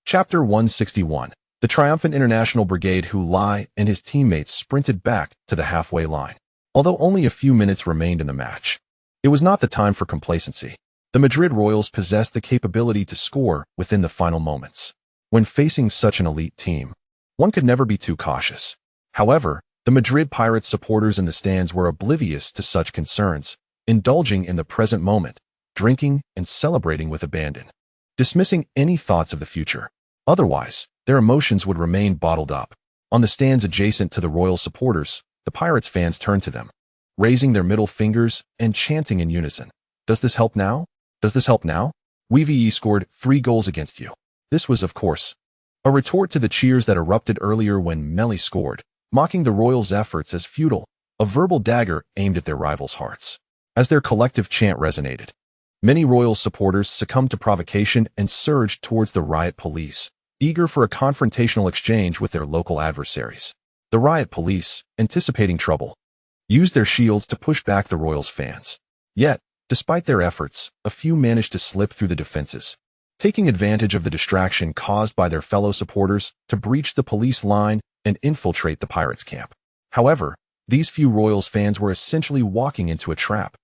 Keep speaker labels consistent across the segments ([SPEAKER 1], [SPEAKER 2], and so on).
[SPEAKER 1] Chapter 161. The Triumphant International Brigade Futile and his teammates sprinted back to the halfway line. Although only a few minutes remained in the match, it was not the time for complacency. The Madrid Royals possessed the capability to score within the final moments. When facing such an elite team, one could never be too cautious. However, the Madrid Pirates supporters in the stands were oblivious to such concerns, indulging in the present moment, drinking and celebrating with abandon, dismissing any thoughts of the future. Otherwise, their emotions would remain bottled up. On the stands adjacent to the Royal supporters, the Pirates fans turned to them, raising their middle fingers and chanting in unison. Does this help now? Does this help now? We scored 3 goals against you. This was, of course, a retort to the cheers that erupted earlier when Meli scored, mocking the Royals' efforts as futile, a verbal dagger aimed at their rivals' hearts. As their collective chant resonated, many Royals supporters succumbed to provocation and surged towards the riot police, eager for a confrontational exchange with their local adversaries. The riot police, anticipating trouble, used their shields to push back the Royals fans. Yet, despite their efforts, a few managed to slip through the defenses, taking advantage of the distraction caused by their fellow supporters to breach the police line and infiltrate the Pirates camp. However, these few Royals fans were essentially walking into a trap.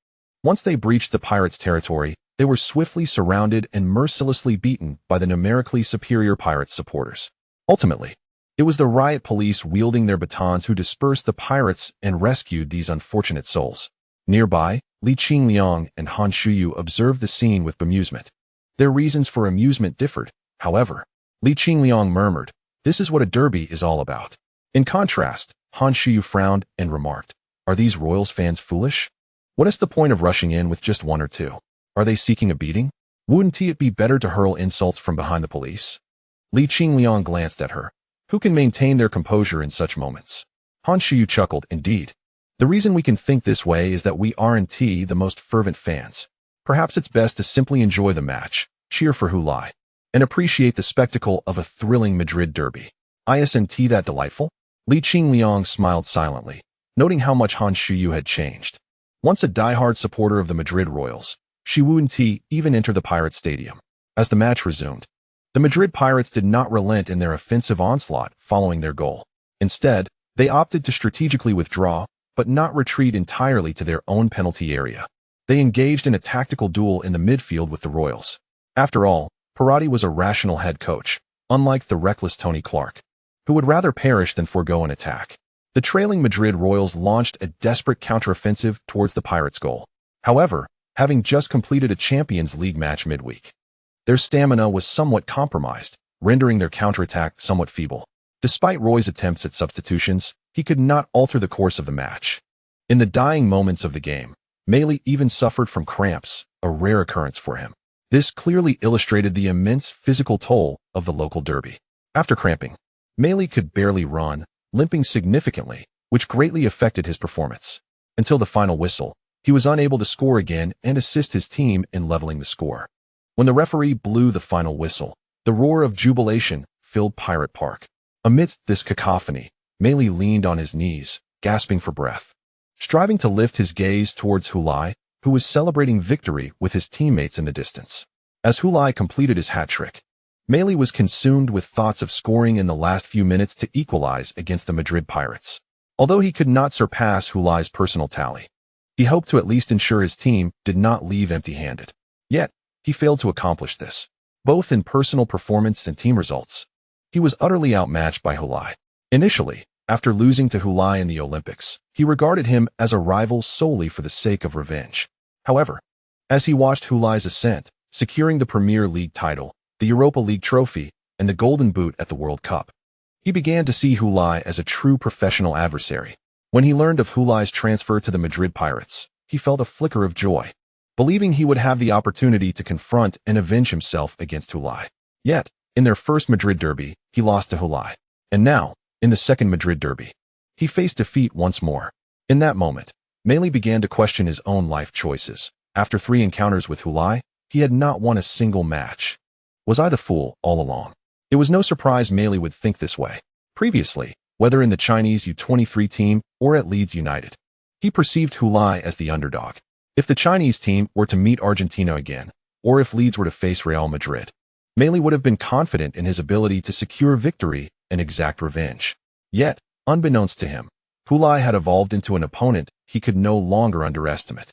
[SPEAKER 1] Once they breached the Pirates' territory, they were swiftly surrounded and mercilessly beaten by the numerically superior Pirates supporters. Ultimately, it was the riot police wielding their batons who dispersed the Pirates and rescued these unfortunate souls. Nearby, Li Qingliang and Han Shuyu observed the scene with bemusement. Their reasons for amusement differed, however. Li Qingliang murmured, "This is what a derby is all about." In contrast, Han Shuyu frowned and remarked, "Are these Royals fans foolish? What is the point of rushing in with just 1 or 2? Are they seeking a beating? Wouldn't it be better to hurl insults from behind the police?" Li Qingliang glanced at her. Who can maintain their composure in such moments? Han Shuyu chuckled, "Indeed. The reason we can think this way is that we aren't the most fervent fans. Perhaps it's best to simply enjoy the match, cheer for Futile, and appreciate the spectacle of a thrilling Madrid derby. Isn't that delightful?" Li Qingliang smiled silently, noting how much Han Shuyu had changed. Once a die-hard supporter of the Madrid Royals, she wouldn't even enter the Pirates Stadium. As the match resumed, the Madrid Pirates did not relent in their offensive onslaught following their goal. Instead, they opted to strategically withdraw, but not retreat entirely to their own penalty area. They engaged in a tactical duel in the midfield with the Royals. After all, Perotti was a rational head coach, unlike the reckless Tony Clark, who would rather perish than forego an attack. The trailing Madrid Royals launched a desperate counteroffensive towards the Pirates' goal. However, having just completed a Champions League match midweek, their stamina was somewhat compromised, rendering their counterattack somewhat feeble. Despite Roy's attempts at substitutions, he could not alter the course of the match. In the dying moments of the game, Meli even suffered from cramps, a rare occurrence for him. This clearly illustrated the immense physical toll of the local derby. After cramping, Meli could barely run, limping significantly, which greatly affected his performance. Until the final whistle, he was unable to score again and assist his team in leveling the score. When the referee blew the final whistle, the roar of jubilation filled Pirate Park. Amidst this cacophony, Meli leaned on his knees, gasping for breath, striving to lift his gaze towards Futile, who was celebrating victory with his teammates in the distance. As Futile completed his hat trick, Meli was consumed with thoughts of scoring in the last few minutes to equalize against the Madrid Pirates. Although he could not surpass Futile's personal tally, he hoped to at least ensure his team did not leave empty-handed. Yet, he failed to accomplish this, both in personal performance and team results. He was utterly outmatched by Futile. Initially, after losing to Futile in the Olympics, he regarded him as a rival solely for the sake of revenge. However, as he watched Futile's ascent, securing the Premier League title, the Europa League trophy, and the Golden Boot at the World Cup, he began to see Futile as a true professional adversary. When he learned of Futile's transfer to the Madrid Pirates, he felt a flicker of joy, believing he would have the opportunity to confront and avenge himself against Futile. Yet, in their first Madrid derby, he lost to Futile. And now, in the second Madrid derby, he faced defeat once more. In that moment, Meli began to question his own life choices. After 3 encounters with Futile, he had not won a single match. Was I the fool all along? It was no surprise Meli would think this way. Previously, whether in the Chinese U23 team or at Leeds United, he perceived Futile as the underdog. If the Chinese team were to meet Argentina again, or if Leeds were to face Real Madrid, Meli would have been confident in his ability to secure victory and exact revenge. Yet, unbeknownst to him, Futile had evolved into an opponent he could no longer underestimate.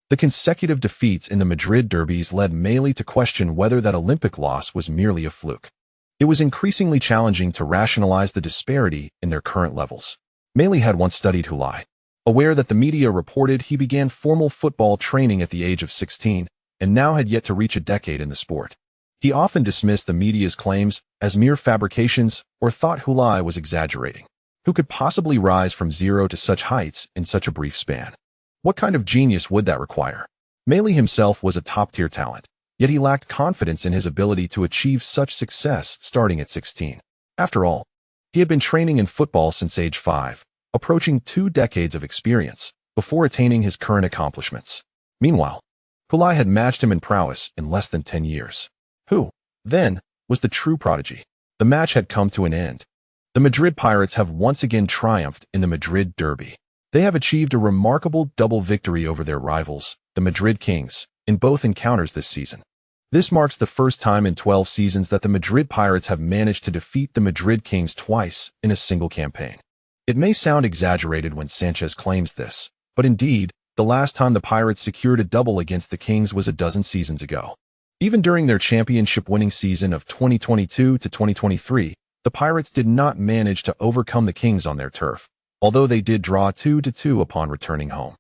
[SPEAKER 1] The consecutive defeats in the Madrid derbies led Meli to question whether that Olympic loss was merely a fluke. It was increasingly challenging to rationalize the disparity in their current levels. Meli had once studied Futile. Aware that the media reported he began formal football training at the age of 16 and now had yet to reach a decade in the sport. He often dismissed the media's claims as mere fabrications or thought Futile was exaggerating. Who could possibly rise from zero to such heights in such a brief span? What kind of genius would that require? Meli himself was a top-tier talent, yet he lacked confidence in his ability to achieve such success starting at 16. After all, he had been training in football since age 5, approaching 2 decades of experience, before attaining his current accomplishments. Meanwhile, Futile had matched him in prowess in less than 10 years. Who, then, was the true prodigy? The match had come to an end. The Madrid Pirates have once again triumphed in the Madrid Derby. They have achieved a remarkable double victory over their rivals, the Madrid Kings, in both encounters this season. This marks the first time in 12 seasons that the Madrid Pirates have managed to defeat the Madrid Kings twice in a single campaign. It may sound exaggerated when Sanchez claims this, but indeed, the last time the Pirates secured a double against the Kings was a dozen seasons ago. Even during their championship-winning season of 2022 to 2023, the Pirates did not manage to overcome the Kings on their turf, although they did draw 2-2 upon returning home.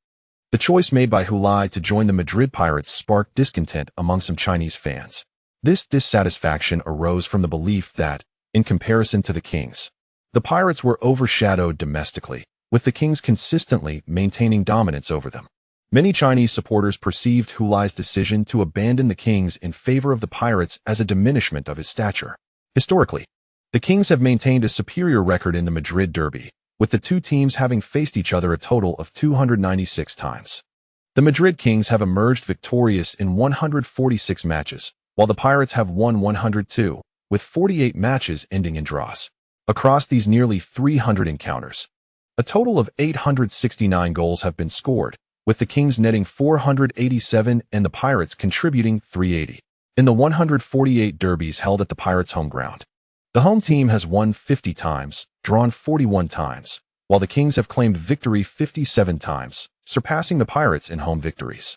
[SPEAKER 1] The choice made by Futile to join the Madrid Pirates sparked discontent among some Chinese fans. This dissatisfaction arose from the belief that, in comparison to the Kings, the Pirates were overshadowed domestically, with the Kings consistently maintaining dominance over them. Many Chinese supporters perceived Futile's decision to abandon the Kings in favor of the Pirates as a diminishment of his stature. Historically, the Kings have maintained a superior record in the Madrid Derby, with the two teams having faced each other a total of 296 times. The Madrid Kings have emerged victorious in 146 matches, while the Pirates have won 102, with 48 matches ending in draws. Across these nearly 300 encounters, a total of 869 goals have been scored, with the Kings netting 487 and the Pirates contributing 380. In the 148 derbies held at the Pirates' home ground, the home team has won 50 times, drawn 41 times, while the Kings have claimed victory 57 times, surpassing the Pirates in home victories.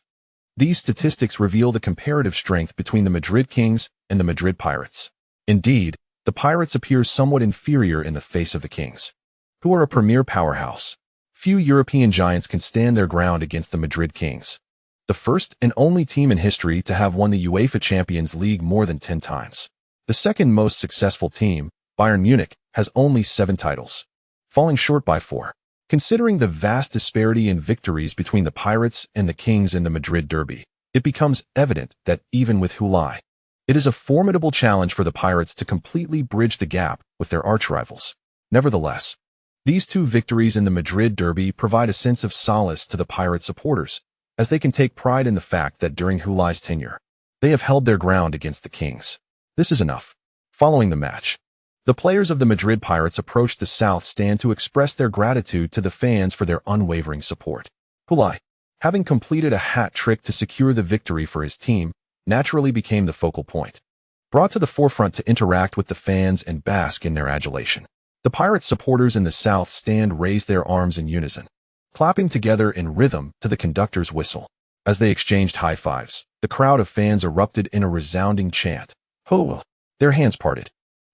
[SPEAKER 1] These statistics reveal the comparative strength between the Madrid Kings and the Madrid Pirates. Indeed, the Pirates appear somewhat inferior in the face of the Kings, who are a premier powerhouse. Few European giants can stand their ground against the Madrid Kings, the first and only team in history to have won the UEFA Champions League more than 10 times. The second most successful team, Bayern Munich, has only 7 titles, falling short by 4. Considering the vast disparity in victories between the Pirates and the Kings in the Madrid Derby, it becomes evident that even with Futile, it is a formidable challenge for the Pirates to completely bridge the gap with their archrivals. Nevertheless, these 2 victories in the Madrid Derby provide a sense of solace to the Pirate supporters, as they can take pride in the fact that during Futile's tenure, they have held their ground against the Kings. This is enough. Following the match, the players of the Madrid Pirates approached the South Stand to express their gratitude to the fans for their unwavering support. Futile, having completed a hat trick to secure the victory for his team, naturally became the focal point, brought to the forefront to interact with the fans and bask in their adulation. The Pirates supporters in the South Stand raised their arms in unison, clapping together in rhythm to the conductor's whistle. As they exchanged high fives, the crowd of fans erupted in a resounding chant. Ho! Their hands parted,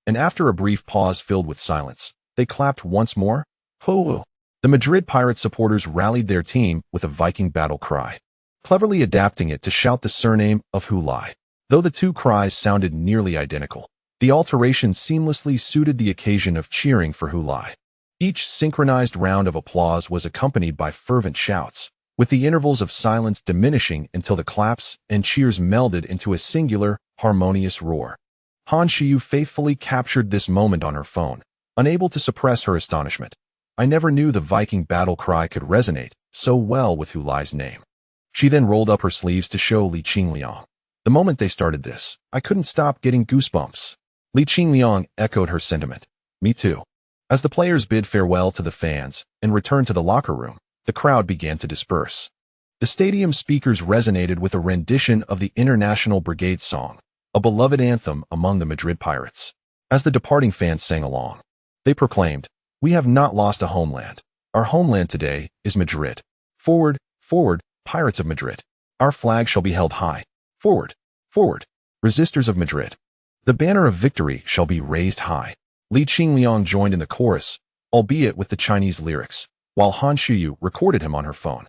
[SPEAKER 1] and after a brief pause filled with silence, they clapped once more. Ho! The Madrid Pirates supporters rallied their team with a Viking battle cry, cleverly adapting it to shout the surname of Futile. Though the 2 cries sounded nearly identical, the alteration seamlessly suited the occasion of cheering for Futile. Each synchronized round of applause was accompanied by fervent shouts, with the intervals of silence diminishing until the claps and cheers melded into a singular, harmonious roar. Han Xiu faithfully captured this moment on her phone, unable to suppress her astonishment. I never knew the Viking battle cry could resonate so well with Futile's name. She then rolled up her sleeves to show Li Qingliang. The moment they started this, I couldn't stop getting goosebumps. Li Qingliang echoed her sentiment. Me too. As the players bid farewell to the fans and returned to the locker room, the crowd began to disperse. The stadium speakers resonated with a rendition of the International Brigade song, a beloved anthem among the Madrid Pirates. As the departing fans sang along, they proclaimed, "We have not lost a homeland. Our homeland today is Madrid. Forward, forward, Pirates of Madrid. Our flag shall be held high. Forward, forward, resistors of Madrid. The banner of victory shall be raised high." Li Qingliang joined in the chorus, albeit with the Chinese lyrics, while Han Shuyu recorded him on her phone.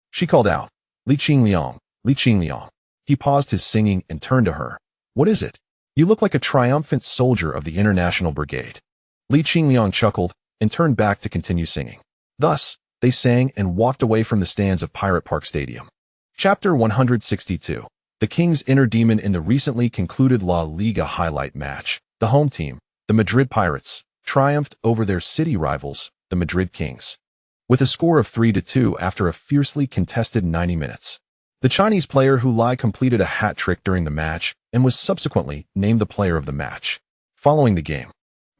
[SPEAKER 1] She called out, "Li Qingliang, Li Qingliang." He paused his singing and turned to her. "What is it? You look like a triumphant soldier of the International Brigade." Li Qingliang chuckled and turned back to continue singing. Thus, they sang and walked away from the stands of Pirate Park Stadium. Chapter 162. The King's Inner Demon. In the recently concluded La Liga highlight match, the home team, the Madrid Pirates, triumphed over their city rivals, the Madrid Kings, with a score of 3-2 after a fiercely contested 90 minutes. The Chinese player Hu Lai completed a hat trick during the match and was subsequently named the player of the match. Following the game,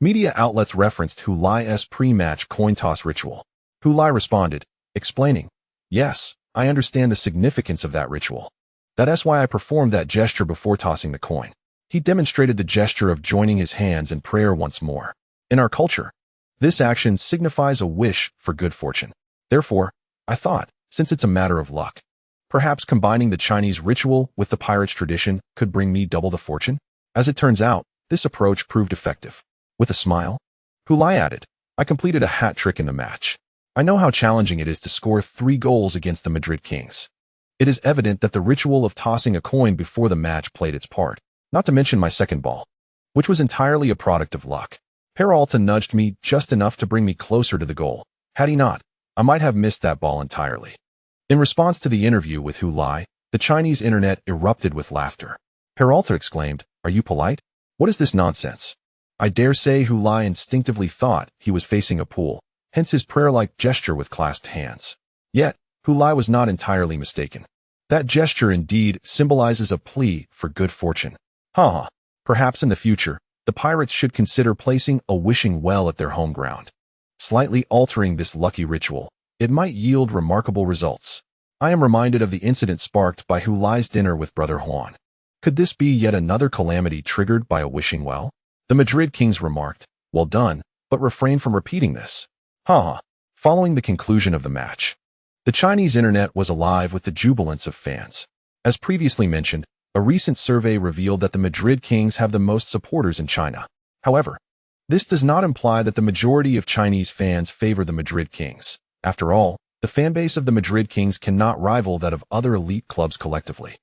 [SPEAKER 1] media outlets referenced Hu Lai's pre-match coin toss ritual. Hu Lai responded, explaining, "Yes, I understand the significance of that ritual. That's why I performed that gesture before tossing the coin." He demonstrated the gesture of joining his hands in prayer once more. In our culture, this action signifies a wish for good fortune. Therefore, I thought, since it's a matter of luck, perhaps combining the Chinese ritual with the Pirates tradition could bring me double the fortune. As it turns out, this approach proved effective. With a smile, Hu Lai added, "I completed a hat trick in the match. I know how challenging it is to score 3 goals against the Madrid Kings. It is evident that the ritual of tossing a coin before the match played its part, not to mention my second ball, which was entirely a product of luck. Peralta nudged me just enough to bring me closer to the goal. Had he not, I might have missed that ball entirely." In response to the interview with Hu Lai, the Chinese internet erupted with laughter. Peralta exclaimed, "Are you polite? What is this nonsense?" I dare say Hu Lai instinctively thought he was facing a pool, hence his prayer-like gesture with clasped hands. Yet, Hu Lai was not entirely mistaken. That gesture indeed symbolizes a plea for good fortune. Perhaps in the future, the Pirates should consider placing a wishing well at their home ground. Slightly altering this lucky ritual, it might yield remarkable results. I am reminded of the incident sparked by Hu Lai's dinner with Brother Juan. Could this be yet another calamity triggered by a wishing well? The Madrid Kings remarked, "Well done," but refrained from repeating this. Following the conclusion of the match, the Chinese internet was alive with the jubilance of fans. As previously mentioned, a recent survey revealed that the Madrid Kings have the most supporters in China. However, this does not imply that the majority of Chinese fans favor the Madrid Kings. After all, the fanbase of the Madrid Kings cannot rival that of other elite clubs collectively.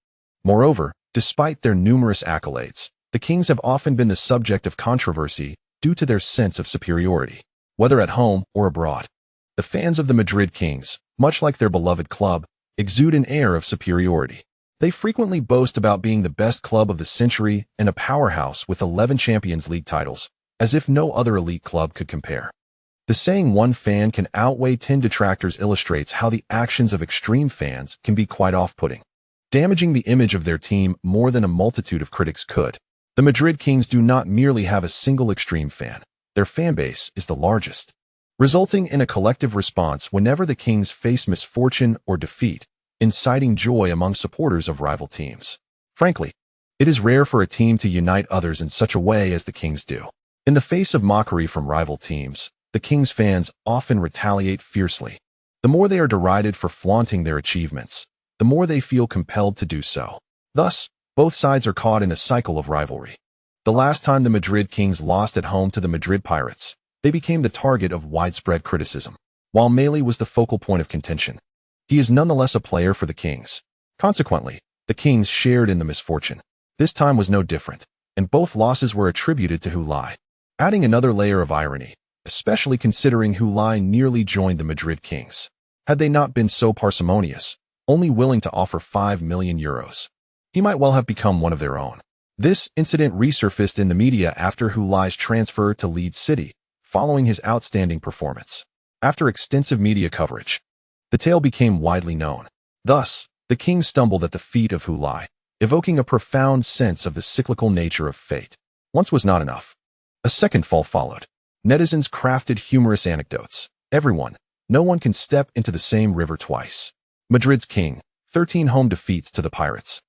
[SPEAKER 1] Moreover, despite their numerous accolades, the Kings have often been the subject of controversy due to their sense of superiority, whether at home or abroad. The fans of the Madrid Kings, much like their beloved club, exude an air of superiority. They frequently boast about being the best club of the century and a powerhouse with 11 Champions League titles, as if no other elite club could compare. The saying "one fan can outweigh 10 detractors" illustrates how the actions of extreme fans can be quite off-putting, damaging the image of their team more than a multitude of critics could. The Madrid Kings do not merely have a single extreme fan. Their fanbase is the largest, resulting in a collective response whenever the Kings face misfortune or defeat, inciting joy among supporters of rival teams. Frankly, it is rare for a team to unite others in such a way as the Kings do. In the face of mockery from rival teams, the Kings fans often retaliate fiercely. The more they are derided for flaunting their achievements, the more they feel compelled to do so. Thus, both sides are caught in a cycle of rivalry. The last time the Madrid Kings lost at home to the Madrid Pirates, they became the target of widespread criticism. While Meli was the focal point of contention, he is nonetheless a player for the Kings. Consequently, the Kings shared in the misfortune. This time was no different, and both losses were attributed to Hu Lai, adding another layer of irony, especially considering Hu Lai nearly joined the Madrid Kings. Had they not been so parsimonious, only willing to offer 5 million euros, he might well have become one of their own. This incident resurfaced in the media after Hu Lai's transfer to Leeds City, following his outstanding performance. After extensive media coverage, the tale became widely known. Thus, the Kings stumbled at the feet of Hu Lai, evoking a profound sense of the cyclical nature of fate. Once was not enough. A second fall followed. Netizens crafted humorous anecdotes. No one can step into the same river twice. Madrid's King, 13 home defeats to the Pirates,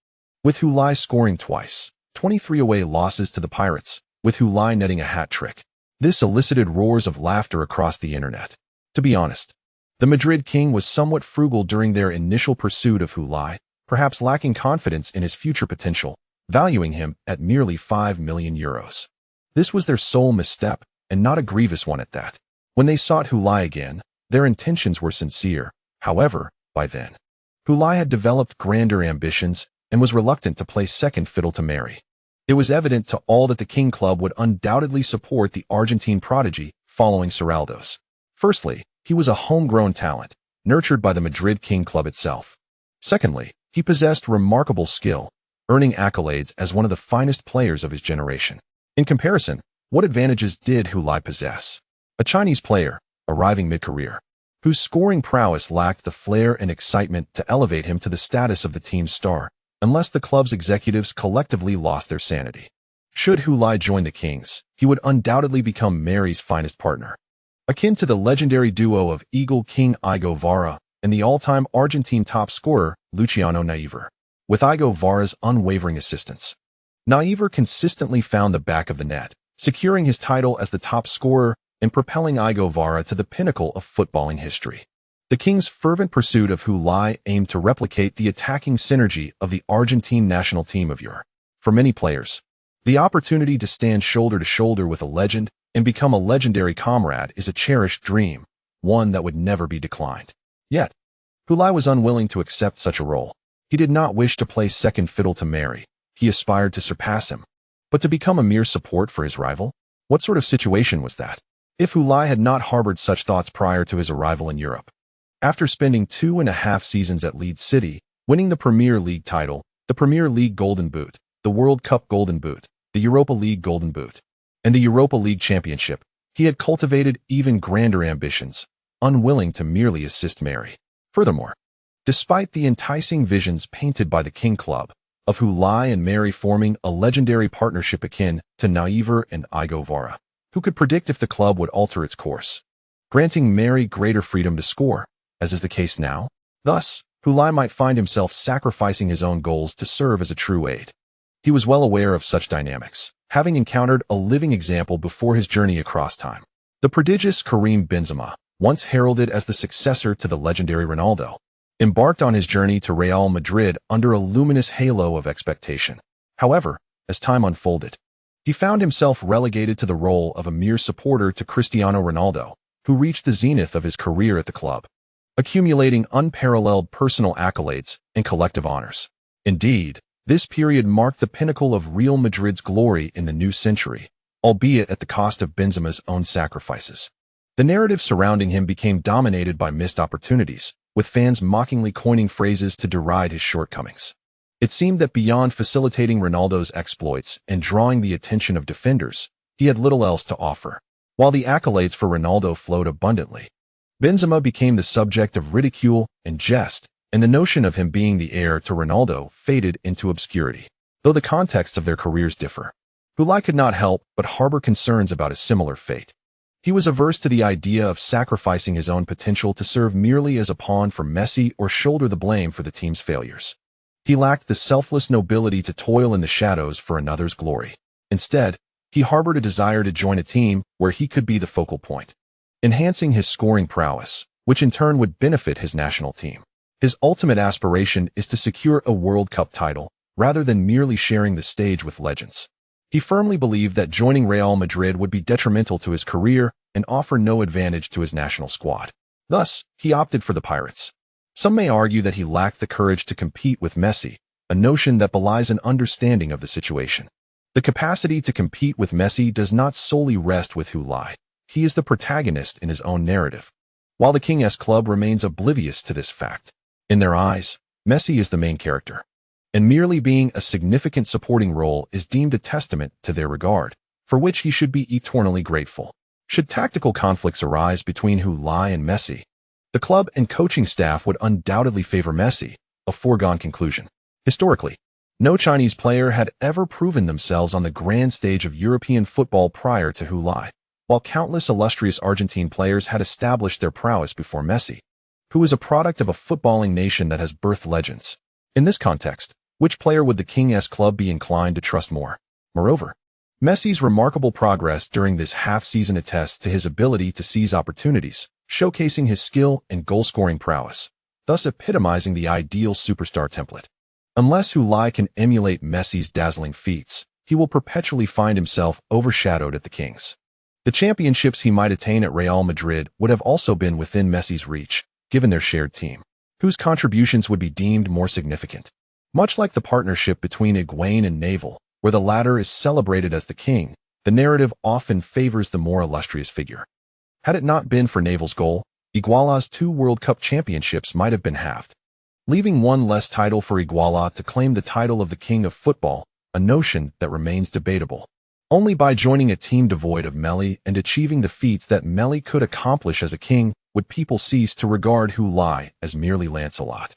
[SPEAKER 1] with Hu Lai scoring twice. 23 away losses to the Pirates, with Hulai netting a hat trick. This elicited roars of laughter across the internet. To be honest, the Madrid King was somewhat frugal during their initial pursuit of Hulai, perhaps lacking confidence in his future potential, valuing him at merely €5 million. This was their sole misstep, and not a grievous one at that. When they sought Hulai again, their intentions were sincere. However, by then, Hulai had developed grander ambitions and was reluctant to play second fiddle to Meli. It was evident to all that the King Club would undoubtedly support the Argentine prodigy following Serraldo's. Firstly, he was a homegrown talent, nurtured by the Madrid King Club itself. Secondly, he possessed remarkable skill, earning accolades as one of the finest players of his generation. In comparison, what advantages did Hulai possess? A Chinese player, arriving mid-career, whose scoring prowess lacked the flair and excitement to elevate him to the status of the team's star, unless the club's executives collectively lost their sanity. Should Hulai join the Kings, he would undoubtedly become Meli's finest partner. Akin to the legendary duo of Eagle King Igo Vara and the all-time Argentine top scorer Luciano Naiver. With Igo Vara's unwavering assistance, Naiver consistently found the back of the net, securing his title as the top scorer and propelling Igo Vara to the pinnacle of footballing history. The Kings' fervent pursuit of Hulai aimed to replicate the attacking synergy of the Argentine national team of yore. For many players, the opportunity to stand shoulder to shoulder with a legend and become a legendary comrade is a cherished dream, one that would never be declined. Yet, Hulai was unwilling to accept such a role. He did not wish to play second fiddle to Meli. He aspired to surpass him. But to become a mere support for his rival? What sort of situation was that? If Hulai had not harbored such thoughts prior to his arrival in Europe. After spending 2.5 seasons at Leeds City, winning the Premier League title, the Premier League Golden Boot, the World Cup Golden Boot, the Europa League Golden Boot, and the Europa League Championship, he had cultivated even grander ambitions, unwilling to merely assist Meli. Furthermore, despite the enticing visions painted by the King Club, of Hulai and Meli forming a legendary partnership akin to Naiver and Igo Vara, who could predict if the club would alter its course, granting Meli greater freedom to score, as is the case now. Thus, Hulai might find himself sacrificing his own goals to serve as a true aid. He was well aware of such dynamics, having encountered a living example before his journey across time. The prodigious Karim Benzema, once heralded as the successor to the legendary Ronaldo, embarked on his journey to Real Madrid under a luminous halo of expectation. However, as time unfolded, he found himself relegated to the role of a mere supporter to Cristiano Ronaldo, who reached the zenith of his career at the club, accumulating unparalleled personal accolades and collective honors. Indeed, this period marked the pinnacle of Real Madrid's glory in the new century, albeit at the cost of Benzema's own sacrifices. The narrative surrounding him became dominated by missed opportunities, with fans mockingly coining phrases to deride his shortcomings. It seemed that beyond facilitating Ronaldo's exploits and drawing the attention of defenders, he had little else to offer. While the accolades for Ronaldo flowed abundantly, Benzema became the subject of ridicule and jest, and the notion of him being the heir to Ronaldo faded into obscurity. Though the contexts of their careers differ, Hulai could not help but harbor concerns about a similar fate. He was averse to the idea of sacrificing his own potential to serve merely as a pawn for Messi or shoulder the blame for the team's failures. He lacked the selfless nobility to toil in the shadows for another's glory. Instead, he harbored a desire to join a team where he could be the focal point, enhancing his scoring prowess, which in turn would benefit his national team. His ultimate aspiration is to secure a World Cup title, rather than merely sharing the stage with legends. He firmly believed that joining Real Madrid would be detrimental to his career and offer no advantage to his national squad. Thus, he opted for the Pirates. Some may argue that he lacked the courage to compete with Messi, a notion that belies an understanding of the situation. The capacity to compete with Messi does not solely rest with Hulai. He is the protagonist in his own narrative, while the King's club remains oblivious to this fact. In their eyes, Messi is the main character, and merely being a significant supporting role is deemed a testament to their regard, for which he should be eternally grateful. Should tactical conflicts arise between Hulai and Messi, the club and coaching staff would undoubtedly favor Messi, a foregone conclusion. Historically, no Chinese player had ever proven themselves on the grand stage of European football prior to Hulai, while countless illustrious Argentine players had established their prowess before Messi, who is a product of a footballing nation that has birthed legends. In this context, Which player would the King's club be inclined to trust more? Moreover, Messi's remarkable progress during this half-season attests to his ability to seize opportunities, showcasing his skill and goal-scoring prowess, thus epitomizing the ideal superstar template. Unless Hulai can emulate Messi's dazzling feats, he will perpetually find himself overshadowed at the Kings. The championships he might attain at Real Madrid would have also been within Messi's reach, given their shared team, whose contributions would be deemed more significant. Much like the partnership between Higuain and Naval, where the latter is celebrated as the king, the narrative often favors the more illustrious figure. Had it not been for Naval's goal, Higuaín's 2 World Cup championships might have been halved, leaving one less title for Higuaín to claim the title of the king of football, a notion that remains debatable. Only by joining a team devoid of Meli and achieving the feats that Meli could accomplish as a king would people cease to regard Hulai as merely Lancelot,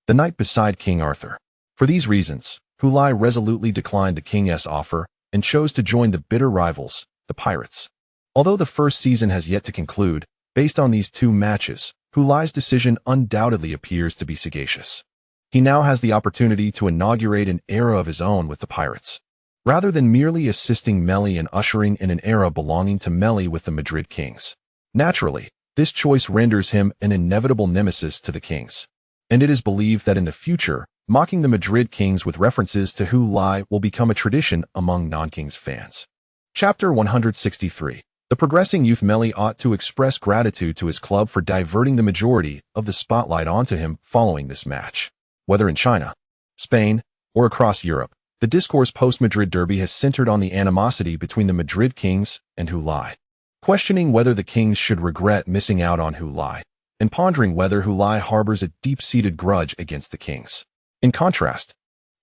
[SPEAKER 1] the knight beside King Arthur. For these reasons, Hulai resolutely declined the King's offer and chose to join the bitter rivals, the Pirates. Although the first season has yet to conclude, based on these 2 matches, Hulai's decision undoubtedly appears to be sagacious. He now has the opportunity to inaugurate an era of his own with the Pirates, rather than merely assisting Meli and ushering in an era belonging to Meli with the Madrid Kings. Naturally, this choice renders him an inevitable nemesis to the Kings, and it is believed that in the future, mocking the Madrid Kings with references to Hulai will become a tradition among non-Kings fans. Chapter 163. The progressing youth Meli ought to express gratitude to his club for diverting the majority of the spotlight onto him following this match. Whether in China, Spain, or across Europe, the discourse post-Madrid derby has centered on the animosity between the Madrid Kings and Hulai, questioning whether the Kings should regret missing out on Hulai, and pondering whether Hulai harbors a deep-seated grudge against the Kings. In contrast,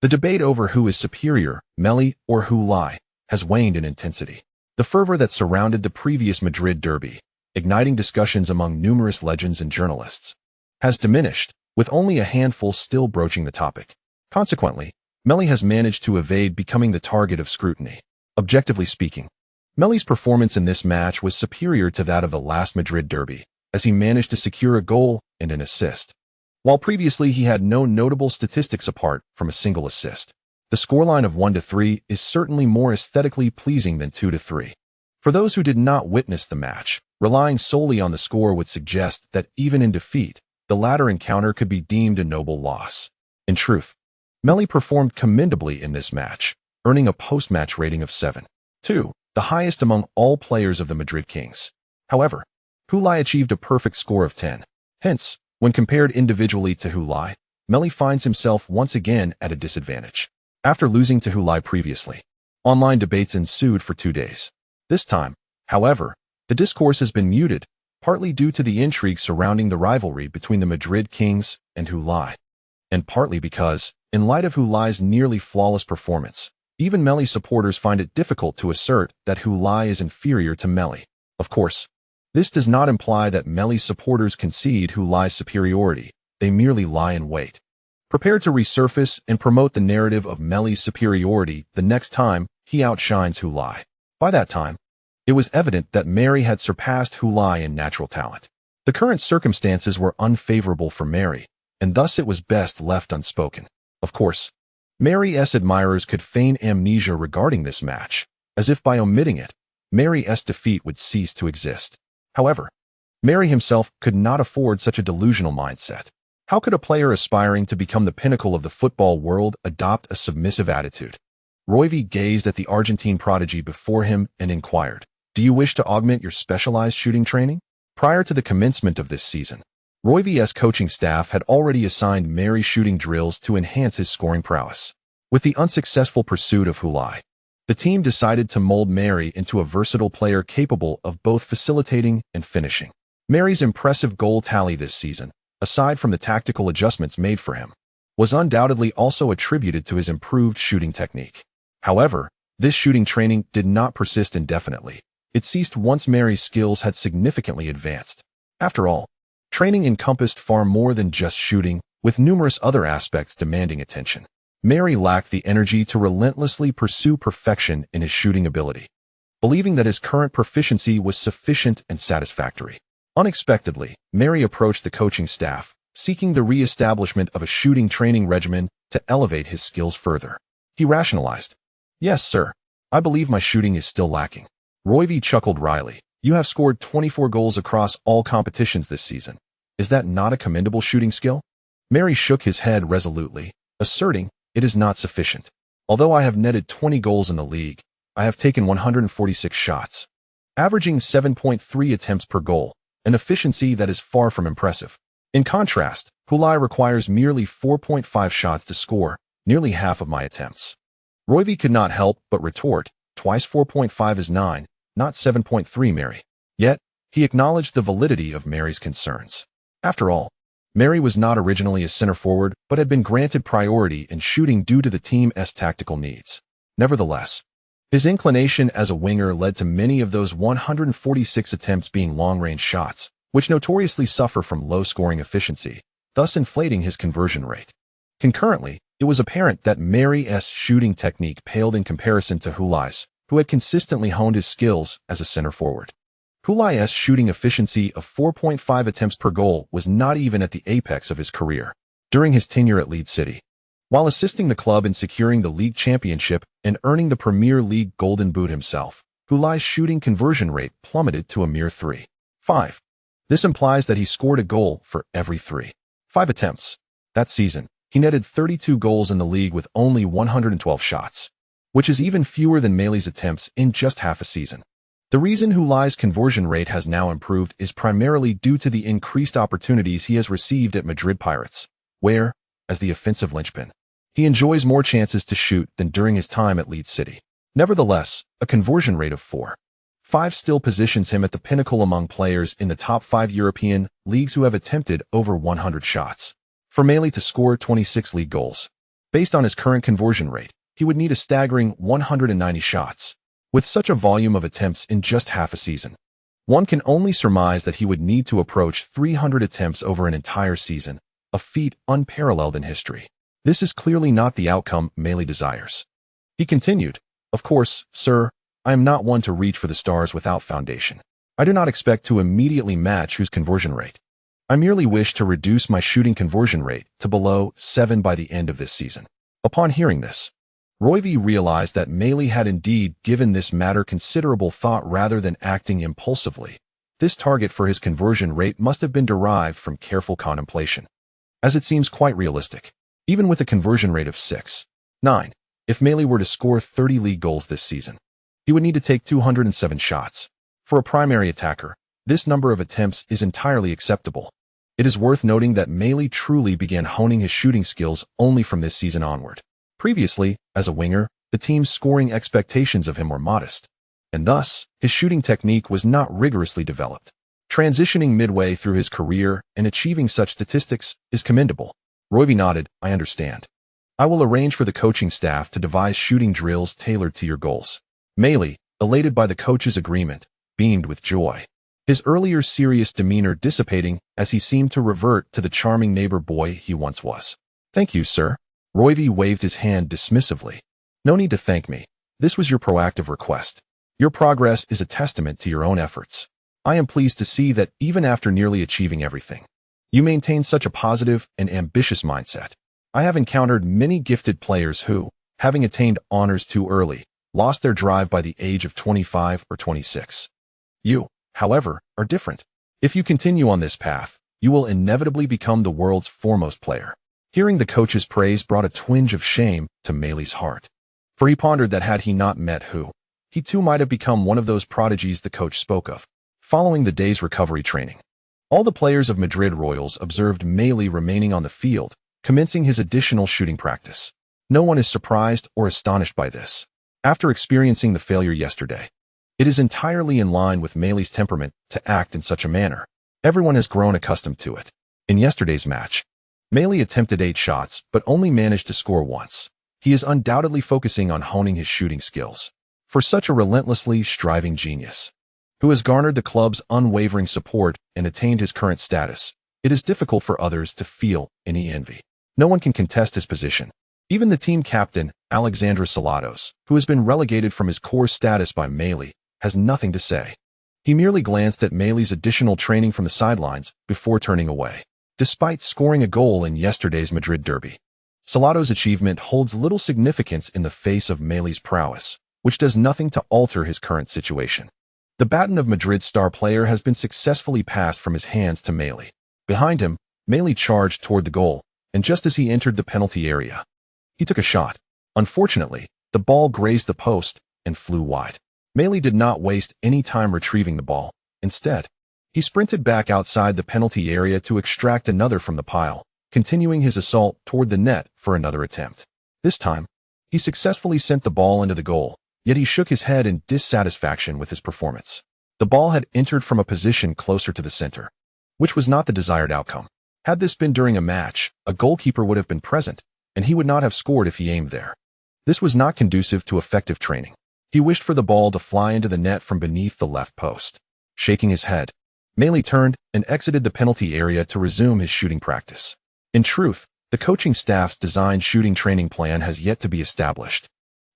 [SPEAKER 1] the debate over who is superior, Meli or Hulai, has waned in intensity. The fervor that surrounded the previous Madrid derby, igniting discussions among numerous legends and journalists, has diminished, with only a handful still broaching the topic. Consequently, Meli has managed to evade becoming the target of scrutiny. Objectively speaking, Meli's performance in this match was superior to that of the last Madrid derby, as he managed to secure a goal and an assist. While previously he had no notable statistics apart from a single assist, the scoreline of 1-3 is certainly more aesthetically pleasing than 2-3. For those who did not witness the match, relying solely on the score would suggest that even in defeat, the latter encounter could be deemed a noble loss. In truth, Meli performed commendably in this match, earning a post-match rating of 7.2, the highest among all players of the Madrid Kings. However, Hulai achieved a perfect score of 10. Hence, when compared individually to Hulai, Meli finds himself once again at a disadvantage. After losing to Hulai previously, online debates ensued for 2 days. This time, however, the discourse has been muted, partly due to the intrigue surrounding the rivalry between the Madrid Kings and Hulai, and partly because, in light of Hulai's nearly flawless performance, even Meli supporters find it difficult to assert that Hulai is inferior to Meli. Of course, this does not imply that Meli supporters concede Hulai's superiority, they merely lie in wait, prepared to resurface and promote the narrative of Meli's superiority the next time he outshines Hulai. By that time, it was evident that Meli had surpassed Hulai in natural talent. The current circumstances were unfavorable for Meli, and thus it was best left unspoken. Of course, Meli's admirers could feign amnesia regarding this match, as if by omitting it, Meli's defeat would cease to exist. However, Meli himself could not afford such a delusional mindset. How could a player aspiring to become the pinnacle of the football world adopt a submissive attitude? Roivy gazed at the Argentine prodigy before him and inquired, "Do you wish to augment your specialized shooting training?" Prior to the commencement of this season, Roivy's coaching staff had already assigned Meli shooting drills to enhance his scoring prowess. With the unsuccessful pursuit of Hulai, the team decided to mold Meli into a versatile player capable of both facilitating and finishing. Meli's impressive goal tally this season, aside from the tactical adjustments made for him, was undoubtedly also attributed to his improved shooting technique. However, this shooting training did not persist indefinitely. It ceased once Meli's skills had significantly advanced. After all, training encompassed far more than just shooting, with numerous other aspects demanding attention. Meli lacked the energy to relentlessly pursue perfection in his shooting ability, believing that his current proficiency was sufficient and satisfactory. Unexpectedly, Meli approached the coaching staff, seeking the re-establishment of a shooting training regimen to elevate his skills further. He rationalized. Yes, sir. I believe my shooting is still lacking. Roy chuckled wryly. You have scored 24 goals across all competitions this season. Is that not a commendable shooting skill? Meli shook his head resolutely, asserting, it is not sufficient. Although I have netted 20 goals in the league, I have taken 146 shots, averaging 7.3 attempts per goal, an efficiency that is far from impressive. In contrast, Futile requires merely 4.5 shots to score, nearly half of my attempts. Roy could not help but retort, twice 4.5 is 9, not 7.3, Meli. Yet, he acknowledged the validity of Meli's concerns. After all, Meli was not originally a center forward, but had been granted priority in shooting due to the team's tactical needs. Nevertheless, his inclination as a winger led to many of those 146 attempts being long-range shots, which notoriously suffer from low scoring efficiency, thus inflating his conversion rate. Concurrently, it was apparent that Meli's shooting technique paled in comparison to Futile's, who had consistently honed his skills as a center forward. Futile's shooting efficiency of 4.5 attempts per goal was not even at the apex of his career. During his tenure at Leeds City, while assisting the club in securing the league championship and earning the Premier League Golden Boot himself, Futile's shooting conversion rate plummeted to a mere 3.5. This implies that he scored a goal for every 3.5 attempts. That season, he netted 32 goals in the league with only 112 shots, which is even fewer than Meli's attempts in just half a season. The reason Futile's conversion rate has now improved is primarily due to the increased opportunities he has received at Madrid Pirates, where, as the offensive linchpin, he enjoys more chances to shoot than during his time at Leeds City. Nevertheless, a conversion rate of 4.5 still positions him at the pinnacle among players in the top 5 European leagues who have attempted over 100 shots. For Meli to score 26 league goals, based on his current conversion rate, he would need a staggering 190 shots. With such a volume of attempts in just half a season, one can only surmise that he would need to approach 300 attempts over an entire season, a feat unparalleled in history. This is clearly not the outcome Meli desires. He continued, Of course, sir, I am not one to reach for the stars without foundation. I do not expect to immediately match his conversion rate. I merely wish to reduce my shooting conversion rate to below 7 by the end of this season. Upon hearing this, Roy realized that Meli had indeed given this matter considerable thought rather than acting impulsively. This target for his conversion rate must have been derived from careful contemplation, as it seems quite realistic. Even with a conversion rate of 6.9, if Meli were to score 30 league goals this season, he would need to take 207 shots. For a primary attacker, this number of attempts is entirely acceptable. It is worth noting that Meli truly began honing his shooting skills only from this season onward. Previously, as a winger, the team's scoring expectations of him were modest, and thus, his shooting technique was not rigorously developed. Transitioning midway through his career and achieving such statistics is commendable. Roy nodded, I understand. I will arrange for the coaching staff to devise shooting drills tailored to your goals. Meli, elated by the coach's agreement, beamed with joy, his earlier serious demeanor dissipating as he seemed to revert to the charming neighbor boy he once was. Thank you, sir. Roy waved his hand dismissively. No need to thank me. This was your proactive request. Your progress is a testament to your own efforts. I am pleased to see that even after nearly achieving everything, you maintain such a positive and ambitious mindset. I have encountered many gifted players who, having attained honors too early, lost their drive by the age of 25 or 26. You, however, are different. If you continue on this path, you will inevitably become the world's foremost player. Hearing the coach's praise brought a twinge of shame to Meli's heart, for he pondered that had he not met who, he too might have become one of those prodigies the coach spoke of. Following the day's recovery training, all the players of Madrid Royals observed Meli remaining on the field, commencing his additional shooting practice. No one is surprised or astonished by this. After experiencing the failure yesterday, it is entirely in line with Meli's temperament to act in such a manner. Everyone has grown accustomed to it. In yesterday's match, Meli attempted 8 shots but only managed to score once. He is undoubtedly focusing on honing his shooting skills. For such a relentlessly striving genius, who has garnered the club's unwavering support and attained his current status, it is difficult for others to feel any envy. No one can contest his position. Even the team captain, Alexandre Salados, who has been relegated from his core status by Meli, has nothing to say. He merely glanced at Meli's additional training from the sidelines before turning away. Despite scoring a goal in yesterday's Madrid derby, Salato's achievement holds little significance in the face of Meli's prowess, which does nothing to alter his current situation. The baton of Madrid's star player has been successfully passed from his hands to Meli. Behind him, Meli charged toward the goal, and just as he entered the penalty area, he took a shot. Unfortunately, the ball grazed the post and flew wide. Meli did not waste any time retrieving the ball. Instead, he sprinted back outside the penalty area to extract another from the pile, continuing his assault toward the net for another attempt. This time, he successfully sent the ball into the goal, yet he shook his head in dissatisfaction with his performance. The ball had entered from a position closer to the center, which was not the desired outcome. Had this been during a match, a goalkeeper would have been present, and he would not have scored if he aimed there. This was not conducive to effective training. He wished for the ball to fly into the net from beneath the left post. Shaking his head, Meli turned and exited the penalty area to resume his shooting practice. In truth, the coaching staff's designed shooting training plan has yet to be established.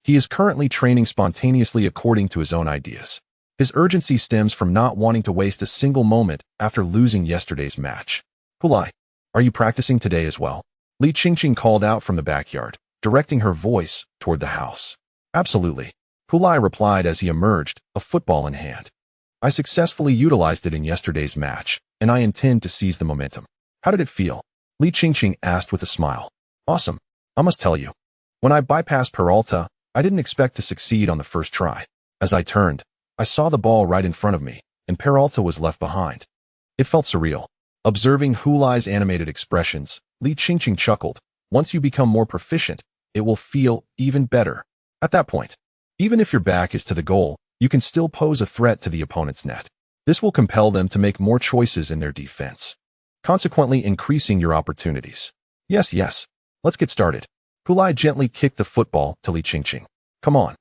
[SPEAKER 1] He is currently training spontaneously according to his own ideas. His urgency stems from not wanting to waste a single moment after losing yesterday's match. Futile, are you practicing today as well? Li Qingqing called out from the backyard, directing her voice toward the house. Absolutely, Futile replied as he emerged, a football in hand. I successfully utilized it in yesterday's match, and I intend to seize the momentum. How did it feel? Li Qingqing asked with a smile. Awesome. I must tell you. When I bypassed Peralta, I didn't expect to succeed on the first try. As I turned, I saw the ball right in front of me, and Peralta was left behind. It felt surreal. Observing Futile's animated expressions, Li Qingqing chuckled. Once you become more proficient, it will feel even better. At that point, even if your back is to the goal, you can still pose a threat to the opponent's net. This will compel them to make more choices in their defense, consequently increasing your opportunities. Yes, let's get started. Futile gently kicked the football to Li Qingqing. Come on.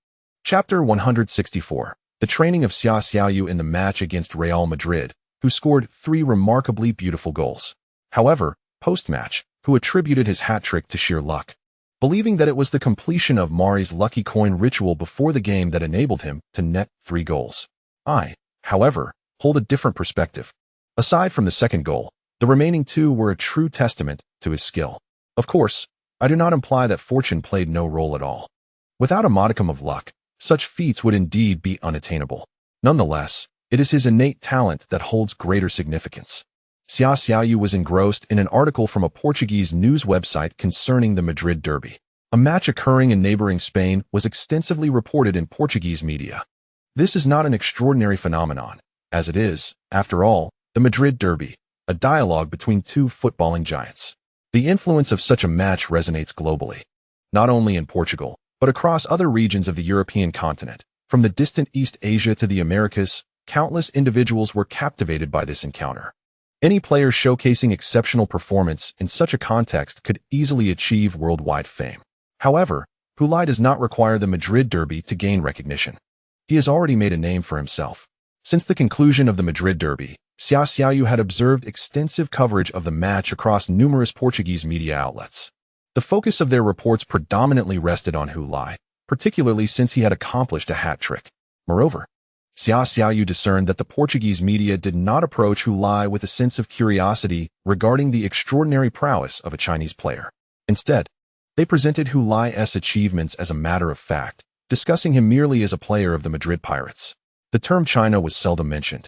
[SPEAKER 1] Chapter 164. The training of Xia Xiaoyu in the match against Real Madrid, who scored 3 remarkably beautiful goals. However, post-match, who attributed his hat-trick to sheer luck, believing that it was the completion of Mari's lucky coin ritual before the game that enabled him to net 3 goals. I, however, hold a different perspective. Aside from the second goal, the remaining 2 were a true testament to his skill. Of course, I do not imply that fortune played no role at all. Without a modicum of luck, such feats would indeed be unattainable. Nonetheless, it is his innate talent that holds greater significance. Xia Xiaoyu was engrossed in an article from a Portuguese news website concerning the Madrid Derby. A match occurring in neighboring Spain was extensively reported in Portuguese media. This is not an extraordinary phenomenon, as it is, after all, the Madrid Derby, a dialogue between 2 footballing giants. The influence of such a match resonates globally, not only in Portugal, but across other regions of the European continent. From the distant East Asia to the Americas, countless individuals were captivated by this encounter. Any player showcasing exceptional performance in such a context could easily achieve worldwide fame. However, Futile does not require the Madrid Derby to gain recognition. He has already made a name for himself. Since the conclusion of the Madrid Derby, Xia Xiaoyu had observed extensive coverage of the match across numerous Portuguese media outlets. The focus of their reports predominantly rested on Futile, particularly since he had accomplished a hat-trick. Moreover, Xia Xiaoyu discerned that the Portuguese media did not approach Futile with a sense of curiosity regarding the extraordinary prowess of a Chinese player. Instead, they presented Futile's achievements as a matter of fact, discussing him merely as a player of the Madrid Pirates. The term China was seldom mentioned,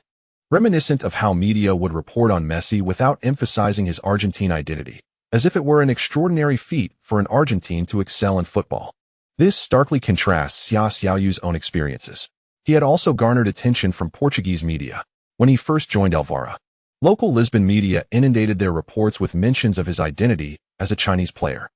[SPEAKER 1] reminiscent of how media would report on Messi without emphasizing his Argentine identity, as if it were an extraordinary feat for an Argentine to excel in football. This starkly contrasts Xia Xiaoyu's own experiences. He had also garnered attention from Portuguese media. When he first joined Alvara, local Lisbon media inundated their reports with mentions of his identity as a Chinese player,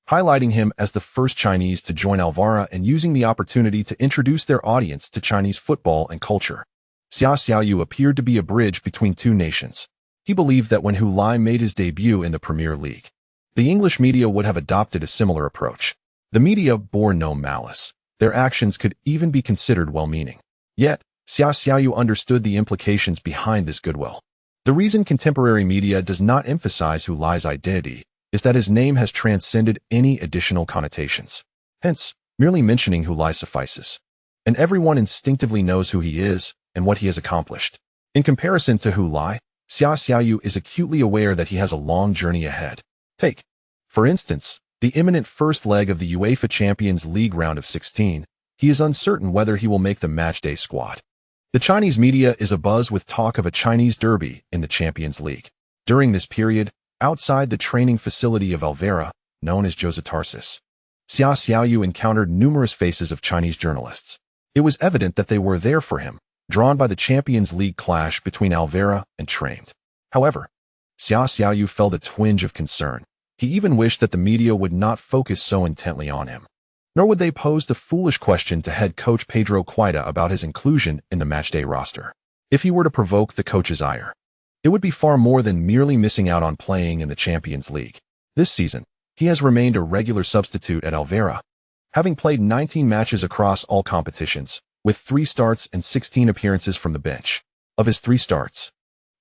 [SPEAKER 1] highlighting him as the first Chinese to join Alvara and using the opportunity to introduce their audience to Chinese football and culture. Xia Xiaoyu appeared to be a bridge between 2 nations. He believed that when Futile made his debut in the Premier League, the English media would have adopted a similar approach. The media bore no malice. Their actions could even be considered well-meaning. Yet, Xia Xiaoyu understood the implications behind this goodwill. The reason contemporary media does not emphasize Futile's identity is that his name has transcended any additional connotations. Hence, merely mentioning Futile suffices, and everyone instinctively knows who he is and what he has accomplished. In comparison to Futile, Xia Xiaoyu is acutely aware that he has a long journey ahead. Take, for instance, the imminent first leg of the UEFA Champions League round of 16, he is uncertain whether he will make the matchday squad. The Chinese media is abuzz with talk of a Chinese derby in the Champions League. During this period, outside the training facility of Alvera, known as Jose Tarsis, Xia Xiaoyu encountered numerous faces of Chinese journalists. It was evident that they were there for him, drawn by the Champions League clash between Alvera and Triumphant. However, Xia Xiaoyu felt a twinge of concern. He even wished that the media would not focus so intently on him. Nor would they pose the foolish question to head coach Pedro Quita about his inclusion in the matchday roster. If he were to provoke the coach's ire, it would be far more than merely missing out on playing in the Champions League. This season, he has remained a regular substitute at Alvera, having played 19 matches across all competitions, with 3 starts and 16 appearances from the bench. Of his 3 starts,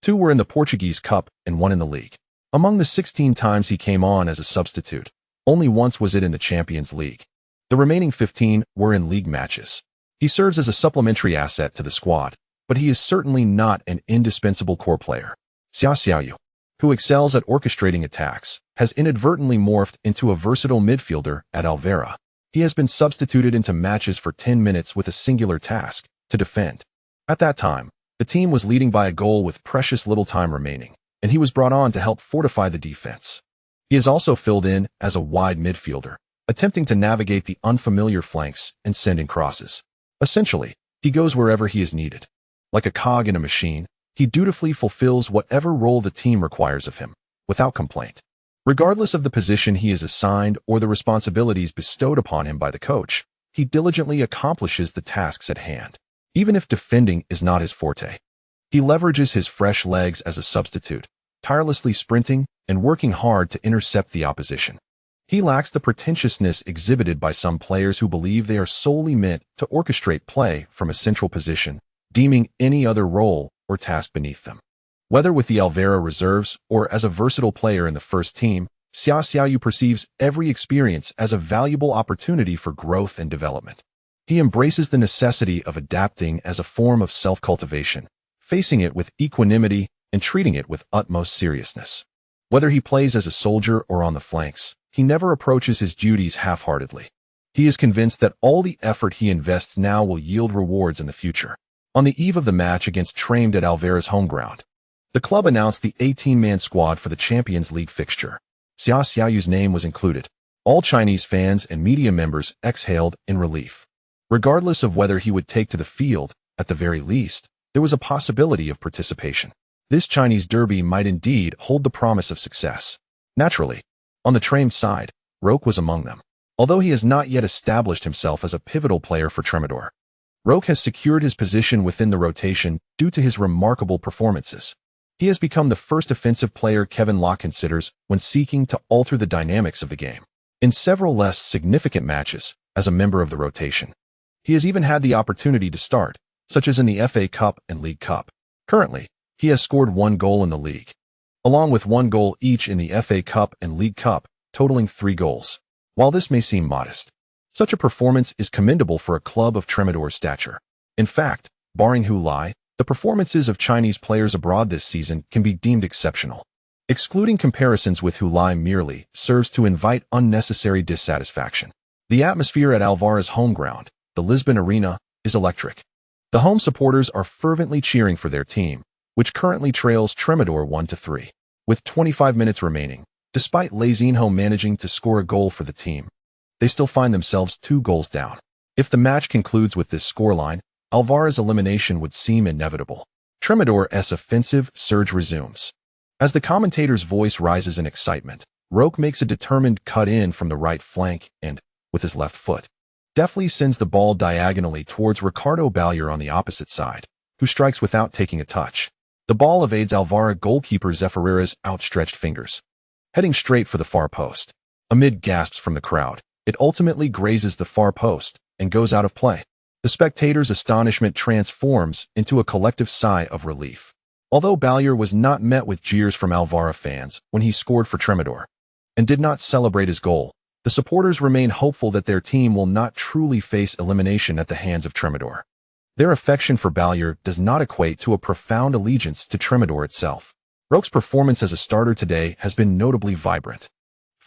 [SPEAKER 1] 2 were in the Portuguese Cup and 1 in the league. Among the 16 times he came on as a substitute, only once was it in the Champions League. The remaining 15 were in league matches. He serves as a supplementary asset to the squad, but he is certainly not an indispensable core player. Xia Xiaoyu, who excels at orchestrating attacks, has inadvertently morphed into a versatile midfielder at Alvera. He has been substituted into matches for 10 minutes with a singular task: to defend. At that time, the team was leading by a goal with precious little time remaining, and he was brought on to help fortify the defense. He has also filled in as a wide midfielder, attempting to navigate the unfamiliar flanks and send in crosses. Essentially, he goes wherever he is needed. Like a cog in a machine, he dutifully fulfills whatever role the team requires of him, without complaint. Regardless of the position he is assigned or the responsibilities bestowed upon him by the coach, he diligently accomplishes the tasks at hand, even if defending is not his forte. He leverages his fresh legs as a substitute, tirelessly sprinting and working hard to intercept the opposition. He lacks the pretentiousness exhibited by some players who believe they are solely meant to orchestrate play from a central position, deeming any other role or task beneath them. Whether with the Alvera reserves or as a versatile player in the first team, Xia Xiaoyu perceives every experience as a valuable opportunity for growth and development. He embraces the necessity of adapting as a form of self-cultivation, facing it with equanimity and treating it with utmost seriousness. Whether he plays as a soldier or on the flanks, he never approaches his duties half-heartedly. He is convinced that all the effort he invests now will yield rewards in the future. On the eve of the match against Triumphant at Alvera's home ground, the club announced the 18-man squad for the Champions League fixture. Xia Xiaoyu's name was included. All Chinese fans and media members exhaled in relief. Regardless of whether he would take to the field, at the very least, there was a possibility of participation. This Chinese derby might indeed hold the promise of success. Naturally, on the Triumphant side, Roque was among them. Although he has not yet established himself as a pivotal player for Tremodor, Roque has secured his position within the rotation due to his remarkable performances. He has become the first offensive player Kevin Locke considers when seeking to alter the dynamics of the game. In several less significant matches, as a member of the rotation, he has even had the opportunity to start, such as in the FA Cup and League Cup. Currently, he has scored 1 goal in the league, along with 1 goal each in the FA Cup and League Cup, totaling 3 goals. While this may seem modest, such a performance is commendable for a club of Tremodor's stature. In fact, barring Hu Lai, the performances of Chinese players abroad this season can be deemed exceptional. Excluding comparisons with Hu Lai merely serves to invite unnecessary dissatisfaction. The atmosphere at Alvara's home ground, the Lisbon Arena, is electric. The home supporters are fervently cheering for their team, which currently trails Tremodor 1-3. With 25 minutes remaining, despite Leizinho managing to score a goal for the team, they still find themselves 2 goals down. If the match concludes with this scoreline, Alvara's elimination would seem inevitable. Tremodor's offensive surge resumes. As the commentator's voice rises in excitement, Roque makes a determined cut in from the right flank and, with his left foot, deftly sends the ball diagonally towards Ricardo Ballier on the opposite side, who strikes without taking a touch. The ball evades Alvara goalkeeper Zeferira's outstretched fingers, heading straight for the far post. Amid gasps from the crowd, it ultimately grazes the far post and goes out of play. The spectators' astonishment transforms into a collective sigh of relief. Although Ballier was not met with jeers from Alvara fans when he scored for Tremodor and did not celebrate his goal, the supporters remain hopeful that their team will not truly face elimination at the hands of Tremodor. Their affection for Ballier does not equate to a profound allegiance to Tremodor itself. Roque's performance as a starter today has been notably vibrant.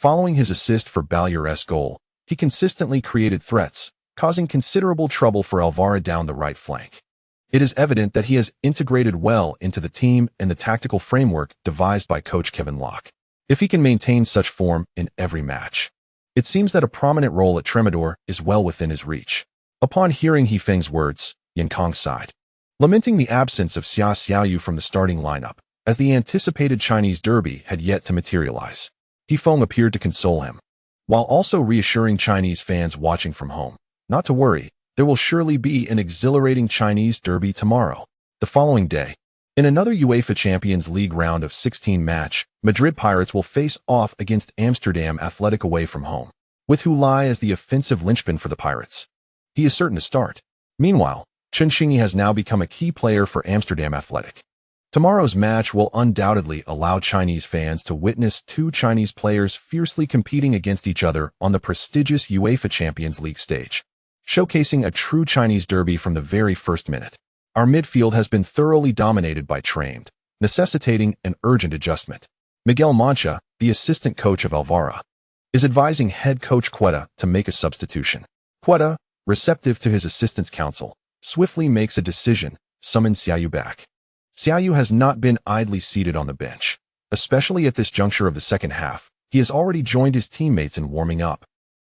[SPEAKER 1] Following his assist for Balier's goal, he consistently created threats, causing considerable trouble for Alvaro down the right flank. It is evident that he has integrated well into the team and the tactical framework devised by coach Kevin Locke. If he can maintain such form in every match, it seems that a prominent role at Tremador is well within his reach. Upon hearing Feng's words, Kong sighed, lamenting the absence of Xia Xiaoyu from the starting lineup, as the anticipated Chinese derby had yet to materialize. Feng appeared to console him, while also reassuring Chinese fans watching from home, not to worry, there will surely be an exhilarating Chinese derby tomorrow. The following day, in another UEFA Champions League round of 16 match, Madrid Pirates will face off against Amsterdam Athletic away from home, with Hulai as the offensive linchpin for the Pirates. He is certain to start. Meanwhile, Chen Xingyi has now become a key player for Amsterdam Athletic. Tomorrow's match will undoubtedly allow Chinese fans to witness two Chinese players fiercely competing against each other on the prestigious UEFA Champions League stage, showcasing a true Chinese derby from the very first minute. Our midfield has been thoroughly dominated by Triumphant, necessitating an urgent adjustment. Miguel Mancha, the assistant coach of Alvaro, is advising head coach Quetta to make a substitution. Quetta, receptive to his assistant's counsel, swiftly makes a decision, summon Xiaoyu back. Xiaoyu has not been idly seated on the bench, especially at this juncture of the second half. He has already joined his teammates in warming up,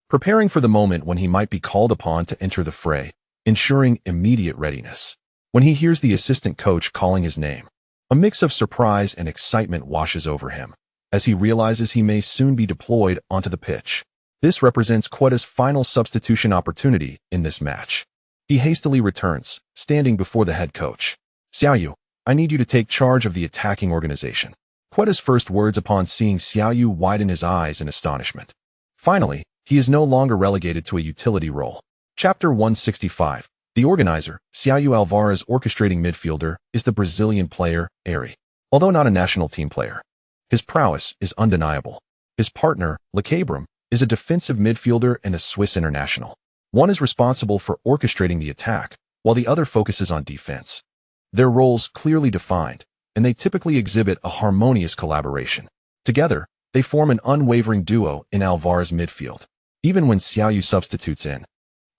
[SPEAKER 1] preparing for the moment when he might be called upon to enter the fray, ensuring immediate readiness. When he hears the assistant coach calling his name, a mix of surprise and excitement washes over him, as he realizes he may soon be deployed onto the pitch. This represents Quetta's final substitution opportunity in this match. He hastily returns, standing before the head coach. Xiaoyu, I need you to take charge of the attacking organization. Quetta's first words upon seeing Xiaoyu widen his eyes in astonishment. Finally, he is no longer relegated to a utility role. Chapter 165. The organizer, Xiaoyu Alvarez orchestrating midfielder, is the Brazilian player, Eri. Although not a national team player, his prowess is undeniable. His partner, Lecabram, is a defensive midfielder and a Swiss international. One is responsible for orchestrating the attack, while the other focuses on defense. Their roles clearly defined, and they typically exhibit a harmonious collaboration. Together, they form an unwavering duo in Alvarez's midfield. Even when Xiaoyu substitutes in,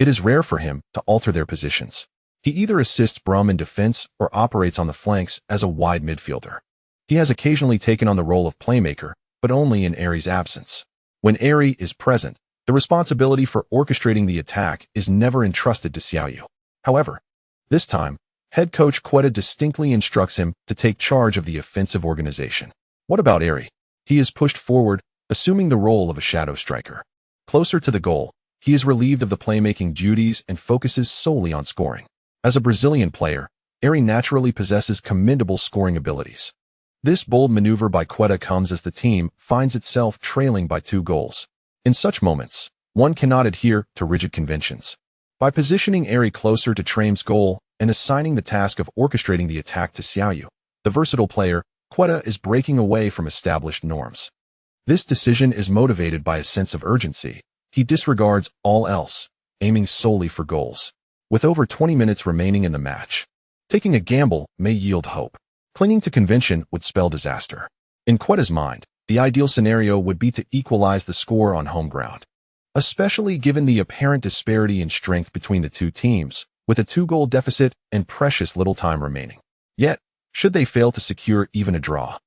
[SPEAKER 1] it is rare for him to alter their positions. He either assists Brum in defense or operates on the flanks as a wide midfielder. He has occasionally taken on the role of playmaker, but only in Eri's absence. When Eri is present, the responsibility for orchestrating the attack is never entrusted to Xiaoyu. However, this time, head coach Quetta distinctly instructs him to take charge of the offensive organization. What about Eri? He is pushed forward, assuming the role of a shadow striker. Closer to the goal, he is relieved of the playmaking duties and focuses solely on scoring. As a Brazilian player, Eri naturally possesses commendable scoring abilities. This bold maneuver by Quetta comes as the team finds itself trailing by 2 goals. In such moments, one cannot adhere to rigid conventions. By positioning Eri closer to Triumphant's goal and assigning the task of orchestrating the attack to Xiaoyu, the versatile player, Quetta is breaking away from established norms. This decision is motivated by a sense of urgency. He disregards all else, aiming solely for goals. With over 20 minutes remaining in the match, taking a gamble may yield hope. Clinging to convention would spell disaster. In Quetta's mind, the ideal scenario would be to equalize the score on home ground, especially given the apparent disparity in strength between the two teams, with a 2-goal deficit and precious little time remaining. Yet, should they fail to secure even a draw,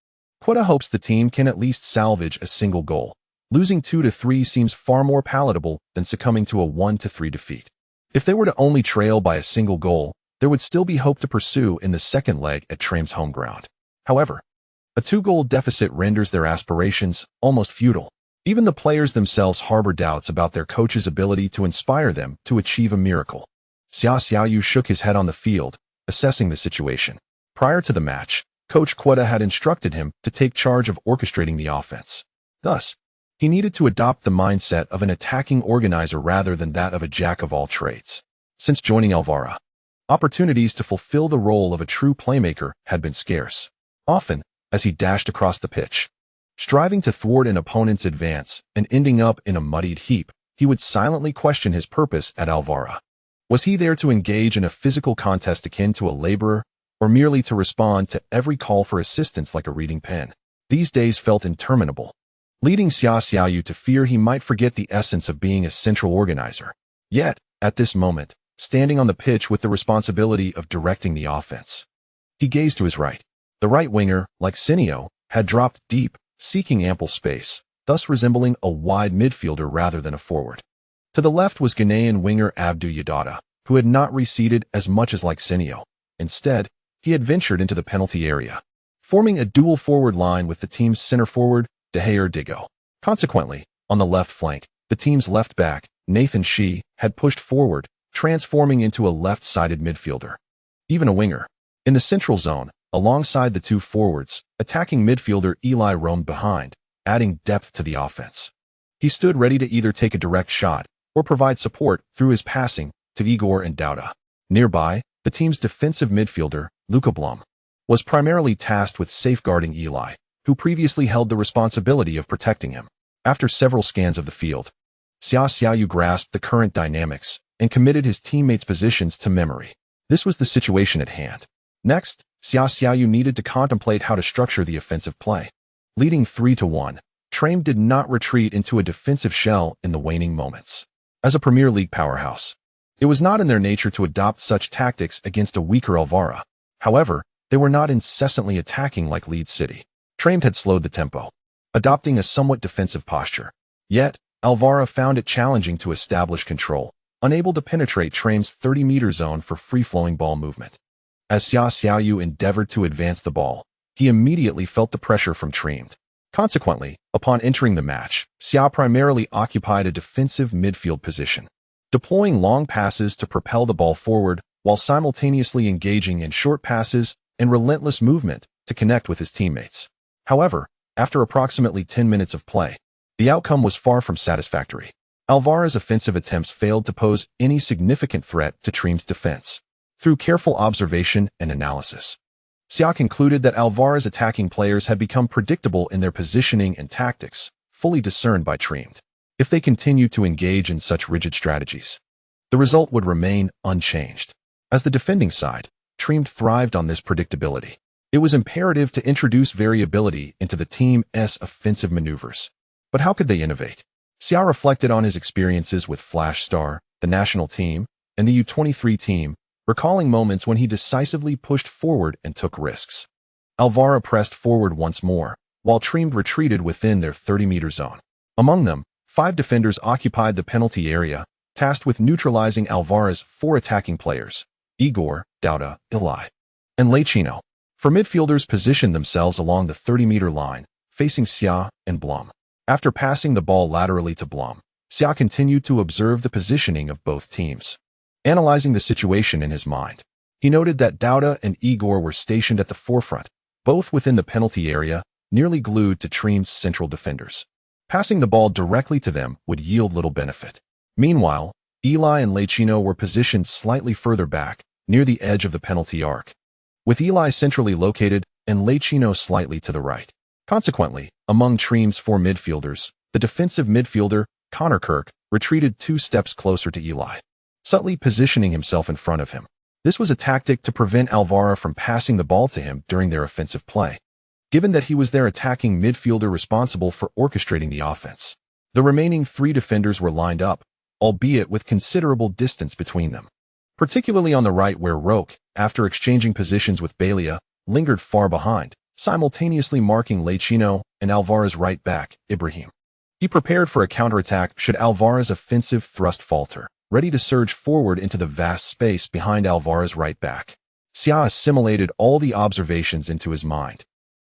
[SPEAKER 1] Quetta hopes the team can at least salvage a single goal. Losing 2-3 seems far more palatable than succumbing to a 1-3 defeat. If they were to only trail by a single goal, there would still be hope to pursue in the second leg at Triumphant's home ground. However, a 2-goal deficit renders their aspirations almost futile. Even the players themselves harbor doubts about their coach's ability to inspire them to achieve a miracle. Xia Xiaoyu shook his head on the field, assessing the situation. Prior to the match, Coach Quetta had instructed him to take charge of orchestrating the offense. Thus, he needed to adopt the mindset of an attacking organizer rather than that of a jack-of-all-trades. Since joining Alvaro, opportunities to fulfill the role of a true playmaker had been scarce. Often, as he dashed across the pitch, striving to thwart an opponent's advance and ending up in a muddied heap, he would silently question his purpose at Alvaro. Was he there to engage in a physical contest akin to a laborer, or merely to respond to every call for assistance like a reading pen? These days felt interminable. leading Xia Xiaoyu to fear he might forget the essence of being a central organizer. Yet, at this moment, standing on the pitch with the responsibility of directing the offense, he gazed to his right. The right winger, like Sinio, had dropped deep, seeking ample space, thus resembling a wide midfielder rather than a forward. To the left was Ghanaian winger Abdou Yadada, who had not receded as much as like Sinio. Instead, he had ventured into the penalty area, forming a dual forward line with the team's center forward, Dehayer Digo. Consequently, on the left flank, the team's left back, Nathan Shi, had pushed forward, transforming into a left-sided midfielder. Even a winger. In the central zone, alongside the two forwards, attacking midfielder Eli roamed behind, adding depth to the offense. He stood ready to either take a direct shot or provide support through his passing to Igor and Dauda. Nearby, the team's defensive midfielder, Luka Blum, was primarily tasked with safeguarding Eli, who previously held the responsibility of protecting him. After several scans of the field, Xia Xiaoyu grasped the current dynamics and committed his teammates' positions to memory. This was the situation at hand. Next, Xia Xiaoyu needed to contemplate how to structure the offensive play. Leading 3-1, Triumphant did not retreat into a defensive shell in the waning moments. As a Premier League powerhouse, it was not in their nature to adopt such tactics against a weaker Alvara. However, they were not incessantly attacking like Leeds City. Triumphant had slowed the tempo, adopting a somewhat defensive posture. Yet, Alvara found it challenging to establish control, unable to penetrate Triumphant's 30-meter zone for free-flowing ball movement. As Xia Xiaoyu endeavored to advance the ball, he immediately felt the pressure from Triumphant. Consequently, upon entering the match, Xia primarily occupied a defensive midfield position, deploying long passes to propel the ball forward while simultaneously engaging in short passes and relentless movement to connect with his teammates. However, after approximately 10 minutes of play, the outcome was far from satisfactory. Alvara's offensive attempts failed to pose any significant threat to Triumphant's defense. Through careful observation and analysis, Xia concluded that Alvara's attacking players had become predictable in their positioning and tactics, fully discerned by Triumphant. If they continued to engage in such rigid strategies, the result would remain unchanged. As the defending side, Triumphant thrived on this predictability. It was imperative to introduce variability into the team's offensive maneuvers. But how could they innovate? Xia reflected on his experiences with Flash Star, the national team, and the U23 team, recalling moments when he decisively pushed forward and took risks. Alvara pressed forward once more, while Triumphant retreated within their 30-meter zone. Among them, 5 defenders occupied the penalty area, tasked with neutralizing Alvara's 4 attacking players, Igor, Dauda, Eli, and Lechino. 4 midfielders positioned themselves along the 30-meter line, facing Xia and Blum. After passing the ball laterally to Blum, Xia continued to observe the positioning of both teams. Analyzing the situation in his mind, he noted that Dauda and Igor were stationed at the forefront, both within the penalty area, nearly glued to Triumphant's central defenders. Passing the ball directly to them would yield little benefit. Meanwhile, Eli and Lechino were positioned slightly further back, near the edge of the penalty arc, with Eli centrally located and Lechino slightly to the right. Consequently, among Triumphant's 4 midfielders, the defensive midfielder, Connor Kirk, retreated 2 steps closer to Eli, subtly positioning himself in front of him. This was a tactic to prevent Alvara from passing the ball to him during their offensive play, given that he was their attacking midfielder responsible for orchestrating the offense. The remaining 3 defenders were lined up, albeit with considerable distance between them, particularly on the right where Roque, after exchanging positions with Belia, lingered far behind, simultaneously marking Lechino and Alvara's right back, Ibrahim. He prepared for a counterattack should Alvara's offensive thrust falter, ready to surge forward into the vast space behind Alvara's right back. Xia assimilated all the observations into his mind,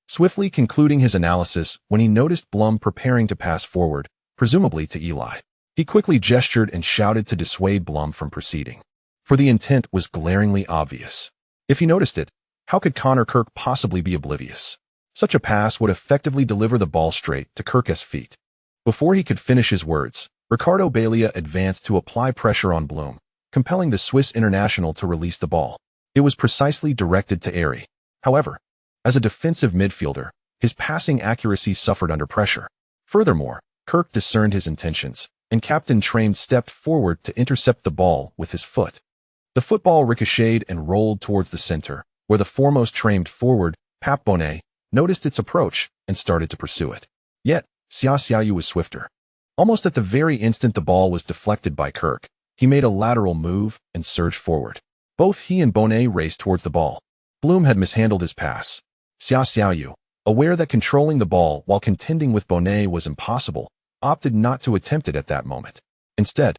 [SPEAKER 1] swiftly concluding his analysis when he noticed Blum preparing to pass forward, presumably to Eli. He quickly gestured and shouted to dissuade Blum from proceeding, for the intent was glaringly obvious. If he noticed it, how could Connor Kirk possibly be oblivious? Such a pass would effectively deliver the ball straight to Kirk's feet. Before he could finish his words, Ricardo Belia advanced to apply pressure on Blum, compelling the Swiss international to release the ball. It was precisely directed to Airy. However, as a defensive midfielder, his passing accuracy suffered under pressure. Furthermore, Kirk discerned his intentions, and Captain Triumphant stepped forward to intercept the ball with his foot. The football ricocheted and rolled towards the center, where the foremost Triumphant forward, Pap Bonnet, noticed its approach and started to pursue it. Yet, Xia Xiaoyu was swifter. Almost at the very instant the ball was deflected by Kirk, he made a lateral move and surged forward. Both he and Bonet raced towards the ball. Bloom had mishandled his pass. Xia Xiaoyu, aware that controlling the ball while contending with Bonet was impossible, opted not to attempt it at that moment. Instead,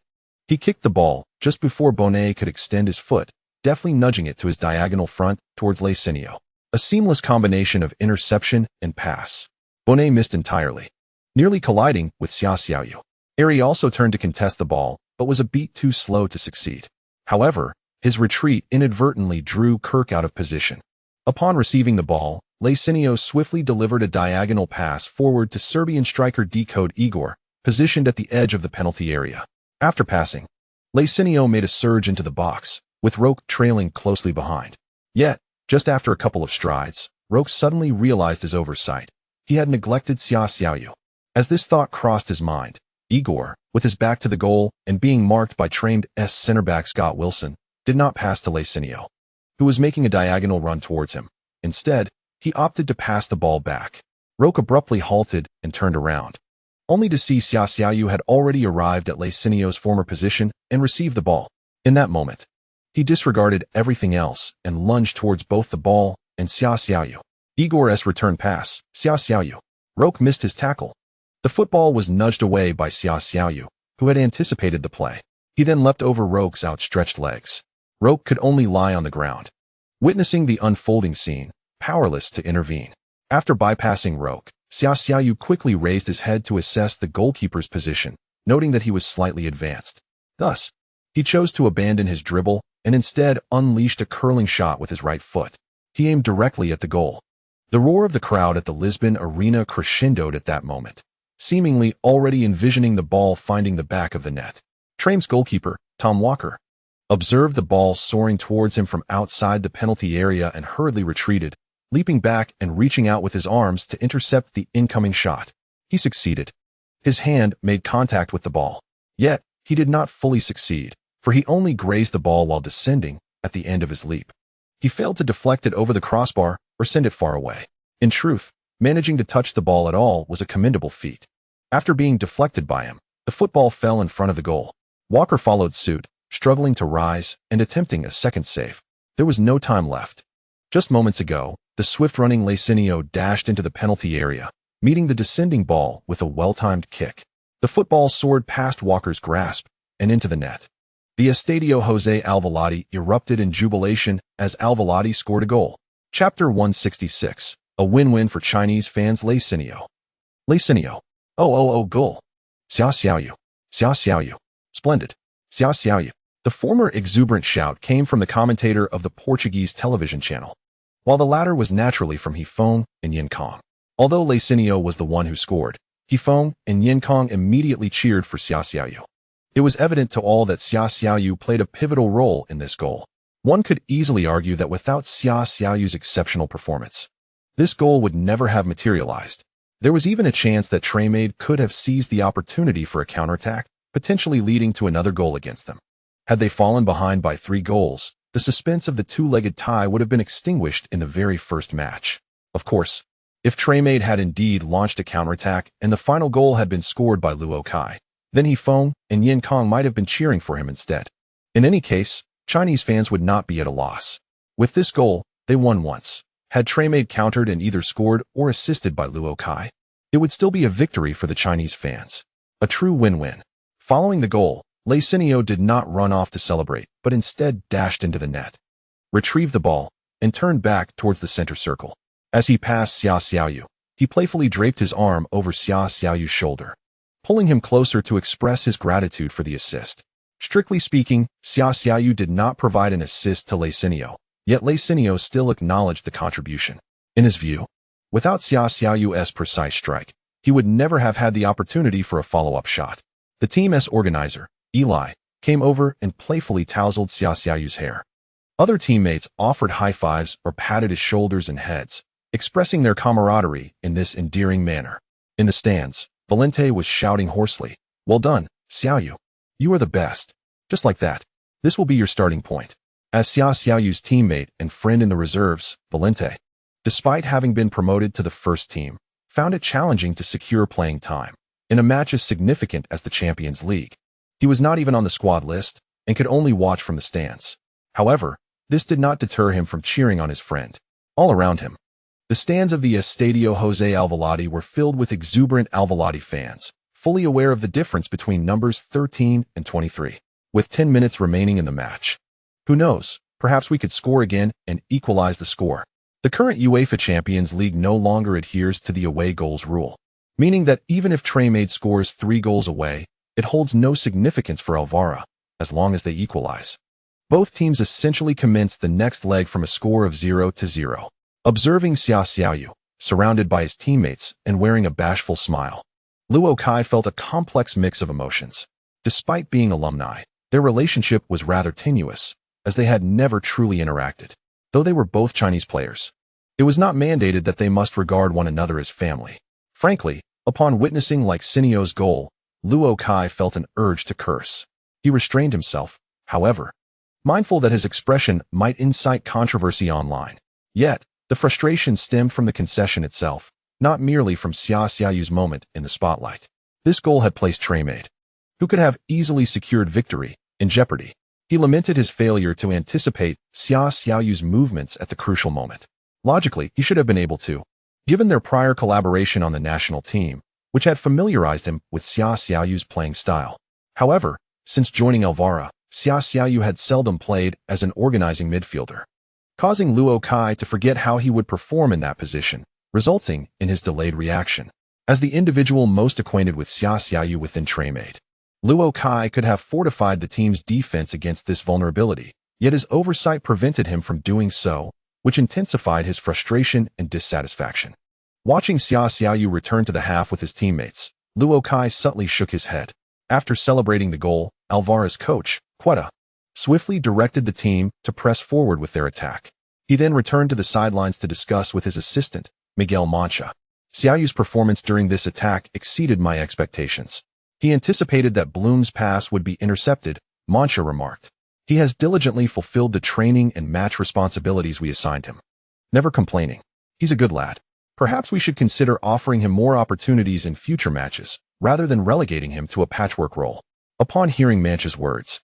[SPEAKER 1] he kicked the ball just before Bonet could extend his foot, deftly nudging it to his diagonal front towards Leicinio. A seamless combination of interception and pass. Bonet missed entirely, nearly colliding with Xia Xiaoyu. Ari also turned to contest the ball, but was a beat too slow to succeed. However, his retreat inadvertently drew Kirk out of position. Upon receiving the ball, Leicinio swiftly delivered a diagonal pass forward to Serbian striker Decode Igor, positioned at the edge of the penalty area. After passing, Leicinio made a surge into the box, with Roque trailing closely behind. Yet, just after a couple of strides, Roque suddenly realized his oversight. He had neglected Xia Xiaoyu. As this thought crossed his mind, Igor, with his back to the goal and being marked by trained center back Scott Wilson, did not pass to Leicinio, who was making a diagonal run towards him. Instead, he opted to pass the ball back. Roque abruptly halted and turned around, only to see Xia Xiaoyu had already arrived at Leicinio's former position and received the ball. In that moment, he disregarded everything else and lunged towards both the ball and Xia Xiaoyu. Igor's return pass, Xia Xiaoyu. Roque missed his tackle. The football was nudged away by Xia Xiaoyu, who had anticipated the play. He then leapt over Roque's outstretched legs. Roque could only lie on the ground, witnessing the unfolding scene, powerless to intervene. After bypassing Roque, Xia Xiaoyu quickly raised his head to assess the goalkeeper's position, noting that he was slightly advanced. Thus, he chose to abandon his dribble and instead unleashed a curling shot with his right foot. He aimed directly at the goal. The roar of the crowd at the Lisbon arena crescendoed at that moment, seemingly already envisioning the ball finding the back of the net. Trame's goalkeeper, Tom Walker, observed the ball soaring towards him from outside the penalty area and hurriedly retreated, leaping back and reaching out with his arms to intercept the incoming shot. He succeeded. His hand made contact with the ball. Yet, he did not fully succeed, for he only grazed the ball while descending at the end of his leap. He failed to deflect it over the crossbar or send it far away. In truth, managing to touch the ball at all was a commendable feat. After being deflected by him, the football fell in front of the goal. Walker followed suit, struggling to rise and attempting a second save. There was no time left. Just moments ago, the swift-running Leicinio dashed into the penalty area, meeting the descending ball with a well-timed kick. The football soared past Walker's grasp and into the net. The Estadio Jose Alvalade erupted in jubilation as Alvalade scored a goal. Chapter 166. A win-win for Chinese fans. Leicinio. Goal. Xia Xiaoyu. Xia Xiaoyu. Splendid. Xia Xiaoyu. The former exuberant shout came from the commentator of the Portuguese television channel, while the latter was naturally from Hifeng and Yinkong. Although Leicinio was the one who scored, Hifeng and Yinkong immediately cheered for Xia Xiaoyu. It was evident to all that Xia Xiaoyu played a pivotal role in this goal. One could easily argue that without Xia Xiaoyu's exceptional performance, this goal would never have materialized. There was even a chance that Triumphant could have seized the opportunity for a counterattack, potentially leading to another goal against them. Had they fallen behind by 3 goals, the suspense of the two-legged tie would have been extinguished in the very first match. Of course, if Triumphant had indeed launched a counterattack and the final goal had been scored by Luo Kai, then Hifeng and Yinkong might have been cheering for him instead. In any case, Chinese fans would not be at a loss. With this goal, they won once. Had Triumphant countered and either scored or assisted by Luo Kai, it would still be a victory for the Chinese fans. A true win-win. Following the goal, Leicinio did not run off to celebrate, but instead dashed into the net, retrieved the ball, and turned back towards the center circle. As he passed Xia Xiaoyu, he playfully draped his arm over Xia Xiaoyu's shoulder, pulling him closer to express his gratitude for the assist. Strictly speaking, Xia Xiaoyu did not provide an assist to Leicinio, yet Leicinio still acknowledged the contribution. In his view, without Xia Xiaoyu's precise strike, he would never have had the opportunity for a follow-up shot. The team's organizer, Eli, came over and playfully tousled Xia Xiaoyu's hair. Other teammates offered high fives or patted his shoulders and heads, expressing their camaraderie in this endearing manner. In the stands, Valente was shouting hoarsely, "Well done, Xiaoyu. You are the best." Just like that. This will be your starting point. As Xia Xiaoyu's teammate and friend in the reserves, Valente, despite having been promoted to the first team, found it challenging to secure playing time in a match as significant as the Champions League. He was not even on the squad list and could only watch from the stands. However, this did not deter him from cheering on his friend. All around him, the stands of the Estadio José Alvalade were filled with exuberant Alvalade fans, fully aware of the difference between numbers 13 and 23. With 10 minutes remaining in the match, who knows, perhaps we could score again and equalize the score. The current UEFA Champions League no longer adheres to the away goals rule, meaning that even if Triumphant scores 3 goals away, it holds no significance for Alvaro, as long as they equalize. Both teams essentially commenced the next leg from a score of 0-0. Observing Xia Xiaoyu, surrounded by his teammates and wearing a bashful smile, Luo Kai felt a complex mix of emotions. Despite being alumni, their relationship was rather tenuous, as they had never truly interacted. Though they were both Chinese players, it was not mandated that they must regard one another as family. Frankly, upon witnessing Sinio's goal, Luo Kai felt an urge to curse. He restrained himself, however, mindful that his expression might incite controversy online. Yet, the frustration stemmed from the concession itself, not merely from Xia Xiaoyu's moment in the spotlight. This goal had placed Triumphant, who could have easily secured victory, in jeopardy. He lamented his failure to anticipate Xia Xiaoyu's movements at the crucial moment. Logically, he should have been able to, given their prior collaboration on the national team, which had familiarized him with Xia Xiaoyu's playing style. However, since joining Alvaro, Xia Xiaoyu had seldom played as an organizing midfielder, causing Luo Kai to forget how he would perform in that position, resulting in his delayed reaction. As the individual most acquainted with Xia Xiaoyu within Triumphant, Luo Kai could have fortified the team's defense against this vulnerability, yet his oversight prevented him from doing so, which intensified his frustration and dissatisfaction. Watching Xia Xiaoyu return to the half with his teammates, Luo Kai subtly shook his head. After celebrating the goal, Alvaro's coach, Quetta, swiftly directed the team to press forward with their attack. He then returned to the sidelines to discuss with his assistant, Miguel Mancha. Xiaoyu's performance during this attack exceeded my expectations. He anticipated that Bloom's pass would be intercepted, Mancha remarked. He has diligently fulfilled the training and match responsibilities we assigned him. Never complaining. He's a good lad. Perhaps we should consider offering him more opportunities in future matches, rather than relegating him to a patchwork role. Upon hearing Mancha's words,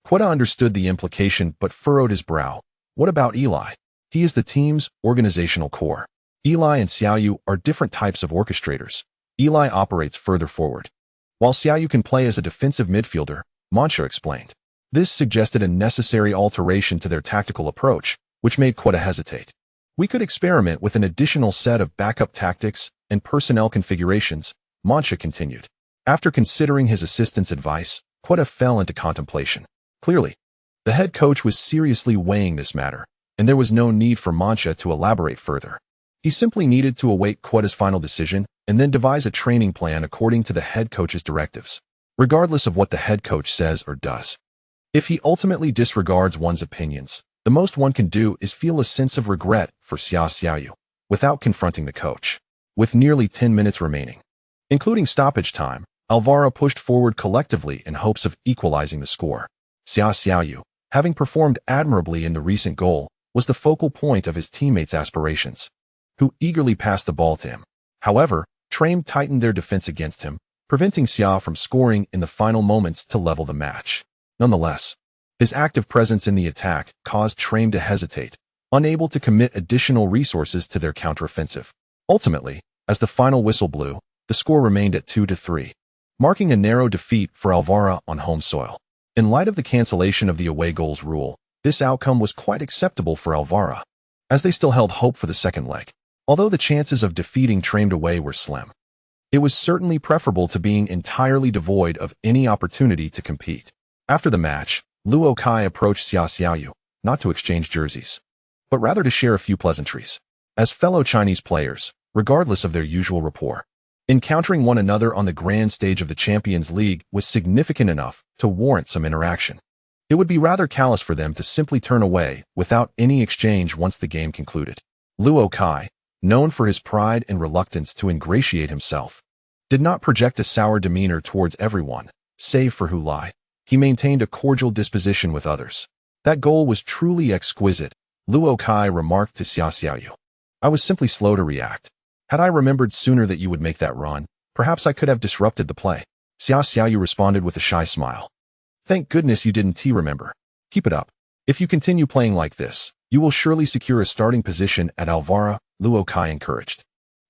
[SPEAKER 1] Quetta understood the implication but furrowed his brow. What about Eli? He is the team's organizational core. Eli and Xiaoyu are different types of orchestrators. Eli operates further forward, while Xiaoyu can play as a defensive midfielder, Mancha explained. This suggested a necessary alteration to their tactical approach, which made Quetta hesitate. We could experiment with an additional set of backup tactics and personnel configurations, Mancha continued. After considering his assistant's advice, Quetta fell into contemplation. Clearly, the head coach was seriously weighing this matter, and there was no need for Mancha to elaborate further. He simply needed to await Quetta's final decision and then devise a training plan according to the head coach's directives, regardless of what the head coach says or does. If he ultimately disregards one's opinions, the most one can do is feel a sense of regret for Xia Xiaoyu, without confronting the coach. With nearly 10 minutes remaining, including stoppage time, Alvaro pushed forward collectively in hopes of equalizing the score. Xia Xiaoyu, having performed admirably in the recent goal, was the focal point of his teammates' aspirations, who eagerly passed the ball to him. However, Triumphant tightened their defense against him, preventing Xia from scoring in the final moments to level the match. Nonetheless, his active presence in the attack caused Triumphant to hesitate, unable to commit additional resources to their counteroffensive. Ultimately, as the final whistle blew, the score remained at 2-3, marking a narrow defeat for Alvaro on home soil. In light of the cancellation of the away goals rule, this outcome was quite acceptable for Alvaro, as they still held hope for the second leg. Although the chances of defeating Triumphant away were slim, it was certainly preferable to being entirely devoid of any opportunity to compete. After the match, Luo Kai approached Xia Xiaoyu, not to exchange jerseys, but rather to share a few pleasantries. As fellow Chinese players, regardless of their usual rapport, encountering one another on the grand stage of the Champions League was significant enough to warrant some interaction. It would be rather callous for them to simply turn away without any exchange once the game concluded. Luo Kai, known for his pride and reluctance to ingratiate himself, did not project a sour demeanor towards everyone, save for Hu Lai. He maintained a cordial disposition with others. That goal was truly exquisite, Luo Kai remarked to Xia Xiaoyu. I was simply slow to react. Had I remembered sooner that you would make that run, perhaps I could have disrupted the play. Xia Xiaoyu responded with a shy smile. Thank goodness you didn't remember. Keep it up. If you continue playing like this, you will surely secure a starting position at Alvara, Luo Kai encouraged.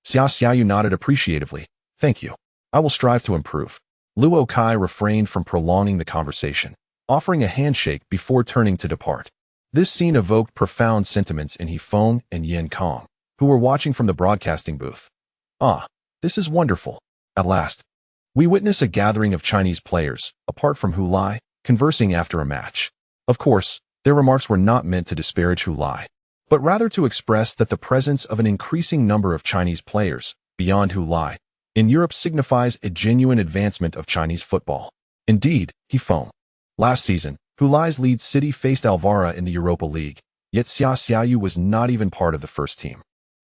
[SPEAKER 1] Xia Xiaoyu nodded appreciatively. Thank you. I will strive to improve. Luo Kai refrained from prolonging the conversation, offering a handshake before turning to depart. This scene evoked profound sentiments in He Feng and Yin Kong, who were watching from the broadcasting booth. Ah, this is wonderful. At last, we witness a gathering of Chinese players, apart from Hu Lai, conversing after a match. Of course, their remarks were not meant to disparage Hu Lai, but rather to express that the presence of an increasing number of Chinese players, beyond Hu Lai, in Europe signifies a genuine advancement of Chinese football. Indeed, He Feng. Last season, Hu Lai's lead city faced Alvara in the Europa League, yet Xia Xiaoyu was not even part of the first team.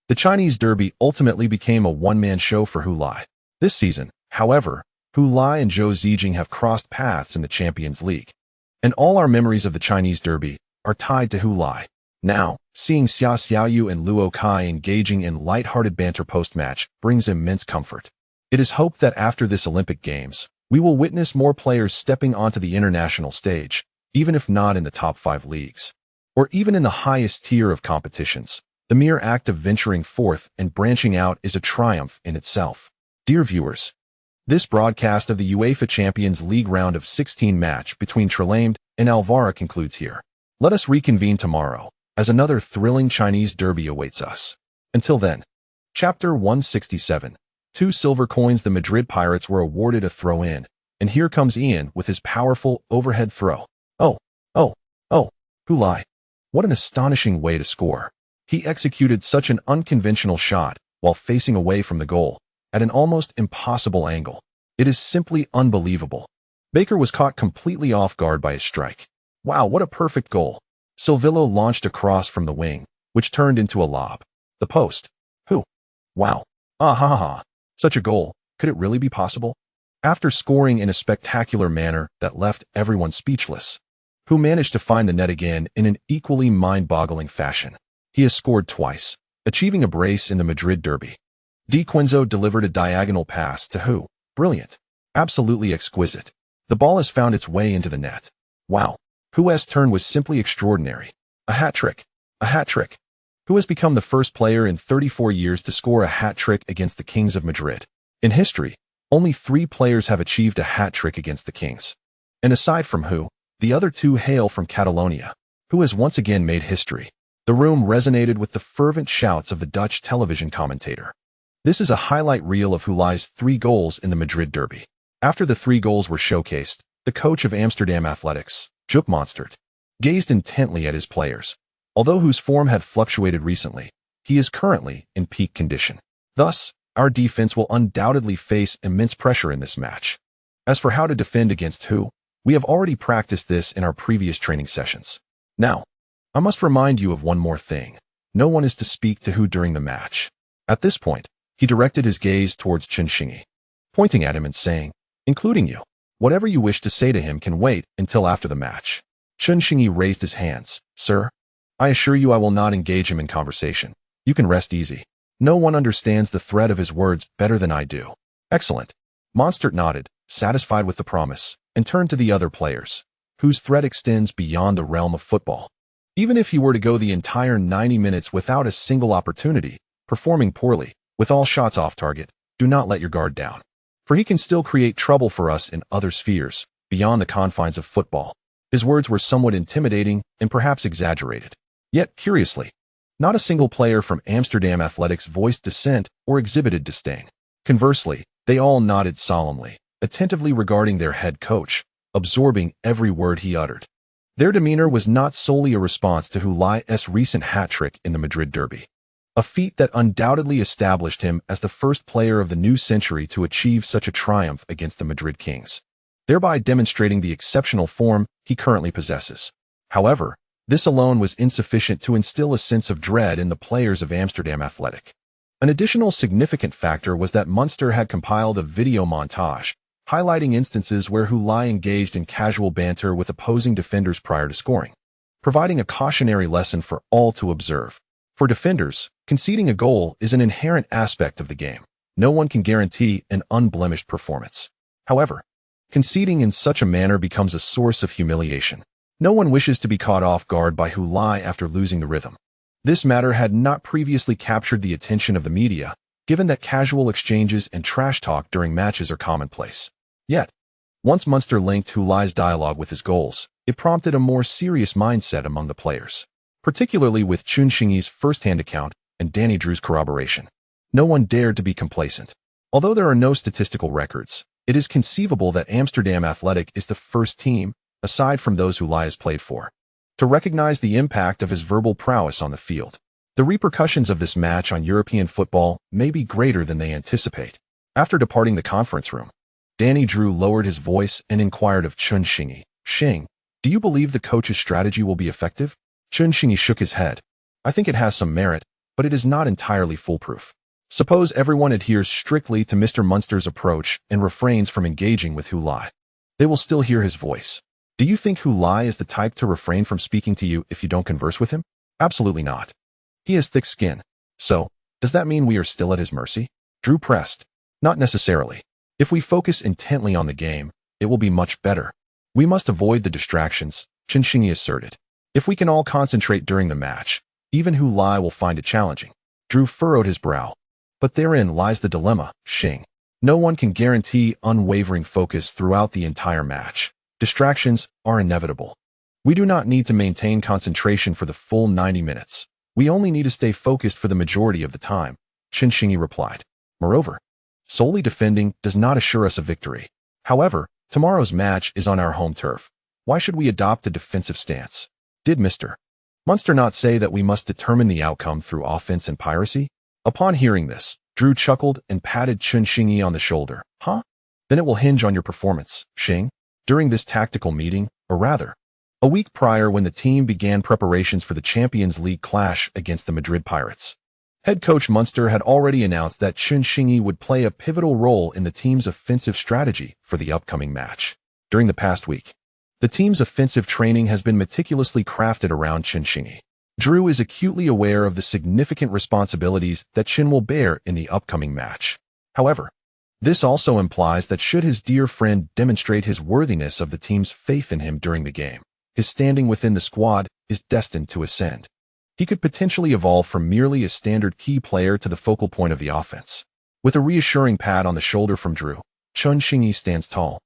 [SPEAKER 1] The Chinese derby ultimately became a one-man show for Hu Lai. This season, however, Hu Lai and Zhou Zijing have crossed paths in the Champions League, and all our memories of the Chinese derby are tied to Hu Lai. Now, seeing Xia Xiaoyu and Luo Kai engaging in light-hearted banter post-match brings immense comfort. It is hoped that after this Olympic Games, we will witness more players stepping onto the international stage, even if not in the top 5 leagues, or even in the highest tier of competitions. The mere act of venturing forth and branching out is a triumph in itself. Dear viewers, this broadcast of the UEFA Champions League round of 16 match between Triumphant and Alvara concludes here. Let us reconvene tomorrow, as another thrilling Chinese derby awaits us. Until then. Chapter 167. 2 silver coins. The Madrid Pirates were awarded a throw-in, and here comes Ian with his powerful overhead throw. Hu Lai. What an astonishing way to score. He executed such an unconventional shot while facing away from the goal, at an almost impossible angle. It is simply unbelievable. Baker was caught completely off guard by his strike. Wow, what a perfect goal. Silvillo launched a cross from the wing, which turned into a lob. The post. Wow. Ah ha ha. Such a goal. Could it really be possible? After scoring in a spectacular manner that left everyone speechless, Hu managed to find the net again in an equally mind-boggling fashion. He has scored twice, achieving a brace in the Madrid derby. Di Quinzo delivered a diagonal pass to Hu. Brilliant. Absolutely exquisite. The ball has found its way into the net. Wow. Hu's turn was simply extraordinary. A hat-trick. A hat-trick. Hu has become the first player in 34 years to score a hat-trick against the Kings of Madrid. In history, only 3 players have achieved a hat-trick against the Kings. And aside from Hu, the other 2 hail from Catalonia. Hu has once again made history. The room resonated with the fervent shouts of the Dutch television commentator. This is a highlight reel of Hu Lai's 3 goals in the Madrid derby. After the 3 goals were showcased, the coach of Amsterdam Athletics, Joop Monstert, gazed intently at his players. Although Hu's form had fluctuated recently, he is currently in peak condition. Thus, our defense will undoubtedly face immense pressure in this match. As for how to defend against Hu, we have already practiced this in our previous training sessions. Now, I must remind you of one more thing. No one is to speak to Hu during the match. At this point, he directed his gaze towards Chen Xingyi, pointing at him and saying, including you, whatever you wish to say to him can wait until after the match. Chen Xingyi raised his hands. Sir, I assure you I will not engage him in conversation. You can rest easy. No one understands the thread of his words better than I do. Excellent. Monstert nodded, satisfied with the promise, and turned to the other players, whose threat extends beyond the realm of football. Even if he were to go the entire 90 minutes without a single opportunity, performing poorly, with all shots off target, do not let your guard down. For he can still create trouble for us in other spheres, beyond the confines of football. His words were somewhat intimidating and perhaps exaggerated. Yet, curiously, not a single player from Amsterdam Athletics voiced dissent or exhibited disdain. Conversely, they all nodded solemnly, attentively regarding their head coach, absorbing every word he uttered. Their demeanor was not solely a response to Hu Lai's recent hat-trick in the Madrid derby, a feat that undoubtedly established him as the first player of the new century to achieve such a triumph against the Madrid Kings, thereby demonstrating the exceptional form he currently possesses. However, this alone was insufficient to instill a sense of dread in the players of Amsterdam Athletic. An additional significant factor was that Munster had compiled a video montage, highlighting instances where Hu Lai engaged in casual banter with opposing defenders prior to scoring, providing a cautionary lesson for all to observe. For defenders, conceding a goal is an inherent aspect of the game. No one can guarantee an unblemished performance. However, conceding in such a manner becomes a source of humiliation. No one wishes to be caught off guard by who lie after losing the rhythm. This matter had not previously captured the attention of the media, given that casual exchanges and trash talk during matches are commonplace. Yet, once Munster linked who lie's dialogue with his goals, it prompted a more serious mindset among the players, particularly with Chun Xingyi's first-hand account and Danny Drew's corroboration. No one dared to be complacent. Although there are no statistical records, it is conceivable that Amsterdam Athletic is the first team, aside from those who Lie has played for, to recognize the impact of his verbal prowess on the field. The repercussions of this match on European football may be greater than they anticipate. After departing the conference room, Danny Drew lowered his voice and inquired of Chun Xingyi, "Xing, do you believe the coach's strategy will be effective?" Chun Xingyi shook his head. "I think it has some merit, but it is not entirely foolproof. Suppose everyone adheres strictly to Mr. Munster's approach and refrains from engaging with Hu Lai. They will still hear his voice. Do you think Hu Lai is the type to refrain from speaking to you if you don't converse with him? Absolutely not. He has thick skin. So, does that mean we are still at his mercy?" Drew pressed. "Not necessarily. If we focus intently on the game, it will be much better. We must avoid the distractions," Chun Xingyi asserted. "If we can all concentrate during the match, even Hu Lai will find it challenging." Drew furrowed his brow. "But therein lies the dilemma, Xing. No one can guarantee unwavering focus throughout the entire match. Distractions are inevitable. We do not need to maintain concentration for the full 90 minutes. We only need to stay focused for the majority of the time," Chun Xingyi replied. "Moreover, solely defending does not assure us a victory. However, tomorrow's match is on our home turf. Why should we adopt a defensive stance? Did Mr. Munster not say that we must determine the outcome through offense and piracy?" Upon hearing this, Drew chuckled and patted Chun Xingyi on the shoulder. "Huh? Then it will hinge on your performance, Xing." During this tactical meeting, or rather, a week prior when the team began preparations for the Champions League clash against the Madrid Pirates, head coach Munster had already announced that Chun Xingyi would play a pivotal role in the team's offensive strategy for the upcoming match. During the past week, the team's offensive training has been meticulously crafted around Chun Xingyi. Drew is acutely aware of the significant responsibilities that Chun will bear in the upcoming match. However, this also implies that should his dear friend demonstrate his worthiness of the team's faith in him during the game, his standing within the squad is destined to ascend. He could potentially evolve from merely a standard key player to the focal point of the offense. With a reassuring pat on the shoulder from Drew, Chun Xingyi stands tall,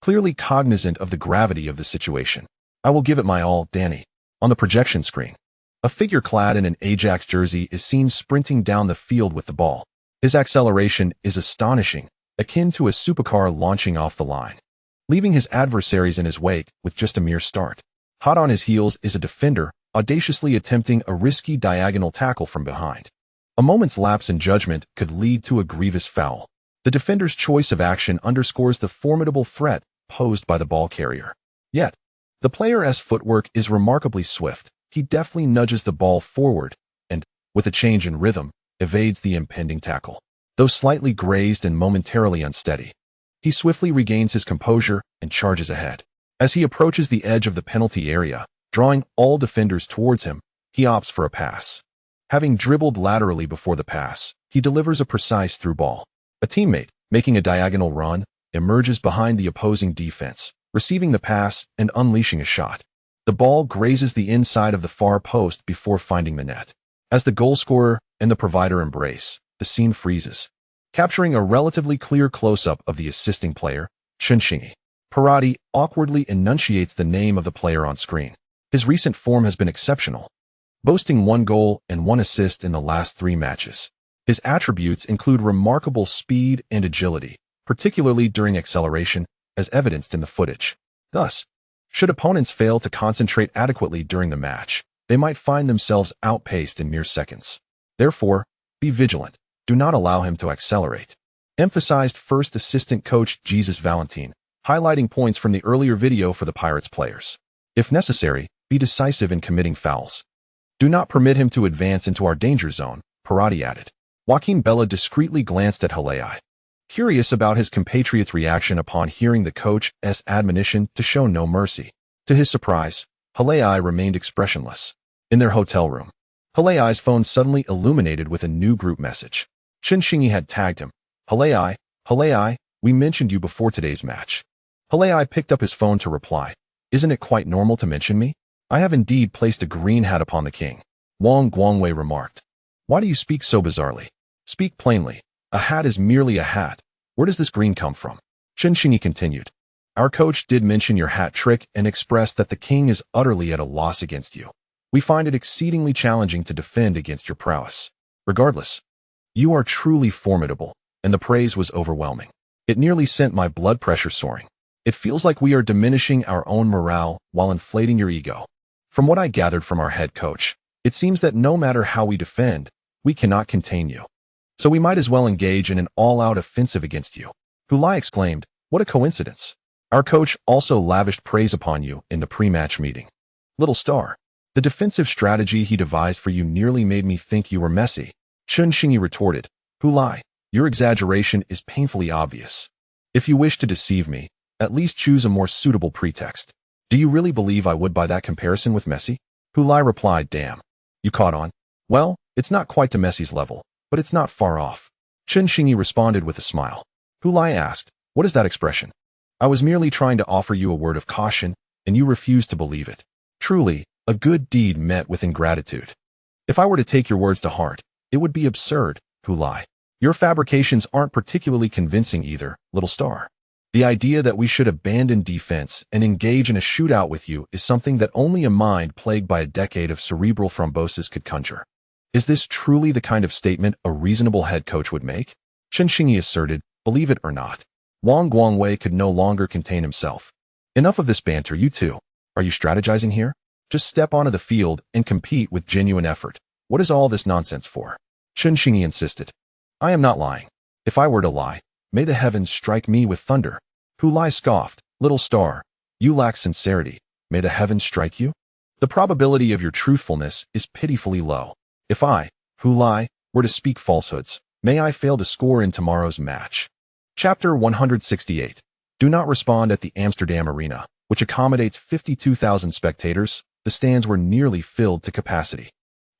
[SPEAKER 1] clearly cognizant of the gravity of the situation. "I will give it my all, Danny." On the projection screen, a figure clad in an Ajax jersey is seen sprinting down the field with the ball. His acceleration is astonishing, akin to a supercar launching off the line, leaving his adversaries in his wake with just a mere start. Hot on his heels is a defender, audaciously attempting a risky diagonal tackle from behind. A moment's lapse in judgment could lead to a grievous foul. The defender's choice of action underscores the formidable threat posed by the ball carrier. Yet, the player's footwork is remarkably swift. He deftly nudges the ball forward and, with a change in rhythm, evades the impending tackle. Though slightly grazed and momentarily unsteady, he swiftly regains his composure and charges ahead. As he approaches the edge of the penalty area, drawing all defenders towards him, he opts for a pass. Having dribbled laterally before the pass, he delivers a precise through ball. A teammate, making a diagonal run, emerges behind the opposing defense, receiving the pass and unleashing a shot. The ball grazes the inside of the far post before finding the net. As the goalscorer and the provider embrace, the scene freezes, capturing a relatively clear close-up of the assisting player, Chun Xingyi. Parati awkwardly enunciates the name of the player on screen. His recent form has been exceptional, boasting 1 goal and 1 assist in the last 3 matches. His attributes include remarkable speed and agility, particularly during acceleration, as evidenced in the footage. Thus, should opponents fail to concentrate adequately during the match, they might find themselves outpaced in mere seconds. Therefore, be vigilant. Do not allow him to accelerate. Emphasized first assistant coach Jesus Valentin, highlighting points from the earlier video for the Pirates players. If necessary, be decisive in committing fouls. Do not permit him to advance into our danger zone, Parati added. Joaquin Bella discreetly glanced at Halei, curious about his compatriot's reaction upon hearing the coach's admonition to show no mercy. To his surprise, Halei remained expressionless. In their hotel room, Hulai's phone suddenly illuminated with a new group message. Chen Xingyi had tagged him. Hulai, we mentioned you before today's match. Hulai picked up his phone to reply. Isn't it quite normal to mention me? I have indeed placed a green hat upon the king. Wang Guangwei remarked. Why do you speak so bizarrely? Speak plainly. A hat is merely a hat. Where does this green come from? Chen Xingyi continued. Our coach did mention your hat trick and expressed that the king is utterly at a loss against you. We find it exceedingly challenging to defend against your prowess. Regardless, you are truly formidable, and the praise was overwhelming. It nearly sent my blood pressure soaring. It feels like we are diminishing our own morale while inflating your ego. From what I gathered from our head coach, it seems that no matter how we defend, we cannot contain you. So we might as well engage in an all-out offensive against you. Hulai exclaimed, what a coincidence. Our coach also lavished praise upon you in the pre-match meeting. Little star, the defensive strategy he devised for you nearly made me think you were Messi. Chen Xingyi retorted, Hulai, your exaggeration is painfully obvious. If you wish to deceive me, at least choose a more suitable pretext. Do you really believe I would buy that comparison with Messi? Hulai replied, damn. You caught on? Well, it's not quite to Messi's level, but it's not far off. Chen Xingyi responded with a smile. Hulai asked, what is that expression? I was merely trying to offer you a word of caution, and you refused to believe it. Truly, a good deed met with ingratitude. If I were to take your words to heart, it would be absurd, Hulai. Your fabrications aren't particularly convincing either, little star. The idea that we should abandon defense and engage in a shootout with you is something that only a mind plagued by a decade of cerebral thrombosis could conjure. Is this truly the kind of statement a reasonable head coach would make? Chen Xingyi asserted, believe it or not. Wang Guangwei could no longer contain himself. Enough of this banter, you two. Are you strategizing here? Just step onto the field and compete with genuine effort. What is all this nonsense for? Chen Xingyi insisted. I am not lying. If I were to lie, may the heavens strike me with thunder. Hulai scoffed, little star, you lack sincerity. May the heavens strike you? The probability of your truthfulness is pitifully low. If I, Hulai, were to speak falsehoods, may I fail to score in tomorrow's match. Chapter 168. Do not respond at the Amsterdam Arena, which accommodates 52,000 spectators. The stands were nearly filled to capacity.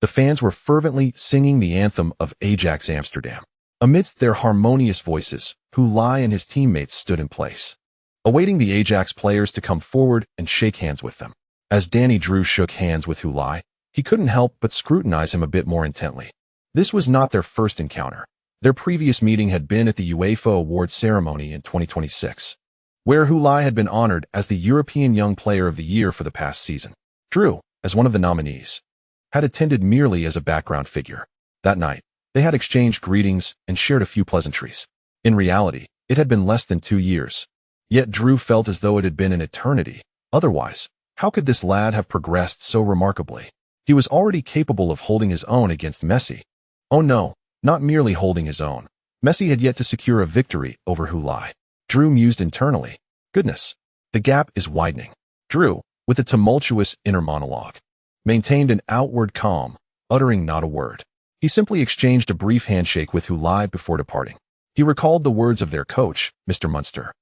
[SPEAKER 1] The fans were fervently singing the anthem of Ajax Amsterdam. Amidst their harmonious voices, Hulai and his teammates stood in place, awaiting the Ajax players to come forward and shake hands with them. As Danny Drew shook hands with Hulai, he couldn't help but scrutinize him a bit more intently. This was not their first encounter. Their previous meeting had been at the UEFA Awards ceremony in 2026, where Hulai had been honored as the European Young Player of the Year for the past season. Drew, as one of the nominees, had attended merely as a background figure. That night, they had exchanged greetings and shared a few pleasantries. In reality, it had been less than 2 years. Yet Drew felt as though it had been an eternity. Otherwise, how could this lad have progressed so remarkably? He was already capable of holding his own against Messi. Oh no, not merely holding his own. Messi had yet to secure a victory over Hulai. Drew mused internally. Goodness, the gap is widening. Drew, with a tumultuous inner monologue, maintained an outward calm, uttering not a word. He simply exchanged a brief handshake with Hulai before departing. He recalled the words of their coach, Mr. Munster,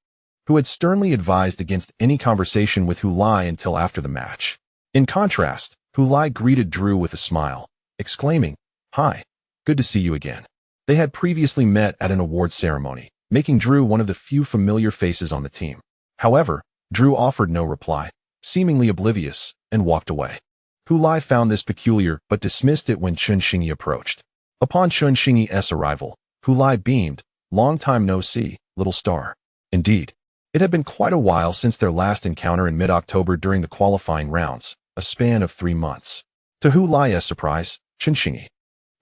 [SPEAKER 1] who had sternly advised against any conversation with Hulai until after the match. In contrast, Hulai greeted Drew with a smile, exclaiming, Hi, good to see you again. They had previously met at an awards ceremony, making Drew one of the few familiar faces on the team. However, Drew offered no reply, seemingly oblivious, and walked away. Hulai found this peculiar but dismissed it when Chen Xingyi approached. Upon Chen Xingyi's arrival, Hulai beamed, long time no see, little star. Indeed, it had been quite a while since their last encounter in mid-October during the qualifying rounds, a span of 3 months. To Hulai's surprise, Chen Xingyi,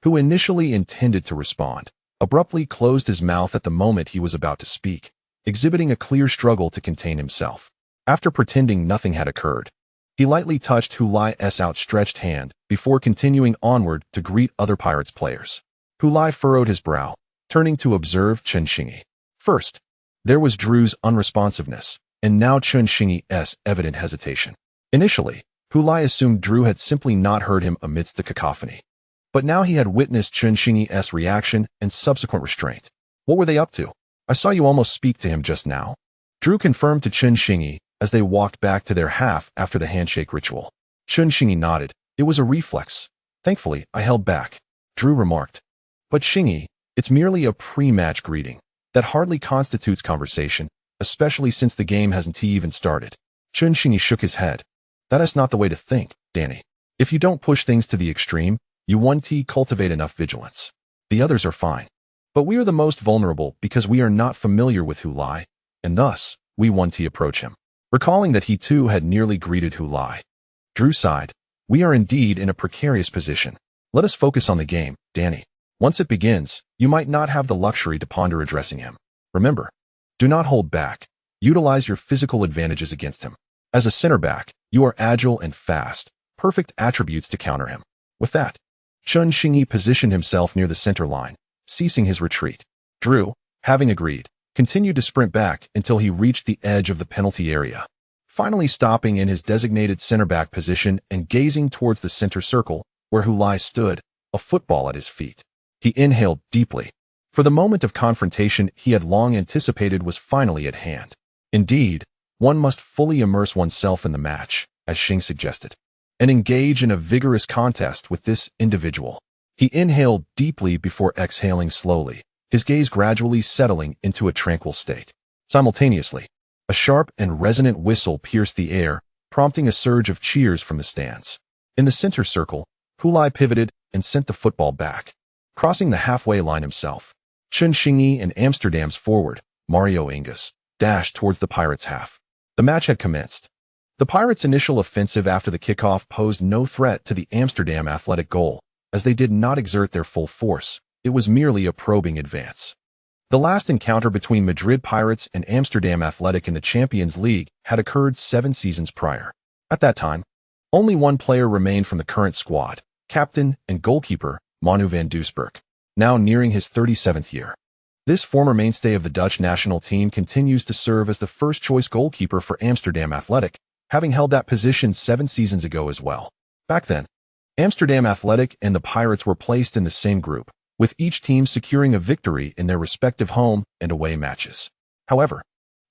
[SPEAKER 1] who initially intended to respond, abruptly closed his mouth at the moment he was about to speak, exhibiting a clear struggle to contain himself. After pretending nothing had occurred, he lightly touched Hulai's outstretched hand before continuing onward to greet other Pirates players. Hulai furrowed his brow, turning to observe Chen Xingyi. First, there was Drew's unresponsiveness, and now Chen Xingyi's evident hesitation. Initially, Hulai assumed Drew had simply not heard him amidst the cacophony. But now he had witnessed Chen Xingyi's reaction and subsequent restraint. What were they up to? I saw you almost speak to him just now. Drew confirmed to Chen Xingyi as they walked back to their half after the handshake ritual. Chen Xingyi nodded. It was a reflex. Thankfully, I held back, Drew remarked. But Xingyi, it's merely a pre-match greeting. That hardly constitutes conversation, especially since the game hasn't even started. Xingyi shook his head. That is not the way to think, Danny. If you don't push things to the extreme, you want to cultivate enough vigilance. The others are fine. But we are the most vulnerable because we are not familiar with Hulai, and thus, we want to approach him. Recalling that he too had nearly greeted Hulai, Drew sighed. We are indeed in a precarious position. Let us focus on the game, Danny. Once it begins, you might not have the luxury to ponder addressing him. Remember, do not hold back. Utilize your physical advantages against him. As a center back, you are agile and fast, perfect attributes to counter him. With that, Xingyi positioned himself near the center line, ceasing his retreat. Drew, having agreed, continued to sprint back until he reached the edge of the penalty area, finally stopping in his designated center back position and gazing towards the center circle, where Hulai stood, a football at his feet. He inhaled deeply, for the moment of confrontation he had long anticipated was finally at hand. Indeed, one must fully immerse oneself in the match, as Xing suggested, and engage in a vigorous contest with this individual. He inhaled deeply before exhaling slowly, his gaze gradually settling into a tranquil state. Simultaneously, a sharp and resonant whistle pierced the air, prompting a surge of cheers from the stands. In the center circle, Hulai pivoted and sent the football back, crossing the halfway line himself. Xingyi and Amsterdam's forward, Mario Ingus, dashed towards the Pirates' half. The match had commenced. The Pirates' initial offensive after the kickoff posed no threat to the Amsterdam Athletic goal, as they did not exert their full force. It was merely a probing advance. The last encounter between Madrid Pirates and Amsterdam Athletic in the Champions League had occurred 7 seasons prior. At that time, only one player remained from the current squad, captain and goalkeeper Manu van Doesburg, now nearing his 37th year. This former mainstay of the Dutch national team continues to serve as the first-choice goalkeeper for Amsterdam Athletic, having held that position 7 seasons ago as well. Back then, Amsterdam Athletic and the Pirates were placed in the same group, with each team securing a victory in their respective home and away matches. However,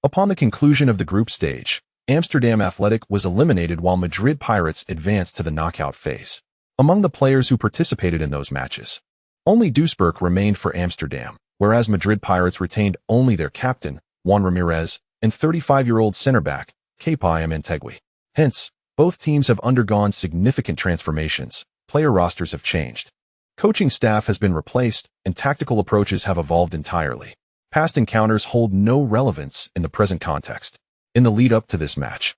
[SPEAKER 1] upon the conclusion of the group stage, Amsterdam Athletic was eliminated while Madrid Pirates advanced to the knockout phase. Among the players who participated in those matches, only Doesburg remained for Amsterdam, whereas Madrid Pirates retained only their captain, Juan Ramirez, and 35-year-old center-back, Kepa Amantegui. Hence, both teams have undergone significant transformations, player rosters have changed, coaching staff has been replaced, and tactical approaches have evolved entirely. Past encounters hold no relevance in the present context. In the lead-up to this match,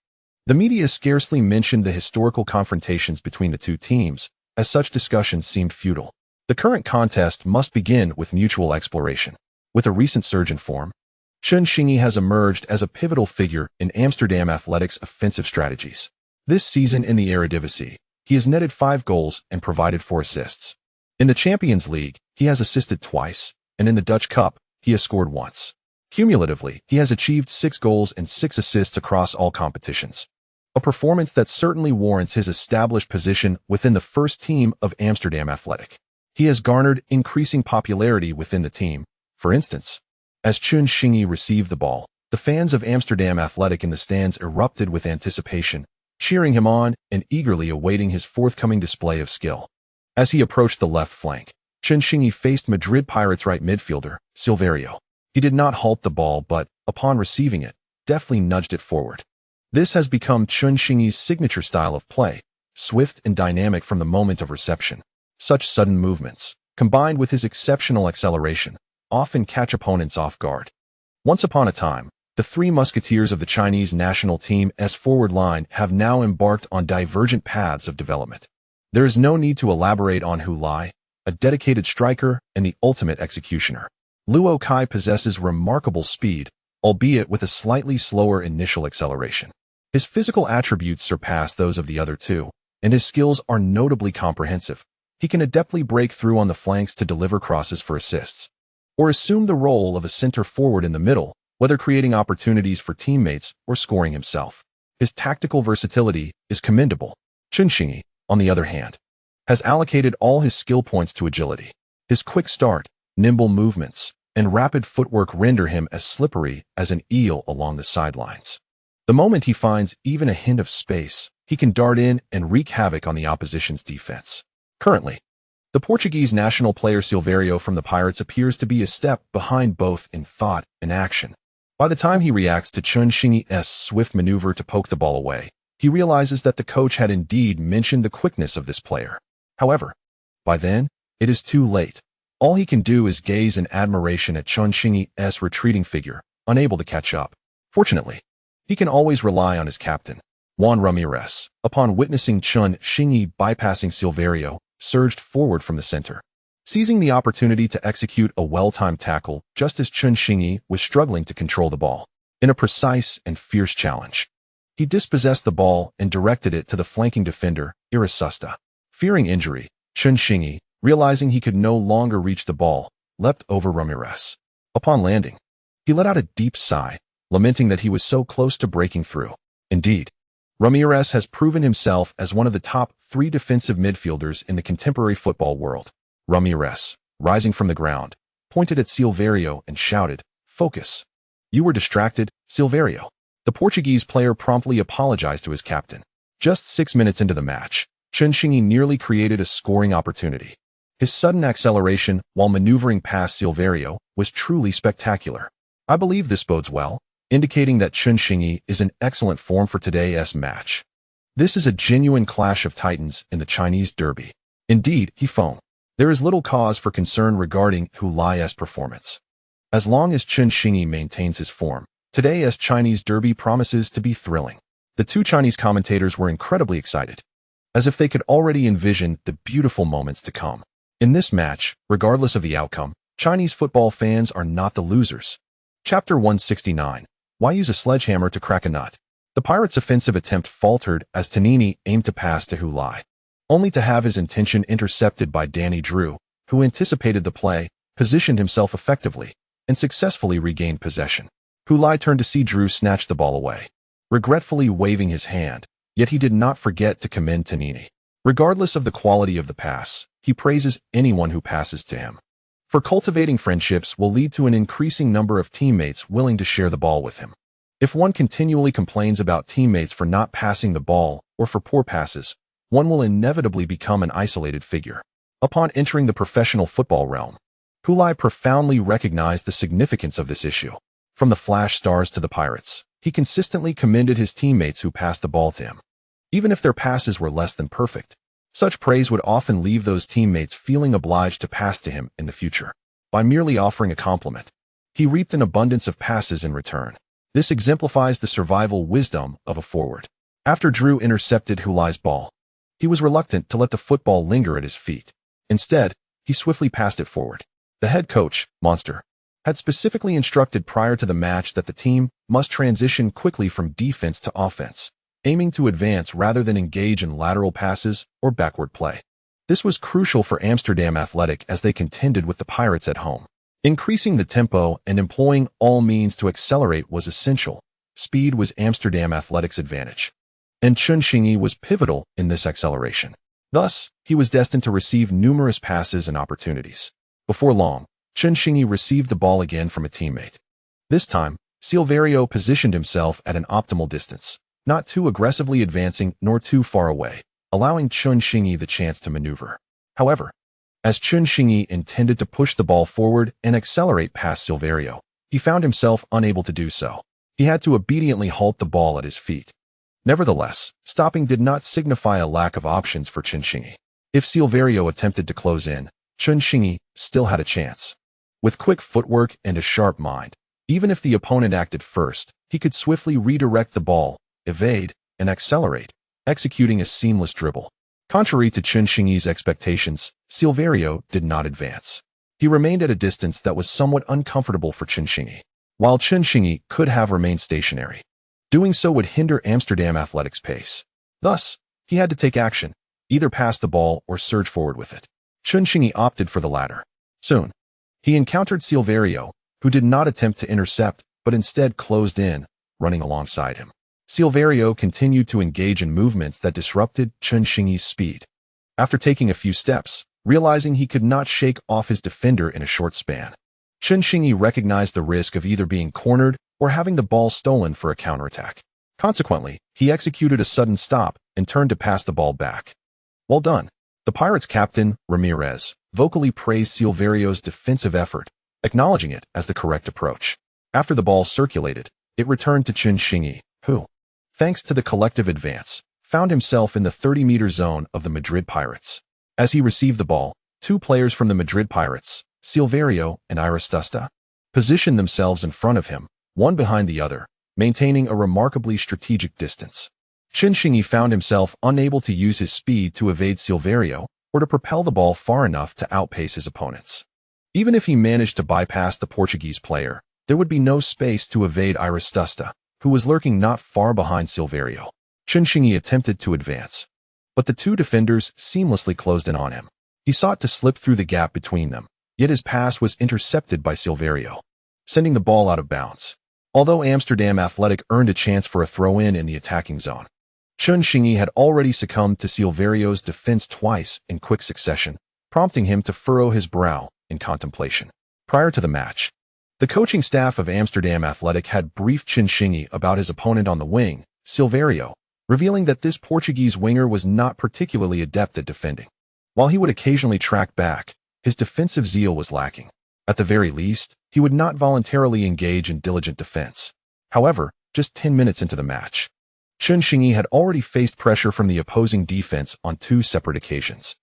[SPEAKER 1] the media scarcely mentioned the historical confrontations between the two teams, as such discussions seemed futile. The current contest must begin with mutual exploration. With a recent surge in form, Xingyi has emerged as a pivotal figure in Amsterdam Athletic's offensive strategies. This season in the Eredivisie, he has netted 5 goals and provided 4 assists. In the Champions League, he has assisted twice, and in the Dutch Cup, he has scored once. Cumulatively, he has achieved 6 goals and 6 assists across all competitions, a performance that certainly warrants his established position within the first team of Amsterdam Athletic. He has garnered increasing popularity within the team. For instance, as Xingyi received the ball, the fans of Amsterdam Athletic in the stands erupted with anticipation, cheering him on and eagerly awaiting his forthcoming display of skill. As he approached the left flank, Xingyi faced Madrid Pirates right midfielder, Silverio. He did not halt the ball but, upon receiving it, deftly nudged it forward. This has become Xingyi's signature style of play, swift and dynamic from the moment of reception. Such sudden movements, combined with his exceptional acceleration, often catch opponents off guard. Once upon a time, the 3 musketeers of the Chinese national team's forward line have now embarked on divergent paths of development. There is no need to elaborate on Hulai, a dedicated striker and the ultimate executioner. Luo Kai possesses remarkable speed, albeit with a slightly slower initial acceleration. His physical attributes surpass those of the other 2, and his skills are notably comprehensive. He can adeptly break through on the flanks to deliver crosses for assists, or assume the role of a center forward in the middle, whether creating opportunities for teammates or scoring himself. His tactical versatility is commendable. Xingyi, on the other hand, has allocated all his skill points to agility. His quick start, nimble movements, and rapid footwork render him as slippery as an eel along the sidelines. The moment he finds even a hint of space, he can dart in and wreak havoc on the opposition's defense. Currently, the Portuguese national player Silvério from the Pirates appears to be a step behind both in thought and action. By the time he reacts to Chun Xingyi's swift maneuver to poke the ball away, he realizes that the coach had indeed mentioned the quickness of this player. However, by then, it is too late. All he can do is gaze in admiration at Chun Xingyi's retreating figure, unable to catch up. Fortunately, he can always rely on his captain, Juan Ramirez. Upon witnessing Chun Xingyi bypassing Silvério, surged forward from the center, seizing the opportunity to execute a well-timed tackle just as Chun Xingyi was struggling to control the ball. In a precise and fierce challenge, he dispossessed the ball and directed it to the flanking defender, erupted. Fearing injury, Chun Xingyi, realizing he could no longer reach the ball, leapt over Ramirez. Upon landing, he let out a deep sigh, lamenting that he was so close to breaking through. Indeed, Ramirez has proven himself as one of the top 3 defensive midfielders in the contemporary football world. Ramirez, rising from the ground, pointed at Silvério and shouted, "Focus. You were distracted, Silvério." The Portuguese player promptly apologized to his captain. Just 6 minutes into the match, Chun Xingyi nearly created a scoring opportunity. His sudden acceleration while maneuvering past Silvério was truly spectacular. I believe this bodes well, indicating that Chun Xingyi is in excellent form for today's match. This is a genuine clash of titans in the Chinese derby. Indeed, he foamed. There is little cause for concern regarding Huli's performance. As long as Chun Xingyi maintains his form, today's Chinese derby promises to be thrilling. The 2 Chinese commentators were incredibly excited, as if they could already envision the beautiful moments to come. In this match, regardless of the outcome, Chinese football fans are not the losers. Chapter 169. Why use a sledgehammer to crack a nut? The Pirates' offensive attempt faltered as Tanini aimed to pass to Huli, only to have his intention intercepted by Danny Drew, who anticipated the play, positioned himself effectively, and successfully regained possession. Huli turned to see Drew snatch the ball away, regretfully waving his hand, yet he did not forget to commend Tanini. Regardless of the quality of the pass, he praises anyone who passes to him. For cultivating friendships will lead to an increasing number of teammates willing to share the ball with him. If one continually complains about teammates for not passing the ball or for poor passes, one will inevitably become an isolated figure. Upon entering the professional football realm, Huli profoundly recognized the significance of this issue. From the Flash Stars to the Pirates, he consistently commended his teammates who passed the ball to him. Even if their passes were less than perfect, such praise would often leave those teammates feeling obliged to pass to him in the future. By merely offering a compliment, he reaped an abundance of passes in return. This exemplifies the survival wisdom of a forward. After Drew intercepted Huli's ball, he was reluctant to let the football linger at his feet. Instead, he swiftly passed it forward. The head coach, Monster, had specifically instructed prior to the match that the team must transition quickly from defense to offense, aiming to advance rather than engage in lateral passes or backward play. This was crucial for Amsterdam Athletic as they contended with the Pirates at home. Increasing the tempo and employing all means to accelerate was essential. Speed was Amsterdam Athletic's advantage, and Chun Xingyi was pivotal in this acceleration. Thus, he was destined to receive numerous passes and opportunities. Before long, Chun Xingyi received the ball again from a teammate. This time, Silvério positioned himself at an optimal distance, not too aggressively advancing nor too far away, allowing Chun Xingyi the chance to maneuver. However, as Chun Xingyi intended to push the ball forward and accelerate past Silvério, he found himself unable to do so. He had to obediently halt the ball at his feet. Nevertheless, stopping did not signify a lack of options for Chun Xingyi. If Silvério attempted to close in, Chun Xingyi still had a chance. With quick footwork and a sharp mind, even if the opponent acted first, he could swiftly redirect the ball, evade, and accelerate, executing a seamless dribble. Contrary to Chun Xingyi's expectations, Silvério did not advance. He remained at a distance that was somewhat uncomfortable for Chun Xingyi. While Chun Xingyi could have remained stationary, doing so would hinder Amsterdam Athletic's pace. Thus, he had to take action, either pass the ball or surge forward with it. Chun Xingyi opted for the latter. Soon, he encountered Silvério, who did not attempt to intercept, but instead closed in, running alongside him. Silvério continued to engage in movements that disrupted Chun Xingyi's speed. After taking a few steps, realizing he could not shake off his defender in a short span, Chun Xingyi recognized the risk of either being cornered or having the ball stolen for a counterattack. Consequently, he executed a sudden stop and turned to pass the ball back. Well done. The Pirates captain, Ramirez, vocally praised Silverio's defensive effort, acknowledging it as the correct approach. After the ball circulated, it returned to Chen Xingyi, who, thanks to the collective advance, found himself in the 30-meter zone of the Madrid Pirates. As he received the ball, two players from the Madrid Pirates, Silverio and Aristusta, positioned themselves in front of him, one behind the other, maintaining a remarkably strategic distance. Chen Xingyi found himself unable to use his speed to evade Silverio or to propel the ball far enough to outpace his opponents. Even if he managed to bypass the Portuguese player, there would be no space to evade Aristusta, who was lurking not far behind Silverio. Chen Xingyi attempted to advance, but the two defenders seamlessly closed in on him. He sought to slip through the gap between them, yet his pass was intercepted by Silverio, sending the ball out of bounds. Although Amsterdam Athletic earned a chance for a throw-in in the attacking zone, Chen Xingyi had already succumbed to Silverio's defense twice in quick succession, prompting him to furrow his brow in contemplation. Prior to the match, the coaching staff of Amsterdam Athletic had briefed Chen Xingyi about his opponent on the wing, Silverio, revealing that this Portuguese winger was not particularly adept at defending. While he would occasionally track back, his defensive zeal was lacking. At the very least, he would not voluntarily engage in diligent defense. However, just 10 minutes into the match, Chen Xingyi had already faced pressure from the opposing defense on two separate occasions.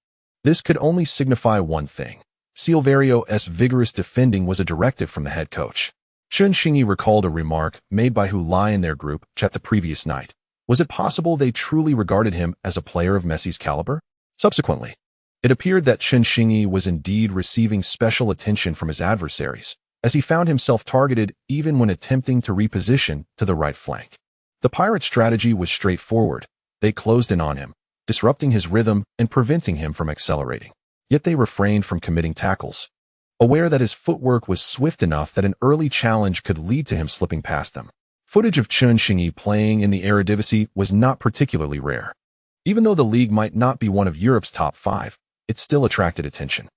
[SPEAKER 1] This could only signify one thing. Silverio's vigorous defending was a directive from the head coach. Chen Xingyi recalled a remark made by Hulai in their group chat the previous night. Was it possible they truly regarded him as a player of Messi's caliber? Subsequently, it appeared that Chen Xingyi was indeed receiving special attention from his adversaries, as he found himself targeted even when attempting to reposition to the right flank. The Pirates' strategy was straightforward. They closed in on him, disrupting his rhythm and preventing him from accelerating. Yet they refrained from committing tackles, aware that his footwork was swift enough that an early challenge could lead to him slipping past them. Footage of Chen Xingyi playing in the Eredivisie was not particularly rare. Even though the league might not be one of Europe's top 5, it still attracted attention.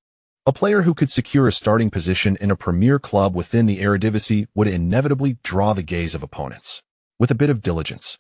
[SPEAKER 1] A player who could secure a starting position in a premier club within the Eredivisie would inevitably draw the gaze of opponents. With a bit of diligence,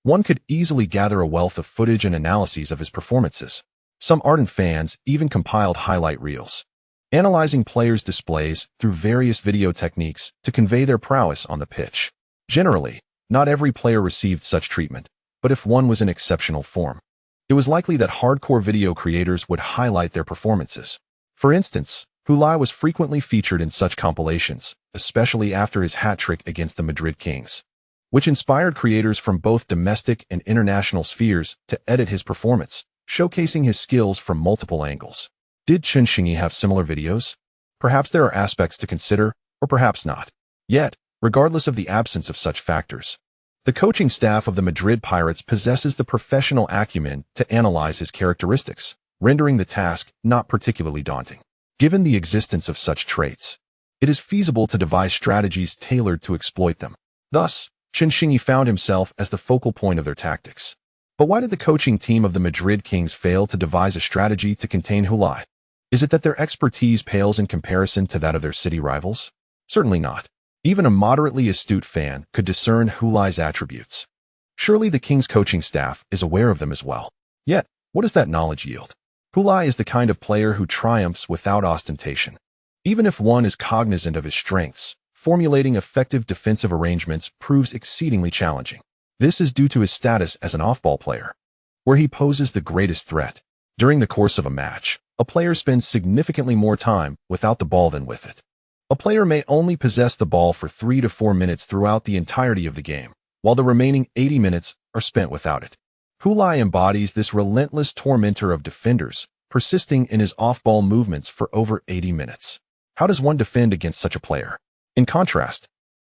[SPEAKER 1] one could easily gather a wealth of footage and analyses of his performances. Some ardent fans even compiled highlight reels, analyzing players' displays through various video techniques to convey their prowess on the pitch. Generally, not every player received such treatment, but if one was in exceptional form, it was likely that hardcore video creators would highlight their performances. For instance, Hulai was frequently featured in such compilations, especially after his hat-trick against the Madrid Kings, which inspired creators from both domestic and international spheres to edit his performance, showcasing his skills from multiple angles. Did Chen Xingyi have similar videos? Perhaps there are aspects to consider, or perhaps not. Yet, regardless of the absence of such factors, the coaching staff of the Madrid Pirates possesses the professional acumen to analyze his characteristics, rendering the task not particularly daunting. Given the existence of such traits, it is feasible to devise strategies tailored to exploit them. Thus, Chen Xingyi found himself as the focal point of their tactics. But why did the coaching team of the Madrid Kings fail to devise a strategy to contain Hulai? Is it that their expertise pales in comparison to that of their city rivals? Certainly not. Even a moderately astute fan could discern Hulai's attributes. Surely the Kings coaching staff is aware of them as well. Yet, what does that knowledge yield? Hulai is the kind of player who triumphs without ostentation. Even if one is cognizant of his strengths, formulating effective defensive arrangements proves exceedingly challenging. This is due to his status as an off-ball player, where he poses the greatest threat. During the course of a match, a player spends significantly more time without the ball than with it. A player may only possess the ball for 3 to 4 minutes throughout the entirety of the game, while the remaining 80 minutes are spent without it. Hulai embodies this relentless tormentor of defenders, persisting in his off-ball movements for over 80 minutes. How does one defend against such a player? In contrast,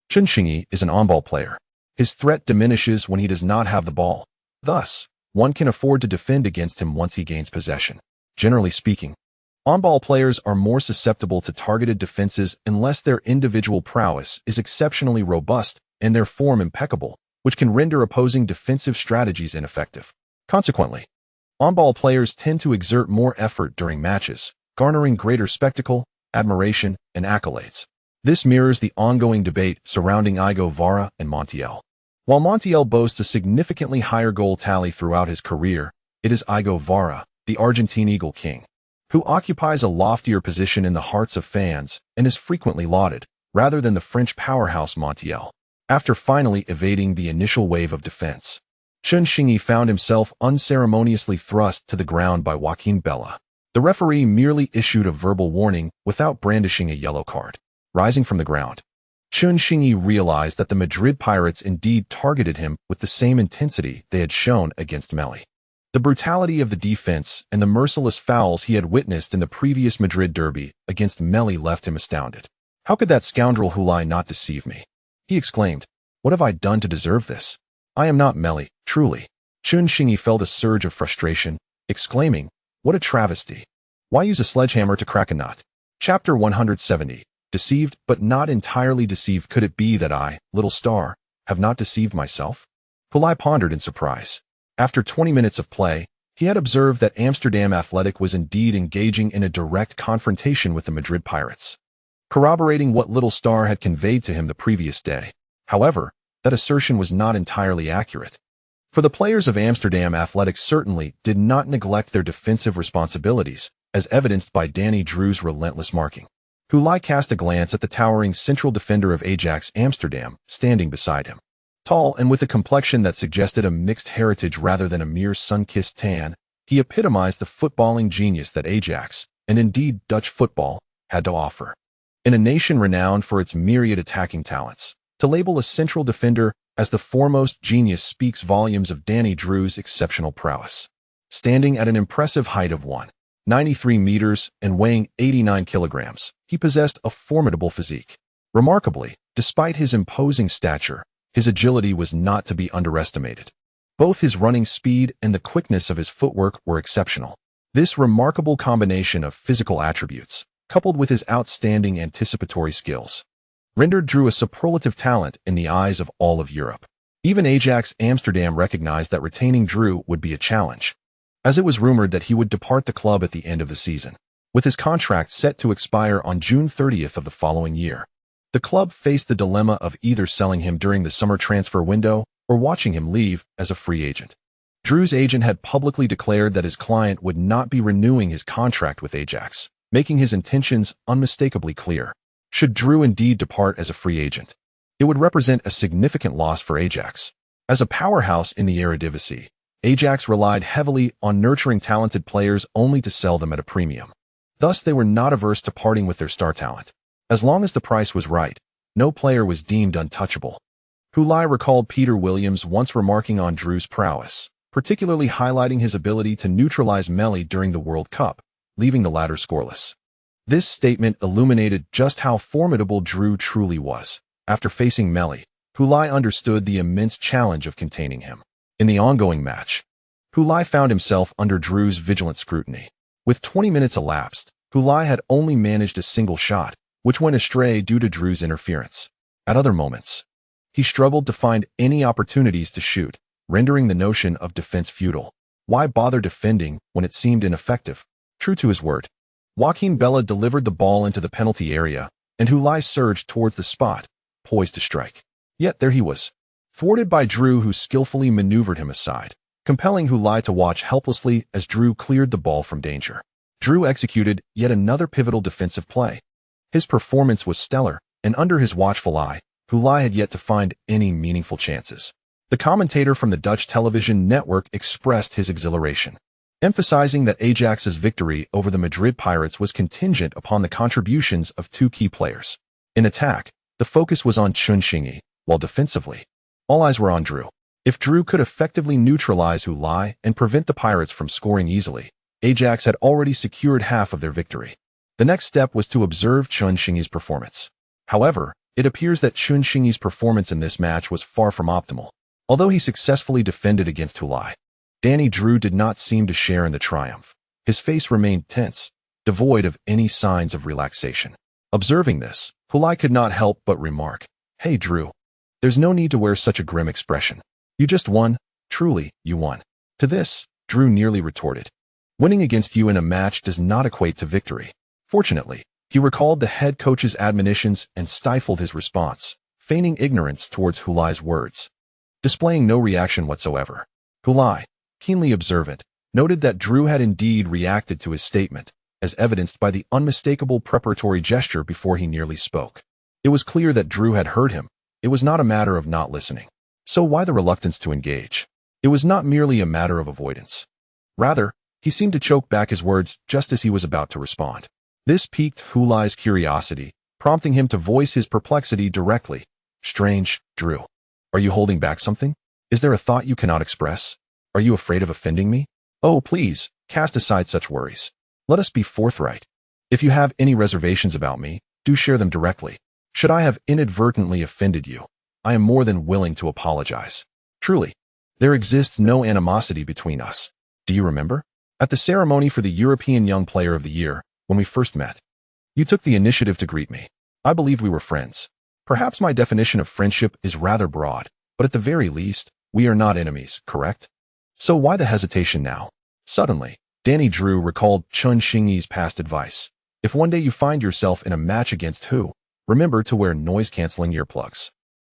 [SPEAKER 1] Chen Xingyi is an on-ball player. His threat diminishes when he does not have the ball. Thus, one can afford to defend against him once he gains possession. Generally speaking, on-ball players are more susceptible to targeted defenses unless their individual prowess is exceptionally robust and their form impeccable, which can render opposing defensive strategies ineffective. Consequently, on-ball players tend to exert more effort during matches, garnering greater spectacle, admiration, and accolades. This mirrors the ongoing debate surrounding Igo Vara and Montiel. While Montiel boasts a significantly higher goal tally throughout his career, it is Igo Vara, the Argentine Eagle King, who occupies a loftier position in the hearts of fans and is frequently lauded, rather than the French powerhouse Montiel. After finally evading the initial wave of defense, Chen Xingyi found himself unceremoniously thrust to the ground by Joaquin Bella. The referee merely issued a verbal warning without brandishing a yellow card. Rising from the ground, Chen Xingyi realized that the Madrid Pirates indeed targeted him with the same intensity they had shown against Meli. The brutality of the defense and the merciless fouls he had witnessed in the previous Madrid derby against Meli left him astounded. How could that scoundrel Hulai not deceive me? He exclaimed. What have I done to deserve this? I am not Meli, truly. Chen Xingyi felt a surge of frustration, exclaiming, what a travesty. Why use a sledgehammer to crack a nut? Chapter 170. Deceived, but not entirely deceived. Could it be that I, little star, have not deceived myself? Hulai pondered in surprise. After 20 minutes of play, he had observed that Amsterdam Athletic was indeed engaging in a direct confrontation with the Madrid Pirates, corroborating what little star had conveyed to him the previous day. However, that assertion was not entirely accurate. For the players of Amsterdam Athletic certainly did not neglect their defensive responsibilities, as evidenced by Danny Drew's relentless marking. Hulai cast a glance at the towering central defender of Ajax Amsterdam, standing beside him. Tall and with a complexion that suggested a mixed heritage rather than a mere sun-kissed tan, he epitomized the footballing genius that Ajax, and indeed Dutch football, had to offer. In a nation renowned for its myriad attacking talents, to label a central defender as the foremost genius speaks volumes of Danny Drew's exceptional prowess. Standing at an impressive height of 193 meters and weighing 89 kilograms, he possessed a formidable physique. Remarkably, despite his imposing stature, his agility was not to be underestimated. Both his running speed and the quickness of his footwork were exceptional. This remarkable combination of physical attributes, coupled with his outstanding anticipatory skills, rendered Drew a superlative talent in the eyes of all of Europe. Even Ajax Amsterdam recognized that retaining Drew would be a challenge, as it was rumored that he would depart the club at the end of the season, with his contract set to expire on June 30th of the following year. The club faced the dilemma of either selling him during the summer transfer window or watching him leave as a free agent. Drew's agent had publicly declared that his client would not be renewing his contract with Ajax, making his intentions unmistakably clear. Should Drew indeed depart as a free agent, it would represent a significant loss for Ajax. As a powerhouse in the Eredivisie, Ajax relied heavily on nurturing talented players only to sell them at a premium. Thus, they were not averse to parting with their star talent. As long as the price was right, no player was deemed untouchable. Hulai recalled Peter Williams once remarking on Drew's prowess, particularly highlighting his ability to neutralize Meli during the World Cup, leaving the latter scoreless. This statement illuminated just how formidable Drew truly was. After facing Meli, Hulai understood the immense challenge of containing him. In the ongoing match, Hulai found himself under Drew's vigilant scrutiny. With 20 minutes elapsed, Hulai had only managed a single shot, which went astray due to Drew's interference. At other moments, he struggled to find any opportunities to shoot, rendering the notion of defense futile. Why bother defending when it seemed ineffective? True to his word, Joaquin Bella delivered the ball into the penalty area, and Hulai surged towards the spot, poised to strike. Yet there he was, thwarted by Drew, who skillfully maneuvered him aside, compelling Hulai to watch helplessly as Drew cleared the ball from danger. Drew executed yet another pivotal defensive play. His performance was stellar, and under his watchful eye, Hulai had yet to find any meaningful chances. The commentator from the Dutch television network expressed his exhilaration, emphasizing that Ajax's victory over the Madrid Pirates was contingent upon the contributions of two key players. In attack, the focus was on Chen Xingyi, while defensively, all eyes were on Drew. If Drew could effectively neutralize Hulai and prevent the Pirates from scoring easily, Ajax had already secured half of their victory. The next step was to observe Chen Xingyi's performance. However, it appears that Chen Xingyi's performance in this match was far from optimal. Although he successfully defended against Hulai, Danny Drew did not seem to share in the triumph. His face remained tense, devoid of any signs of relaxation. Observing this, Hulai could not help but remark, "Hey Drew, there's no need to wear such a grim expression. You just won. Truly, you won." To this, Drew nearly retorted, "Winning against you in a match does not equate to victory." Fortunately, he recalled the head coach's admonitions and stifled his response, feigning ignorance towards Hulai's words. Displaying no reaction whatsoever, Hulai, keenly observant, noted that Drew had indeed reacted to his statement, as evidenced by the unmistakable preparatory gesture before he nearly spoke. It was clear that Drew had heard him. It was not a matter of not listening. So why the reluctance to engage? It was not merely a matter of avoidance. Rather, he seemed to choke back his words just as he was about to respond. This piqued Futile curiosity, prompting him to voice his perplexity directly. Strange, Drew. Are you holding back something? Is there a thought you cannot express? Are you afraid of offending me? Oh, please, cast aside such worries. Let us be forthright. If you have any reservations about me, do share them directly. Should I have inadvertently offended you, I am more than willing to apologize. Truly, there exists no animosity between us. Do you remember? At the ceremony for the European Young Player of the Year, when we first met, you took the initiative to greet me. I believed we were friends. Perhaps my definition of friendship is rather broad, but at the very least, we are not enemies, correct? So why the hesitation now? Suddenly, Danny Drew recalled Chun Xingyi's past advice. If one day you find yourself in a match against who, remember to wear noise-canceling earplugs.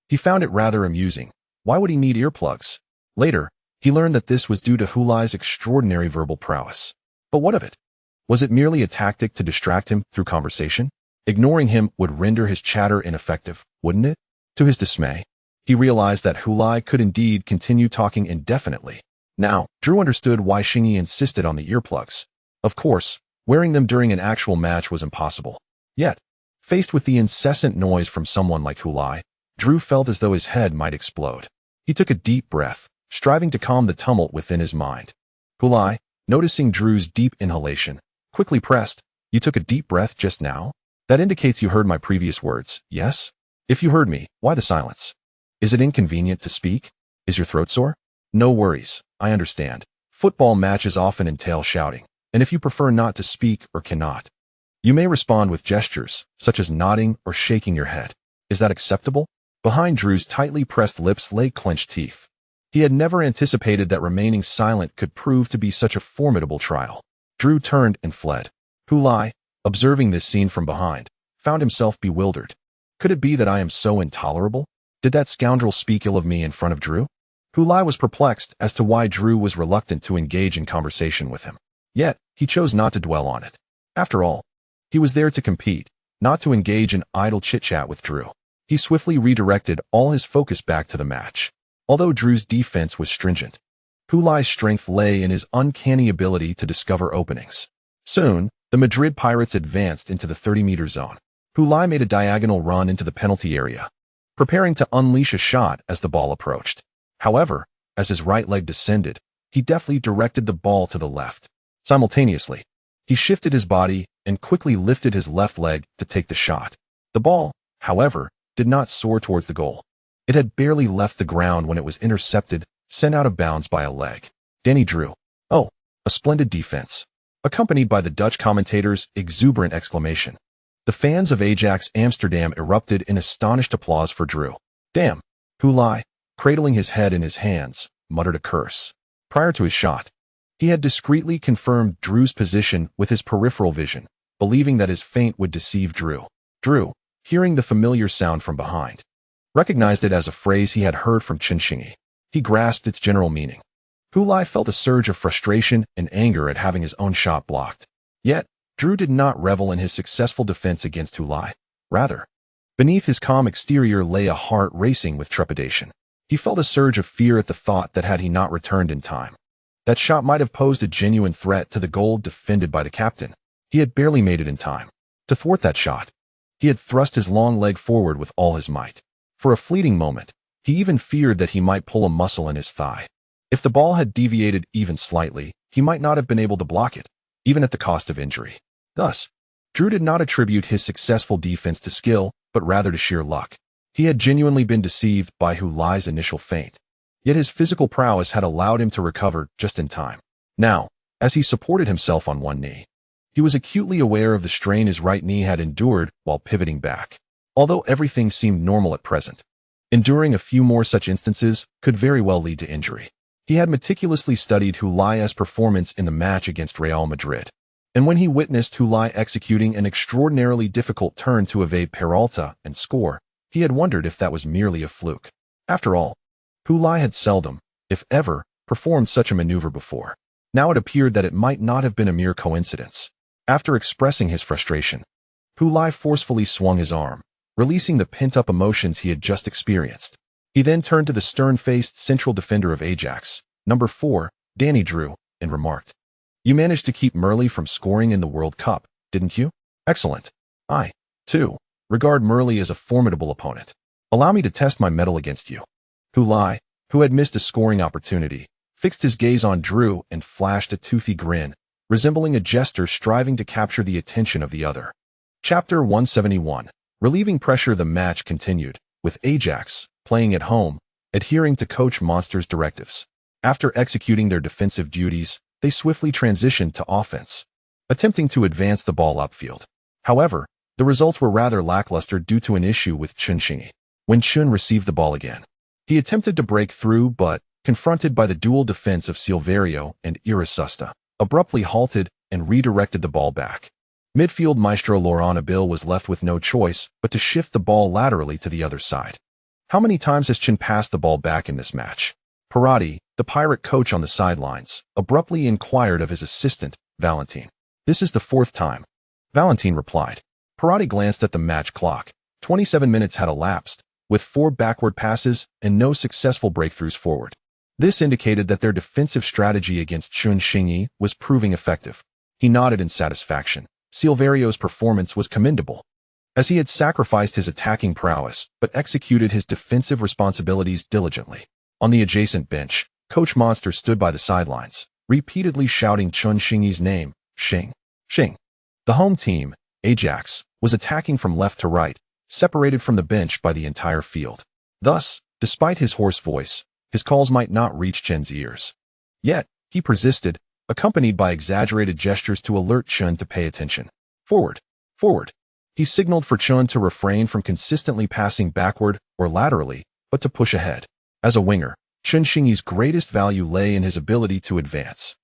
[SPEAKER 1] He found it rather amusing. Why would he need earplugs? Later, he learned that this was due to Futile's extraordinary verbal prowess. But what of it? Was it merely a tactic to distract him through conversation? Ignoring him would render his chatter ineffective, wouldn't it? To his dismay, he realized that Futile could indeed continue talking indefinitely. Now, Drew understood why Xingyi insisted on the earplugs. Of course, wearing them during an actual match was impossible. Yet, faced with the incessant noise from someone like Futile, Drew felt as though his head might explode. He took a deep breath, striving to calm the tumult within his mind. Futile, noticing Drew's deep inhalation, quickly pressed, "You took a deep breath just now? That indicates you heard my previous words, yes? If you heard me, why the silence? Is it inconvenient to speak? Is your throat sore? No worries, I understand. Football matches often entail shouting, and if you prefer not to speak or cannot, you may respond with gestures, such as nodding or shaking your head. Is that acceptable?" Behind Drew's tightly pressed lips lay clenched teeth. He had never anticipated that remaining silent could prove to be such a formidable trial. Drew turned and fled. Futile, observing this scene from behind, found himself bewildered. Could it be that I am so intolerable? Did that scoundrel speak ill of me in front of Drew? Futile was perplexed as to why Drew was reluctant to engage in conversation with him. Yet, he chose not to dwell on it. After all, he was there to compete, not to engage in idle chit-chat with Drew. He swiftly redirected all his focus back to the match. Although Drew's defense was stringent, Futile's strength lay in his uncanny ability to discover openings. Soon, the Madrid Pirates advanced into the 30-meter zone. Futile made a diagonal run into the penalty area, preparing to unleash a shot as the ball approached. However, as his right leg descended, he deftly directed the ball to the left. Simultaneously, he shifted his body and quickly lifted his left leg to take the shot. The ball, however, did not soar towards the goal. It had barely left the ground when it was intercepted, sent out of bounds by a leg. Danny Drew. Oh, a splendid defense. Accompanied by the Dutch commentator's exuberant exclamation. The fans of Ajax Amsterdam erupted in astonished applause for Drew. Damn. Futile, cradling his head in his hands, muttered a curse. Prior to his shot, he had discreetly confirmed Drew's position with his peripheral vision, believing that his feint would deceive Drew. Drew, hearing the familiar sound from behind, recognized it as a phrase he had heard from Chun Xingyi. He grasped its general meaning. Futile felt a surge of frustration and anger at having his own shot blocked. Yet, Drew did not revel in his successful defense against Futile. Rather, beneath his calm exterior lay a heart racing with trepidation. He felt a surge of fear at the thought that had he not returned in time, that shot might have posed a genuine threat to the goal defended by the captain. He had barely made it in time. To thwart that shot, he had thrust his long leg forward with all his might. For a fleeting moment, he even feared that he might pull a muscle in his thigh. If the ball had deviated even slightly, he might not have been able to block it, even at the cost of injury. Thus, Drew did not attribute his successful defense to skill, but rather to sheer luck. He had genuinely been deceived by Futile's initial feint. Yet his physical prowess had allowed him to recover just in time. Now, as he supported himself on one knee, he was acutely aware of the strain his right knee had endured while pivoting back. Although everything seemed normal at present, enduring a few more such instances could very well lead to injury. He had meticulously studied Futile's performance in the match against Real Madrid, and when he witnessed Futile executing an extraordinarily difficult turn to evade Peralta and score, he had wondered if that was merely a fluke. After all, Futile had seldom, if ever, performed such a maneuver before. Now it appeared that it might not have been a mere coincidence. After expressing his frustration, Futile forcefully swung his arm, releasing the pent-up emotions he had just experienced. He then turned to the stern-faced central defender of Ajax, number 4, Danny Drew, and remarked, "You managed to keep Meli from scoring in the World Cup, didn't you? Excellent. I, too, regard Meli as a formidable opponent. Allow me to test my mettle against you." Futile, who had missed a scoring opportunity, fixed his gaze on Drew and flashed a toothy grin, resembling a jester striving to capture the attention of the other. Chapter 171. Relieving pressure. The match continued, with Ajax, playing at home, adhering to Coach Monster's directives. After executing their defensive duties, they swiftly transitioned to offense, attempting to advance the ball upfield. However, the results were rather lackluster due to an issue with Chun. When Chun received the ball again, he attempted to break through but, confronted by the dual defense of Silverio and Irasusta, abruptly halted and redirected the ball back. Midfield maestro Laurent Abil was left with no choice but to shift the ball laterally to the other side. How many times has Chun passed the ball back in this match? Parati, the Pirate coach on the sidelines, abruptly inquired of his assistant, Valentin. "This is the 4th time," Valentin replied. Parati glanced at the match clock. 27 minutes had elapsed, with 4 backward passes and no successful breakthroughs forward. This indicated that their defensive strategy against Chun Xingyi was proving effective. He nodded in satisfaction. Silverio's performance was commendable, as he had sacrificed his attacking prowess but executed his defensive responsibilities diligently. On the adjacent bench, Coach Monster stood by the sidelines, repeatedly shouting Chun Xingyi's name, Xing, Xing. The home team, Ajax, was attacking from left to right, separated from the bench by the entire field. Thus, despite his hoarse voice, his calls might not reach Chun's ears. Yet, he persisted, accompanied by exaggerated gestures to alert Chun to pay attention. "Forward! Forward!" He signaled for Chun to refrain from consistently passing backward or laterally, but to push ahead. As a winger, Chun Xingyi's greatest value lay in his ability to advance.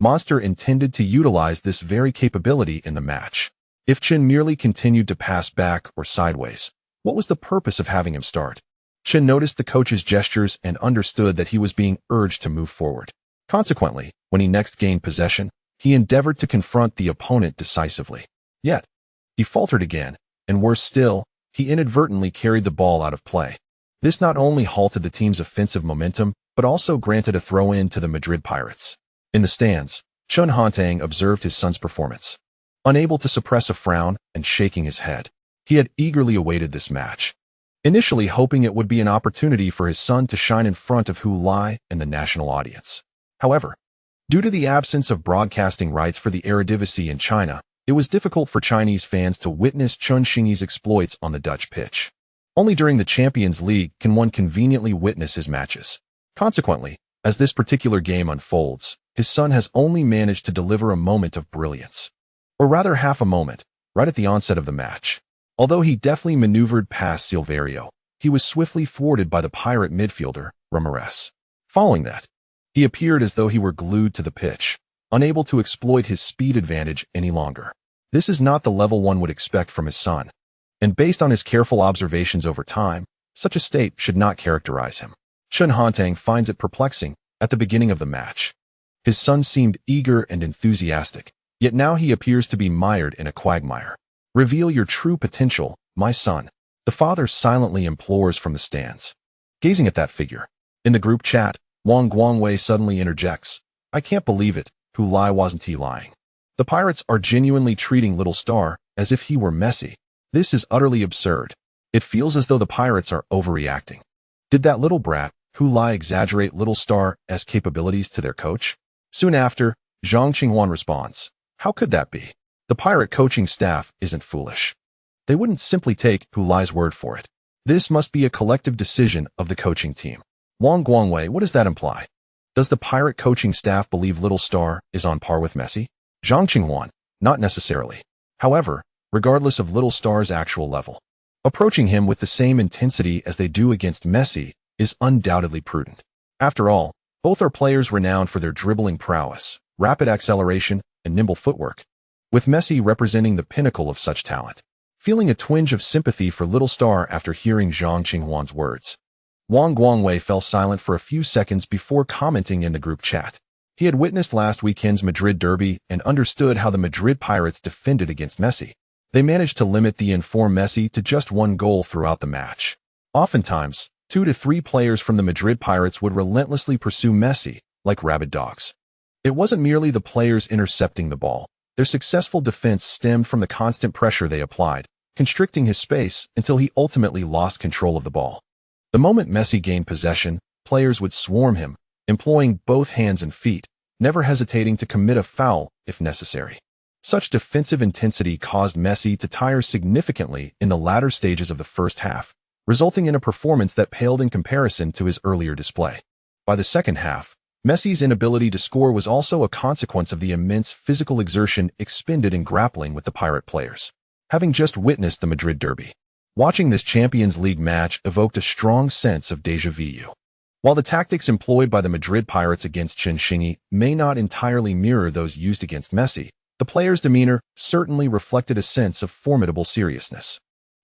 [SPEAKER 1] Monster intended to utilize this very capability in the match. If Chun merely continued to pass back or sideways, what was the purpose of having him start? Chun noticed the coach's gestures and understood that he was being urged to move forward. Consequently, when he next gained possession, he endeavored to confront the opponent decisively. Yet, he faltered again, and worse still, he inadvertently carried the ball out of play. This not only halted the team's offensive momentum, but also granted a throw-in to the Madrid Pirates. In the stands, Chun Hantang observed his son's performance. Unable to suppress a frown and shaking his head, he had eagerly awaited this match, initially hoping it would be an opportunity for his son to shine in front of Hu Lai and the national audience. However, due to the absence of broadcasting rights for the Eredivisie in China, it was difficult for Chinese fans to witness Chun Xingyi's exploits on the Dutch pitch. Only during the Champions League can one conveniently witness his matches. Consequently, as this particular game unfolds, his son has only managed to deliver a moment of brilliance. Or rather half a moment, right at the onset of the match. Although he deftly maneuvered past Silverio, he was swiftly thwarted by the Pirate midfielder, Ramirez. Following that, he appeared as though he were glued to the pitch, unable to exploit his speed advantage any longer. This is not the level one would expect from his son, and based on his careful observations over time, such a state should not characterize him. Chun Hantang finds it perplexing at the beginning of the match. His son seemed eager and enthusiastic, yet now he appears to be mired in a quagmire. "Reveal your true potential, my son," the father silently implores from the stands. Gazing at that figure, in the group chat, Wang Guangwei suddenly interjects, "I can't believe it, Hu Lai wasn't he lying? The Pirates are genuinely treating Little Star as if he were Messi. This is utterly absurd. It feels as though the Pirates are overreacting. Did that little brat, Hu Lai, exaggerate Little Star's capabilities to their coach?" Soon after, Zhang Qinghuan responds, "How could that be? The Pirate coaching staff isn't foolish. They wouldn't simply take Hu Lai's word for it. This must be a collective decision of the coaching team." Wang Guangwei, what does that imply? Does the Pirate coaching staff believe Little Star is on par with Messi? Zhang Qinghuan, not necessarily. However, regardless of Little Star's actual level, approaching him with the same intensity as they do against Messi is undoubtedly prudent. After all, both are players renowned for their dribbling prowess, rapid acceleration, and nimble footwork, with Messi representing the pinnacle of such talent. Feeling a twinge of sympathy for Little Star after hearing Zhang Qinghuan's words, Wang Guangwei fell silent for a few seconds before commenting in the group chat. He had witnessed last weekend's Madrid derby and understood how the Madrid Pirates defended against Messi. They managed to limit the informed Messi to just one goal throughout the match. Oftentimes, 2 to 3 players from the Madrid Pirates would relentlessly pursue Messi, like rabid dogs. It wasn't merely the players intercepting the ball. Their successful defense stemmed from the constant pressure they applied, constricting his space until he ultimately lost control of the ball. The moment Messi gained possession, players would swarm him, employing both hands and feet, never hesitating to commit a foul if necessary. Such defensive intensity caused Messi to tire significantly in the latter stages of the first half, resulting in a performance that paled in comparison to his earlier display. By the second half, Messi's inability to score was also a consequence of the immense physical exertion expended in grappling with the Pirate players. Having just witnessed the Madrid derby, watching this Champions League match evoked a strong sense of déjà vu. While the tactics employed by the Madrid Pirates against chanting may not entirely mirror those used against Messi, the players' demeanor certainly reflected a sense of formidable seriousness.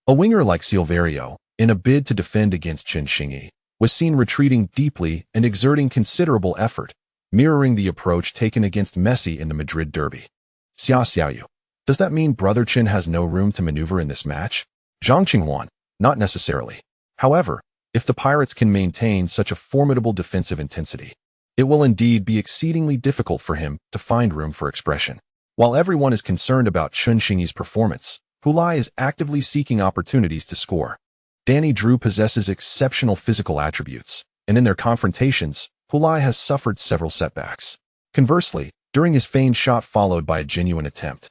[SPEAKER 1] A winger like Silverio, in a bid to defend against chanting, was seen retreating deeply and exerting considerable effort, mirroring the approach taken against Messi in the Madrid derby. Xiao, does that mean Brother Chen has no room to maneuver in this match? Zhang Qinghuan, not necessarily. However, if the Pirates can maintain such a formidable defensive intensity, it will indeed be exceedingly difficult for him to find room for expression. While everyone is concerned about chanting's performance, Hulai is actively seeking opportunities to score. Danny Drew possesses exceptional physical attributes, and in their confrontations, Hulai has suffered several setbacks. Conversely, during his feigned shot followed by a genuine attempt.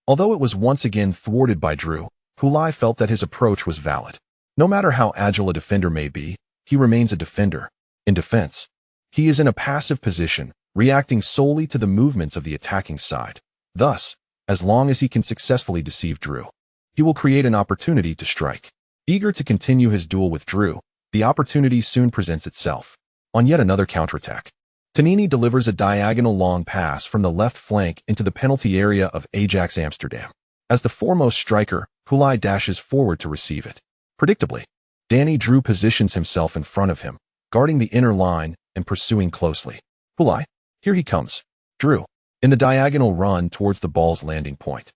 [SPEAKER 1] Although it was once again thwarted by Drew, Hulai felt that his approach was valid. No matter how agile a defender may be, he remains a defender. In defense, he is in a passive position, reacting solely to the movements of the attacking side. Thus, as long as he can successfully deceive Drew, he will create an opportunity to strike. Eager to continue his duel with Drew, the opportunity soon presents itself. On yet another counterattack, Tanini delivers a diagonal long pass from the left flank into the penalty area of Ajax Amsterdam. As the foremost striker, Hulai dashes forward to receive it. Predictably, Danny Drew positions himself in front of him, guarding the inner line and pursuing closely. Hulai, here he comes. Drew, in the diagonal run towards the ball's landing point.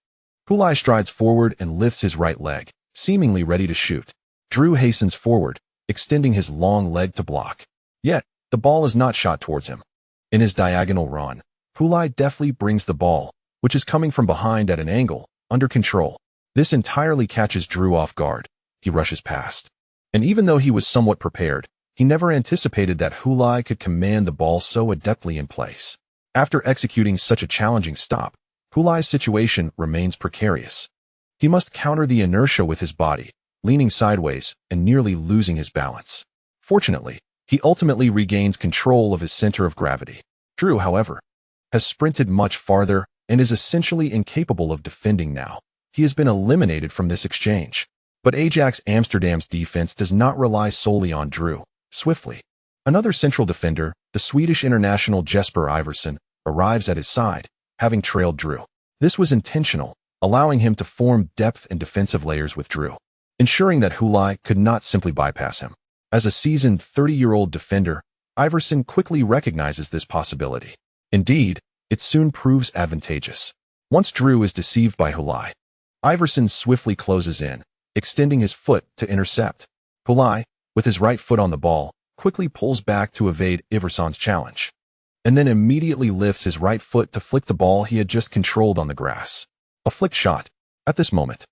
[SPEAKER 1] Hulai strides forward and lifts his right leg, seemingly ready to shoot. Drew hastens forward, extending his long leg to block. Yet, the ball is not shot towards him. In his diagonal run, Hulai deftly brings the ball, which is coming from behind at an angle, under control. This entirely catches Drew off guard. He rushes past. And even though he was somewhat prepared, he never anticipated that Hulai could command the ball so adeptly in place. After executing such a challenging stop, Hulai's situation remains precarious. He must counter the inertia with his body, leaning sideways and nearly losing his balance. Fortunately, he ultimately regains control of his center of gravity. Drew, however, has sprinted much farther and is essentially incapable of defending now. He has been eliminated from this exchange. But Ajax Amsterdam's defense does not rely solely on Drew. Swiftly, another central defender, the Swedish international Jesper Iversen, arrives at his side, having trailed Drew. This was intentional, allowing him to form depth and defensive layers with Drew, ensuring that Hulai could not simply bypass him. As a seasoned 30-year-old defender, Iversen quickly recognizes this possibility. Indeed, it soon proves advantageous. Once Drew is deceived by Hulai, Iversen swiftly closes in, extending his foot to intercept. Hulai, with his right foot on the ball, quickly pulls back to evade Iversen's challenge, and then immediately lifts his right foot to flick the ball he had just controlled on the grass. A flick shot. At this moment,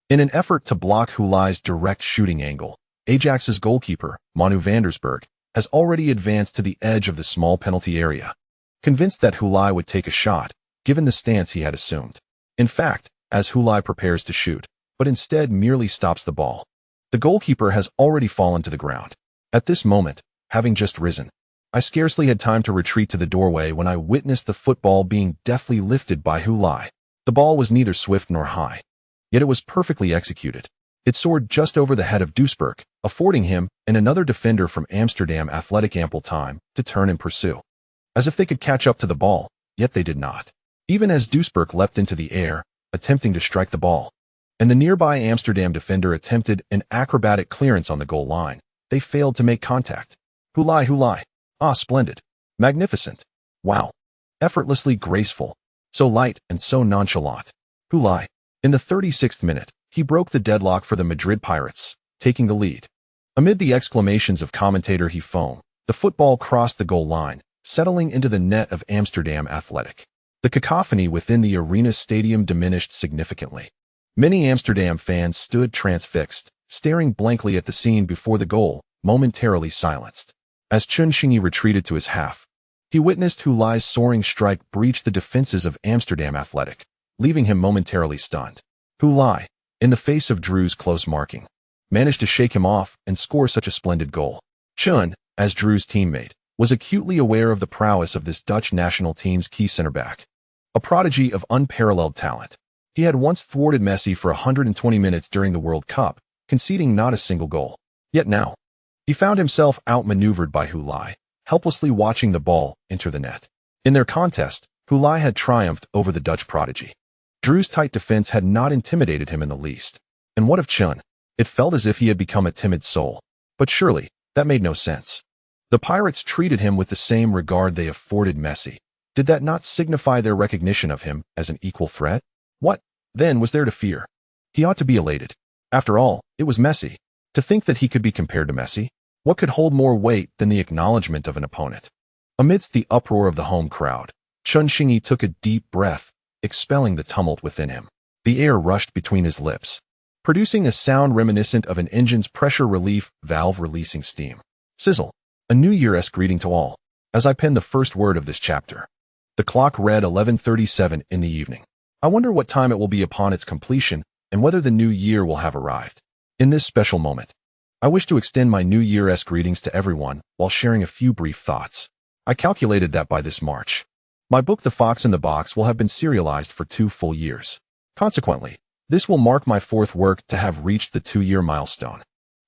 [SPEAKER 1] in an effort to block Hulai's direct shooting angle, Ajax's goalkeeper, Manu Vandersberg, has already advanced to the edge of the small penalty area, convinced that Hulai would take a shot, given the stance he had assumed. In fact, as Hulai prepares to shoot, but instead merely stops the ball, the goalkeeper has already fallen to the ground. At this moment, having just risen, I scarcely had time to retreat to the doorway when I witnessed the football being deftly lifted by Hulai. The ball was neither swift nor high, yet it was perfectly executed. It soared just over the head of Duisburg, affording him and another defender from Amsterdam Athletic ample time to turn and pursue. As if they could catch up to the ball, yet they did not. Even as Duisburg leapt into the air, attempting to strike the ball, and the nearby Amsterdam defender attempted an acrobatic clearance on the goal line, they failed to make contact. Hulai. Ah, splendid. Magnificent. Wow. effortlessly graceful, so light and so nonchalant. Futile. In the 36th minute, he broke the deadlock for the Madrid Pirates, taking the lead. Amid the exclamations of commentator he foamed, the football crossed the goal line, settling into the net of Amsterdam Athletic. The cacophony within the arena's stadium diminished significantly. Many Amsterdam fans stood transfixed, staring blankly at the scene before the goal, momentarily silenced. As Chun-Shingi retreated to his half, he witnessed Futile's soaring strike breach the defenses of Amsterdam Athletic, leaving him momentarily stunned. Futile, in the face of Drew's close marking, managed to shake him off and score such a splendid goal. Chun, as Drew's teammate, was acutely aware of the prowess of this Dutch national team's key center-back. A prodigy of unparalleled talent, he had once thwarted Messi for 120 minutes during the World Cup, conceding not a single goal. Yet now, he found himself outmaneuvered by Futile, helplessly watching the ball enter the net. In their contest, Futile had triumphed over the Dutch prodigy. Drew's tight defense had not intimidated him in the least. And what of Chun? It felt as if he had become a timid soul. But surely, that made no sense. The Pirates treated him with the same regard they afforded Messi. Did that not signify their recognition of him as an equal threat? What, then, was there to fear? He ought to be elated. After all, it was Messi. To think that he could be compared to Messi? What could hold more weight than the acknowledgement of an opponent? Amidst the uproar of the home crowd, Chun-Shingi took a deep breath, expelling the tumult within him. The air rushed between his lips, producing a sound reminiscent of an engine's pressure relief valve releasing steam. Sizzle. A New Year-esque greeting to all, as I penned the first word of this chapter. The clock read 11:37 in the evening. I wonder what time it will be upon its completion and whether the new year will have arrived. In this special moment, I wish to extend my New Year-esque greetings to everyone while sharing a few brief thoughts. I calculated that by this March, my book The Fox in the Box will have been serialized for 2 full years. Consequently, this will mark my 4th work to have reached the 2-year milestone.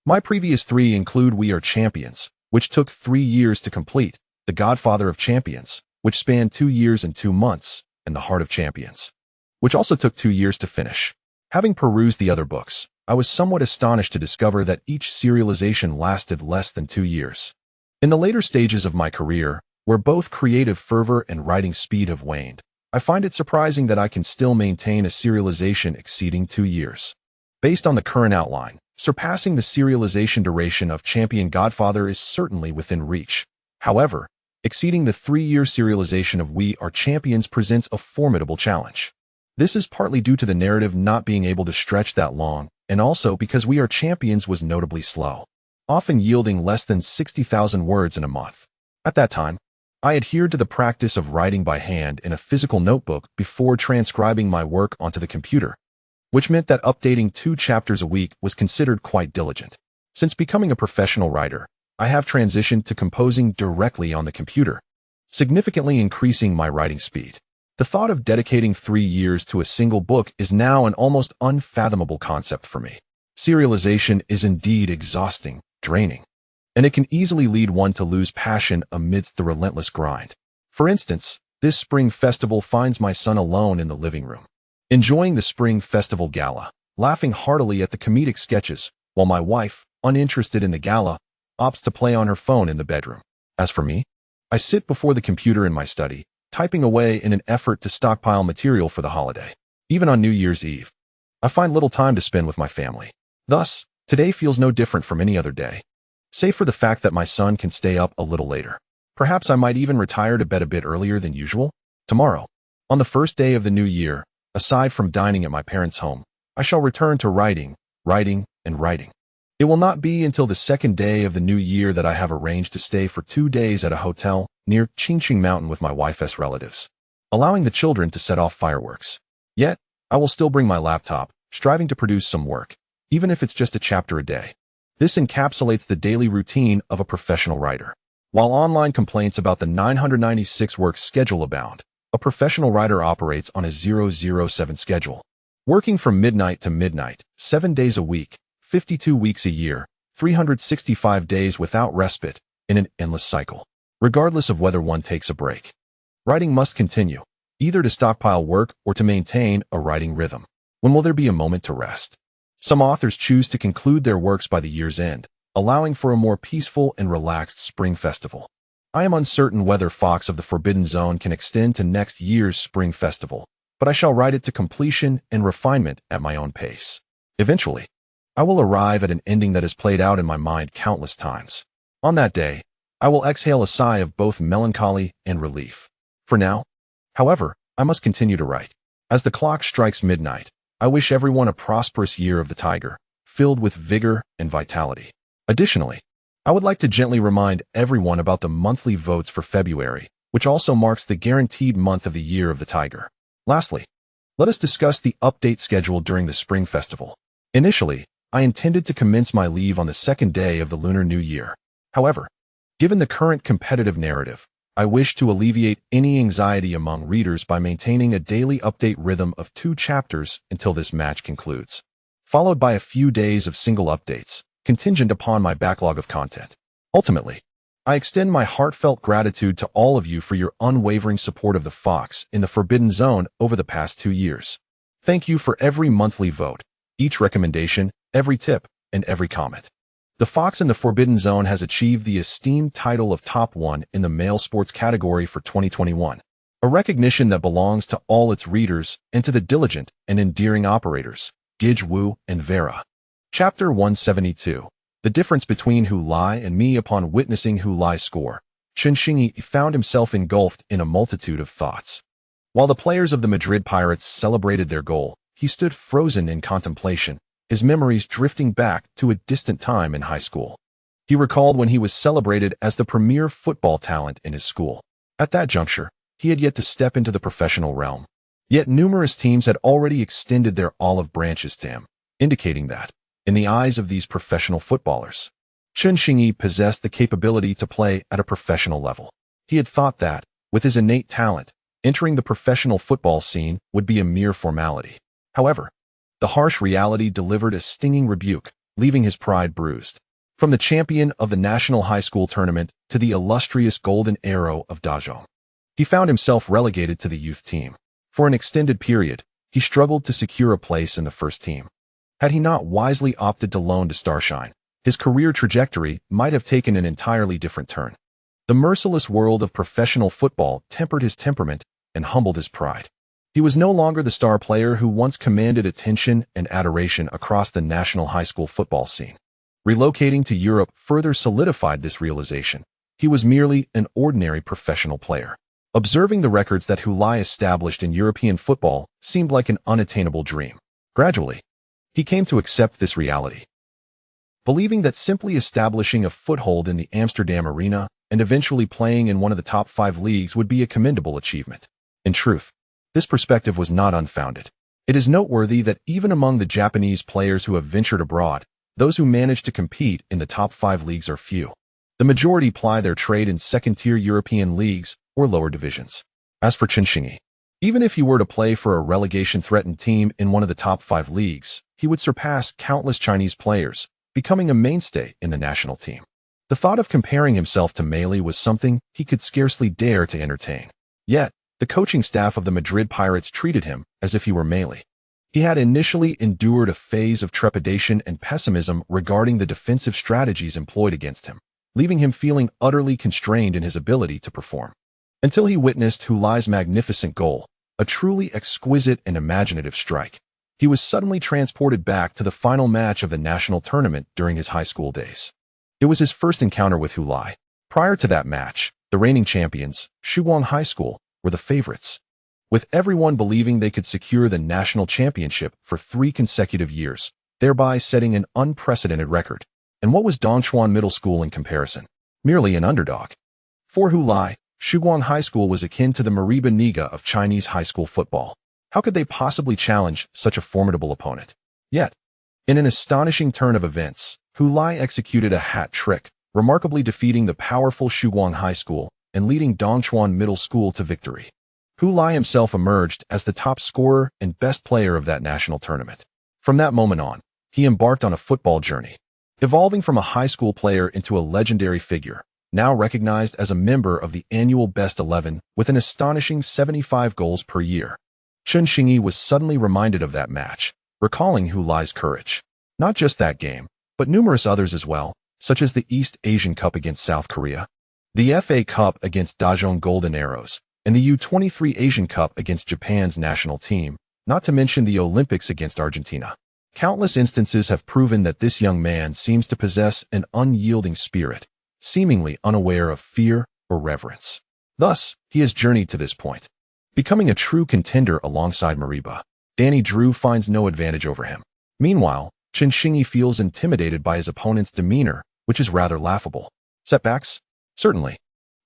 [SPEAKER 1] My previous 3 include We Are Champions, which took 3 years to complete, The Godfather of Champions, which spanned 2 years and 2 months, and The Heart of Champions, which also took 2 years to finish. Having perused the other books, I was somewhat astonished to discover that each serialization lasted less than 2 years. In the later stages of my career, where both creative fervor and writing speed have waned, I find it surprising that I can still maintain a serialization exceeding 2 years. Based on the current outline, surpassing the serialization duration of Champion Godfather is certainly within reach. However, exceeding the 3-year serialization of We Are Champions presents a formidable challenge. This is partly due to the narrative not being able to stretch that long, and also because We Are Champions was notably slow, often yielding less than 60,000 words in a month. At that time, I adhered to the practice of writing by hand in a physical notebook before transcribing my work onto the computer, which meant that updating 2 chapters a week was considered quite diligent. Since becoming a professional writer, I have transitioned to composing directly on the computer, significantly increasing my writing speed. The thought of dedicating 3 years to a single book is now an almost unfathomable concept for me. Serialization is indeed exhausting, draining, and it can easily lead one to lose passion amidst the relentless grind. For instance, this spring festival finds my son alone in the living room, enjoying the spring festival gala, laughing heartily at the comedic sketches, while my wife, uninterested in the gala, opts to play on her phone in the bedroom. As for me, I sit before the computer in my study, typing away in an effort to stockpile material for the holiday. Even on New Year's Eve, I find little time to spend with my family. Thus, today feels no different from any other day, save for the fact that my son can stay up a little later. Perhaps I might even retire to bed a bit earlier than usual. Tomorrow, on the first day of the new year, aside from dining at my parents' home, I shall return to writing, and writing. It will not be until the second day of the new year that I have arranged to stay for 2 days at a hotel near Qingqing Mountain with my wife's relatives, allowing the children to set off fireworks. Yet, I will still bring my laptop, striving to produce some work, even if it's just a chapter a day. This encapsulates the daily routine of a professional writer. While online complaints about the 996 work schedule abound, a professional writer operates on a 007 schedule, working from midnight to midnight, 7 days a week, 52 weeks a year, 365 days without respite, in an endless cycle. Regardless of whether one takes a break, writing must continue, either to stockpile work or to maintain a writing rhythm. When will there be a moment to rest? Some authors choose to conclude their works by the year's end, allowing for a more peaceful and relaxed spring festival. I am uncertain whether Fox of the Forbidden Zone can extend to next year's spring festival, but I shall ride it to completion and refinement at my own pace. Eventually, I will arrive at an ending that has played out in my mind countless times. On that day, I will exhale a sigh of both melancholy and relief. For now, however, I must continue to write. As the clock strikes midnight, I wish everyone a prosperous year of the tiger, filled with vigor and vitality. Additionally, I would like to gently remind everyone about the monthly votes for February, which also marks the guaranteed month of the year of the tiger. Lastly, let us discuss the update schedule during the Spring Festival. Initially, I intended to commence my leave on the second day of the Lunar New Year. However, given the current competitive narrative, I wish to alleviate any anxiety among readers by maintaining a daily update rhythm of 2 chapters until this match concludes, followed by a few days of single updates, contingent upon my backlog of content. Ultimately, I extend my heartfelt gratitude to all of you for your unwavering support of the Fox in the Forbidden Zone over the past 2 years. Thank you for every monthly vote, each recommendation, every tip, and every comment. The Fox in the Forbidden Zone has achieved the esteemed title of Top 1 in the male sports category for 2021, a recognition that belongs to all its readers and to the diligent and endearing operators, Gij Wu and Vera. Chapter 172. The difference between Hu Lai and me. Upon witnessing Hu Lai's score, Chen Xingyi found himself engulfed in a multitude of thoughts. While the players of the Madrid Pirates celebrated their goal, he stood frozen in contemplation, his memories drifting back to a distant time in high school. He recalled when he was celebrated as the premier football talent in his school. At that juncture, he had yet to step into the professional realm. Yet numerous teams had already extended their olive branches to him, indicating that, in the eyes of these professional footballers, Chen Xingyi possessed the capability to play at a professional level. He had thought that, with his innate talent, entering the professional football scene would be a mere formality. However, the harsh reality delivered a stinging rebuke, leaving his pride bruised. From the champion of the national high school tournament to the illustrious golden arrow of Dazhong, he found himself relegated to the youth team. For an extended period, he struggled to secure a place in the first team. Had he not wisely opted to loan to Starshine, his career trajectory might have taken an entirely different turn. The merciless world of professional football tempered his temperament and humbled his pride. He was no longer the star player who once commanded attention and adoration across the national high school football scene. Relocating to Europe further solidified this realization. He was merely an ordinary professional player. Observing the records that Hu Lai established in European football seemed like an unattainable dream. Gradually, he came to accept this reality, believing that simply establishing a foothold in the Amsterdam arena and eventually playing in one of the top 5 leagues would be a commendable achievement. In truth, this perspective was not unfounded. It is noteworthy that even among the Japanese players who have ventured abroad, those who manage to compete in the top 5 leagues are few. The majority ply their trade in second-tier European leagues or lower divisions. As for Chen Xingyi, even if he were to play for a relegation-threatened team in one of the top 5 leagues, he would surpass countless Chinese players, becoming a mainstay in the national team. The thought of comparing himself to Meli was something he could scarcely dare to entertain. Yet, the coaching staff of the Madrid Pirates treated him as if he were Meli. He had initially endured a phase of trepidation and pessimism regarding the defensive strategies employed against him, leaving him feeling utterly constrained in his ability to perform. Until he witnessed Hu Lai's magnificent goal, a truly exquisite and imaginative strike. He was suddenly transported back to the final match of the national tournament during his high school days. It was his first encounter with Hu Lai. Prior to that match, the reigning champions, Shuguang High School, were the favorites, with everyone believing they could secure the national championship for 3 consecutive years, thereby setting an unprecedented record. And what was Dongchuan Middle School in comparison? Merely an underdog. For Hu Lai, Shuguang High School was akin to the Mariba Niga of Chinese high school football. How could they possibly challenge such a formidable opponent? Yet, in an astonishing turn of events, Hu Lai executed a hat trick, remarkably defeating the powerful Shuguang High School and leading Dongchuan Middle School to victory. Hu Lai himself emerged as the top scorer and best player of that national tournament. From that moment on, he embarked on a football journey, evolving from a high school player into a legendary figure, now recognized as a member of the annual Best 11 with an astonishing 75 goals per year. Chen Xingyi was suddenly reminded of that match, recalling Hu Lai's courage. Not just that game, but numerous others as well, such as the East Asian Cup against South Korea. the FA Cup against Dajong Golden Arrows, and the U23 Asian Cup against Japan's national team, not to mention the Olympics against Argentina. Countless instances have proven that this young man seems to possess an unyielding spirit, seemingly unaware of fear or reverence. Thus, he has journeyed to this point, becoming a true contender alongside Mariba. Danny Drew finds no advantage over him. Meanwhile, Chen Xingyi feels intimidated by his opponent's demeanor, which is rather laughable. Setbacks? Certainly.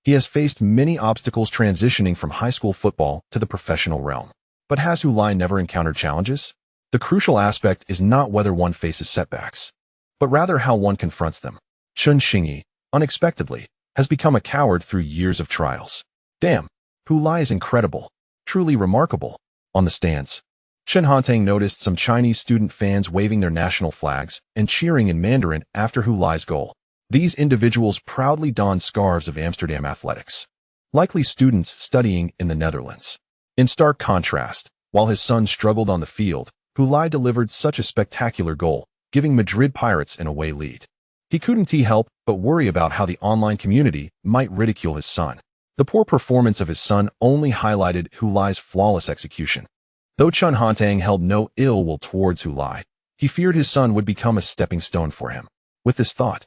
[SPEAKER 1] He has faced many obstacles transitioning from high school football to the professional realm. But has Hu Lai never encountered challenges? The crucial aspect is not whether one faces setbacks, but rather how one confronts them. Chen Xingyi, unexpectedly, has become a coward through years of trials. Damn, Hu Lai is incredible, truly remarkable. On the stands, Chen Hantang noticed some Chinese student fans waving their national flags and cheering in Mandarin after Hu Lai's goal. These individuals proudly donned scarves of Amsterdam athletics, likely students studying in the Netherlands. In stark contrast, while his son struggled on the field, Hu Lai delivered such a spectacular goal, giving Madrid Pirates an away lead. He couldn't help but worry about how the online community might ridicule his son. The poor performance of his son only highlighted Hu Lai's flawless execution. Though Chen Hantang held no ill will towards Hu Lai, he feared his son would become a stepping stone for him. With this thought,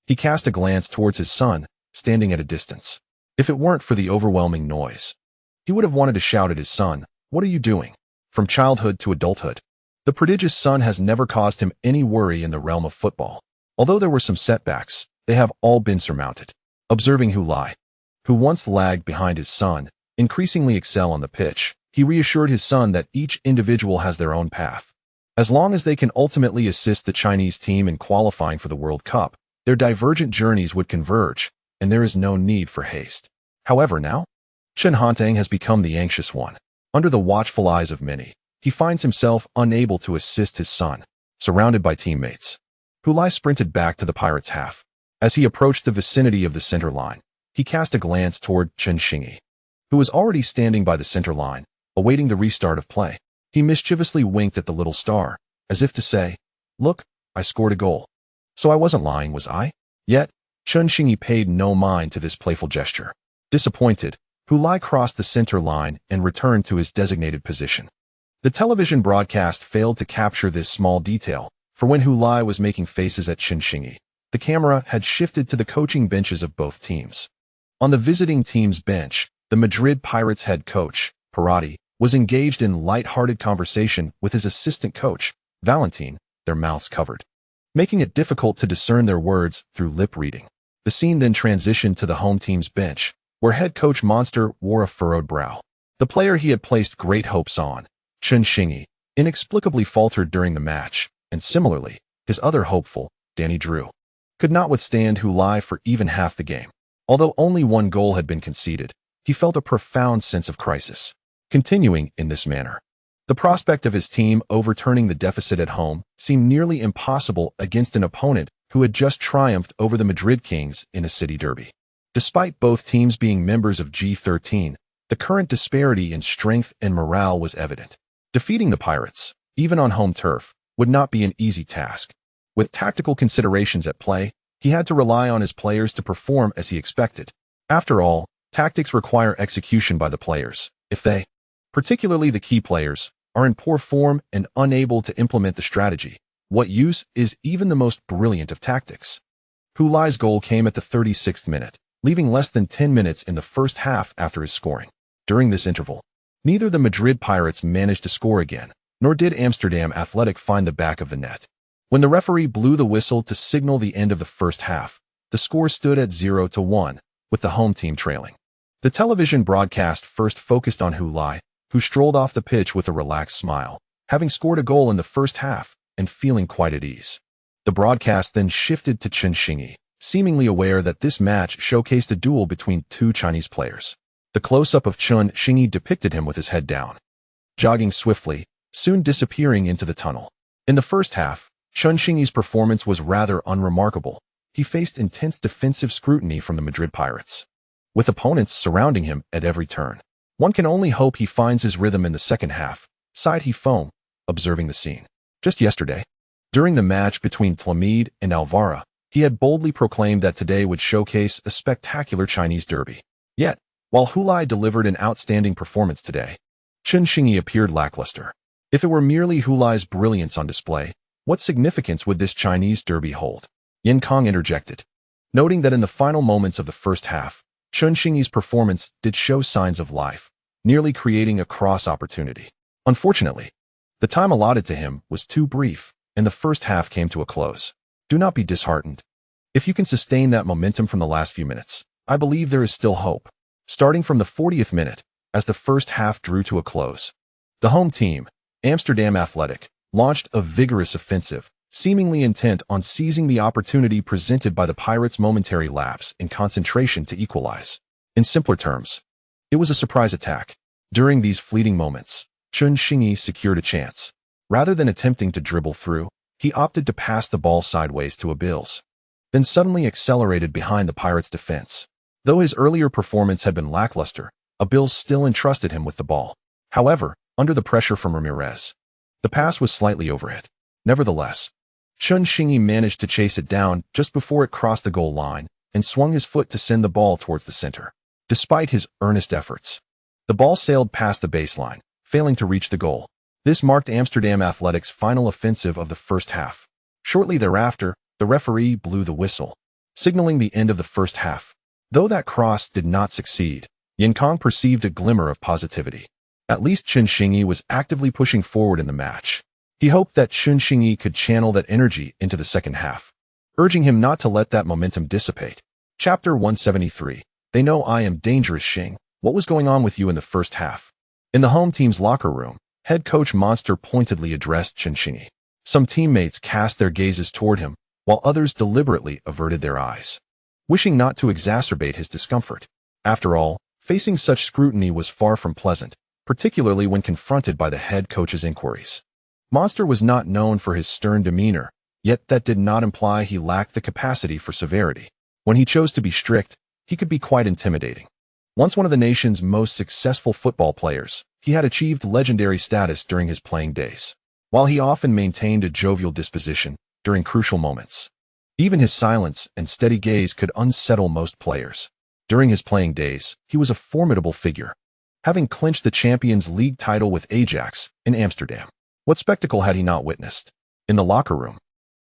[SPEAKER 1] he cast a glance towards his son, standing at a distance. If it weren't for the overwhelming noise, he would have wanted to shout at his son, "What are you doing?" From childhood to adulthood, the prodigious son has never caused him any worry in the realm of football. Although there were some setbacks, they have all been surmounted. Observing Hu Lai, who once lagged behind his son, increasingly excel on the pitch, he reassured his son that each individual has their own path. As long as they can ultimately assist the Chinese team in qualifying for the World Cup, their divergent journeys would converge, and there is no need for haste. However, now, Chen Hantang has become the anxious one. Under the watchful eyes of many, he finds himself unable to assist his son, surrounded by teammates. Hu Lai sprinted back to the Pirates' half. As he approached the vicinity of the center line, he cast a glance toward Chen Xingyi, who was already standing by the center line, awaiting the restart of play. He mischievously winked at the little star, as if to say, "Look, I scored a goal. So I wasn't lying, was I?" Yet, Chen Xingyi paid no mind to this playful gesture. Disappointed, Hu Lai crossed the center line and returned to his designated position. The television broadcast failed to capture this small detail, for when Hu Lai was making faces at Chen Xingyi, the camera had shifted to the coaching benches of both teams. On the visiting team's bench, the Madrid Pirates head coach, Parati, was engaged in light-hearted conversation with his assistant coach, Valentin, their mouths covered, making it difficult to discern their words through lip reading. The scene then transitioned to the home team's bench, where head coach Monster wore a furrowed brow. The player he had placed great hopes on, Chen Xingyi, inexplicably faltered during the match, and similarly, his other hopeful, Danny Drew, could not withstand Hu Lai for even half the game. Although only one goal had been conceded, he felt a profound sense of crisis. Continuing in this manner, the prospect of his team overturning the deficit at home seemed nearly impossible against an opponent who had just triumphed over the Madrid Kings in a city derby. Despite both teams being members of G13, the current disparity in strength and morale was evident. Defeating the Pirates, even on home turf, would not be an easy task. With tactical considerations at play, he had to rely on his players to perform as he expected. After all, tactics require execution by the players. If they, particularly the key players, are in poor form and unable to implement the strategy, what use is even the most brilliant of tactics? Hu Lai's goal came at the 36th minute, leaving less than 10 minutes in the first half after his scoring. During this interval, neither the Madrid Pirates managed to score again, nor did Amsterdam Athletic find the back of the net. When the referee blew the whistle to signal the end of the first half, the score stood at 0-1, with the home team trailing. The television broadcast first focused on Hu Lai, who strolled off the pitch with a relaxed smile, having scored a goal in the first half and feeling quite at ease. The broadcast then shifted to Chen Xingyi, seemingly aware that this match showcased a duel between two Chinese players. The close-up of Chen Xingyi depicted him with his head down, jogging swiftly, soon disappearing into the tunnel. In the first half, Chen Xingyi's performance was rather unremarkable. He faced intense defensive scrutiny from the Madrid Pirates, with opponents surrounding him at every turn. One can only hope he finds his rhythm in the second half, sighed Hifeng, observing the scene. Just yesterday, during the match between Tlamid and Alvara, He had boldly proclaimed that today would showcase a spectacular Chinese derby. Yet, while Hulai delivered an outstanding performance today, Chen Xingyi appeared lackluster. If it were merely Hulai's brilliance on display, what significance would this Chinese derby hold? Yin Kong interjected, noting that in the final moments of the first half, Chen Xingyi's performance did show signs of life, nearly creating a cross opportunity. Unfortunately, the time allotted to him was too brief, and the first half came to a close. Do not be disheartened. If you can sustain that momentum from the last few minutes, I believe there is still hope. Starting from the 40th minute, as the first half drew to a close, the home team, Amsterdam Athletic, launched a vigorous offensive, seemingly intent on seizing the opportunity presented by the Pirates' momentary lapse in concentration to equalize. In simpler terms, it was a surprise attack. During these fleeting moments, Chen Xingyi secured a chance. Rather than attempting to dribble through, he opted to pass the ball sideways to Abil's, then suddenly accelerated behind the Pirates' defense. Though his earlier performance had been lackluster, Abil still entrusted him with the ball. However, under the pressure from Ramirez, the pass was slightly overhit. Nevertheless, Chen Xingyi managed to chase it down just before it crossed the goal line and swung his foot to send the ball towards the center. Despite his earnest efforts, the ball sailed past the baseline, failing to reach the goal. This marked Amsterdam Athletic's final offensive of the first half. Shortly thereafter, the referee blew the whistle, signaling the end of the first half. Though that cross did not succeed, Yin Kong perceived a glimmer of positivity. At least Chen Xingyi was actively pushing forward in the match. He hoped that Chen Xingyi could channel that energy into the second half, urging him not to let that momentum dissipate. Chapter 173. They know I am dangerous, Xing. What was going on with you in the first half? In the home team's locker room, head coach Monster pointedly addressed Chen Xingyi. Some teammates cast their gazes toward him, while others deliberately averted their eyes, wishing not to exacerbate his discomfort. After all, facing such scrutiny was far from pleasant, particularly when confronted by the head coach's inquiries. Monster was not known for his stern demeanor, yet that did not imply he lacked the capacity for severity. When he chose to be strict, he could be quite intimidating. Once one of the nation's most successful football players, he had achieved legendary status during his playing days. While he often maintained a jovial disposition during crucial moments, even his silence and steady gaze could unsettle most players. During his playing days, he was a formidable figure, having clinched the Champions League title with Ajax in Amsterdam. What spectacle had he not witnessed? In the locker room,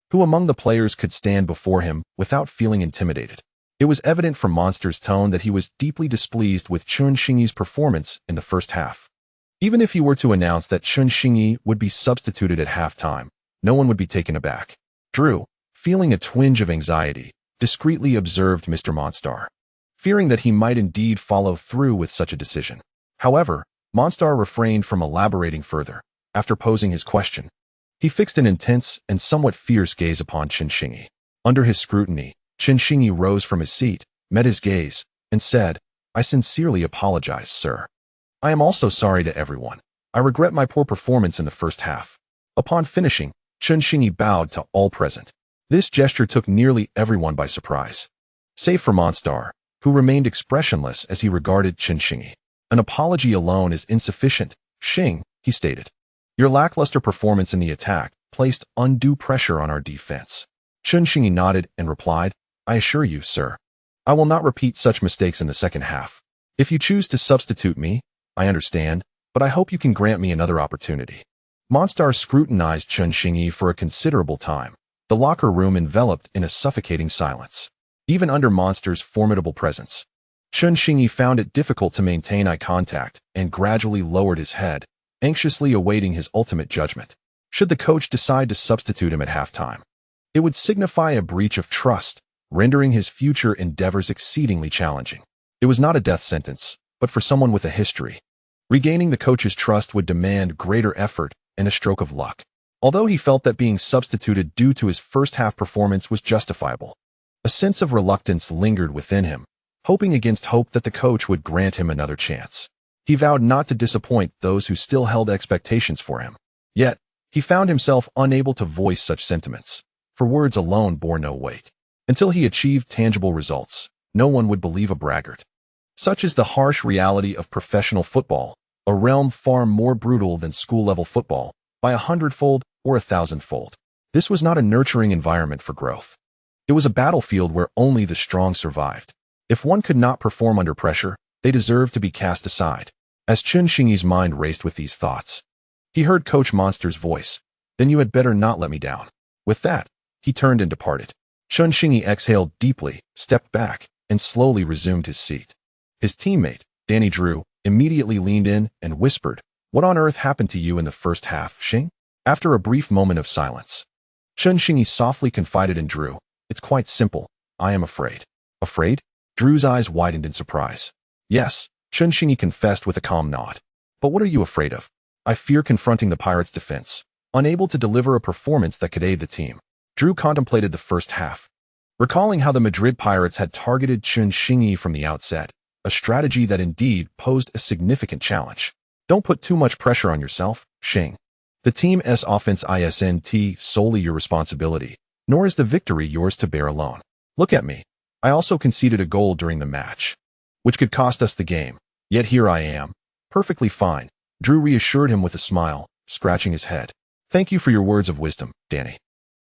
[SPEAKER 1] who among the players could stand before him without feeling intimidated? It was evident from Monster's tone that he was deeply displeased with Chen Xingyi's performance in the first half. Even if he were to announce that Chen Xingyi would be substituted at halftime, no one would be taken aback. Drew, feeling a twinge of anxiety, discreetly observed Mr. Monster, fearing that he might indeed follow through with such a decision. However, Monster refrained from elaborating further. After posing his question, he fixed an intense and somewhat fierce gaze upon Chen Xingyi. Under his scrutiny, Chen Xingyi rose from his seat, met his gaze, and said, "I sincerely apologize, sir. I am also sorry to everyone. I regret my poor performance in the first half." Upon finishing, Chen Xingyi bowed to all present. This gesture took nearly everyone by surprise, save for Monster, who remained expressionless as he regarded Chen Xingyi. "An apology alone is insufficient, Xing," he stated. "Your lackluster performance in the attack placed undue pressure on our defense." Chen Xingyi nodded and replied, "I assure you, sir, I will not repeat such mistakes in the second half. If you choose to substitute me, I understand, but I hope you can grant me another opportunity." Monster scrutinized Chen Xingyi for a considerable time, the locker room enveloped in a suffocating silence. Even under Monster's formidable presence, Chen Xingyi found it difficult to maintain eye contact and gradually lowered his head, anxiously awaiting his ultimate judgment. Should the coach decide to substitute him at halftime, it would signify a breach of trust, rendering his future endeavors exceedingly challenging. It was not a death sentence, but for someone with a history, regaining the coach's trust would demand greater effort and a stroke of luck. Although he felt that being substituted due to his first-half performance was justifiable, a sense of reluctance lingered within him, hoping against hope that the coach would grant him another chance. He vowed not to disappoint those who still held expectations for him. Yet, he found himself unable to voice such sentiments, for words alone bore no weight. Until he achieved tangible results, no one would believe a braggart. Such is the harsh reality of professional football, a realm far more brutal than school-level football, by 100-fold or 1,000-fold. This was not a nurturing environment for growth. It was a battlefield where only the strong survived. If one could not perform under pressure, they deserved to be cast aside. As Chun Xingyi's mind raced with these thoughts, he heard Coach Monster's voice. Then you had better not let me down. With that, he turned and departed. Chun Xingyi exhaled deeply, stepped back, and slowly resumed his seat. His teammate, Danny Drew, immediately leaned in and whispered, "What on earth happened to you in the first half, Xing?" After a brief moment of silence, Chun Xingyi softly confided in Drew, "It's quite simple. I am afraid." Afraid? Drew's eyes widened in surprise. "Yes," Chun Xingyi confessed with a calm nod. "But what are you afraid of?" "I fear confronting the Pirates' defense, unable to deliver a performance that could aid the team." Drew contemplated the first half, recalling how the Madrid Pirates had targeted Chun Xingyi from the outset, a strategy that indeed posed a significant challenge. "Don't put too much pressure on yourself, Xing. The team's offense isn't solely your responsibility, nor is the victory yours to bear alone. Look at me. I also conceded a goal during the match, which could cost us the game. Yet here I am, perfectly fine." Drew reassured him with a smile, scratching his head. "Thank you for your words of wisdom, Danny.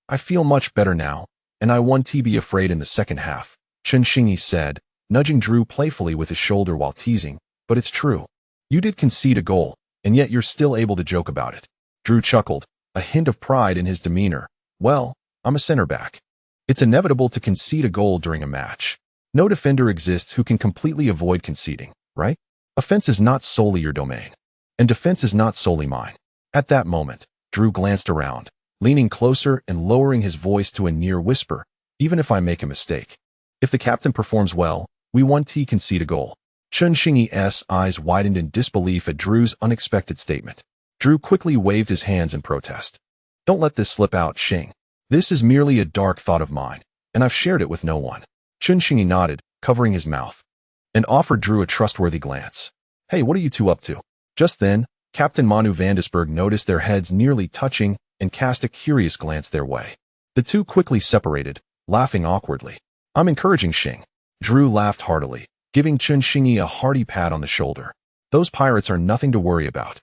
[SPEAKER 1] I feel much better now, and I won't be afraid in the second half," Chun Xingyi said, nudging Drew playfully with his shoulder while teasing. "But it's true. You did concede a goal, and yet you're still able to joke about it." Drew chuckled, a hint of pride in his demeanor. "Well, I'm a center back. It's inevitable to concede a goal during a match. No defender exists who can completely avoid conceding, right? Offense is not solely your domain, and defense is not solely mine." At that moment, Drew glanced around, leaning closer and lowering his voice to a near whisper, "Even if I make a mistake, if the captain performs well, we won't concede a goal." Chun Xingyi's eyes widened in disbelief at Drew's unexpected statement. Drew quickly waved his hands in protest. "Don't let this slip out, Xing. This is merely a dark thought of mine, and I've shared it with no one." Chun Xingyi nodded, covering his mouth, and offered Drew a trustworthy glance. "Hey, what are you two up to?" Just then, Captain Manu Vandesberg noticed their heads nearly touching and cast a curious glance their way. The two quickly separated, laughing awkwardly. "I'm encouraging Xing." Drew laughed heartily, giving Chun Xingyi a hearty pat on the shoulder. "Those Pirates are nothing to worry about.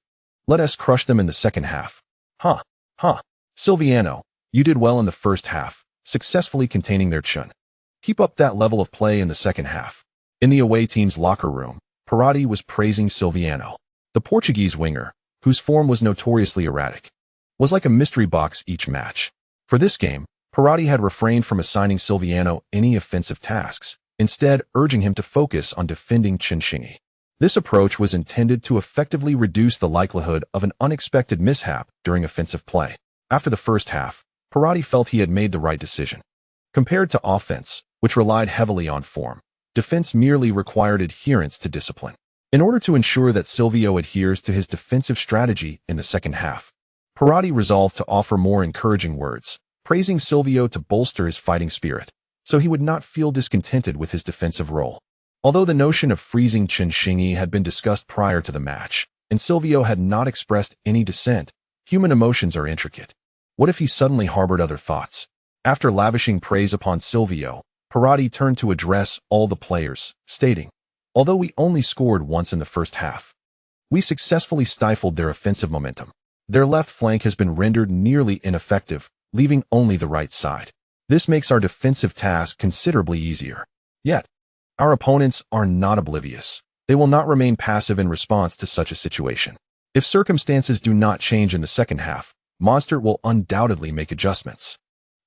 [SPEAKER 1] Let us crush them in the second half." Huh. Silviano, you did well in the first half, successfully containing their Chun. Keep up that level of play in the second half." In the away team's locker room, Parati was praising Silviano. The Portuguese winger, whose form was notoriously erratic, was like a mystery box each match. For this game, Parati had refrained from assigning Silviano any offensive tasks, instead urging him to focus on defending Chun Xingyi. This approach was intended to effectively reduce the likelihood of an unexpected mishap during offensive play. After the first half, Parati felt he had made the right decision. Compared to offense, which relied heavily on form, defense merely required adherence to discipline. In order to ensure that Silvio adheres to his defensive strategy in the second half, Parati resolved to offer more encouraging words, praising Silvio to bolster his fighting spirit, so he would not feel discontented with his defensive role. Although the notion of freezing Chun Xingyi had been discussed prior to the match, and Silvio had not expressed any dissent, human emotions are intricate. What if he suddenly harbored other thoughts? After lavishing praise upon Silvio, Parati turned to address all the players, stating, "Although we only scored once in the first half, we successfully stifled their offensive momentum. Their left flank has been rendered nearly ineffective, leaving only the right side. This makes our defensive task considerably easier. Yet, our opponents are not oblivious. They will not remain passive in response to such a situation. If circumstances do not change in the second half, Monster will undoubtedly make adjustments.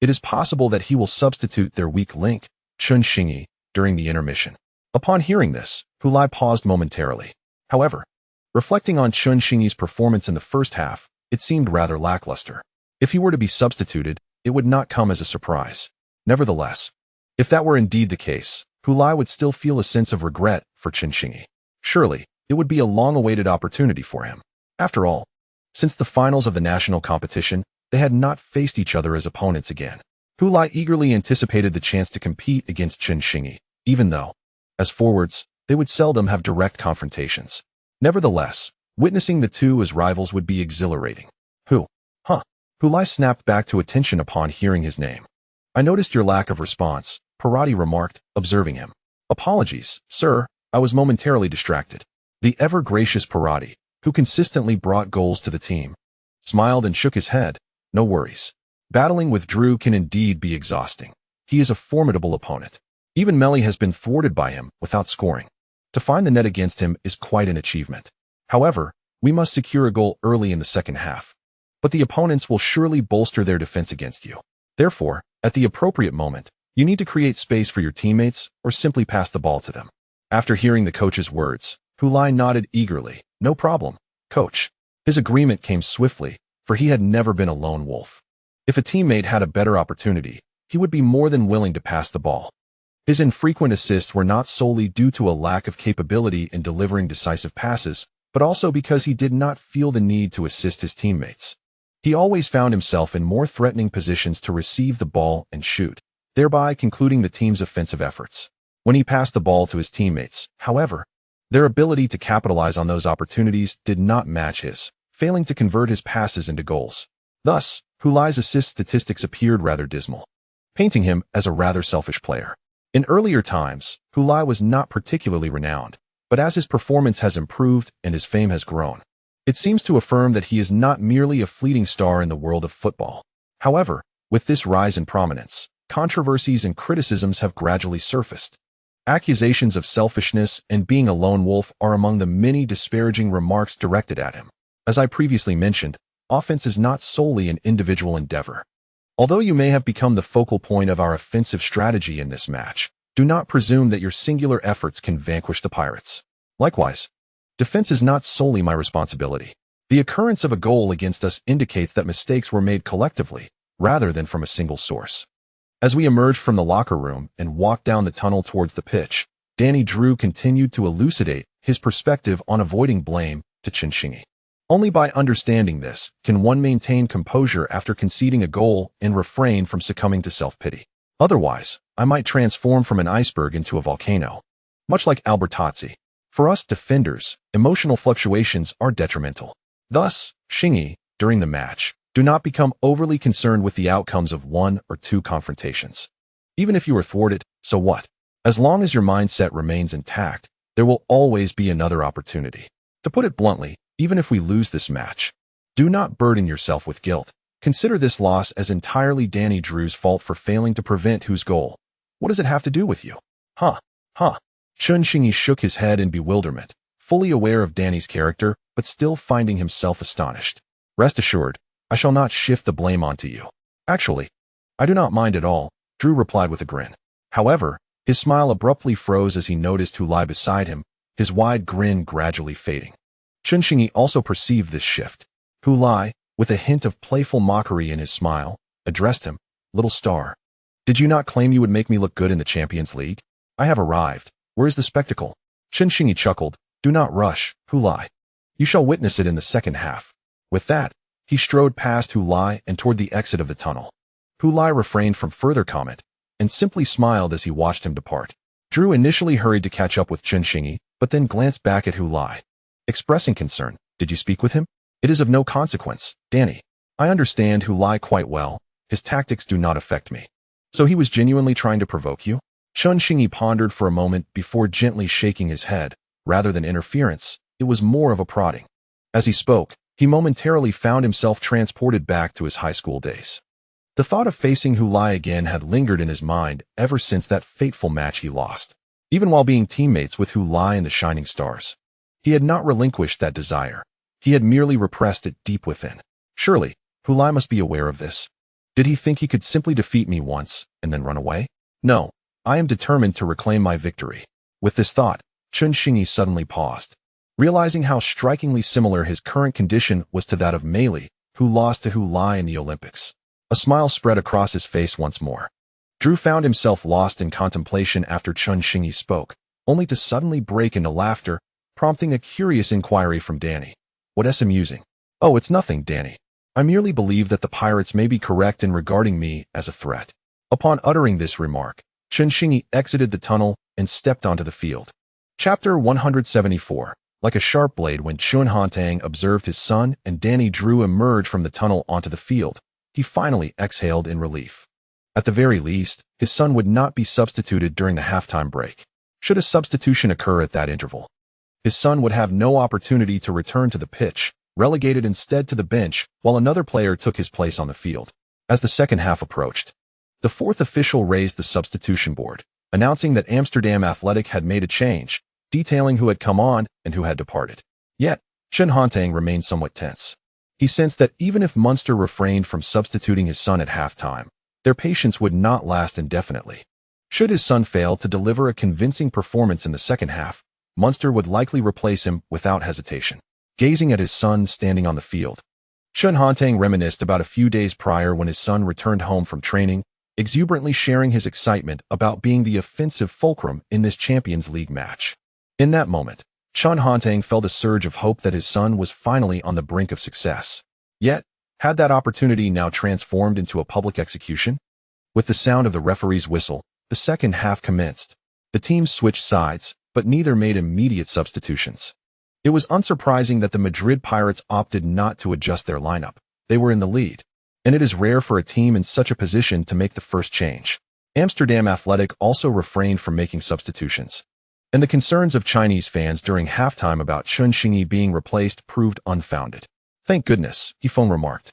[SPEAKER 1] It is possible that he will substitute their weak link, Chun Xingyi, during the intermission." Upon hearing this, Hulai paused momentarily. However, reflecting on Chun Xingyi's performance in the first half, it seemed rather lackluster. If he were to be substituted, it would not come as a surprise. Nevertheless, if that were indeed the case, Hulai would still feel a sense of regret for Chun Xingyi. Surely, it would be a long-awaited opportunity for him. After all, since the finals of the national competition, they had not faced each other as opponents again. Hulai eagerly anticipated the chance to compete against Chun Xingyi, even though, as forwards, they would seldom have direct confrontations. Nevertheless, witnessing the two as rivals would be exhilarating. Hulai snapped back to attention upon hearing his name. "I noticed your lack of response," Parati remarked, observing him. "Apologies, sir, I was momentarily distracted." The ever-gracious Parati, who consistently brought goals to the team, smiled and shook his head. "No worries. Battling with Drew can indeed be exhausting. he is a formidable opponent. Even Meli has been thwarted by him without scoring. To find the net against him is quite an achievement. However, we must secure a goal early in the second half. But the opponents will surely bolster their defense against you. Therefore, at the appropriate moment, you need to create space for your teammates or simply pass the ball to them. After hearing the coach's words, Futile nodded eagerly. No problem, coach. His agreement came swiftly, for he had never been a lone wolf. If a teammate had a better opportunity, he would be more than willing to pass the ball. His infrequent assists were not solely due to a lack of capability in delivering decisive passes, but also because he did not feel the need to assist his teammates. He always found himself in more threatening positions to receive the ball and shoot, thereby concluding the team's offensive efforts. When he passed the ball to his teammates, however, their ability to capitalize on those opportunities did not match his, failing to convert his passes into goals. Thus, Futile's assist statistics appeared rather dismal, painting him as a rather selfish player. In earlier times, Futile was not particularly renowned, but as his performance has improved and his fame has grown, it seems to affirm that he is not merely a fleeting star in the world of football. However, with this rise in prominence, controversies and criticisms have gradually surfaced. Accusations of selfishness and being a lone wolf are among the many disparaging remarks directed at him. As I previously mentioned, offense is not solely an individual endeavor. Although you may have become the focal point of our offensive strategy in this match, do not presume that your singular efforts can vanquish the Pirates. Likewise, defense is not solely my responsibility. The occurrence of a goal against us indicates that mistakes were made collectively, rather than from a single source. As we emerged from the locker room and walked down the tunnel towards the pitch, Danny Drew continued to elucidate his perspective on avoiding blame to chanting. Only by understanding this can one maintain composure after conceding a goal and refrain from succumbing to self-pity. Otherwise, I might transform from an iceberg into a volcano. Much like Albertazzi, for us defenders, emotional fluctuations are detrimental. Thus, Shingy, during the match, do not become overly concerned with the outcomes of one or two confrontations. Even if you are thwarted, so what? As long as your mindset remains intact, there will always be another opportunity. To put it bluntly, even if we lose this match, do not burden yourself with guilt. Consider this loss as entirely Danny Drew's fault for failing to prevent whose goal. What does it have to do with you? Chun Shingy shook his head in bewilderment, fully aware of Danny's character, but still finding himself astonished. Rest assured, I shall not shift the blame onto you. Actually, I do not mind at all, Drew replied with a grin. However, his smile abruptly froze as he noticed who lay beside him, his wide grin gradually fading. Chun Shingy also perceived this shift. Hu Lai, with a hint of playful mockery in his smile, addressed him, "Little star, did you not claim you would make me look good in the Champions League? I have arrived. Where is the spectacle?" Chun Shingy chuckled, "Do not rush, Hu Lai. You shall witness it in the second half." With that, he strode past Hu Lai and toward the exit of the tunnel. Hu Lai refrained from further comment and simply smiled as he watched him depart. Drew initially hurried to catch up with Chun Shingy, but then glanced back at Hu Lai, expressing concern. "Did you speak with him?" "It is of no consequence, Danny. I understand Hu Lai quite well. His tactics do not affect me." "So he was genuinely trying to provoke you?" Chun Shingy pondered for a moment before gently shaking his head. Rather than interference, it was more of a prodding. As he spoke, he momentarily found himself transported back to his high school days. The thought of facing Hu Lai again had lingered in his mind ever since that fateful match he lost. Even while being teammates with Hu Lai and the Shining Stars, he had not relinquished that desire. He had merely repressed it deep within. Surely, Hu Lai must be aware of this. Did he think he could simply defeat me once and then run away? No, I am determined to reclaim my victory. With this thought, Chun Shingy suddenly paused, realizing how strikingly similar his current condition was to that of Meli, who lost to Hu Lai in the Olympics. A smile spread across his face once more. Drew found himself lost in contemplation after Chun Shingy spoke, only to suddenly break into laughter, prompting a curious inquiry from Danny. "What SM using?" "Oh, it's nothing, Danny. I merely believe that the Pirates may be correct in regarding me as a threat." Upon uttering this remark, Chun Shingy exited the tunnel and stepped onto the field. Chapter 174. Like a sharp blade, when Chun Hantang observed his son and Danny Drew emerge from the tunnel onto the field, he finally exhaled in relief. At the very least, his son would not be substituted during the halftime break. Should a substitution occur at that interval, his son would have no opportunity to return to the pitch, relegated instead to the bench while another player took his place on the field. As the second half approached, The fourth official raised the substitution board, announcing that Amsterdam Athletic had made a change, detailing who had come on and who had departed. Yet, Triumphant remained somewhat tense. He sensed that even if Munster refrained from substituting his son at halftime, their patience would not last indefinitely. Should his son fail to deliver a convincing performance in the second half, Munster would likely replace him without hesitation. Gazing at his son standing on the field, Triumphant reminisced about a few days prior when his son returned home from training, exuberantly sharing his excitement about being the offensive fulcrum in this Champions League match. In that moment, Triumphant felt a surge of hope that his son was finally on the brink of success. Yet, had that opportunity now transformed into a public execution? With the sound of the referee's whistle, the second half commenced. The teams switched sides, but neither made immediate substitutions. It was unsurprising that the Madrid Pirates opted not to adjust their lineup. They were in the lead, and it is rare for a team in such a position to make the first change. Amsterdam Athletic also refrained from making substitutions, and the concerns of Chinese fans during halftime about Chen Xingyi being replaced proved unfounded. Thank goodness, Yifeng remarked.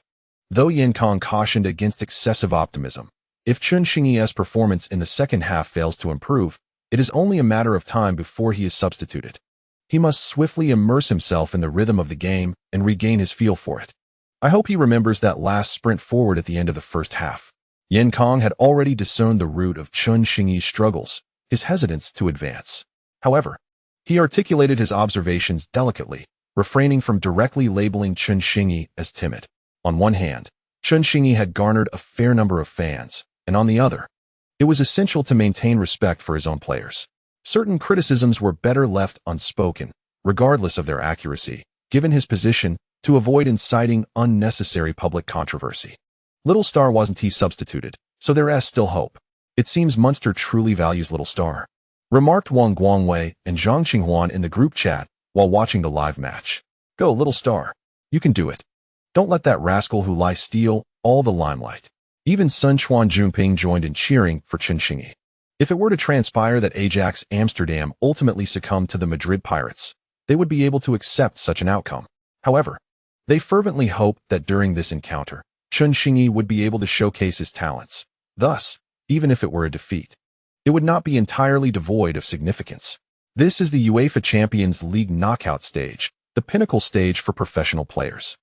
[SPEAKER 1] Though Yan Kong cautioned against excessive optimism, if Chen Xingyi's performance in the second half fails to improve, it is only a matter of time before he is substituted. He must swiftly immerse himself in the rhythm of the game and regain his feel for it. I hope he remembers that last sprint forward at the end of the first half. Yan Kong had already discerned the root of Chen Xingyi's struggles, his hesitance to advance. However, he articulated his observations delicately, refraining from directly labeling Chen Xingyi as timid. On one hand, Chen Xingyi had garnered a fair number of fans, and on the other, it was essential to maintain respect for his own players. Certain criticisms were better left unspoken, regardless of their accuracy, given his position, to avoid inciting unnecessary public controversy. Little Star wasn't he substituted, so there is still hope. It seems Munster truly values Little Star, remarked Wang Guangwei and Zhang Xinghuan in the group chat while watching the live match. Go, Little Star. You can do it. Don't let that rascal who lies steal all the limelight. Even Sun Chuan Junping joined in cheering for Chen Xingyi. If it were to transpire that Ajax Amsterdam ultimately succumbed to the Madrid Pirates, they would be able to accept such an outcome. However, they fervently hoped that during this encounter, Chen Xingyi would be able to showcase his talents. Thus, even if it were a defeat, it would not be entirely devoid of significance. This is the UEFA Champions League knockout stage, the pinnacle stage for professional players.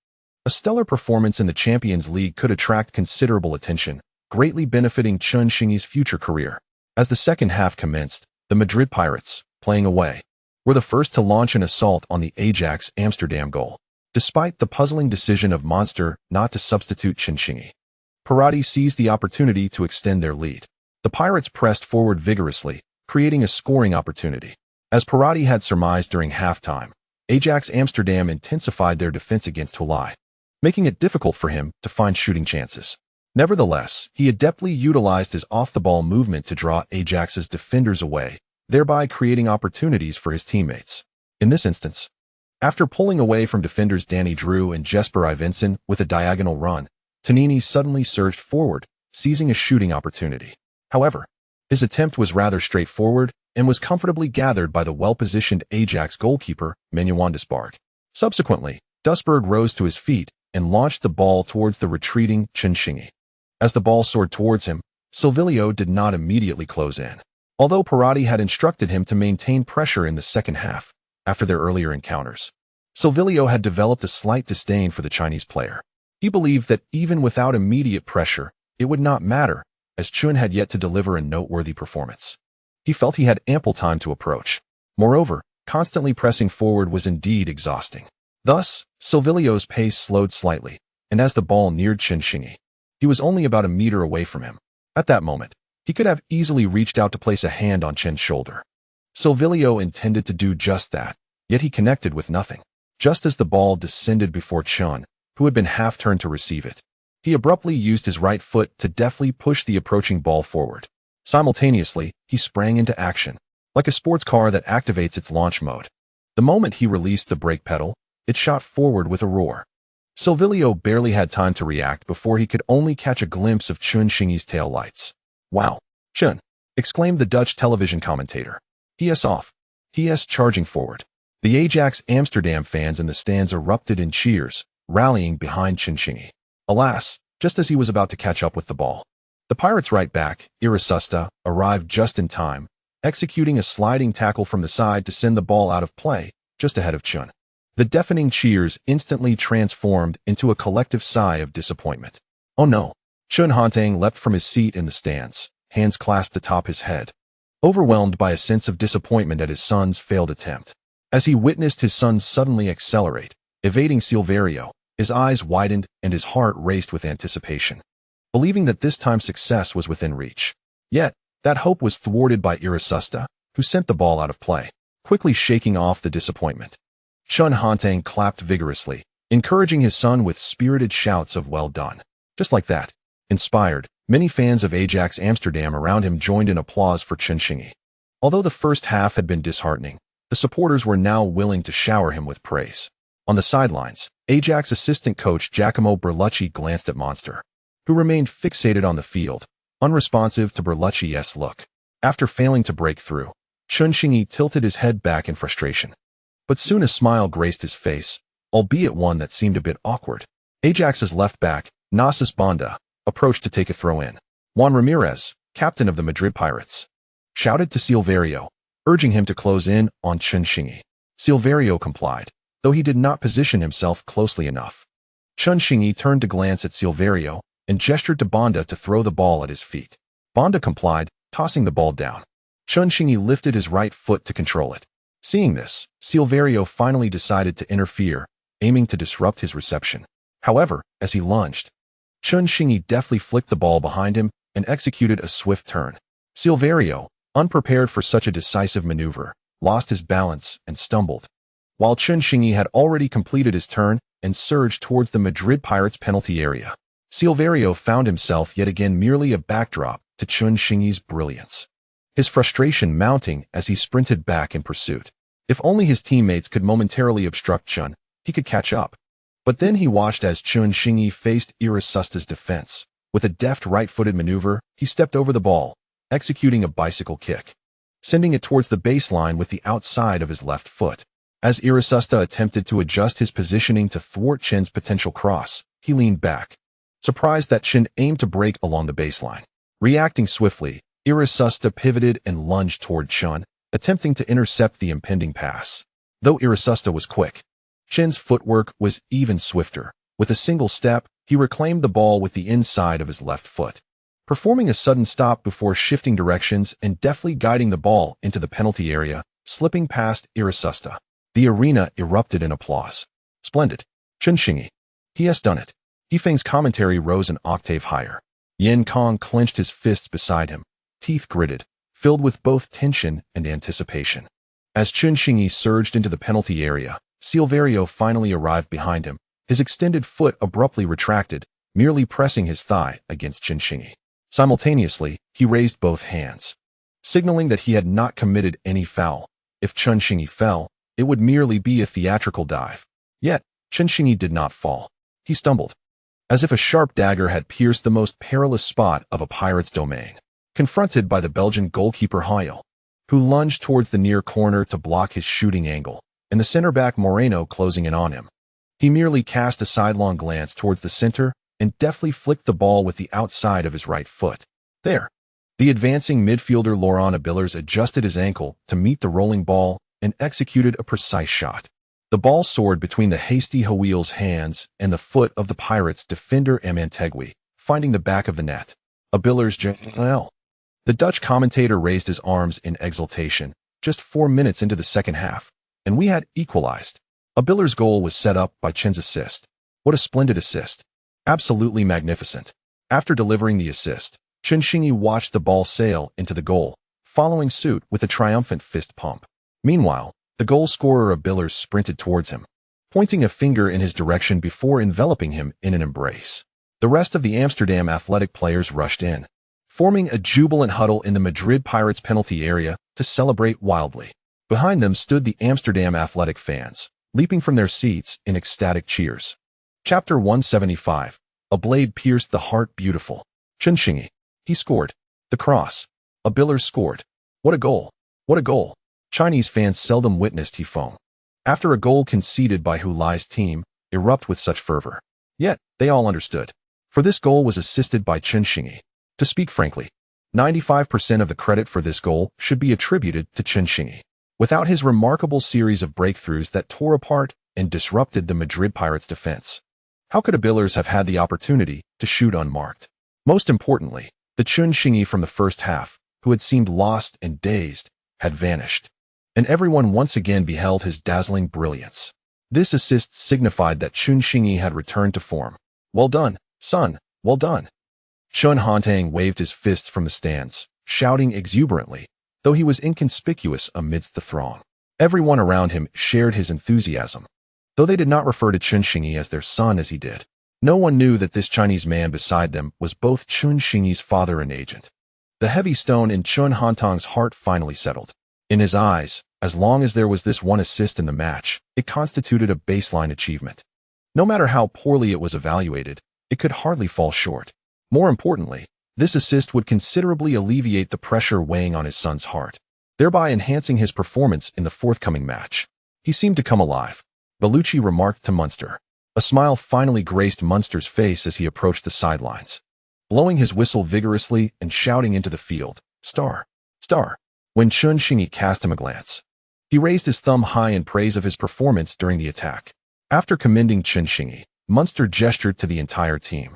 [SPEAKER 1] A stellar performance in the Champions League could attract considerable attention, greatly benefiting Chen Xingyi's future career. As the second half commenced, the Madrid Pirates, playing away, were the first to launch an assault on the Ajax Amsterdam goal. Despite the puzzling decision of Munster not to substitute Chen Xingyi, Pirati seized the opportunity to extend their lead. The Pirates pressed forward vigorously, creating a scoring opportunity. As Pirati had surmised during halftime, Ajax Amsterdam intensified their defense against Futile, making it difficult for him to find shooting chances. Nevertheless, he adeptly utilized his off-the-ball movement to draw Ajax's defenders away, thereby creating opportunities for his teammates. In this instance, after pulling away from defenders Danny Drew and Jesper Ivinson with a diagonal run, Tonini suddenly surged forward, seizing a shooting opportunity. However, his attempt was rather straightforward and was comfortably gathered by the well-positioned Ajax goalkeeper, Menuan Dusberg. Subsequently, Dusberg rose to his feet and launched the ball towards the retreating Chen Xingyi. As the ball soared towards him, Silvilio did not immediately close in. Although Pirati had instructed him to maintain pressure in the second half, after their earlier encounters, Silvilio had developed a slight disdain for the Chinese player. He believed that even without immediate pressure, it would not matter, as Chun had yet to deliver a noteworthy performance. He felt he had ample time to approach. Moreover, constantly pressing forward was indeed exhausting. Thus, Silvilio's pace slowed slightly, and as the ball neared Chen Xingyi, he was only about a meter away from him. At that moment, he could have easily reached out to place a hand on Chen's shoulder. Silvilio intended to do just that, yet he connected with nothing. Just as the ball descended before Chen, who had been half-turned to receive it, he abruptly used his right foot to deftly push the approaching ball forward. Simultaneously, he sprang into action, like a sports car that activates its launch mode. The moment he released the brake pedal, it shot forward with a roar. Silvilio barely had time to react before he could only catch a glimpse of Chen Xingyi's tail lights. "Wow, Chen!" exclaimed the Dutch television commentator. "He is off. He is charging forward." The Ajax Amsterdam fans in the stands erupted in cheers, rallying behind Chen Xingyi. Alas, just as he was about to catch up with the ball, The Pirates' right back, Irasusta, arrived just in time, executing a sliding tackle from the side to send the ball out of play, just ahead of Chun. The deafening cheers instantly transformed into a collective sigh of disappointment. Oh no! Chun Hantang leapt from his seat in the stands, hands clasped atop his head, overwhelmed by a sense of disappointment at his son's failed attempt. As he witnessed his son suddenly accelerate, evading Silverio, his eyes widened and his heart raced with anticipation, believing that this time success was within reach. Yet, that hope was thwarted by Irasusta, who sent the ball out of play, quickly shaking off the disappointment. Chun Hantang clapped vigorously, encouraging his son with spirited shouts of "well done." Just like that, inspired, many fans of Ajax Amsterdam around him joined in applause for Chun Xingyi. Although the first half had been disheartening, the supporters were now willing to shower him with praise. On the sidelines, Ajax assistant coach Giacomo Berlucci glanced at Monster, who remained fixated on the field, unresponsive to Berlucci's look. After failing to break through, Chun Xingyi tilted his head back in frustration. But soon a smile graced his face, albeit one that seemed a bit awkward. Ajax's left back, Nasus Banda, approached to take a throw-in. Juan Ramirez, captain of the Madrid Pirates, shouted to Silverio, urging him to close in on Chun Xingyi. Silverio complied, though he did not position himself closely enough. Chun Xingyi turned to glance at Silverio and gestured to Banda to throw the ball at his feet. Banda complied, tossing the ball down. Chun Xingyi lifted his right foot to control it. Seeing this, Silverio finally decided to interfere, aiming to disrupt his reception. However, as he lunged, Chun Xingyi deftly flicked the ball behind him and executed a swift turn. Silverio, unprepared for such a decisive maneuver, lost his balance and stumbled, while Chun Xingyi had already completed his turn and surged towards the Madrid Pirates' penalty area. Silverio found himself yet again merely a backdrop to Chun Xingyi's brilliance, his frustration mounting as he sprinted back in pursuit. If only his teammates could momentarily obstruct Chun, he could catch up. But then he watched as Chun Xingyi faced Irasusta's defense. With a deft right-footed maneuver, he stepped over the ball, executing a bicycle kick, sending it towards the baseline with the outside of his left foot. As Irasusta attempted to adjust his positioning to thwart Chun's potential cross, he leaned back, surprised that Chun aimed to break along the baseline. Reacting swiftly, Irasusta pivoted and lunged toward Chun, attempting to intercept the impending pass. Though Irasusta was quick, Chun's footwork was even swifter. With a single step, he reclaimed the ball with the inside of his left foot, performing a sudden stop before shifting directions and deftly guiding the ball into the penalty area, slipping past Irasusta. The arena erupted in applause. Splendid. Chun Xingyi. He has done it. Yifeng's commentary rose an octave higher. Yen Kong clenched his fists beside him, teeth gritted, filled with both tension and anticipation. As Chun Xingyi surged into the penalty area, Silverio finally arrived behind him, his extended foot abruptly retracted, merely pressing his thigh against Chun Xingyi. Simultaneously, he raised both hands, signaling that he had not committed any foul. If Chun Xingyi fell, it would merely be a theatrical dive. Yet, Chun Xingyi did not fall. He stumbled, as if a sharp dagger had pierced the most perilous spot of a pirate's domain. Confronted by the Belgian goalkeeper Huyl, who lunged towards the near corner to block his shooting angle, and the center-back Moreno closing in on him, he merely cast a sidelong glance towards the center and deftly flicked the ball with the outside of his right foot. There. The advancing midfielder Laurent Abillers adjusted his ankle to meet the rolling ball and executed a precise shot. The ball soared between the hasty Huyl's hands and the foot of the Pirates' defender Amantegui, finding the back of the net. Abillers J.L. The Dutch commentator raised his arms in exultation. Just 4 minutes into the second half, and we had equalized. Abillers' goal was set up by Chen's assist. What a splendid assist. Absolutely magnificent. After delivering the assist, Chun Xingyi watched the ball sail into the goal, following suit with a triumphant fist pump. Meanwhile, the goal scorer Abillers sprinted towards him, pointing a finger in his direction before enveloping him in an embrace. The rest of the Amsterdam Athletic players rushed in, forming a jubilant huddle in the Madrid Pirates penalty area to celebrate wildly. Behind them stood the Amsterdam Athletic fans, leaping from their seats in ecstatic cheers. Chapter 175. A blade pierced the heart beautiful. Chun Xingyi. He scored. The cross. Abillers scored. What a goal. What a goal. Chinese fans seldom witnessed he foam, after a goal conceded by Hu Lai's team, erupt with such fervor. Yet, they all understood. For this goal was assisted by Chun Xingyi. To speak frankly, 95% of the credit for this goal should be attributed to Chanting. Without his remarkable series of breakthroughs that tore apart and disrupted the Madrid Pirates' defense, how could Abilers have had the opportunity to shoot unmarked? Most importantly, the Chanting from the first half, who had seemed lost and dazed, had vanished, and everyone once again beheld his dazzling brilliance. This assist signified that Chanting had returned to form. "Well done, son, well done." Chun Hantang waved his fists from the stands, shouting exuberantly, though he was inconspicuous amidst the throng. Everyone around him shared his enthusiasm. Though they did not refer to Chanting as their son as he did, no one knew that this Chinese man beside them was both Chanting's father and agent. The heavy stone in Chun Hantang's heart finally settled. In his eyes, as long as there was this one assist in the match, it constituted a baseline achievement. No matter how poorly it was evaluated, it could hardly fall short. More importantly, this assist would considerably alleviate the pressure weighing on his son's heart, thereby enhancing his performance in the forthcoming match. He seemed to come alive, Bellucci remarked to Munster. A smile finally graced Munster's face as he approached the sidelines, blowing his whistle vigorously and shouting into the field, "Star! Star!" When Chanting cast him a glance, he raised his thumb high in praise of his performance during the attack. After commending Chanting, Munster gestured to the entire team,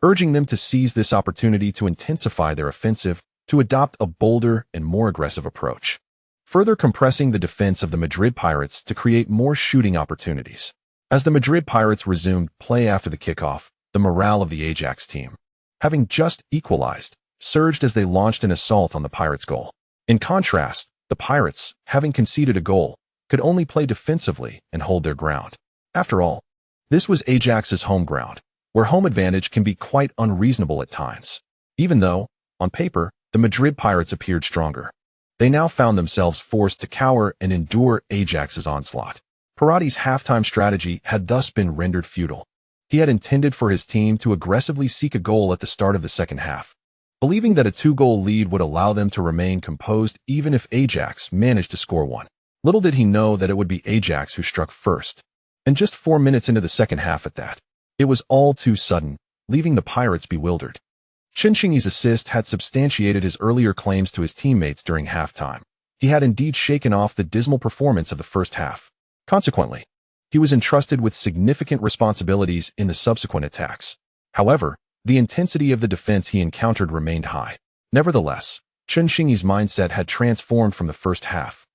[SPEAKER 1] urging them to seize this opportunity to intensify their offensive, to adopt a bolder and more aggressive approach, further compressing the defense of the Madrid Pirates to create more shooting opportunities. As the Madrid Pirates resumed play after the kickoff, the morale of the Ajax team, having just equalized, surged as they launched an assault on the Pirates' goal. In contrast, the Pirates, having conceded a goal, could only play defensively and hold their ground. After all, this was Ajax's home ground, where home advantage can be quite unreasonable at times. Even though, on paper, the Madrid Pirates appeared stronger, they now found themselves forced to cower and endure Ajax's onslaught. Parati's halftime strategy had thus been rendered futile. He had intended for his team to aggressively seek a goal at the start of the second half, believing that a 2-goal lead would allow them to remain composed even if Ajax managed to score one. Little did he know that it would be Ajax who struck first, and just 4 minutes into the second half at that. It was all too sudden, leaving the Pirates bewildered. Chanting's assist had substantiated his earlier claims to his teammates during halftime. He had indeed shaken off the dismal performance of the first half. Consequently, he was entrusted with significant responsibilities in the subsequent attacks. However, the intensity of the defense he encountered remained high. Nevertheless, Chanting's mindset had transformed from the first half.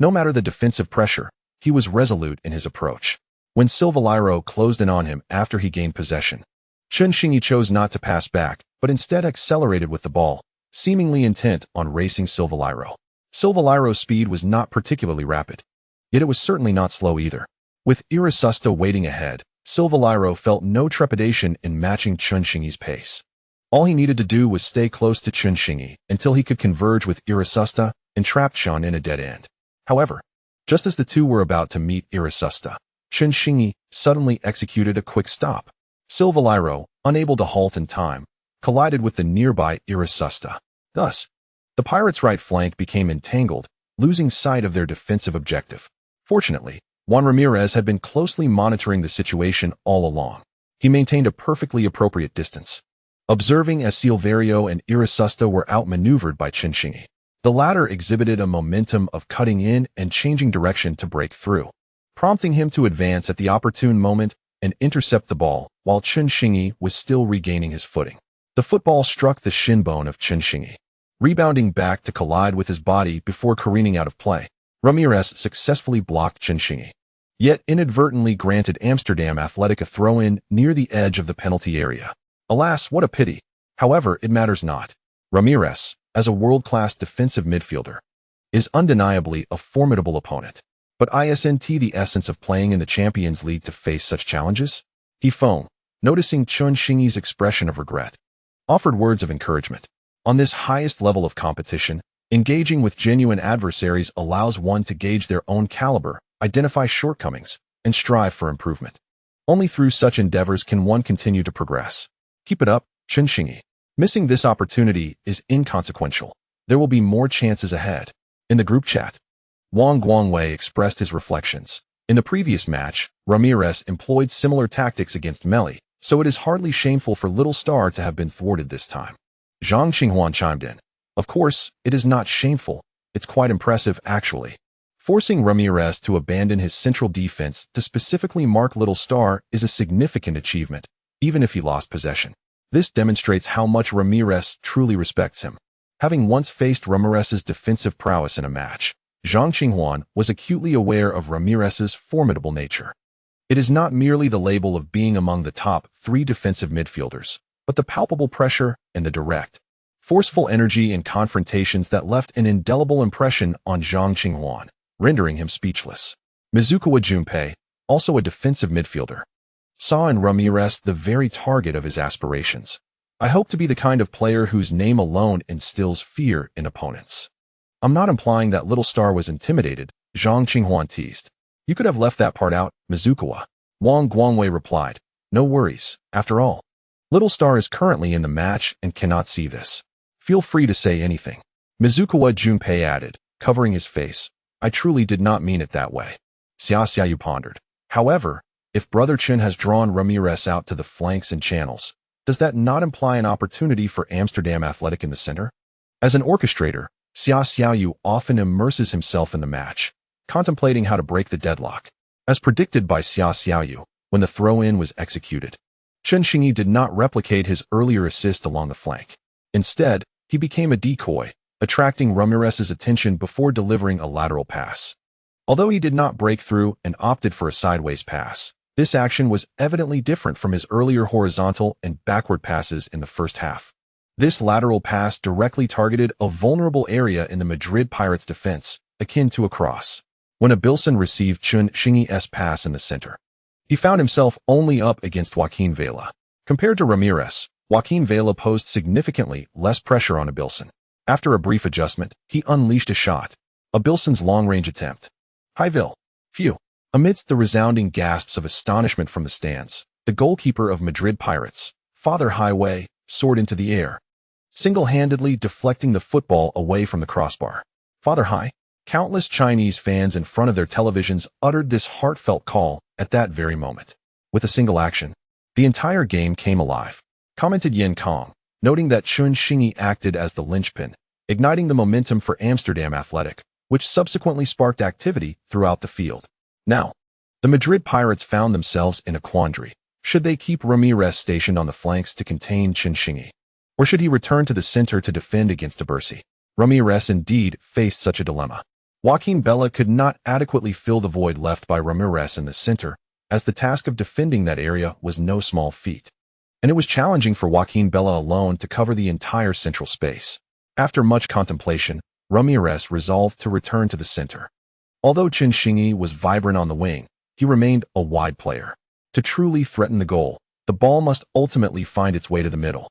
[SPEAKER 1] No matter the defensive pressure, he was resolute in his approach. When Silvaliro closed in on him after he gained possession, Chanting chose not to pass back, but instead accelerated with the ball, seemingly intent on racing Silvaliro. Silvaliro's speed was not particularly rapid, yet it was certainly not slow either. With Irasusta waiting ahead, Silvaliro felt no trepidation in matching Chanting's pace. All he needed to do was stay close to Chanting until he could converge with Irasusta and trap Chun in a dead end. However, just as the two were about to meet Irasusta, Chanting suddenly executed a quick stop. Silvaliro, unable to halt in time, collided with the nearby Irasusta. Thus, the Pirates' right flank became entangled, losing sight of their defensive objective. Fortunately, Juan Ramirez had been closely monitoring the situation all along. He maintained a perfectly appropriate distance, observing as Silverio and Irasusta were outmaneuvered by Chanting. The latter exhibited a momentum of cutting in and changing direction to break through, prompting him to advance at the opportune moment and intercept the ball while Chanting was still regaining his footing. The football struck the shin bone of Chanting, rebounding back to collide with his body before careening out of play. Ramirez successfully blocked Chanting, yet inadvertently granted Amsterdam Athletic a throw-in near the edge of the penalty area. Alas, what a pity. However, it matters not. Ramirez, as a world-class defensive midfielder, is undeniably a formidable opponent. But isn't the essence of playing in the Champions League to face such challenges? He foamed, noticing Chanting's expression of regret, offered words of encouragement. On this highest level of competition, engaging with genuine adversaries allows one to gauge their own caliber, identify shortcomings, and strive for improvement. Only through such endeavors can one continue to progress. Keep it up, Chanting. Missing this opportunity is inconsequential. There will be more chances ahead. In the group chat, Wang Guangwei expressed his reflections. In the previous match, Ramirez employed similar tactics against Meli, so it is hardly shameful for Little Star to have been thwarted this time. Zhang Qinghuan chimed in. Of course, it is not shameful. It's quite impressive, actually. Forcing Ramirez to abandon his central defense to specifically mark Little Star is a significant achievement, even if he lost possession. This demonstrates how much Ramirez truly respects him. Having once faced Ramirez's defensive prowess in a match, Zhang Qinghuan was acutely aware of Ramirez's formidable nature. It is not merely the label of being among the top 3 defensive midfielders, but the palpable pressure and the direct, forceful energy in confrontations that left an indelible impression on Zhang Qinghuan, rendering him speechless. Mizukawa Junpei, also a defensive midfielder, saw in Ramirez the very target of his aspirations. I hope to be the kind of player whose name alone instills fear in opponents. I'm not implying that Little Star was intimidated, Zhang Qinghuan teased. You could have left that part out, Mizukawa. Wang Guangwei replied. No worries, after all. Little Star is currently in the match and cannot see this. Feel free to say anything. Mizukawa Junpei added, covering his face. I truly did not mean it that way. Xia Xiaoyu pondered. However, if Brother Chen has drawn Ramirez out to the flanks and channels, does that not imply an opportunity for Amsterdam Athletic in the center? As an orchestrator, Xia Xiaoyu often immerses himself in the match, contemplating how to break the deadlock. As predicted by Xia Xiaoyu, when the throw-in was executed, Chen Xingyi did not replicate his earlier assist along the flank. Instead, he became a decoy, attracting Ramirez's attention before delivering a lateral pass. Although he did not break through and opted for a sideways pass, this action was evidently different from his earlier horizontal and backward passes in the first half. This lateral pass directly targeted a vulnerable area in the Madrid Pirates' defense, akin to a cross. When Abilson received Chen Xingyi's pass in the center, he found himself only up against Joaquin Vela. Compared to Ramirez, Joaquin Vela posed significantly less pressure on Abilson. After a brief adjustment, he unleashed a shot. Abilson's long-range attempt. Highville. Phew. Amidst the resounding gasps of astonishment from the stands, the goalkeeper of Madrid Pirates, Father Highway, soared into the air, single-handedly deflecting the football away from the crossbar. Father High. Countless Chinese fans in front of their televisions uttered this heartfelt call at that very moment. With a single action, the entire game came alive, commented Yin Kong, noting that Chen Xingyi acted as the linchpin, igniting the momentum for Amsterdam Athletic, which subsequently sparked activity throughout the field. Now, the Madrid Pirates found themselves in a quandary. Should they keep Ramirez stationed on the flanks to contain Chen Xingyi, or should he return to the center to defend against Abersi? Ramirez indeed faced such a dilemma. Joaquin Bella could not adequately fill the void left by Ramirez in the center, as the task of defending that area was no small feat. And it was challenging for Joaquin Bella alone to cover the entire central space. After much contemplation, Ramirez resolved to return to the center. Although Chen Xingyi was vibrant on the wing, he remained a wide player. To truly threaten the goal, the ball must ultimately find its way to the middle.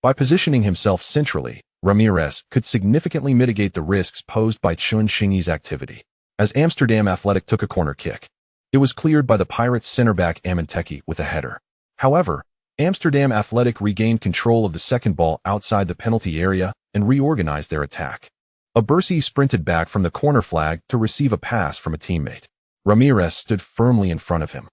[SPEAKER 1] By positioning himself centrally, Ramirez could significantly mitigate the risks posed by Chen Xingyi's activity. As Amsterdam Athletic took a corner kick, it was cleared by the Pirates' center-back Aminteki with a header. However, Amsterdam Athletic regained control of the second ball outside the penalty area and reorganized their attack. Abersi sprinted back from the corner flag to receive a pass from a teammate. Ramirez stood firmly in front of him,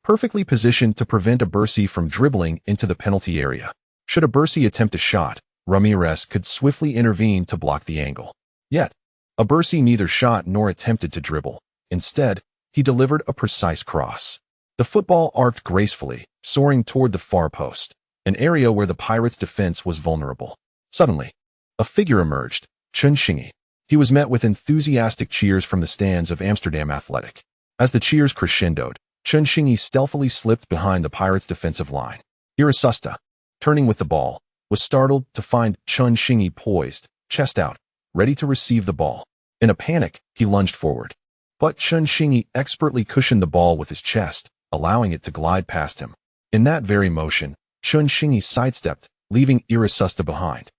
[SPEAKER 1] perfectly positioned to prevent Abersi from dribbling into the penalty area. Should Abersi attempt a shot, Ramirez could swiftly intervene to block the angle. Yet, Abersi neither shot nor attempted to dribble. Instead, he delivered a precise cross. The football arced gracefully, soaring toward the far post, an area where the Pirates' defense was vulnerable. Suddenly, a figure emerged, Chen Xingyi. He was met with enthusiastic cheers from the stands of Amsterdam Athletic. As the cheers crescendoed, Chen Xingyi stealthily slipped behind the Pirates' defensive line. Irasusta, turning with the ball, was startled to find Chen Xingyi poised, chest out, ready to receive the ball. In a panic, he lunged forward. But Chen Xingyi expertly cushioned the ball with his chest, allowing it to glide past him. In that very motion, Chen Xingyi sidestepped, leaving Irasusta behind,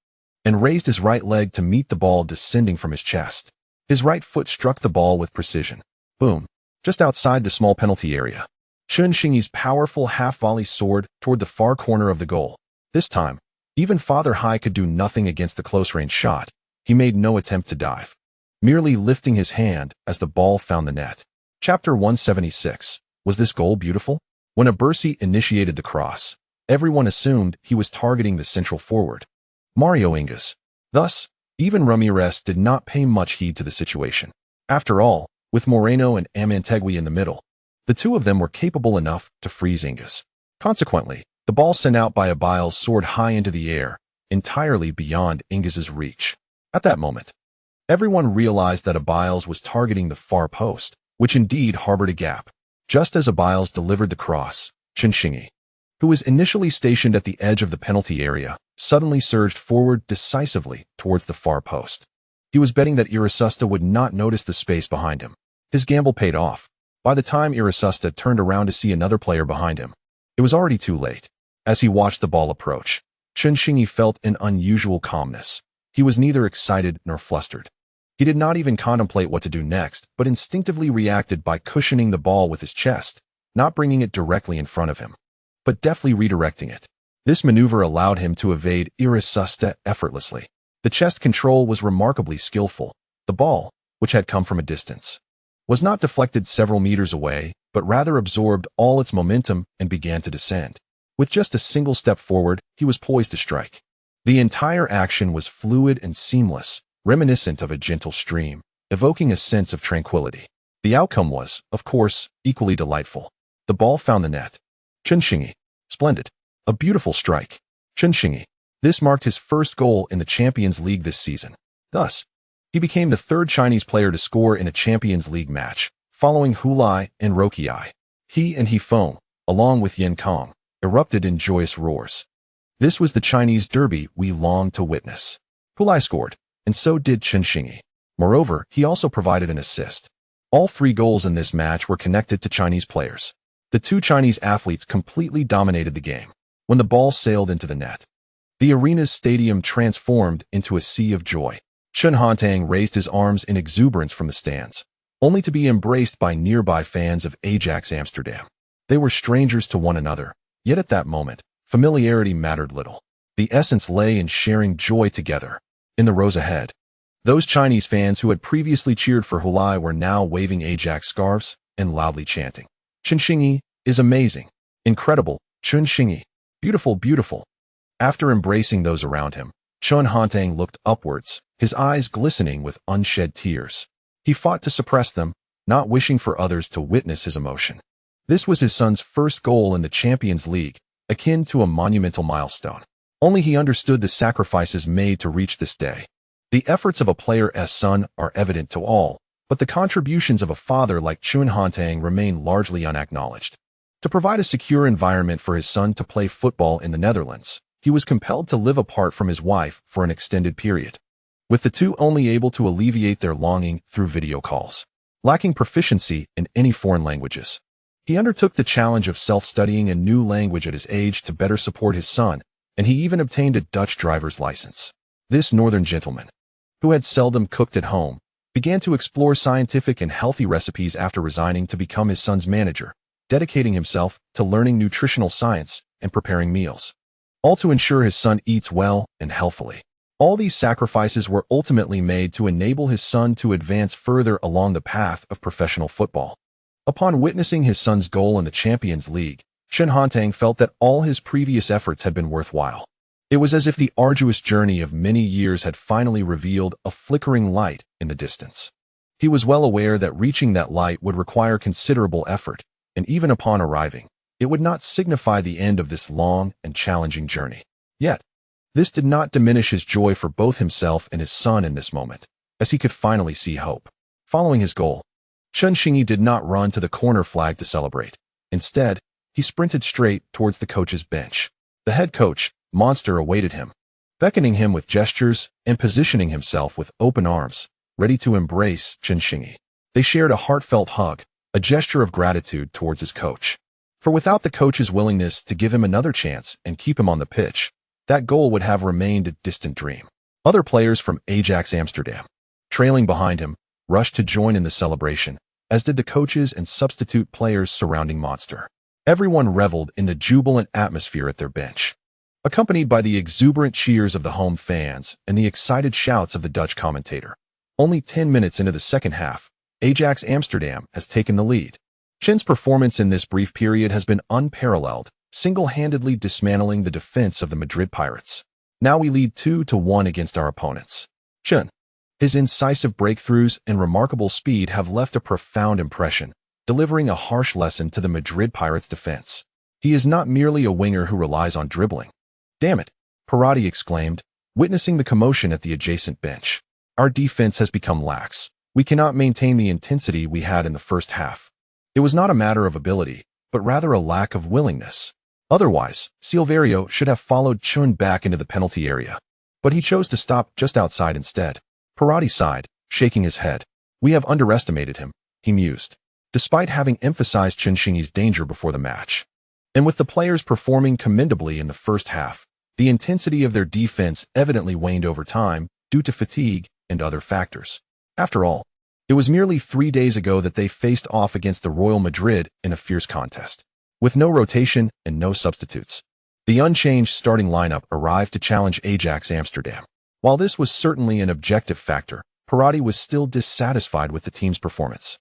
[SPEAKER 1] and raised his right leg to meet the ball descending from his chest. His right foot struck the ball with precision. Boom. Just outside the small penalty area. Chen Xingyi's powerful half-volley soared toward the far corner of the goal. This time, even Father High could do nothing against the close-range shot. He made no attempt to dive, merely lifting his hand as the ball found the net. Chapter 176. Was this goal beautiful? When Abersi initiated the cross, everyone assumed he was targeting the central forward. Mario Ingas. Thus, even Ramirez did not pay much heed to the situation. After all, with Moreno and Amantegui in the middle, the two of them were capable enough to freeze Ingas. Consequently, the ball sent out by Abiles soared high into the air, entirely beyond Ingas's reach. At that moment, everyone realized that Abiles was targeting the far post, which indeed harbored a gap. Just as Abiles delivered the cross, Chanting, who was initially stationed at the edge of the penalty area, suddenly surged forward decisively towards the far post. He was betting that Irasusta would not notice the space behind him. His gamble paid off. By the time Irasusta turned around to see another player behind him, it was already too late. As he watched the ball approach, Chanting felt an unusual calmness. He was neither excited nor flustered. He did not even contemplate what to do next, but instinctively reacted by cushioning the ball with his chest, not bringing it directly in front of him, but deftly redirecting it. This maneuver allowed him to evade Irasusta effortlessly. The chest control was remarkably skillful. The ball, which had come from a distance, was not deflected several meters away, but rather absorbed all its momentum and began to descend. With just a single step forward, he was poised to strike. The entire action was fluid and seamless, reminiscent of a gentle stream, evoking a sense of tranquility. The outcome was, of course, equally delightful. The ball found the net. Chanting. Splendid. A beautiful strike. Chanting. This marked his first goal in the Champions League this season. Thus, he became the third Chinese player to score in a Champions League match, following Hulai and Rokiai. He and Hefeng, along with Yen Kong, erupted in joyous roars. This was the Chinese derby we longed to witness. Hulai scored, and so did Chanting. Moreover, he also provided an assist. All three goals in this match were connected to Chinese players. The two Chinese athletes completely dominated the game. When the ball sailed into the net, the arena's stadium transformed into a sea of joy. Chen Hantang raised his arms in exuberance from the stands, only to be embraced by nearby fans of Ajax Amsterdam. They were strangers to one another, yet at that moment, familiarity mattered little. The essence lay in sharing joy together. In the rows ahead, those Chinese fans who had previously cheered for Hulai were now waving Ajax scarves and loudly chanting, "Chanting is amazing, incredible, Chanting, beautiful, beautiful." After embracing those around him, Chen Hantang looked upwards, his eyes glistening with unshed tears. He fought to suppress them, not wishing for others to witness his emotion. This was his son's first goal in the Champions League, akin to a monumental milestone. Only he understood the sacrifices made to reach this day. The efforts of a player's son are evident to all, but the contributions of a father like Chen Hantang remain largely unacknowledged. To provide a secure environment for his son to play football in the Netherlands, he was compelled to live apart from his wife for an extended period, with the two only able to alleviate their longing through video calls. Lacking proficiency in any foreign languages, he undertook the challenge of self-studying a new language at his age to better support his son, and he even obtained a Dutch driver's license. This northern gentleman, who had seldom cooked at home, began to explore scientific and healthy recipes after resigning to become his son's manager, dedicating himself to learning nutritional science and preparing meals, all to ensure his son eats well and healthily. All these sacrifices were ultimately made to enable his son to advance further along the path of professional football. Upon witnessing his son's goal in the Champions League, Chen Hantang felt that all his previous efforts had been worthwhile. It was as if the arduous journey of many years had finally revealed a flickering light in the distance. He was well aware that reaching that light would require considerable effort, and even upon arriving, it would not signify the end of this long and challenging journey. Yet, this did not diminish his joy for both himself and his son in this moment, as he could finally see hope. Following his goal, Chanting did not run to the corner flag to celebrate. Instead, he sprinted straight towards the coach's bench. The head coach, Monster, awaited him, beckoning him with gestures and positioning himself with open arms, ready to embrace Chanting. They shared a heartfelt hug, a gesture of gratitude towards his coach. For without the coach's willingness to give him another chance and keep him on the pitch, that goal would have remained a distant dream. Other players from Ajax Amsterdam, trailing behind him, rushed to join in the celebration, as did the coaches and substitute players surrounding Monster. Everyone reveled in the jubilant atmosphere at their bench, accompanied by the exuberant cheers of the home fans and the excited shouts of the Dutch commentator. Only 10 minutes into the second half, Ajax Amsterdam has taken the lead. Chen's performance in this brief period has been unparalleled, single-handedly dismantling the defense of the Madrid Pirates. Now we lead 2-1 against our opponents. Chun. His incisive breakthroughs and remarkable speed have left a profound impression, delivering a harsh lesson to the Madrid Pirates defense. He is not merely a winger who relies on dribbling. Damn it, Parati exclaimed, witnessing the commotion at the adjacent bench. Our defense has become lax. We cannot maintain the intensity we had in the first half. It was not a matter of ability, but rather a lack of willingness. Otherwise, Silverio should have followed Chun back into the penalty area. But he chose to stop just outside instead. Parati sighed, shaking his head. We have underestimated him, he mused, despite having emphasized Chunxingi's danger before the match. And with the players performing commendably in the first half, the intensity of their defense evidently waned over time due to fatigue and other factors. After all, it was merely 3 days ago that they faced off against the Royal Madrid in a fierce contest. With no rotation and no substitutes, the unchanged starting lineup arrived to challenge Ajax Amsterdam. While this was certainly an objective factor, Parati was still dissatisfied with the team's performance.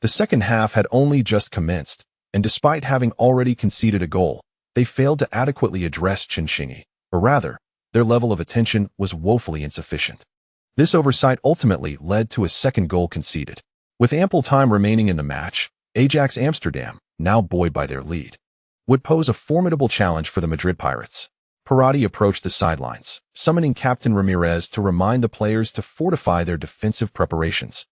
[SPEAKER 1] The second half had only just commenced, and despite having already conceded a goal, they failed to adequately address Chunxingi, or rather, their level of attention was woefully insufficient. This oversight ultimately led to a second goal conceded. With ample time remaining in the match, Ajax Amsterdam, now buoyed by their lead, would pose a formidable challenge for the Madrid Pirates. Parati approached the sidelines, summoning Captain Ramirez to remind the players to fortify their defensive preparations,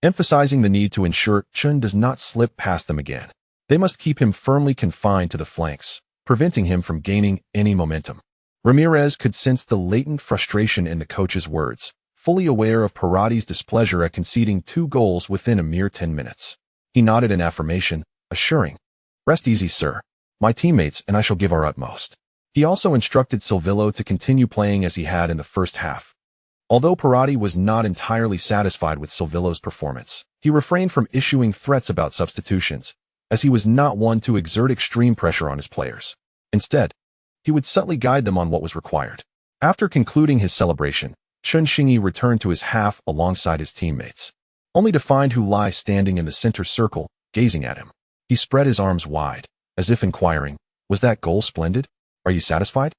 [SPEAKER 1] emphasizing the need to ensure Chun does not slip past them again. They must keep him firmly confined to the flanks, preventing him from gaining any momentum. Ramirez could sense the latent frustration in the coach's words, fully aware of Parati's displeasure at conceding 2 goals within a mere 10 minutes. He nodded in affirmation, assuring, "Rest easy, sir. My teammates and I shall give our utmost." He also instructed Silvillo to continue playing as he had in the first half. Although Parati was not entirely satisfied with Silvillo's performance, he refrained from issuing threats about substitutions, as he was not one to exert extreme pressure on his players. Instead, he would subtly guide them on what was required. After concluding his celebration, Chunxingi returned to his half alongside his teammates, only to find Hulai standing in the center circle, gazing at him. He spread his arms wide, as if inquiring, "Was that goal splendid? Are you satisfied?"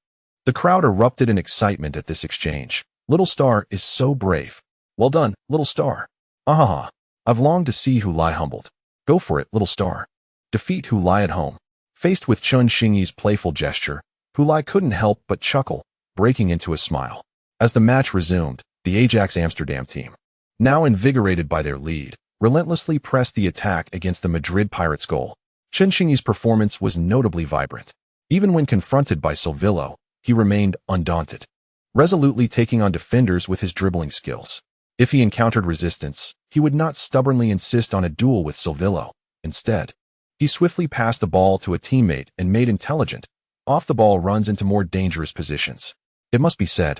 [SPEAKER 1] The crowd erupted in excitement at this exchange. "Little Star is so brave. Well done, Little Star. Ahaha. I've longed to see Hulai humbled. Go for it, Little Star. Defeat Hulai at home." Faced with Chunxingi's playful gesture, Hulai couldn't help but chuckle, breaking into a smile. As the match resumed, the Ajax Amsterdam team, now invigorated by their lead, relentlessly pressed the attack against the Madrid Pirates goal. Chunxingi's performance was notably vibrant. Even when confronted by Silvillo, he remained undaunted, resolutely taking on defenders with his dribbling skills. If he encountered resistance, he would not stubbornly insist on a duel with Silvillo. Instead, he swiftly passed the ball to a teammate and made intelligent, off-the-ball runs into more dangerous positions. It must be said,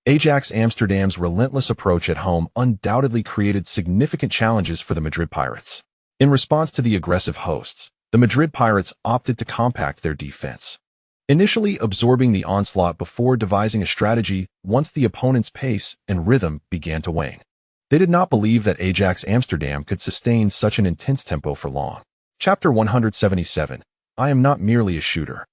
[SPEAKER 1] Ajax Amsterdam's relentless approach at home undoubtedly created significant challenges for the Madrid Pirates. In response to the aggressive hosts, the Madrid Pirates opted to compact their defense, initially absorbing the onslaught before devising a strategy once the opponent's pace and rhythm began to wane. They did not believe that Ajax Amsterdam could sustain such an intense tempo for long. Chapter 177. I am not merely a shooter.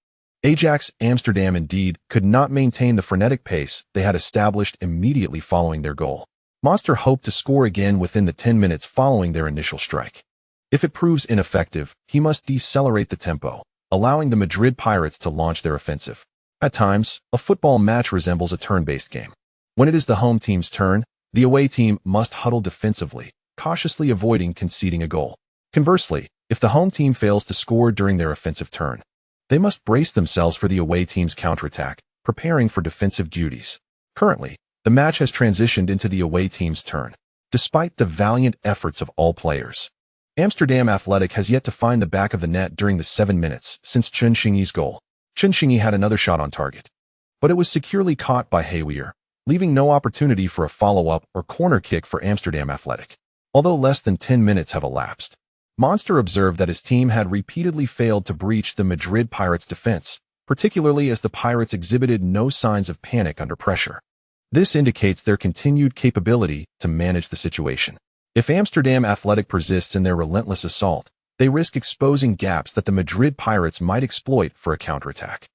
[SPEAKER 1] Ajax Amsterdam indeed could not maintain the frenetic pace they had established immediately following their goal. Monster hoped to score again within the 10 minutes following their initial strike. If it proves ineffective, he must decelerate the tempo, allowing the Madrid Pirates to launch their offensive. At times, a football match resembles a turn-based game. When it is the home team's turn, the away team must huddle defensively, cautiously avoiding conceding a goal. Conversely, if the home team fails to score during their offensive turn, they must brace themselves for the away team's counterattack, preparing for defensive duties. Currently, the match has transitioned into the away team's turn, despite the valiant efforts of all players. Amsterdam Athletic has yet to find the back of the net during the 7 minutes since Chunxingi's goal. Chunxingi had another shot on target, but it was securely caught by Hawier, leaving no opportunity for a follow-up or corner kick for Amsterdam Athletic. Although less than 10 minutes have elapsed, Monster observed that his team had repeatedly failed to breach the Madrid Pirates' defense, particularly as the Pirates exhibited no signs of panic under pressure. This indicates their continued capability to manage the situation. If Amsterdam Athletic persists in their relentless assault, they risk exposing gaps that the Madrid Pirates might exploit for a counterattack.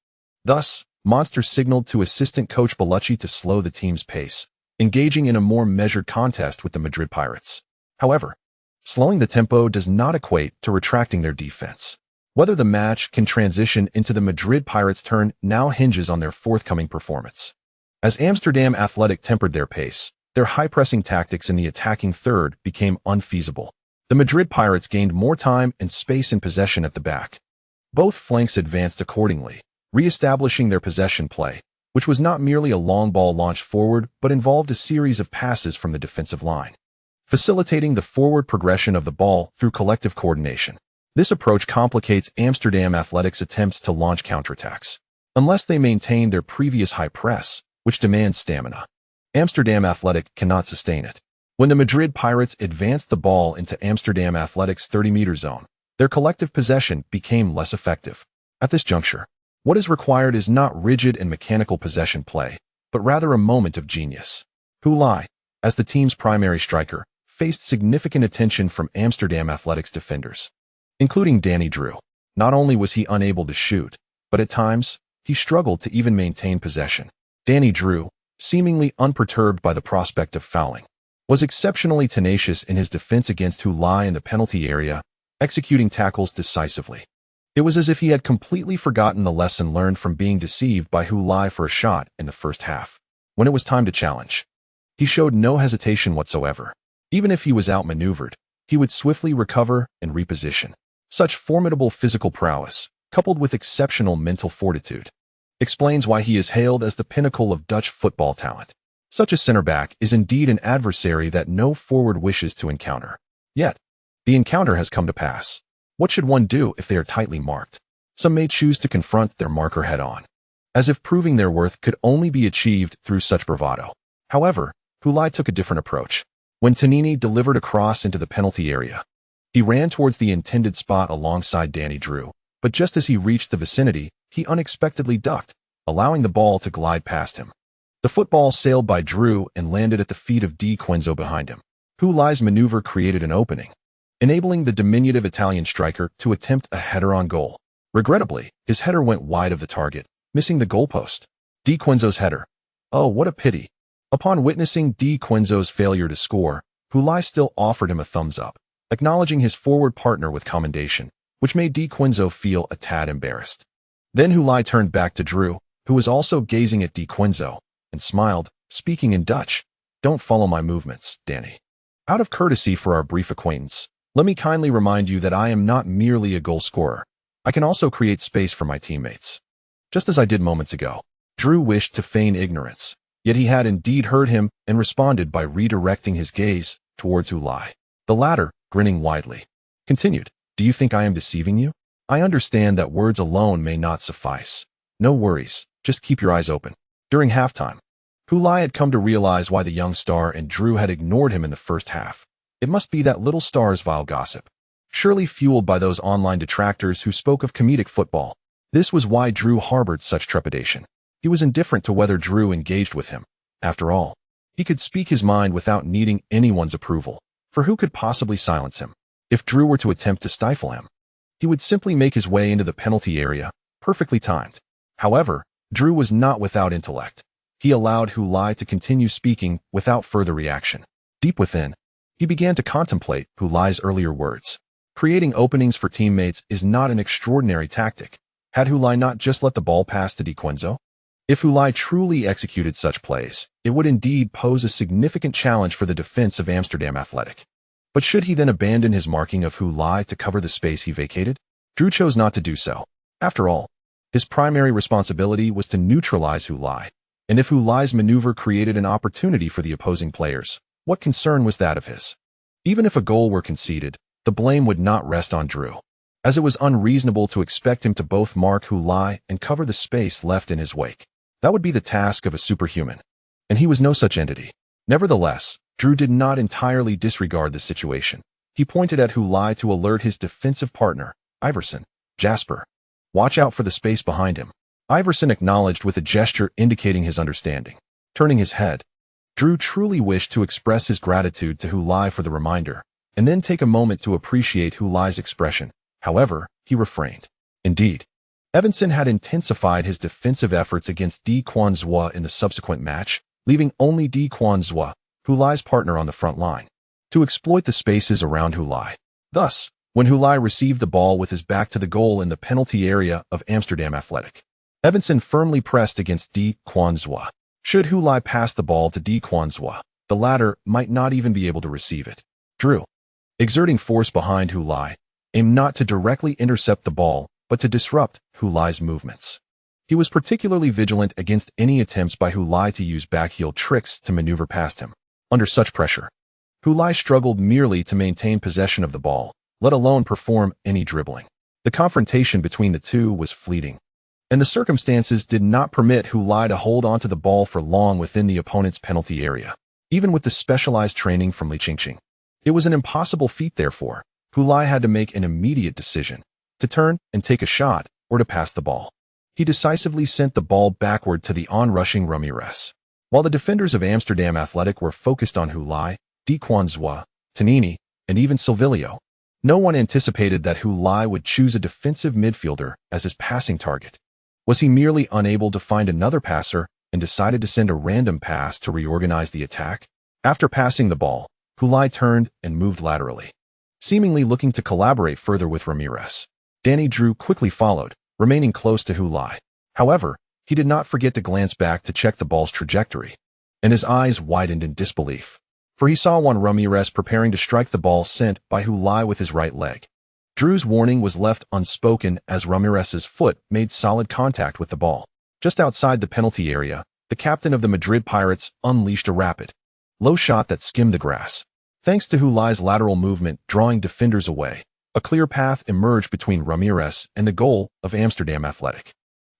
[SPEAKER 1] Thus, Monster signaled to assistant coach Bellucci to slow the team's pace, engaging in a more measured contest with the Madrid Pirates. However, slowing the tempo does not equate to retracting their defense. Whether the match can transition into the Madrid Pirates' turn now hinges on their forthcoming performance. As Amsterdam Athletic tempered their pace, their high-pressing tactics in the attacking third became unfeasible. The Madrid Pirates gained more time and space in possession at the back. Both flanks advanced accordingly, re-establishing their possession play, which was not merely a long ball launched forward but involved a series of passes from the defensive line, facilitating the forward progression of the ball through collective coordination. This approach complicates Amsterdam Athletic's attempts to launch counterattacks. Unless they maintain their previous high press, which demands stamina, Amsterdam Athletic cannot sustain it. When the Madrid Pirates advanced the ball into Amsterdam Athletic's 30-meter zone, their collective possession became less effective. At this juncture, what is required is not rigid and mechanical possession play, but rather a moment of genius. Futile, as the team's primary striker, faced significant attention from Amsterdam Athletic's defenders, including Danny Drew. Not only was he unable to shoot, but at times, he struggled to even maintain possession. Danny Drew, seemingly unperturbed by the prospect of fouling, was exceptionally tenacious in his defense against Futile in the penalty area, executing tackles decisively. It was as if he had completely forgotten the lesson learned from being deceived by Futile for a shot in the first half. When it was time to challenge, he showed no hesitation whatsoever. Even if he was outmaneuvered, he would swiftly recover and reposition. Such formidable physical prowess, coupled with exceptional mental fortitude, explains why he is hailed as the pinnacle of Dutch football talent. Such a center back is indeed an adversary that no forward wishes to encounter. Yet, the encounter has come to pass. What should one do if they are tightly marked? Some may choose to confront their marker head-on, as if proving their worth could only be achieved through such bravado. However, Futile took a different approach. When Tonini delivered a cross into the penalty area, he ran towards the intended spot alongside Danny Drew, but just as he reached the vicinity, he unexpectedly ducked, allowing the ball to glide past him. The football sailed by Drew and landed at the feet of Di Quenzo behind him. Futile's maneuver created an opening, enabling the diminutive Italian striker to attempt a header on goal. Regrettably, his header went wide of the target, missing the goalpost. Di Quenzo's header. Oh, what a pity. Upon witnessing Di Quenzo's failure to score, Futile still offered him a thumbs up, acknowledging his forward partner with commendation, which made Di Quenzo feel a tad embarrassed. Then Futile turned back to Drew, who was also gazing at Di Quenzo, and smiled, speaking in Dutch. Don't follow my movements, Danny. Out of courtesy for our brief acquaintance, let me kindly remind you that I am not merely a goal scorer. I can also create space for my teammates. Just as I did moments ago. Drew wished to feign ignorance, yet he had indeed heard him and responded by redirecting his gaze towards Futile. The latter, grinning widely, continued, Do you think I am deceiving you? I understand that words alone may not suffice. No worries, just keep your eyes open. During halftime, Futile had come to realize why the young star and Drew had ignored him in the first half. It must be that little star's vile gossip, surely fueled by those online detractors who spoke of comedic football. This was why Drew harbored such trepidation. He was indifferent to whether Drew engaged with him. After all, he could speak his mind without needing anyone's approval, for who could possibly silence him? If Drew were to attempt to stifle him, he would simply make his way into the penalty area, perfectly timed. However, Drew was not without intellect. He allowed Futile to continue speaking without further reaction. Deep within, he began to contemplate Futile's earlier words. Creating openings for teammates is not an extraordinary tactic. Had Futile not just let the ball pass to Di Quenzo? If Futile truly executed such plays, it would indeed pose a significant challenge for the defense of Amsterdam Athletic. But should he then abandon his marking of Futile to cover the space he vacated? Drew chose not to do so. After all, his primary responsibility was to neutralize Futile, and if Futile's maneuver created an opportunity for the opposing players, what concern was that of his? Even if a goal were conceded, the blame would not rest on Drew, as it was unreasonable to expect him to both mark Futile and cover the space left in his wake. That would be the task of a superhuman, and he was no such entity. Nevertheless, Drew did not entirely disregard the situation. He pointed at Futile to alert his defensive partner, Iverson. Jasper, watch out for the space behind him. Iverson acknowledged with a gesture indicating his understanding. Turning his head, Drew truly wished to express his gratitude to Futile for the reminder, and then take a moment to appreciate Futile's expression. However, he refrained. Indeed, Evanson had intensified his defensive efforts against Di Quanzhua in the subsequent match, leaving only Di Quanzhua, Hulai's partner, on the front line, to exploit the spaces around Hulai. Thus, when Hulai received the ball with his back to the goal in the penalty area of Amsterdam Athletic, Evanson firmly pressed against Di Quanzhua. Should Hulai pass the ball to Di Quanzhua, the latter might not even be able to receive it. Drew, exerting force behind Hulai, aimed not to directly intercept the ball, but to disrupt Hulai's movements. He was particularly vigilant against any attempts by Hulai to use backheel tricks to maneuver past him. Under such pressure, Hulai struggled merely to maintain possession of the ball, let alone perform any dribbling. The confrontation between the two was fleeting, and the circumstances did not permit Hulai to hold onto the ball for long within the opponent's penalty area. Even with the specialized training from Li Qingqing, it was an impossible feat. Therefore, Hulai had to make an immediate decision, to turn and take a shot, or to pass the ball. He decisively sent the ball backward to the onrushing Ramirez. While the defenders of Amsterdam Athletic were focused on Hulai, Di Quanzhua, Tonini, and even Silvilio, no one anticipated that Hulai would choose a defensive midfielder as his passing target. Was he merely unable to find another passer and decided to send a random pass to reorganize the attack? After passing the ball, Hulai turned and moved laterally, seemingly looking to collaborate further with Ramirez. Danny Drew quickly followed, remaining close to Hulai. However, he did not forget to glance back to check the ball's trajectory, and his eyes widened in disbelief, for he saw Juan Ramirez preparing to strike the ball sent by Hulai with his right leg. Drew's warning was left unspoken as Ramirez's foot made solid contact with the ball. Just outside the penalty area, the captain of the Madrid Pirates unleashed a rapid, low shot that skimmed the grass. Thanks to Hulai's lateral movement drawing defenders away, a clear path emerged between Ramirez and the goal of Amsterdam Athletic.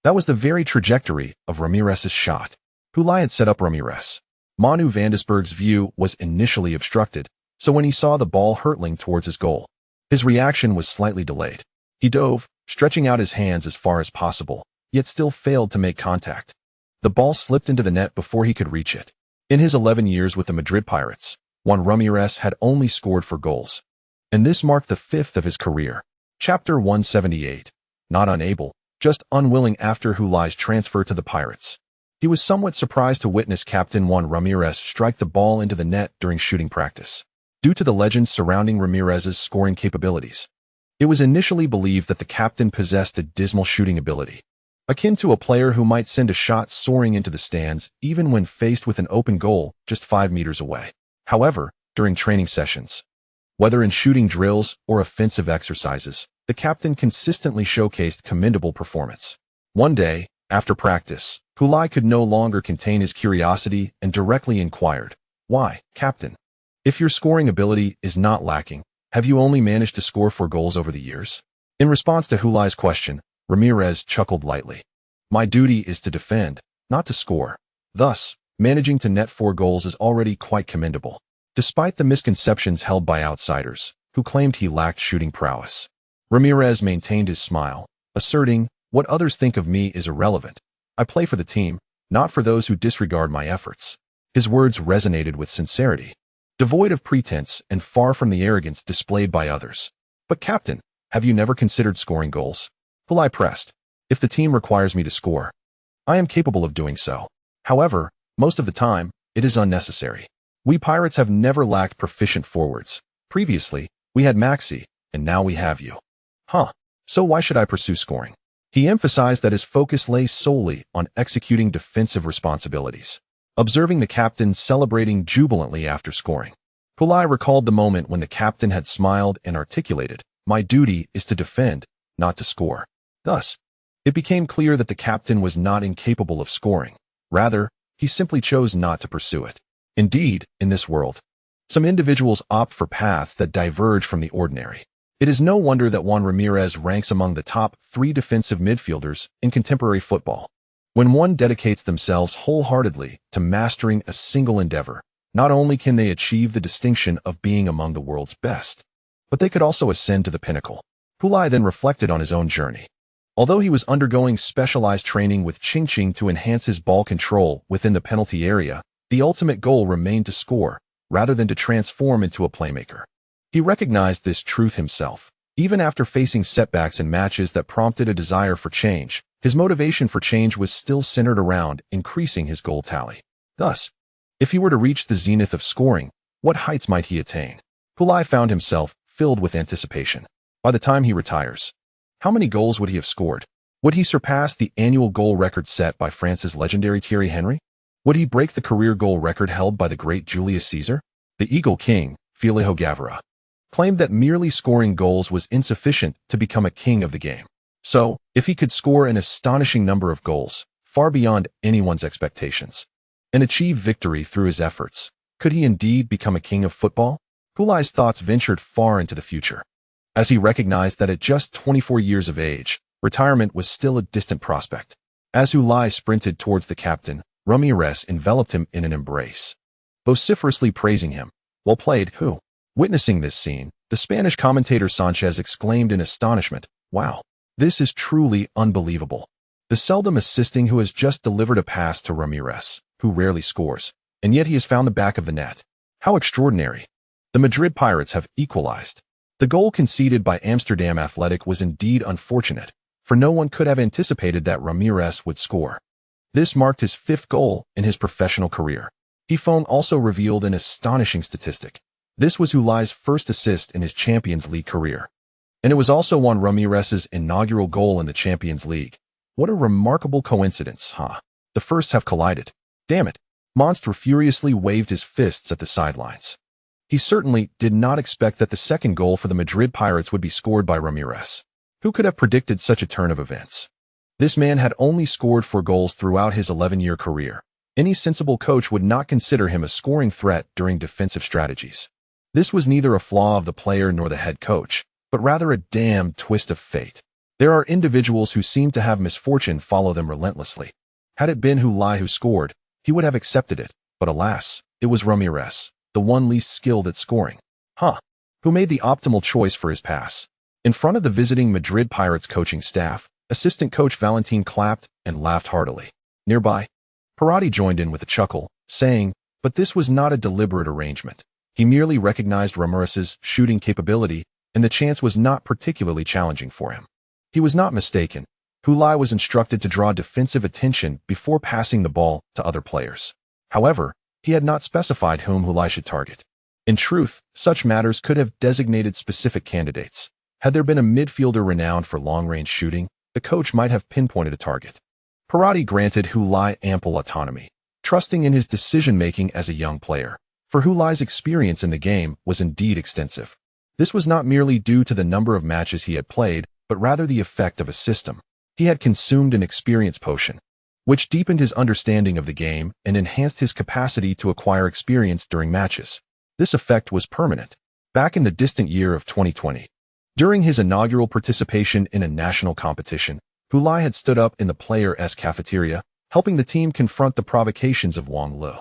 [SPEAKER 1] That was the very trajectory of Ramirez's shot. Hulai had set up Ramirez. Manu Vandesberg's view was initially obstructed, so when he saw the ball hurtling towards his goal, his reaction was slightly delayed. He dove, stretching out his hands as far as possible, yet still failed to make contact. The ball slipped into the net before he could reach it. In his 11 years with the Madrid Pirates, Juan Ramirez had only scored 4 goals, and this marked the 5th of his career. Chapter 178. Not unable, just unwilling. After Hulai's transfer to the Pirates, he was somewhat surprised to witness Captain Juan Ramirez strike the ball into the net during shooting practice. Due to the legends surrounding Ramirez's scoring capabilities, it was initially believed that the captain possessed a dismal shooting ability, akin to a player who might send a shot soaring into the stands even when faced with an open goal just 5 meters away. However, during training sessions, whether in shooting drills or offensive exercises, the captain consistently showcased commendable performance. One day, after practice, Hulai could no longer contain his curiosity and directly inquired, "Why, Captain? If your scoring ability is not lacking, have you only managed to score 4 goals over the years?" In response to Hulai's question, Ramirez chuckled lightly. "My duty is to defend, not to score. Thus, managing to net 4 goals is already quite commendable." Despite the misconceptions held by outsiders, who claimed he lacked shooting prowess, Ramirez maintained his smile, asserting, "What others think of me is irrelevant. I play for the team, not for those who disregard my efforts." His words resonated with sincerity, devoid of pretense and far from the arrogance displayed by others. "But Captain, have you never considered scoring goals?" Hulai pressed. "If the team requires me to score, I am capable of doing so. However, most of the time, it is unnecessary. We Pirates have never lacked proficient forwards. Previously, we had Maxi, and now we have you. Huh, so why should I pursue scoring?" He emphasized that his focus lay solely on executing defensive responsibilities. Observing the captain celebrating jubilantly after scoring, Hulai recalled the moment when the captain had smiled and articulated, "My duty is to defend, not to score." Thus, it became clear that the captain was not incapable of scoring. Rather, he simply chose not to pursue it. Indeed, in this world, some individuals opt for paths that diverge from the ordinary. It is no wonder that Juan Ramirez ranks among the top 3 defensive midfielders in contemporary football. When one dedicates themselves wholeheartedly to mastering a single endeavor, not only can they achieve the distinction of being among the world's best, but they could also ascend to the pinnacle. Hulai then reflected on his own journey. Although he was undergoing specialized training with Qingqing to enhance his ball control within the penalty area, the ultimate goal remained to score, rather than to transform into a playmaker. He recognized this truth himself, Even after facing setbacks in matches that prompted a desire for change, his motivation for change was still centered around increasing his goal tally. Thus, if he were to reach the zenith of scoring, what heights might he attain? Futile found himself filled with anticipation. By the time he retires, how many goals would he have scored? Would he surpass the annual goal record set by France's legendary Thierry Henry? Would he break the career goal record held by the great Julius Caesar? The Eagle King, Filio Gavara, claimed that merely scoring goals was insufficient to become a king of the game. So, if he could score an astonishing number of goals, far beyond anyone's expectations, and achieve victory through his efforts, could he indeed become a king of football? Futile's thoughts ventured far into the future, as he recognized that at just 24 years of age, retirement was still a distant prospect. As Futile sprinted towards the captain, Ramirez enveloped him in an embrace, vociferously praising him. Well played, who? Witnessing this scene, the Spanish commentator Sanchez exclaimed in astonishment, "Wow, this is truly unbelievable." The seldom assisting who has just delivered a pass to Ramirez, who rarely scores, and yet he has found the back of the net. How extraordinary. The Madrid Pirates have equalized. The goal conceded by Amsterdam Athletic was indeed unfortunate, for no one could have anticipated that Ramirez would score. This marked his 5th goal in his professional career. Phone also revealed an astonishing statistic. This was Futile's first assist in his Champions League career. And it was also Juan Ramirez's inaugural goal in the Champions League. What a remarkable coincidence, huh? The firsts have collided. Damn it. Monster furiously waved his fists at the sidelines. He certainly did not expect that the second goal for the Madrid Pirates would be scored by Ramirez. Who could have predicted such a turn of events? This man had only scored 4 goals throughout his 11-year career. Any sensible coach would not consider him a scoring threat during defensive strategies. This was neither a flaw of the player nor the head coach, but rather a damned twist of fate. There are individuals who seem to have misfortune follow them relentlessly. Had it been Futile who scored, he would have accepted it, but alas, it was Ramirez, the one least skilled at scoring. Who made the optimal choice for his pass? In front of the visiting Madrid Pirates coaching staff, assistant coach Valentin clapped and laughed heartily. Nearby, Perotti joined in with a chuckle, saying, "But this was not a deliberate arrangement. He merely recognized Ramirez's shooting capability, and the chance was not particularly challenging for him." He was not mistaken. Futile was instructed to draw defensive attention before passing the ball to other players. However, he had not specified whom Futile should target. In truth, such matters could have designated specific candidates. Had there been a midfielder renowned for long-range shooting, the coach might have pinpointed a target. Perotti granted Futile ample autonomy, trusting in his decision-making as a young player, for Futile's experience in the game was indeed extensive. This was not merely due to the number of matches he had played, but rather the effect of a system. He had consumed an experience potion, which deepened his understanding of the game and enhanced his capacity to acquire experience during matches. This effect was permanent. Back in the distant year of 2020, during his inaugural participation in a national competition, Futile had stood up in the Players' cafeteria, helping the team confront the provocations of Wang Lu,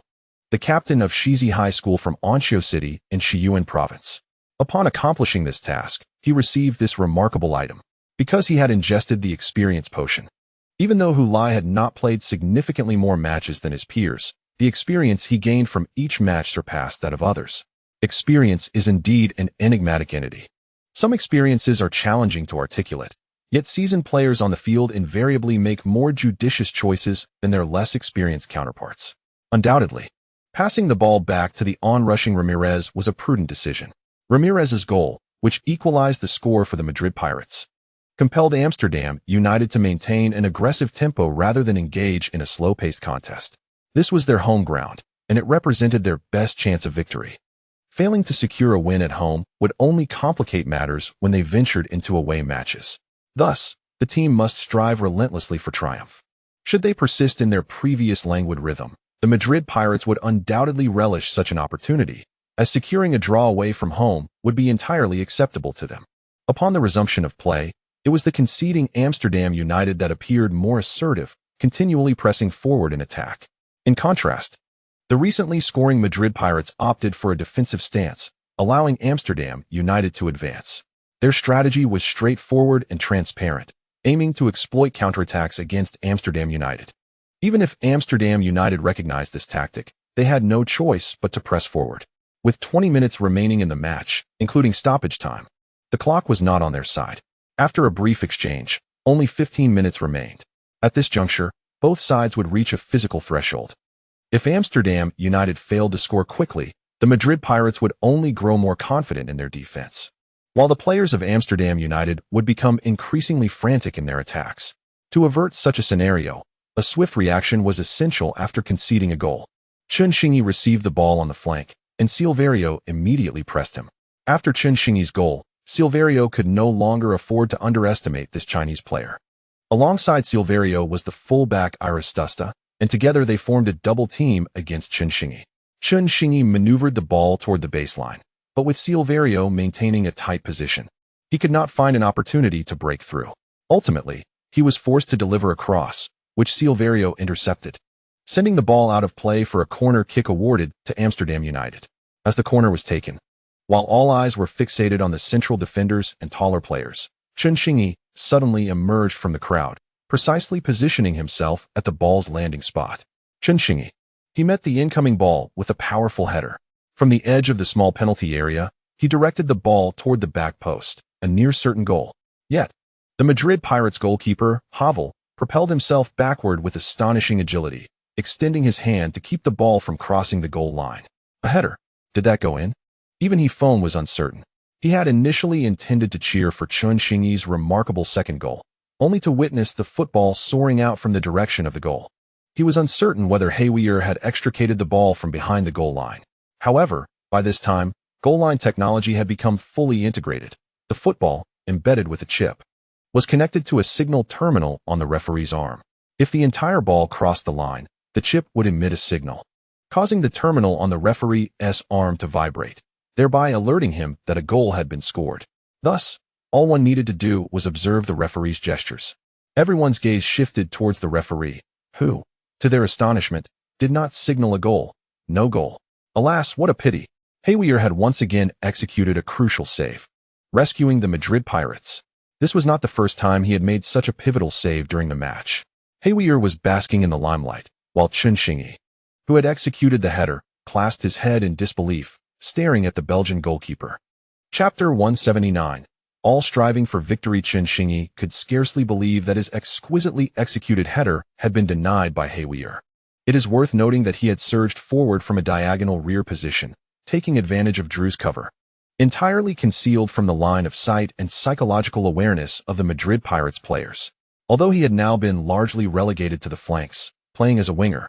[SPEAKER 1] the captain of Shizi High School from Anqiu City in Xiyuan Province. Upon accomplishing this task, he received this remarkable item, because he had ingested the experience potion. Even though Futile had not played significantly more matches than his peers, the experience he gained from each match surpassed that of others. Experience is indeed an enigmatic entity. Some experiences are challenging to articulate, yet seasoned players on the field invariably make more judicious choices than their less experienced counterparts. Undoubtedly, passing the ball back to the on-rushing Ramirez was a prudent decision. Ramirez's goal, which equalized the score for the Madrid Pirates, compelled Amsterdam United to maintain an aggressive tempo rather than engage in a slow-paced contest. This was their home ground, and it represented their best chance of victory. Failing to secure a win at home would only complicate matters when they ventured into away matches. Thus, the team must strive relentlessly for triumph. Should they persist in their previous languid rhythm, the Madrid Pirates would undoubtedly relish such an opportunity, as securing a draw away from home would be entirely acceptable to them. Upon the resumption of play, it was the conceding Amsterdam United that appeared more assertive, continually pressing forward in attack. In contrast, the recently scoring Madrid Pirates opted for a defensive stance, allowing Amsterdam United to advance. Their strategy was straightforward and transparent, aiming to exploit counterattacks against Amsterdam United. Even if Amsterdam United recognized this tactic, they had no choice but to press forward. With 20 minutes remaining in the match, including stoppage time, The clock was not on their side. After a brief exchange, only 15 minutes remained. At this juncture, both sides would reach a physical threshold. If Amsterdam United failed to score quickly, the Madrid Pirates would only grow more confident in their defense, while the players of Amsterdam United would become increasingly frantic in their attacks. To avert such a scenario, a swift reaction was essential after conceding a goal. Chun Xingyi received the ball on the flank, and Silverio immediately pressed him. After Chun Xingyi's goal, Silverio could no longer afford to underestimate this Chinese player. Alongside Silverio was the fullback Aristusta, and together they formed a double team against Chun Xingyi. Chun Xingyi maneuvered the ball toward the baseline, but with Silverio maintaining a tight position, he could not find an opportunity to break through. Ultimately, he was forced to deliver a cross, which Silverio intercepted, sending the ball out of play for a corner kick awarded to Amsterdam United. As the corner was taken, while all eyes were fixated on the central defenders and taller players, Chun Xingyi suddenly emerged from the crowd, precisely positioning himself at the ball's landing spot. Chun Xingyi. He met the incoming ball with a powerful header. From the edge of the small penalty area, he directed the ball toward the back post, a near-certain goal. Yet, the Madrid Pirates goalkeeper, Havel, propelled himself backward with astonishing agility, extending his hand to keep the ball from crossing the goal line. A header. Did that go in? Even Hefone was uncertain. He had initially intended to cheer for Chun Xingyi's remarkable second goal, only to witness the football soaring out from the direction of the goal. He was uncertain whether Hawier had extricated the ball from behind the goal line. However, by this time, goal line technology had become fully integrated. The football, embedded with a chip, was connected to a signal terminal on the referee's arm. If the entire ball crossed the line, the chip would emit a signal, causing the terminal on the referee's arm to vibrate, thereby alerting him that a goal had been scored. Thus, all one needed to do was observe the referee's gestures. Everyone's gaze shifted towards the referee, who, to their astonishment, did not signal a goal. No goal. Alas, what a pity. Hawier had once again executed a crucial save, rescuing the Madrid Pirates. This was not the first time he had made such a pivotal save during the match. Hawier was basking in the limelight, while Chun Xingyi, who had executed the header, clasped his head in disbelief, staring at the Belgian goalkeeper. Chapter 179. All striving for victory. Chun Xingyi could scarcely believe that his exquisitely executed header had been denied by Hawier. It is worth noting that he had surged forward from a diagonal rear position, taking advantage of Drew's cover, entirely concealed from the line of sight and psychological awareness of the Madrid Pirates players. Although he had now been largely relegated to the flanks, playing as a winger,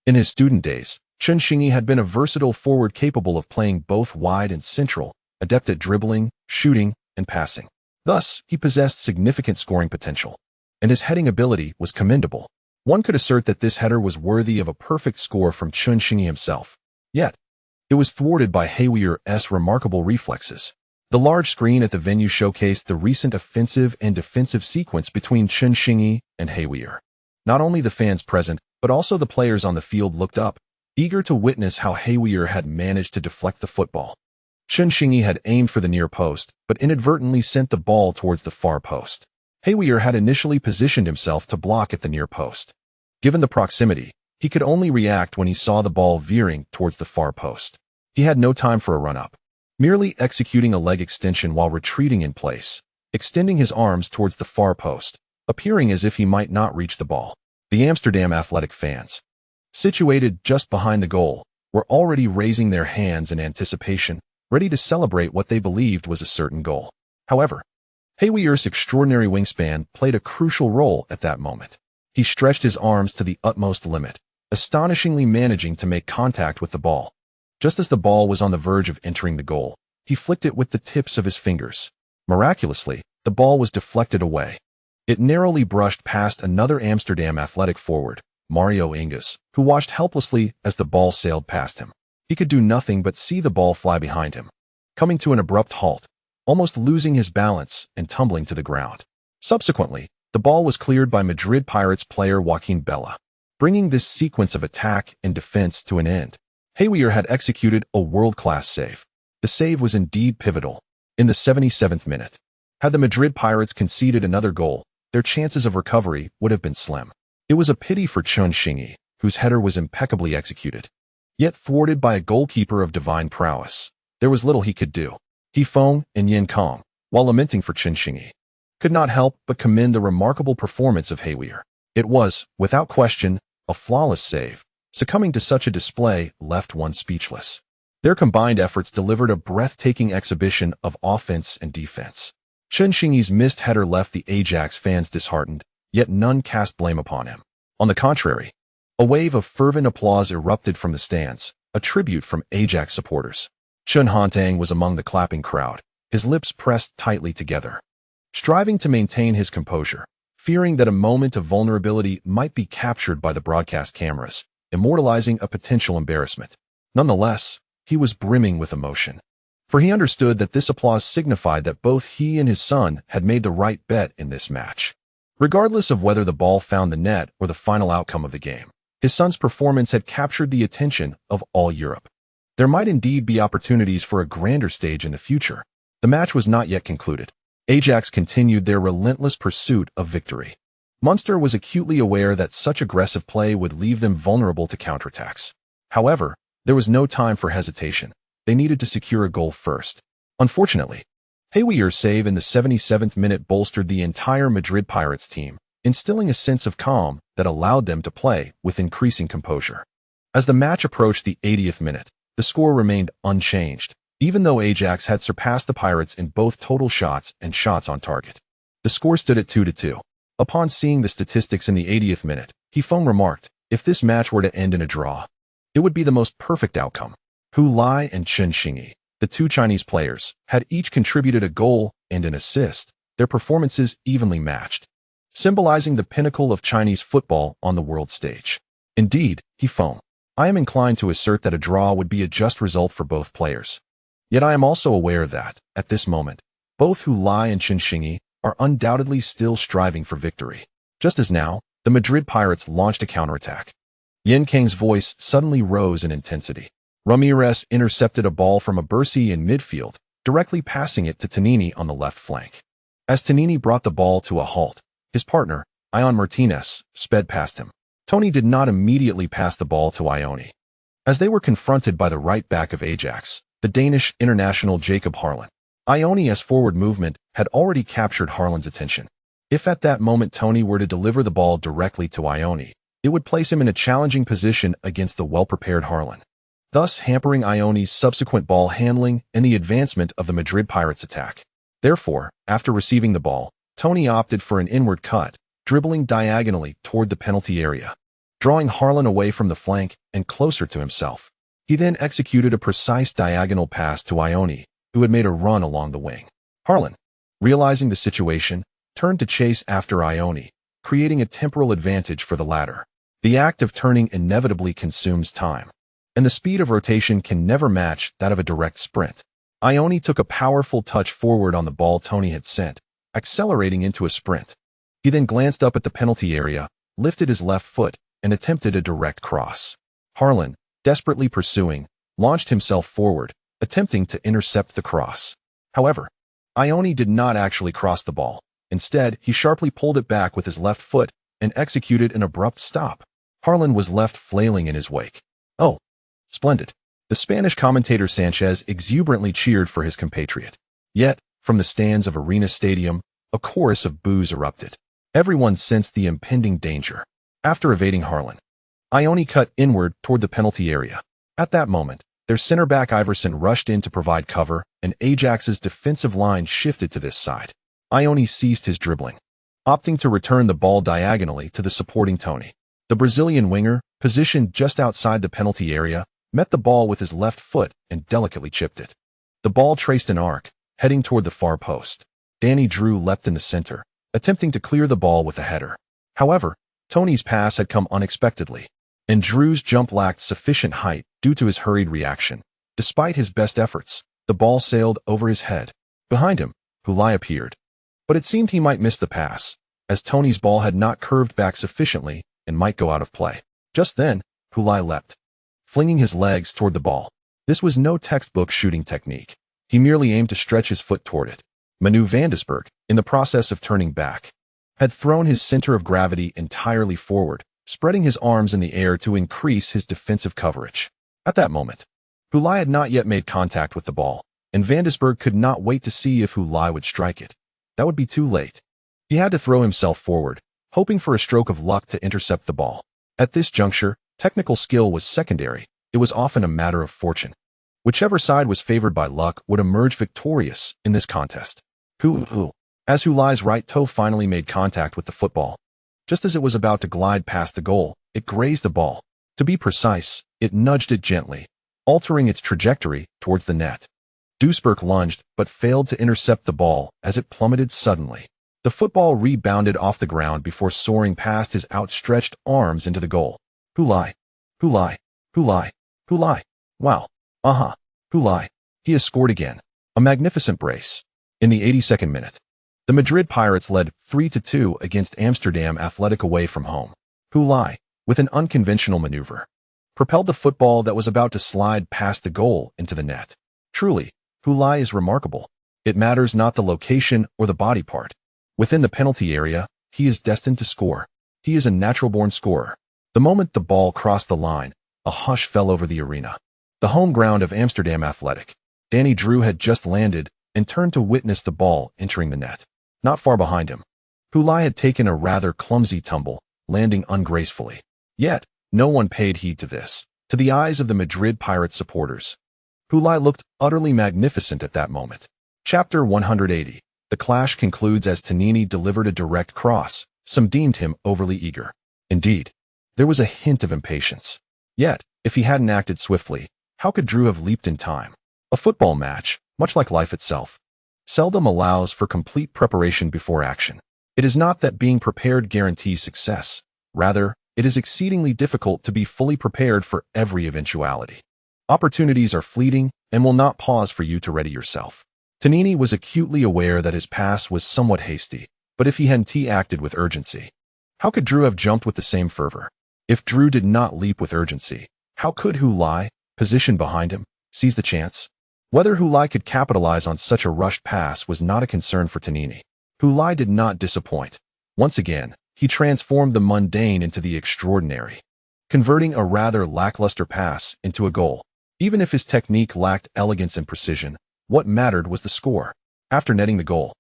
[SPEAKER 1] in his student days, Chun Xingyi had been a versatile forward capable of playing both wide and central, adept at dribbling, shooting, and passing. Thus, he possessed significant scoring potential, and his heading ability was commendable. One could assert that this header was worthy of a perfect score from Chun Xingyi himself. Yet, it was thwarted by Hawier's remarkable reflexes. The large screen at the venue showcased the recent offensive and defensive sequence between Chun Xingyi and Hawier. Not only the fans present, but also the players on the field looked up, eager to witness how Hawier had managed to deflect the football. Chun Xingyi had aimed for the near post, but inadvertently sent the ball towards the far post. Hawier had initially positioned himself to block at the near post. Given the proximity, he could only react when he saw the ball veering towards the far post. He had no time for a run-up, merely executing a leg extension while retreating in place, extending his arms towards the far post, appearing as if he might not reach the ball. The Amsterdam Athletic fans, situated just behind the goal, were already raising their hands in anticipation, ready to celebrate what they believed was a certain goal. However, Hawier's extraordinary wingspan played a crucial role at that moment. He stretched his arms to the utmost limit, astonishingly managing to make contact with the ball. Just as the ball was on the verge of entering the goal, he flicked it with the tips of his fingers. Miraculously, the ball was deflected away. It narrowly brushed past another Amsterdam Athletic forward, Mario Ingas, who watched helplessly as the ball sailed past him. He could do nothing but see the ball fly behind him, coming to an abrupt halt, almost losing his balance and tumbling to the ground. Subsequently, the ball was cleared by Madrid Pirates player Joaquin Bella, bringing this sequence of attack and defense to an end. Hawier had executed a world-class save. The save was indeed pivotal. In the 77th minute, had the Madrid Pirates conceded another goal, their chances of recovery would have been slim. It was a pity for Chun Xingyi, whose header was impeccably executed. Yet thwarted by a goalkeeper of divine prowess, there was little he could do. Hefone and Yin Kong, while lamenting for Qinxingyi. Could not help but commend the remarkable performance of Heiweier. It was, without question, a flawless save. Succumbing to such a display left one speechless. Their combined efforts delivered a breathtaking exhibition of offense and defense. Qinxingyi's missed header left the Ajax fans disheartened, yet none cast blame upon him. On the contrary, a wave of fervent applause erupted from the stands, a tribute from Ajax supporters. Chun Hantang was among the clapping crowd, his lips pressed tightly together. Striving to maintain his composure, fearing that a moment of vulnerability might be captured by the broadcast cameras, immortalizing a potential embarrassment. Nonetheless, he was brimming with emotion. For he understood that this applause signified that both he and his son had made the right bet in this match. Regardless of whether the ball found the net or the final outcome of the game, his son's performance had captured the attention of all Europe. There might indeed be opportunities for a grander stage in the future. The match was not yet concluded. Ajax continued their relentless pursuit of victory. Munster was acutely aware that such aggressive play would leave them vulnerable to counterattacks. However, there was no time for hesitation. They needed to secure a goal first. Unfortunately, Heiweier's save in the 77th minute bolstered the entire Madrid Pirates team, instilling a sense of calm that allowed them to play with increasing composure. As the match approached the 80th minute, the score remained unchanged, even though Ajax had surpassed the Pirates in both total shots and shots on target. The score stood at 2-2. Upon seeing the statistics in the 80th minute, Hefeng remarked, "If this match were to end in a draw, it would be the most perfect outcome." Hu Lai and Chen Xingyi, the two Chinese players, had each contributed a goal and an assist, their performances evenly matched, symbolizing the pinnacle of Chinese football on the world stage. Indeed, Hefeng, I am inclined to assert that a draw would be a just result for both players. Yet I am also aware that, at this moment, both Hu Lai and Chen Xingyi are undoubtedly still striving for victory. Just as now, the Madrid Pirates launched a counterattack. Yen Kang's voice suddenly rose in intensity. Ramirez intercepted a ball from Abersi in midfield, directly passing it to Tonini on the left flank. As Tonini brought the ball to a halt, his partner, Ion Martinez, sped past him. Tony did not immediately pass the ball to Ioni. As they were confronted by the right back of Ajax, the Danish international Jacob Harlan, Ioni's forward movement had already captured Harlan's attention. If at that moment Tony were to deliver the ball directly to Ioni, it would place him in a challenging position against the well-prepared Harlan, thus hampering Ioni's subsequent ball handling and the advancement of the Madrid Pirates attack. Therefore, after receiving the ball, Tony opted for an inward cut, dribbling diagonally toward the penalty area, drawing Harlan away from the flank and closer to himself. He then executed a precise diagonal pass to Ioni, who had made a run along the wing. Harlan, realizing the situation, turned to chase after Ioni, creating a temporal advantage for the latter. The act of turning inevitably consumes time, and the speed of rotation can never match that of a direct sprint. Ioni took a powerful touch forward on the ball Tony had sent, accelerating into a sprint. He then glanced up at the penalty area, lifted his left foot, and attempted a direct cross. Harlan, desperately pursuing, launched himself forward, attempting to intercept the cross. However, Ioni did not actually cross the ball. Instead, he sharply pulled it back with his left foot and executed an abrupt stop. Harlan was left flailing in his wake. "Oh, splendid." The Spanish commentator Sanchez exuberantly cheered for his compatriot. Yet, from the stands of Arena Stadium, a chorus of boos erupted. Everyone sensed the impending danger. After evading Harlan, Ioni cut inward toward the penalty area. At that moment, their center-back Iverson rushed in to provide cover, and Ajax's defensive line shifted to this side. Ioni ceased his dribbling, opting to return the ball diagonally to the supporting Tony. The Brazilian winger, positioned just outside the penalty area, met the ball with his left foot and delicately chipped it. The ball traced an arc, heading toward the far post. Danny Drew leapt in the center, attempting to clear the ball with a header. However, Tony's pass had come unexpectedly, and Drew's jump lacked sufficient height due to his hurried reaction. Despite his best efforts, the ball sailed over his head. Behind him, Hu Lai appeared. But it seemed he might miss the pass, as Tony's ball had not curved back sufficiently and might go out of play. Just then, Hu Lai leapt, flinging his legs toward the ball. This was no textbook shooting technique. He merely aimed to stretch his foot toward it. Manu Vandesberg, in the process of turning back, had thrown his center of gravity entirely forward, spreading his arms in the air to increase his defensive coverage. At that moment, Hu Lai had not yet made contact with the ball, and Van Disberg could not wait to see if Hulai would strike it. That would be too late. He had to throw himself forward, hoping for a stroke of luck to intercept the ball. At this juncture, technical skill was secondary. It was often a matter of fortune. Whichever side was favored by luck would emerge victorious in this contest. As Hulai's right toe finally made contact with the football. Just as it was about to glide past the goal, it grazed the ball. To be precise, it nudged it gently, altering its trajectory towards the net. Duisberg lunged, but failed to intercept the ball as it plummeted suddenly. The football rebounded off the ground before soaring past his outstretched arms into the goal. Hulai. Hulai. Hulai. Hulai. Wow. Hulai. He has scored again. A magnificent brace. In the 82nd minute, the Madrid Pirates led 3-2 against Amsterdam Athletic away from home. Hulai, with an unconventional maneuver, propelled the football that was about to slide past the goal into the net. Truly, Hulai is remarkable. It matters not the location or the body part. Within the penalty area, he is destined to score. He is a natural-born scorer. The moment the ball crossed the line, a hush fell over the arena. The home ground of Amsterdam Athletic. Danny Drew had just landed and turned to witness the ball entering the net. Not far behind him, Hulai had taken a rather clumsy tumble, landing ungracefully. Yet, no one paid heed to this. To the eyes of the Madrid Pirates supporters, Hulai looked utterly magnificent at that moment. Chapter 180. The clash concludes as Tonini delivered a direct cross. Some deemed him overly eager. Indeed, there was a hint of impatience. Yet, if he hadn't acted swiftly, how could Drew have leaped in time? A football match, much like life itself, seldom allows for complete preparation before action. It is not that being prepared guarantees success. Rather, it is exceedingly difficult to be fully prepared for every eventuality. Opportunities are fleeting and will not pause for you to ready yourself. Tonini was acutely aware that his pass was somewhat hasty, but if he hadn't acted with urgency, how could Drew have jumped with the same fervor? If Drew did not leap with urgency, how could Hulai, positioned behind him, seize the chance? Whether Hulai could capitalize on such a rushed pass was not a concern for Tonini. Hulai did not disappoint. Once again, he transformed the mundane into the extraordinary, converting a rather lackluster pass into a goal. Even if his technique lacked elegance and precision, what mattered was the score. After netting the goal,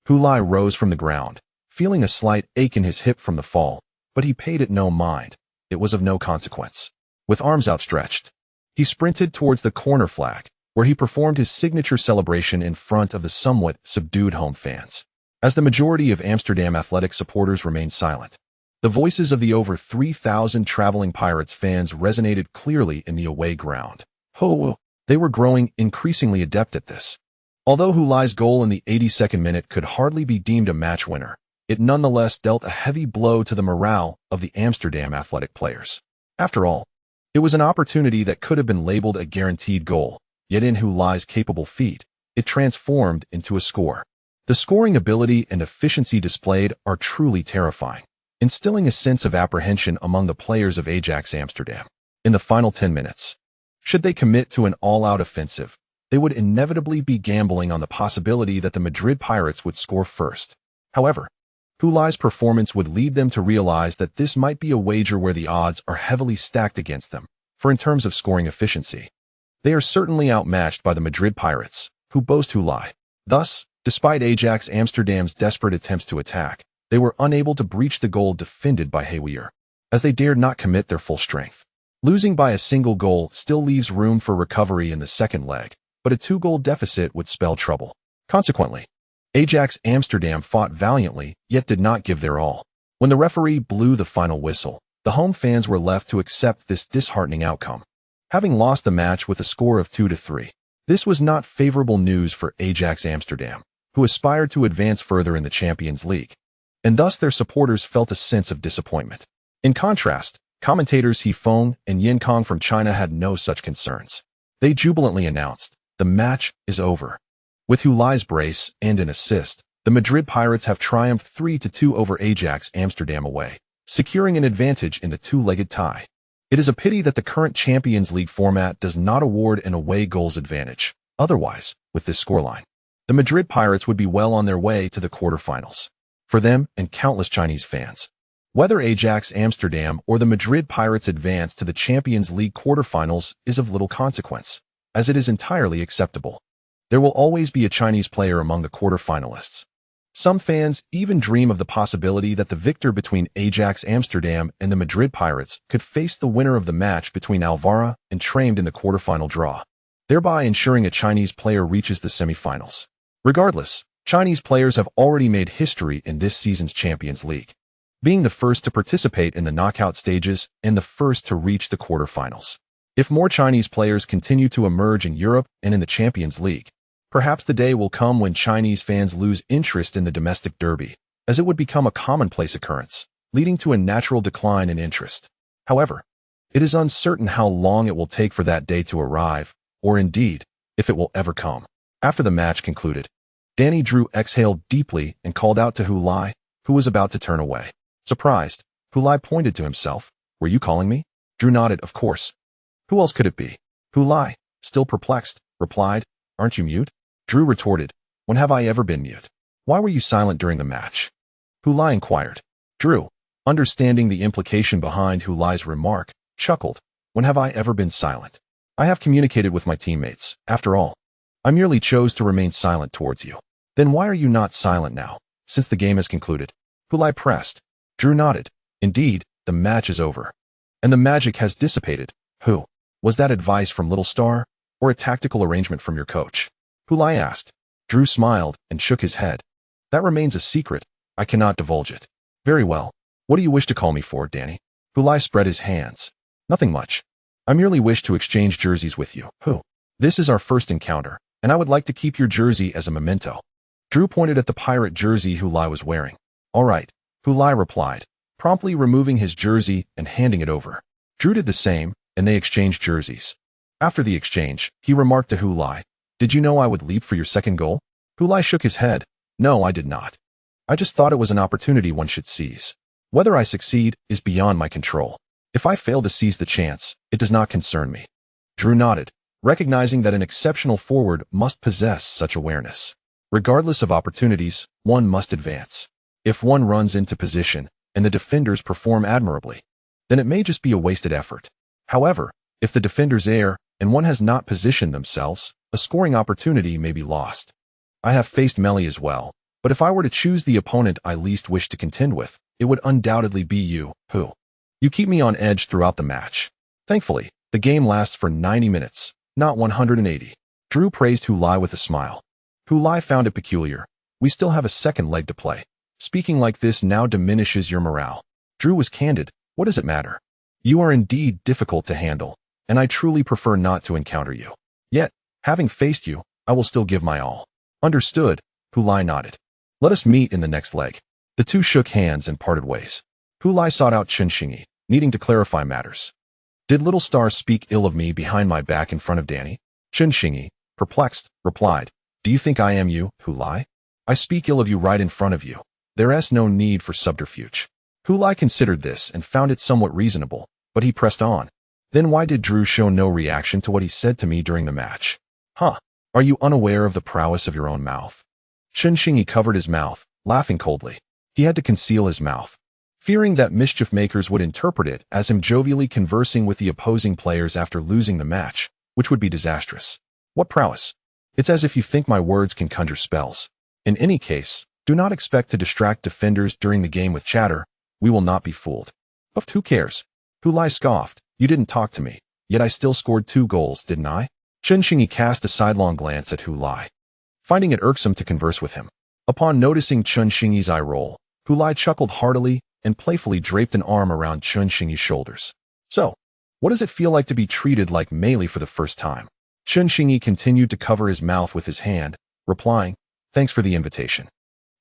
[SPEAKER 1] Hulai rose from the ground, feeling a slight ache in his hip from the fall, but he paid it no mind. It was of no consequence. With arms outstretched, he sprinted towards the corner flag, where he performed his signature celebration in front of the somewhat subdued home fans. As the majority of Amsterdam Athletic supporters remained silent, the voices of the over 3,000 traveling Pirates fans resonated clearly in the away ground. They were growing increasingly adept at this. Although Hulai's goal in the 82nd minute could hardly be deemed a match winner, it nonetheless dealt a heavy blow to the morale of the Amsterdam Athletic players. After all, it was an opportunity that could have been labeled a guaranteed goal, yet in Hulai's capable feat, it transformed into a score. The scoring ability and efficiency displayed are truly terrifying, instilling a sense of apprehension among the players of Ajax Amsterdam. In the final 10 minutes, should they commit to an all-out offensive, they would inevitably be gambling on the possibility that the Madrid Pirates would score first. However, Hulai's performance would lead them to realize that this might be a wager where the odds are heavily stacked against them, for in terms of scoring efficiency, they are certainly outmatched by the Madrid Pirates, who boast Hulai. Thus, despite Ajax Amsterdam's desperate attempts to attack, they were unable to breach the goal defended by Hawier, as they dared not commit their full strength. Losing by a single goal still leaves room for recovery in the second leg, but a 2-goal deficit would spell trouble. Consequently, Ajax Amsterdam fought valiantly, yet did not give their all. When the referee blew the final whistle, the home fans were left to accept this disheartening outcome, having lost the match with a score of 2-3. This was not favorable news for Ajax Amsterdam, who aspired to advance further in the Champions League, and thus their supporters felt a sense of disappointment. In contrast, commentators He Feng and Yin Kong from China had no such concerns. They jubilantly announced, "The match is over." With Hulai's brace and an assist, the Madrid Pirates have triumphed 3-2 over Ajax Amsterdam away, securing an advantage in the two-legged tie. It is a pity that the current Champions League format does not award an away goals advantage. Otherwise, with this scoreline, the Madrid Pirates would be well on their way to the quarterfinals. For them and countless Chinese fans, whether Ajax Amsterdam or the Madrid Pirates advance to the Champions League quarterfinals is of little consequence, as it is entirely acceptable. There will always be a Chinese player among the quarterfinalists. Some fans even dream of the possibility that the victor between Ajax Amsterdam and the Madrid Pirates could face the winner of the match between Alvara and Triumphant in the quarterfinal draw, thereby ensuring a Chinese player reaches the semifinals. Regardless, Chinese players have already made history in this season's Champions League, being the first to participate in the knockout stages and the first to reach the quarterfinals. If more Chinese players continue to emerge in Europe and in the Champions League, perhaps the day will come when Chinese fans lose interest in the domestic derby, as it would become a commonplace occurrence, leading to a natural decline in interest. However, it is uncertain how long it will take for that day to arrive, or indeed, if it will ever come. After the match concluded, Danny Drew exhaled deeply and called out to Hulai, who was about to turn away. Surprised, Hulai pointed to himself. "Were you calling me?" Drew nodded, "Of course. Who else could it be?" Hulai, still perplexed, replied, "Aren't you mute?" Drew retorted, "When have I ever been mute? Why were you silent during the match?" Hulai inquired. Drew, understanding the implication behind Hulai's remark, chuckled. "When have I ever been silent? I have communicated with my teammates. After all, I merely chose to remain silent towards you." "Then why are you not silent now, since the game has concluded?" Hulai pressed. Drew nodded. "Indeed, the match is over. And the magic has dissipated." "Who? Was that advice from Little Star, or a tactical arrangement from your coach?" Hulai asked. Drew smiled and shook his head. "That remains a secret. I cannot divulge it." "Very well. What do you wish to call me for, Danny?" Hulai spread his hands. "Nothing much. I merely wish to exchange jerseys with you." "Who?" "This is our first encounter, and I would like to keep your jersey as a memento." Drew pointed at the pirate jersey Hulai was wearing. "All right," Hulai replied, promptly removing his jersey and handing it over. Drew did the same, and they exchanged jerseys. After the exchange, he remarked to Hulai, "Did you know I would leap for your second goal?" Hulai shook his head. "No, I did not. I just thought it was an opportunity one should seize. Whether I succeed is beyond my control. If I fail to seize the chance, it does not concern me." Drew nodded, recognizing that an exceptional forward must possess such awareness. Regardless of opportunities, one must advance. If one runs into position and the defenders perform admirably, then it may just be a wasted effort. However, if the defenders err and one has not positioned themselves, a scoring opportunity may be lost. I have faced Meli as well, but if I were to choose the opponent I least wish to contend with, it would undoubtedly be you, who. You keep me on edge throughout the match. Thankfully, the game lasts for 90 minutes, not 180. Drew praised Hulai with a smile. Hulai found it peculiar. "We still have a second leg to play. Speaking like this now diminishes your morale." Drew was candid. "What does it matter? You are indeed difficult to handle, and I truly prefer not to encounter you. Yet, having faced you, I will still give my all." "Understood," Hulai nodded. "Let us meet in the next leg." The two shook hands and parted ways. Hulai sought out Chunxingi, needing to clarify matters. "Did Little Star speak ill of me behind my back in front of Danny?" Chunxingi, perplexed, replied, "Do you think I am you, Hulai? I speak ill of you right in front of you. There is no need for subterfuge." Hulai considered this and found it somewhat reasonable, but he pressed on. "Then why did Drew show no reaction to what he said to me during the match?" "Huh? Are you unaware of the prowess of your own mouth?" Chunxingi covered his mouth, laughing coldly. He had to conceal his mouth, fearing that mischief makers would interpret it as him jovially conversing with the opposing players after losing the match, which would be disastrous. "What prowess? It's as if you think my words can conjure spells. In any case, do not expect to distract defenders during the game with chatter. We will not be fooled." "But who cares?" Hulai scoffed. "You didn't talk to me, yet I still scored 2 goals, didn't I?" Chunxingi cast a sidelong glance at Hulai, finding it irksome to converse with him. Upon noticing Chunxingi's eye roll, Hulai chuckled heartily and playfully draped an arm around Chunxingi's shoulders. "So, what does it feel like to be treated like Meli for the first time?" Chunxingi continued to cover his mouth with his hand, replying, "Thanks for the invitation.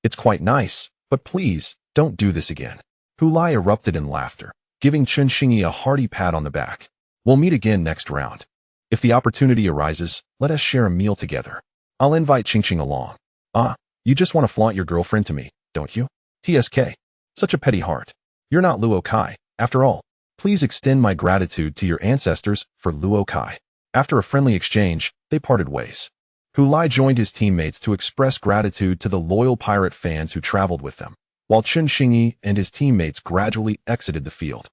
[SPEAKER 1] It's quite nice, but please, don't do this again." Hulai erupted in laughter, giving Chunxingi a hearty pat on the back. "We'll meet again next round. If the opportunity arises, let us share a meal together. I'll invite Chingching along." "Ah, you just want to flaunt your girlfriend to me, don't you? TSK. Such a petty heart. You're not Luo Kai, after all. Please extend my gratitude to your ancestors for Luo Kai." After a friendly exchange, they parted ways. Hulai joined his teammates to express gratitude to the loyal pirate fans who traveled with them, while Chunxingi and his teammates gradually exited the field.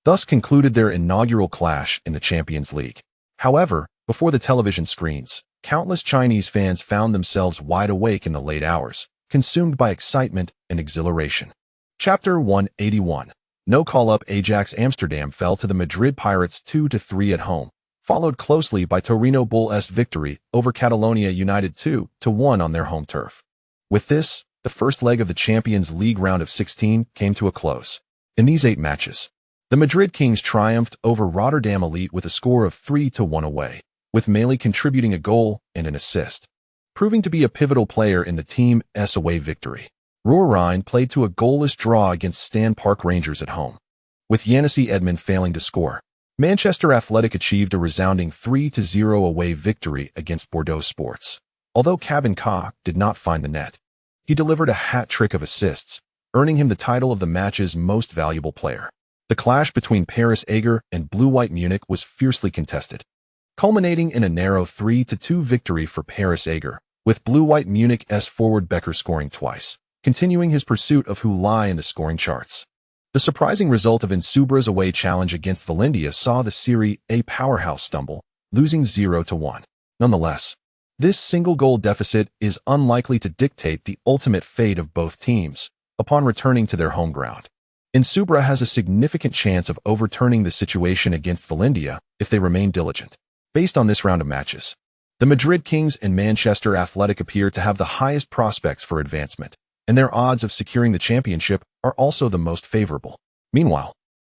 [SPEAKER 1] Thus concluded their inaugural clash in the Champions League. However, before the television screens, countless Chinese fans found themselves wide awake in the late hours, consumed by excitement and exhilaration. Chapter 181. No call-up. Ajax Amsterdam fell to the Madrid Pirates 2-3 at home, followed closely by Torino Bull's victory over Catalonia United 2-1 on their home turf. With this, the first leg of the Champions League round of 16 came to a close. In these 8 matches, the Madrid Kings triumphed over Rotterdam Elite with a score of 3-1 away, with Meli contributing a goal and an assist, proving to be a pivotal player in the team's away victory. Roerijn played to a goalless draw against Stan Park Rangers at home, with Yannissi Edmond failing to score. Manchester Athletic achieved a resounding 3-0 away victory against Bordeaux Sports. Although Cabin Ka did not find the net, he delivered a hat-trick of assists, earning him the title of the match's most valuable player. The clash between Paris Ager and Blue-White Munich was fiercely contested, culminating in a narrow 3-2 victory for Paris Ager, with Blue-White Munich's forward Becker scoring twice, continuing his pursuit of who lie in the scoring charts. The surprising result of Insubra's away challenge against Valendia saw the Serie A powerhouse stumble, losing 0-1. Nonetheless, this single-goal deficit is unlikely to dictate the ultimate fate of both teams upon returning to their home ground. Insubra has a significant chance of overturning the situation against Valendia if they remain diligent. Based on this round of matches, the Madrid Kings and Manchester Athletic appear to have the highest prospects for advancement, and their odds of securing the championship are also the most favorable. Meanwhile,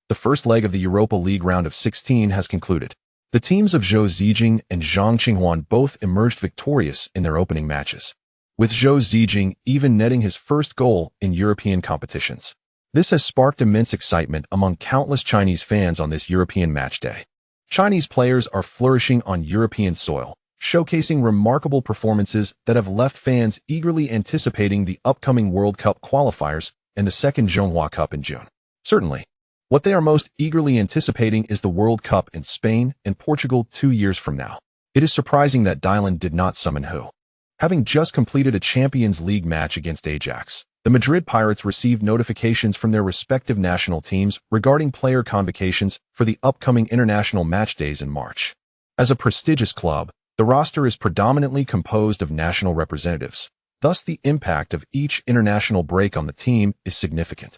[SPEAKER 1] the first leg of the Europa League round of 16 has concluded. The teams of Zhou Zijing and Zhang Qinghuan both emerged victorious in their opening matches, with Zhou Zijing even netting his first goal in European competitions. This has sparked immense excitement among countless Chinese fans on this European match day. Chinese players are flourishing on European soil, showcasing remarkable performances that have left fans eagerly anticipating the upcoming World Cup qualifiers and the second Zhonghua Cup in June. Certainly, what they are most eagerly anticipating is the World Cup in Spain and Portugal 2 years from now. It is surprising that Dylan did not summon Hu. Having just completed a Champions League match against Ajax, the Madrid Pirates received notifications from their respective national teams regarding player convocations for the upcoming international match days in March. As a prestigious club, the roster is predominantly composed of national representatives. Thus, the impact of each international break on the team is significant.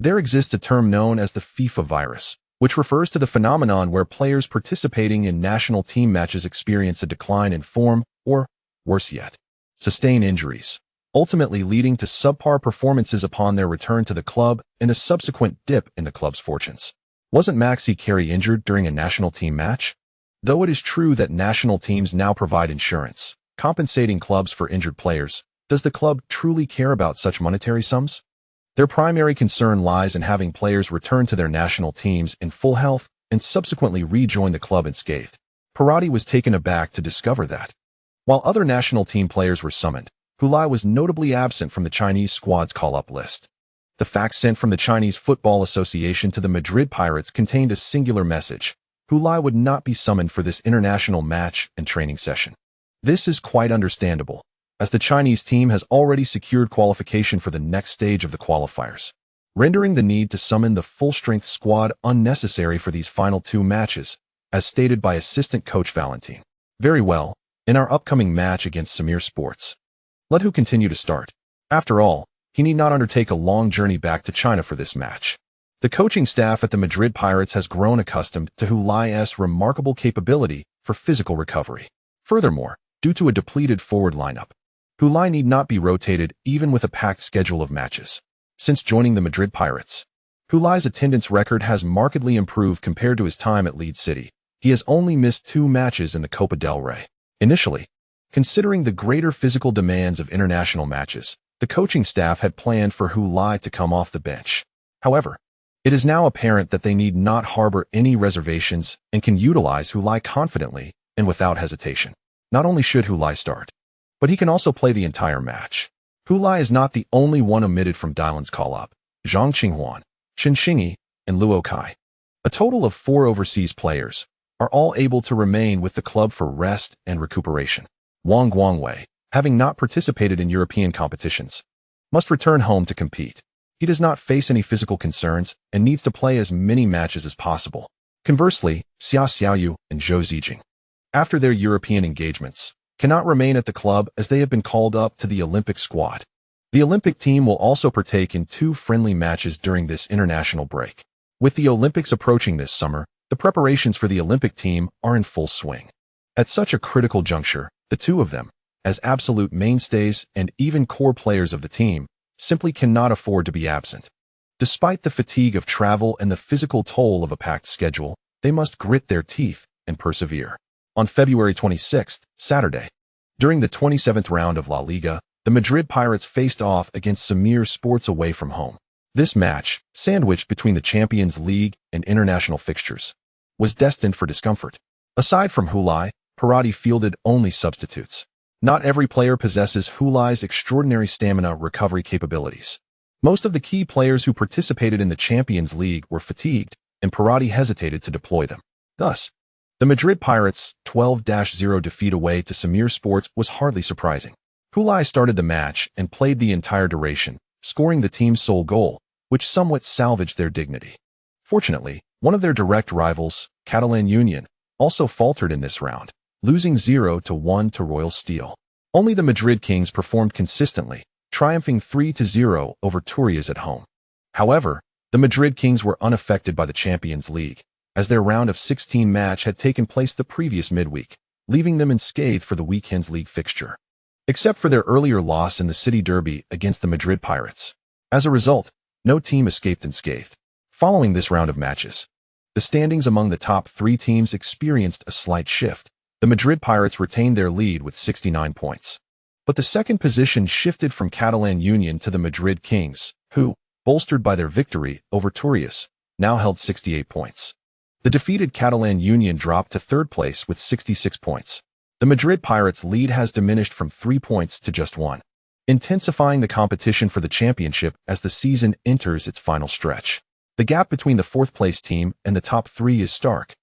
[SPEAKER 1] There exists a term known as the FIFA virus, which refers to the phenomenon where players participating in national team matches experience a decline in form or, worse yet, sustain injuries, ultimately leading to subpar performances upon their return to the club and a subsequent dip in the club's fortunes. Wasn't Maxi Carey injured during a national team match? Though it is true that national teams now provide insurance, compensating clubs for injured players, does the club truly care about such monetary sums? Their primary concern lies in having players return to their national teams in full health and subsequently rejoin the club unscathed. Parati was taken aback to discover that, while other national team players were summoned, Hulai was notably absent from the Chinese squad's call-up list. The fax sent from the Chinese Football Association to the Madrid Pirates contained a singular message: Hulai would not be summoned for this international match and training session. This is quite understandable, as the Chinese team has already secured qualification for the next stage of the qualifiers, rendering the need to summon the full-strength squad unnecessary for these final 2 matches, as stated by assistant coach Valentin. Very well, in our upcoming match against Samir Sports, let Hu continue to start. After all, he need not undertake a long journey back to China for this match. The coaching staff at the Madrid Pirates has grown accustomed to Hulai's remarkable capability for physical recovery. Furthermore, due to a depleted forward lineup, Hulai need not be rotated even with a packed schedule of matches. Since joining the Madrid Pirates, Hulai's attendance record has markedly improved compared to his time at Leeds City. He has only missed 2 matches in the Copa del Rey. Initially, considering the greater physical demands of international matches, the coaching staff had planned for Hulai to come off the bench. However, it is now apparent that they need not harbor any reservations and can utilize Hulai confidently and without hesitation. Not only should Hulai start, but he can also play the entire match. Hulai is not the only one omitted from Dylan's call-up. Zhang Qinghuan, Chen Xingyi, and Luo Kai, a total of 4 overseas players, are all able to remain with the club for rest and recuperation. Wang Guangwei, having not participated in European competitions, must return home to compete. He does not face any physical concerns and needs to play as many matches as possible. Conversely, Xia Xiaoyu and Zhou Zijing, after their European engagements, cannot remain at the club as they have been called up to the Olympic squad. The Olympic team will also partake in 2 friendly matches during this international break. With the Olympics approaching this summer, the preparations for the Olympic team are in full swing. At such a critical juncture, the two of them, as absolute mainstays and even core players of the team, simply cannot afford to be absent. Despite the fatigue of travel and the physical toll of a packed schedule, they must grit their teeth and persevere. On February 26th, Saturday, during the 27th round of La Liga, the Madrid Pirates faced off against Samir Sports away from home. This match, sandwiched between the Champions League and international fixtures, was destined for discomfort. Aside from Futile, Brigade fielded only substitutes. Not every player possesses Futile's extraordinary stamina recovery capabilities. Most of the key players who participated in the Champions League were fatigued, and Brigade hesitated to deploy them. Thus, the Madrid Pirates' 12-0 defeat away to Samir Sports was hardly surprising. Futile started the match and played the entire duration, scoring the team's sole goal, which somewhat salvaged their dignity. Fortunately, one of their direct rivals, Catalan Union, also faltered in this round, losing 0-1 to Royal Steel. Only the Madrid Kings performed consistently, triumphing 3-0 over Turias at home. However, the Madrid Kings were unaffected by the Champions League, as their round of 16 match had taken place the previous midweek, leaving them unscathed for the weekend's league fixture. Except for their earlier loss in the City Derby against the Madrid Pirates. As a result, no team escaped unscathed. Following this round of matches, the standings among the top 3 teams experienced a slight shift. The Madrid Pirates retained their lead with 69 points. But the second position shifted from Catalan Union to the Madrid Kings, who, bolstered by their victory over Turias, now held 68 points. The defeated Catalan Union dropped to 3rd place with 66 points. The Madrid Pirates' lead has diminished from 3 points to just 1, intensifying the competition for the championship as the season enters its final stretch. The gap between the 4th-place team and the top 3 is stark,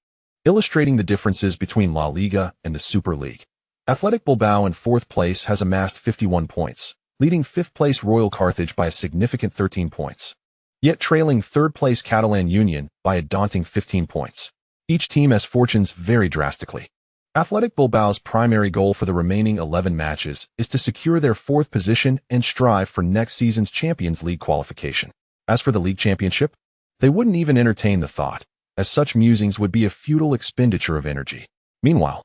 [SPEAKER 1] illustrating the differences between La Liga and the Super League. Athletic Bilbao in 4th place has amassed 51 points, leading 5th-place Royal Carthage by a significant 13 points, yet trailing 3rd-place Catalan Union by a daunting 15 points. Each team has fortunes vary drastically. Athletic Bilbao's primary goal for the remaining 11 matches is to secure their 4th position and strive for next season's Champions League qualification. As for the league championship, they wouldn't even entertain the thought, as such musings would be a futile expenditure of energy. Meanwhile,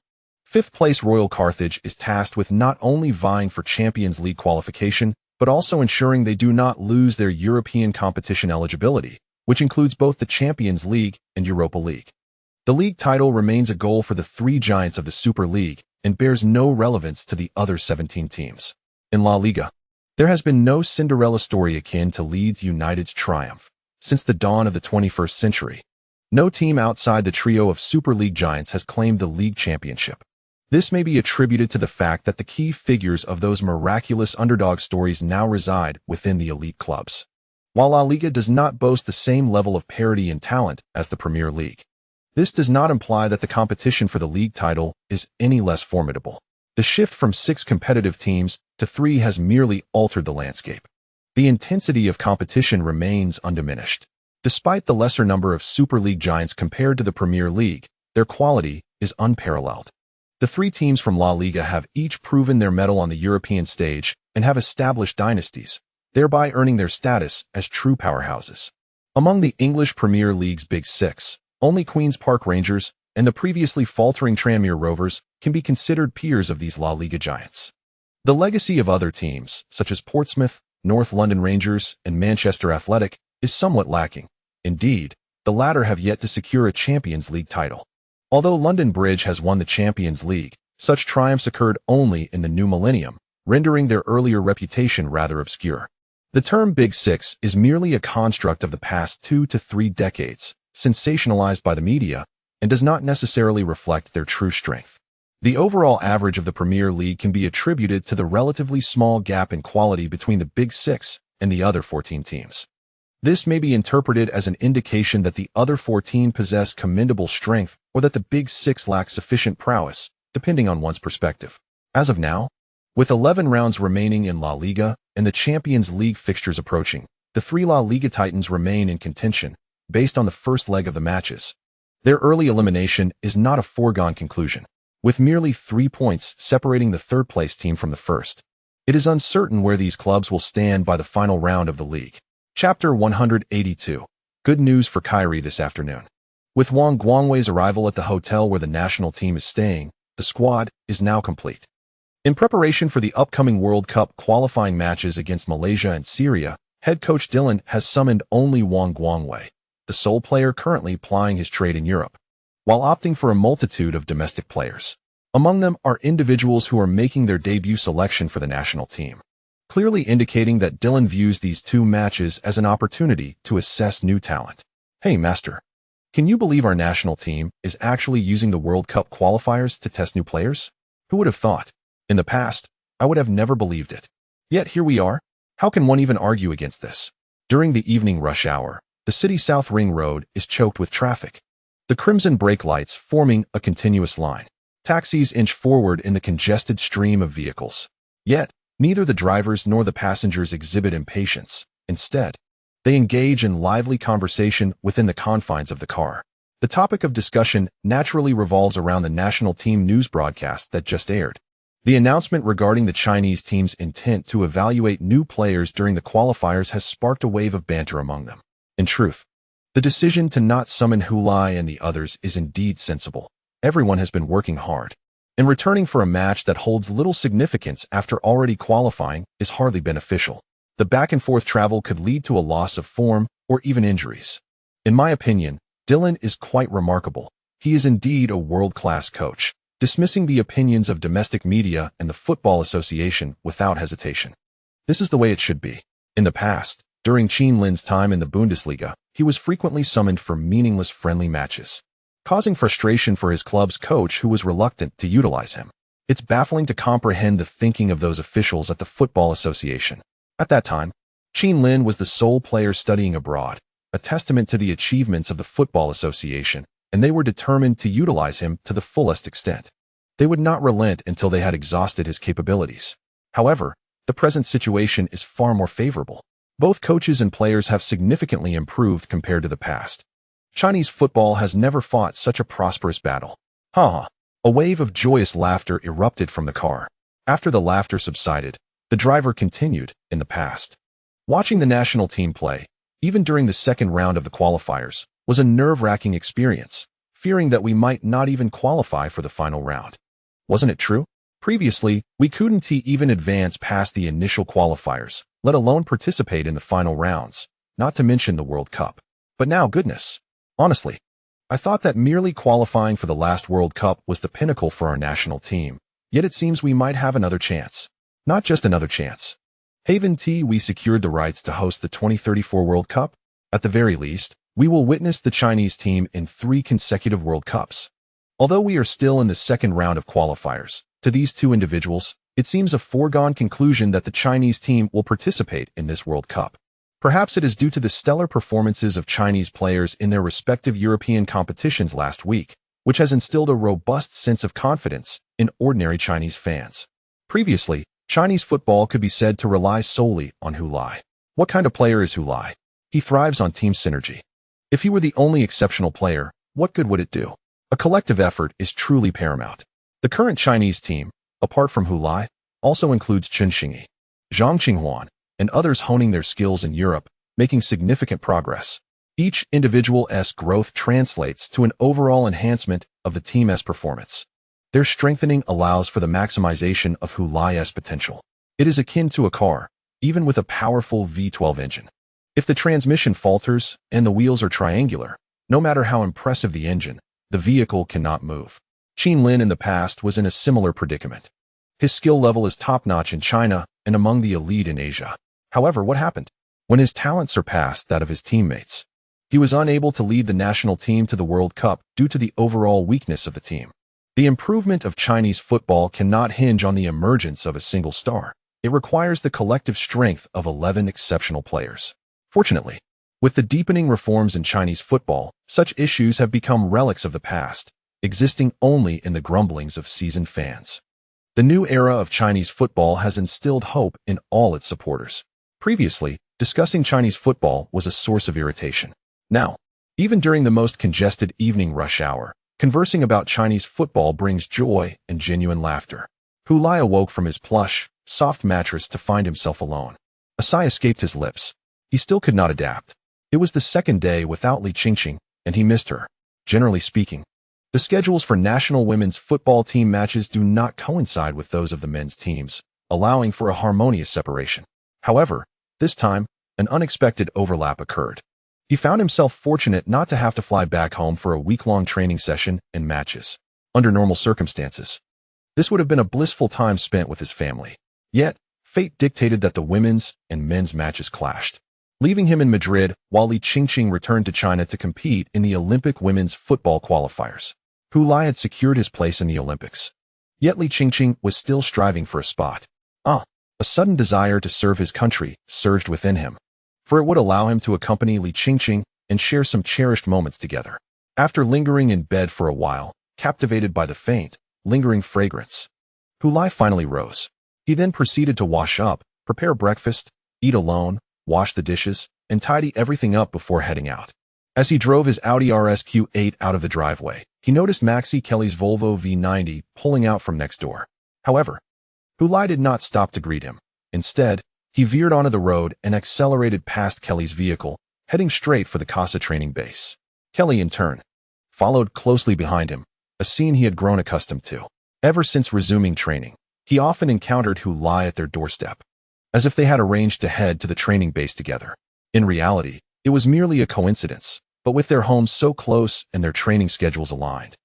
[SPEAKER 1] 5th-place Royal Carthage is tasked with not only vying for Champions League qualification, but also ensuring they do not lose their European competition eligibility, which includes both the Champions League and Europa League. The league title remains a goal for the 3 giants of the Super League and bears no relevance to the other 17 teams. In La Liga, there has been no Cinderella story akin to Leeds United's triumph since the dawn of the 21st century. No team outside the trio of Super League giants has claimed the league championship. This may be attributed to the fact that the key figures of those miraculous underdog stories now reside within the elite clubs. While La Liga does not boast the same level of parity and talent as the Premier League, this does not imply that the competition for the league title is any less formidable. The shift from 6 competitive teams to 3 has merely altered the landscape. The intensity of competition remains undiminished. Despite the lesser number of Super League giants compared to the Premier League, their quality is unparalleled. The 3 teams from La Liga have each proven their mettle on the European stage and have established dynasties, thereby earning their status as true powerhouses. Among the English Premier League's Big 6, only Queen's Park Rangers and the previously faltering Tranmere Rovers can be considered peers of these La Liga giants. The legacy of other teams, such as Portsmouth, North London Rangers, and Manchester Athletic, is somewhat lacking. Indeed, the latter have yet to secure a Champions League title. Although London Bridge has won the Champions League, such triumphs occurred only in the new millennium, rendering their earlier reputation rather obscure. The term Big Six is merely a construct of the past 2 to 3 decades, sensationalized by the media, and does not necessarily reflect their true strength. The overall average of the Premier League can be attributed to the relatively small gap in quality between the Big Six and the other 14 teams. This may be interpreted as an indication that the other 14 possess commendable strength or that the Big Six lack sufficient prowess, depending on one's perspective. As of now, with 11 rounds remaining in La Liga and the Champions League fixtures approaching, the 3 La Liga titans remain in contention based on the first leg of the matches. Their early elimination is not a foregone conclusion. with merely 3 points separating the third-place team from the first. It is uncertain where these clubs will stand by the final round of the league. Chapter 182. Good news for Kyrie this afternoon. With Wang Guangwei's arrival at the hotel where the national team is staying, the squad is now complete. In preparation for the upcoming World Cup qualifying matches against Malaysia and Syria, head coach Dylan has summoned only Wang Guangwei, the sole player currently plying his trade in Europe, while opting for a multitude of domestic players. Among them are individuals who are making their debut selection for the national team, clearly indicating that Dylan views these 2 matches as an opportunity to assess new talent. Hey, master, can you believe our national team is actually using the World Cup qualifiers to test new players? Who would have thought? In the past, I would have never believed it. Yet here we are. How can one even argue against this? During the evening rush hour, the city South Ring Road is choked with traffic, the crimson brake lights forming a continuous line. Taxis inch forward in the congested stream of vehicles. Yet, neither the drivers nor the passengers exhibit impatience. Instead, they engage in lively conversation within the confines of the car. The topic of discussion naturally revolves around the national team news broadcast that just aired. The announcement regarding the Chinese team's intent to evaluate new players during the qualifiers has sparked a wave of banter among them. In truth, the decision to not summon Hulai and the others is indeed sensible. Everyone has been working hard, and returning for a match that holds little significance after already qualifying is hardly beneficial. The back-and-forth travel could lead to a loss of form or even injuries. In my opinion, Dylan is quite remarkable. He is indeed a world-class coach, dismissing the opinions of domestic media and the Football Association without hesitation. This is the way it should be. In the past, during Qin Lin's time in the Bundesliga, he was frequently summoned for meaningless friendly matches, causing frustration for his club's coach who was reluctant to utilize him. It's baffling to comprehend the thinking of those officials at the Football Association. At that time, Qin Lin was the sole player studying abroad, a testament to the achievements of the Football Association, and they were determined to utilize him to the fullest extent. They would not relent until they had exhausted his capabilities. However, the present situation is far more favorable. Both coaches and players have significantly improved compared to the past. Chinese football has never fought such a prosperous battle. Ha! A wave of joyous laughter erupted from the car. After the laughter subsided, the driver continued. In the past, watching the national team play, even during the second round of the qualifiers, was a nerve-wracking experience, fearing that we might not even qualify for the final round. Wasn't it true? Previously, we couldn't even advance past the initial qualifiers, let alone participate in the final rounds, not to mention the World Cup. But now, goodness. Honestly, I thought that merely qualifying for the last World Cup was the pinnacle for our national team, yet it seems we might have another chance. Not just another chance. Haven't we secured the rights to host the 2034 World Cup? At the very least, we will witness the Chinese team in 3 consecutive World Cups. Although we are still in the second round of qualifiers, to these 2 individuals, it seems a foregone conclusion that the Chinese team will participate in this World Cup. Perhaps it is due to the stellar performances of Chinese players in their respective European competitions last week, which has instilled a robust sense of confidence in ordinary Chinese fans. Previously, Chinese football could be said to rely solely on Hulai. What kind of player is Hulai? He thrives on team synergy. If he were the only exceptional player, what good would it do? A collective effort is truly paramount. The current Chinese team, apart from Hulai, also includes Chen Xingyi, Zhang Qinghuan, and others honing their skills in Europe, making significant progress. Each individual's growth translates to an overall enhancement of the team's performance. Their strengthening allows for the maximization of Hulai's potential. It is akin to a car, even with a powerful V12 engine. If the transmission falters and the wheels are triangular, no matter how impressive the engine, the vehicle cannot move. Qin Lin in the past was in a similar predicament. His skill level is top-notch in China and among the elite in Asia. However, what happened? When his talent surpassed that of his teammates, he was unable to lead the national team to the World Cup due to the overall weakness of the team. The improvement of Chinese football cannot hinge on the emergence of a single star. It requires the collective strength of 11 exceptional players. Fortunately, with the deepening reforms in Chinese football, such issues have become relics of the past, existing only in the grumblings of seasoned fans. The new era of Chinese football has instilled hope in all its supporters. Previously, discussing Chinese football was a source of irritation. Now, even during the most congested evening rush hour, Conversing about Chinese football brings joy and genuine laughter. Hu Lai awoke from his plush, soft mattress to find himself alone. A sigh escaped his lips. He still could not adapt. It was the second day without Li Qingqing, and he missed her. Generally speaking, the schedules for national women's football team matches do not coincide with those of the men's teams, allowing for a harmonious separation. However, this time, an unexpected overlap occurred. He found himself fortunate not to have to fly back home for a week-long training session and matches. Under normal circumstances, this would have been a blissful time spent with his family. Yet, fate dictated that the women's and men's matches clashed, leaving him in Madrid while Li Qingqing returned to China to compete in the Olympic women's football qualifiers. Hu Lai had secured his place in the Olympics. Yet Li Qingqing was still striving for a spot. A sudden desire to serve his country surged within him, for it would allow him to accompany Li Qingqing and share some cherished moments together. After lingering in bed for a while, captivated by the faint, lingering fragrance, Hu Lai finally rose. He then proceeded to wash up, prepare breakfast, eat alone, wash the dishes, and tidy everything up before heading out. As he drove his Audi RSQ8 out of the driveway, he noticed Maxi Kelly's Volvo V90 pulling out from next door. However, Hu Lai did not stop to greet him. Instead, he veered onto the road and accelerated past Kelly's vehicle, heading straight for the CASA training base. Kelly, in turn, followed closely behind him, a scene he had grown accustomed to. Ever since resuming training, he often encountered Hu Lai at their doorstep, as if they had arranged to head to the training base together. In reality, it was merely a coincidence, but with their homes so close and their training schedules aligned,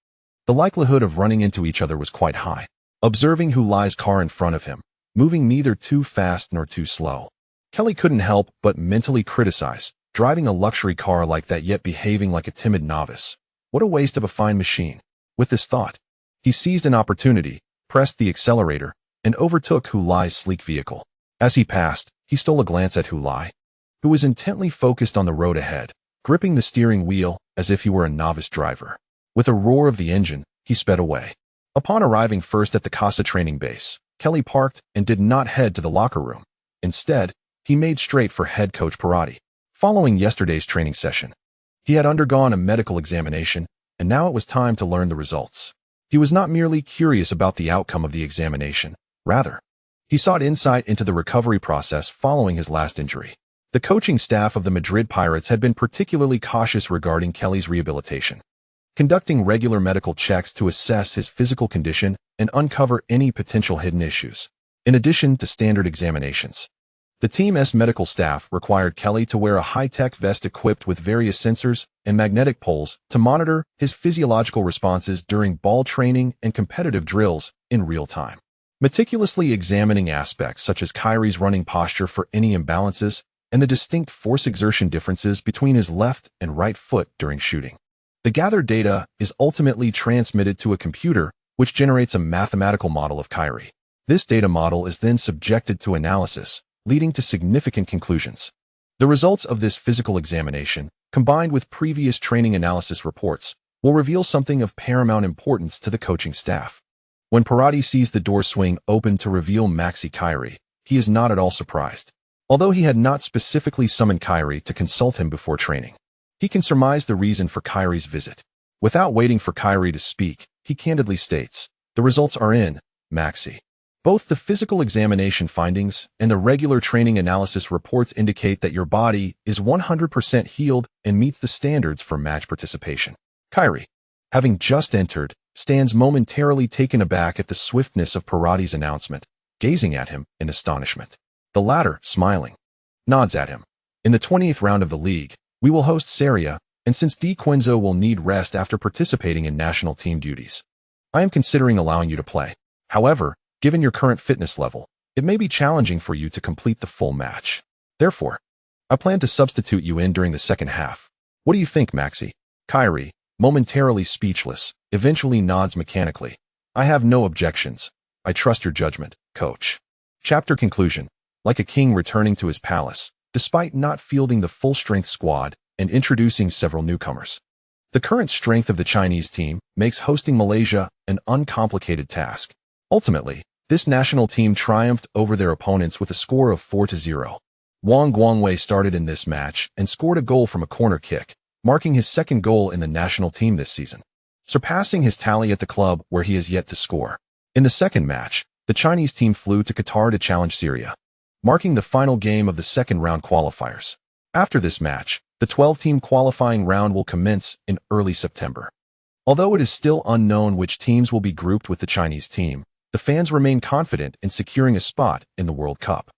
[SPEAKER 1] the likelihood of running into each other was quite high. Observing Hu Lai's car in front of him, moving neither too fast nor too slow, Kelly couldn't help but mentally criticize, driving a luxury car like that yet behaving like a timid novice. What a waste of a fine machine. With this thought, he seized an opportunity, pressed the accelerator, and overtook Hu Lai's sleek vehicle. As he passed, he stole a glance at Hu Lai, who was intently focused on the road ahead, gripping the steering wheel as if he were a novice driver. With a roar of the engine, he sped away. Upon arriving first at the CASA training base, Kelly parked and did not head to the locker room. Instead, he made straight for head coach Parati. Following yesterday's training session, he had undergone a medical examination, and now it was time to learn the results. He was not merely curious about the outcome of the examination. Rather, he sought insight into the recovery process following his last injury. The coaching staff of the Madrid Pirates had been particularly cautious regarding Kelly's rehabilitation, conducting regular medical checks to assess his physical condition and uncover any potential hidden issues. In addition to standard examinations, the team's medical staff required Kelly to wear a high-tech vest equipped with various sensors and magnetic poles to monitor his physiological responses during ball training and competitive drills in real time, meticulously examining aspects such as Kyrie's running posture for any imbalances and the distinct force exertion differences between his left and right foot during shooting. The gathered data is ultimately transmitted to a computer, which generates a mathematical model of Kyrie. This data model is then subjected to analysis, leading to significant conclusions. The results of this physical examination, combined with previous training analysis reports, will reveal something of paramount importance to the coaching staff. When Parati sees the door swing open to reveal Maxi Kyrie, he is not at all surprised. Although he had not specifically summoned Kyrie to consult him before training, he can surmise the reason for Kyrie's visit. Without waiting for Kyrie to speak, he candidly states, "The results are in, Maxi. Both the physical examination findings and the regular training analysis reports indicate that your body is 100% healed and meets the standards for match participation." Kyrie, having just entered, stands momentarily taken aback at the swiftness of Parati's announcement, gazing at him in astonishment. The latter, smiling, nods at him. "In the 20th round of the league, we will host Seria, and since Di Quinzo will need rest after participating in national team duties, I am considering allowing you to play. However, given your current fitness level, it may be challenging for you to complete the full match. Therefore, I plan to substitute you in during the second half. What do you think, Maxi?" Kyrie, momentarily speechless, eventually nods mechanically. "I have no objections. I trust your judgment, coach." Chapter conclusion. Like a king returning to his palace, despite not fielding the full-strength squad and introducing several newcomers. The current strength of the Chinese team makes hosting Malaysia an uncomplicated task. Ultimately, this national team triumphed over their opponents with a score of 4-0. Wang Guangwei started in this match and scored a goal from a corner kick, marking his second goal in the national team this season. surpassing his tally at the club where he has yet to score. In the second match, the Chinese team flew to Qatar to challenge Syria, marking the final game of the second-round qualifiers. After this match, the 12-team qualifying round will commence in early September. Although it is still unknown which teams will be grouped with the Chinese team, the fans remain confident in securing a spot in the World Cup.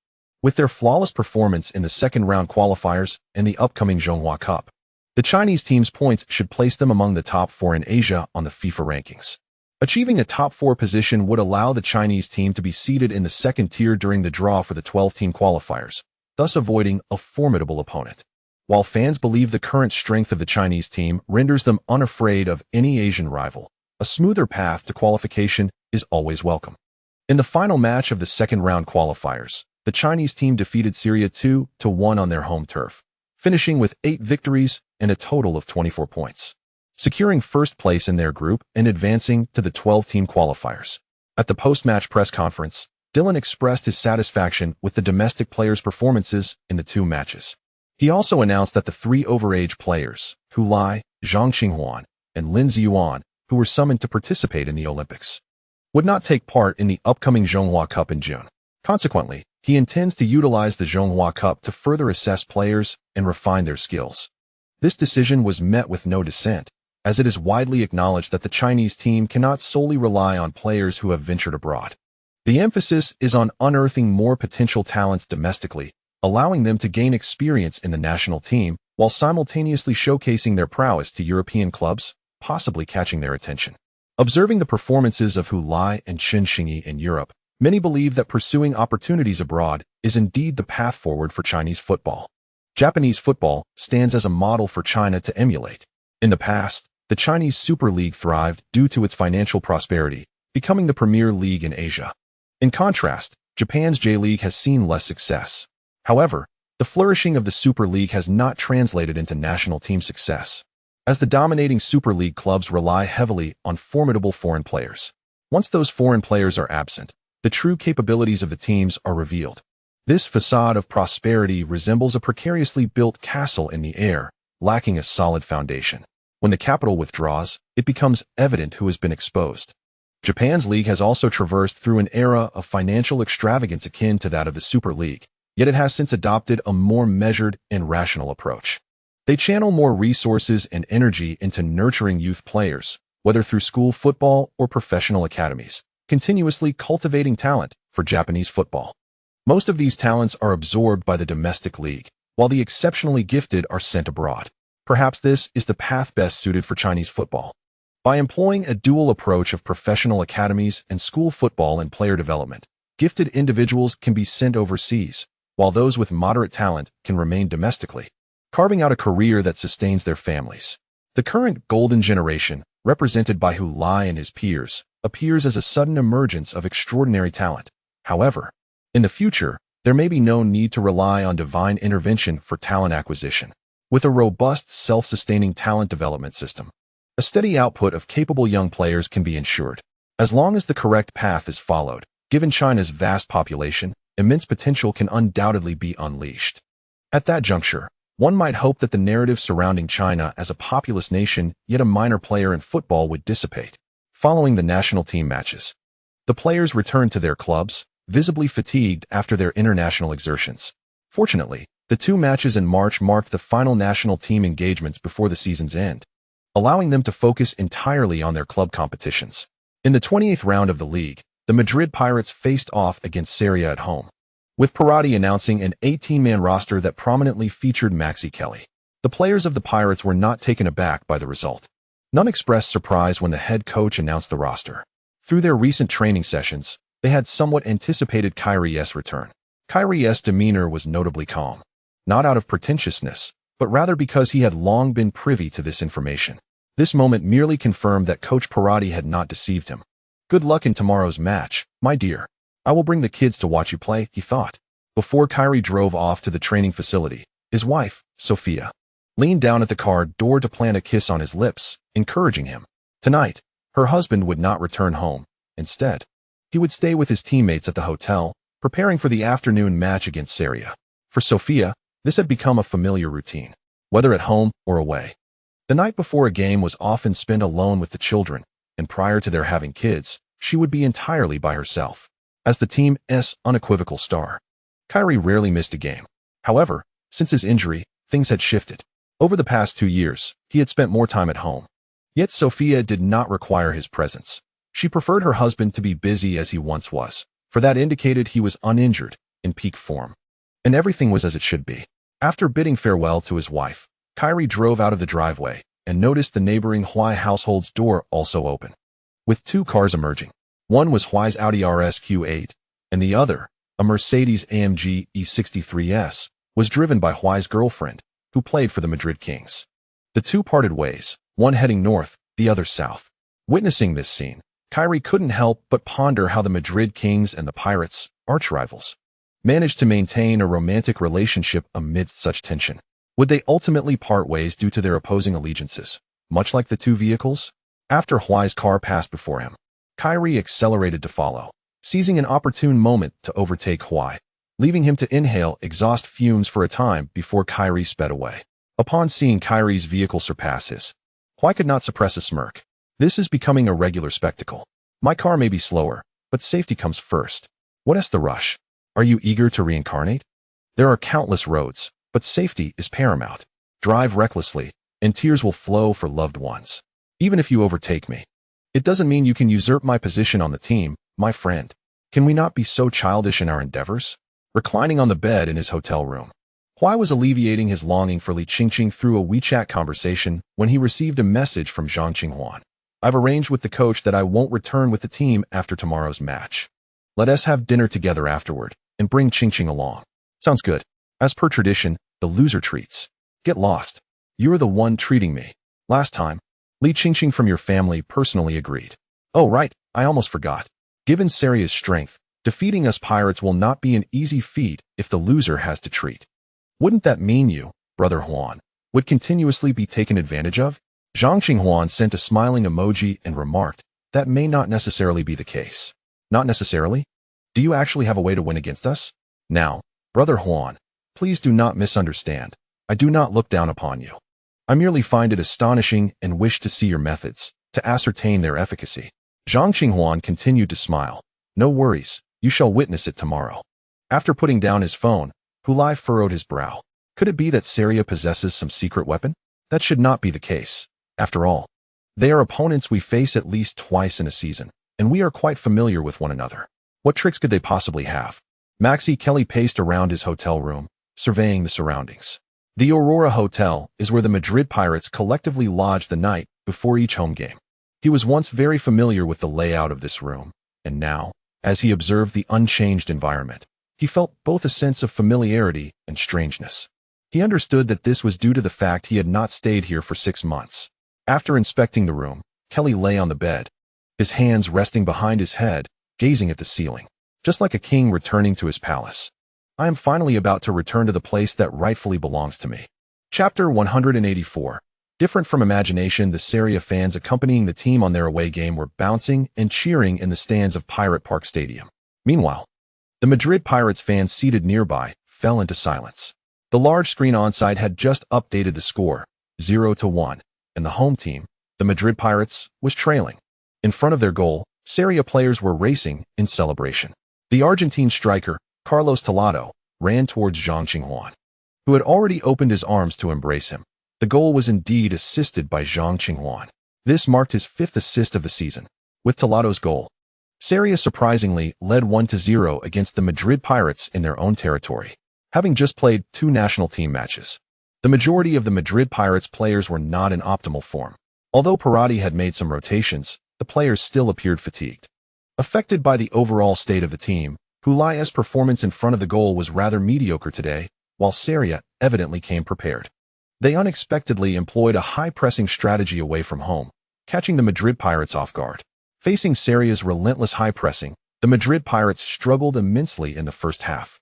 [SPEAKER 1] With their flawless performance in the second-round qualifiers and the upcoming Zhonghua Cup, the Chinese team's points should place them among the top 4 in Asia on the FIFA rankings. Achieving a top 4 position would allow the Chinese team to be seeded in the second tier during the draw for the 12-team qualifiers, thus avoiding a formidable opponent. While fans believe the current strength of the Chinese team renders them unafraid of any Asian rival, a smoother path to qualification is always welcome. In the final match of the second-round qualifiers, the Chinese team defeated Syria 2-1 on their home turf, finishing with 8 victories and a total of 24 points, securing first place in their group and advancing to the 12-team qualifiers. At the post-match press conference, Dylan expressed his satisfaction with the domestic players' performances in the 2 matches. He also announced that the 3 overage players, Hu Lai, Zhang Qinghuan, and Lin Ziyuan, who were summoned to participate in the Olympics, would not take part in the upcoming Zhonghua Cup in June. Consequently, he intends to utilize the Zhonghua Cup to further assess players and refine their skills. This decision was met with no dissent, as it is widely acknowledged that the Chinese team cannot solely rely on players who have ventured abroad. The emphasis is on unearthing more potential talents domestically, allowing them to gain experience in the national team while simultaneously showcasing their prowess to European clubs, possibly catching their attention. Observing the performances of Hu Lai and Chen Xingyi in Europe, many believe that pursuing opportunities abroad is indeed the path forward for Chinese football. Japanese football stands as a model for China to emulate. In the past, the Chinese Super League thrived due to its financial prosperity, becoming the premier league in Asia. In contrast, Japan's J-League has seen less success. However, the flourishing of the Super League has not translated into national team success, as the dominating Super League clubs rely heavily on formidable foreign players. Once those foreign players are absent, the true capabilities of the teams are revealed. This facade of prosperity resembles a precariously built castle in the air, lacking a solid foundation. When the capital withdraws, it becomes evident who has been exposed. Japan's league has also traversed through an era of financial extravagance akin to that of the Super League, yet it has since adopted a more measured and rational approach. They channel more resources and energy into nurturing youth players, whether through school football or professional academies, continuously cultivating talent for Japanese football. Most of these talents are absorbed by the domestic league, while the exceptionally gifted are sent abroad. Perhaps this is the path best suited for Chinese football. By employing a dual approach of professional academies and school football and player development, gifted individuals can be sent overseas, while those with moderate talent can remain domestically, carving out a career that sustains their families. The current golden generation, represented by Hu Lai and his peers, appears as a sudden emergence of extraordinary talent. However, in the future, there may be no need to rely on divine intervention for talent acquisition. With a robust, self-sustaining talent development system, a steady output of capable young players can be ensured. As long as the correct path is followed, given China's vast population, immense potential can undoubtedly be unleashed. At that juncture, one might hope that the narrative surrounding China as a populous nation, yet a minor player in football, would dissipate. Following the national team matches, the players returned to their clubs, visibly fatigued after their international exertions. Fortunately, the 2 matches in March marked the final national team engagements before the season's end, allowing them to focus entirely on their club competitions. In the 28th round of the league, the Madrid Pirates faced off against Syria at home, with Parati announcing an 18-man roster that prominently featured Maxi Kelly. The players of the Pirates were not taken aback by the result. None expressed surprise when the head coach announced the roster. Through their recent training sessions, they had somewhat anticipated Kyrie's return. Kyrie's demeanor was notably calm, not out of pretentiousness, but rather because he had long been privy to this information. This moment merely confirmed that Coach Parati had not deceived him. "Good luck in tomorrow's match, my dear. I will bring the kids to watch you play," he thought. Before Kyrie drove off to the training facility, his wife, Sophia, leaned down at the car door to plant a kiss on his lips, encouraging him. Tonight, her husband would not return home. Instead, he would stay with his teammates at the hotel, preparing for the afternoon match against Syria. For Sophia, this had become a familiar routine, whether at home or away. The night before a game was often spent alone with the children, and prior to their having kids, she would be entirely by herself. As the team's unequivocal star, Kyrie rarely missed a game. However, since his injury, things had shifted. Over the past 2 years, he had spent more time at home. Yet Sophia did not require his presence. She preferred her husband to be busy as he once was, for that indicated he was uninjured, in peak form. And everything was as it should be. After bidding farewell to his wife, Kyrie drove out of the driveway and noticed the neighboring Hui household's door also open, with 2 cars emerging. One was Hui's Audi RS Q8, and the other, a Mercedes-AMG E63S, was driven by Hui's girlfriend, who played for the Madrid Kings. The 2 parted ways, one heading north, the other south. Witnessing this scene, Kyrie couldn't help but ponder how the Madrid Kings and the Pirates, arch-rivals, managed to maintain a romantic relationship amidst such tension. Would they ultimately part ways due to their opposing allegiances, much like the 2 vehicles? After Hui's car passed before him, Kyrie accelerated to follow, seizing an opportune moment to overtake Hui, leaving him to inhale exhaust fumes for a time before Kyrie sped away. Upon seeing Kyrie's vehicle surpass his, Hui could not suppress a smirk. This is becoming a regular spectacle. My car may be slower, but safety comes first. What is the rush? Are you eager to reincarnate? There are countless roads, but safety is paramount. Drive recklessly, and tears will flow for loved ones. Even if you overtake me, it doesn't mean you can usurp my position on the team, my friend. Can we not be so childish in our endeavors? Reclining on the bed in his hotel room, Hui was alleviating his longing for Li Qingqing through a WeChat conversation when he received a message from Zhang Qinghuan. I've arranged with the coach that I won't return with the team after tomorrow's match. Let us have dinner together afterward, and bring Qingqing along. Sounds good. As per tradition, the loser treats. Get lost. You're the one treating me. Last time, Li Qingqing from your family personally agreed. Oh right, I almost forgot. Given Seria's strength, defeating us Pirates will not be an easy feat if the loser has to treat. Wouldn't that mean you, Brother Huan, would continuously be taken advantage of? Zhang Qinghuan sent a smiling emoji and remarked, that may not necessarily be the case. Not necessarily? Do you actually have a way to win against us? Now, Brother Huan, please do not misunderstand. I do not look down upon you. I merely find it astonishing and wish to see your methods, to ascertain their efficacy. Zhang Qinghuan continued to smile. No worries, you shall witness it tomorrow. After putting down his phone, Hulai furrowed his brow. Could it be that Seria possesses some secret weapon? That should not be the case. After all, they are opponents we face at least twice in a season, and we are quite familiar with one another. What tricks could they possibly have? Maxi Kelly paced around his hotel room, surveying the surroundings. The Aurora Hotel is where the Madrid Pirates collectively lodged the night before each home game. He was once very familiar with the layout of this room, and now, as he observed the unchanged environment, he felt both a sense of familiarity and strangeness. He understood that this was due to the fact he had not stayed here for 6 months. After inspecting the room, Kelly lay on the bed, his hands resting behind his head, gazing at the ceiling, just like a king returning to his palace. I am finally about to return to the place that rightfully belongs to me. Chapter 184. Different from imagination, the Seria fans accompanying the team on their away game were bouncing and cheering in the stands of Pirate Park Stadium. Meanwhile, the Madrid Pirates fans seated nearby fell into silence. The large screen onside had just updated the score, 0-1, and the home team, the Madrid Pirates, was trailing. In front of their goal, Seria players were racing in celebration. The Argentine striker, Carlos Tellado, ran towards Zhang Qinghuan, who had already opened his arms to embrace him. The goal was indeed assisted by Zhang Qinghuan. This marked his 5th assist of the season. With Tellado's goal, Seria surprisingly led 1-0 against the Madrid Pirates in their own territory, having just played 2 national team matches. The majority of the Madrid Pirates players were not in optimal form. Although Parati had made some rotations, the players still appeared fatigued. Affected by the overall state of the team, Hulai's performance in front of the goal was rather mediocre today, while Seria evidently came prepared. They unexpectedly employed a high-pressing strategy away from home, catching the Madrid Pirates off guard. Facing Seria's relentless high pressing, the Madrid Pirates struggled immensely in the first half.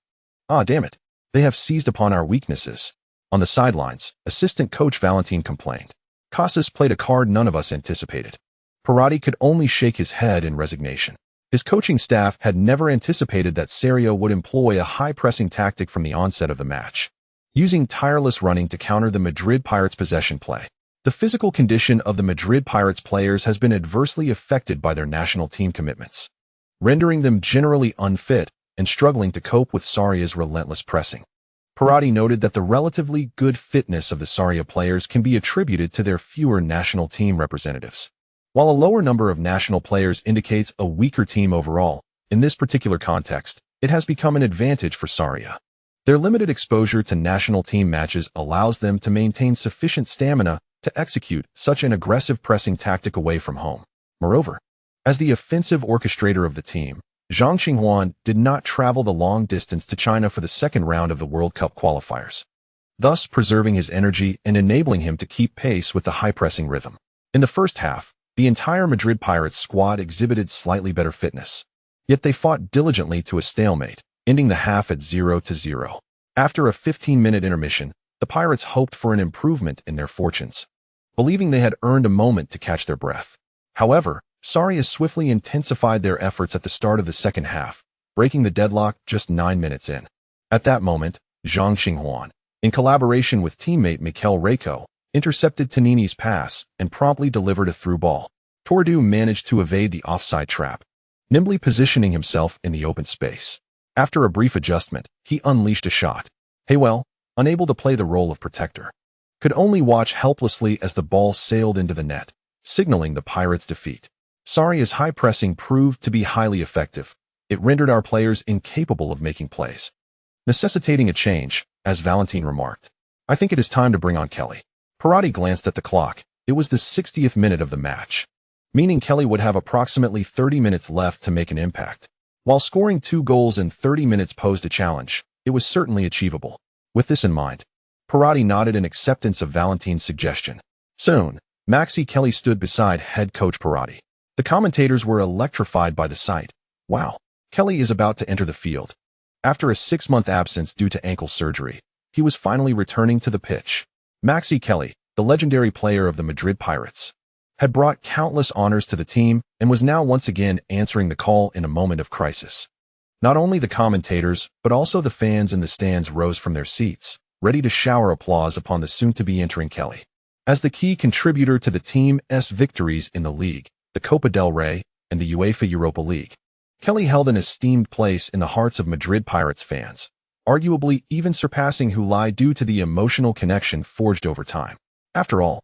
[SPEAKER 1] Ah, damn it. They have seized upon our weaknesses. On the sidelines, assistant coach Valentin complained. Casas played a card none of us anticipated. Parati could only shake his head in resignation. His coaching staff had never anticipated that Seria would employ a high-pressing tactic from the onset of the match, using tireless running to counter the Madrid Pirates' possession play. The physical condition of the Madrid Pirates players has been adversely affected by their national team commitments, rendering them generally unfit and struggling to cope with Sarria's relentless pressing. Perotti noted that the relatively good fitness of the Sarria players can be attributed to their fewer national team representatives. While a lower number of national players indicates a weaker team overall, in this particular context, it has become an advantage for Sarria. Their limited exposure to national team matches allows them to maintain sufficient stamina to execute such an aggressive pressing tactic away from home. Moreover, as the offensive orchestrator of the team, Zhang Xinghuan did not travel the long distance to China for the second round of the World Cup qualifiers, thus preserving his energy and enabling him to keep pace with the high-pressing rhythm. In the first half, the entire Madrid Pirates squad exhibited slightly better fitness, yet they fought diligently to a stalemate, ending the half at 0-0. After a 15-minute intermission, the Pirates hoped for an improvement in their fortunes, believing they had earned a moment to catch their breath. However, Sarria swiftly intensified their efforts at the start of the second half, breaking the deadlock just 9 minutes in. At that moment, Zhang Xinghuan, in collaboration with teammate Mikel Reiko, intercepted Tonini's pass and promptly delivered a through ball. Tordu managed to evade the offside trap, nimbly positioning himself in the open space. After a brief adjustment, he unleashed a shot. Haywell, unable to play the role of protector, could only watch helplessly as the ball sailed into the net, signaling the Pirates' defeat. Sarria's high pressing proved to be highly effective. It rendered our players incapable of making plays, necessitating a change, as Valentin remarked. I think it is time to bring on Kelly. Perotti glanced at the clock. It was the 60th minute of the match, meaning Kelly would have approximately 30 minutes left to make an impact. While scoring 2 goals in 30 minutes posed a challenge, it was certainly achievable. With this in mind, Perotti nodded in acceptance of Valentin's suggestion. Soon, Maxi Kelly stood beside head coach Perotti. The commentators were electrified by the sight. Wow, Kelly is about to enter the field. After a 6-month absence due to ankle surgery, he was finally returning to the pitch. Maxi Kelly, the legendary player of the Madrid Pirates, had brought countless honors to the team and was now once again answering the call in a moment of crisis. Not only the commentators, but also the fans in the stands rose from their seats, ready to shower applause upon the soon-to-be entering Kelly. As the key contributor to the team's victories in the league, the Copa del Rey, and the UEFA Europa League, Kelly held an esteemed place in the hearts of Madrid Pirates fans, arguably even surpassing Futile due to the emotional connection forged over time. After all,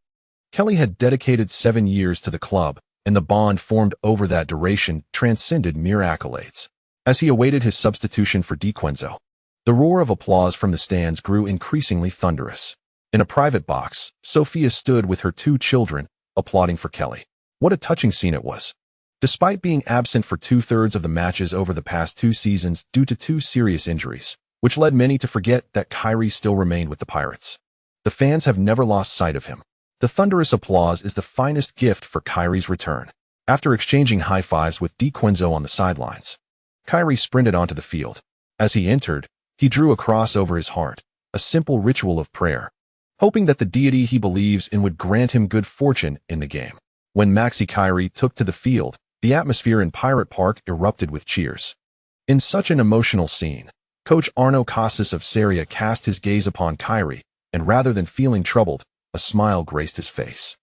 [SPEAKER 1] Kelly had dedicated 7 years to the club, and the bond formed over that duration transcended mere accolades. As he awaited his substitution for Di Quenzo, the roar of applause from the stands grew increasingly thunderous. In a private box, Sophia stood with her 2 children, applauding for Kelly. What a touching scene it was. Despite being absent for 2/3 of the matches over the past 2 seasons due to 2 serious injuries, which led many to forget that Kyrie still remained with the Pirates, the fans have never lost sight of him. The thunderous applause is the finest gift for Kyrie's return. After exchanging high fives with Di Quenzo on the sidelines, Kyrie sprinted onto the field. As he entered, he drew a cross over his heart, a simple ritual of prayer, hoping that the deity he believes in would grant him good fortune in the game. When Maxi Kyrie took to the field, the atmosphere in Pirate Park erupted with cheers. In such an emotional scene, Coach Arno Casas of Sarria cast his gaze upon Kyrie, and rather than feeling troubled, a smile graced his face.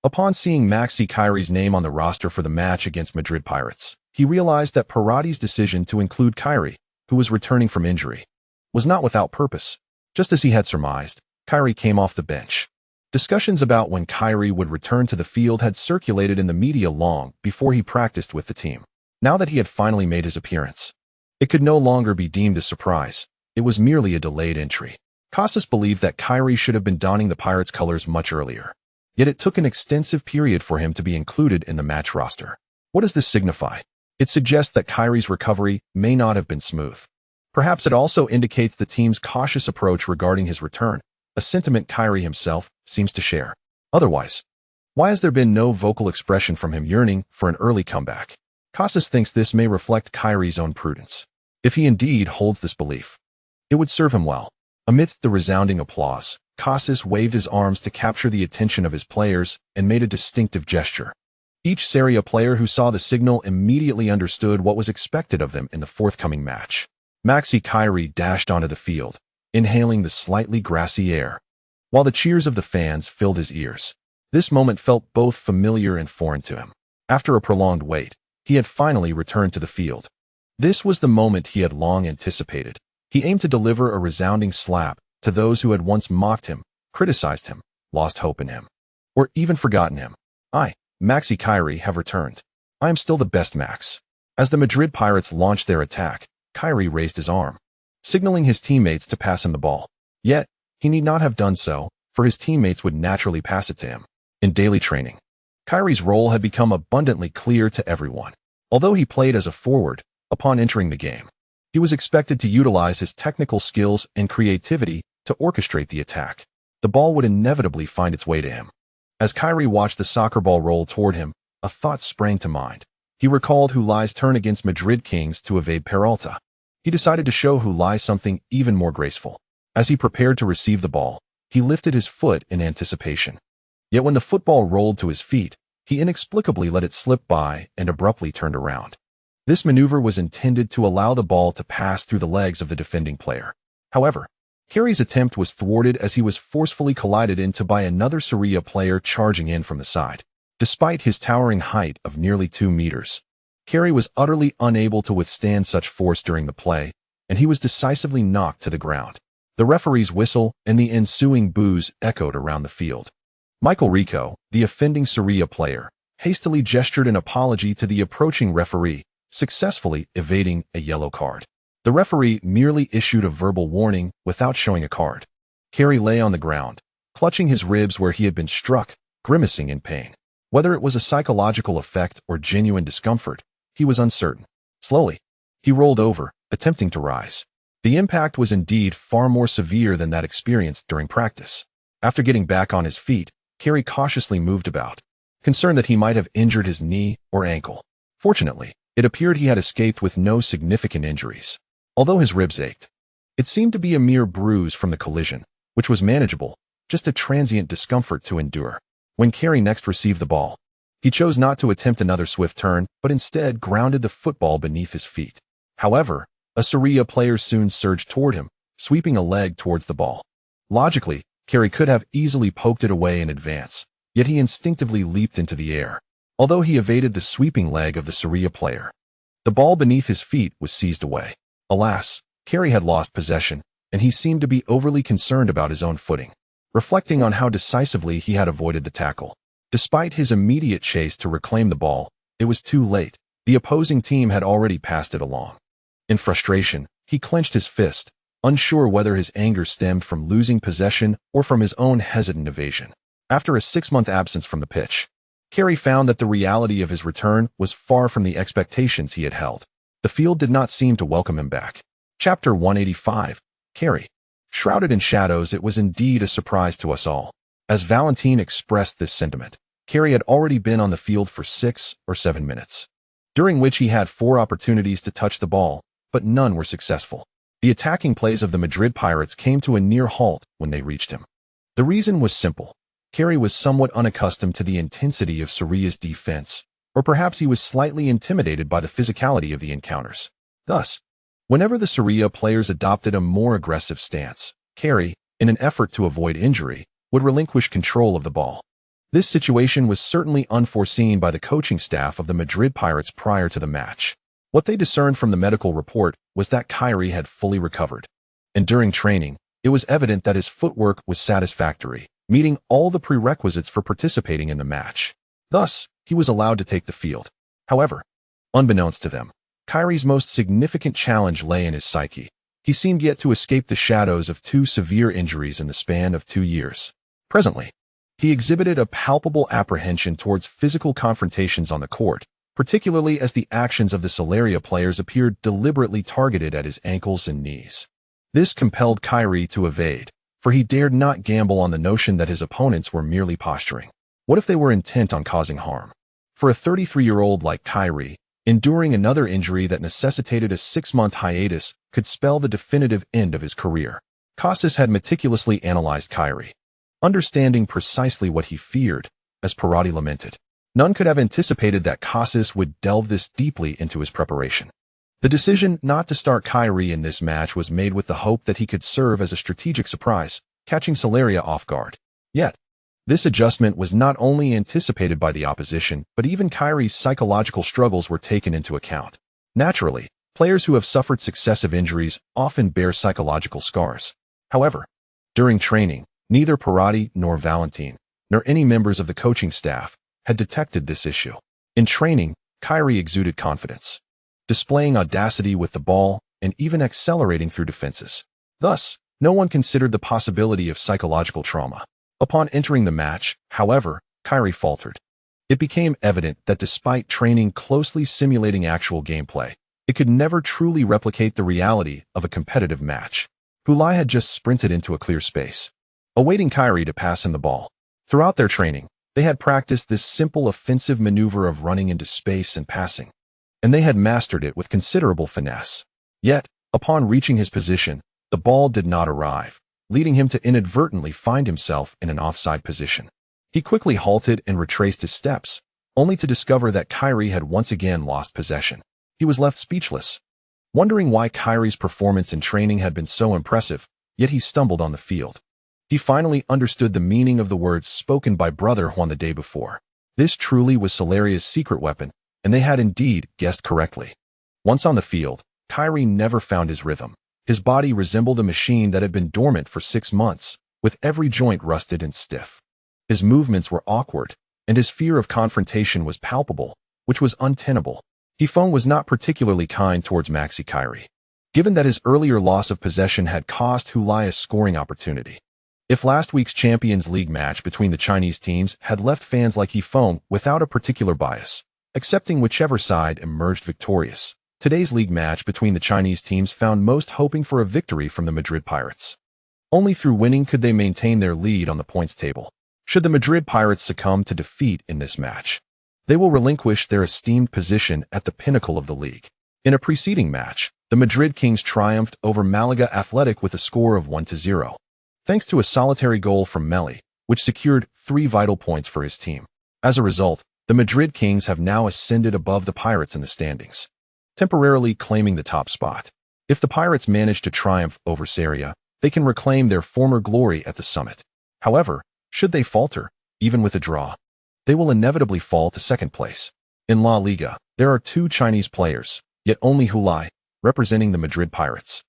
[SPEAKER 1] Upon seeing Maxi Kyrie's name on the roster for the match against Madrid Pirates, he realized that Perotti's decision to include Kyrie, who was returning from injury, was not without purpose. Just as he had surmised, Kyrie came off the bench. Discussions about when Kyrie would return to the field had circulated in the media long before he practiced with the team. Now that he had finally made his appearance, it could no longer be deemed a surprise. It was merely a delayed entry. Casas believed that Kyrie should have been donning the Pirates' colors much earlier. Yet it took an extensive period for him to be included in the match roster. What does this signify? It suggests that Kyrie's recovery may not have been smooth. Perhaps it also indicates the team's cautious approach regarding his return, a sentiment Kyrie himself seems to share. Otherwise, why has there been no vocal expression from him yearning for an early comeback? Casas thinks this may reflect Kyrie's own prudence. If he indeed holds this belief, it would serve him well. Amidst the resounding applause, Casas waved his arms to capture the attention of his players and made a distinctive gesture. Each Sarria player who saw the signal immediately understood what was expected of them in the forthcoming match. Maxi Kyrie dashed onto the field, inhaling the slightly grassy air, while the cheers of the fans filled his ears. This moment felt both familiar and foreign to him. After a prolonged wait, he had finally returned to the field. This was the moment he had long anticipated. He aimed to deliver a resounding slap to those who had once mocked him, criticized him, lost hope in him, or even forgotten him. I, Maxi Kyrie, have returned. I am still the best, Max. As the Madrid Pirates launched their attack, Kyrie raised his arm, signaling his teammates to pass him the ball. Yet, he need not have done so, for his teammates would naturally pass it to him. In daily training, Kyrie's role had become abundantly clear to everyone. Although he played as a forward, upon entering the game, he was expected to utilize his technical skills and creativity to orchestrate the attack. The ball would inevitably find its way to him. As Kyrie watched the soccer ball roll toward him, a thought sprang to mind. He recalled Huli's turn against Madrid Kings to evade Peralta. He decided to show Huli something even more graceful. As he prepared to receive the ball, he lifted his foot in anticipation. Yet when the football rolled to his feet, he inexplicably let it slip by and abruptly turned around. This maneuver was intended to allow the ball to pass through the legs of the defending player. However, Kyrie's attempt was thwarted as he was forcefully collided into by another Serie player charging in from the side. Despite his towering height of nearly 2 meters, Kyrie was utterly unable to withstand such force during the play, and he was decisively knocked to the ground. The referee's whistle and the ensuing boos echoed around the field. Michael Rico, the offending Serie player, hastily gestured an apology to the approaching referee, successfully evading a yellow card. The referee merely issued a verbal warning without showing a card. Kyrie lay on the ground, clutching his ribs where he had been struck, grimacing in pain. Whether it was a psychological effect or genuine discomfort, he was uncertain. Slowly, he rolled over, attempting to rise. The impact was indeed far more severe than that experienced during practice. After getting back on his feet, Kyrie cautiously moved about, concerned that he might have injured his knee or ankle. Fortunately, it appeared he had escaped with no significant injuries. Although his ribs ached, it seemed to be a mere bruise from the collision, which was manageable, just a transient discomfort to endure. When Kyrie next received the ball, he chose not to attempt another swift turn, but instead grounded the football beneath his feet. However, a Serie player soon surged toward him, sweeping a leg towards the ball. Logically, Kyrie could have easily poked it away in advance, yet he instinctively leaped into the air. Although he evaded the sweeping leg of the Serie player, the ball beneath his feet was seized away. Alas, Kyrie had lost possession, and he seemed to be overly concerned about his own footing. Reflecting on how decisively he had avoided the tackle, despite his immediate chase to reclaim the ball, it was too late. The opposing team had already passed it along. In frustration, he clenched his fist, unsure whether his anger stemmed from losing possession or from his own hesitant evasion. After a 6-month absence from the pitch, Kyrie found that the reality of his return was far from the expectations he had held. The field did not seem to welcome him back. Chapter 185. Kyrie. Shrouded in shadows, it was indeed a surprise to us all. As Valentin expressed this sentiment, Kyrie had already been on the field for 6 or 7 minutes, during which he had 4 opportunities to touch the ball, but none were successful. The attacking plays of the Madrid Pirates came to a near halt when they reached him. The reason was simple. Kyrie was somewhat unaccustomed to the intensity of Serie's defense, or perhaps he was slightly intimidated by the physicality of the encounters. Thus, whenever the Serie players adopted a more aggressive stance, Kyrie, in an effort to avoid injury, would relinquish control of the ball. This situation was certainly unforeseen by the coaching staff of the Madrid Pirates prior to the match. What they discerned from the medical report was that Kyrie had fully recovered, and during training, it was evident that his footwork was satisfactory, meeting all the prerequisites for participating in the match. Thus, he was allowed to take the field. However, unbeknownst to them, Kyrie's most significant challenge lay in his psyche. He seemed yet to escape the shadows of 2 severe injuries in the span of 2 years. Presently, he exhibited a palpable apprehension towards physical confrontations on the court, particularly as the actions of the Serie players appeared deliberately targeted at his ankles and knees. This compelled Kyrie to evade, for he dared not gamble on the notion that his opponents were merely posturing. What if they were intent on causing harm? For a 33-year-old like Kyrie, enduring another injury that necessitated a 6-month hiatus could spell the definitive end of his career. Casas had meticulously analyzed Kyrie, understanding precisely what he feared, as Perotti lamented. None could have anticipated that Casas would delve this deeply into his preparation. The decision not to start Kyrie in this match was made with the hope that he could serve as a strategic surprise, catching Serie off guard. Yet, This adjustment was not only anticipated by the opposition, but even Kyrie's psychological struggles were taken into account. Naturally, players who have suffered successive injuries often bear psychological scars. However, during training, neither Pirati nor Valentine, nor any members of the coaching staff, had detected this issue. In training, Kyrie exuded confidence, displaying audacity with the ball and even accelerating through defenses. Thus, no one considered the possibility of psychological trauma. Upon entering the match, however, Kyrie faltered. It became evident that despite training closely simulating actual gameplay, it could never truly replicate the reality of a competitive match. Futile had just sprinted into a clear space, awaiting Kyrie to pass him the ball. Throughout their training, they had practiced this simple offensive maneuver of running into space and passing, and they had mastered it with considerable finesse. Yet, upon reaching his position, the ball did not arrive, leading him to inadvertently find himself in an offside position. He quickly halted and retraced his steps, only to discover that Kyrie had once again lost possession. He was left speechless, wondering why Kyrie's performance in training had been so impressive, yet he stumbled on the field. He finally understood the meaning of the words spoken by Brother Juan the day before. This truly was Solaria's secret weapon, and they had indeed guessed correctly. Once on the field, Kyrie never found his rhythm. His body resembled a machine that had been dormant for 6 months, with every joint rusted and stiff. His movements were awkward, and his fear of confrontation was palpable, which was untenable. Hefone was not particularly kind towards Maxi Kyrie, given that his earlier loss of possession had cost Futile a scoring opportunity. If last week's Champions League match between the Chinese teams had left fans like Hefone without a particular bias, accepting whichever side emerged victorious, today's league match between the Chinese teams found most hoping for a victory from the Madrid Pirates. Only through winning could they maintain their lead on the points table. Should the Madrid Pirates succumb to defeat in this match, they will relinquish their esteemed position at the pinnacle of the league. In a preceding match, the Madrid Kings triumphed over Malaga Athletic with a score of 1-0, thanks to a solitary goal from Meli, which secured 3 vital points for his team. As a result, the Madrid Kings have now ascended above the Pirates in the standings, temporarily claiming the top spot. If the Pirates manage to triumph over Seria, they can reclaim their former glory at the summit. However, should they falter, even with a draw, they will inevitably fall to second place. In La Liga, there are 2 Chinese players, yet only Futile, representing the Madrid Pirates,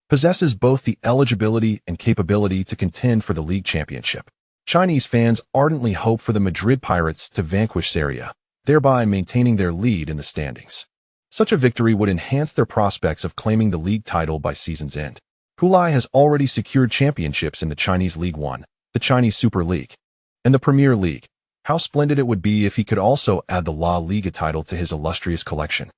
[SPEAKER 1] possesses both the eligibility and capability to contend for the league championship. Chinese fans ardently hope for the Madrid Pirates to vanquish Seria, thereby maintaining their lead in the standings. Such a victory would enhance their prospects of claiming the league title by season's end. Futile has already secured championships in the Chinese League 1, the Chinese Super League, and the Premier League. How splendid it would be if he could also add the La Liga title to his illustrious collection.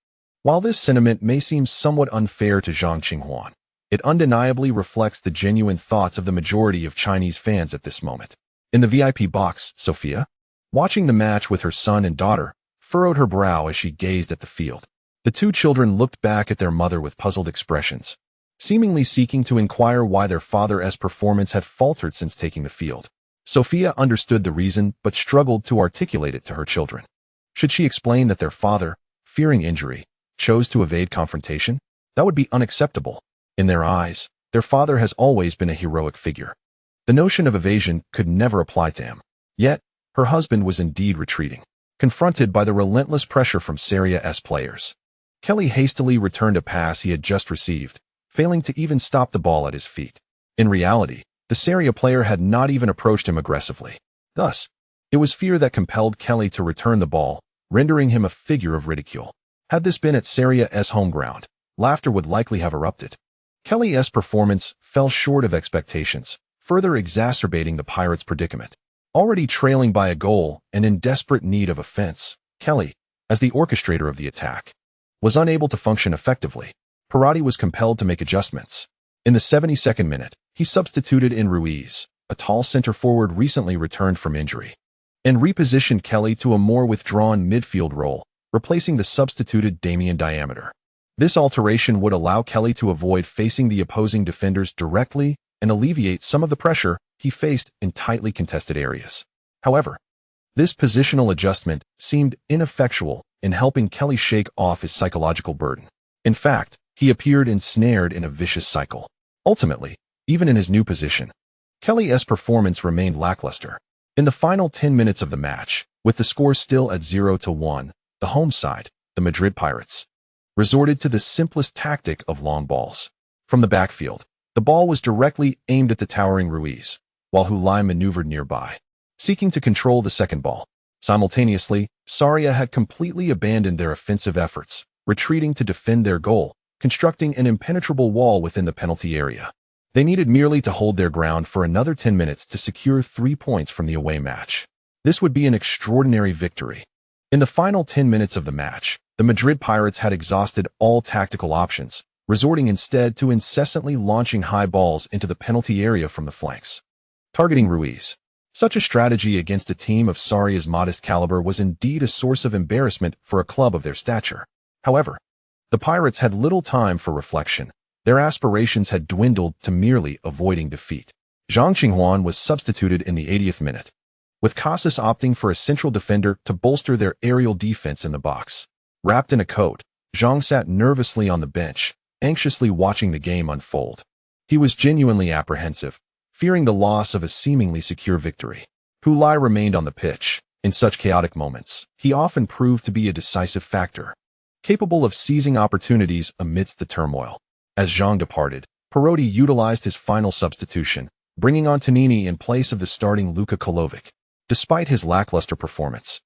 [SPEAKER 1] While this sentiment may seem somewhat unfair to Zhang Qinghuan, it undeniably reflects the genuine thoughts of the majority of Chinese fans at this moment. In the VIP box, Sophia, watching the match with her son and daughter, furrowed her brow as she gazed at the field. The 2 children looked back at their mother with puzzled expressions, seemingly seeking to inquire why their father's performance had faltered since taking the field. Sophia understood the reason but struggled to articulate it to her children. Should she explain that their father, fearing injury, chose to evade confrontation? That would be unacceptable. In their eyes, their father has always been a heroic figure. The notion of evasion could never apply to him. Yet, her husband was indeed retreating, confronted by the relentless pressure from Seria's players. Kelly hastily returned a pass he had just received, failing to even stop the ball at his feet. In reality, the Seria player had not even approached him aggressively. Thus, it was fear that compelled Kelly to return the ball, rendering him a figure of ridicule. Had this been at Seria's home ground, laughter would likely have erupted. Kelly's performance fell short of expectations, further exacerbating the Pirates' predicament. Already trailing by a goal and in desperate need of offense, Kelly, as the orchestrator of the attack, was unable to function effectively. Pirati was compelled to make adjustments. In the 72nd minute, he substituted in Ruiz, a tall center forward recently returned from injury, and repositioned Kelly to a more withdrawn midfield role, replacing the substituted Damian Diameter. This alteration would allow Kelly to avoid facing the opposing defenders directly and alleviate some of the pressure he faced in tightly contested areas. However, this positional adjustment seemed ineffectual in helping Kelly shake off his psychological burden. In fact, he appeared ensnared in a vicious cycle. Ultimately, even in his new position, Kelly's performance remained lackluster. In the final 10 minutes of the match, with the score still at 0-1, the home side, the Madrid Pirates, resorted to the simplest tactic of long balls. From the backfield, the ball was directly aimed at the towering Ruiz, while Hulai maneuvered nearby, seeking to control the second ball. Simultaneously, Sarria had completely abandoned their offensive efforts, retreating to defend their goal, constructing an impenetrable wall within the penalty area. They needed merely to hold their ground for another 10 minutes to secure 3 points from the away match. This would be an extraordinary victory. In the final 10 minutes of the match, the Madrid Pirates had exhausted all tactical options, resorting instead to incessantly launching high balls into the penalty area from the flanks, targeting Ruiz. Such a strategy against a team of Sarria's modest caliber was indeed a source of embarrassment for a club of their stature. However, the Pirates had little time for reflection. Their aspirations had dwindled to merely avoiding defeat. Zhang Qinghuan was substituted in the 80th minute, with Casas opting for a central defender to bolster their aerial defense in the box. Wrapped in a coat, Zhang sat nervously on the bench, anxiously watching the game unfold. He was genuinely apprehensive, fearing the loss of a seemingly secure victory. Hulai remained on the pitch. In such chaotic moments, he often proved to be a decisive factor, capable of seizing opportunities amidst the turmoil. As Zhang departed, Perotti utilized his final substitution, bringing on Tonini in place of the starting Luka Kolovic. Despite his lackluster performance,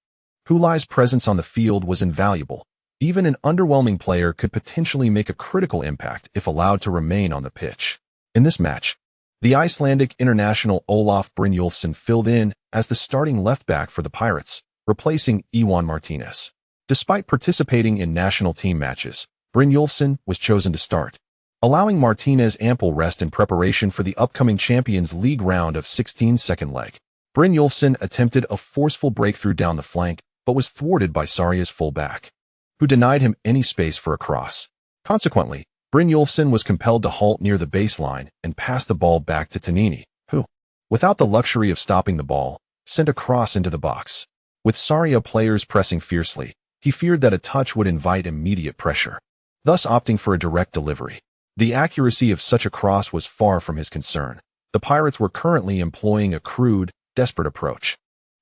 [SPEAKER 1] Hulai's presence on the field was invaluable. Even an underwhelming player could potentially make a critical impact if allowed to remain on the pitch. In this match, the Icelandic international Ólafur Brynjolfsson filled in as the starting left-back for the Pirates, replacing Iwan Martinez. Despite participating in national team matches, Brynjolfsson was chosen to start, allowing Martinez ample rest in preparation for the upcoming Champions League round of 16 second leg. Brynjolfsson attempted a forceful breakthrough down the flank, but was thwarted by Sarria's full-back, who denied him any space for a cross. Consequently, Brynjolfsson was compelled to halt near the baseline and pass the ball back to Tonini, who, without the luxury of stopping the ball, sent a cross into the box. With Sarria players pressing fiercely, he feared that a touch would invite immediate pressure, thus opting for a direct delivery. The accuracy of such a cross was far from his concern. The Pirates were currently employing a crude, desperate approach,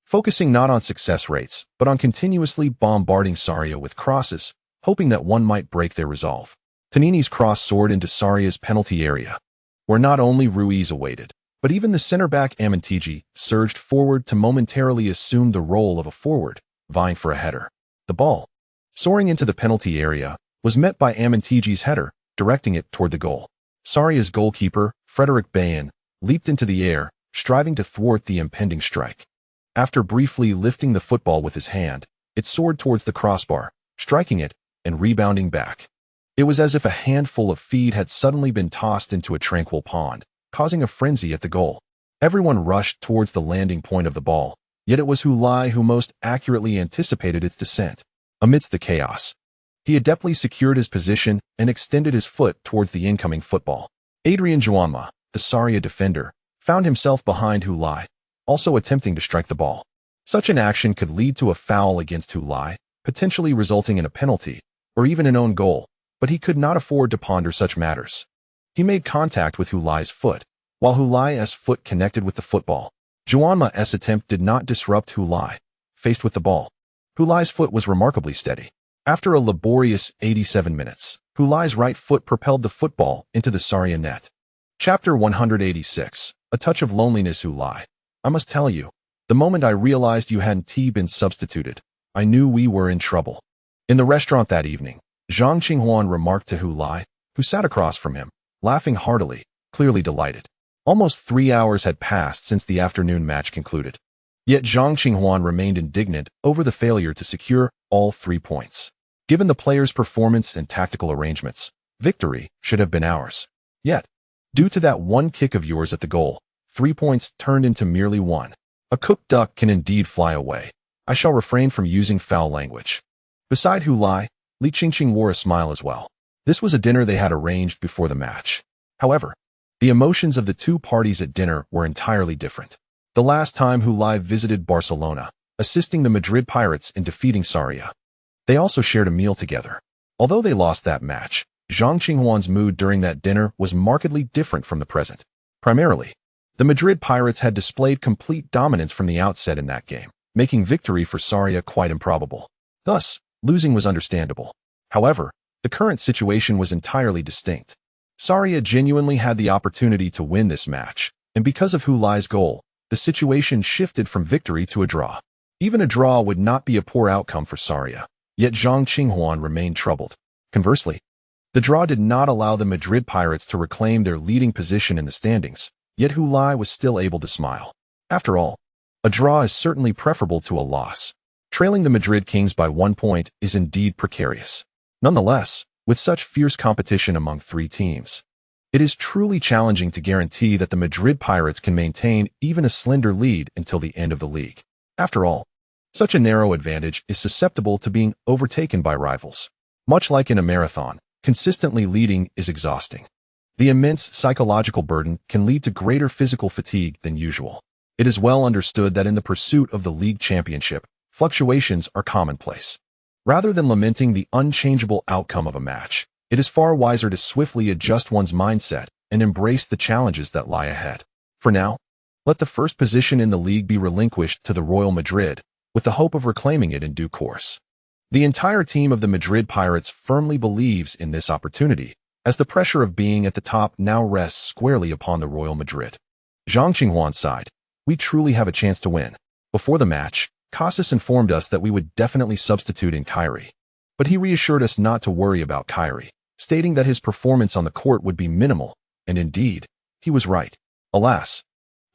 [SPEAKER 1] focusing not on success rates, but on continuously bombarding Sarria with crosses, hoping that one might break their resolve. Tonini's cross soared into Sarria's penalty area, where not only Ruiz awaited, but even the center-back Amintigi surged forward to momentarily assume the role of a forward, vying for a header. The ball, soaring into the penalty area, was met by Amintigi's header, directing it toward the goal. Sarria's goalkeeper, Frederick Bayen, leaped into the air, striving to thwart the impending strike. After briefly lifting the football with his hand, it soared towards the crossbar, striking it and rebounding back. It was as if a handful of feed had suddenly been tossed into a tranquil pond, causing a frenzy at the goal. Everyone rushed towards the landing point of the ball, yet it was Hulai who most accurately anticipated its descent. Amidst the chaos, he adeptly secured his position and extended his foot towards the incoming football. Adrian Juanma, the Sarria defender, found himself behind Hulai, also attempting to strike the ball. Such an action could lead to a foul against Hulai, potentially resulting in a penalty, or even an own goal, but he could not afford to ponder such matters. He made contact with Hulai's foot, while Hulai's foot connected with the football. Juanma's attempt did not disrupt Hulai. Faced with the ball, Hulai's foot was remarkably steady. After a laborious 87 minutes, Hulai's right foot propelled the football into the Sarria net. Chapter 186. A touch of loneliness. Hulai. I must tell you, the moment I realized you hadn't been substituted, I knew we were in trouble. In the restaurant that evening, Zhang Qinghuan remarked to Hulai, who sat across from him, laughing heartily, clearly delighted. Almost 3 hours had passed since the afternoon match concluded. Yet Zhang Qinghuan remained indignant over the failure to secure all 3 points. Given the players' performance and tactical arrangements, victory should have been ours. Yet, due to that one kick of yours at the goal, 3 points turned into merely 1. A cooked duck can indeed fly away. I shall refrain from using foul language. Beside Hulai, Li Qingqing wore a smile as well. This was a dinner they had arranged before the match. However, the emotions of the two parties at dinner were entirely different. The last time Hulai visited Barcelona, assisting the Madrid Pirates in defeating Sarria, they also shared a meal together. Although they lost that match, Zhang Qinghuan's mood during that dinner was markedly different from the present. Primarily, The Madrid Pirates had displayed complete dominance from the outset in that game, making victory for Sarria quite improbable. Thus, losing was understandable. However, the current situation was entirely distinct. Sarria genuinely had the opportunity to win this match, and because of Hulai's goal, the situation shifted from victory to a draw. Even a draw would not be a poor outcome for Sarria, yet Zhang Qinghuan remained troubled. Conversely, the draw did not allow the Madrid Pirates to reclaim their leading position in the standings, yet Hulai was still able to smile. After all, a draw is certainly preferable to a loss. Trailing the Madrid Kings by 1 point is indeed precarious. Nonetheless, with such fierce competition among 3 teams, it is truly challenging to guarantee that the Madrid Pirates can maintain even a slender lead until the end of the league. After all, such a narrow advantage is susceptible to being overtaken by rivals. Much like in a marathon, consistently leading is exhausting. The immense psychological burden can lead to greater physical fatigue than usual. It is well understood that in the pursuit of the league championship, fluctuations are commonplace. Rather than lamenting the unchangeable outcome of a match, it is far wiser to swiftly adjust one's mindset and embrace the challenges that lie ahead. For now, let the first position in the league be relinquished to the Royal Madrid, with the hope of reclaiming it in due course. The entire team of the Madrid Pirates firmly believes in this opportunity, as the pressure of being at the top now rests squarely upon the Royal Madrid. Zhang Qinghuan sighed, "We truly have a chance to win." Before the match, Casas informed us that we would definitely substitute in Kyrie, but he reassured us not to worry about Kyrie, stating that his performance on the court would be minimal, and indeed, he was right. Alas,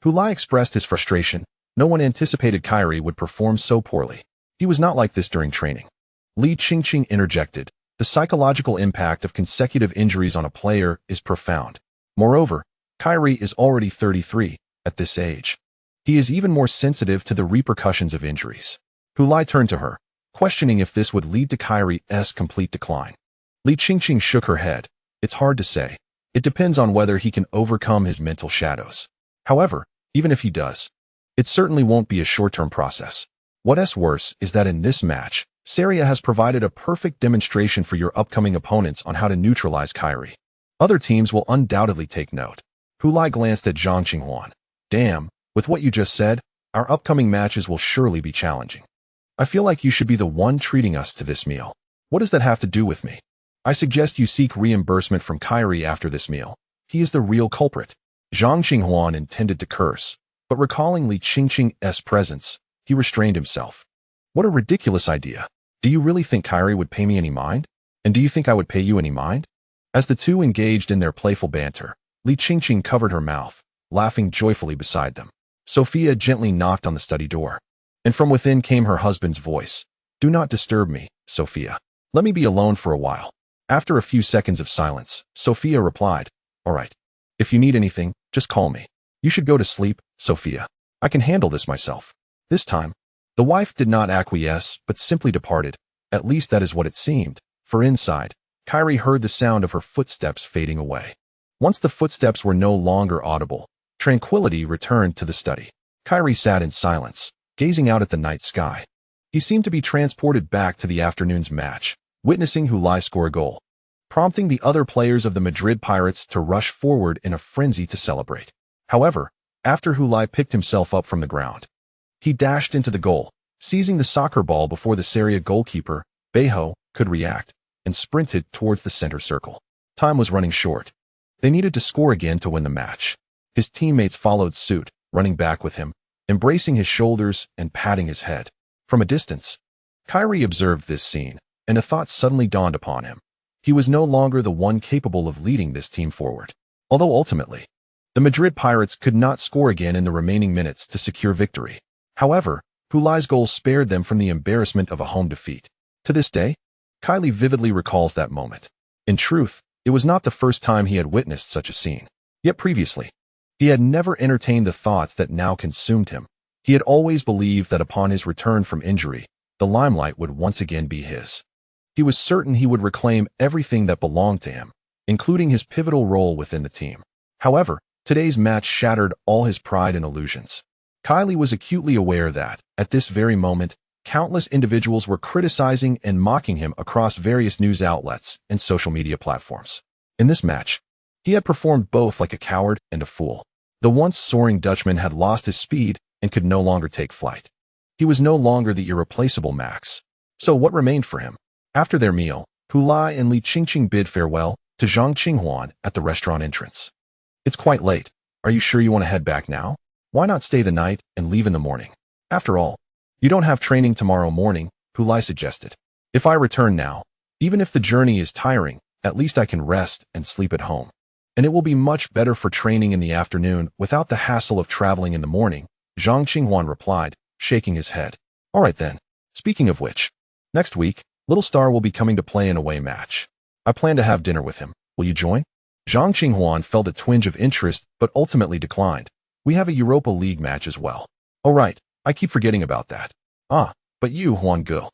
[SPEAKER 1] Hulai expressed his frustration. No one anticipated Kyrie would perform so poorly. He was not like this during training. Li Qingqing interjected, "The psychological impact of consecutive injuries on a player is profound. Moreover, Kyrie is already 33 at this age. He is even more sensitive to the repercussions of injuries." Hulai turned to her, questioning if this would lead to Kyrie's complete decline. Li Qingqing shook her head. "It's hard to say. It depends on whether he can overcome his mental shadows. However, even if he does, it certainly won't be a short-term process. What's worse is that in this match, Sarria has provided a perfect demonstration for your upcoming opponents on how to neutralize Kyrie. Other teams will undoubtedly take note." Hulai glanced at Zhang Qinghuan. "Damn, with what you just said, our upcoming matches will surely be challenging. I feel like you should be the one treating us to this meal. What does that have to do with me? I suggest you seek reimbursement from Kyrie after this meal. He is the real culprit." Zhang Qinghuan intended to curse, but recalling Li Qingqing's presence, he restrained himself. "What a ridiculous idea. Do you really think Kyrie would pay me any mind? And do you think I would pay you any mind?" As the two engaged in their playful banter, Li Qingqing covered her mouth, laughing joyfully beside them. Sophia gently knocked on the study door, and from within came her husband's voice. "Do not disturb me, Sophia. Let me be alone for a while." After a few seconds of silence, Sophia replied, "All right. If you need anything, just call me. You should go to sleep, Sophia. I can handle this myself." This time, the wife did not acquiesce, but simply departed. At least that is what it seemed, for inside, Kyrie heard the sound of her footsteps fading away. Once the footsteps were no longer audible, tranquility returned to the study. Kyrie sat in silence, gazing out at the night sky. He seemed to be transported back to the afternoon's match, witnessing Hulai score a goal, prompting the other players of the Madrid Pirates to rush forward in a frenzy to celebrate. However, after Hulai picked himself up from the ground, he dashed into the goal, seizing the soccer ball before the Sarria goalkeeper, Beho, could react, and sprinted towards the center circle. Time was running short. They needed to score again to win the match. His teammates followed suit, running back with him, embracing his shoulders and patting his head. From a distance, Kyrie observed this scene, and a thought suddenly dawned upon him. He was no longer the one capable of leading this team forward. Although ultimately, the Madrid Pirates could not score again in the remaining minutes to secure victory. However, Hulai's goal spared them from the embarrassment of a home defeat. To this day, Kylie vividly recalls that moment. In truth, it was not the first time he had witnessed such a scene. Yet previously, he had never entertained the thoughts that now consumed him. He had always believed that upon his return from injury, the limelight would once again be his. He was certain he would reclaim everything that belonged to him, including his pivotal role within the team. However, today's match shattered all his pride and illusions. Kylie was acutely aware that, at this very moment, countless individuals were criticizing and mocking him across various news outlets and social media platforms. In this match, he had performed both like a coward and a fool. The once soaring Dutchman had lost his speed and could no longer take flight. He was no longer the irreplaceable Max. So what remained for him? After their meal, Hu Lai and Li Qingqing bid farewell to Zhang Qinghuan at the restaurant entrance. It's quite late. Are you sure you want to head back now? Why not stay the night and leave in the morning? After all, you don't have training tomorrow morning, Hu Lai suggested. If I return now, even if the journey is tiring, at least I can rest and sleep at home. And it will be much better for training in the afternoon without the hassle of traveling in the morning, Zhang Qinghuan replied, shaking his head. All right then. Speaking of which, next week, Little Star will be coming to play an away match. I plan to have dinner with him. Will you join? Zhang Qinghuan felt a twinge of interest but ultimately declined. We have a Europa League match as well. Oh right, I keep forgetting about that. Ah, but you, Huan Ge,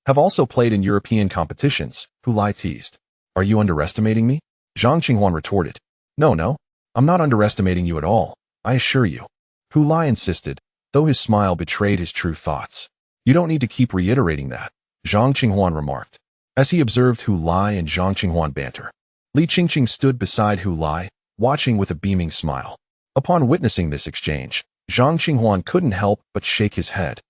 [SPEAKER 1] have also played in European competitions, Hu Lai teased. Are you underestimating me? Zhang Qinghuan retorted. No, I'm not underestimating you at all, I assure you. Hu Lai insisted, though his smile betrayed his true thoughts. You don't need to keep reiterating that, Zhang Qinghuan remarked, as he observed Hu Lai and Zhang Qinghuan banter. Li Qingqing stood beside Hu Lai, watching with a beaming smile. Upon witnessing this exchange, Zhang Qinghuan couldn't help but shake his head.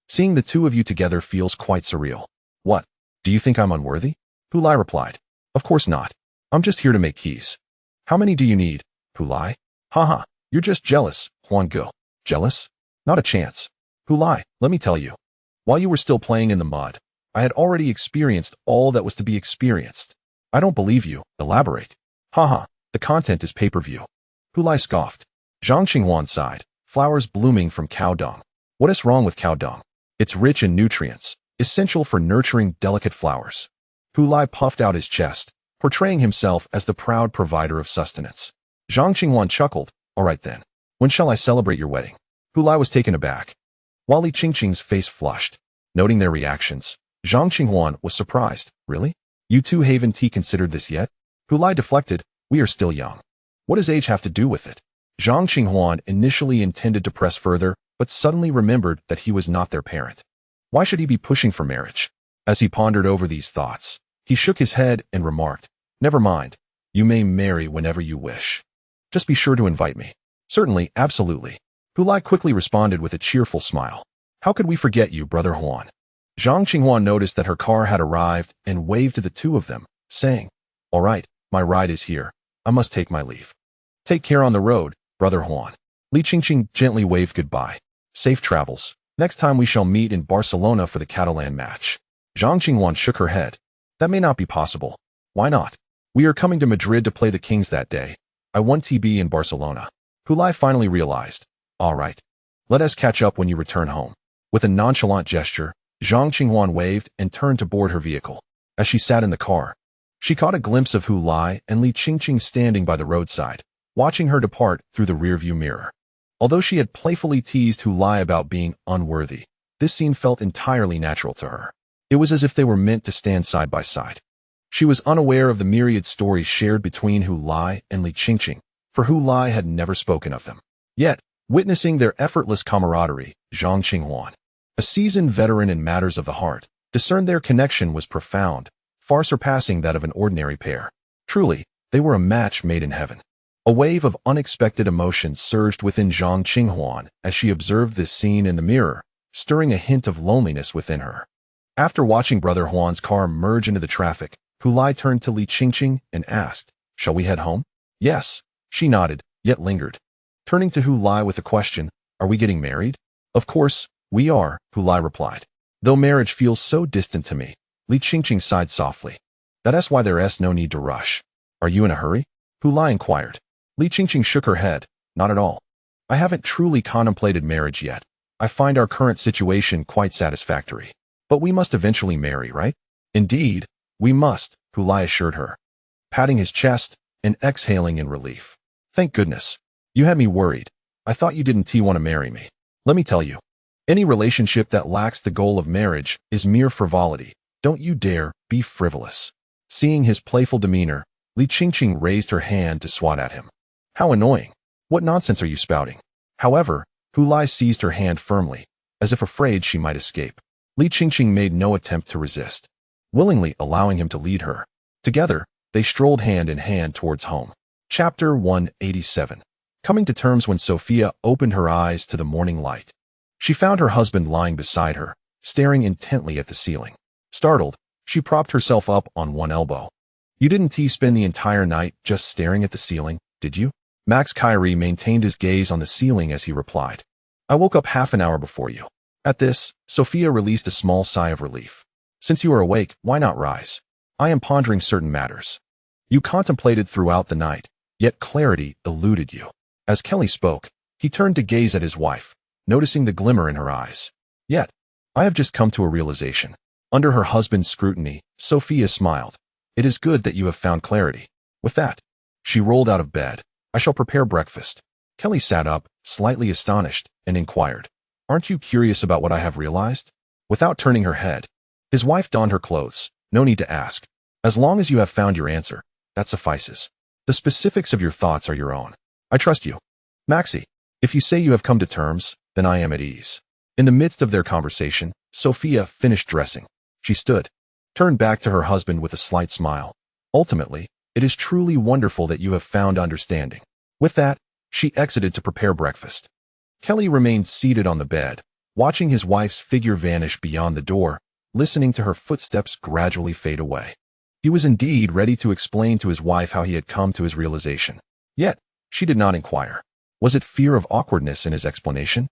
[SPEAKER 1] Seeing the two of you together feels quite surreal. What? Do you think I'm unworthy? Hu Lai replied. Of course not. I'm just here to make keys. How many do you need, Hu Lai? Haha, you're just jealous, Huan Ge. Jealous? Not a chance. Hu Lai, let me tell you. While you were still playing in the mud, I had already experienced all that was to be experienced. I don't believe you. Elaborate. Haha, the content is pay-per-view. Hu Lai scoffed. Zhang Qinghuan sighed. Flowers blooming from cow dung. What is wrong with cow dung? It's rich in nutrients, essential for nurturing delicate flowers. Hu Lai puffed out his chest, portraying himself as the proud provider of sustenance. Zhang Qinghuan chuckled. All right then. When shall I celebrate your wedding? Hu Lai was taken aback. While Li Qingqing's face flushed. Noting their reactions, Zhang Qinghuan was surprised. Really? You two haven't considered this yet? Hu Lai deflected. We are still young. What does age have to do with it? Zhang Qinghuan initially intended to press further, but suddenly remembered that he was not their parent. Why should he be pushing for marriage? As he pondered over these thoughts, he shook his head and remarked, Never mind. You may marry whenever you wish. Just be sure to invite me. Certainly, absolutely. Hu Lai quickly responded with a cheerful smile. How could we forget you, Brother Huan? Zhang Qinghuan noticed that her car had arrived and waved to the two of them, saying, All right, my ride is here. I must take my leave. Take care on the road, Brother Huan. Li Qingqing gently waved goodbye. Safe travels. Next time we shall meet in Barcelona for the Catalan match. Zhang Qinghuan shook her head. That may not be possible. Why not? We are coming to Madrid to play the Kings that day. I won TB in Barcelona. Hu Lai finally realized. All right. Let us catch up when you return home. With a nonchalant gesture, Zhang Qinghuan waved and turned to board her vehicle. As she sat in the car, she caught a glimpse of Hu Lai and Li Qingqing standing by the roadside, watching her depart through the rearview mirror. Although she had playfully teased Hu Lai about being unworthy, this scene felt entirely natural to her. It was as if they were meant to stand side by side. She was unaware of the myriad stories shared between Hu Lai and Li Qingqing, for Hu Lai had never spoken of them. Yet, witnessing their effortless camaraderie, Zhang Qinghuan, a seasoned veteran in matters of the heart, discerned their connection was profound, far surpassing that of an ordinary pair. Truly, they were a match made in heaven. A wave of unexpected emotion surged within Zhang Qinghuan as she observed this scene in the mirror, stirring a hint of loneliness within her. After watching Brother Huan's car merge into the traffic, Hu Lai turned to Li Qingqing and asked, Shall we head home? Yes. She nodded, yet lingered. Turning to Hu Lai with a question, Are we getting married? Of course, we are, Hu Lai replied. Though marriage feels so distant to me, Li Qingqing sighed softly. That's why there's no need to rush. Are you in a hurry? Hu Lai inquired. Li Qingqing shook her head. Not at all. I haven't truly contemplated marriage yet. I find our current situation quite satisfactory. But we must eventually marry, right? Indeed, we must, Hu Lai assured her, patting his chest and exhaling in relief. Thank goodness. You had me worried. I thought you didn't want to marry me. Let me tell you. Any relationship that lacks the goal of marriage is mere frivolity. Don't you dare be frivolous. Seeing his playful demeanor, Li Qingqing raised her hand to swat at him. How annoying. What nonsense are you spouting? However, Hu Lai seized her hand firmly, as if afraid she might escape. Li Qingqing made no attempt to resist, willingly allowing him to lead her. Together, they strolled hand in hand towards home. Chapter 187. coming to terms when Sophia opened her eyes to the morning light. She found her husband lying beside her, staring intently at the ceiling. Startled, she propped herself up on one elbow. "You didn't spend the entire night just staring at the ceiling, did you?" Max Kyrie maintained his gaze on the ceiling as he replied. "I woke up half an hour before you." At this, Sophia released a small sigh of relief. "Since you are awake, why not rise? I am pondering certain matters. You contemplated throughout the night, yet clarity eluded you." As Kelly spoke, he turned to gaze at his wife, noticing the glimmer in her eyes. "Yet, I have just come to a realization." Under her husband's scrutiny, Sophia smiled. "It is good that you have found clarity." With that, she rolled out of bed. "I shall prepare breakfast." Kelly sat up, slightly astonished, and inquired, "Aren't you curious about what I have realized?" Without turning her head, his wife donned her clothes. "No need to ask. As long as you have found your answer, that suffices. The specifics of your thoughts are your own. I trust you." "Maxie, if you say you have come to terms, then I am at ease." In the midst of their conversation, Sophia finished dressing. She stood, turned back to her husband with a slight smile. "Ultimately, it is truly wonderful that you have found understanding." With that, she exited to prepare breakfast. Kelly remained seated on the bed, watching his wife's figure vanish beyond the door, listening to her footsteps gradually fade away. He was indeed ready to explain to his wife how he had come to his realization. Yet, she did not inquire. Was it fear of awkwardness in his explanation?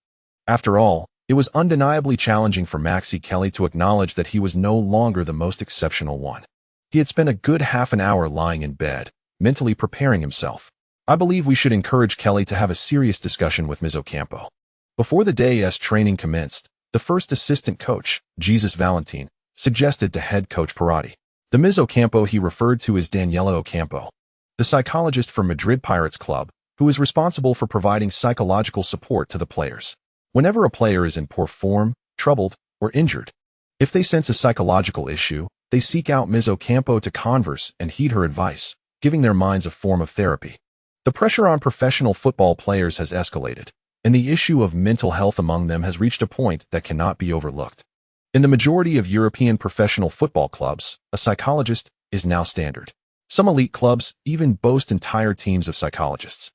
[SPEAKER 1] After all, it was undeniably challenging for Maxie Kelly to acknowledge that he was no longer the most exceptional one. He had spent a good half an hour lying in bed, mentally preparing himself. "I believe we should encourage Kelly to have a serious discussion with Ms. Ocampo." Before the day's training commenced, the first assistant coach, Jesus Valentin, suggested to head coach Perotti. The Ms. Ocampo he referred to as Daniela Ocampo, the psychologist for Madrid Pirates Club, who is responsible for providing psychological support to the players. Whenever a player is in poor form, troubled, or injured, if they sense a psychological issue, they seek out Ms. Ocampo to converse and heed her advice, giving their minds a form of therapy. The pressure on professional football players has escalated, and the issue of mental health among them has reached a point that cannot be overlooked. In the majority of European professional football clubs, a psychologist is now standard. Some elite clubs even boast entire teams of psychologists,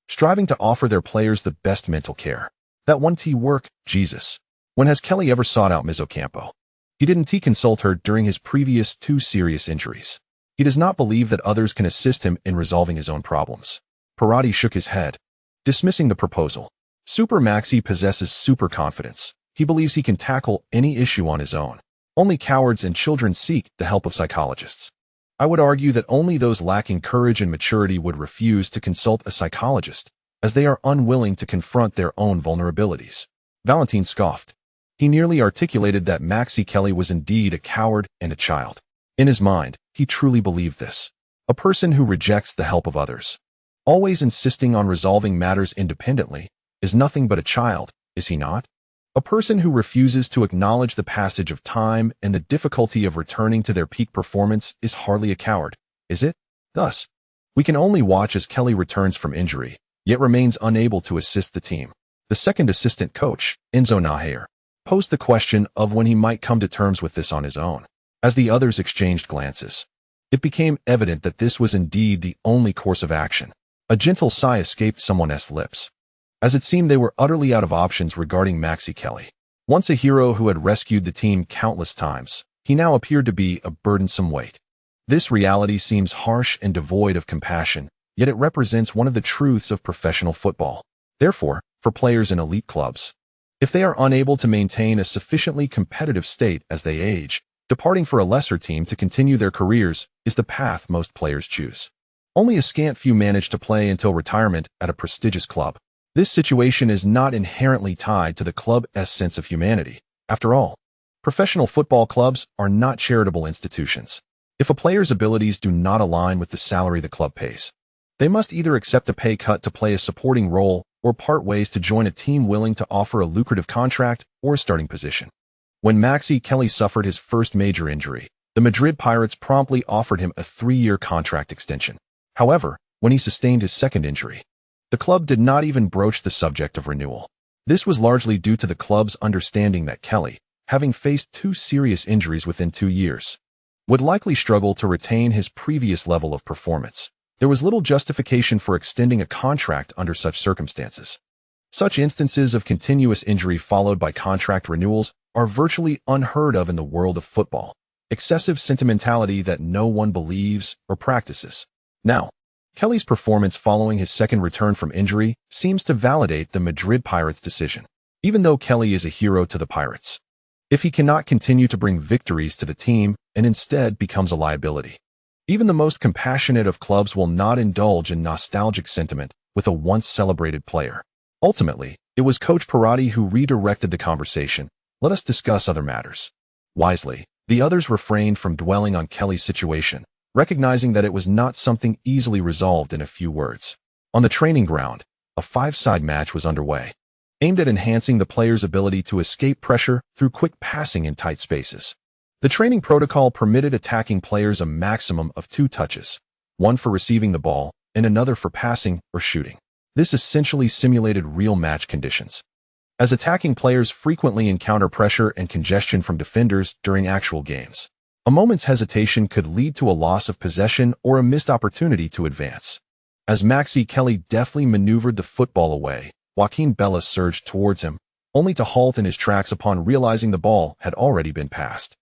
[SPEAKER 1] striving to offer their players the best mental care. That one work, Jesus. When has Kelly ever sought out Ms. Ocampo? He didn't consult her during his previous 2 serious injuries. He does not believe that others can assist him in resolving his own problems. Perotti shook his head, dismissing the proposal. Super Maxi possesses super confidence. He believes he can tackle any issue on his own. Only cowards and children seek the help of psychologists. I would argue that only those lacking courage and maturity would refuse to consult a psychologist, as they are unwilling to confront their own vulnerabilities. Valentin scoffed. He nearly articulated that Maxie Kelly was indeed a coward and a child. In his mind, he truly believed this. A person who rejects the help of others, always insisting on resolving matters independently, is nothing but a child, is he not? A person who refuses to acknowledge the passage of time and the difficulty of returning to their peak performance is hardly a coward, is it? Thus, we can only watch as Kelly returns from injury, yet remains unable to assist the team. The second assistant coach, Enzo Nahair, posed the question of when he might come to terms with this on his own. As the others exchanged glances, it became evident that this was indeed the only course of action. A gentle sigh escaped someone's lips, as it seemed they were utterly out of options regarding Maxie Kelly. Once a hero who had rescued the team countless times, he now appeared to be a burdensome weight. This reality seems harsh and devoid of compassion, yet it represents one of the truths of professional football. Therefore, for players in elite clubs, if they are unable to maintain a sufficiently competitive state as they age, departing for a lesser team to continue their careers is the path most players choose. Only a scant few manage to play until retirement at a prestigious club. This situation is not inherently tied to the club's sense of humanity. After all, professional football clubs are not charitable institutions. If a player's abilities do not align with the salary the club pays, they must either accept a pay cut to play a supporting role or part ways to join a team willing to offer a lucrative contract or a starting position. When Maxie Kelly suffered his first major injury, the Madrid Pirates promptly offered him a 3-year contract extension. However, when he sustained his second injury, the club did not even broach the subject of renewal. This was largely due to the club's understanding that Kelly, having faced 2 serious injuries within 2 years, would likely struggle to retain his previous level of performance. There was little justification for extending a contract under such circumstances. Such instances of continuous injury followed by contract renewals are virtually unheard of in the world of football. Excessive sentimentality that no one believes or practices. Now, Kelly's performance following his second return from injury seems to validate the Madrid Pirates' decision. Even though Kelly is a hero to the Pirates, if he cannot continue to bring victories to the team and instead becomes a liability, even the most compassionate of clubs will not indulge in nostalgic sentiment with a once-celebrated player. Ultimately, it was Coach Perotti who redirected the conversation. Let us discuss other matters. Wisely, the others refrained from dwelling on Kelly's situation, recognizing that it was not something easily resolved in a few words. On the training ground, a five-side match was underway, aimed at enhancing the player's ability to escape pressure through quick passing in tight spaces. The training protocol permitted attacking players a maximum of 2 touches, one for receiving the ball and another for passing or shooting. This essentially simulated real match conditions, as attacking players frequently encounter pressure and congestion from defenders during actual games. A moment's hesitation could lead to a loss of possession or a missed opportunity to advance. As Maxi Kelly deftly maneuvered the football away, Joaquin Bella surged towards him, only to halt in his tracks upon realizing the ball had already been passed.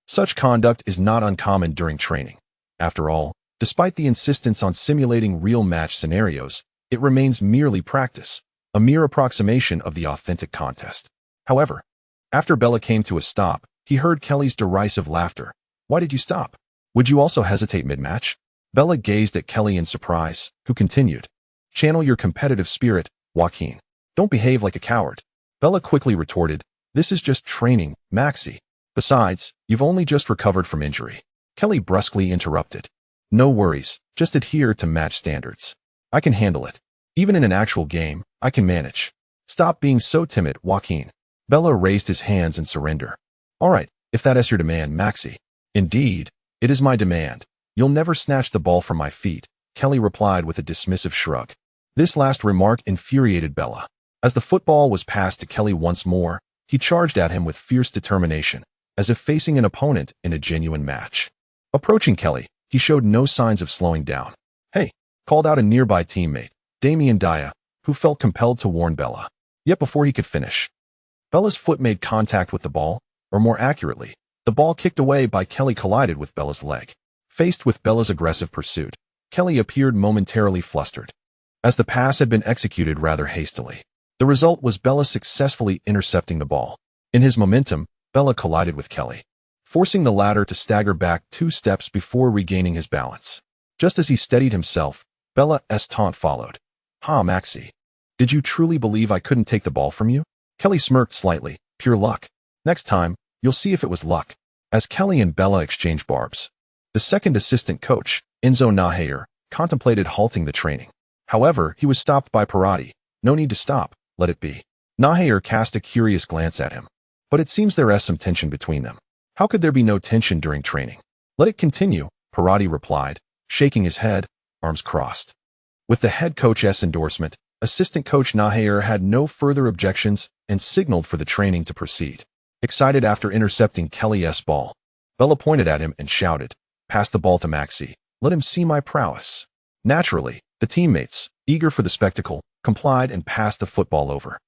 [SPEAKER 1] Such conduct is not uncommon during training. After all, despite the insistence on simulating real match scenarios, it remains merely practice, a mere approximation of the authentic contest. However, after Bella came to a stop, he heard Kelly's derisive laughter. "Why did you stop? Would you also hesitate mid-match?" Bella gazed at Kelly in surprise, who continued, "Channel your competitive spirit, Joaquin. Don't behave like a coward." Bella quickly retorted, "This is just training, Maxi. Besides, you've only just recovered from injury." Kelly brusquely interrupted, "No worries, just adhere to match standards. I can handle it. Even in an actual game, I can manage." "Stop being so timid, Joaquin." Bella raised his hands in surrender. "All right, if that is your demand, Maxi." "Indeed, it is my demand. You'll never snatch the ball from my feet," Kelly replied with a dismissive shrug. This last remark infuriated Bella. As the football was passed to Kelly once more, he charged at him with fierce determination, as if facing an opponent in a genuine match. Approaching Kelly, he showed no signs of slowing down. "Hey," called out a nearby teammate, Damian Daya, who felt compelled to warn Bella. Yet before he could finish, Bella's foot made contact with the ball, or more accurately, the ball kicked away by Kelly collided with Bella's leg. Faced with Bella's aggressive pursuit, Kelly appeared momentarily flustered, as the pass had been executed rather hastily. The result was Bella successfully intercepting the ball. In his momentum, Bella collided with Kelly, forcing the latter to stagger back 2 steps before regaining his balance. Just as he steadied himself, Bella's taunt followed. "Ha, Maxi. Did you truly believe I couldn't take the ball from you?" Kelly smirked slightly. "Pure luck. Next time, you'll see if it was luck." As Kelly and Bella exchanged barbs, the second assistant coach, Enzo Nahayer, contemplated halting the training. However, he was stopped by Perotti. "No need to stop, let it be." Nahayer cast a curious glance at him. "But it seems there is some tension between them." "How could there be no tension during training?" "Let it continue," Perotti replied, shaking his head, arms crossed. With the head coach's endorsement, assistant coach Nahayer had no further objections and signaled for the training to proceed. Excited after intercepting Kelly's ball, Bella pointed at him and shouted, "Pass the ball to Maxi. Let him see my prowess." Naturally, the teammates, eager for the spectacle, complied and passed the football over.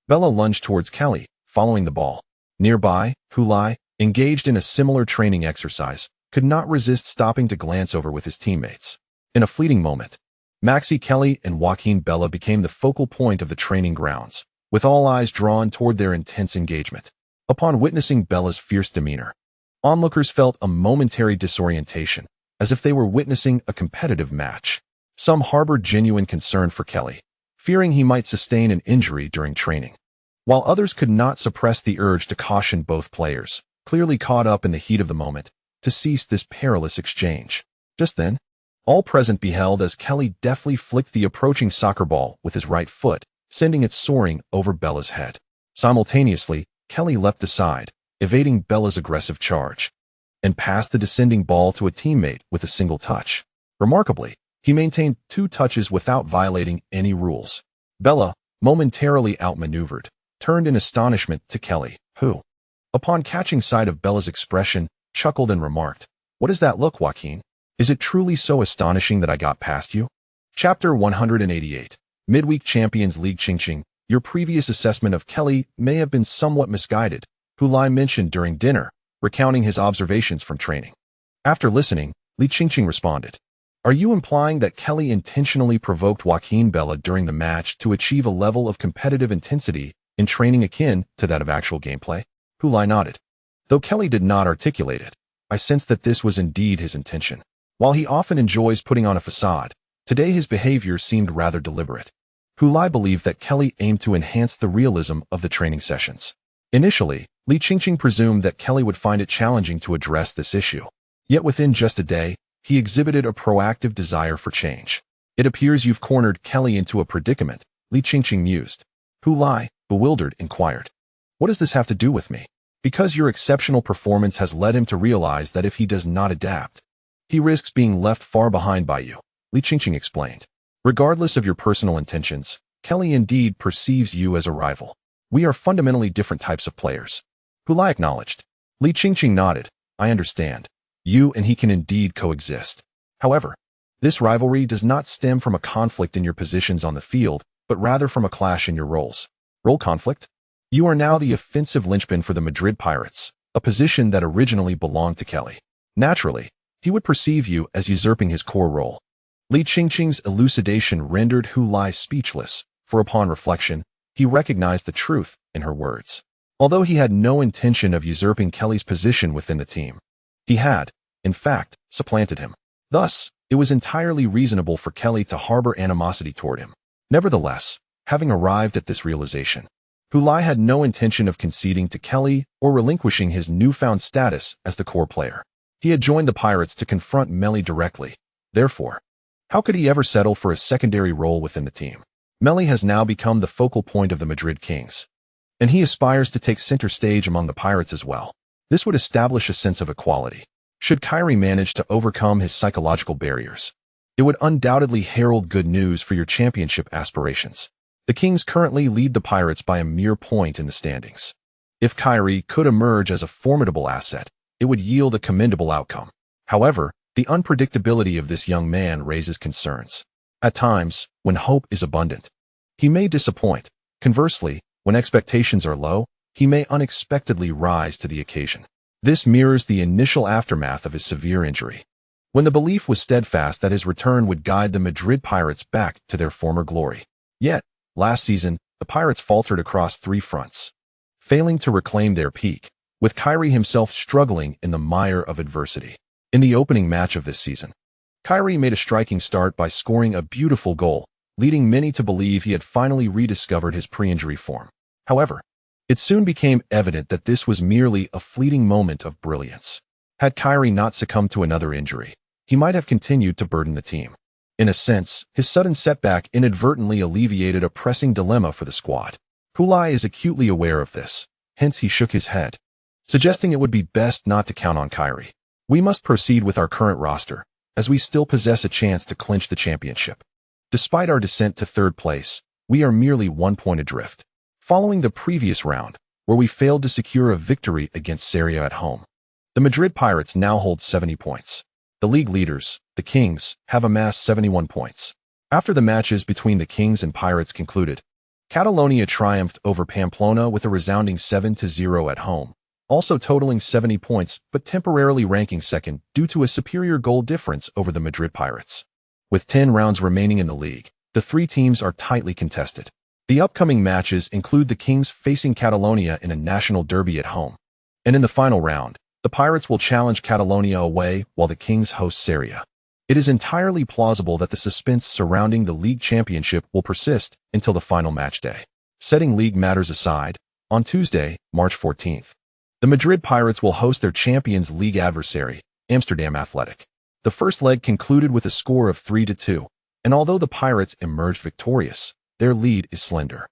[SPEAKER 1] Bella lunged towards Kelly, following the ball. Nearby, Futile, engaged in a similar training exercise, could not resist stopping to glance over with his teammates. In a fleeting moment, Maxi Kelly and Joaquin Bella became the focal point of the training grounds, with all eyes drawn toward their intense engagement. Upon witnessing Bella's fierce demeanor, onlookers felt a momentary disorientation, as if they were witnessing a competitive match. Some harbored genuine concern for Kelly, fearing he might sustain an injury during training, while others could not suppress the urge to caution both players, clearly caught up in the heat of the moment, to cease this perilous exchange. Just then, all present beheld as Kelly deftly flicked the approaching soccer ball with his right foot, sending it soaring over Bella's head. Simultaneously, Kelly leapt aside, evading Bella's aggressive charge, and passed the descending ball to a teammate with a single touch. Remarkably, he maintained 2 touches without violating any rules. Bella, momentarily outmaneuvered, turned in astonishment to Kelly, who, upon catching sight of Bella's expression, chuckled and remarked, "What is that look, Joaquin? Is it truly so astonishing that I got past you?" Chapter 188. Midweek Champions League Ching. Your previous assessment of Kelly may have been somewhat misguided, Hulai mentioned during dinner, recounting his observations from training. After listening, Li Qingqing responded, "Are you implying that Kelly intentionally provoked Joaquin Bella during the match to achieve a level of competitive intensity in training akin to that of actual gameplay?" Hulai nodded. Though Kelly did not articulate it, I sensed that this was indeed his intention. While he often enjoys putting on a facade, today his behavior seemed rather deliberate. Hulai believed that Kelly aimed to enhance the realism of the training sessions. Initially, Li Qingqing presumed that Kelly would find it challenging to address this issue. Yet within just a day, he exhibited a proactive desire for change. "It appears you've cornered Kelly into a predicament," Li Qingqing mused. Hulai, bewildered, inquired, "What does this have to do with me?" "Because your exceptional performance has led him to realize that if he does not adapt, he risks being left far behind by you," Li Qingqing explained. "Regardless of your personal intentions, Kelly indeed perceives you as a rival. We are fundamentally different types of players." Hulai acknowledged. Li Qingqing nodded. "I understand. You and he can indeed coexist. However, this rivalry does not stem from a conflict in your positions on the field, but rather from a clash in your roles." "Role conflict?" "You are now the offensive linchpin for the Madrid Pirates, a position that originally belonged to Kelly. Naturally, he would perceive you as usurping his core role." Li Qingqing's elucidation rendered Hulai speechless, for upon reflection, he recognized the truth in her words. Although he had no intention of usurping Kelly's position within the team, he had, in fact, supplanted him. Thus, it was entirely reasonable for Kelly to harbor animosity toward him. Nevertheless, having arrived at this realization, Hulai had no intention of conceding to Kelly or relinquishing his newfound status as the core player. He had joined the Pirates to confront Meli directly. Therefore, how could he ever settle for a secondary role within the team? Meli has now become the focal point of the Madrid Kings, and he aspires to take center stage among the Pirates as well. This would establish a sense of equality. Should Kyrie manage to overcome his psychological barriers, it would undoubtedly herald good news for your championship aspirations. The Kings currently lead the Pirates by a mere point in the standings. If Kyrie could emerge as a formidable asset, it would yield a commendable outcome. However, the unpredictability of this young man raises concerns. At times, when hope is abundant, he may disappoint. Conversely, when expectations are low, he may unexpectedly rise to the occasion. This mirrors the initial aftermath of his severe injury, when the belief was steadfast that his return would guide the Madrid Pirates back to their former glory. Yet, last season, the Pirates faltered across three fronts, failing to reclaim their peak, with Kyrie himself struggling in the mire of adversity. In the opening match of this season, Kyrie made a striking start by scoring a beautiful goal, leading many to believe he had finally rediscovered his pre-injury form. However, it soon became evident that this was merely a fleeting moment of brilliance. Had Kyrie not succumbed to another injury, he might have continued to burden the team. In a sense, his sudden setback inadvertently alleviated a pressing dilemma for the squad. Hulai is acutely aware of this, hence he shook his head, suggesting it would be best not to count on Kyrie. "We must proceed with our current roster, as we still possess a chance to clinch the championship. Despite our descent to third place, we are merely 1 point adrift. Following the previous round, where we failed to secure a victory against Seria at home, the Madrid Pirates now hold 70 points. The league leaders, the Kings, have amassed 71 points. After the matches between the Kings and Pirates concluded, Catalonia triumphed over Pamplona with a resounding 7-0 at home, also totaling 70 points but temporarily ranking second due to a superior goal difference over the Madrid Pirates. With 10 rounds remaining in the league, the three teams are tightly contested. The upcoming matches include the Kings facing Catalonia in a national derby at home, and in the final round, the Pirates will challenge Catalonia away while the Kings host Seria. It is entirely plausible that the suspense surrounding the league championship will persist until the final match day. Setting league matters aside, on Tuesday, March 14th, the Madrid Pirates will host their Champions League adversary, Amsterdam Athletic. The first leg concluded with a score of 3-2, and although the Pirates emerged victorious, their lead is slender.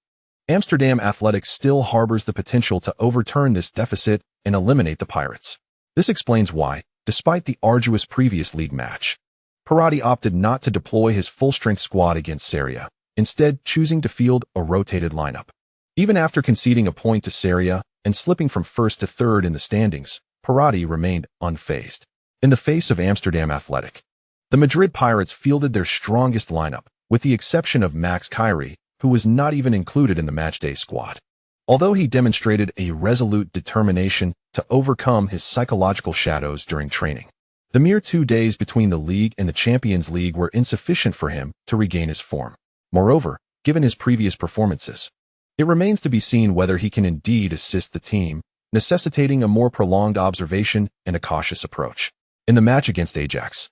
[SPEAKER 1] Amsterdam Athletic still harbors the potential to overturn this deficit and eliminate the Pirates. This explains why, despite the arduous previous league match, Parati opted not to deploy his full-strength squad against Seria, instead choosing to field a rotated lineup. Even after conceding a point to Seria and slipping from first to third in the standings, Parati remained unfazed. In the face of Amsterdam Athletic, the Madrid Pirates fielded their strongest lineup, with the exception of Max Kyrie, who was not even included in the matchday squad. Although he demonstrated a resolute determination to overcome his psychological shadows during training, the mere 2 days between the league and the Champions League were insufficient for him to regain his form. Moreover, given his previous performances, it remains to be seen whether he can indeed assist the team, necessitating a more prolonged observation and a cautious approach. In the match against Ajax,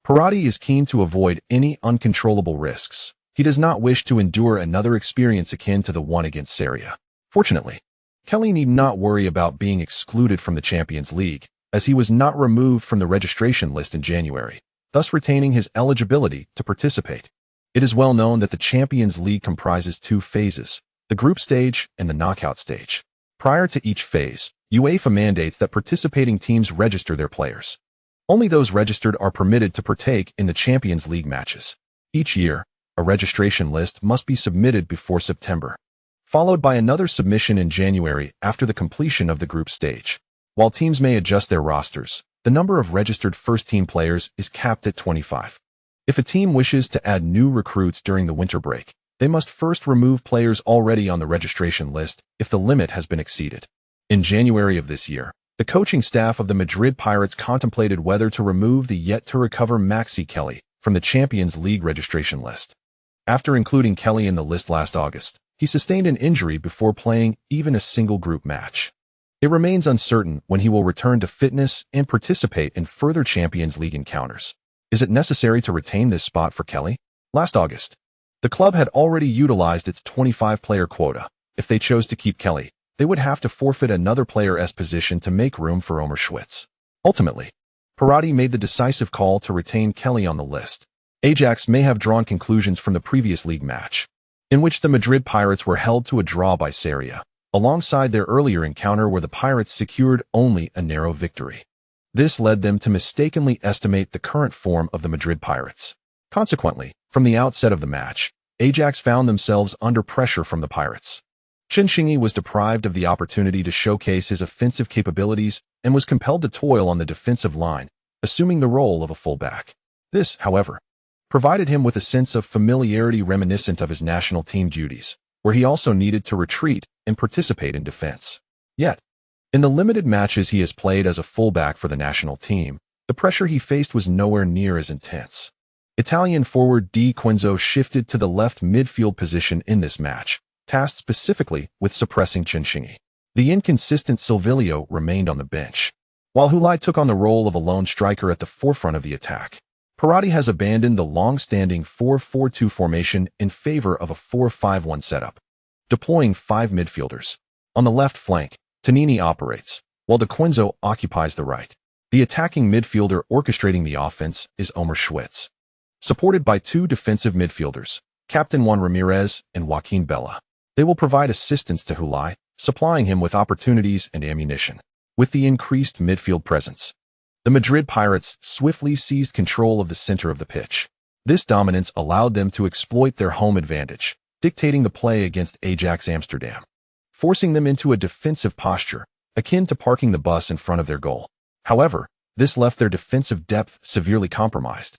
[SPEAKER 1] Parati is keen to avoid any uncontrollable risks. He does not wish to endure another experience akin to the one against Seria. Fortunately, Kelly need not worry about being excluded from the Champions League, as he was not removed from the registration list in January, thus retaining his eligibility to participate. It is well known that the Champions League comprises 2 phases, the group stage and the knockout stage. Prior to each phase, UEFA mandates that participating teams register their players. Only those registered are permitted to partake in the Champions League matches. Each year, a registration list must be submitted before September, followed by another submission in January after the completion of the group stage. While teams may adjust their rosters, the number of registered first-team players is capped at 25. If a team wishes to add new recruits during the winter break, they must first remove players already on the registration list if the limit has been exceeded. In January of this year, the coaching staff of the Madrid Pirates contemplated whether to remove the yet-to-recover Maxi Kelly from the Champions League registration list. After including Kelly in the list last August, he sustained an injury before playing even a single group match. It remains uncertain when he will return to fitness and participate in further Champions League encounters. Is it necessary to retain this spot for Kelly? Last August, the club had already utilized its 25-player quota. If they chose to keep Kelly, they would have to forfeit another player's position to make room for Omer Schwitz. Ultimately, Parati made the decisive call to retain Kelly on the list. Ajax may have drawn conclusions from the previous league match, in which the Madrid Pirates were held to a draw by Seria, alongside their earlier encounter where the Pirates secured only a narrow victory. This led them to mistakenly estimate the current form of the Madrid Pirates. Consequently, from the outset of the match, Ajax found themselves under pressure from the Pirates. Chinchini was deprived of the opportunity to showcase his offensive capabilities and was compelled to toil on the defensive line, assuming the role of a fullback. This, however, provided him with a sense of familiarity reminiscent of his national team duties, where he also needed to retreat and participate in defense. Yet, in the limited matches he has played as a fullback for the national team, the pressure he faced was nowhere near as intense. Italian forward Di Quinzo shifted to the left midfield position in this match, tasked specifically with suppressing Chinchini. The inconsistent Silvilio remained on the bench, while Hulai took on the role of a lone striker at the forefront of the attack. Parati has abandoned the long-standing 4-4-2 formation in favor of a 4-5-1 setup, deploying 5 midfielders. On the left flank, Tonini operates, while De Quinzo occupies the right. The attacking midfielder orchestrating the offense is Omer Schwitz, supported by 2 defensive midfielders, Captain Juan Ramirez and Joaquin Bella. They will provide assistance to Hulai, supplying him with opportunities and ammunition. With the increased midfield presence, the Madrid Pirates swiftly seized control of the center of the pitch. This dominance allowed them to exploit their home advantage, dictating the play against Ajax Amsterdam, forcing them into a defensive posture, akin to parking the bus in front of their goal. However, this left their defensive depth severely compromised,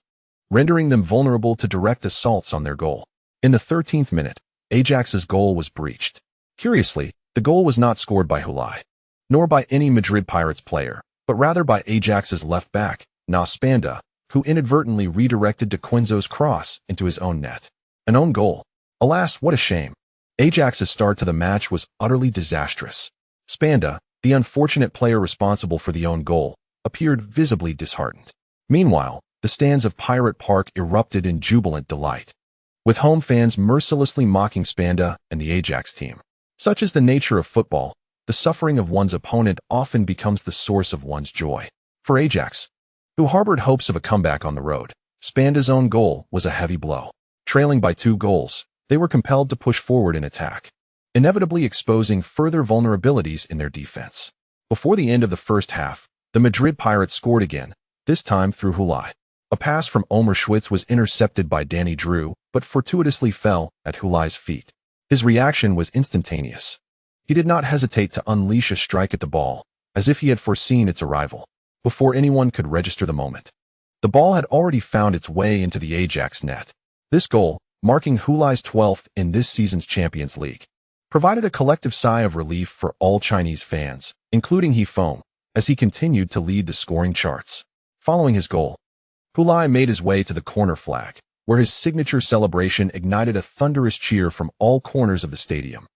[SPEAKER 1] rendering them vulnerable to direct assaults on their goal. In the 13th minute, Ajax's goal was breached. Curiously, the goal was not scored by Hulai, nor by any Madrid Pirates player, but rather by Ajax's left back, Spanda, who inadvertently redirected De Quinzo's cross into his own net. An own goal. Alas, what a shame. Ajax's start to the match was utterly disastrous. Spanda, the unfortunate player responsible for the own goal, appeared visibly disheartened. Meanwhile, the stands of Pirate Park erupted in jubilant delight, with home fans mercilessly mocking Spanda and the Ajax team. Such is the nature of football. The suffering of one's opponent often becomes the source of one's joy. For Ajax, who harbored hopes of a comeback on the road, Spanda's own goal was a heavy blow. Trailing by 2 goals, they were compelled to push forward in attack, inevitably exposing further vulnerabilities in their defense. Before the end of the first half, the Madrid Pirates scored again, this time through Hulai. A pass from Omer Schwitz was intercepted by Danny Drew, but fortuitously fell at Hulai's feet. His reaction was instantaneous. He did not hesitate to unleash a strike at the ball, as if he had foreseen its arrival. Before anyone could register the moment, the ball had already found its way into the Ajax net. This goal, marking Hulai's 12th in this season's Champions League, provided a collective sigh of relief for all Chinese fans, including He Feng, as he continued to lead the scoring charts. Following his goal, Hulai made his way to the corner flag, where his signature celebration ignited a thunderous cheer from all corners of the stadium.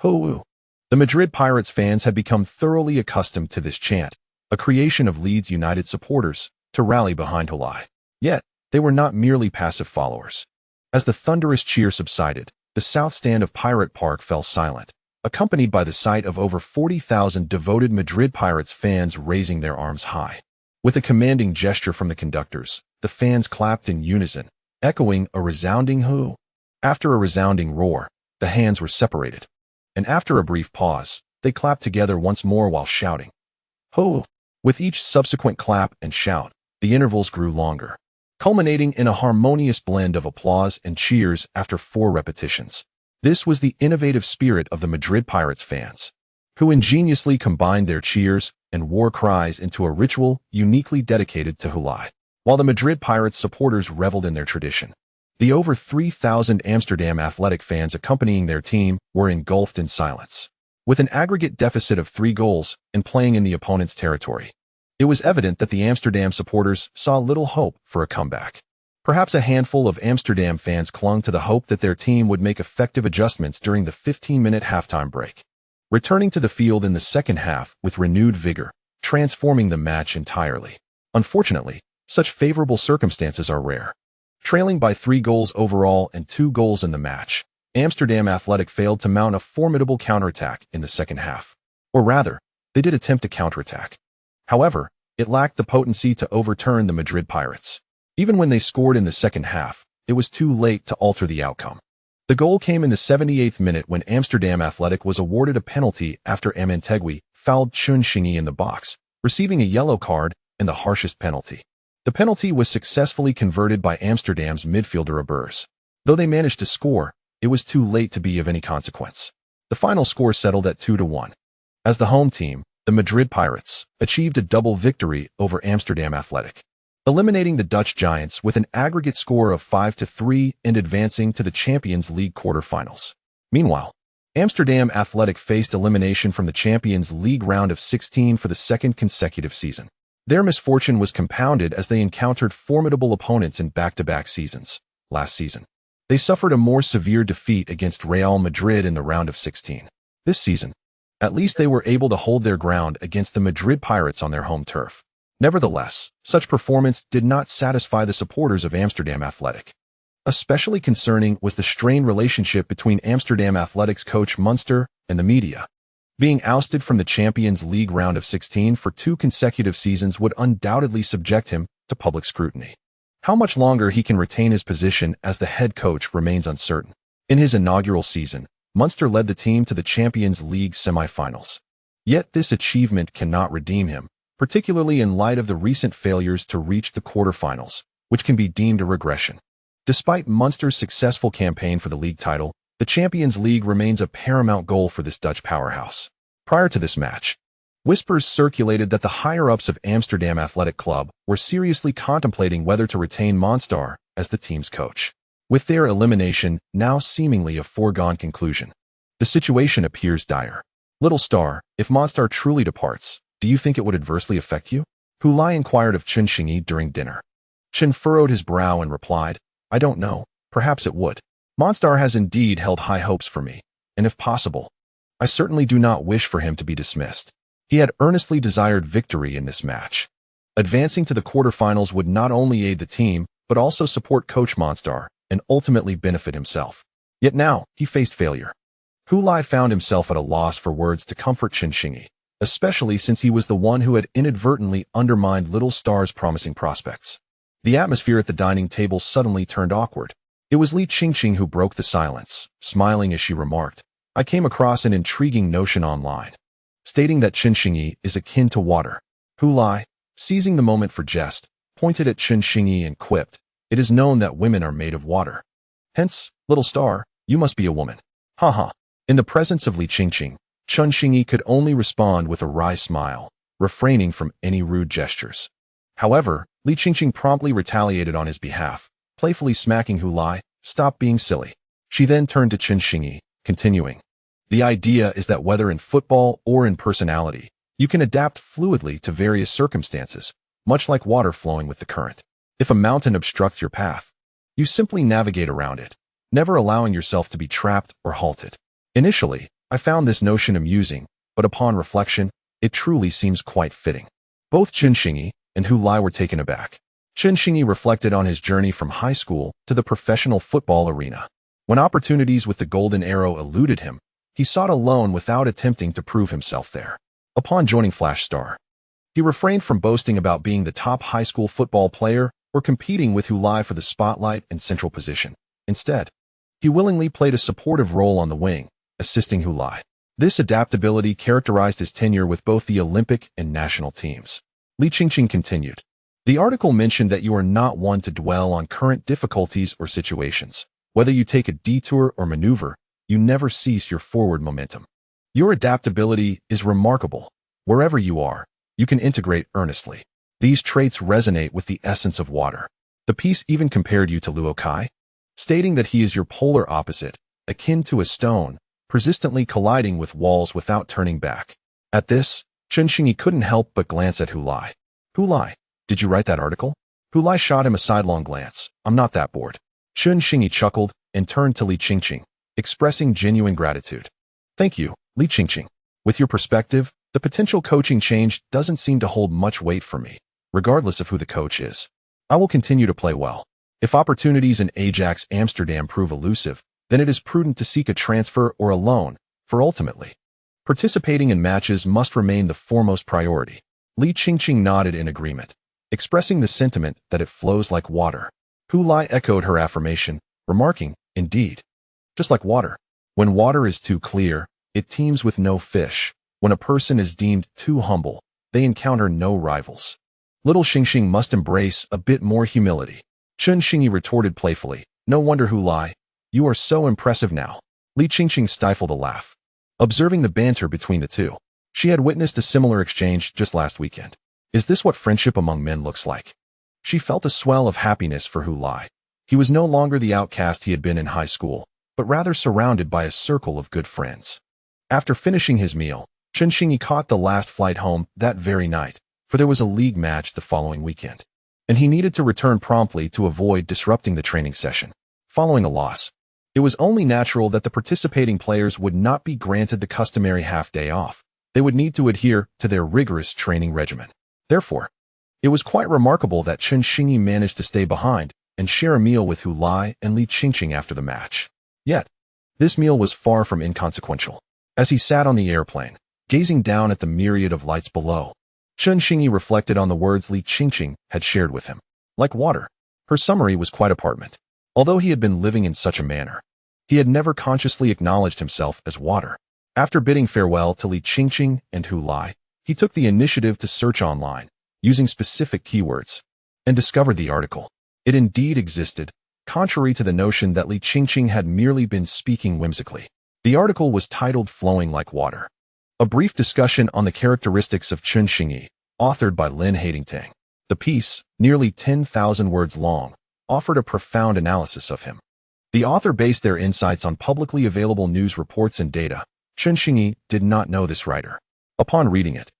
[SPEAKER 1] Hoo! The Madrid Pirates fans had become thoroughly accustomed to this chant, a creation of Leeds United supporters, to rally behind Hulai. Yet, they were not merely passive followers. As the thunderous cheer subsided, the south stand of Pirate Park fell silent, accompanied by the sight of over 40,000 devoted Madrid Pirates fans raising their arms high. With a commanding gesture from the conductors, the fans clapped in unison, echoing a resounding hoo. After a resounding roar, the hands were separated, and after a brief pause, they clapped together once more while shouting, hoo! With each subsequent clap and shout, the intervals grew longer, culminating in a harmonious blend of applause and cheers after 4 repetitions. This was the innovative spirit of the Madrid Pirates fans, who ingeniously combined their cheers and war cries into a ritual uniquely dedicated to Hulai. While the Madrid Pirates supporters reveled in their tradition, the over 3,000 Amsterdam Athletic fans accompanying their team were engulfed in silence. With an aggregate deficit of 3 goals and playing in the opponent's territory, it was evident that the Amsterdam supporters saw little hope for a comeback. Perhaps a handful of Amsterdam fans clung to the hope that their team would make effective adjustments during the 15-minute halftime break, returning to the field in the second half with renewed vigor, transforming the match entirely. Unfortunately, such favorable circumstances are rare. Trailing by 3 goals overall and 2 goals in the match, Amsterdam Athletic failed to mount a formidable counterattack in the second half. Or rather, they did attempt a counterattack. However, it lacked the potency to overturn the Madrid Pirates. Even when they scored in the second half, it was too late to alter the outcome. The goal came in the 78th minute when Amsterdam Athletic was awarded a penalty after Amantegui fouled Chun Xingyi in the box, receiving a yellow card and the harshest penalty. The penalty was successfully converted by Amsterdam's midfielder Abers. Though they managed to score, it was too late to be of any consequence. The final score settled at 2-1. As the home team, the Madrid Pirates achieved a double victory over Amsterdam Athletic, eliminating the Dutch Giants with an aggregate score of 5-3 and advancing to the Champions League quarterfinals. Meanwhile, Amsterdam Athletic faced elimination from the Champions League round of 16 for the 2nd consecutive season. Their misfortune was compounded as they encountered formidable opponents in back-to-back seasons. Last season, they suffered a more severe defeat against Real Madrid in the round of 16. This season, at least they were able to hold their ground against the Madrid Pirates on their home turf. Nevertheless, such performance did not satisfy the supporters of Amsterdam Athletic. Especially concerning was the strained relationship between Amsterdam Athletic's coach Munster and the media. Being ousted from the Champions League round of 16 for 2 consecutive seasons would undoubtedly subject him to public scrutiny. How much longer he can retain his position as the head coach remains uncertain. In his inaugural season, Munster led the team to the Champions League semi-finals. Yet this achievement cannot redeem him, particularly in light of the recent failures to reach the quarterfinals, which can be deemed a regression. Despite Munster's successful campaign for the league title, the Champions League remains a paramount goal for this Dutch powerhouse. Prior to this match, whispers circulated that the higher-ups of Amsterdam Athletic Club were seriously contemplating whether to retain Munster as the team's coach. With their elimination now seemingly a foregone conclusion, the situation appears dire. Little Star, if Munster truly departs, do you think it would adversely affect you? Hulai inquired of Chun Xingyi during dinner. Chun furrowed his brow and replied, I don't know, perhaps it would. Munster has indeed held high hopes for me, and if possible, I certainly do not wish for him to be dismissed. He had earnestly desired victory in this match. Advancing to the quarterfinals would not only aid the team, but also support Coach Munster and ultimately benefit himself. Yet now, he faced failure. Hulai found himself at a loss for words to comfort Chun Xingyi, especially since he was the one who had inadvertently undermined Little Star's promising prospects. The atmosphere at the dining table suddenly turned awkward. It was Li Qingqing who broke the silence, smiling as she remarked, I came across an intriguing notion online, stating that Chun Xingyi is akin to water. Hulai, seizing the moment for jest, pointed at Chun Xingyi and quipped, it is known that women are made of water. Hence, Little Star, you must be a woman. Ha. In the presence of Li Qingqing, Chun Xingyi could only respond with a wry smile, refraining from any rude gestures. However, Li Qingqing promptly retaliated on his behalf, playfully smacking Hulai, stop being silly. She then turned to Chen Xingyi, continuing, the idea is that whether in football or in personality, you can adapt fluidly to various circumstances, much like water flowing with the current. If a mountain obstructs your path, you simply navigate around it, never allowing yourself to be trapped or halted. Initially, I found this notion amusing, but upon reflection, it truly seems quite fitting. Both Chen Xingyi and Hu Lai were taken aback. Chen Xingyi reflected on his journey from high school to the professional football arena. When opportunities with the golden arrow eluded him, he sought a loan without attempting to prove himself there. Upon joining Flash Star, he refrained from boasting about being the top high school football player or competing with Hu Lai for the spotlight and central position. Instead, he willingly played a supportive role on the wing, assisting Hu Lai. This adaptability characterized his tenure with both the Olympic and national teams. Li Qingqing continued. The article mentioned that you are not one to dwell on current difficulties or situations. Whether you take a detour or maneuver, you never cease your forward momentum. Your adaptability is remarkable. Wherever you are, you can integrate earnestly. These traits resonate with the essence of water. The piece even compared you to Luo Kai, stating that he is your polar opposite, akin to a stone, persistently colliding with walls without turning back. At this, Chen Xingyi couldn't help but glance at Hu Lai. Hu Lai, did you write that article? Hu Lai shot him a sidelong glance. I'm not that bored. Chen Xingyi chuckled and turned to Li Qingqing, expressing genuine gratitude. Thank you, Li Qingqing. With your perspective, the potential coaching change doesn't seem to hold much weight for me, regardless of who the coach is. I will continue to play well. If opportunities in Ajax Amsterdam prove elusive, then it is prudent to seek a transfer or a loan, for ultimately, participating in matches must remain the foremost priority. Li Qingqing nodded in agreement, expressing the sentiment that it flows like water. Hu Lai echoed her affirmation, remarking, indeed. Just like water. When water is too clear, it teems with no fish. When a person is deemed too humble, they encounter no rivals. Little Xingxing must embrace a bit more humility. Chen Xingyi retorted playfully, no wonder Hu Lai, you are so impressive now. Li Qingqing stifled a laugh. Observing the banter between the two, she had witnessed a similar exchange just last weekend. Is this what friendship among men looks like? She felt a swell of happiness for Hu Lai. He was no longer the outcast he had been in high school, but rather surrounded by a circle of good friends. After finishing his meal, Chen Xingyi caught the last flight home that very night, for there was a league match the following weekend, and he needed to return promptly to avoid disrupting the training session. Following a loss, it was only natural that the participating players would not be granted the customary half-day off. They would need to adhere to their rigorous training regimen. Therefore, it was quite remarkable that Chen Xingyi managed to stay behind and share a meal with Hu Lai and Li Qingqing after the match. Yet, this meal was far from inconsequential. As he sat on the airplane, gazing down at the myriad of lights below, Chen Xingyi reflected on the words Li Qingqing had shared with him. Like water, her summary was quite apparent. Although he had been living in such a manner, he had never consciously acknowledged himself as water. After bidding farewell to Li Qingqing and Hu Lai, he took the initiative to search online, using specific keywords, and discovered the article. It indeed existed, contrary to the notion that Li Qingqing had merely been speaking whimsically. The article was titled Flowing Like Water. A brief discussion on the characteristics of Chen Xingyi, authored by Lin Hatingtang. The piece, nearly 10,000 words long, offered a profound analysis of him. The author based their insights on publicly available news reports and data. Chen Xingyi did not know this writer. Upon reading it,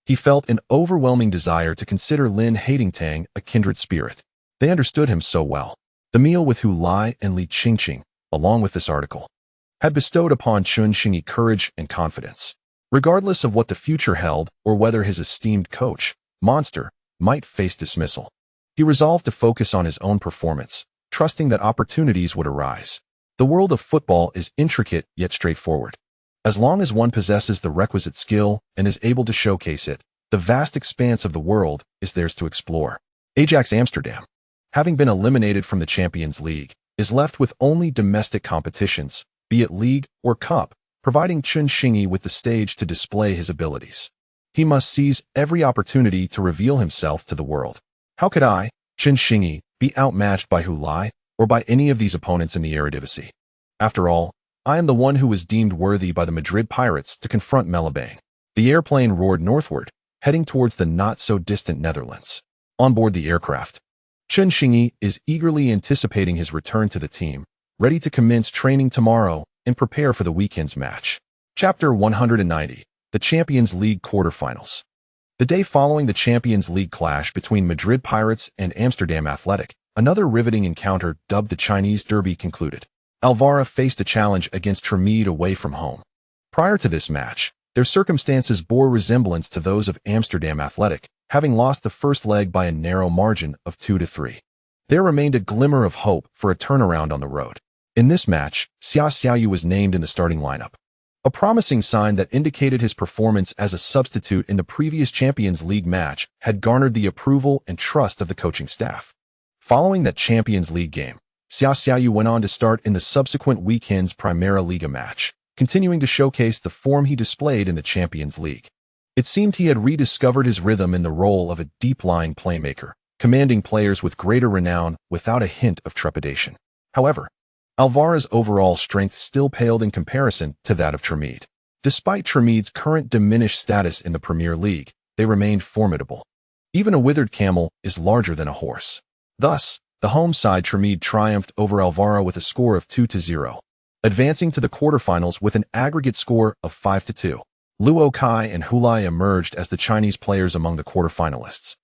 [SPEAKER 1] he felt an overwhelming desire to consider Lin Hatingtang a kindred spirit. They understood him so well. The meal with Hu Lai and Li Qingqing, along with this article, had bestowed upon Chen Xingyi courage and confidence. Regardless of what the future held or whether his esteemed coach, Monster, might face dismissal, he resolved to focus on his own performance, trusting that opportunities would arise. The world of football is intricate yet straightforward. As long as one possesses the requisite skill and is able to showcase it, the vast expanse of the world is theirs to explore. Ajax Amsterdam, having been eliminated from the Champions League, is left with only domestic competitions, be it league or cup, providing Chen Xingyi with the stage to display his abilities. He must seize every opportunity to reveal himself to the world. How could I, Chen Xingyi, be outmatched by Hu Lai or by any of these opponents in the Eredivisie? After all, I am the one who was deemed worthy by the Madrid Pirates to confront Meli. The airplane roared northward, heading towards the not-so-distant Netherlands. On board the aircraft, Chen Xingyi is eagerly anticipating his return to the team, ready to commence training tomorrow and prepare for the weekend's match. Chapter 190. The Champions League Quarterfinals. The day following the Champions League clash between Madrid Pirates and Amsterdam Athletic, another riveting encounter dubbed the Chinese Derby concluded. Alvaro faced a challenge against Triumphant away from home. Prior to this match, their circumstances bore resemblance to those of Amsterdam Athletic, having lost the first leg by a narrow margin of 2-3. There remained a glimmer of hope for a turnaround on the road. In this match, Xia Xiaoyu was named in the starting lineup, a promising sign that indicated his performance as a substitute in the previous Champions League match had garnered the approval and trust of the coaching staff. Following that Champions League game, Xia Xiaoyu went on to start in the subsequent weekend's Primera Liga match, continuing to showcase the form he displayed in the Champions League. It seemed he had rediscovered his rhythm in the role of a deep-lying playmaker, commanding players with greater renown without a hint of trepidation. However, Alvaro's overall strength still paled in comparison to that of Triumphant. Despite Triumphant's current diminished status in the Premier League, they remained formidable. Even a withered camel is larger than a horse. Thus, the home side Triumphant triumphed over Alvaro with a score of 2-0, advancing to the quarterfinals with an aggregate score of 5-2. Luo Kai and Hulai emerged as the Chinese players among the quarterfinalists.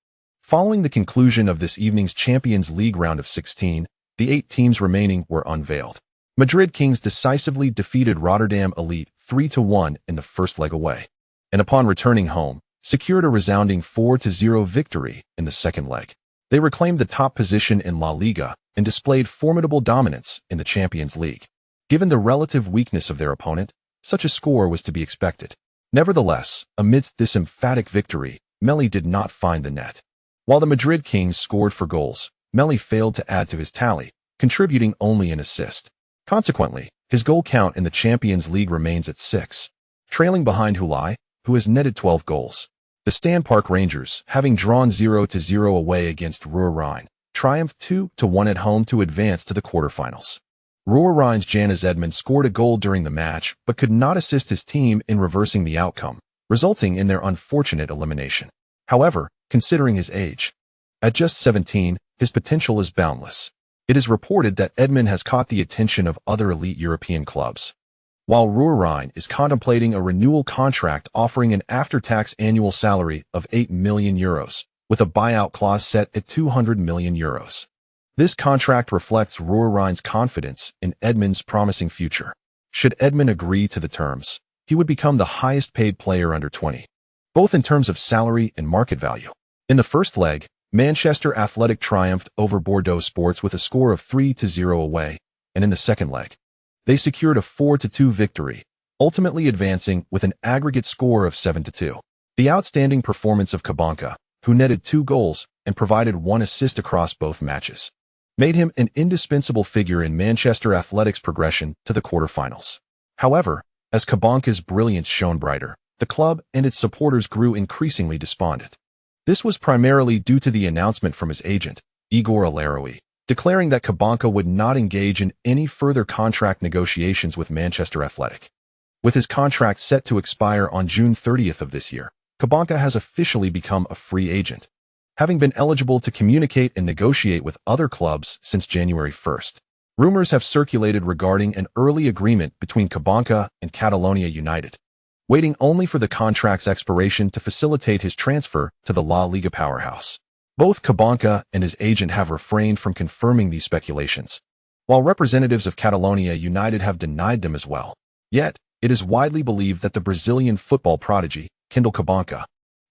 [SPEAKER 1] Following the conclusion of this evening's Champions League round of 16, the 8 teams remaining were unveiled. Madrid Kings decisively defeated Rotterdam Elite 3-1 in the first leg away, and upon returning home, secured a resounding 4-0 victory in the second leg. They reclaimed the top position in La Liga and displayed formidable dominance in the Champions League. Given the relative weakness of their opponent, such a score was to be expected. Nevertheless, amidst this emphatic victory, Meli did not find the net. While the Madrid Kings scored for goals, Meli failed to add to his tally, contributing only an assist. Consequently, his goal count in the Champions League remains at 6, trailing behind Hulai, who has netted 12 goals. The Stan Park Rangers, having drawn 0-0 away against Ruhr-Rhein, triumphed 2-1 at home to advance to the quarterfinals. Ruhr-Rhein's Janis Edmond scored a goal during the match but could not assist his team in reversing the outcome, resulting in their unfortunate elimination. However, considering his age, at just 17, his potential is boundless. It is reported that Edmond has caught the attention of other elite European clubs, while Ruhr-Rhein is contemplating a renewal contract offering an after-tax annual salary of €8 million, with a buyout clause set at €200 million. This contract reflects Ruhr-Rhein's confidence in Edmond's promising future. Should Edmond agree to the terms, he would become the highest-paid player under 20, both in terms of salary and market value. In the first leg, Manchester Athletic triumphed over Bordeaux Sports with a score of 3-0 away, and in the second leg, they secured a 4-2 victory, ultimately advancing with an aggregate score of 7-2. The outstanding performance of Cabanca, who netted 2 goals and provided 1 assist across both matches, made him an indispensable figure in Manchester Athletic's progression to the quarterfinals. However, as Cabanca's brilliance shone brighter, the club and its supporters grew increasingly despondent. This was primarily due to the announcement from his agent, Igor Alaroui, declaring that Cabanca would not engage in any further contract negotiations with Manchester Athletic. With his contract set to expire on June 30th of this year, Cabanca has officially become a free agent, having been eligible to communicate and negotiate with other clubs since January 1st. Rumors have circulated regarding an early agreement between Cabanca and Catalonia United, waiting only for the contract's expiration to facilitate his transfer to the La Liga powerhouse. Both Cabanca and his agent have refrained from confirming these speculations, while representatives of Catalonia United have denied them as well. Yet, it is widely believed that the Brazilian football prodigy, Kendall Cabanca,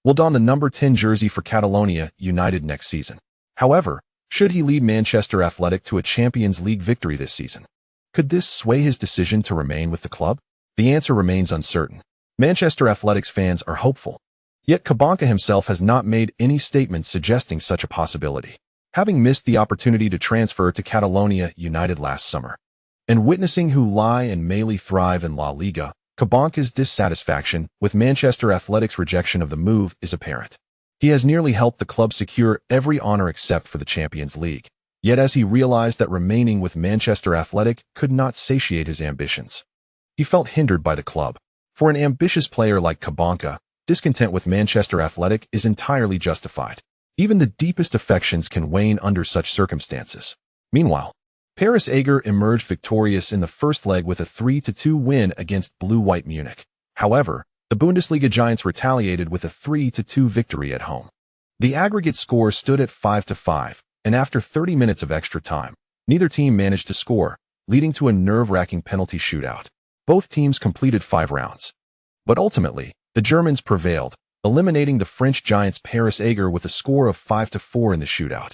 [SPEAKER 1] will don the number 10 jersey for Catalonia United next season. However, should he lead Manchester Athletic to a Champions League victory this season, could this sway his decision to remain with the club? The answer remains uncertain. Manchester Athletic's fans are hopeful, yet Cabanca himself has not made any statements suggesting such a possibility. Having missed the opportunity to transfer to Catalonia United last summer, and witnessing Hulai and Meli thrive in La Liga, Cabanca's dissatisfaction with Manchester Athletic's rejection of the move is apparent. He has nearly helped the club secure every honor except for the Champions League. Yet as he realized that remaining with Manchester Athletic could not satiate his ambitions, he felt hindered by the club. For an ambitious player like Cabanca, discontent with Manchester Athletic is entirely justified. Even the deepest affections can wane under such circumstances. Meanwhile, Paris Ager emerged victorious in the first leg with a 3-2 win against Blue-White Munich. However, the Bundesliga giants retaliated with a 3-2 victory at home. The aggregate score stood at 5-5, and after 30 minutes of extra time, neither team managed to score, leading to a nerve-wracking penalty shootout. Both teams completed 5 rounds. But ultimately, the Germans prevailed, eliminating the French giants Paris Ager with a score of 5-4 in the shootout.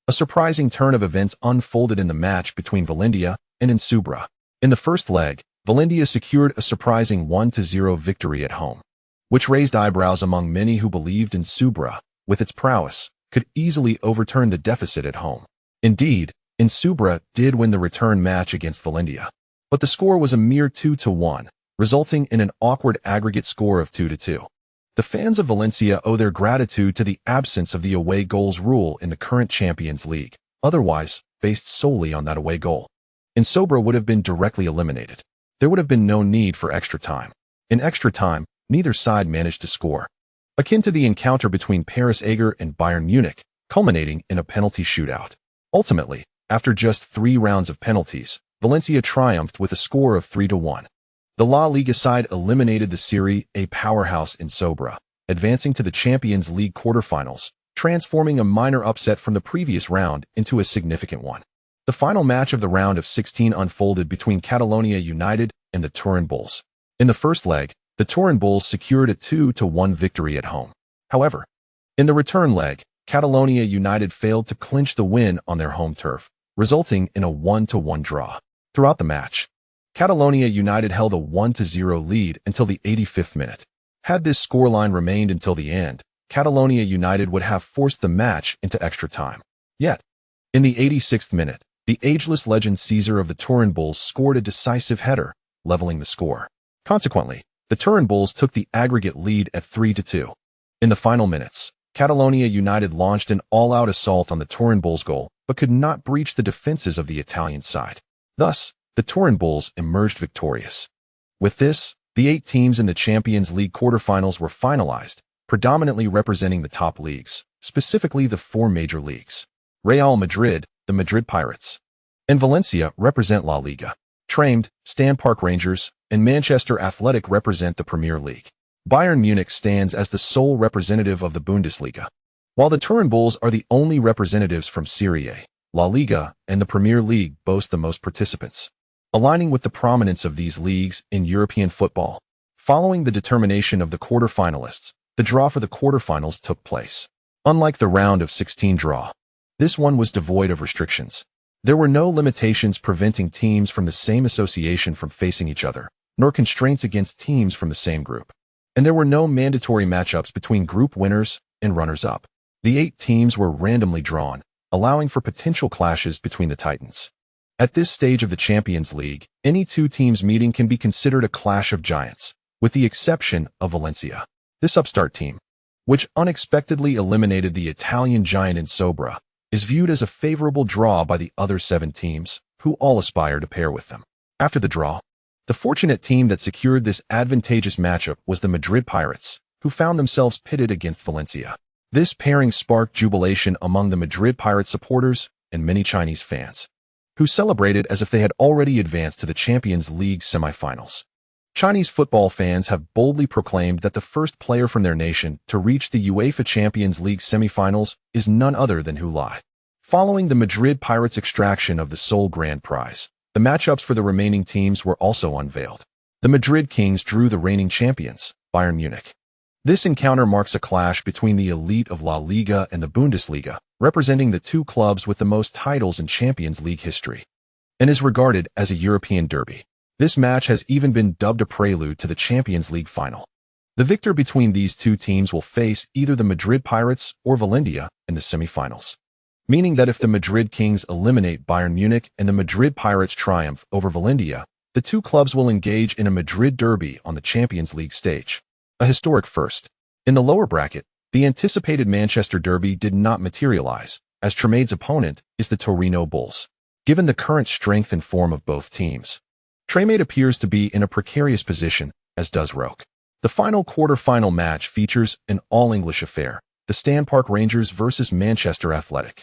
[SPEAKER 1] A surprising turn of events unfolded in the match between Valencia and Insubra. In the first leg, Valencia secured a surprising 1-0 victory at home, which raised eyebrows among many who believed Insubra, with its prowess, could easily overturn the deficit at home. Indeed, Insubra did win the return match against Valencia, but the score was a mere 2-1, resulting in an awkward aggregate score of 2-2. The fans of Valencia owe their gratitude to the absence of the away goals rule in the current Champions League, otherwise based solely on that away goal. Insubra would have been directly eliminated. There would have been no need for extra time. In extra time, neither side managed to score, akin to the encounter between Paris Ager and Bayern Munich, culminating in a penalty shootout. Ultimately, after just 3 rounds of penalties, Valencia triumphed with a score of 3-1. The La Liga side eliminated the Serie A powerhouse Insubra, advancing to the Champions League quarterfinals, transforming a minor upset from the previous round into a significant one. The final match of the round of 16 unfolded between Catalonia United and the Turin Bulls. In the first leg, the Turin Bulls secured a 2-1 victory at home. However, in the return leg, Catalonia United failed to clinch the win on their home turf, resulting in a 1-1 draw. Throughout the match, Catalonia United held a 1-0 lead until the 85th minute. Had this scoreline remained until the end, Catalonia United would have forced the match into extra time. Yet, in the 86th minute, the ageless legend Caesar of the Turin Bulls scored a decisive header, leveling the score. Consequently, the Turin Bulls took the aggregate lead at 3-2. In the final minutes, Catalonia United launched an all-out assault on the Turin Bulls goal, but could not breach the defenses of the Italian side. Thus, the Turin Bulls emerged victorious. With this, the 8 teams in the Champions League quarterfinals were finalized, predominantly representing the top leagues, specifically the 4 major leagues. Real Madrid, the Madrid Pirates, and Valencia represent La Liga. Triumphant, Stand Park Rangers, and Manchester Athletic represent the Premier League. Bayern Munich stands as the sole representative of the Bundesliga, while the Turin Bulls are the only representatives from Serie A, La Liga, and the Premier League boast the most participants, aligning with the prominence of these leagues in European football. Following the determination of the quarterfinalists, the draw for the quarterfinals took place. Unlike the round of 16 draw, this one was devoid of restrictions. There were no limitations preventing teams from the same association from facing each other, nor constraints against teams from the same group. And there were no mandatory matchups between group winners and runners-up. The 8 teams were randomly drawn, allowing for potential clashes between the titans. At this stage of the Champions League, any 2 teams meeting can be considered a clash of giants, with the exception of Valencia. This upstart team, which unexpectedly eliminated the Italian giant Insubra, is viewed as a favorable draw by the other 7 teams, who all aspire to pair with them. After the draw, the fortunate team that secured this advantageous matchup was the Madrid Pirates, who found themselves pitted against Valencia. This pairing sparked jubilation among the Madrid Pirates supporters and many Chinese fans, who celebrated as if they had already advanced to the Champions League semifinals. Chinese football fans have boldly proclaimed that the first player from their nation to reach the UEFA Champions League semifinals is none other than Hulai. Following the Madrid Pirates' extraction of the sole grand prize, the matchups for the remaining teams were also unveiled. The Madrid Kings drew the reigning champions, Bayern Munich. This encounter marks a clash between the elite of La Liga and the Bundesliga, representing the 2 clubs with the most titles in Champions League history, and is regarded as a European derby. This match has even been dubbed a prelude to the Champions League final. The victor between these 2 teams will face either the Madrid Pirates or Valencia in the semifinals, meaning that if the Madrid Kings eliminate Bayern Munich and the Madrid Pirates triumph over Valencia, the 2 clubs will engage in a Madrid derby on the Champions League stage. A historic first. In the lower bracket, the anticipated Manchester derby did not materialize, as Tremade's opponent is the Torino Bulls. Given the current strength and form of both teams, Tremade appears to be in a precarious position, as does Roke. The final quarter-final match features an all-English affair, the Stand Park Rangers versus Manchester Athletic.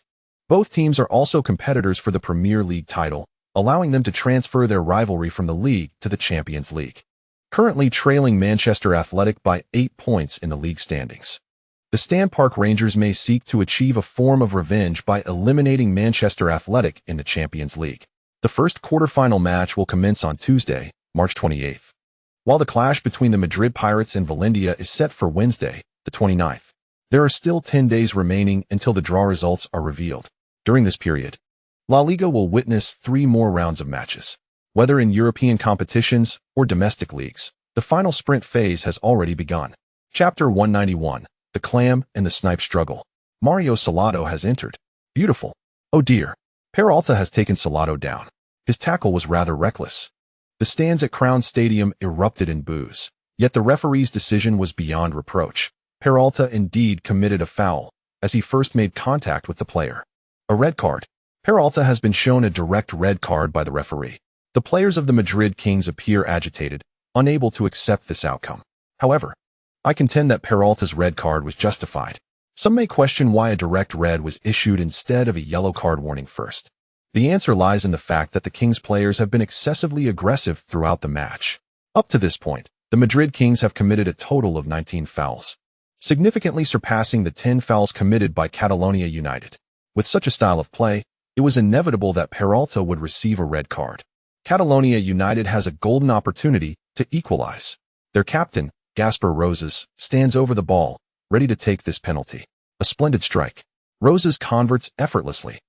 [SPEAKER 1] Both teams are also competitors for the Premier League title, allowing them to transfer their rivalry from the league to the Champions League. Currently trailing Manchester Athletic by 8 points in the league standings. The Stan Park Rangers may seek to achieve a form of revenge by eliminating Manchester Athletic in the Champions League. The first quarter-final match will commence on Tuesday, March 28th, while the clash between the Madrid Pirates and Valencia is set for Wednesday, the 29th. There are still 10 days remaining until the draw results are revealed. During this period, La Liga will witness 3 more rounds of matches. Whether in European competitions or domestic leagues, the final sprint phase has already begun. Chapter 191, The Clam and the Snipe Struggle. Mario Salado has entered. Beautiful. Oh dear. Peralta has taken Salado down. His tackle was rather reckless. The stands at Crown Stadium erupted in boos, yet the referee's decision was beyond reproach. Peralta indeed committed a foul, as he first made contact with the player. A red card. Peralta has been shown a direct red card by the referee. The players of the Madrid Kings appear agitated, unable to accept this outcome. However, I contend that Peralta's red card was justified. Some may question why a direct red was issued instead of a yellow card warning first. The answer lies in the fact that the Kings players have been excessively aggressive throughout the match. Up to this point, the Madrid Kings have committed a total of 19 fouls, significantly surpassing the 10 fouls committed by Catalonia United. With such a style of play, it was inevitable that Peralta would receive a red card. Catalonia United has a golden opportunity to equalize. Their captain, Gaspar Rosas, stands over the ball, ready to take this penalty. A splendid strike. Rosas converts effortlessly.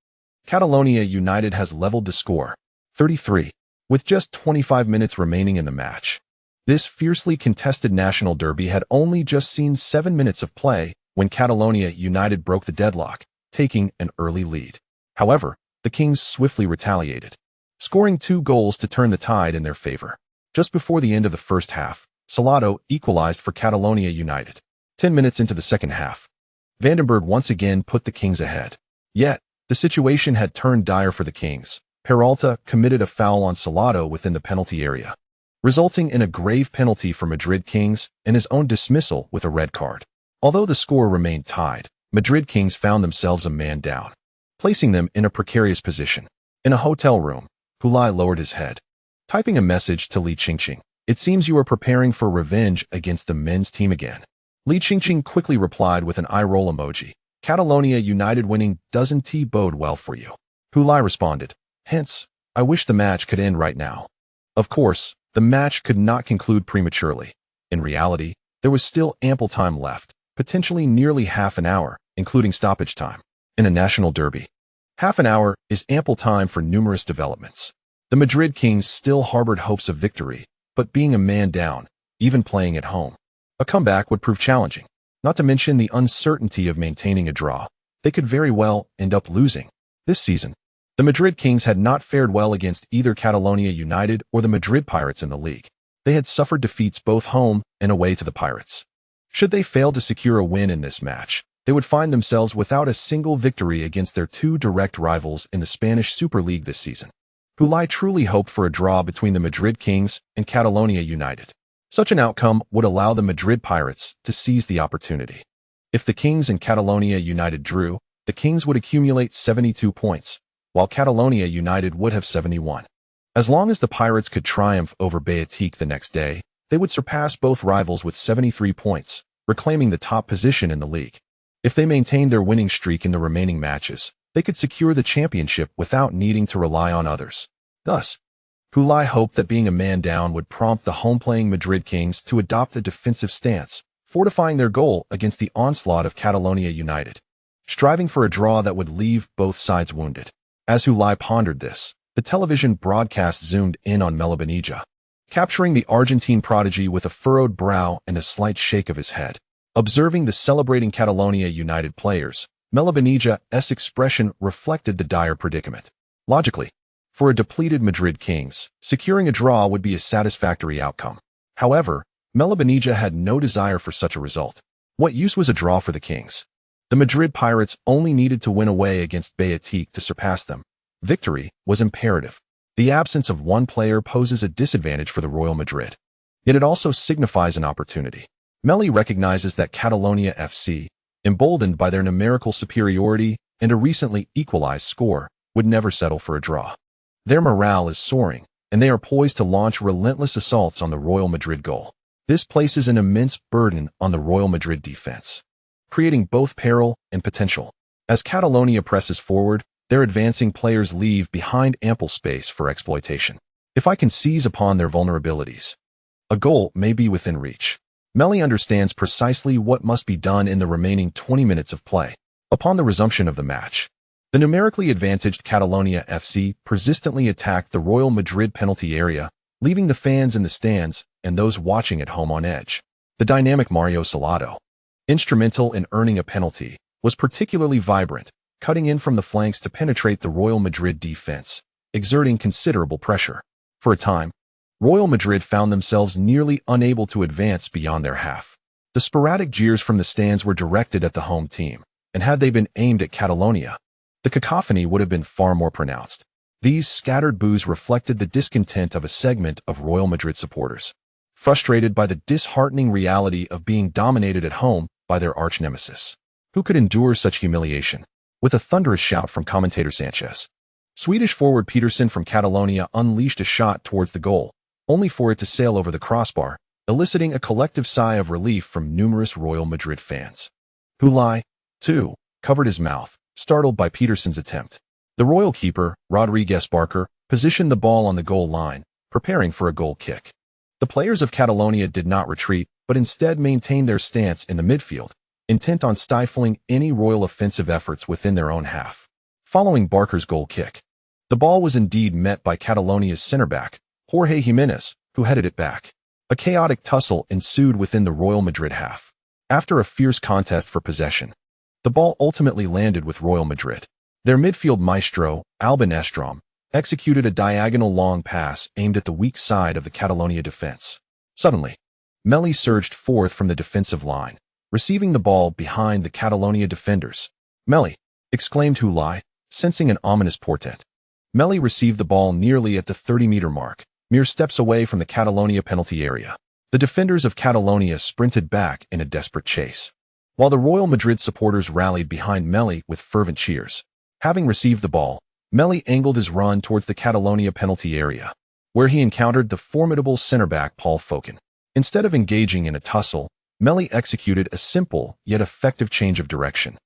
[SPEAKER 1] Catalonia United has leveled the score, 33, with just 25 minutes remaining in the match. This fiercely contested national derby had only just seen 7 minutes of play when Catalonia United broke the deadlock, taking an early lead. However, the Kings swiftly retaliated, scoring 2 goals to turn the tide in their favor. Just before the end of the first half, Salado equalized for Catalonia United. 10 minutes into the second half, Vandenberg once again put the Kings ahead. Yet, the situation had turned dire for the Kings. Peralta committed a foul on Salado within the penalty area, resulting in a grave penalty for Madrid Kings and his own dismissal with a red card. Although the score remained tied, Madrid Kings found themselves a man down, placing them in a precarious position. In a hotel room, Hulai lowered his head, typing a message to Li Qingqing. It seems you are preparing for revenge against the men's team again. Li Qingqing quickly replied with an eye-roll emoji. Catalonia United winning doesn't bode well for you. Hulai responded, hence, I wish the match could end right now. Of course, the match could not conclude prematurely. In reality, there was still ample time left, potentially nearly half an hour, including stoppage time. In a national derby, half an hour is ample time for numerous developments. The Madrid Kings still harbored hopes of victory, but being a man down, even playing at home, a comeback would prove challenging. Not to mention the uncertainty of maintaining a draw. They could very well end up losing. This season, the Madrid Kings had not fared well against either Catalonia United or the Madrid Pirates in the league. They had suffered defeats both home and away to the Pirates. Should they fail to secure a win in this match, they would find themselves without a single victory against their 2 direct rivals in the Spanish Super League this season. Hulai truly hoped for a draw between the Madrid Kings and Catalonia United. Such an outcome would allow the Madrid Pirates to seize the opportunity. If the Kings and Catalonia United drew, the Kings would accumulate 72 points, while Catalonia United would have 71. As long as the Pirates could triumph over Beatique the next day, they would surpass both rivals with 73 points, reclaiming the top position in the league. If they maintained their winning streak in the remaining matches, they could secure the championship without needing to rely on others. Thus, Hulai hoped that being a man down would prompt the home-playing Madrid Kings to adopt a defensive stance, fortifying their goal against the onslaught of Catalonia United, striving for a draw that would leave both sides wounded. As Hulai pondered this, the television broadcast zoomed in on Meli, capturing the Argentine prodigy with a furrowed brow and a slight shake of his head. Observing the celebrating Catalonia United players, Meli's expression reflected the dire predicament. Logically, for a depleted Madrid Kings, securing a draw would be a satisfactory outcome. However, Meli had no desire for such a result. What use was a draw for the Kings? The Madrid Pirates only needed to win away against Beatique to surpass them. Victory was imperative. The absence of one player poses a disadvantage for the Royal Madrid. Yet it also signifies an opportunity. Meli recognizes that Catalonia FC, emboldened by their numerical superiority and a recently equalized score, would never settle for a draw. Their morale is soaring, and they are poised to launch relentless assaults on the Real Madrid goal. This places an immense burden on the Real Madrid defense, creating both peril and potential. As Catalonia presses forward, their advancing players leave behind ample space for exploitation. If I can seize upon their vulnerabilities, a goal may be within reach. Meli understands precisely what must be done in the remaining 20 minutes of play. Upon the resumption of the match, the numerically advantaged Catalonia FC persistently attacked the Real Madrid penalty area, leaving the fans in the stands and those watching at home on edge. The dynamic Mario Salado, instrumental in earning a penalty, was particularly vibrant, cutting in from the flanks to penetrate the Real Madrid defense, exerting considerable pressure. For a time, Real Madrid found themselves nearly unable to advance beyond their half. The sporadic jeers from the stands were directed at the home team, and had they been aimed at Catalonia, the cacophony would have been far more pronounced. These scattered boos reflected the discontent of a segment of Real Madrid supporters, frustrated by the disheartening reality of being dominated at home by their arch-nemesis. Who could endure such humiliation? With a thunderous shout from commentator Sanchez, Swedish forward Peterson from Catalonia unleashed a shot towards the goal, only for it to sail over the crossbar, eliciting a collective sigh of relief from numerous Real Madrid fans. Futile, too, covered his mouth, startled by Peterson's attempt. The Royal keeper, Rodriguez Barker, positioned the ball on the goal line, preparing for a goal kick. The players of Catalonia did not retreat, but instead maintained their stance in the midfield, intent on stifling any Royal offensive efforts within their own half. Following Barker's goal kick, the ball was indeed met by Catalonia's center-back, Jorge Jimenez, who headed it back. A chaotic tussle ensued within the Real Madrid half. After a fierce contest for possession, the ball ultimately landed with Real Madrid. Their midfield maestro, Albin Estrom, executed a diagonal long pass aimed at the weak side of the Catalonia defense. Suddenly, Meli surged forth from the defensive line, receiving the ball behind the Catalonia defenders. "Meli!" exclaimed Futile, sensing an ominous portent. Meli received the ball nearly at the 30-meter mark, mere steps away from the Catalonia penalty area. The defenders of Catalonia sprinted back in a desperate chase, while the Real Madrid supporters rallied behind Meli with fervent cheers. Having received the ball, Meli angled his run towards the Catalonia penalty area, where he encountered the formidable center-back Paul Fokin. Instead of engaging in a tussle, Meli executed a simple yet effective change of direction,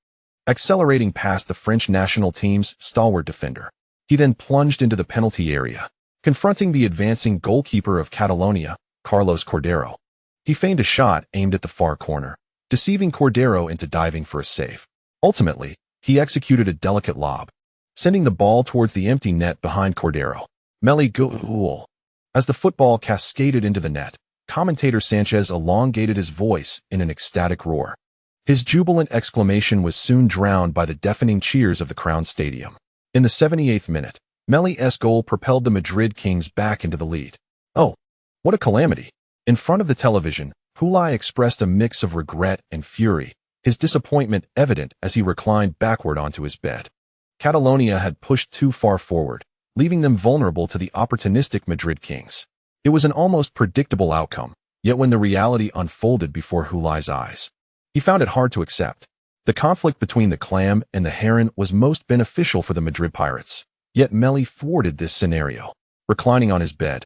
[SPEAKER 1] accelerating past the French national team's stalwart defender. He then plunged into the penalty area, confronting the advancing goalkeeper of Catalonia, Carlos Cordero. He feigned a shot aimed at the far corner, deceiving Cordero into diving for a save. Ultimately, he executed a delicate lob, sending the ball towards the empty net behind Cordero. Meli goal. As the football cascaded into the net, commentator Sanchez elongated his voice in an ecstatic roar. His jubilant exclamation was soon drowned by the deafening cheers of the Crown Stadium. In the 78th minute, Meli's goal propelled the Madrid Kings back into the lead. "Oh, what a calamity!" In front of the television, Futile expressed a mix of regret and fury, his disappointment evident as he reclined backward onto his bed. Catalonia had pushed too far forward, leaving them vulnerable to the opportunistic Madrid Kings. It was an almost predictable outcome, yet when the reality unfolded before Futile's eyes, he found it hard to accept. The conflict between the clam and the heron was most beneficial for the Madrid Pirates, yet Meli thwarted this scenario. Reclining on his bed,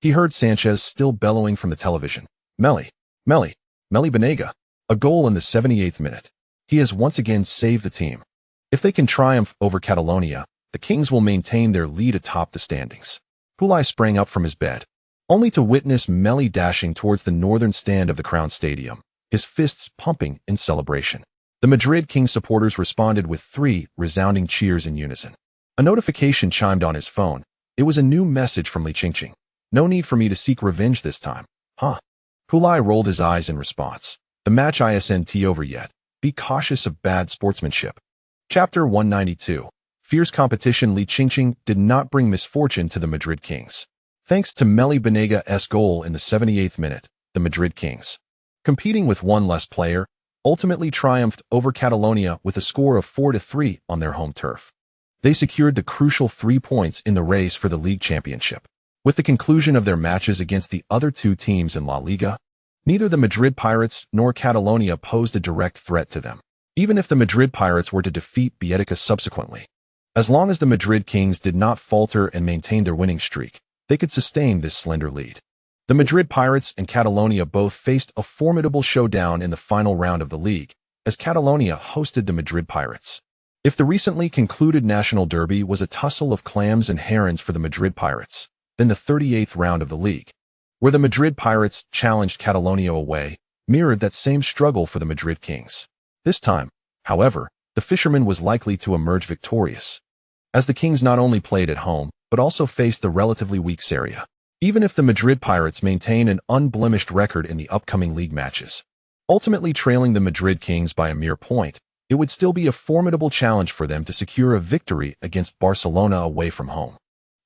[SPEAKER 1] he heard Sanchez still bellowing from the television. Meli Banega, a goal in the 78th minute. He has once again saved the team. If they can triumph over Catalonia, the Kings will maintain their lead atop the standings." Futile sprang up from his bed, only to witness Meli dashing towards the northern stand of the Crown Stadium, his fists pumping in celebration. The Madrid Kings supporters responded with 3 resounding cheers in unison. A notification chimed on his phone. It was a new message from Li Qingqing. "No need for me to seek revenge this time, huh?" Futile rolled his eyes in response. "The match isn't over yet. Be cautious of bad sportsmanship." Chapter 192. Fierce competition. Li Qingqing did not bring misfortune to the Madrid Kings. Thanks to Meli Banega's goal in the 78th minute, the Madrid Kings, competing with one less player, ultimately triumphed over Catalonia with a score of 4-3 on their home turf. They secured the crucial 3 points in the race for the league championship. With the conclusion of their matches against the other 2 teams in La Liga, neither the Madrid Pirates nor Catalonia posed a direct threat to them. even if the Madrid Pirates were to defeat Bietica subsequently. As long as the Madrid Kings did not falter and maintain their winning streak, they could sustain this slender lead. The Madrid Pirates and Catalonia both faced a formidable showdown in the final round of the league, as Catalonia hosted the Madrid Pirates. If the recently concluded National Derby was a tussle of clams and herons for the Madrid Pirates, then the 38th round of the league, where the Madrid Pirates challenged Catalonia away, mirrored that same struggle for the Madrid Kings. This time, however, the fisherman was likely to emerge victorious, as the Kings not only played at home, but also faced the relatively weak Sarria. Even if the Madrid Pirates maintain an unblemished record in the upcoming league matches, ultimately trailing the Madrid Kings by a mere point, it would still be a formidable challenge for them to secure a victory against Barcelona away from home.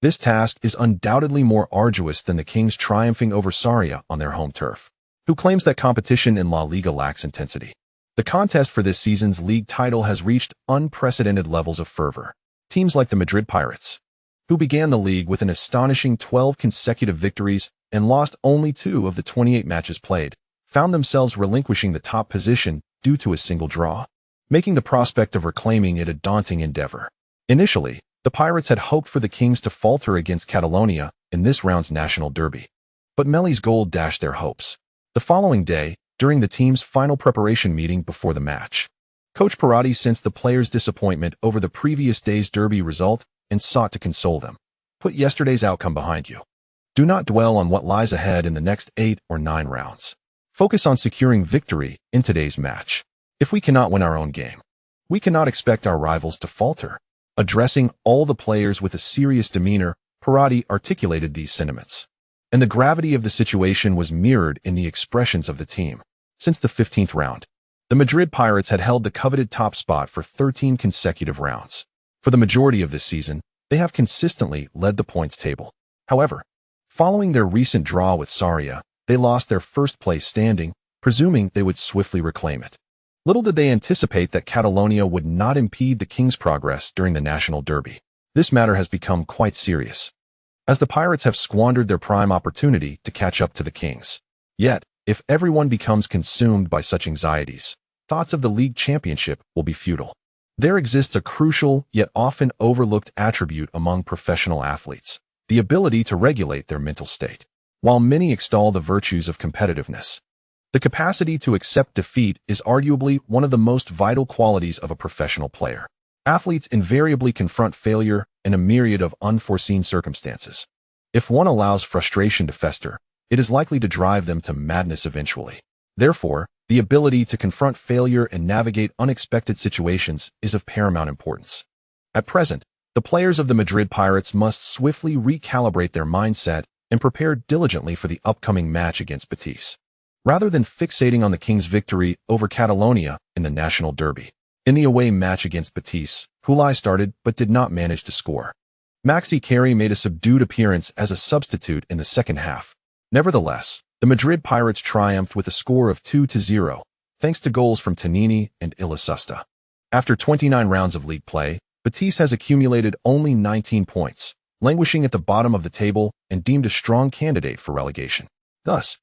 [SPEAKER 1] This task is undoubtedly more arduous than the Kings triumphing over Sarria on their home turf. Who claims that competition in La Liga lacks intensity? The contest for this season's league title has reached unprecedented levels of fervor. Teams like the Madrid Pirates, who began the league with an astonishing 12 consecutive victories and lost only 2 of the 28 matches played, found themselves relinquishing the top position due to a single draw, making the prospect of reclaiming it a daunting endeavor. Initially, the Pirates had hoped for the Kings to falter against Catalonia in this round's National Derby, but Meli's goal dashed their hopes. The following day, during the team's final preparation meeting before the match, Coach Perotti sensed the players' disappointment over the previous day's Derby result and sought to console them. Put yesterday's outcome behind you. Do not dwell on what lies ahead in the next 8 or 9 rounds. Focus on securing victory in today's match. If we cannot win our own game, we cannot expect our rivals to falter. Addressing all the players with a serious demeanor, Perotti articulated these sentiments, and the gravity of the situation was mirrored in the expressions of the team. Since the 15th round, the Madrid Pirates had held the coveted top spot for 13 consecutive rounds. For the majority of this season, they have consistently led the points table. However, following their recent draw with Sarria, they lost their first-place standing, presuming they would swiftly reclaim it. Little did they anticipate that Catalonia would not impede the Kings' progress during the National Derby. This matter has become quite serious, as the Pirates have squandered their prime opportunity to catch up to the Kings. Yet, if everyone becomes consumed by such anxieties, thoughts of the league championship will be futile. There exists a crucial, yet often overlooked attribute among professional athletes: the ability to regulate their mental state. While many extol the virtues of competitiveness, the capacity to accept defeat is arguably one of the most vital qualities of a professional player. Athletes invariably confront failure in a myriad of unforeseen circumstances. If one allows frustration to fester, it is likely to drive them to madness eventually. Therefore, the ability to confront failure and navigate unexpected situations is of paramount importance. At present, the players of the Madrid Pirates must swiftly recalibrate their mindset and prepare diligently for the upcoming match against Betis, rather than fixating on the Kings' victory over Catalonia in the National Derby. In the away match against Betis, Futile started but did not manage to score. Maxi Carey made a subdued appearance as a substitute in the second half. Nevertheless, the Madrid Pirates triumphed with a score of 2-0, thanks to goals from Tonini and Ilasusta. After 29 rounds of league play, Betis has accumulated only 19 points, languishing at the bottom of the table and deemed a strong candidate for relegation. Thus,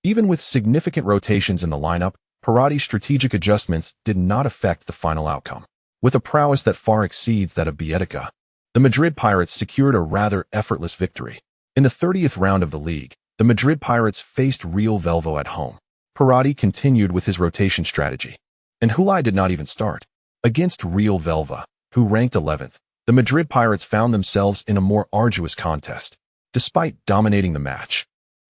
[SPEAKER 1] even with significant rotations in the lineup, Perotti's strategic adjustments did not affect the final outcome. With a prowess that far exceeds that of Bietica, the Madrid Pirates secured a rather effortless victory. In the 30th round of the league, the Madrid Pirates faced Real Velvo at home. Perotti continued with his rotation strategy, and Futile did not even start. Against Real Velva, who ranked 11th, the Madrid Pirates found themselves in a more arduous contest. Despite dominating the match,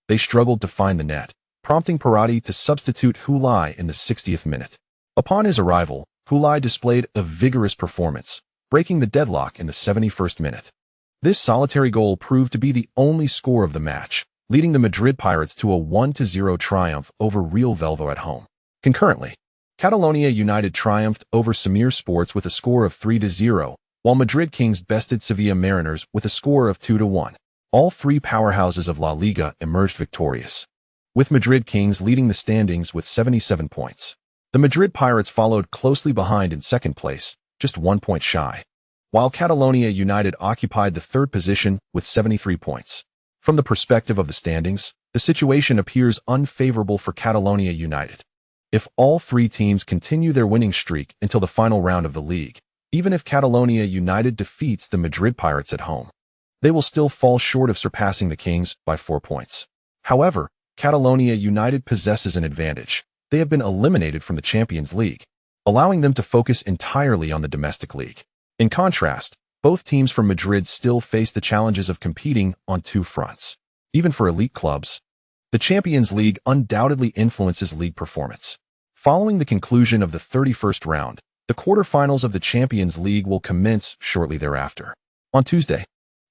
[SPEAKER 1] they struggled to find the net, prompting Perotti to substitute Futile in the 60th minute. Upon his arrival, Futile displayed a vigorous performance, breaking the deadlock in the 71st minute. This solitary goal proved to be the only score of the match, leading the Madrid Pirates to a 1-0 triumph over Real Velvo at home. Concurrently, Catalonia United triumphed over Samir Sports with a score of 3-0, while Madrid Kings bested Sevilla Mariners with a score of 2-1. All three powerhouses of La Liga emerged victorious, with Madrid Kings leading the standings with 77 points. The Madrid Pirates followed closely behind in second place, just 1 point shy, while Catalonia United occupied the third position with 73 points. From the perspective of the standings, the situation appears unfavorable for Catalonia United, If all three teams continue their winning streak until the final round of the league, even if Catalonia United defeats the Madrid Pirates at home, they will still fall short of surpassing the Kings by 4 points. However, Catalonia United possesses an advantage. They have been eliminated from the Champions League, allowing them to focus entirely on the domestic league. In contrast, both teams from Madrid still face the challenges of competing on two fronts. Even for elite clubs, the Champions League undoubtedly influences league performance. Following the conclusion of the 31st round, the quarterfinals of the Champions League will commence shortly thereafter. On Tuesday,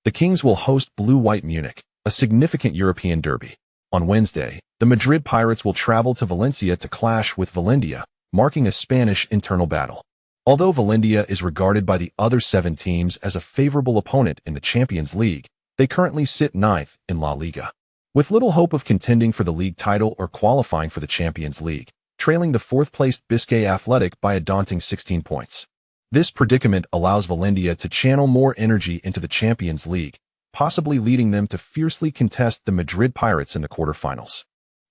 [SPEAKER 1] the Kings will host Blue-White Munich, a significant European derby. On Wednesday, the Madrid Pirates will travel to Valencia to clash with Valencia, marking a Spanish internal battle. Although Valencia is regarded by the other 7 teams as a favorable opponent in the Champions League, they currently sit 9th in La Liga, with little hope of contending for the league title or qualifying for the Champions League, trailing the 4th-placed Brigade Athletic by a daunting 16 points. This predicament allows Valencia to channel more energy into the Champions League, possibly leading them to fiercely contest the Madrid Pirates in the quarterfinals,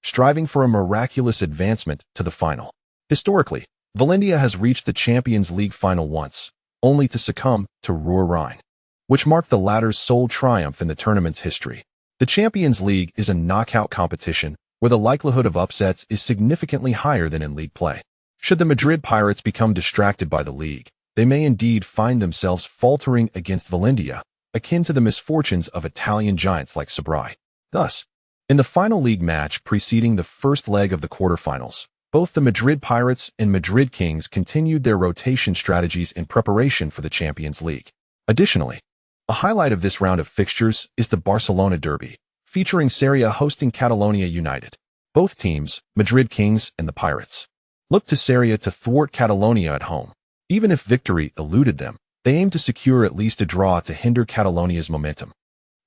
[SPEAKER 1] striving for a miraculous advancement to the final. Historically, Valencia has reached the Champions League final once, only to succumb to Ruhr-Rhein, which marked the latter's sole triumph in the tournament's history. The Champions League is a knockout competition where the likelihood of upsets is significantly higher than in league play. Should the Madrid Pirates become distracted by the league, they may indeed find themselves faltering against Valencia, akin to the misfortunes of Italian giants like Sabrai. Thus, in the final league match preceding the first leg of the quarterfinals, both the Madrid Pirates and Madrid Kings continued their rotation strategies in preparation for the Champions League. Additionally, a highlight of this round of fixtures is the Barcelona derby, featuring Serie A hosting Catalonia United. Both teams, Madrid Kings and the Pirates, look to Serie A to thwart Catalonia at home. Even if victory eluded them, they aim to secure at least a draw to hinder Catalonia's momentum.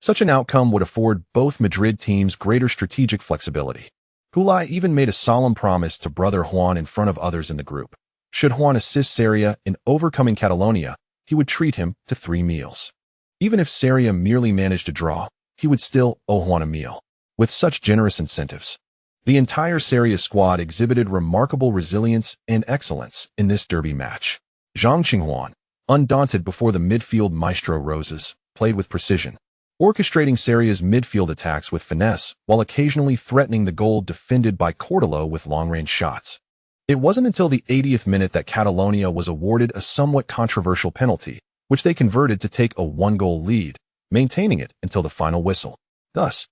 [SPEAKER 1] Such an outcome would afford both Madrid teams greater strategic flexibility. Hulai even made a solemn promise to brother Juan in front of others in the group. Should Juan assist Serie A in overcoming Catalonia, he would treat him to 3 meals. Even if Serie A merely managed a draw, he would still owe Juan a meal. With such generous incentives, the entire Serie A squad exhibited remarkable resilience and excellence in this derby match. Zhang Qinghuan, undaunted before the midfield maestro Roses, played with precision, orchestrating Serie A's midfield attacks with finesse while occasionally threatening the goal defended by Cortolo with long-range shots. It wasn't until the 80th minute that Catalonia was awarded a somewhat controversial penalty, which they converted to take a 1-goal lead, maintaining it until the final whistle. Thus,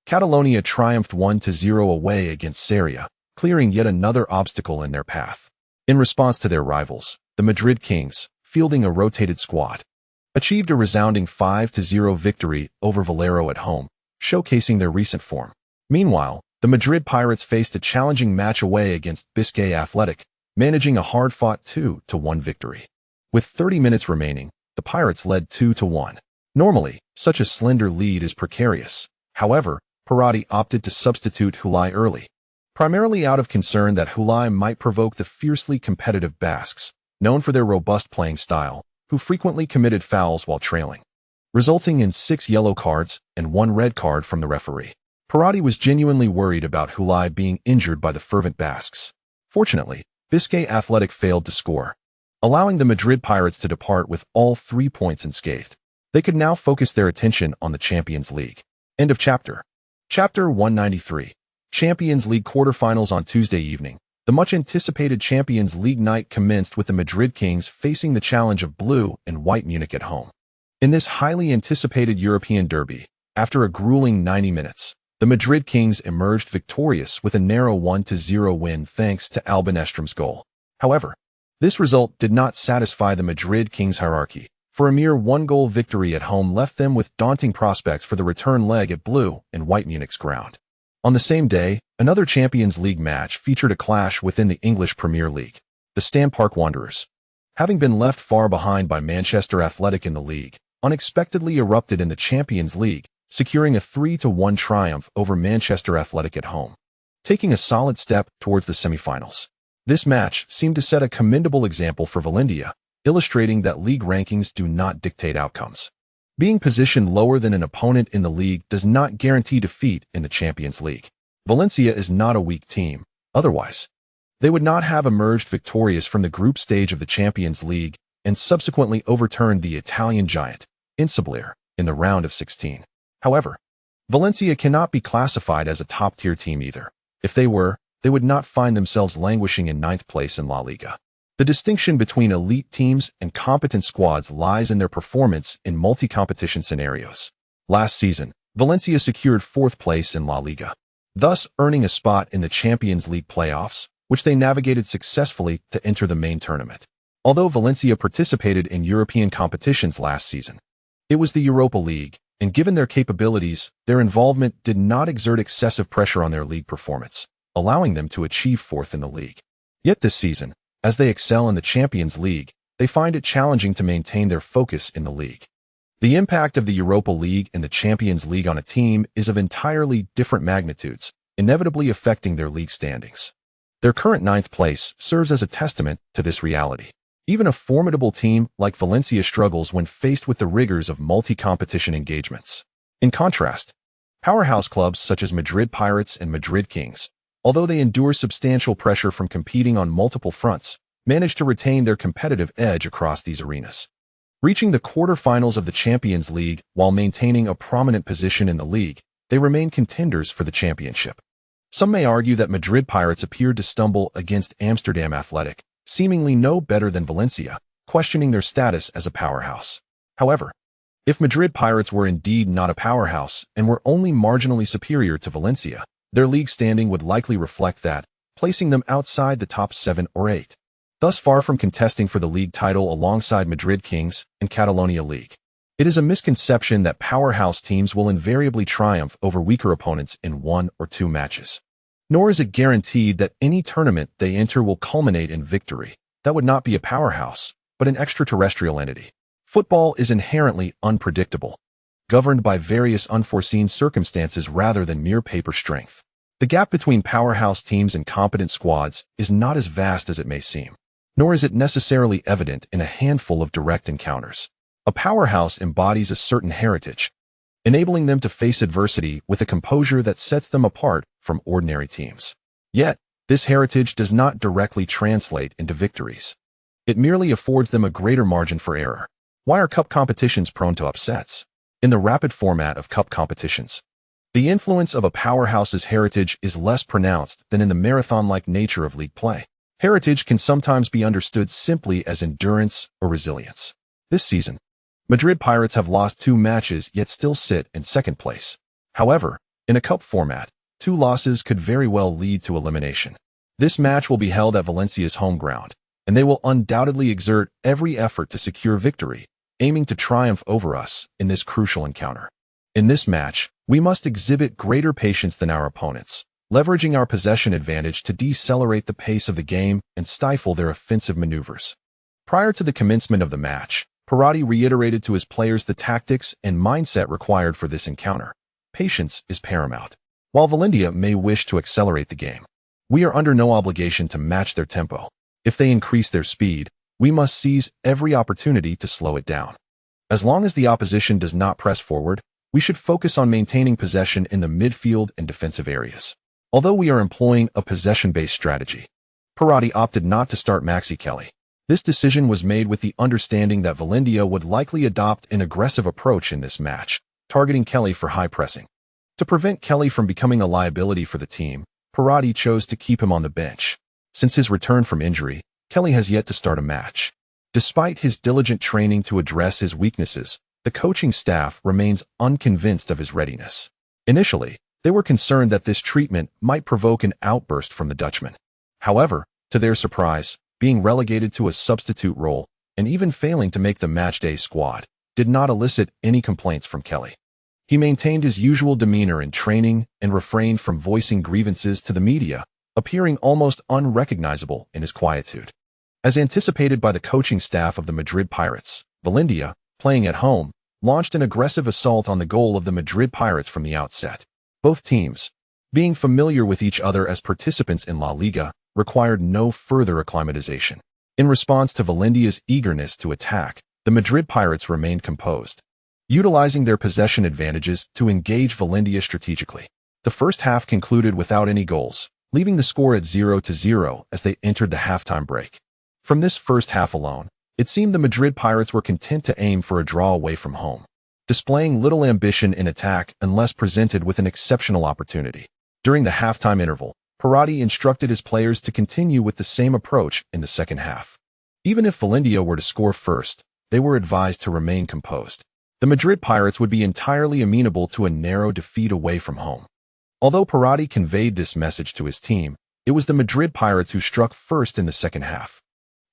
[SPEAKER 1] Catalonia triumphed 1-0 away against Serie A, clearing yet another obstacle in their path. In response to their rivals, the Madrid Kings, fielding a rotated squad, achieved a resounding 5-0 victory over Valero at home, showcasing their recent form. Meanwhile, the Madrid Pirates faced a challenging match away against Brigade Athletic, managing a hard-fought 2-1 victory. With 30 minutes remaining, the Pirates led 2-1. Normally, such a slender lead is precarious. However, Perotti opted to substitute Hulai early, primarily out of concern that Hulai might provoke the fiercely competitive Basques, known for their robust playing style, who frequently committed fouls while trailing, resulting in 6 yellow cards and 1 red card from the referee. Perotti was genuinely worried about Hulai being injured by the fervent Basques. Fortunately, Brigade Athletic failed to score, allowing the Madrid Pirates to depart with all 3 points unscathed. They could now focus their attention on the Champions League. End of chapter. Chapter 193. Champions League quarterfinals. On Tuesday evening, the much-anticipated Champions League night commenced with the Madrid Kings facing the challenge of Blue and White Munich at home. In this highly anticipated European derby, after a grueling 90 minutes, the Madrid Kings emerged victorious with a narrow 1-0 win thanks to Albin Estrom's goal. However, this result did not satisfy the Madrid Kings hierarchy, for a mere 1-goal victory at home left them with daunting prospects for the return leg at Blue and White Munich's ground. On the same day, another Champions League match featured a clash within the English Premier League. The Stamford Park Wanderers, having been left far behind by Manchester Athletic in the league, unexpectedly erupted in the Champions League, securing a 3-1 triumph over Manchester Athletic at home, taking a solid step towards the semi-finals. This match seemed to set a commendable example for Valencia, illustrating that league rankings do not dictate outcomes. Being positioned lower than an opponent in the league does not guarantee defeat in the Champions League. Valencia is not a weak team. Otherwise, They would not have emerged victorious from the group stage of the Champions League and subsequently overturned the Italian giant, Insublier, in the round of 16. However, Valencia cannot be classified as a top-tier team either. If they were, they would not find themselves languishing in 9th place in La Liga. The distinction between elite teams and competent squads lies in their performance in multi-competition scenarios. Last season, Valencia secured 4th place in La Liga, thus earning a spot in the Champions League playoffs, which they navigated successfully to enter the main tournament. Although Valencia participated in European competitions last season, it was the Europa League, and given their capabilities, their involvement did not exert excessive pressure on their league performance, allowing them to achieve 4th in the league. Yet this season, as they excel in the Champions League, they find it challenging to maintain their focus in the league. The impact of the Europa League and the Champions League on a team is of entirely different magnitudes, inevitably affecting their league standings. Their current 9th place serves as a testament to this reality. Even a formidable team like Valencia struggles when faced with the rigors of multi-competition engagements. In contrast, powerhouse clubs such as Madrid Pirates and Madrid Kings, although they endure substantial pressure from competing on multiple fronts, manage to retain their competitive edge across these arenas. Reaching the quarterfinals of the Champions League while maintaining a prominent position in the league, they remain contenders for the championship. Some may argue that Madrid Pirates appeared to stumble against Amsterdam Athletic, seemingly no better than Valencia, questioning their status as a powerhouse. However, if Madrid Pirates were indeed not a powerhouse and were only marginally superior to Valencia, their league standing would likely reflect that, placing them outside the top 7 or 8. Thus far from contesting for the league title alongside Madrid Kings and Catalonia League. It is a misconception that powerhouse teams will invariably triumph over weaker opponents in 1 or 2 matches. Nor is it guaranteed that any tournament they enter will culminate in victory. That would not be a powerhouse, but an extraterrestrial entity. Football is inherently unpredictable, governed by various unforeseen circumstances rather than mere paper strength. The gap between powerhouse teams and competent squads is not as vast as it may seem, nor is it necessarily evident in a handful of direct encounters. A powerhouse embodies a certain heritage, enabling them to face adversity with a composure that sets them apart from ordinary teams. Yet, this heritage does not directly translate into victories. It merely affords them a greater margin for error. Why are cup competitions prone to upsets? In the rapid format of cup competitions, the influence of a powerhouse's heritage is less pronounced than in the marathon-like nature of league play. Heritage can sometimes be understood simply as endurance or resilience. This season, Madrid Pirates have lost 2 matches yet still sit in 2nd place. However, in a cup format, 2 losses could very well lead to elimination. This match will be held at Valencia's home ground, and they will undoubtedly exert every effort to secure victory, aiming to triumph over us in this crucial encounter. In this match, we must exhibit greater patience than our opponents, leveraging our possession advantage to decelerate the pace of the game and stifle their offensive maneuvers. Prior to the commencement of the match, Perotti reiterated to his players the tactics and mindset required for this encounter. Patience is paramount. While Valencia may wish to accelerate the game, we are under no obligation to match their tempo. If they increase their speed, we must seize every opportunity to slow it down. As long as the opposition does not press forward, we should focus on maintaining possession in the midfield and defensive areas. Although we are employing a possession-based strategy, Perotti opted not to start Maxi Kelly. This decision was made with the understanding that Valencia would likely adopt an aggressive approach in this match, targeting Kelly for high pressing. To prevent Kelly from becoming a liability for the team, Perotti chose to keep him on the bench. Since his return from injury, Kelly has yet to start a match. Despite his diligent training to address his weaknesses, the coaching staff remains unconvinced of his readiness. Initially, they were concerned that this treatment might provoke an outburst from the Dutchman. However, to their surprise, being relegated to a substitute role, and even failing to make the matchday squad, did not elicit any complaints from Kelly. He maintained his usual demeanor in training and refrained from voicing grievances to the media, appearing almost unrecognizable in his quietude. As anticipated by the coaching staff of the Madrid Pirates, Valencia, playing at home, launched an aggressive assault on the goal of the Madrid Pirates from the outset. Both teams, being familiar with each other as participants in La Liga, required no further acclimatization. In response to Valencia's eagerness to attack, the Madrid Pirates remained composed, utilizing their possession advantages to engage Valencia strategically. The first half concluded without any goals, leaving the score at 0-0 as they entered the halftime break. From this first half alone, it seemed the Madrid Pirates were content to aim for a draw away from home, displaying little ambition in attack unless presented with an exceptional opportunity. During the halftime interval, Perotti instructed his players to continue with the same approach in the second half. Even if Valencia were to score first, they were advised to remain composed. The Madrid Pirates would be entirely amenable to a narrow defeat away from home. Although Perotti conveyed this message to his team, it was the Madrid Pirates who struck first in the second half.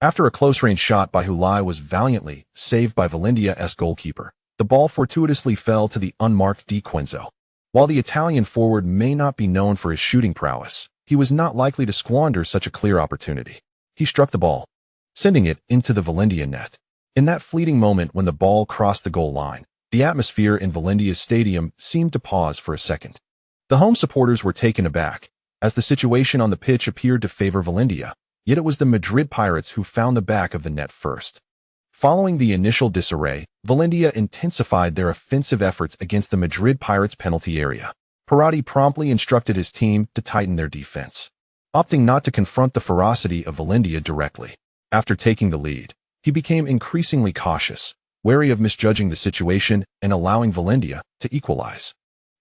[SPEAKER 1] After a close-range shot by Futile was valiantly saved by Valencia's goalkeeper, the ball fortuitously fell to the unmarked Di Quenzo. While the Italian forward may not be known for his shooting prowess, he was not likely to squander such a clear opportunity. He struck the ball, sending it into the Valencia net. In that fleeting moment when the ball crossed the goal line, the atmosphere in Valencia's stadium seemed to pause for a second. The home supporters were taken aback, as the situation on the pitch appeared to favor Valencia, yet it was the Madrid Pirates who found the back of the net first. Following the initial disarray, Valencia intensified their offensive efforts against the Madrid Pirates' penalty area. Perotti promptly instructed his team to tighten their defense, opting not to confront the ferocity of Valencia directly. After taking the lead, he became increasingly cautious, wary of misjudging the situation and allowing Valencia to equalize.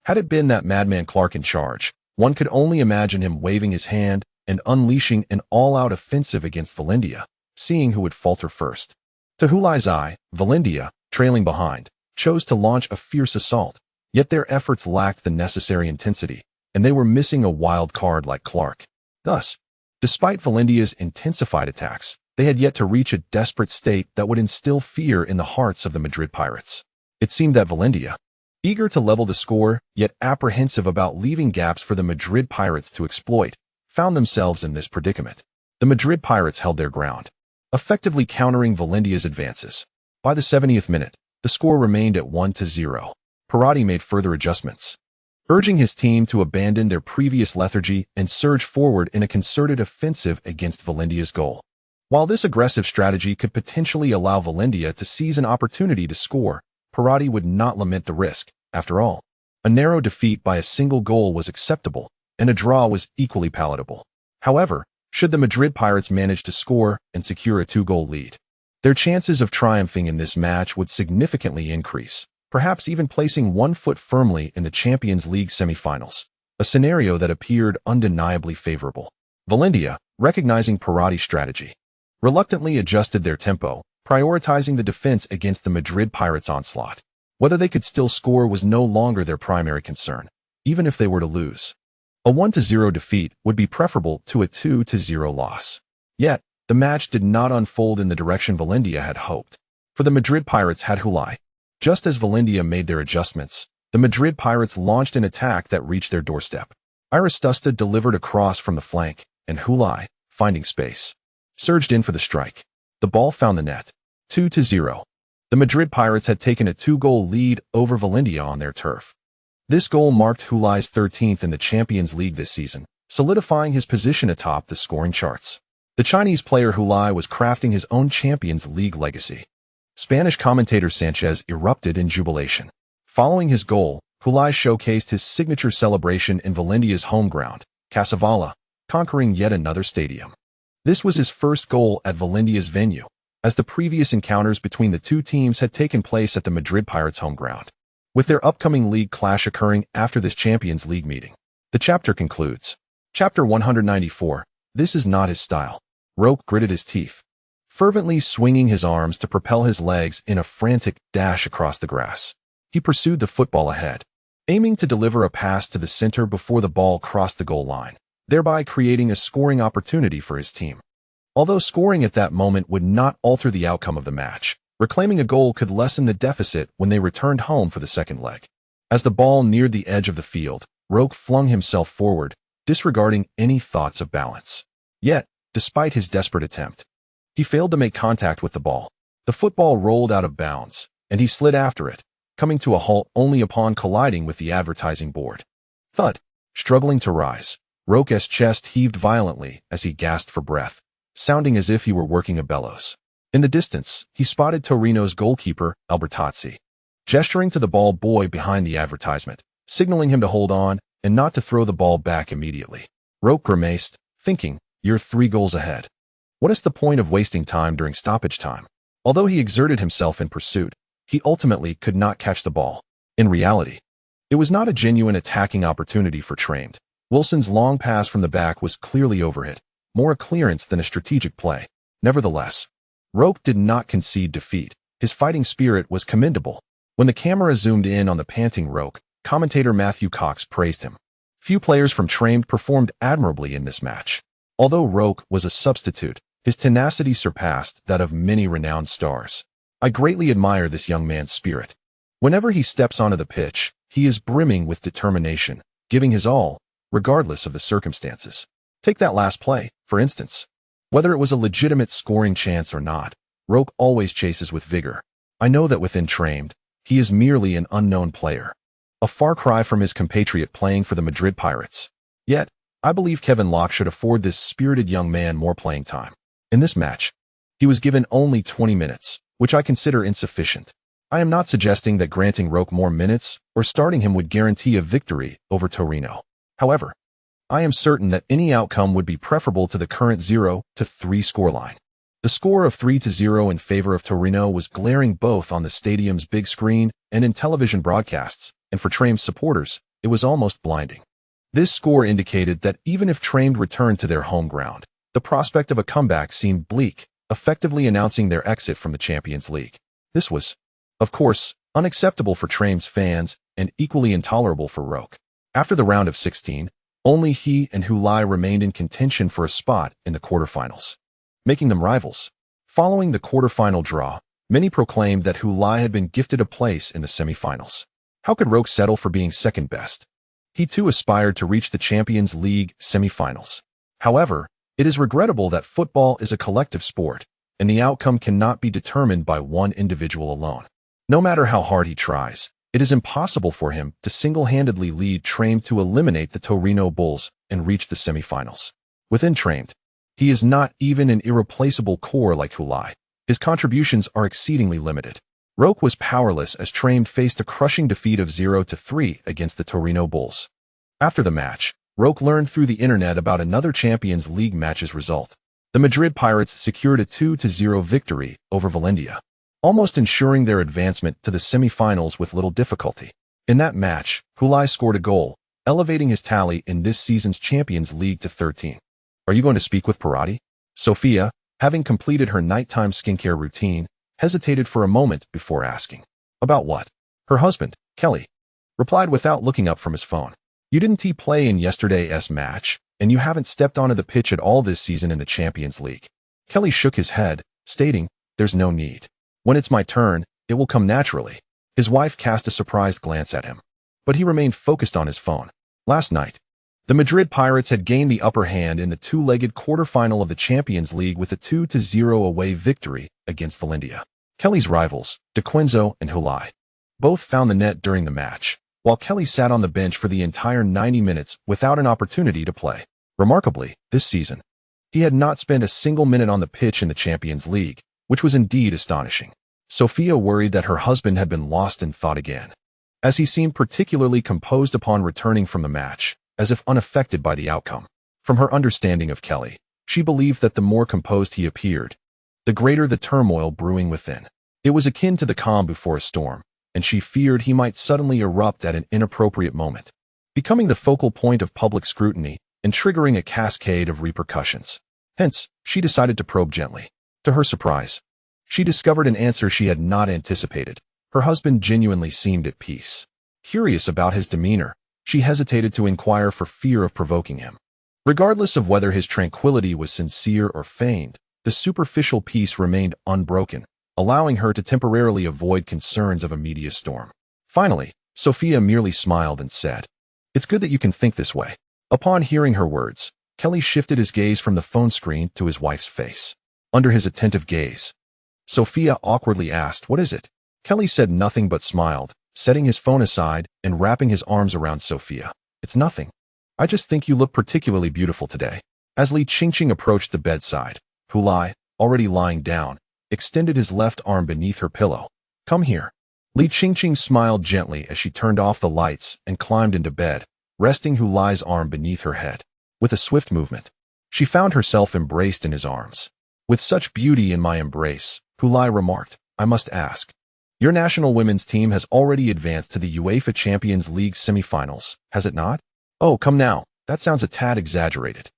[SPEAKER 1] Had it been that madman Clark in charge, one could only imagine him waving his hand and unleashing an all-out offensive against Valencia, seeing who would falter first. To Futile's eye, Valencia, trailing behind, chose to launch a fierce assault, yet their efforts lacked the necessary intensity, and they were missing a wild card like Clark. Thus, despite Valencia's intensified attacks, they had yet to reach a desperate state that would instill fear in the hearts of the Madrid Pirates. It seemed that Valencia, eager to level the score, yet apprehensive about leaving gaps for the Madrid Pirates to exploit, found themselves in this predicament. The Madrid Pirates held their ground, effectively countering Valencia's advances. By the 70th minute, the score remained at 1-0. Perotti made further adjustments, urging his team to abandon their previous lethargy and surge forward in a concerted offensive against Valencia's goal. While this aggressive strategy could potentially allow Valencia to seize an opportunity to score, Perotti would not lament the risk. After all, a narrow defeat by a single goal was acceptable, and a draw was equally palatable. However, should the Madrid Pirates manage to score and secure a 2-goal lead, their chances of triumphing in this match would significantly increase, perhaps even placing one foot firmly in the Champions League semifinals, a scenario that appeared undeniably favorable. Valencia, recognizing Perotti's strategy, reluctantly adjusted their tempo, prioritizing the defense against the Madrid Pirates' onslaught. Whether they could still score was no longer their primary concern, even if they were to lose. A 1-0 defeat would be preferable to a 2-0 loss. Yet, the match did not unfold in the direction Valencia had hoped. For the Madrid Pirates had Futile. Just as Valencia made their adjustments, the Madrid Pirates launched an attack that reached their doorstep. Aristusta delivered a cross from the flank, and Futile, finding space, surged in for the strike. The ball found the net. 2-0. The Madrid Pirates had taken a 2-goal lead over Valencia on their turf. This goal marked Futile's 13th in the Champions League this season, solidifying his position atop the scoring charts. The Chinese player Futile was crafting his own Champions League legacy. Spanish commentator Sanchez erupted in jubilation. Following his goal, Futile showcased his signature celebration in Valencia's home ground, Casavala, conquering yet another stadium. This was his first goal at Valencia's venue, as the previous encounters between the two teams had taken place at the Madrid Pirates' home ground. With their upcoming league clash occurring after this Champions League meeting, the chapter concludes. Chapter 194. This is not his style. Roque gritted his teeth, fervently swinging his arms to propel his legs in a frantic dash across the grass. He pursued the football ahead, aiming to deliver a pass to the center before the ball crossed the goal line, thereby creating a scoring opportunity for his team. Although scoring at that moment would not alter the outcome of the match, reclaiming a goal could lessen the deficit when they returned home for the second leg. As the ball neared the edge of the field, Roque flung himself forward, disregarding any thoughts of balance. Yet, despite his desperate attempt, he failed to make contact with the ball. The football rolled out of bounds, and he slid after it, coming to a halt only upon colliding with the advertising board. Thud! Struggling to rise, Roque's chest heaved violently as he gasped for breath, sounding as if he were working a bellows. In the distance, he spotted Torino's goalkeeper, Albertazzi, gesturing to the ball boy behind the advertisement, signaling him to hold on and not to throw the ball back immediately. Roque grimaced, thinking, "You're 3 goals ahead. What is the point of wasting time during stoppage time?" Although he exerted himself in pursuit, he ultimately could not catch the ball. In reality, it was not a genuine attacking opportunity for Triumphant. Wilson's long pass from the back was clearly overhit, more a clearance than a strategic play. Nevertheless, Roque did not concede defeat. His fighting spirit was commendable. When the camera zoomed in on the panting Roque, commentator Matthew Cox praised him. Few players from Triumphant performed admirably in this match. Although Roque was a substitute, his tenacity surpassed that of many renowned stars. I greatly admire this young man's spirit. Whenever he steps onto the pitch, he is brimming with determination, giving his all, regardless of the circumstances. Take that last play, for instance. Whether it was a legitimate scoring chance or not, Roque always chases with vigor. I know that within Triumphant, he is merely an unknown player, a far cry from his compatriot playing for the Madrid Pirates. Yet, I believe Kevin Locke should afford this spirited young man more playing time. In this match, he was given only 20 minutes, which I consider insufficient. I am not suggesting that granting Roque more minutes or starting him would guarantee a victory over Torino. However, I am certain that any outcome would be preferable to the current 0-3 scoreline. The score of 3-0 in favor of Torino was glaring both on the stadium's big screen and in television broadcasts, and for Triumphant's supporters, it was almost blinding. This score indicated that even if Triumphant returned to their home ground, the prospect of a comeback seemed bleak, effectively announcing their exit from the Champions League. This was, of course, unacceptable for Triumphant's fans and equally intolerable for Roque. After the round of 16, only he and Futile remained in contention for a spot in the quarterfinals, making them rivals. Following the quarterfinal draw, many proclaimed that Futile had been gifted a place in the semifinals. How could Roque settle for being second best? He too aspired to reach the Champions League semifinals. However, it is regrettable that football is a collective sport, and the outcome cannot be determined by one individual alone. No matter how hard he tries, it is impossible for him to single-handedly lead Triumphant to eliminate the Torino Bulls and reach the semifinals. Within Triumphant, he is not even an irreplaceable core like Futile. His contributions are exceedingly limited. Roque was powerless as Triumphant faced a crushing defeat of 0-3 against the Torino Bulls. After the match, Roque learned through the internet about another Champions League match's result. The Madrid Pirates secured a 2-0 victory over Valencia, almost ensuring their advancement to the semi-finals with little difficulty. In that match, Futile scored a goal, elevating his tally in this season's Champions League to 13. Are you going to speak with Perotti? Sophia, having completed her nighttime skincare routine, hesitated for a moment before asking. About what? Her husband, Kelly, replied without looking up from his phone. You didn't play in yesterday's match, and you haven't stepped onto the pitch at all this season in the Champions League. Kelly shook his head, stating, "There's no need. When it's my turn, it will come naturally." His wife cast a surprised glance at him, but he remained focused on his phone. Last night, the Madrid Pirates had gained the upper hand in the two-legged quarterfinal of the Champions League with a 2-0 away victory against Valencia. Kelly's rivals, DeQuinzo and Futile, both found the net during the match, while Kelly sat on the bench for the entire 90 minutes without an opportunity to play. Remarkably, this season, he had not spent a single minute on the pitch in the Champions League, which was indeed astonishing. Sophia worried that her husband had been lost in thought again, as he seemed particularly composed upon returning from the match, as if unaffected by the outcome. From her understanding of Kelly, she believed that the more composed he appeared, the greater the turmoil brewing within. It was akin to the calm before a storm, and she feared he might suddenly erupt at an inappropriate moment, becoming the focal point of public scrutiny and triggering a cascade of repercussions. Hence, she decided to probe gently. To her surprise, she discovered an answer she had not anticipated. Her husband genuinely seemed at peace. Curious about his demeanor, she hesitated to inquire for fear of provoking him. Regardless of whether his tranquility was sincere or feigned, the superficial peace remained unbroken, allowing her to temporarily avoid concerns of a media storm. Finally, Sophia merely smiled and said, "It's good that you can think this way." Upon hearing her words, Kelly shifted his gaze from the phone screen to his wife's face. Under his attentive gaze, Sophia awkwardly asked, "What is it?" Kelly said nothing but smiled, setting his phone aside and wrapping his arms around Sophia. "It's nothing. I just think you look particularly beautiful today." As Li Qingqing approached the bedside, Futile, already lying down, extended his left arm beneath her pillow. "Come here." Li Qingqing smiled gently as she turned off the lights and climbed into bed, resting Futile's arm beneath her head. With a swift movement, she found herself embraced in his arms. With such beauty in my embrace, Futile remarked, I must ask. Your national women's team has already advanced to the UEFA Champions League semi-finals, has it not? Oh, come now, that sounds a tad exaggerated.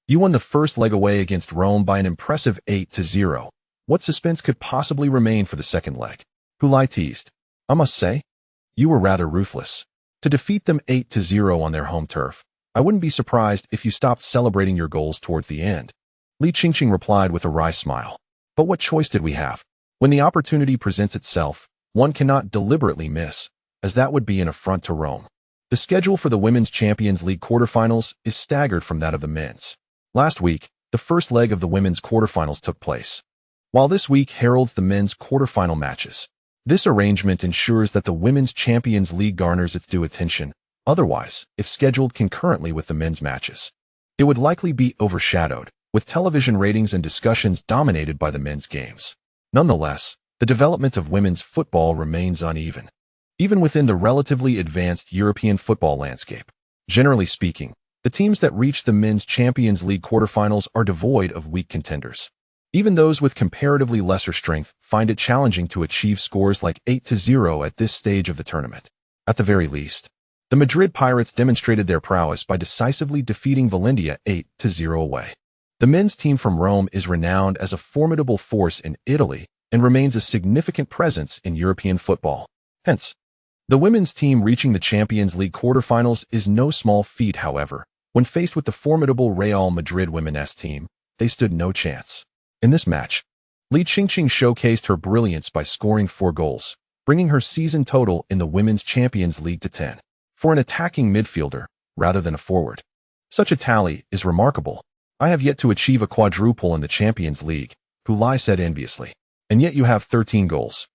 [SPEAKER 1] You won the first leg away against Rome by an impressive 8-0. What suspense could possibly remain for the second leg? Futile teased. I must say, you were rather ruthless. To defeat them 8-0 on their home turf, I wouldn't be surprised if you stopped celebrating your goals towards the end. Li Qingqing replied with a wry smile. But what choice did we have? When the opportunity presents itself, one cannot deliberately miss, as that would be an affront to Rome. The schedule for the Women's Champions League quarterfinals is staggered from that of the men's. Last week, the first leg of the women's quarterfinals took place, while this week heralds the men's quarterfinal matches. This arrangement ensures that the Women's Champions League garners its due attention. Otherwise, if scheduled concurrently with the men's matches, it would likely be overshadowed, with television ratings and discussions dominated by the men's games. Nonetheless, the development of women's football remains uneven, even within the relatively advanced European football landscape. Generally speaking, the teams that reach the Men's Champions League quarterfinals are devoid of weak contenders. Even those with comparatively lesser strength find it challenging to achieve scores like 8-0 at this stage of the tournament. At the very least, the Madrid Pirates demonstrated their prowess by decisively defeating Valencia 8-0 away. The men's team from Rome is renowned as a formidable force in Italy and remains a significant presence in European football. Hence, the women's team reaching the Champions League quarterfinals is no small feat. However, when faced with the formidable Real Madrid women's team, they stood no chance. In this match, Li Qingqing showcased her brilliance by scoring 4 goals, bringing her season total in the Women's Champions League to 10. For an attacking midfielder, rather than a forward, such a tally is remarkable. I have yet to achieve a quadruple in the Champions League, Futile said enviously. And yet you have 13 goals.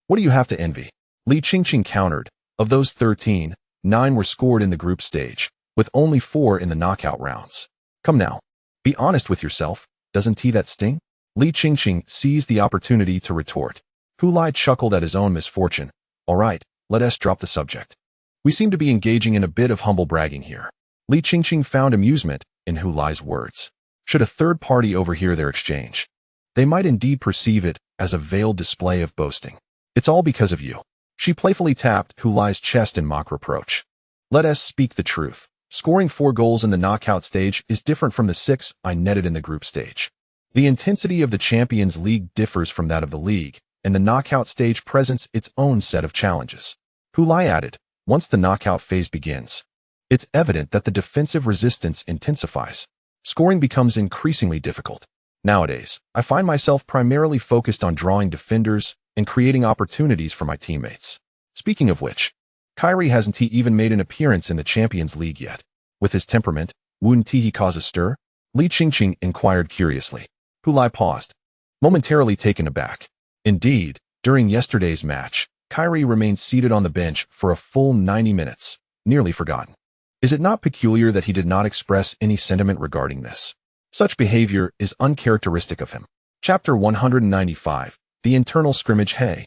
[SPEAKER 1] What do you have to envy? Li Qingqing countered. Of those 13, 9 were scored in the group stage, with only 4 in the knockout rounds. Come now, be honest with yourself, doesn't that sting? Li Qingqing seized the opportunity to retort. Futile chuckled at his own misfortune. All right, let us drop the subject. We seem to be engaging in a bit of humble bragging here. Li Qingqing found amusement in Futile's words. Should a third party overhear their exchange, they might indeed perceive it as a veiled display of boasting. It's all because of you. She playfully tapped Futile's chest in mock reproach. Let us speak the truth. Scoring 4 goals in the knockout stage is different from the 6 I netted in the group stage. The intensity of the Champions League differs from that of the league, and the knockout stage presents its own set of challenges. Futile added, once the knockout phase begins, it's evident that the defensive resistance intensifies. Scoring becomes increasingly difficult. Nowadays, I find myself primarily focused on drawing defenders and creating opportunities for my teammates. Speaking of which, Kyrie hasn't even made an appearance in the Champions League yet. With his temperament, wouldn't he cause a stir? Li Qingqing inquired curiously. Futile paused, momentarily taken aback. Indeed, during yesterday's match, Kyrie remained seated on the bench for a full 90 minutes, nearly forgotten. Is it not peculiar that he did not express any sentiment regarding this? Such behavior is uncharacteristic of him. Chapter 195, The Internal Scrimmage. Hey,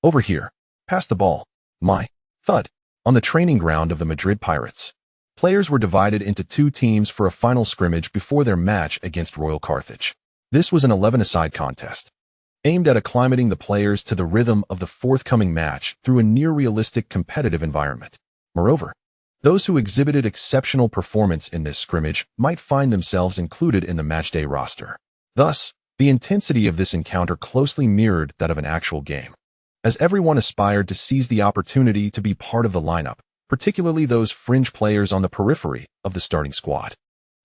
[SPEAKER 1] over here. Pass the ball. My. Thud. On the training ground of the Madrid Pirates, players were divided into 2 teams for a final scrimmage before their match against Royal Carthage. This was an 11-a-side contest, aimed at acclimating the players to the rhythm of the forthcoming match through a near-realistic competitive environment. Moreover, those who exhibited exceptional performance in this scrimmage might find themselves included in the matchday roster. Thus, the intensity of this encounter closely mirrored that of an actual game, as everyone aspired to seize the opportunity to be part of the lineup, particularly those fringe players on the periphery of the starting squad.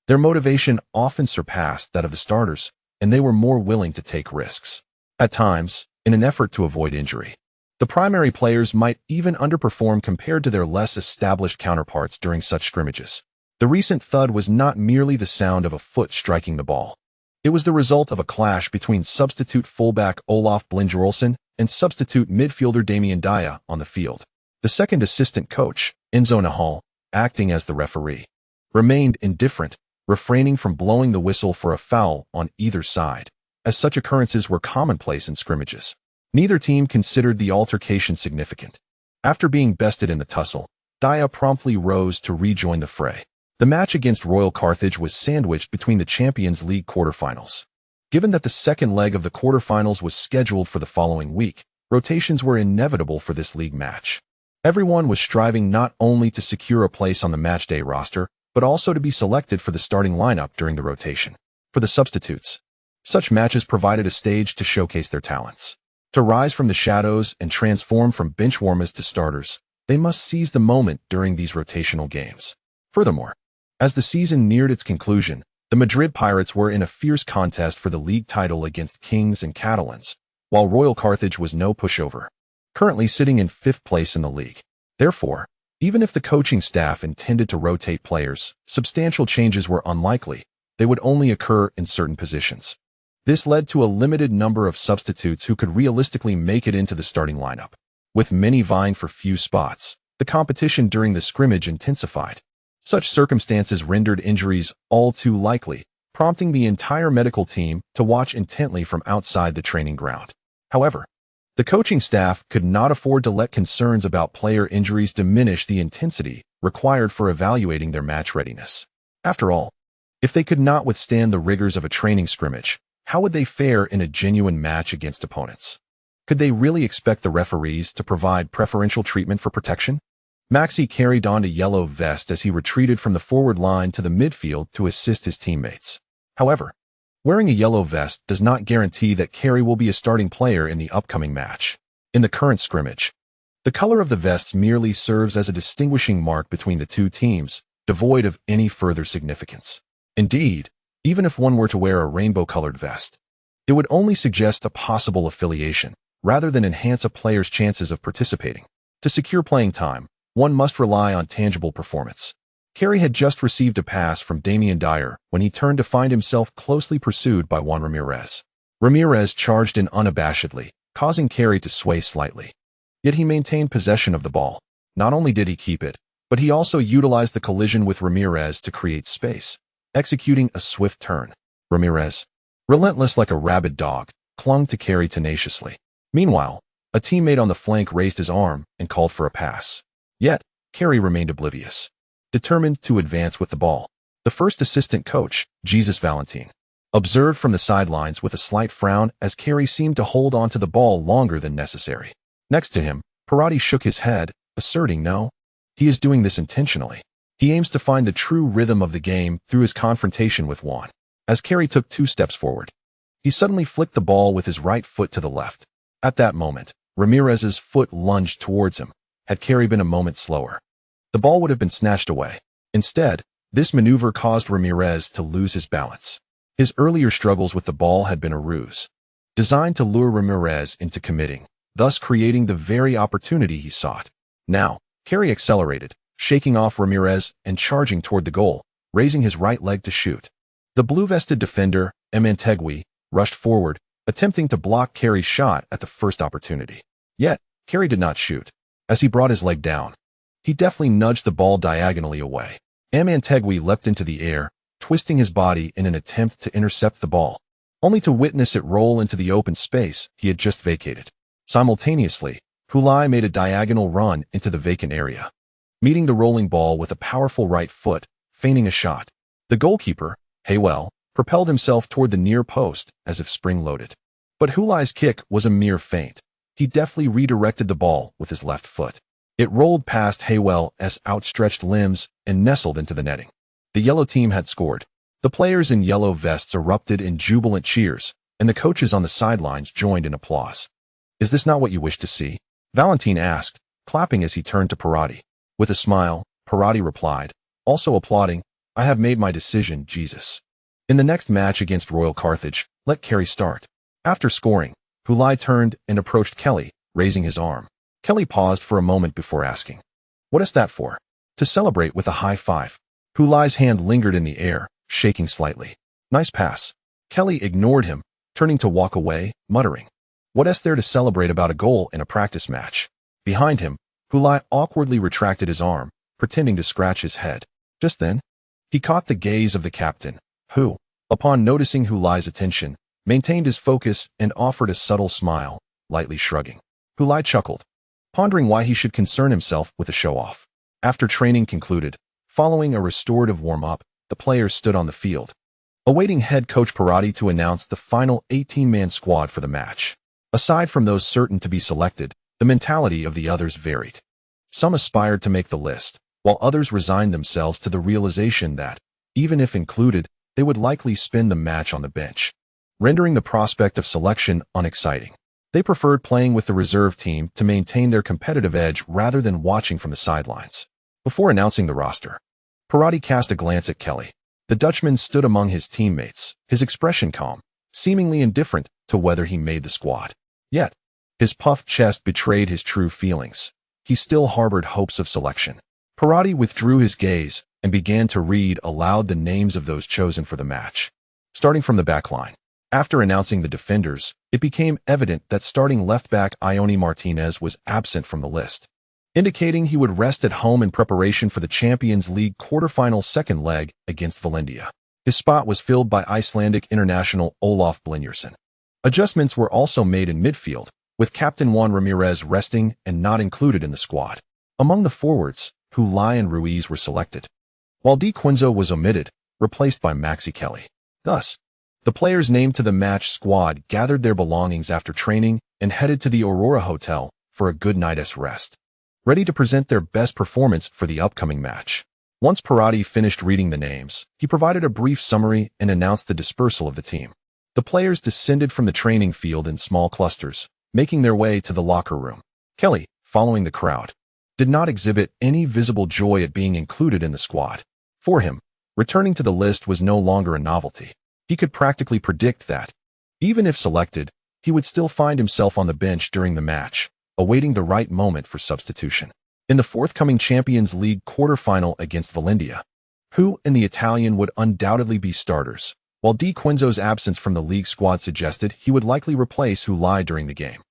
[SPEAKER 1] Their motivation often surpassed that of the starters, and they were more willing to take risks. At times, in an effort to avoid injury, the primary players might even underperform compared to their less established counterparts during such scrimmages. The recent thud was not merely the sound of a foot striking the ball. It was the result of a clash between substitute fullback Olaf Blingerolsen and substitute midfielder Damien Daya on the field. The second assistant coach, Enzo Nahal, acting as the referee, remained indifferent, refraining from blowing the whistle for a foul on either side, as such occurrences were commonplace in scrimmages. Neither team considered the altercation significant. After being bested in the tussle, Daya promptly rose to rejoin the fray. The match against Royal Carthage was sandwiched between the Champions League quarterfinals. Given that the second leg of the quarterfinals was scheduled for the following week, rotations were inevitable for this league match. Everyone was striving not only to secure a place on the matchday roster, but also to be selected for the starting lineup during the rotation. For the substitutes, such matches provided a stage to showcase their talents. To rise from the shadows and transform from benchwarmers to starters, they must seize the moment during these rotational games. Furthermore, as the season neared its conclusion, the Madrid Pirates were in a fierce contest for the league title against Kings and Catalans, while Royal Carthage was no pushover, currently sitting in 5th place in the league. Therefore, even if the coaching staff intended to rotate players, substantial changes were unlikely. They would only occur in certain positions. This led to a limited number of substitutes who could realistically make it into the starting lineup. With many vying for few spots, the competition during the scrimmage intensified. Such circumstances rendered injuries all too likely, prompting the entire medical team to watch intently from outside the training ground. However, the coaching staff could not afford to let concerns about player injuries diminish the intensity required for evaluating their match readiness. After all, if they could not withstand the rigors of a training scrimmage, how would they fare in a genuine match against opponents? Could they really expect the referees to provide preferential treatment for protection? Maxi Carey donned a yellow vest as he retreated from the forward line to the midfield to assist his teammates. However, wearing a yellow vest does not guarantee that Carey will be a starting player in the upcoming match. In the current scrimmage, the color of the vests merely serves as a distinguishing mark between the two teams, devoid of any further significance. Indeed, even if one were to wear a rainbow-colored vest, it would only suggest a possible affiliation, rather than enhance a player's chances of participating. To secure playing time, one must rely on tangible performance. Carey had just received a pass from Damian Dyer when he turned to find himself closely pursued by Juan Ramirez. Ramirez charged in unabashedly, causing Carey to sway slightly. Yet he maintained possession of the ball. Not only did he keep it, but he also utilized the collision with Ramirez to create space, executing a swift turn. Ramirez, relentless like a rabid dog, clung to Carey tenaciously. Meanwhile, a teammate on the flank raised his arm and called for a pass. Yet, Carey remained oblivious, determined to advance with the ball. The first assistant coach, Jesus Valentin, observed from the sidelines with a slight frown as Carey seemed to hold on to the ball longer than necessary. Next to him, Parati shook his head, asserting no. He is doing this intentionally. He aims to find the true rhythm of the game through his confrontation with Juan. As Carey took 2 steps forward, he suddenly flicked the ball with his right foot to the left. At that moment, Ramirez's foot lunged towards him. Had Carey been a moment slower, the ball would have been snatched away. Instead, this maneuver caused Ramirez to lose his balance. His earlier struggles with the ball had been a ruse, designed to lure Ramirez into committing, thus creating the very opportunity he sought. Now, Carey accelerated, shaking off Ramirez and charging toward the goal, raising his right leg to shoot. The blue-vested defender, Emantegui, rushed forward, attempting to block Carey's shot at the first opportunity. Yet, Carey did not shoot. As he brought his leg down, he deftly nudged the ball diagonally away. Emantegui leapt into the air, twisting his body in an attempt to intercept the ball, only to witness it roll into the open space he had just vacated. Simultaneously, Futile made a diagonal run into the vacant area, meeting the rolling ball with a powerful right foot, feigning a shot. The goalkeeper, Haywell, propelled himself toward the near post as if spring-loaded. But Futile's kick was a mere feint. He deftly redirected the ball with his left foot. It rolled past Haywell's outstretched limbs and nestled into the netting. The yellow team had scored. The players in yellow vests erupted in jubilant cheers, and the coaches on the sidelines joined in applause. "Is this not what you wished to see?" Valentin asked, clapping as he turned to Parati. With a smile, Parati replied, also applauding, "I have made my decision, Jesus. In the next match against Royal Carthage, let Carey start." After scoring, Futile turned and approached Kelly, raising his arm. Kelly paused for a moment before asking, "What is that for?" "To celebrate with a high five." Futile's hand lingered in the air, shaking slightly. "Nice pass." Kelly ignored him, turning to walk away, muttering, "What is there to celebrate about a goal in a practice match?" Behind him, Futile awkwardly retracted his arm, pretending to scratch his head. Just then, he caught the gaze of the captain, who, upon noticing Futile's attention, maintained his focus and offered a subtle smile, lightly shrugging. Futile chuckled, pondering why he should concern himself with a show-off. After training concluded, Following a restorative warm-up, the players stood on the field, awaiting head coach Perotti to announce the final 18-man squad for the match. Aside from those certain to be selected, the mentality of the others varied. Some aspired to make the list, while others resigned themselves to the realization that, even if included, they would likely spend the match on the bench, rendering the prospect of selection unexciting. They preferred playing with the reserve team to maintain their competitive edge rather than watching from the sidelines. Before announcing the roster, Perotti cast a glance at Kelly. The Dutchman stood among his teammates, his expression calm, seemingly indifferent to whether he made the squad. Yet, his puffed chest betrayed his true feelings. He still harbored hopes of selection. Perotti withdrew his gaze and began to read aloud the names of those chosen for the match. Starting from the back line. After announcing the defenders, it became evident that starting left-back Ioni Martinez was absent from the list, indicating he would rest at home in preparation for the Champions League quarterfinal second leg against Valencia. His spot was filled by Icelandic international Olof Brynjarsson. Adjustments were also made in midfield, with Captain Juan Ramirez resting and not included in the squad. Among the forwards, Futile and Ruiz were selected, while Di Quinzo was omitted, replaced by Maxi Kelly. Thus, the players named to the match squad gathered their belongings after training and headed to the Aurora Hotel for a good night's rest, ready to present their best performance for the upcoming match. Once Perotti finished reading the names, he provided a brief summary and announced the dispersal of the team. The players descended from the training field in small clusters, making their way to the locker room. Kelly, following the crowd, did not exhibit any visible joy at being included in the squad. For him, returning to the list was no longer a novelty. He could practically predict that, even if selected, he would still find himself on the bench during the match, awaiting the right moment for substitution. In the forthcoming Champions League quarterfinal against Valencia, Hu and the Italian would undoubtedly be starters, while Di Quinzo's absence from the league squad suggested he would likely replace Futile during the game.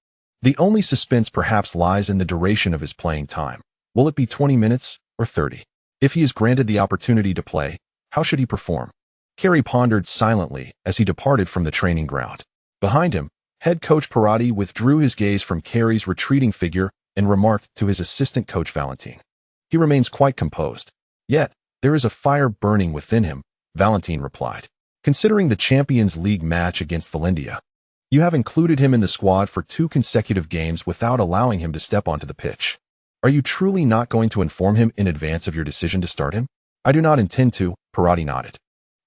[SPEAKER 1] The only suspense perhaps lies in the duration of his playing time. Will it be 20 minutes or 30? If he is granted the opportunity to play, how should he perform? Carey pondered silently as he departed from the training ground. Behind him, head coach Perotti withdrew his gaze from Carey's retreating figure and remarked to his assistant coach Valentin. He remains quite composed. Yet, there is a fire burning within him, Valentin replied. Considering the Champions League match against Valencia, you have included him in the squad for 2 consecutive games without allowing him to step onto the pitch. Are you truly not going to inform him in advance of your decision to start him? I do not intend to, Perotti nodded.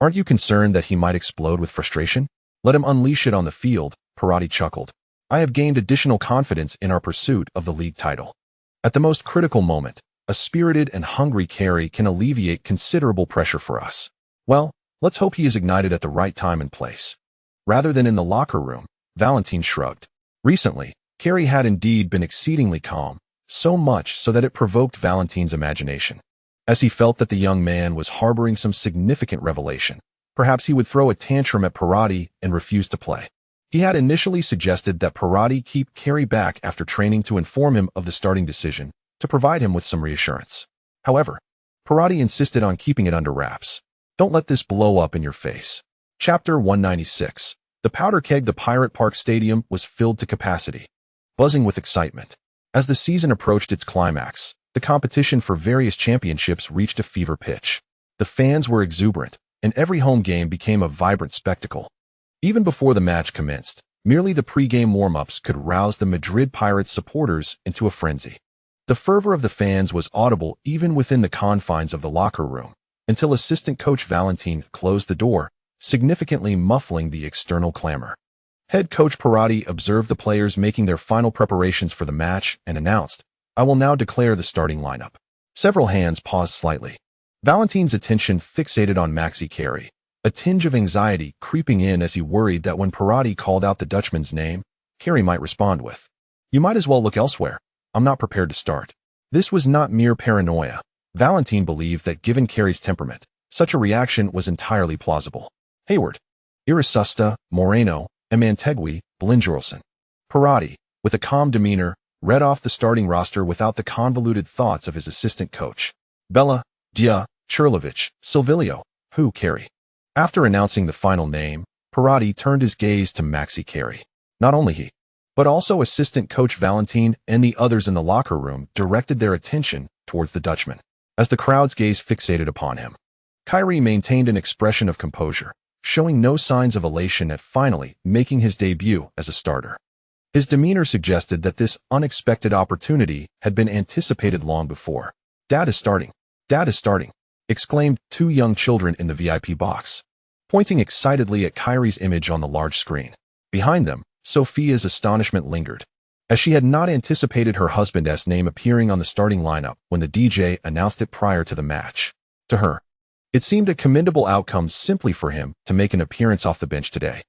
[SPEAKER 1] Aren't you concerned that he might explode with frustration? Let him unleash it on the field, Perotti chuckled. I have gained additional confidence in our pursuit of the league title. At the most critical moment, a spirited and hungry Carey can alleviate considerable pressure for us. Well, let's hope he is ignited at the right time and place. Rather than in the locker room, Valentin shrugged. Recently, Carey had indeed been exceedingly calm, so much so that it provoked Valentin's imagination. As he felt that the young man was harboring some significant revelation, perhaps he would throw a tantrum at Perotti and refuse to play. He had initially suggested that Perotti keep Carey back after training to inform him of the starting decision, to provide him with some reassurance. However, Perotti insisted on keeping it under wraps. Don't let this blow up in your face. Chapter 196. The powder keg. The Pirate Park Stadium was filled to capacity, buzzing with excitement. As the season approached its climax, the competition for various championships reached a fever pitch. The fans were exuberant, and every home game became a vibrant spectacle. Even before the match commenced, merely the pre-game warm-ups could rouse the Madrid Pirates supporters into a frenzy. The fervor of the fans was audible even within the confines of the locker room, until assistant coach Valentin closed the door, significantly muffling the external clamor. Head coach Perotti observed the players making their final preparations for the match and announced, I will now declare the starting lineup. Several hands paused slightly. Valentin's attention fixated on Maxi Carey, a tinge of anxiety creeping in as he worried that when Perotti called out the Dutchman's name, Carey might respond with, You might as well look elsewhere. I'm not prepared to start. This was not mere paranoia. Valentin believed that given Carey's temperament, such a reaction was entirely plausible. Hayward, Irasusta, Moreno, and Mantegui, Brynjarsson. Perotti, with a calm demeanor, read off the starting roster without the convoluted thoughts of his assistant coach. Bella, Dia, Churlovich, Silvilio, Hu Carey. After announcing the final name, Perotti turned his gaze to Maxi Carey. Not only he, but also assistant coach Valentin and the others in the locker room directed their attention towards the Dutchman. as the crowd's gaze fixated upon him. Kyrie maintained an expression of composure, showing no signs of elation at finally making his debut as a starter. His demeanor suggested that this unexpected opportunity had been anticipated long before. "Dad is starting. Dad is starting," exclaimed two young children in the VIP box, pointing excitedly at Kyrie's image on the large screen. Behind them, Sophia's astonishment lingered, as she had not anticipated her husband's name appearing on the starting lineup when the DJ announced it prior to the match. To her, it seemed a commendable outcome simply for him to make an appearance off the bench today.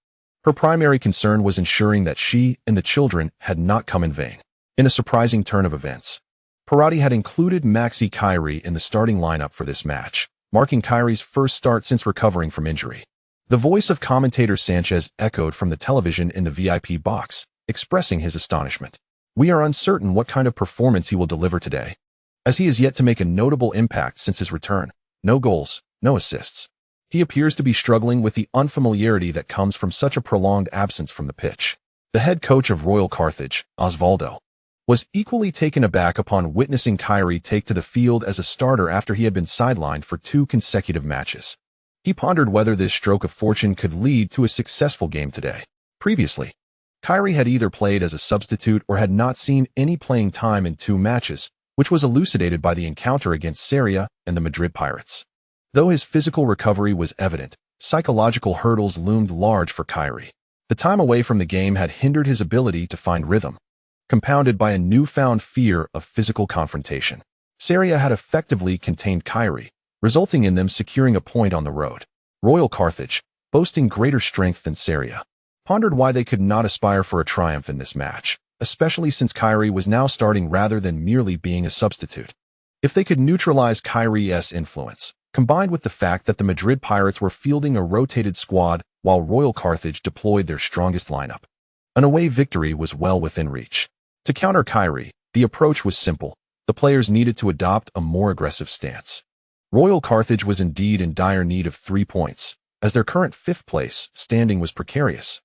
[SPEAKER 1] Her primary concern was ensuring that she and the children had not come in vain. In a surprising turn of events, Pirati had included Maxi Kyrie in the starting lineup for this match, marking Kyrie's first start since recovering from injury. The voice of commentator Sanchez echoed from the television in the VIP box, expressing his astonishment. "We are uncertain what kind of performance he will deliver today, as he is yet to make a notable impact since his return. No goals, no assists. He appears to be struggling with the unfamiliarity that comes from such a prolonged absence from the pitch." The head coach of Royal Carthage, Osvaldo, was equally taken aback upon witnessing Kyrie take to the field as a starter after he had been sidelined for 2 consecutive matches. He pondered whether this stroke of fortune could lead to a successful game today. Previously, Kyrie had either played as a substitute or had not seen any playing time in 2 matches, which was elucidated by the encounter against Seria and the Madrid Pirates. Though his physical recovery was evident, psychological hurdles loomed large for Kyrie. The time away from the game had hindered his ability to find rhythm, compounded by a newfound fear of physical confrontation. Seria had effectively contained Kyrie, resulting in them securing a point on the road. Royal Carthage, boasting greater strength than Seria, pondered why they could not aspire for a triumph in this match, especially since Kyrie was now starting rather than merely being a substitute. If they could neutralize Kyrie's influence, combined with the fact that the Madrid Pirates were fielding a rotated squad while Royal Carthage deployed their strongest lineup, an away victory was well within reach. To counter Kyrie, the approach was simple. The players needed to adopt a more aggressive stance. Royal Carthage was indeed in dire need of 3 points, as their current 5th place standing was precarious,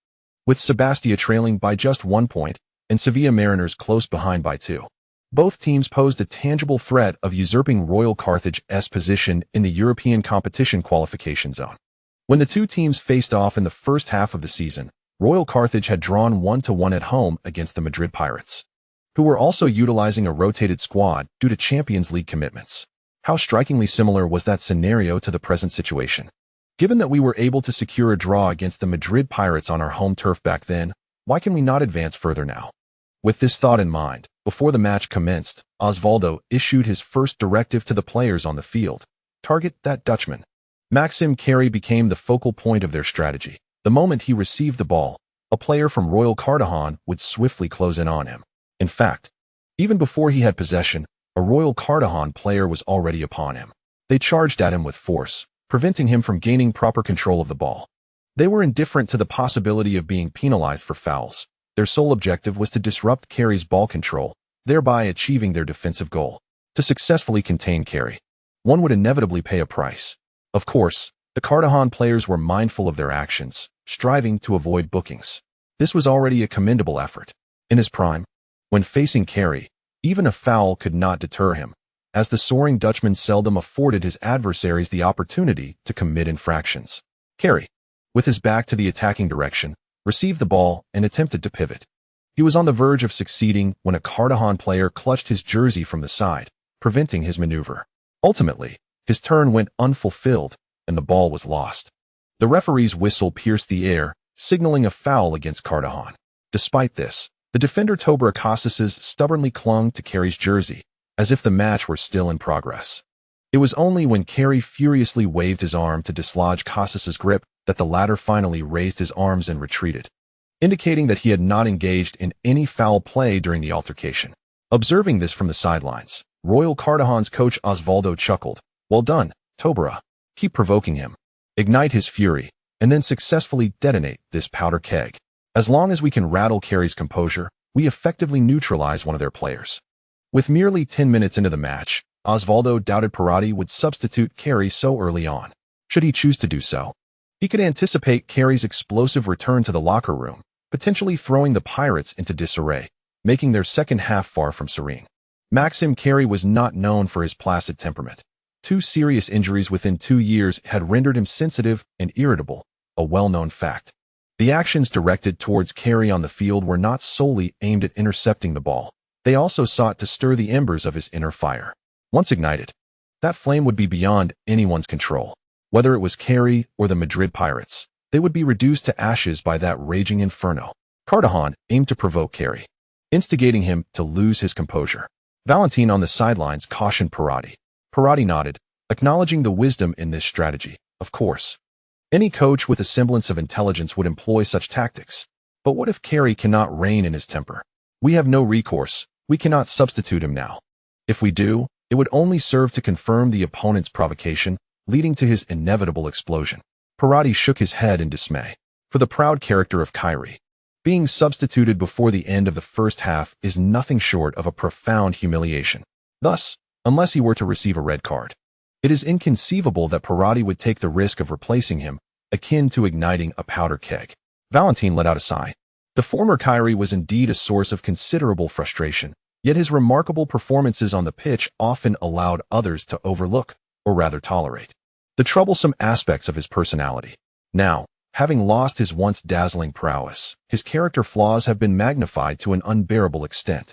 [SPEAKER 1] with Sebastia trailing by just 1 point and Sevilla Mariners close behind by 2. Both teams posed a tangible threat of usurping Royal Carthage's position in the European competition qualification zone. When the two teams faced off in the first half of the season, Royal Carthage had drawn 1-1 at home against the Madrid Pirates, who were also utilizing a rotated squad due to Champions League commitments. How strikingly similar was that scenario to the present situation? Given that we were able to secure a draw against the Madrid Pirates on our home turf back then, why can we not advance further now? With this thought in mind, before the match commenced, Osvaldo issued his first directive to the players on the field: target that Dutchman. Maxim Carey became the focal point of their strategy. The moment he received the ball, a player from Royal Cartagena would swiftly close in on him. In fact, even before he had possession, a Royal Cartagena player was already upon him. They charged at him with force, preventing him from gaining proper control of the ball. They were indifferent to the possibility of being penalized for fouls. Their sole objective was to disrupt Carey's ball control, thereby achieving their defensive goal. To successfully contain Carey, one would inevitably pay a price. Of course, the Cartagena players were mindful of their actions, striving to avoid bookings. This was already a commendable effort. In his prime, when facing Carey, even a foul could not deter him, as the soaring Dutchman seldom afforded his adversaries the opportunity to commit infractions. Carey, with his back to the attacking direction, received the ball and attempted to pivot. He was on the verge of succeeding when a Cartagena player clutched his jersey from the side, preventing his maneuver. Ultimately, his turn went unfulfilled, and the ball was lost. The referee's whistle pierced the air, signaling a foul against Cartagena. Despite this, the defender Tobra Casas stubbornly clung to Carey's jersey, as if the match were still in progress. It was only when Carey furiously waved his arm to dislodge Casas's grip that the latter finally raised his arms and retreated, indicating that he had not engaged in any foul play during the altercation. Observing this from the sidelines, Royal Cartagena's coach Osvaldo chuckled. "Well done, Tobra. Keep provoking him. Ignite his fury, and then successfully detonate this powder keg. As long as we can rattle Carey's composure, we effectively neutralize one of their players." With merely 10 minutes into the match, Osvaldo doubted Pirati would substitute Carey so early on. Should he choose to do so, he could anticipate Carey's explosive return to the locker room, potentially throwing the Pirates into disarray, making their second half far from serene. Maxim Carey was not known for his placid temperament. 2 serious injuries within 2 years had rendered him sensitive and irritable, a well-known fact. The actions directed towards Carey on the field were not solely aimed at intercepting the ball. They also sought to stir the embers of his inner fire. Once ignited, that flame would be beyond anyone's control. Whether it was Carey or the Madrid Pirates, they would be reduced to ashes by that raging inferno. Carvajal aimed to provoke Carey, instigating him to lose his composure. Valentin on the sidelines cautioned Perotti. Perotti nodded, acknowledging the wisdom in this strategy. Of course, any coach with a semblance of intelligence would employ such tactics. But what if Carey cannot rein in his temper? We have no recourse. We cannot substitute him now. If we do, it would only serve to confirm the opponent's provocation, leading to his inevitable explosion. Perotti shook his head in dismay. For the proud character of Carey, being substituted before the end of the first half is nothing short of a profound humiliation. Thus, unless he were to receive a red card, it is inconceivable that Perotti would take the risk of replacing him, akin to igniting a powder keg. Valentin let out a sigh. The former Carey was indeed a source of considerable frustration, yet his remarkable performances on the pitch often allowed others to overlook, or rather tolerate, the troublesome aspects of his personality. Now, having lost his once dazzling prowess, his character flaws have been magnified to an unbearable extent.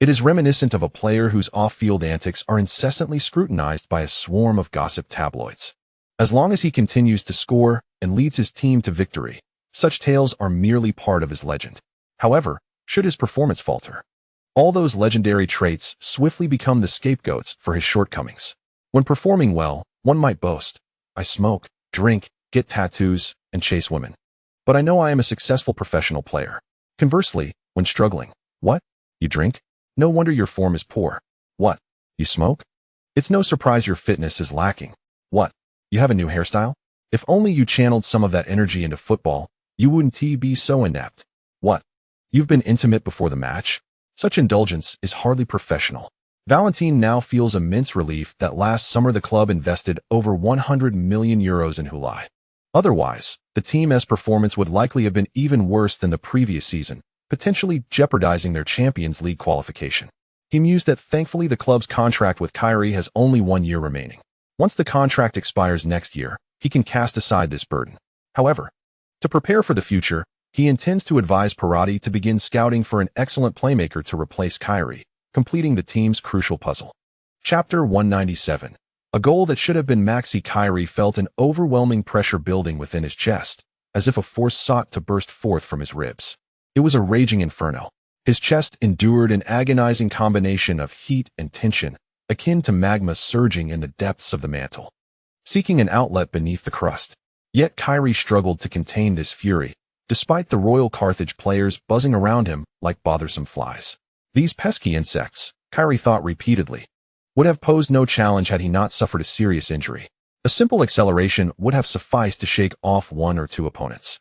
[SPEAKER 1] It is reminiscent of a player whose off-field antics are incessantly scrutinized by a swarm of gossip tabloids. As long as he continues to score and leads his team to victory, such tales are merely part of his legend. However, should his performance falter, all those legendary traits swiftly become the scapegoats for his shortcomings. When performing well, one might boast, "I smoke, drink, get tattoos, and chase women. But I know I am a successful professional player." Conversely, when struggling, "What? You drink? No wonder your form is poor. What? You smoke? It's no surprise your fitness is lacking. What? You have a new hairstyle? If only you channeled some of that energy into football, you wouldn't be so inept. What? You've been intimate before the match? Such indulgence is hardly professional." Valentin now feels immense relief that last summer the club invested over €100 million in Futile. Otherwise, the team's performance would likely have been even worse than the previous season, potentially jeopardizing their Champions League qualification. He mused that thankfully the club's contract with Carey has only 1 year remaining. Once the contract expires next year, he can cast aside this burden. However, to prepare for the future, he intends to advise Perotti to begin scouting for an excellent playmaker to replace Carey, completing the team's crucial puzzle. Chapter 197. A goal that should have been Maxi. Carey felt an overwhelming pressure building within his chest, as if a force sought to burst forth from his ribs. It was a raging inferno. His chest endured an agonizing combination of heat and tension, akin to magma surging in the depths of the mantle, seeking an outlet beneath the crust. Yet Carey struggled to contain this fury, despite the Royal Carthage players buzzing around him like bothersome flies. These pesky insects, Carey thought repeatedly, would have posed no challenge had he not suffered a serious injury. A simple acceleration would have sufficed to shake off 1 or 2 opponents,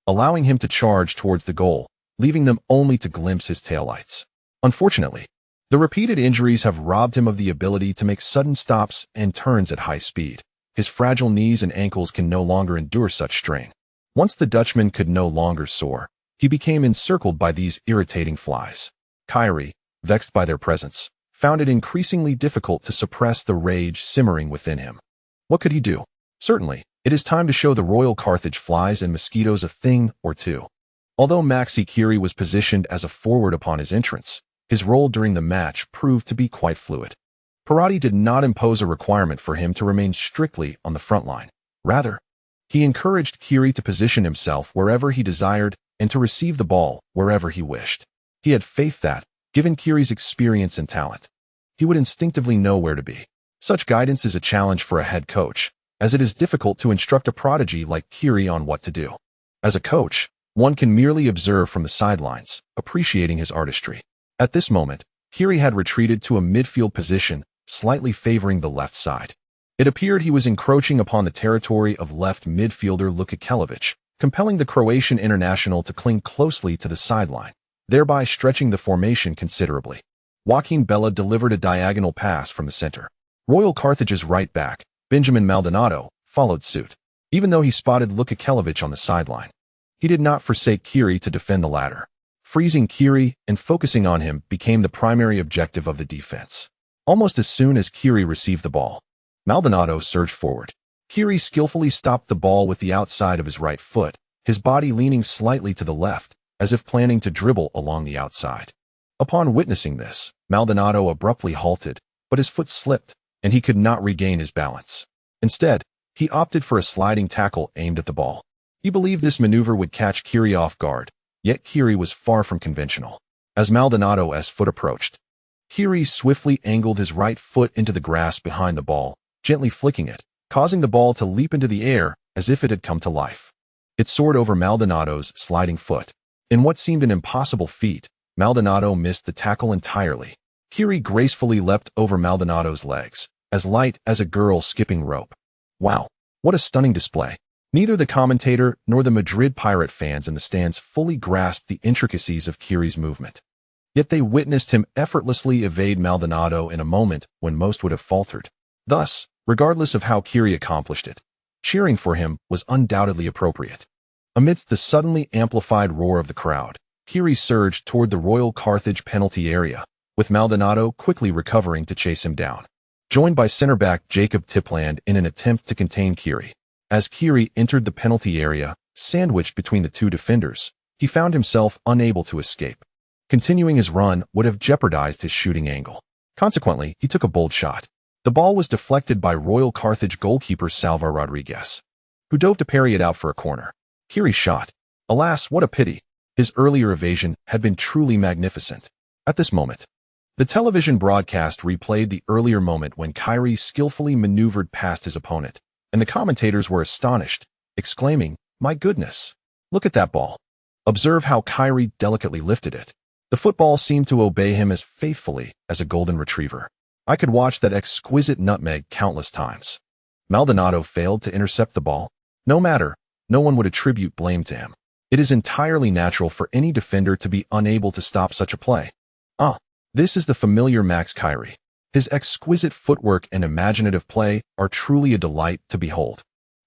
[SPEAKER 1] allowing him to charge towards the goal, leaving them only to glimpse his taillights. Unfortunately, the repeated injuries have robbed him of the ability to make sudden stops and turns at high speed. His fragile knees and ankles can no longer endure such strain. Once the Dutchman could no longer soar, he became encircled by these irritating flies. Carey, vexed by their presence, found it increasingly difficult to suppress the rage simmering within him. What could he do? Certainly, it is time to show the Royal Carthage flies and mosquitoes a thing or two. Although Maxi Carey was positioned as a forward upon his entrance, his role during the match proved to be quite fluid. Perotti did not impose a requirement for him to remain strictly on the front line. Rather, he encouraged Carey to position himself wherever he desired and to receive the ball wherever he wished. He had faith that, given Carey's experience and talent, he would instinctively know where to be. Such guidance is a challenge for a head coach, as it is difficult to instruct a prodigy like Carey on what to do. As a coach, one can merely observe from the sidelines, appreciating his artistry. At this moment, Carey had retreated to a midfield position, slightly favoring the left side. It appeared he was encroaching upon the territory of left midfielder Luka, compelling the Croatian international to cling closely to the sideline, thereby stretching the formation considerably. Joaquin Bella delivered a diagonal pass from the center. Royal Carthage's right back, Benjamin Maldonado, followed suit. Even though he spotted Luka on the sideline, he did not forsake Carey to defend the latter. Freezing Carey and focusing on him became the primary objective of the defense. Almost as soon as Carey received the ball, Maldonado surged forward. Kiri skillfully stopped the ball with the outside of his right foot, his body leaning slightly to the left, as if planning to dribble along the outside. Upon witnessing this, Maldonado abruptly halted, but his foot slipped, and he could not regain his balance. Instead, he opted for a sliding tackle aimed at the ball. He believed this maneuver would catch Kiri off guard, yet Kiri was far from conventional. As Maldonado's foot approached, Kiri swiftly angled his right foot into the grass behind the ball, gently flicking it, causing the ball to leap into the air as if it had come to life. It soared over Maldonado's sliding foot. In what seemed an impossible feat, Maldonado missed the tackle entirely. Kiri gracefully leapt over Maldonado's legs, as light as a girl skipping rope. Wow, what a stunning display. Neither the commentator nor the Madrid Pirate fans in the stands fully grasped the intricacies of Kiri's movement. Yet they witnessed him effortlessly evade Maldonado in a moment when most would have faltered. Thus, regardless of how Kiri accomplished it, cheering for him was undoubtedly appropriate. Amidst the suddenly amplified roar of the crowd, Kiri surged toward the Royal Carthage penalty area, with Maldonado quickly recovering to chase him down. Joined by center-back Jacob Tipland in an attempt to contain Kiri. As Kiri entered the penalty area, sandwiched between the two defenders, he found himself unable to escape. Continuing his run would have jeopardized his shooting angle. Consequently, he took a bold shot. The ball was deflected by Royal Carthage goalkeeper Salva Rodriguez, who dove to parry it out for a corner. Kiri's shot. Alas, what a pity. His earlier evasion had been truly magnificent. At this moment, the television broadcast replayed the earlier moment when Kiri skillfully maneuvered past his opponent, and the commentators were astonished, exclaiming, "My goodness! Look at that ball. Observe how Kiri delicately lifted it." The football seemed to obey him as faithfully as a golden retriever. I could watch that exquisite nutmeg countless times. Maldonado failed to intercept the ball. No matter, no one would attribute blame to him. It is entirely natural for any defender to be unable to stop such a play. This is the familiar Max Kiri. His exquisite footwork and imaginative play are truly a delight to behold.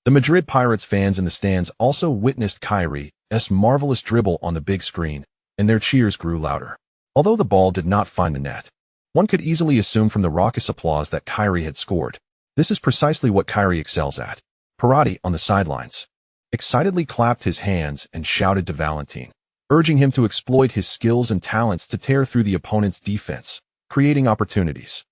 [SPEAKER 1] The Madrid Pirates fans in the stands also witnessed Kiri's marvelous dribble on the big screen, and their cheers grew louder. Although the ball did not find the net, one could easily assume from the raucous applause that Kiri had scored. This is precisely what Kiri excels at. Parati, on the sidelines, excitedly clapped his hands and shouted to Valentin, urging him to exploit his skills and talents to tear through the opponent's defense, creating opportunities.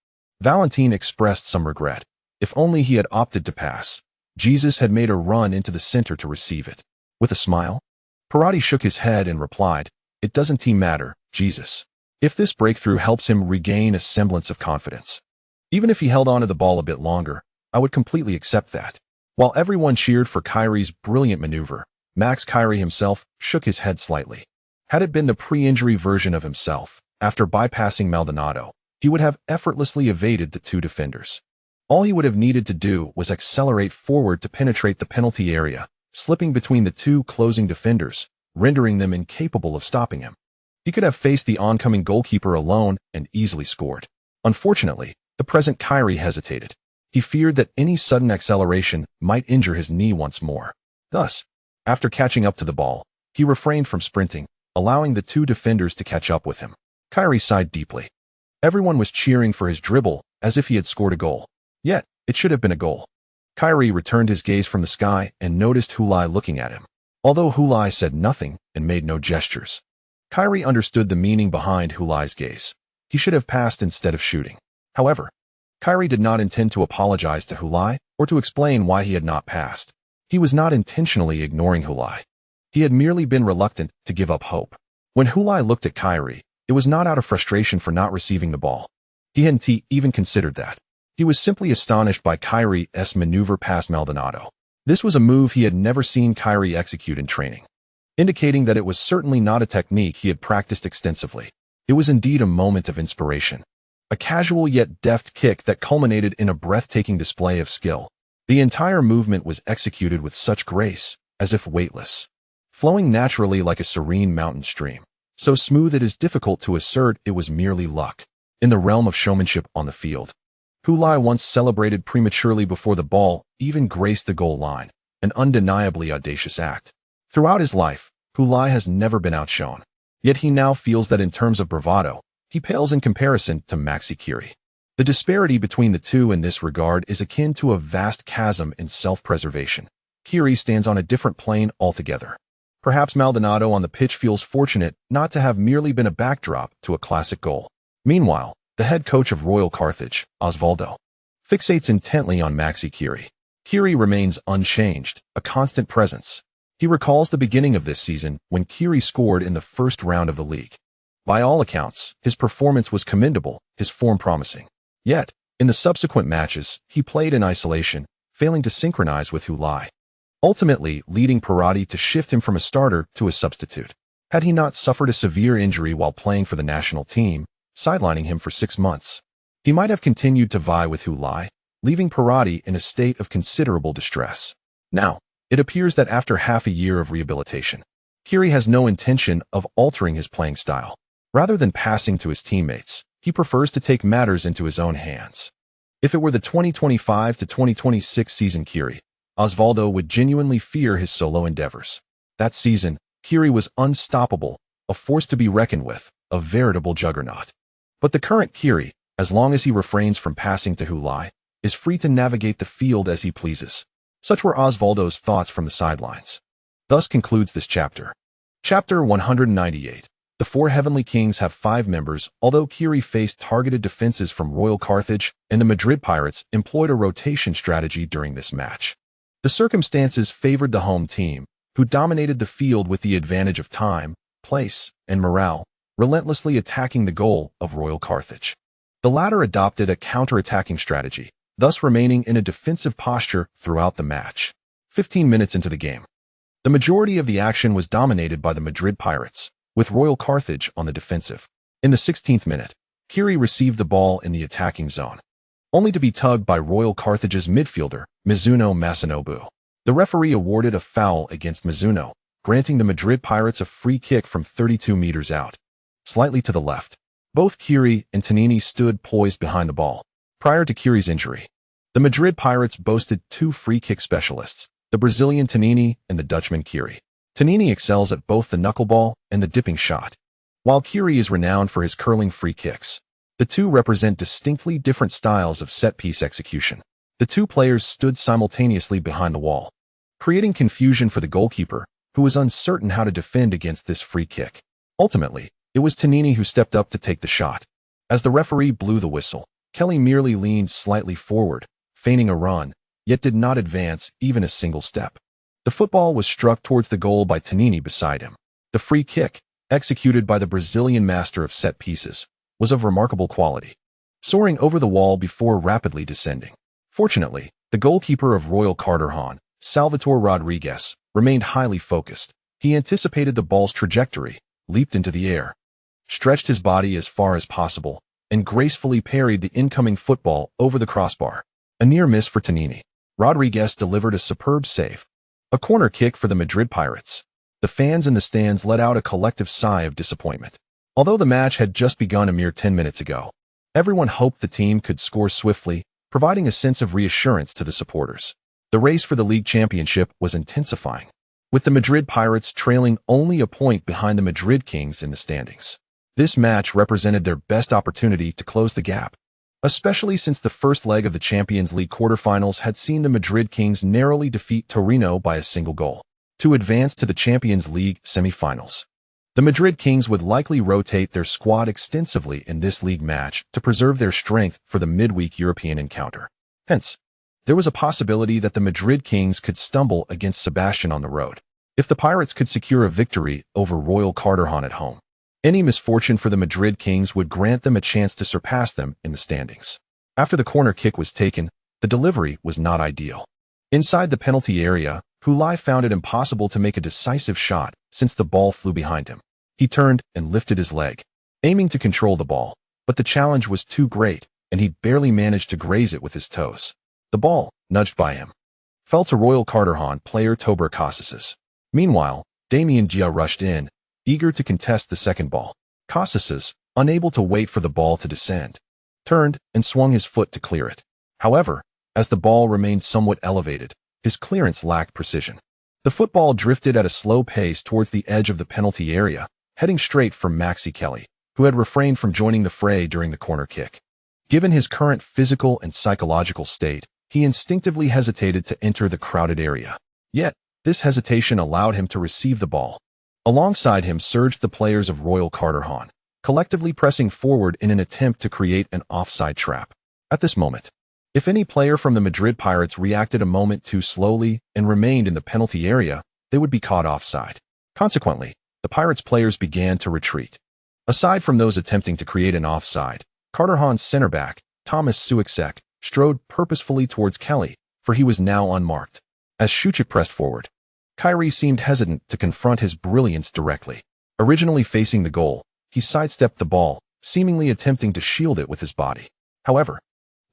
[SPEAKER 1] Valentin expressed some regret. If only he had opted to pass. Jesus had made a run into the center to receive it. With a smile, Parati shook his head and replied, "It doesn't matter, Jesus. If this breakthrough helps him regain a semblance of confidence. Even if he held on to the ball a bit longer, I would completely accept that." While everyone cheered for Kiri's brilliant maneuver, Max Kiri himself shook his head slightly. Had it been the pre-injury version of himself, after bypassing Maldonado, he would have effortlessly evaded the two defenders. All he would have needed to do was accelerate forward to penetrate the penalty area, slipping between the two closing defenders, rendering them incapable of stopping him. He could have faced the oncoming goalkeeper alone and easily scored. Unfortunately, the present Kiri hesitated. He feared that any sudden acceleration might injure his knee once more. Thus, after catching up to the ball, he refrained from sprinting, allowing the two defenders to catch up with him. Kiri sighed deeply. Everyone was cheering for his dribble as if he had scored a goal. Yet, it should have been a goal. Kiri returned his gaze from the sky and noticed Hulai looking at him. Although Hulai said nothing and made no gestures, Kiri understood the meaning behind Hulai's gaze. He should have passed instead of shooting. However, Kiri did not intend to apologize to Hulai or to explain why he had not passed. He was not intentionally ignoring Hulai. He had merely been reluctant to give up hope. When Hulai looked at Kiri, it was not out of frustration for not receiving the ball. He hadn't even considered that. He was simply astonished by Kiri's maneuver past Maldonado. This was a move he had never seen Kiri execute in training, indicating that it was certainly not a technique he had practiced extensively. It was indeed a moment of inspiration. A casual yet deft kick that culminated in a breathtaking display of skill. The entire movement was executed with such grace, as if weightless, flowing naturally like a serene mountain stream, so smooth it is difficult to assert it was merely luck. In the realm of showmanship on the field, Hulai once celebrated prematurely before the ball even graced the goal line, an undeniably audacious act. Throughout his life, Hulai has never been outshone. Yet he now feels that in terms of bravado, he pales in comparison to Maxi Kiri. The disparity between the two in this regard is akin to a vast chasm in self-preservation. Kiri stands on a different plane altogether. Perhaps Maldonado on the pitch feels fortunate not to have merely been a backdrop to a classic goal. Meanwhile, the head coach of Royal Carthage, Osvaldo, fixates intently on Maxi Kiri. Kiri remains unchanged, a constant presence. He recalls the beginning of this season when Kiri scored in the first round of the league. By all accounts, his performance was commendable, his form promising. Yet, in the subsequent matches, he played in isolation, failing to synchronize with Hulai, ultimately leading Parati to shift him from a starter to a substitute. Had he not suffered a severe injury while playing for the national team, sidelining him for 6 months, he might have continued to vie with Hulai, leaving Parati in a state of considerable distress. Now, it appears that after half a year of rehabilitation, Kiri has no intention of altering his playing style. Rather than passing to his teammates, he prefers to take matters into his own hands. If it were the 2025 to 2026 season Kiri, Osvaldo would genuinely fear his solo endeavors. That season, Kiri was unstoppable, a force to be reckoned with, a veritable juggernaut. But the current Kiri, as long as he refrains from passing to Hulai, is free to navigate the field as he pleases. Such were Osvaldo's thoughts from the sidelines. Thus concludes this chapter. Chapter 198. The four Heavenly Kings have 5 members, although Kiri faced targeted defenses from Royal Carthage, and the Madrid Pirates employed a rotation strategy during this match. The circumstances favored the home team, who dominated the field with the advantage of time, place, and morale, relentlessly attacking the goal of Royal Carthage. The latter adopted a counter-attacking strategy, thus remaining in a defensive posture throughout the match. 15 minutes into the game, the majority of the action was dominated by the Madrid Pirates, with Royal Carthage on the defensive. In the 16th minute, Kiri received the ball in the attacking zone, only to be tugged by Royal Carthage's midfielder, Mizuno Masanobu. The referee awarded a foul against Mizuno, granting the Madrid Pirates a free kick from 32 meters out. Slightly to the left, both Kiri and Tonini stood poised behind the ball. Prior to Kiri's injury, the Madrid Pirates boasted 2 free kick specialists, the Brazilian Tonini and the Dutchman Kiri. Tonini excels at both the knuckleball and the dipping shot, while Kiri is renowned for his curling free kicks. The two represent distinctly different styles of set-piece execution. The two players stood simultaneously behind the wall, creating confusion for the goalkeeper, who was uncertain how to defend against this free kick. Ultimately, it was Tonini who stepped up to take the shot. As the referee blew the whistle, Kelly merely leaned slightly forward, feigning a run, yet did not advance even a single step. The football was struck towards the goal by Tonini beside him. The free kick, executed by the Brazilian master of set pieces, was of remarkable quality, soaring over the wall before rapidly descending. Fortunately, the goalkeeper of Royal Carthage, Salvatore Rodriguez, remained highly focused. He anticipated the ball's trajectory, leaped into the air, stretched his body as far as possible, and gracefully parried the incoming football over the crossbar. A near miss for Tonini. Rodriguez delivered a superb save. A corner kick for the Madrid Pirates. The fans in the stands let out a collective sigh of disappointment. Although the match had just begun a mere 10 minutes ago, everyone hoped the team could score swiftly, providing a sense of reassurance to the supporters. The race for the league championship was intensifying, with the Madrid Pirates trailing only a point behind the Madrid Kings in the standings. This match represented their best opportunity to close the gap, especially since the first leg of the Champions League quarterfinals had seen the Madrid Kings narrowly defeat Torino by a single goal to advance to the Champions League semi-finals. The Madrid Kings would likely rotate their squad extensively in this league match to preserve their strength for the midweek European encounter. Hence, there was a possibility that the Madrid Kings could stumble against Sebastian on the road. If the Pirates could secure a victory over Royal Carthage at home, any misfortune for the Madrid Kings would grant them a chance to surpass them in the standings. After the corner kick was taken, the delivery was not ideal. Inside the penalty area, Hulai found it impossible to make a decisive shot since the ball flew behind him. He turned and lifted his leg, aiming to control the ball, but the challenge was too great, and he barely managed to graze it with his toes. The ball, nudged by him, fell to Royal Carthage player Tober Casas. Meanwhile, Damien Dia rushed in, eager to contest the second ball. Casas, unable to wait for the ball to descend, turned and swung his foot to clear it. However, as the ball remained somewhat elevated, his clearance lacked precision. The football drifted at a slow pace towards the edge of the penalty area, heading straight for Maxi Kelly, who had refrained from joining the fray during the corner kick. Given his current physical and psychological state, he instinctively hesitated to enter the crowded area. Yet, this hesitation allowed him to receive the ball. Alongside him surged the players of Royal Carterhon, collectively pressing forward in an attempt to create an offside trap. At this moment, if any player from the Madrid Pirates reacted a moment too slowly and remained in the penalty area, they would be caught offside. Consequently, the Pirates players began to retreat. Aside from those attempting to create an offside, Carterhon's center back, Thomas Suiksek, strode purposefully towards Kelly, for he was now unmarked. As Shuchik pressed forward, Kyrie seemed hesitant to confront his brilliance directly. Originally facing the goal, he sidestepped the ball, seemingly attempting to shield it with his body. However,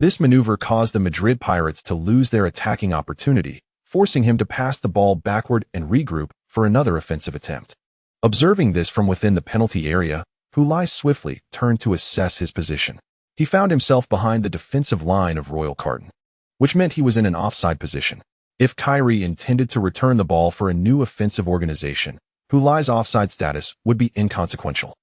[SPEAKER 1] this maneuver caused the Madrid Pirates to lose their attacking opportunity, forcing him to pass the ball backward and regroup for another offensive attempt. Observing this from within the penalty area, Futile swiftly turned to assess his position. He found himself behind the defensive line of Royal Carton, which meant he was in an offside position. If Kyrie intended to return the ball for a new offensive organization, Futile's offside status would be inconsequential,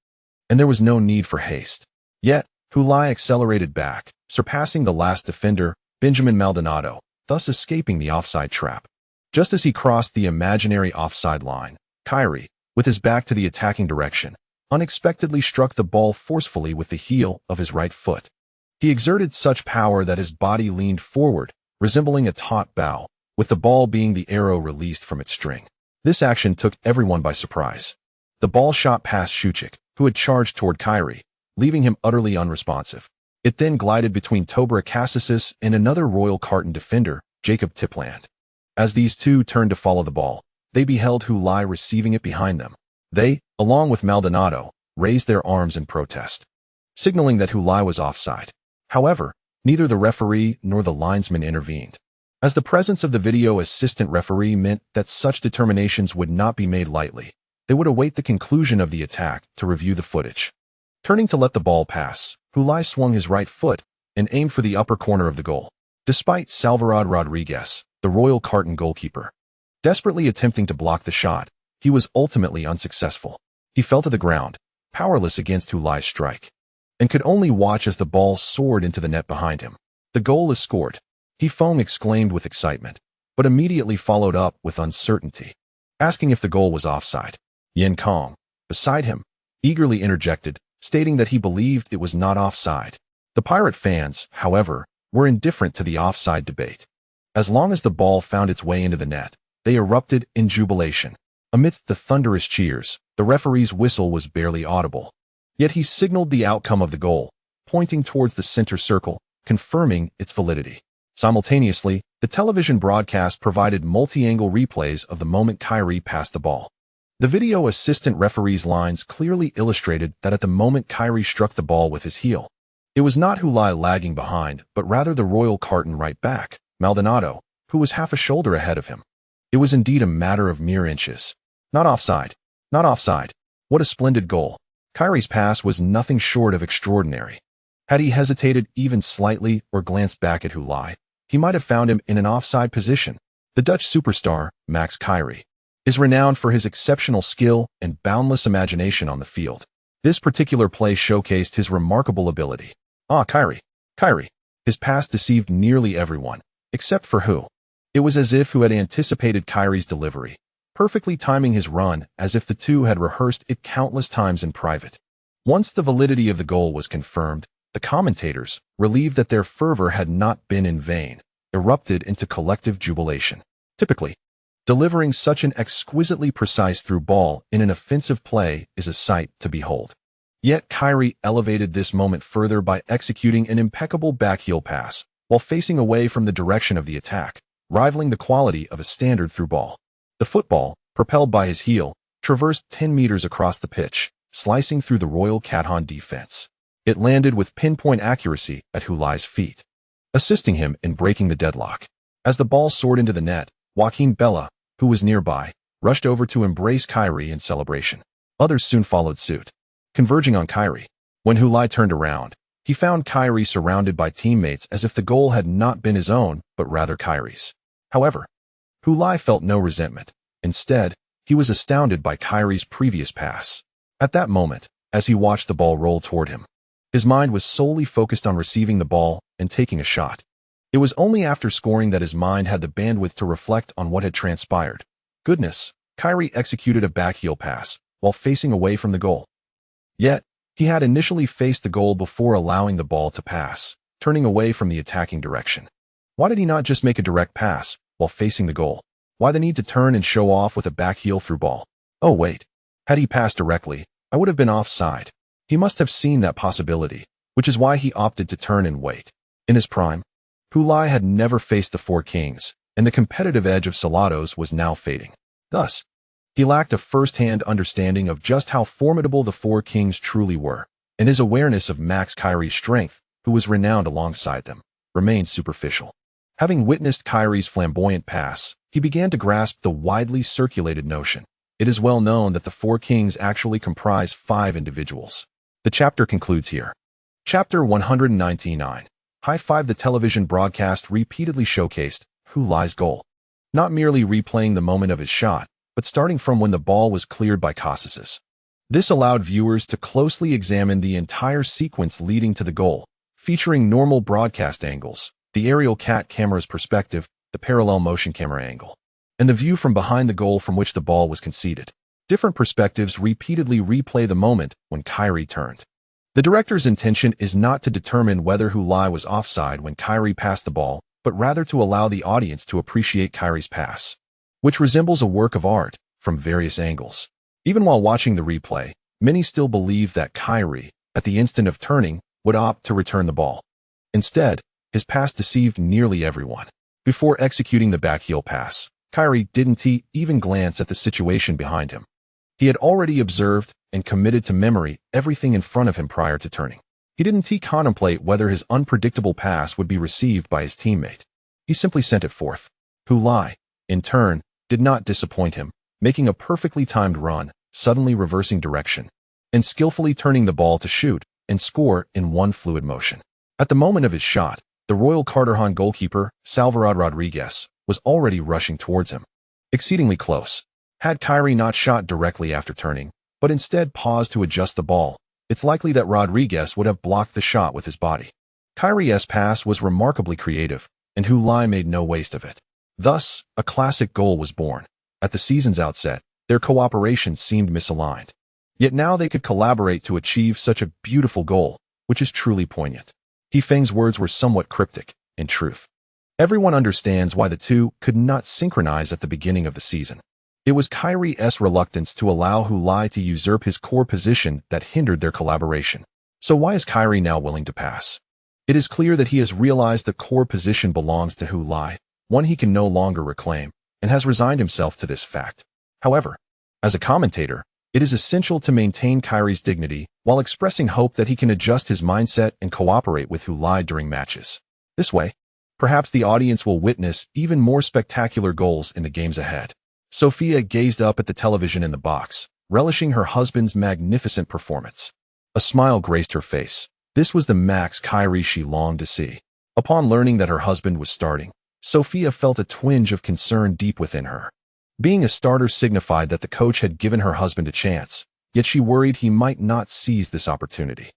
[SPEAKER 1] and there was no need for haste. Yet, Futile accelerated back, surpassing the last defender, Benjamin Maldonado, thus escaping the offside trap. Just as he crossed the imaginary offside line, Kyrie, with his back to the attacking direction, unexpectedly struck the ball forcefully with the heel of his right foot. He exerted such power that his body leaned forward, resembling a taut bow, with the ball being the arrow released from its string. This action took everyone by surprise. The ball shot past Shuchik, who had charged toward Kyrie, leaving him utterly unresponsive. It then glided between Tobra Cassis and another Royal Carton defender, Jacob Tipland. As these two turned to follow the ball, they beheld Futile receiving it behind them. They, along with Maldonado, raised their arms in protest, signaling that Futile was offside. However, neither the referee nor the linesman intervened, as the presence of the video assistant referee meant that such determinations would not be made lightly. They would await the conclusion of the attack to review the footage. Turning to let the ball pass, Futile swung his right foot and aimed for the upper corner of the goal. Despite Salvador Rodriguez, the Royal Carton goalkeeper, desperately attempting to block the shot, he was ultimately unsuccessful. He fell to the ground, powerless against Futile's strike, and could only watch as the ball soared into the net behind him. The goal is scored, he foam exclaimed with excitement, but immediately followed up with uncertainty, asking if the goal was offside. Yen Kong, beside him, eagerly interjected, stating that he believed it was not offside. The Pirate fans, however, were indifferent to the offside debate. As long as the ball found its way into the net, they erupted in jubilation. Amidst the thunderous cheers, the referee's whistle was barely audible. Yet he signaled the outcome of the goal, pointing towards the center circle, confirming its validity. Simultaneously, the television broadcast provided multi-angle replays of the moment Kyrie passed the ball. The video assistant referee's lines clearly illustrated that at the moment Kyrie struck the ball with his heel, it was not Futile lagging behind, but rather the Royal Carton right back, Maldonado, who was half a shoulder ahead of him. It was indeed a matter of mere inches. Not offside. Not offside. What a splendid goal. Kyrie's pass was nothing short of extraordinary. Had he hesitated even slightly or glanced back at Futile, he might have found him in an offside position. The Dutch superstar, Max Kyrie, is renowned for his exceptional skill and boundless imagination on the field. This particular play showcased his remarkable ability. Kyrie. His pass deceived nearly everyone, except for Hu. It was as if Hu had anticipated Kyrie's delivery, perfectly timing his run as if the two had rehearsed it countless times in private. Once the validity of the goal was confirmed, the commentators, relieved that their fervor had not been in vain, erupted into collective jubilation. Typically, delivering such an exquisitely precise through ball in an offensive play is a sight to behold. Yet Kyrie elevated this moment further by executing an impeccable backheel pass, while facing away from the direction of the attack, rivaling the quality of a standard through ball. The football, propelled by his heel, traversed 10 meters across the pitch, slicing through the Royal Carton defense. It landed with pinpoint accuracy at Futile's feet, assisting him in breaking the deadlock. As the ball soared into the net, Joaquin Bella, who was nearby, rushed over to embrace Kyrie in celebration. Others soon followed suit, converging on Kyrie. When Futile turned around, he found Kyrie surrounded by teammates as if the goal had not been his own, but rather Kyrie's. However, Futile felt no resentment. Instead, he was astounded by Kyrie's previous pass. At that moment, as he watched the ball roll toward him, His mind was solely focused on receiving the ball and taking a shot. It was only after scoring that his mind had the bandwidth to reflect on what had transpired. Goodness, Kyrie executed a backheel pass while facing away from the goal. Yet, he had initially faced the goal before allowing the ball to pass, turning away from the attacking direction. Why did he not just make a direct pass while facing the goal? Why the need to turn and show off with a backheel through ball? Oh wait, had he passed directly, I would have been offside. He must have seen that possibility, which is why he opted to turn and wait. In his prime, Futile had never faced the Four Kings, and the competitive edge of Salados was now fading. Thus, he lacked a first-hand understanding of just how formidable the Four Kings truly were, and his awareness of Max Kyrie's strength, who was renowned alongside them, remained superficial. Having witnessed Kyrie's flamboyant pass, he began to grasp the widely circulated notion. It is well known that the Four Kings actually comprise 5 individuals. The chapter concludes here. Chapter 199. High Five. The television broadcast repeatedly showcased Futile's goal, not merely replaying the moment of his shot, but starting from when the ball was cleared by Casas. This allowed viewers to closely examine the entire sequence leading to the goal, featuring normal broadcast angles, the aerial cat camera's perspective, the parallel motion camera angle, and the view from behind the goal from which the ball was conceded. Different perspectives repeatedly replay the moment when Kyrie turned. The director's intention is not to determine whether Futile was offside when Kyrie passed the ball, but rather to allow the audience to appreciate Kyrie's pass, which resembles a work of art from various angles. Even while watching the replay, many still believe that Kyrie, at the instant of turning, would opt to return the ball. Instead, his pass deceived nearly everyone. Before executing the backheel pass, Kyrie didn't even glance at the situation behind him. He had already observed and committed to memory everything in front of him prior to turning. He didn't contemplate whether his unpredictable pass would be received by his teammate. He simply sent it forth. Futile, in turn, did not disappoint him, making a perfectly timed run, suddenly reversing direction, and skillfully turning the ball to shoot and score in one fluid motion. At the moment of his shot, the Royal Carterhan goalkeeper, Salvador Rodriguez, was already rushing towards him, exceedingly close. Had Kyrie not shot directly after turning, but instead paused to adjust the ball, it's likely that Rodriguez would have blocked the shot with his body. Kyrie's pass was remarkably creative, and Futile made no waste of it. Thus, a classic goal was born. At the season's outset, their cooperation seemed misaligned. Yet now they could collaborate to achieve such a beautiful goal, which is truly poignant. Hefeng's words were somewhat cryptic, in truth. Everyone understands why the two could not synchronize at the beginning of the season. It was Kyrie's reluctance to allow Futile to usurp his core position that hindered their collaboration. So why is Kyrie now willing to pass? It is clear that he has realized the core position belongs to Futile, one he can no longer reclaim, and has resigned himself to this fact. However, as a commentator, it is essential to maintain Kyrie's dignity while expressing hope that he can adjust his mindset and cooperate with Futile during matches. This way, perhaps the audience will witness even more spectacular goals in the games ahead. Sophia gazed up at the television in the box, relishing her husband's magnificent performance. A smile graced her face. This was the Max Kyrie she longed to see. Upon learning that her husband was starting, Sophia felt a twinge of concern deep within her. Being a starter signified that the coach had given her husband a chance, yet she worried he might not seize this opportunity.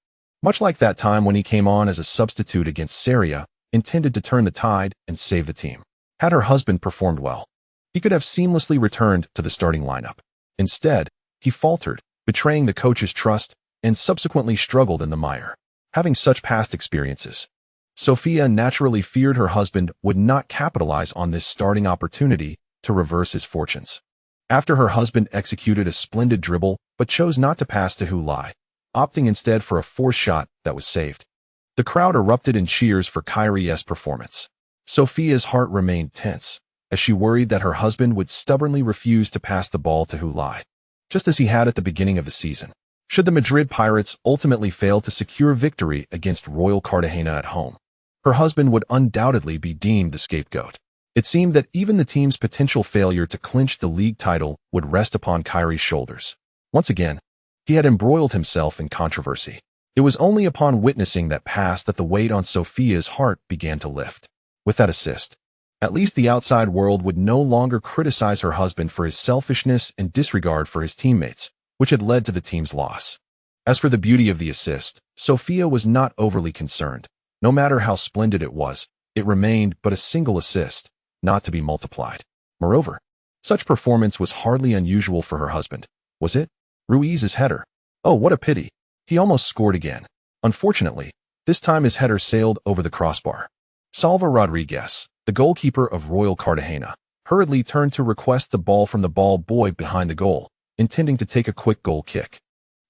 [SPEAKER 1] Much like that time when he came on as a substitute against Seria, intended to turn the tide and save the team. Had her husband performed well, he could have seamlessly returned to the starting lineup. Instead, he faltered, betraying the coach's trust, and subsequently struggled in the mire. Having such past experiences, Sophia naturally feared her husband would not capitalize on this starting opportunity to reverse his fortunes. After her husband executed a splendid dribble but chose not to pass to Futile, opting instead for a forced shot that was saved, the crowd erupted in cheers for Kyrie's performance. Sophia's heart remained tense, as she worried that her husband would stubbornly refuse to pass the ball to Futile, just as he had at the beginning of the season. Should the Madrid Pirates ultimately fail to secure victory against Royal Cartagena at home, her husband would undoubtedly be deemed the scapegoat. It seemed that even the team's potential failure to clinch the league title would rest upon Kyrie's shoulders. Once again, he had embroiled himself in controversy. It was only upon witnessing that pass that the weight on Sophia's heart began to lift. With that assist, at least the outside world would no longer criticize her husband for his selfishness and disregard for his teammates, which had led to the team's loss. As for the beauty of the assist, Sophia was not overly concerned. No matter how splendid it was, it remained but a single assist, not to be multiplied. Moreover, such performance was hardly unusual for her husband, was it? Ruiz's header. Oh, what a pity. He almost scored again. Unfortunately, this time his header sailed over the crossbar. Salva Rodriguez, the goalkeeper of Royal Cartagena, hurriedly turned to request the ball from the ball boy behind the goal, intending to take a quick goal kick.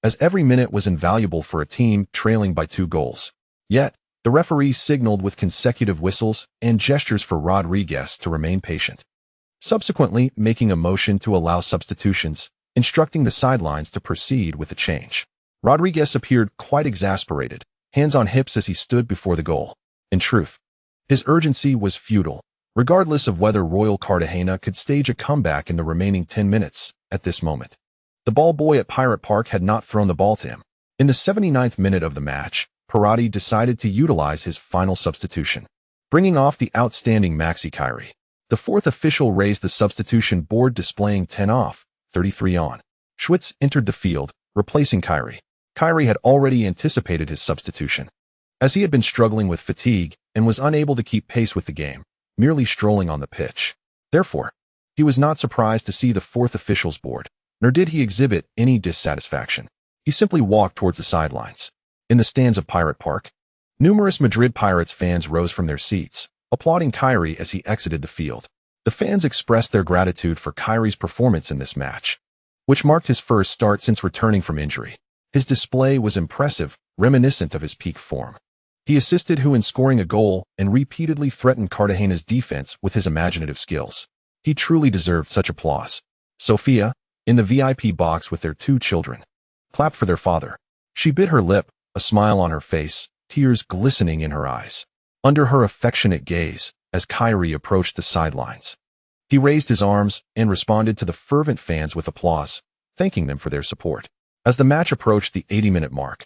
[SPEAKER 1] As every minute was invaluable for a team trailing by 2 goals. Yet, the referee signaled with consecutive whistles and gestures for Rodriguez to remain patient. Subsequently, making a motion to allow substitutions, instructing the sidelines to proceed with the change. Rodriguez appeared quite exasperated, hands on hips as he stood before the goal. In truth, his urgency was futile, regardless of whether Royal Cartagena could stage a comeback in the remaining 10 minutes at this moment. The ball boy at Pirate Park had not thrown the ball to him. In the 79th minute of the match, Pirati decided to utilize his final substitution, bringing off the outstanding Maxi Kyrie. The 4th official raised the substitution board displaying 10 off, 33 on. Schwitz entered the field, replacing Kyrie. Kyrie had already anticipated his substitution, as he had been struggling with fatigue and was unable to keep pace with the game, merely strolling on the pitch. Therefore, he was not surprised to see the 4th official's board, nor did he exhibit any dissatisfaction. He simply walked towards the sidelines. In the stands of Pirate Park, numerous Madrid Pirates fans rose from their seats, applauding Kyrie as he exited the field. The fans expressed their gratitude for Kyrie's performance in this match, which marked his first start since returning from injury. His display was impressive, reminiscent of his peak form. He assisted in scoring a goal and repeatedly threatened Cartagena's defense with his imaginative skills. He truly deserved such applause. Sophia, in the VIP box with their 2 children, clapped for their father. She bit her lip, a smile on her face, tears glistening in her eyes. Under her affectionate gaze, as Kyrie approached the sidelines, he raised his arms and responded to the fervent fans with applause, thanking them for their support. As the match approached the 80-minute mark,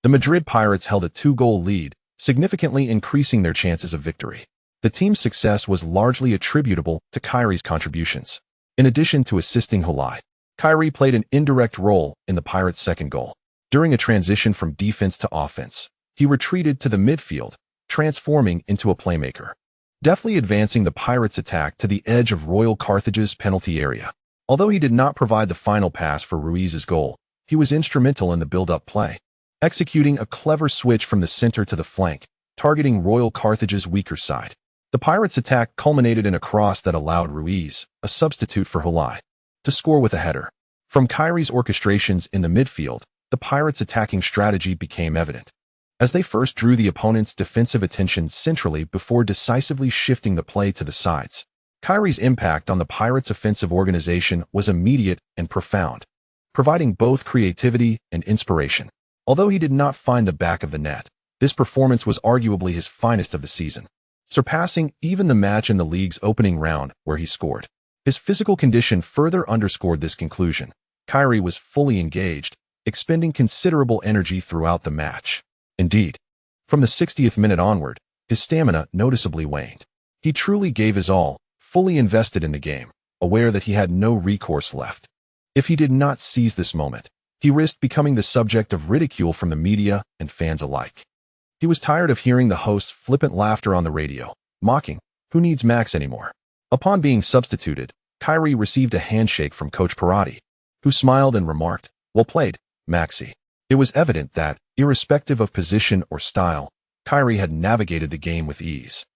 [SPEAKER 1] the Madrid Pirates held a 2-goal lead, significantly increasing their chances of victory. The team's success was largely attributable to Kyrie's contributions. In addition to assisting Hulai, Kyrie played an indirect role in the Pirates' 2nd goal. During a transition from defense to offense, he retreated to the midfield, transforming into a playmaker, deftly advancing the Pirates' attack to the edge of Royal Carthage's penalty area. Although he did not provide the final pass for Ruiz's goal, he was instrumental in the build-up play, executing a clever switch from the center to the flank, targeting Royal Carthage's weaker side. The Pirates' attack culminated in a cross that allowed Ruiz, a substitute for Hulai, to score with a header. From Kyrie's orchestrations in the midfield, the Pirates' attacking strategy became evident, as they first drew the opponent's defensive attention centrally before decisively shifting the play to the sides. Kyrie's impact on the Pirates' offensive organization was immediate and profound, providing both creativity and inspiration. Although he did not find the back of the net, this performance was arguably his finest of the season, surpassing even the match in the league's opening round where he scored. His physical condition further underscored this conclusion. Kyrie was fully engaged, expending considerable energy throughout the match. Indeed, from the 60th minute onward, his stamina noticeably waned. He truly gave his all, fully invested in the game, aware that he had no recourse left. If he did not seize this moment, he risked becoming the subject of ridicule from the media and fans alike. He was tired of hearing the host's flippant laughter on the radio, mocking, "Who needs Max anymore?" Upon being substituted, Kyrie received a handshake from Coach Pirati, who smiled and remarked, "Well played, Maxi." It was evident that, irrespective of position or style, Kyrie had navigated the game with ease.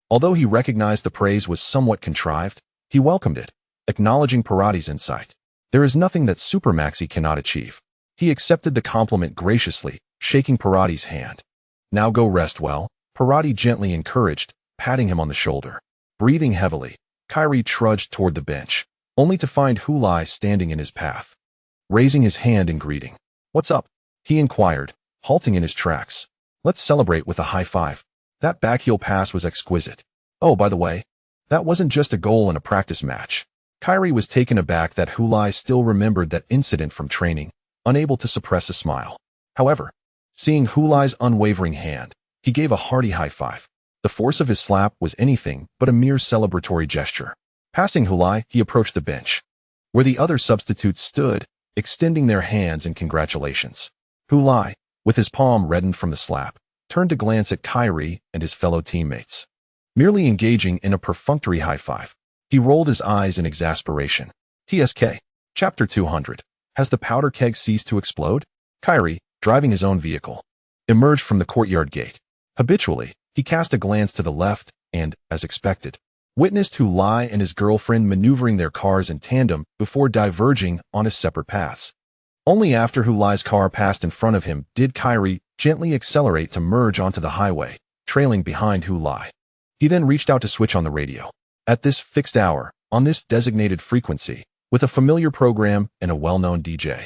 [SPEAKER 1] Although he recognized the praise was somewhat contrived, he welcomed it, acknowledging Pirati's insight. There is nothing that Super Maxi cannot achieve. He accepted the compliment graciously, shaking Pirati's hand. "Now go rest well," Pirati gently encouraged, patting him on the shoulder. Breathing heavily, Kyrie trudged toward the bench, only to find Hulai standing in his path. Raising his hand in greeting, "What's up?" he inquired, halting in his tracks. "Let's celebrate with a high five. That backheel pass was exquisite. Oh, by the way, that wasn't just a goal in a practice match." Kyrie was taken aback that Hulai still remembered that incident from training, unable to suppress a smile. However, seeing Hulai's unwavering hand, he gave a hearty high five. The force of his slap was anything but a mere celebratory gesture. Passing Hulai, he approached the bench, where the other substitutes stood, extending their hands in congratulations. Hulai, with his palm reddened from the slap, turned to glance at Kyrie and his fellow teammates. Merely engaging in a perfunctory high-five, he rolled his eyes in exasperation. TSK. Chapter 200. Has the powder keg ceased to explode? Kyrie, driving his own vehicle, emerged from the courtyard gate. Habitually, he cast a glance to the left and, as expected, witnessed Hulai and his girlfriend maneuvering their cars in tandem before diverging on his separate paths. Only after Hulai's car passed in front of him did Kyrie gently accelerate to merge onto the highway, trailing behind Hulai. He then reached out to switch on the radio. At this fixed hour, on this designated frequency, with a familiar program and a well-known DJ,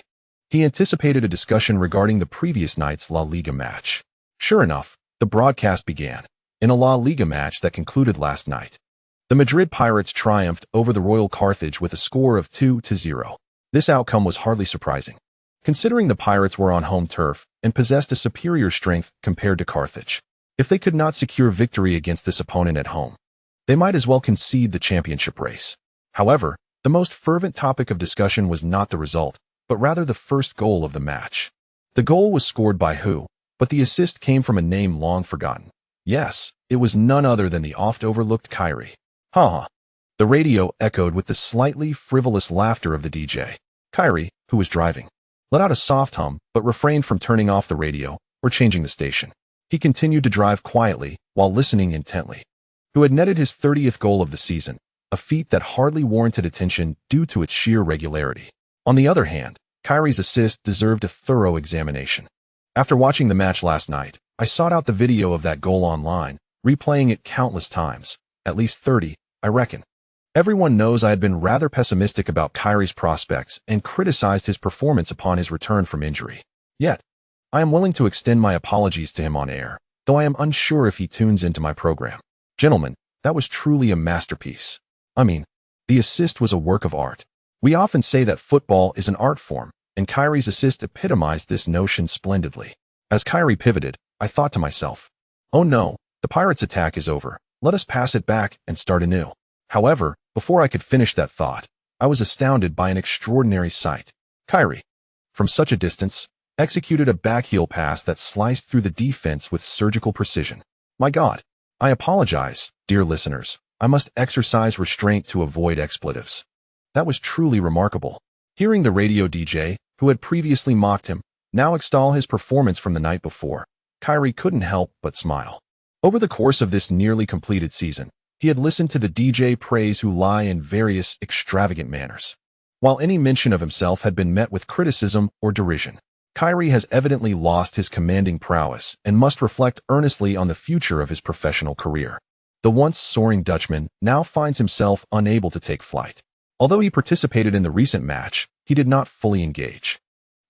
[SPEAKER 1] he anticipated a discussion regarding the previous night's La Liga match. Sure enough, the broadcast began. In a La Liga match that concluded last night, the Madrid Pirates triumphed over the Royal Carthage with a score of 2-0. This outcome was hardly surprising, considering the Pirates were on home turf and possessed a superior strength compared to Carthage. If they could not secure victory against this opponent at home, they might as well concede the championship race. However, the most fervent topic of discussion was not the result, but rather the first goal of the match. The goal was scored by who, but the assist came from a name long forgotten. Yes, it was none other than the oft-overlooked Kyrie. Ha! The radio echoed with the slightly frivolous laughter of the DJ. Kyrie, who was driving, let out a soft hum but refrained from turning off the radio or changing the station. He continued to drive quietly while listening intently. Who had netted his 30th goal of the season, a feat that hardly warranted attention due to its sheer regularity. On the other hand, Kyrie's assist deserved a thorough examination. After watching the match last night, I sought out the video of that goal online, replaying it countless times, at least 30, I reckon. Everyone knows I had been rather pessimistic about Kyrie's prospects and criticized his performance upon his return from injury. Yet, I am willing to extend my apologies to him on air, though I am unsure if he tunes into my program. Gentlemen, that was truly a masterpiece. I mean, the assist was a work of art. We often say that football is an art form, and Kyrie's assist epitomized this notion splendidly. As Kyrie pivoted, I thought to myself, oh no, the Pirates' attack is over. Let us pass it back and start anew. However, before I could finish that thought, I was astounded by an extraordinary sight. Kyrie, from such a distance, executed a backheel pass that sliced through the defense with surgical precision. My God. I apologize, dear listeners. I must exercise restraint to avoid expletives. That was truly remarkable. Hearing the radio DJ, who had previously mocked him, now extol his performance from the night before, Kyrie couldn't help but smile. Over the course of this nearly completed season, he had listened to the DJ praise Hulai in various extravagant manners. While any mention of himself had been met with criticism or derision, Kyrie has evidently lost his commanding prowess and must reflect earnestly on the future of his professional career. The once soaring Dutchman now finds himself unable to take flight. Although he participated in the recent match, he did not fully engage.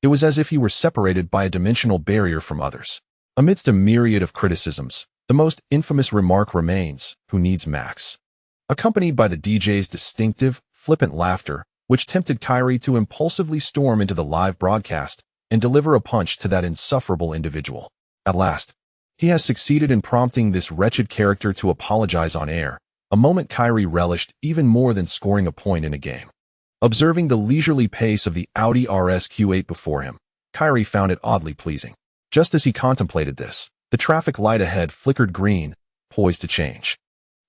[SPEAKER 1] It was as if he were separated by a dimensional barrier from others. Amidst a myriad of criticisms, the most infamous remark remains, who needs Max? Accompanied by the DJ's distinctive, flippant laughter, which tempted Kyrie to impulsively storm into the live broadcast and deliver a punch to that insufferable individual. At last, he has succeeded in prompting this wretched character to apologize on air, a moment Kyrie relished even more than scoring a point in a game. Observing the leisurely pace of the Audi RS Q8 before him, Kyrie found it oddly pleasing. Just as he contemplated this, the traffic light ahead flickered green, poised to change.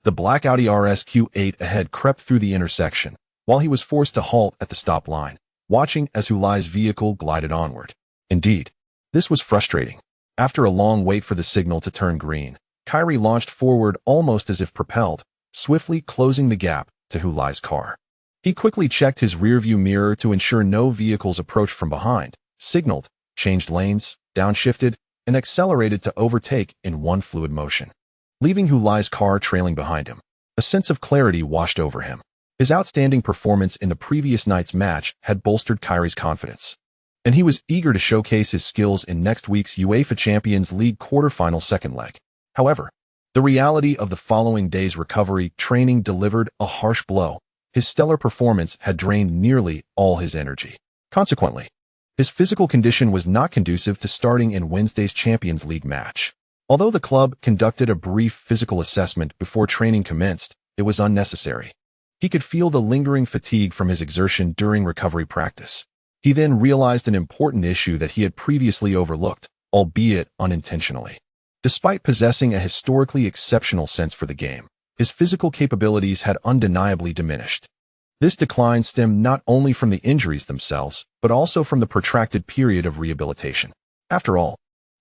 [SPEAKER 1] The black Audi RS Q8 ahead crept through the intersection, while he was forced to halt at the stop line, watching as Hulai's vehicle glided onward. Indeed, this was frustrating. After a long wait for the signal to turn green, Kyrie launched forward almost as if propelled, swiftly closing the gap to Hulai's car. He quickly checked his rearview mirror to ensure no vehicles approached from behind, signaled, changed lanes, downshifted, and accelerated to overtake in one fluid motion, leaving Hulai's car trailing behind him. A sense of clarity washed over him. His outstanding performance in the previous night's match had bolstered Kyrie's confidence, and he was eager to showcase his skills in next week's UEFA Champions League quarterfinal second leg. However, the reality of the following day's recovery training delivered a harsh blow. His stellar performance had drained nearly all his energy. Consequently, his physical condition was not conducive to starting in Wednesday's Champions League match. Although the club conducted a brief physical assessment before training commenced, it was unnecessary. He could feel the lingering fatigue from his exertion during recovery practice. He then realized an important issue that he had previously overlooked, albeit unintentionally. Despite possessing a historically exceptional sense for the game, his physical capabilities had undeniably diminished. This decline stemmed not only from the injuries themselves, but also from the protracted period of rehabilitation. After all,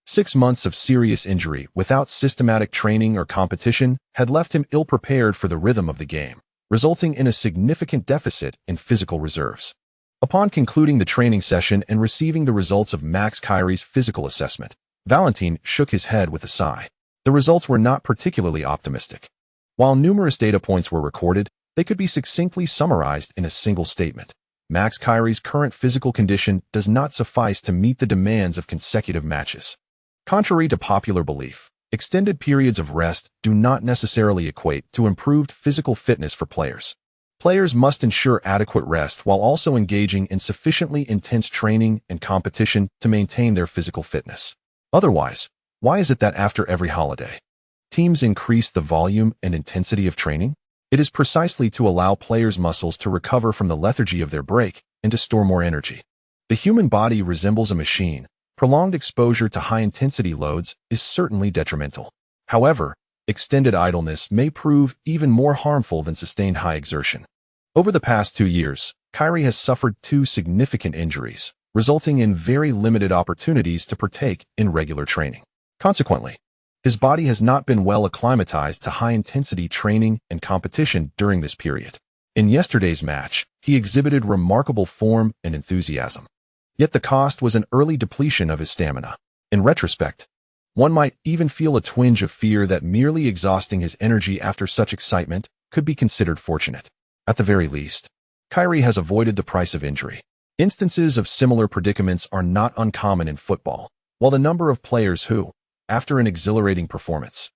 [SPEAKER 1] 6 months of serious injury without systematic training or competition had left him ill-prepared for the rhythm of the game, resulting in a significant deficit in physical reserves. Upon concluding the training session and receiving the results of Max Kyri's physical assessment, Valentin shook his head with a sigh. The results were not particularly optimistic. While numerous data points were recorded, they could be succinctly summarized in a single statement. Max Kyri's current physical condition does not suffice to meet the demands of consecutive matches. Contrary to popular belief, extended periods of rest do not necessarily equate to improved physical fitness for players. Players must ensure adequate rest while also engaging in sufficiently intense training and competition to maintain their physical fitness. Otherwise, why is it that after every holiday, teams increase the volume and intensity of training? It is precisely to allow players' muscles to recover from the lethargy of their break and to store more energy. The human body resembles a machine. Prolonged exposure to high-intensity loads is certainly detrimental. However, extended idleness may prove even more harmful than sustained high exertion. Over the past 2 years, Kyrie has suffered 2 significant injuries, resulting in very limited opportunities to partake in regular training. Consequently, his body has not been well acclimatized to high-intensity training and competition during this period. In yesterday's match, he exhibited remarkable form and enthusiasm. Yet the cost was an early depletion of his stamina. In retrospect, one might even feel a twinge of fear that merely exhausting his energy after such excitement could be considered fortunate. At the very least, Kyrie has avoided the price of injury. Instances of similar predicaments are not uncommon in football, while the number of players who, after an exhilarating performance,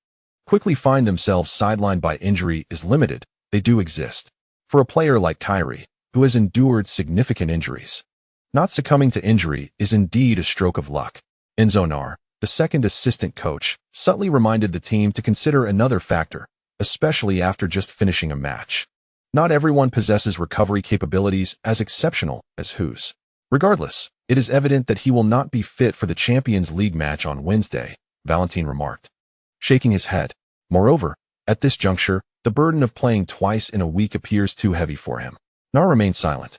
[SPEAKER 1] quickly find themselves sidelined by injury is limited, they do exist. For a player like Kyrie, who has endured significant injuries, not succumbing to injury is indeed a stroke of luck. Enzo Nar, the second assistant coach, subtly reminded the team to consider another factor, especially after just finishing a match. Not everyone possesses recovery capabilities as exceptional as his. Regardless, it is evident that he will not be fit for the Champions League match on Wednesday, Valentin remarked, shaking his head. Moreover, at this juncture, the burden of playing twice in a week appears too heavy for him. Nar remained silent.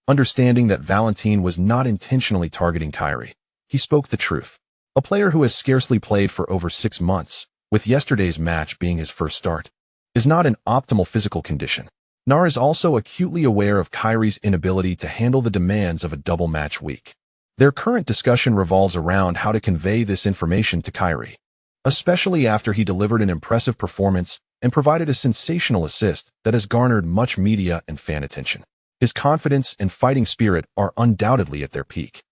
[SPEAKER 1] Understanding that Valentin was not intentionally targeting Kyrie, he spoke the truth. A player who has scarcely played for over 6 months, with yesterday's match being his first start, is not in optimal physical condition. Nar is also acutely aware of Kyrie's inability to handle the demands of a double match week. Their current discussion revolves around how to convey this information to Kyrie, especially after he delivered an impressive performance and provided a sensational assist that has garnered much media and fan attention. His confidence and fighting spirit are undoubtedly at their peak,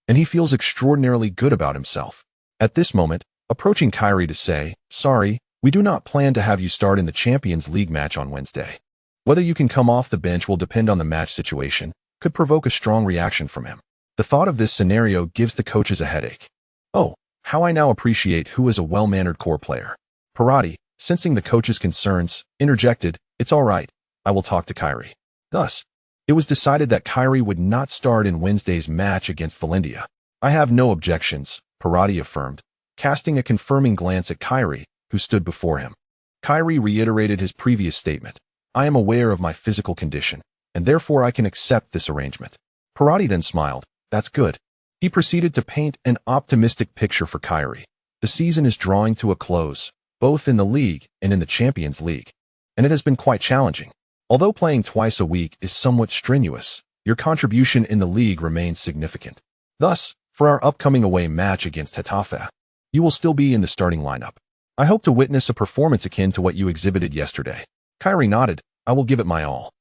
[SPEAKER 1] and he feels extraordinarily good about himself. At this moment, approaching Kyrie to say, "Sorry, we do not plan to have you start in the Champions League match on Wednesday. Whether you can come off the bench will depend on the match situation," could provoke a strong reaction from him. The thought of this scenario gives the coaches a headache. Oh, how I now appreciate who is a well-mannered core player. Parati, sensing the coach's concerns, interjected, "It's all right, I will talk to Kyrie." Thus, it was decided that Kyrie would not start in Wednesday's match against Valencia. "I have no objections," Parati affirmed, casting a confirming glance at Kyrie, who stood before him. Kyrie reiterated his previous statement. "I am aware of my physical condition, and therefore I can accept this arrangement." Parati then smiled. "That's good." He proceeded to paint an optimistic picture for Kyrie. The season is drawing to a close, both in the league and in the Champions League, and it has been quite challenging. Although playing twice a week is somewhat strenuous, your contribution in the league remains significant. Thus, for our upcoming away match against Getafe, you will still be in the starting lineup. I hope to witness a performance akin to what you exhibited yesterday." Kyrie nodded. "I will give it my all."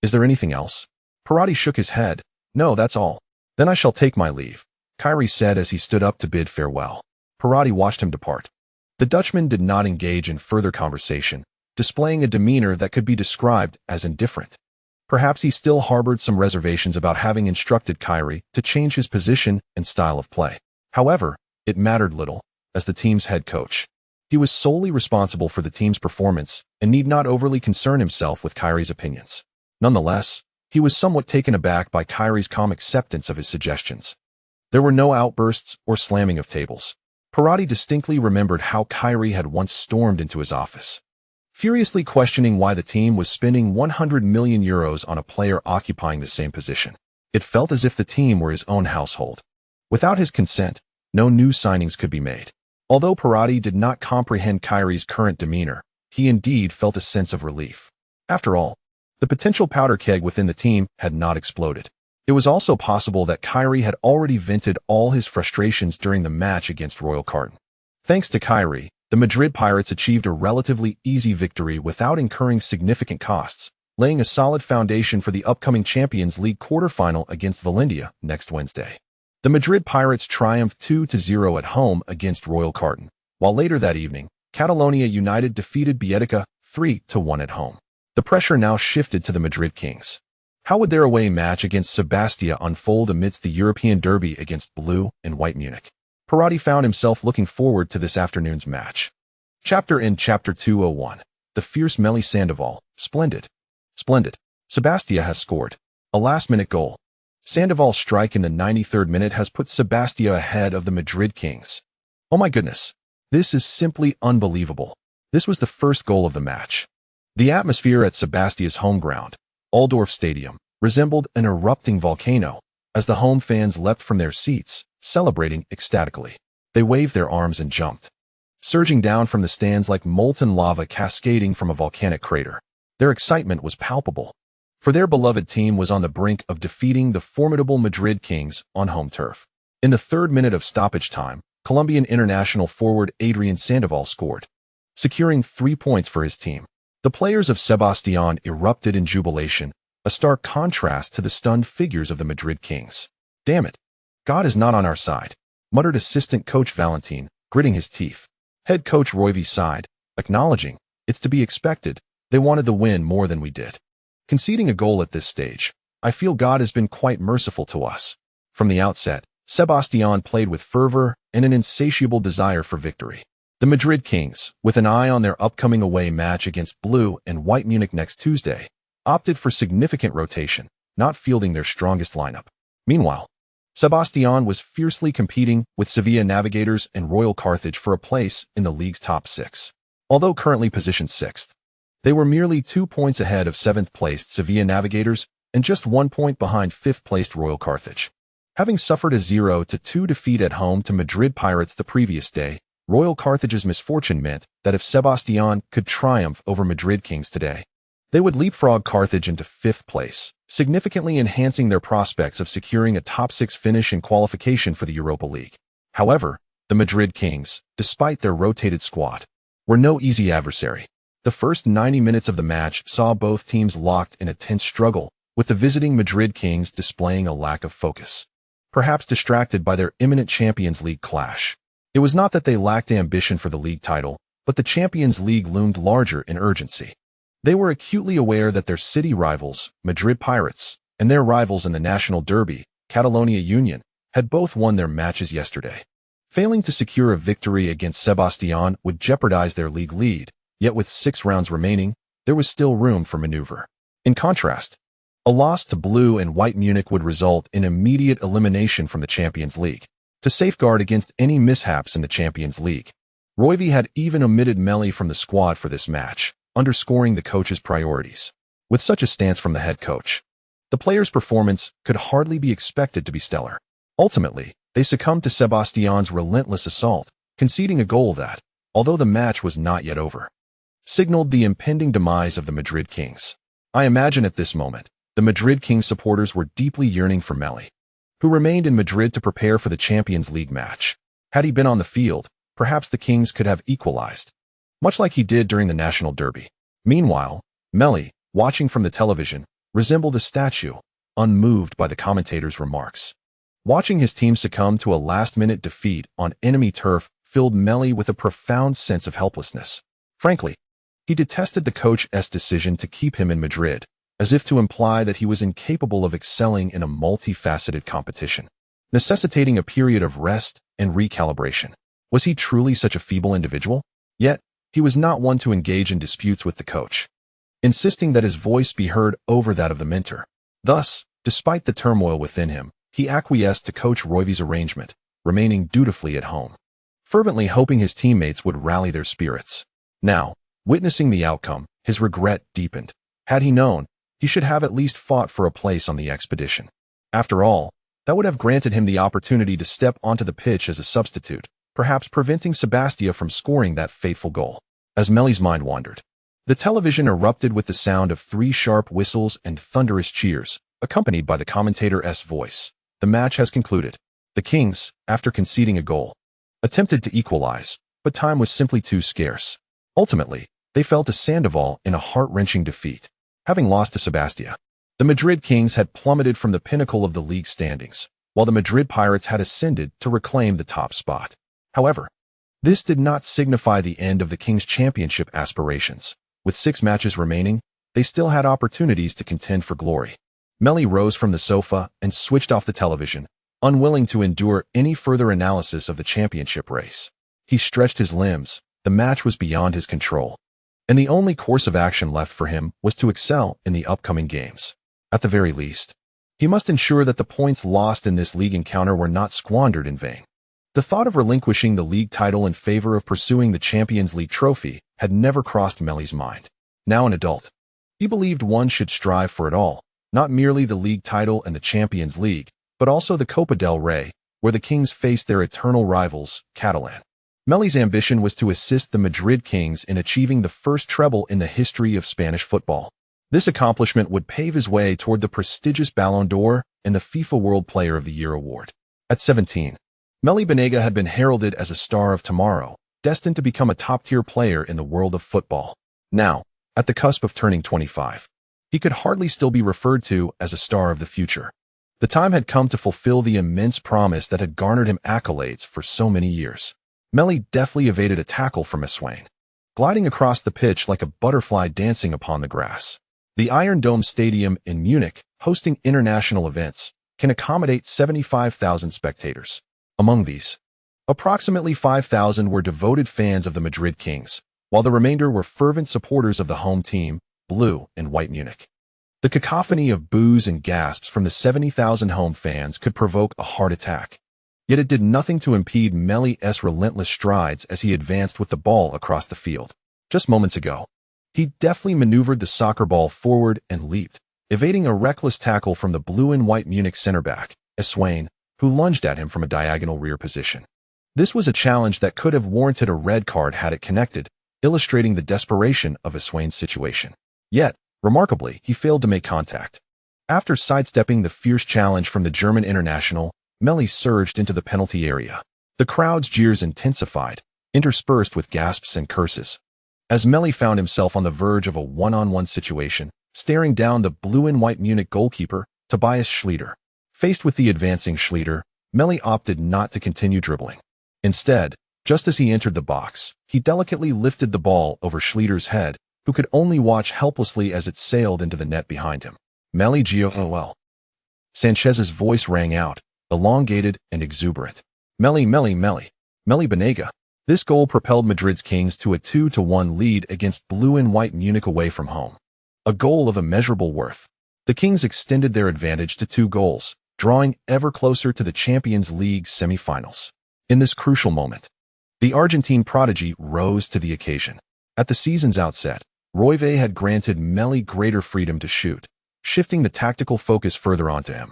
[SPEAKER 1] "Is there anything else?" Parati shook his head. "No, that's all." "Then I shall take my leave," Kyrie said as he stood up to bid farewell. Parati watched him depart. The Dutchman did not engage in further conversation, displaying a demeanor that could be described as indifferent. Perhaps he still harbored some reservations about having instructed Kyrie to change his position and style of play. However, it mattered little, as the team's head coach. He was solely responsible for the team's performance and need not overly concern himself with Kyrie's opinions. Nonetheless, He was somewhat taken aback by Kyrie's calm acceptance of his suggestions. There were no outbursts or slamming of tables. Parati distinctly remembered how Kyrie had once stormed into his office, furiously questioning why the team was spending 100 million euros on a player occupying the same position. It felt as if the team were his own household. Without his consent, no new signings could be made. Although Parati did not comprehend Kyrie's current demeanor, he indeed felt a sense of relief. After all, the potential powder keg within the team had not exploded. It was also possible that Kyrie had already vented all his frustrations during the match against Royal Carton. Thanks to Kyrie, the Madrid Pirates achieved a relatively easy victory without incurring significant costs, laying a solid foundation for the upcoming Champions League quarterfinal against Valencia next Wednesday. The Madrid Pirates triumphed 2-0 at home against Royal Carton, while later that evening, Catalonia United defeated Bietica 3-1 at home. The pressure now shifted to the Madrid Kings. How would their away match against Sebastia unfold amidst the European derby against Blue and White Munich? Parati found himself looking forward to this afternoon's match. Chapter 201. The fierce Meli Sandoval. Splendid. Sebastia has scored. A last-minute goal. Sandoval's strike in the 93rd minute has put Sebastia ahead of the Madrid Kings. Oh my goodness. This is simply unbelievable. This was the first goal of the match. The atmosphere at Sebastia's home ground, Altdorf Stadium, resembled an erupting volcano as the home fans leapt from their seats, celebrating ecstatically. They waved their arms and jumped, surging down from the stands like molten lava cascading from a volcanic crater. Their excitement was palpable, for their beloved team was on the brink of defeating the formidable Madrid Kings on home turf. In the 3rd minute of stoppage time, Colombian international forward Adrian Sandoval scored, securing 3 points for his team. The players of Sebastián erupted in jubilation, a stark contrast to the stunned figures of the Madrid Kings. Damn it. God is not on our side, muttered assistant coach Valentin, gritting his teeth. Head coach Royvi sighed, acknowledging, it's to be expected, they wanted the win more than we did. Conceding a goal at this stage, I feel God has been quite merciful to us. From the outset, Sebastián played with fervor and an insatiable desire for victory. The Madrid Kings, with an eye on their upcoming away match against Blue and White Munich next Tuesday, opted for significant rotation, not fielding their strongest lineup. Meanwhile, Sebastián was fiercely competing with Sevilla Navigators and Royal Carthage for a place in the league's top 6. Although currently positioned 6th, they were merely 2 points ahead of 7th-placed Sevilla Navigators and just 1 point behind 5th-placed Royal Carthage. Having suffered a 0-2 defeat at home to Madrid Pirates the previous day, Royal Carthage's misfortune meant that if Sebastián could triumph over Madrid Kings today, they would leapfrog Carthage into 5th place, significantly enhancing their prospects of securing a top 6 finish in qualification for the Europa League. However, the Madrid Kings, despite their rotated squad, were no easy adversary. The first 90 minutes of the match saw both teams locked in a tense struggle, with the visiting Madrid Kings displaying a lack of focus, perhaps distracted by their imminent Champions League clash. It was not that they lacked ambition for the league title, but the Champions League loomed larger in urgency. They were acutely aware that their city rivals, Madrid Pirates, and their rivals in the national derby, Catalonia Union, had both won their matches yesterday. Failing to secure a victory against Sebastián would jeopardize their league lead, yet with 6 rounds remaining, there was still room for maneuver. In contrast, a loss to Blue and White Munich would result in immediate elimination from the Champions League. To safeguard against any mishaps in the Champions League, Royvi had even omitted Meli from the squad for this match, underscoring the coach's priorities. With such a stance from the head coach, the players' performance could hardly be expected to be stellar. Ultimately, they succumbed to Sebastián's relentless assault, conceding a goal that, although the match was not yet over, signaled the impending demise of the Madrid Kings. I imagine at this moment, the Madrid Kings supporters were deeply yearning for Meli, who remained in Madrid to prepare for the Champions League match. Had he been on the field, perhaps the Kings could have equalized, much like he did during the national derby. Meanwhile, Meli, watching from the television, resembled a statue, unmoved by the commentator's remarks. Watching his team succumb to a last-minute defeat on enemy turf filled Meli with a profound sense of helplessness. Frankly, he detested the coach's decision to keep him in Madrid, as if to imply that he was incapable of excelling in a multifaceted competition, necessitating a period of rest and recalibration. Was he truly such a feeble individual? Yet, he was not one to engage in disputes with the coach, insisting that his voice be heard over that of the mentor. Thus, despite the turmoil within him, he acquiesced to Coach Royve's arrangement, remaining dutifully at home, fervently hoping his teammates would rally their spirits. Now, witnessing the outcome, his regret deepened. Had he known, he should have at least fought for a place on the expedition. After all, that would have granted him the opportunity to step onto the pitch as a substitute, perhaps preventing Sebastia from scoring that fateful goal. As Meli's mind wandered, the television erupted with the sound of 3 sharp whistles and thunderous cheers, accompanied by the commentator's voice. The match has concluded. The Kings, after conceding a goal, attempted to equalize, but time was simply too scarce. Ultimately, they fell to Sandoval in a heart-wrenching defeat. Having lost to Sebastia, the Madrid Kings had plummeted from the pinnacle of the league standings, while the Madrid Pirates had ascended to reclaim the top spot. However, this did not signify the end of the Kings' championship aspirations. With 6 matches remaining, they still had opportunities to contend for glory. Meli rose from the sofa and switched off the television, unwilling to endure any further analysis of the championship race. He stretched his limbs. The match was beyond his control, and the only course of action left for him was to excel in the upcoming games. At the very least, he must ensure that the points lost in this league encounter were not squandered in vain. The thought of relinquishing the league title in favor of pursuing the Champions League trophy had never crossed Meli's mind. Now an adult, he believed one should strive for it all, not merely the league title and the Champions League, but also the Copa del Rey, where the Kings faced their eternal rivals, Catalan. Meli's ambition was to assist the Madrid Kings in achieving the first treble in the history of Spanish football. This accomplishment would pave his way toward the prestigious Ballon d'Or and the FIFA World Player of the Year award. At 17, Meli Banega had been heralded as a star of tomorrow, destined to become a top-tier player in the world of football. Now, at the cusp of turning 25, he could hardly still be referred to as a star of the future. The time had come to fulfill the immense promise that had garnered him accolades for so many years. Meli deftly evaded a tackle from Eswain, gliding across the pitch like a butterfly dancing upon the grass. The Iron Dome Stadium in Munich, hosting international events, can accommodate 75,000 spectators. Among these, approximately 5,000 were devoted fans of the Madrid Kings, while the remainder were fervent supporters of the home team, Blue and White Munich. The cacophony of boos and gasps from the 70,000 home fans could provoke a heart attack. Yet it did nothing to impede Meli's relentless strides as he advanced with the ball across the field. Just moments ago, he deftly maneuvered the soccer ball forward and leaped, evading a reckless tackle from the Blue and White Munich center back, Eswain, who lunged at him from a diagonal rear position. This was a challenge that could have warranted a red card had it connected, illustrating the desperation of Eswain's situation. Yet, remarkably, he failed to make contact. After sidestepping the fierce challenge from the German international, Meli surged into the penalty area. The crowd's jeers intensified, interspersed with gasps and curses. As Meli found himself on the verge of a one-on-one situation, staring down the Blue and White Munich goalkeeper, Tobias Schlieder. Faced with the advancing Schlieder, Meli opted not to continue dribbling. Instead, just as he entered the box, he delicately lifted the ball over Schlieder's head, who could only watch helplessly as it sailed into the net behind him. Meli Gol. Sanchez's voice rang out, elongated and exuberant. Meli Banega. This goal propelled Madrid's Kings to a 2-1 lead against Blue and White Munich away from home. A goal of immeasurable worth. The Kings extended their advantage to 2 goals, drawing ever closer to the Champions League semi-finals. In this crucial moment, the Argentine prodigy rose to the occasion. At the season's outset, Royve had granted Meli greater freedom to shoot, shifting the tactical focus further onto him.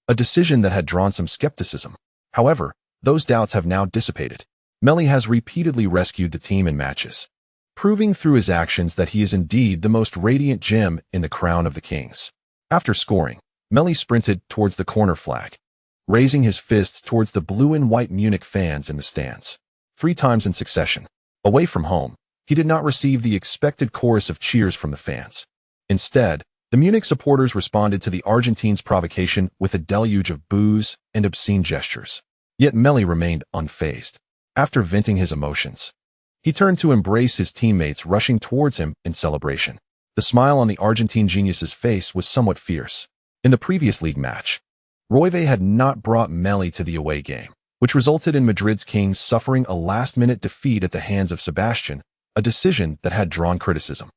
[SPEAKER 1] A decision that had drawn some skepticism. However, those doubts have now dissipated. Meli has repeatedly rescued the team in matches, proving through his actions that he is indeed the most radiant gem in the crown of the Kings. After scoring, Meli sprinted towards the corner flag, raising his fists towards the Blue and White Munich fans in the stands. 3 times in succession. Away from home, he did not receive the expected chorus of cheers from the fans. Instead, the Munich supporters responded to the Argentines' provocation with a deluge of boos and obscene gestures. Yet Meli remained unfazed. After venting his emotions, he turned to embrace his teammates rushing towards him in celebration. The smile on the Argentine genius's face was somewhat fierce. In the previous league match, Royve had not brought Meli to the away game, which resulted in Madrid's Kings suffering a last-minute defeat at the hands of Sebastian, a decision that had drawn criticism.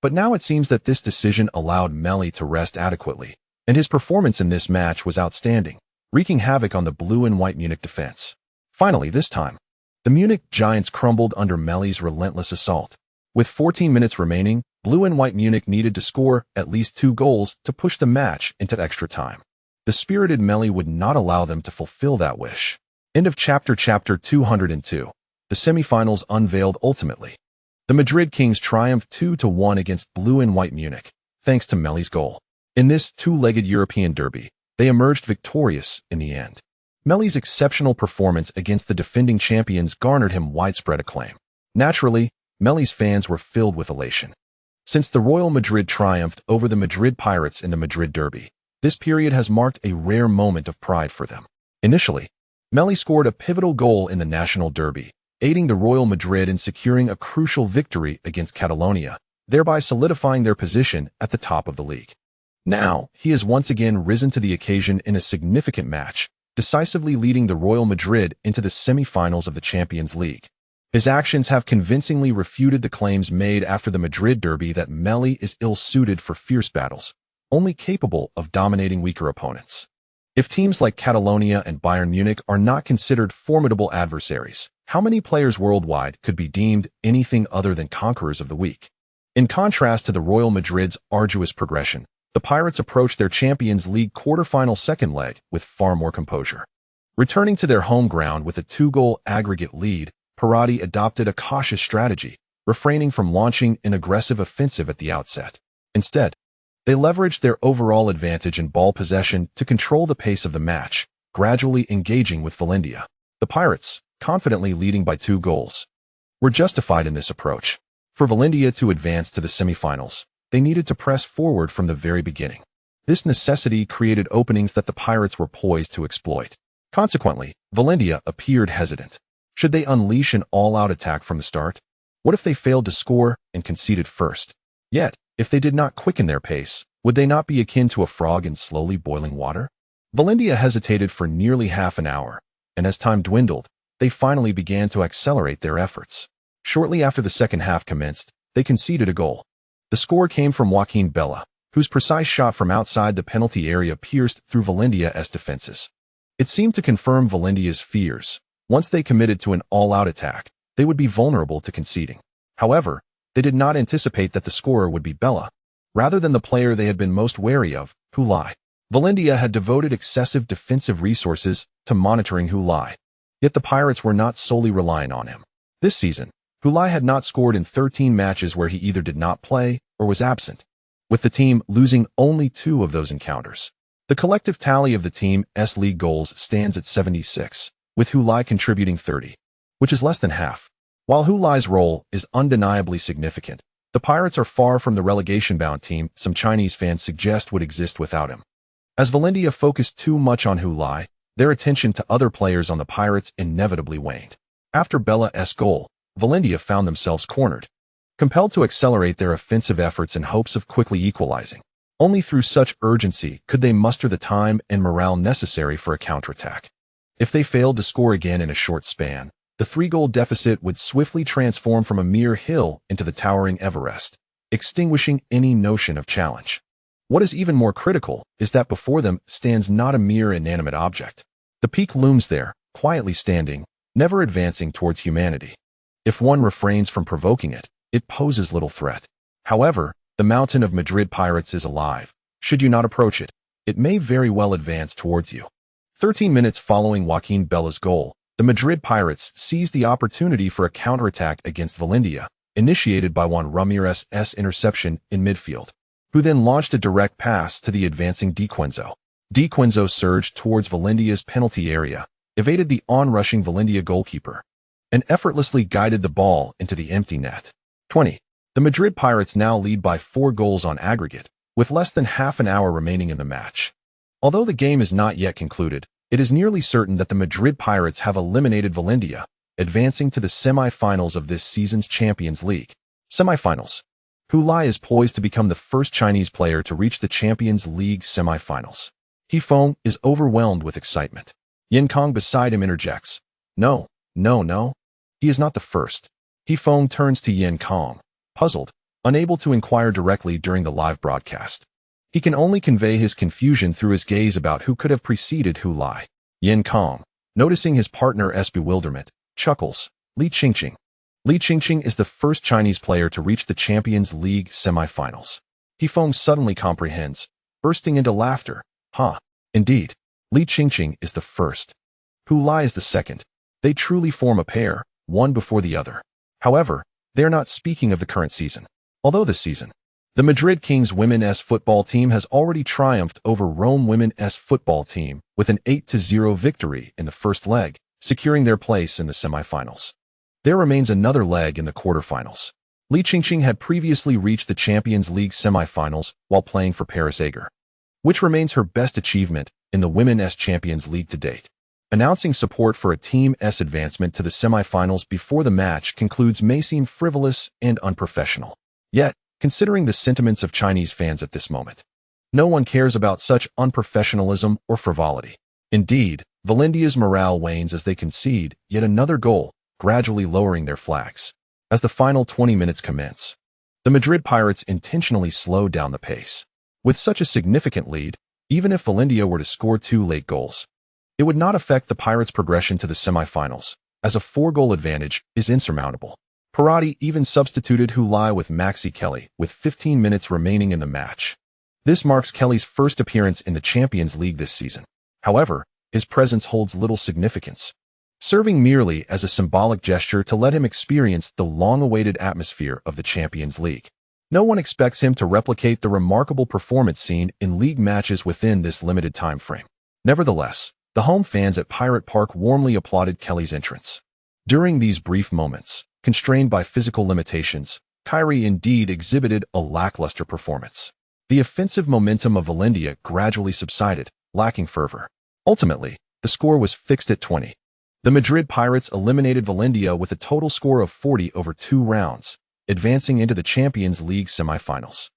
[SPEAKER 1] But now it seems that this decision allowed Meli to rest adequately, and his performance in this match was outstanding, wreaking havoc on the blue and white Munich defense. Finally, this time, the Munich Giants crumbled under Meli's relentless assault. With 14 minutes remaining, blue and white Munich needed to score at least 2 goals to push the match into extra time. The spirited Meli would not allow them to fulfill that wish. End of chapter 202. The semifinals unveiled ultimately. The Madrid Kings triumphed 2-1 against blue and white Munich, thanks to Meli's goal. In this two-legged European derby, they emerged victorious in the end. Meli's exceptional performance against the defending champions garnered him widespread acclaim. Naturally, Meli's fans were filled with elation. Since the Royal Madrid triumphed over the Madrid Pirates in the Madrid derby, this period has marked a rare moment of pride for them. Initially, Meli scored a pivotal goal in the national derby, aiding the Royal Madrid in securing a crucial victory against Catalonia, thereby solidifying their position at the top of the league. Now, he has once again risen to the occasion in a significant match, decisively leading the Royal Madrid into the semi-finals of the Champions League. His actions have convincingly refuted the claims made after the Madrid derby that Meli is ill-suited for fierce battles, only capable of dominating weaker opponents. If teams like Catalonia and Bayern Munich are not considered formidable adversaries, how many players worldwide could be deemed anything other than conquerors of the weak? In contrast to the Royal Madrid's arduous progression, the Pirates approached their Champions League quarter-final second leg with far more composure. Returning to their home ground with a 2-goal aggregate lead, Pirati adopted a cautious strategy, refraining from launching an aggressive offensive at the outset. Instead, they leveraged their overall advantage in ball possession to control the pace of the match, gradually engaging with Valentia. The Pirates, confidently leading by 2 goals, were justified in this approach. For Valentia to advance to the semifinals, they needed to press forward from the very beginning. This necessity created openings that the Pirates were poised to exploit. Consequently, Valentia appeared hesitant. Should they unleash an all-out attack from the start? What if they failed to score and conceded first? Yet, if they did not quicken their pace, would they not be akin to a frog in slowly boiling water? Valentia hesitated for nearly half an hour, and as time dwindled, they finally began to accelerate their efforts. Shortly after the second half commenced, they conceded a goal. The score came from Joaquin Bella, whose precise shot from outside the penalty area pierced through Valentia's defenses. It seemed to confirm Valentia's fears. Once they committed to an all-out attack, they would be vulnerable to conceding. However, they did not anticipate that the scorer would be Bella, rather than the player they had been most wary of, Futile. Valentia had devoted excessive defensive resources to monitoring Futile, yet the Pirates were not solely relying on him. This season, Futile had not scored in 13 matches where he either did not play or was absent, with the team losing only 2 of those encounters. The collective tally of the team's league goals stands at 76. With Futile contributing 30, which is less than half. While Futile's role is undeniably significant, the Pirates are far from the relegation-bound team some Chinese fans suggest would exist without him. As Valentia focused too much on Futile, their attention to other players on the Pirates inevitably waned. After Bella's goal, Valentia found themselves cornered, compelled to accelerate their offensive efforts in hopes of quickly equalizing. Only through such urgency could they muster the time and morale necessary for a counterattack. If they failed to score again in a short span, the 3-goal deficit would swiftly transform from a mere hill into the towering Everest, extinguishing any notion of challenge. What is even more critical is that before them stands not a mere inanimate object. The peak looms there, quietly standing, never advancing towards humanity. If one refrains from provoking it, it poses little threat. However, the mountain of Madrid Pirates is alive. Should you not approach it, it may very well advance towards you. 13 minutes following Joaquin Bella's goal, the Madrid Pirates seized the opportunity for a counterattack against Valentia, initiated by Juan Ramirez's interception in midfield, who then launched a direct pass to the advancing Di Quenzo. Di Quenzo surged towards Valentia's penalty area, evaded the on-rushing Valentia goalkeeper, and effortlessly guided the ball into the empty net. 20. The Madrid Pirates now lead by 4 goals on aggregate, with less than half an hour remaining in the match. Although the game is not yet concluded, it is nearly certain that the Madrid Pirates have eliminated Valentia, advancing to the semi-finals of this season's Champions League. Semi-finals. Futile is poised to become the first Chinese player to reach the Champions League semi-finals. Hefeng is overwhelmed with excitement. Yin Kong beside him interjects, No. He is not the first. Hefeng turns to Yin Kong, puzzled, unable to inquire directly during the live broadcast. He can only convey his confusion through his gaze about who could have preceded Hu Lai. Yin Kong, noticing his partner's bewilderment, chuckles. Li Qingqing. Li Qingqing is the first Chinese player to reach the Champions League semifinals. He Feng suddenly comprehends, bursting into laughter. Indeed, Li Qingqing is the first. Hu Lai is the second. They truly form a pair, one before the other. However, they are not speaking of the current season. Although this season, the Madrid Kings women's football team has already triumphed over Rome women's football team with an 8-0 victory in the first leg, securing their place in the semifinals. There remains another leg in the quarterfinals. Li Qingqing had previously reached the Champions League semifinals while playing for Paris Ager, which remains her best achievement in the Women's Champions League to date. Announcing support for a team's advancement to the semifinals before the match concludes may seem frivolous and unprofessional. Yet, considering the sentiments of Chinese fans at this moment, no one cares about such unprofessionalism or frivolity. Indeed, Valendia's morale wanes as they concede yet another goal, gradually lowering their flags. As the final 20 minutes commence, the Madrid Pirates intentionally slowed down the pace. With such a significant lead, even if Valendia were to score 2 late goals, it would not affect the Pirates' progression to the semifinals, as a 4-goal advantage is insurmountable. Parati even substituted Hu Lai with Maxi Kelly, with 15 minutes remaining in the match. This marks Kelly's first appearance in the Champions League this season. However, his presence holds little significance, serving merely as a symbolic gesture to let him experience the long-awaited atmosphere of the Champions League. No one expects him to replicate the remarkable performance seen in league matches within this limited time frame. Nevertheless, the home fans at Pirate Park warmly applauded Kelly's entrance. During these brief moments, constrained by physical limitations, Kyrie indeed exhibited a lackluster performance. The offensive momentum of Valendia gradually subsided, lacking fervor. Ultimately, the score was fixed at 20. The Madrid Pirates eliminated Valendia with a total score of 40 over 2 rounds, advancing into the Champions League semifinals.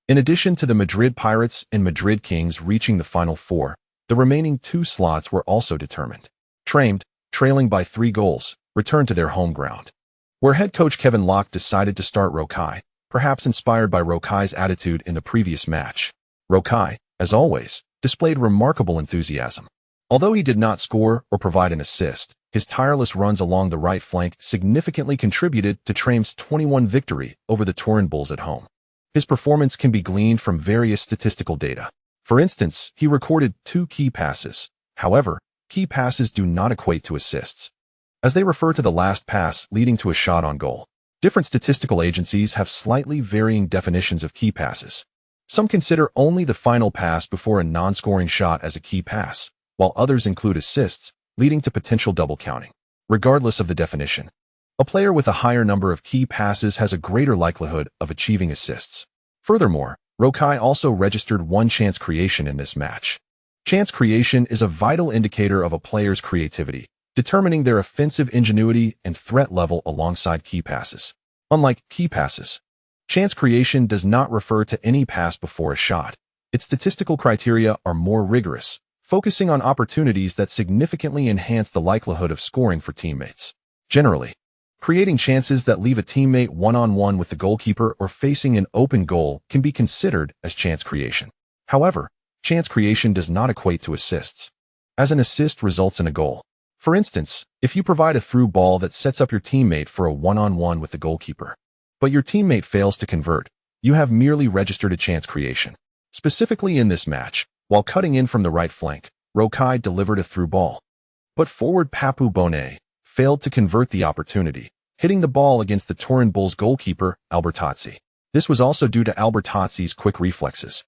[SPEAKER 1] In addition to the Madrid Pirates and Madrid Kings reaching the Final Four, the remaining 2 slots were also determined. Triumphant, trailing by 3 goals, returned to their home ground, where head coach Kevin Locke decided to start Rokai, perhaps inspired by Rokai's attitude in the previous match. Rokai, as always, displayed remarkable enthusiasm. Although he did not score or provide an assist, his tireless runs along the right flank significantly contributed to Triumphant's 21 victory over the Turin Bulls at home. His performance can be gleaned from various statistical data. For instance, he recorded 2 key passes. However, key passes do not equate to assists, as they refer to the last pass leading to a shot on goal. Different statistical agencies have slightly varying definitions of key passes. Some consider only the final pass before a non-scoring shot as a key pass, while others include assists, leading to potential double counting. Regardless of the definition, a player with a higher number of key passes has a greater likelihood of achieving assists. Furthermore, Rokai also registered 1 chance creation in this match. Chance creation is a vital indicator of a player's creativity, determining their offensive ingenuity and threat level alongside key passes. Unlike key passes, chance creation does not refer to any pass before a shot. Its statistical criteria are more rigorous, focusing on opportunities that significantly enhance the likelihood of scoring for teammates. Generally, creating chances that leave a teammate one-on-one with the goalkeeper or facing an open goal can be considered as chance creation. However, chance creation does not equate to assists, as an assist results in a goal. For instance, if you provide a through ball that sets up your teammate for a one-on-one with the goalkeeper, but your teammate fails to convert, you have merely registered a chance creation. Specifically in this match, while cutting in from the right flank, Rokai delivered a through ball, but forward Papu Bonet failed to convert the opportunity, hitting the ball against the Turin Bulls goalkeeper, Albertazzi. This was also due to Albertazzi's quick reflexes,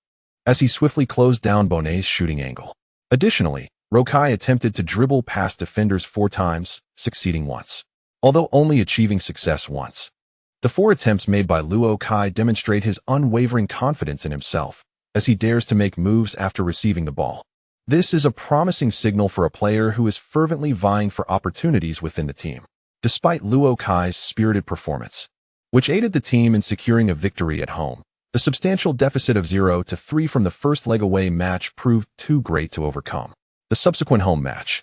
[SPEAKER 1] as he swiftly closed down Bonet's shooting angle. Additionally, Rokai attempted to dribble past defenders 4 times, succeeding once, although only achieving success once. The 4 attempts made by Luo Kai demonstrate his unwavering confidence in himself, as he dares to make moves after receiving the ball. This is a promising signal for a player who is fervently vying for opportunities within the team. Despite Luo Kai's spirited performance, which aided the team in securing a victory at home, the substantial deficit of 0-3 from the first leg away match proved too great to overcome. The subsequent home match,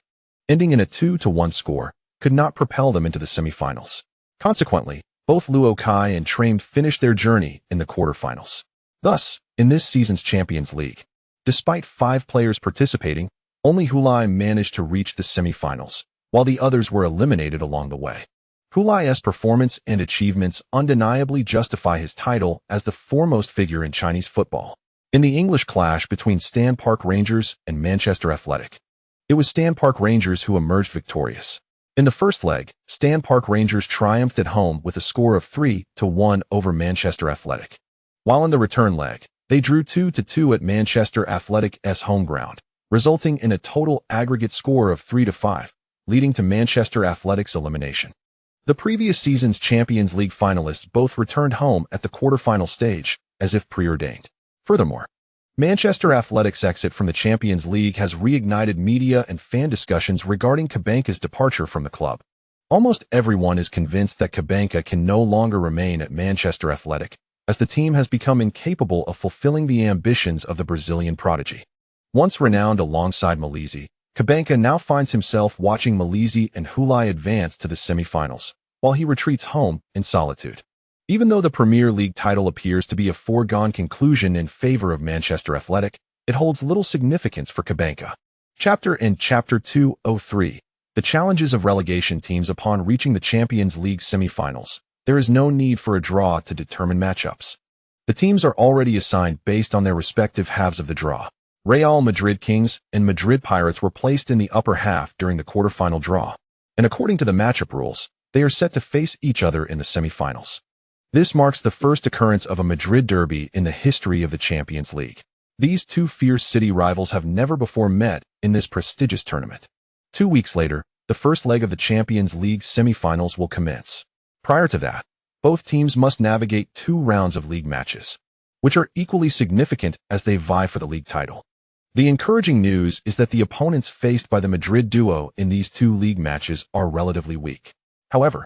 [SPEAKER 1] ending in a 2-1 score, could not propel them into the semifinals. Consequently, both Luo Kai and Triumphant finished their journey in the quarterfinals. Thus, In this season's Champions League, despite 5 players participating, only Futile managed to reach the semi-finals, while the others were eliminated along the way. Futile's performance and achievements undeniably justify his title as the foremost figure in Chinese football. In the English clash between Stan Park Rangers and Manchester Athletic, it was Stan Park Rangers who emerged victorious. In the first leg, Stan Park Rangers triumphed at home with a score of 3-1 over Manchester Athletic, while in the return leg, they drew 2-2 at Manchester Athletic's home ground, resulting in a total aggregate score of 3-5, leading to Manchester Athletic's elimination. The previous season's Champions League finalists both returned home at the quarter-final stage, as if preordained. Furthermore, Manchester Athletic's exit from the Champions League has reignited media and fan discussions regarding Cabanca's departure from the club. Almost everyone is convinced that Cabanca can no longer remain at Manchester Athletic, as the team has become incapable of fulfilling the ambitions of the Brazilian prodigy. Once renowned alongside Meli, Cabanca now finds himself watching Meli and Futile advance to the semi-finals, while he retreats home in solitude. Even though the Premier League title appears to be a foregone conclusion in favor of Manchester Athletic, it holds little significance for Cabanca. Chapter 203. The challenges of relegation teams upon reaching the Champions League semi-finals. There is no need for a draw to determine matchups. The teams are already assigned based on their respective halves of the draw. Real Madrid Kings and Madrid Pirates were placed in the upper half during the quarterfinal draw, and according to the matchup rules, they are set to face each other in the semi-finals. This marks the first occurrence of a Madrid derby in the history of the Champions League. These two fierce city rivals have never before met in this prestigious tournament. 2 weeks later, the first leg of the Champions League semi-finals will commence. Prior to that, both teams must navigate 2 rounds of league matches, which are equally significant as they vie for the league title. The encouraging news is that the opponents faced by the Madrid duo in these 2 league matches are relatively weak. However,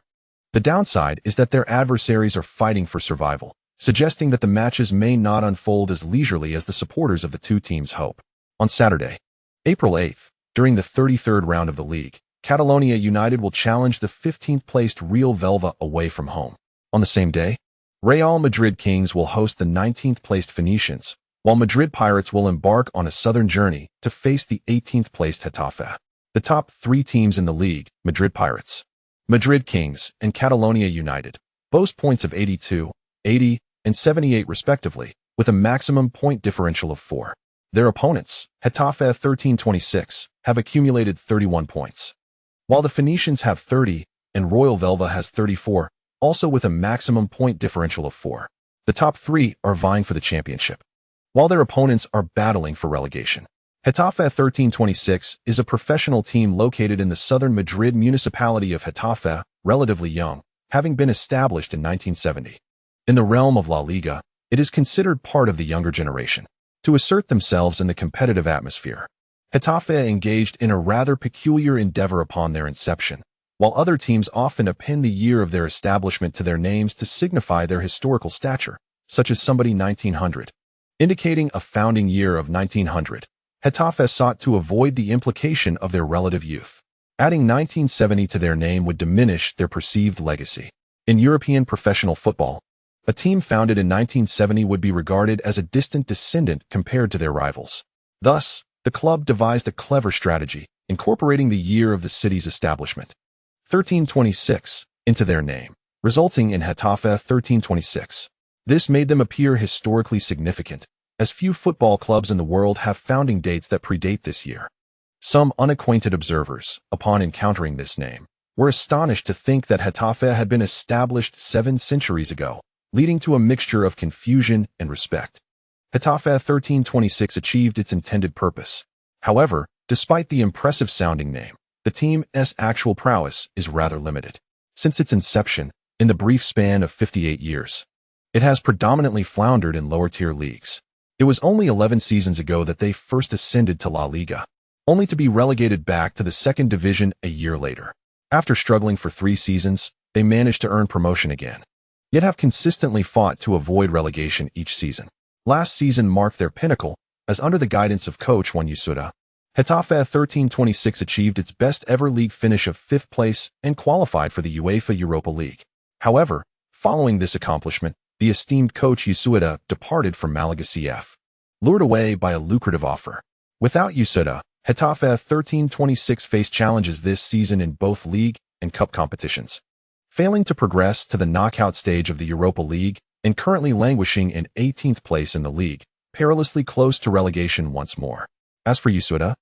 [SPEAKER 1] the downside is that their adversaries are fighting for survival, suggesting that the matches may not unfold as leisurely as the supporters of the 2 teams hope. On Saturday, April 8th, during the 33rd round of the league, Catalonia United will challenge the 15th-placed Real Velva away from home. On the same day, Real Madrid Kings will host the 19th-placed Phoenicians, while Madrid Pirates will embark on a southern journey to face the 18th-placed Getafe. The top 3 teams in the league, Madrid Pirates, Madrid Kings, and Catalonia United, boast points of 82, 80, and 78 respectively, with a maximum point differential of 4. Their opponents, Getafe 13-26, have accumulated 31 points, while the Phoenicians have 30, and Royal Velva has 34, also with a maximum point differential of 4. The top 3 are vying for the championship, while their opponents are battling for relegation. Getafe 13-26 is a professional team located in the southern Madrid municipality of Getafe, relatively young, having been established in 1970. In the realm of La Liga, it is considered part of the younger generation. To assert themselves in the competitive atmosphere, Getafe engaged in a rather peculiar endeavor upon their inception, while other teams often append the year of their establishment to their names to signify their historical stature, such as somebody 1900, indicating a founding year of 1900. Getafe sought to avoid the implication of their relative youth. Adding 1970 to their name would diminish their perceived legacy. In European professional football, a team founded in 1970 would be regarded as a distant descendant compared to their rivals. Thus, the club devised a clever strategy, incorporating the year of the city's establishment, 1326, into their name, resulting in Getafe 1326. This made them appear historically significant, as few football clubs in the world have founding dates that predate this year. Some unacquainted observers, upon encountering this name, were astonished to think that Getafe had been established 7 centuries ago, leading to a mixture of confusion and respect. Getafe 1326 achieved its intended purpose. However, despite the impressive-sounding name, the team's actual prowess is rather limited. Since its inception, in the brief span of 58 years, it has predominantly floundered in lower-tier leagues. It was only 11 seasons ago that they first ascended to La Liga, only to be relegated back to the 2nd division a year later. After struggling for 3 seasons, they managed to earn promotion again, yet have consistently fought to avoid relegation each season. Last season marked their pinnacle, as under the guidance of coach Juan Yasuda, Getafe 1326 achieved its best-ever league finish of 5th place and qualified for the UEFA Europa League. However, following this accomplishment, the esteemed coach Usuda departed from Malaga CF, lured away by a lucrative offer. Without Usuda, Getafe 1326 faced challenges this season in both league and cup competitions, failing to progress to the knockout stage of the Europa League and currently languishing in 18th place in the league, perilously close to relegation once more. As for Usuda,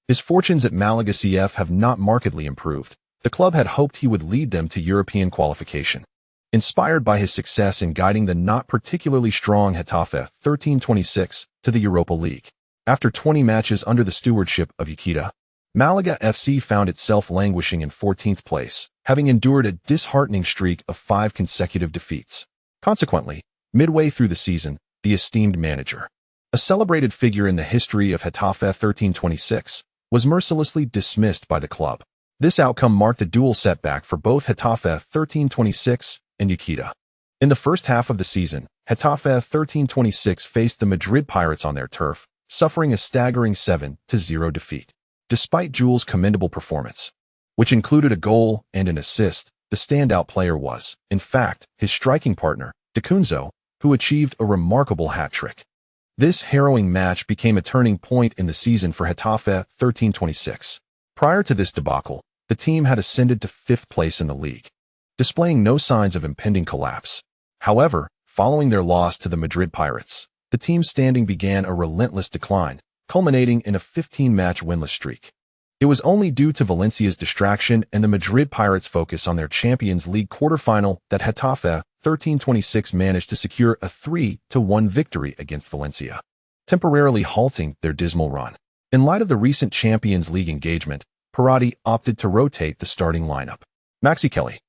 [SPEAKER 1] his fortunes at Malaga CF have not markedly improved. The club had hoped he would lead them to European qualification. Inspired by his success in guiding the not particularly strong Getafe 1326 to the Europa League. After 20 matches under the stewardship of Ukita, Malaga FC found itself languishing in 14th place, having endured a disheartening streak of 5 consecutive defeats. Consequently, midway through the season, the esteemed manager, a celebrated figure in the history of Getafe 1326, was mercilessly dismissed by the club. This outcome marked a dual setback for both Getafe 1326 and Ukita. In the first half of the season, Getafe 1326 faced the Madrid Pirates on their turf, suffering a staggering 7-0 defeat. Despite Jules' commendable performance, which included a goal and an assist, the standout player was, in fact, his striking partner, Dacunzo, who achieved a remarkable hat-trick. This harrowing match became a turning point in the season for Getafe 1326. Prior to this debacle, the team had ascended to 5th place in the league, displaying no signs of impending collapse. However, following their loss to the Madrid Pirates, the team's standing began a relentless decline, culminating in a 15-match winless streak. It was only due to Valencia's distraction and the Madrid Pirates' focus on their Champions League quarterfinal that Getafe 1326 managed to secure a 3-1 victory against Valencia, temporarily halting their dismal run. In light of the recent Champions League engagement, Parati opted to rotate the starting lineup. Maxi Kelly,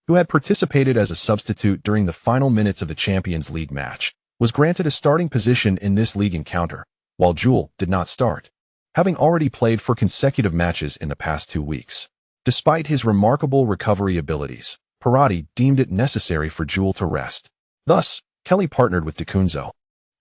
[SPEAKER 1] who had participated as a substitute during the final minutes of the Champions League match, was granted a starting position in this league encounter, while Jules did not start, having already played for consecutive matches in the past 2 weeks. Despite his remarkable recovery abilities, Parati deemed it necessary for Jules to rest. Thus, Kelly partnered with Dacunzo,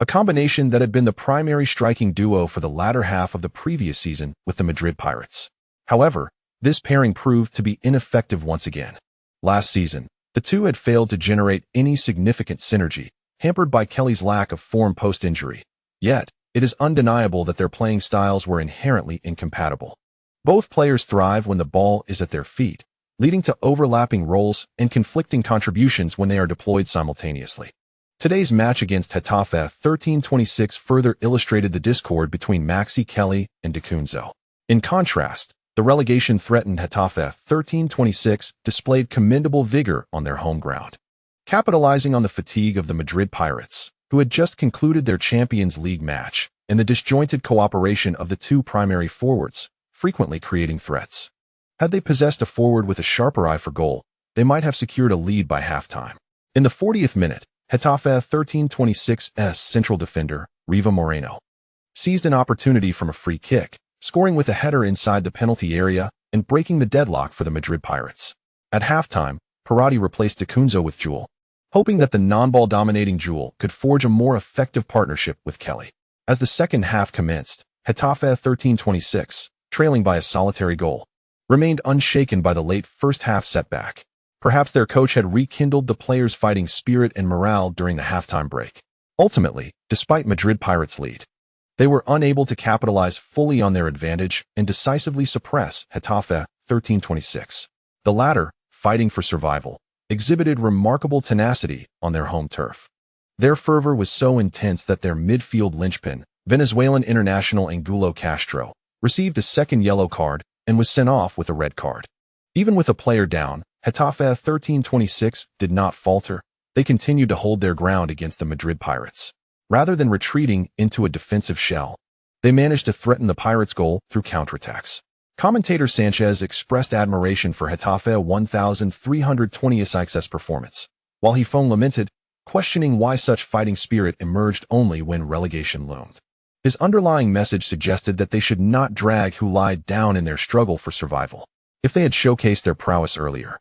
[SPEAKER 1] a combination that had been the primary striking duo for the latter half of the previous season with the Madrid Pirates. However, this pairing proved to be ineffective once again. Last season, the two had failed to generate any significant synergy, hampered by Kelly's lack of form post-injury. Yet, it is undeniable that their playing styles were inherently incompatible. Both players thrive when the ball is at their feet, leading to overlapping roles and conflicting contributions when they are deployed simultaneously. Today's match against Getafe 1326 further illustrated the discord between Maxi Kelly and Dacunzo. In contrast, the relegation-threatened Getafe 1326 displayed commendable vigor on their home ground, capitalizing on the fatigue of the Madrid Pirates, who had just concluded their Champions League match, and the disjointed cooperation of the two primary forwards, frequently creating threats. Had they possessed a forward with a sharper eye for goal, they might have secured a lead by halftime. In the 40th minute, Getafe 1326's central defender, Riva Moreno, seized an opportunity from a free kick, scoring with a header inside the penalty area and breaking the deadlock for the Madrid Pirates. At halftime, Parati replaced Dacunzo with Jules, hoping that the non-ball dominating Jules could forge a more effective partnership with Kelly. As the second half commenced, Getafe 1326, trailing by a solitary goal, remained unshaken by the late first-half setback. Perhaps their coach had rekindled the players' fighting spirit and morale during the halftime break. Ultimately, despite Madrid Pirates' lead, they were unable to capitalize fully on their advantage and decisively suppress Getafe 1326. The latter, fighting for survival, exhibited remarkable tenacity on their home turf. Their fervor was so intense that their midfield linchpin, Venezuelan international Angulo Castro, received a second yellow card and was sent off with a red card. Even with a player down, Getafe 1326 did not falter. They continued to hold their ground against the Madrid Pirates. Rather than retreating into a defensive shell, they managed to threaten the Pirates' goal through counterattacks. Commentator Sanchez expressed admiration for Getafe 1326's performance, while Hifon lamented, questioning why such fighting spirit emerged only when relegation loomed. His underlying message suggested that they should not drag who lied down in their struggle for survival. If they had showcased their prowess earlier,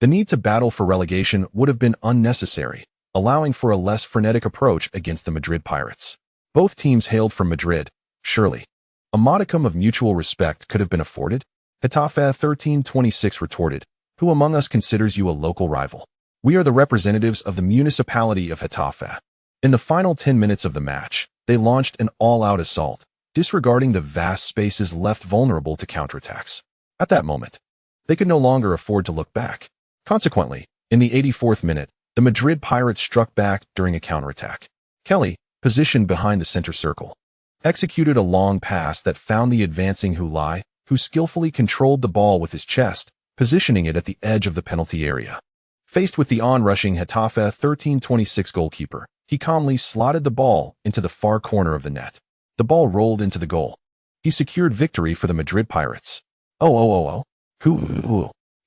[SPEAKER 1] the need to battle for relegation would have been unnecessary, allowing for a less frenetic approach against the Madrid Pirates. Both teams hailed from Madrid, surely a modicum of mutual respect could have been afforded. Getafe 1326 retorted, "Who among us considers you a local rival? We are the representatives of the municipality of Getafe. In the final 10 minutes of the match, they launched an all-out assault, disregarding the vast spaces left vulnerable to counterattacks. At that moment, they could no longer afford to look back. Consequently, in the 84th minute, the Madrid Pirates struck back during a counterattack. Kelly, positioned behind the center circle, executed a long pass that found the advancing Futile, who skillfully controlled the ball with his chest, positioning it at the edge of the penalty area. Faced with the onrushing Getafe 1326 goalkeeper, he calmly slotted the ball into the far corner of the net. The ball rolled into the goal. He secured victory for the Madrid Pirates. He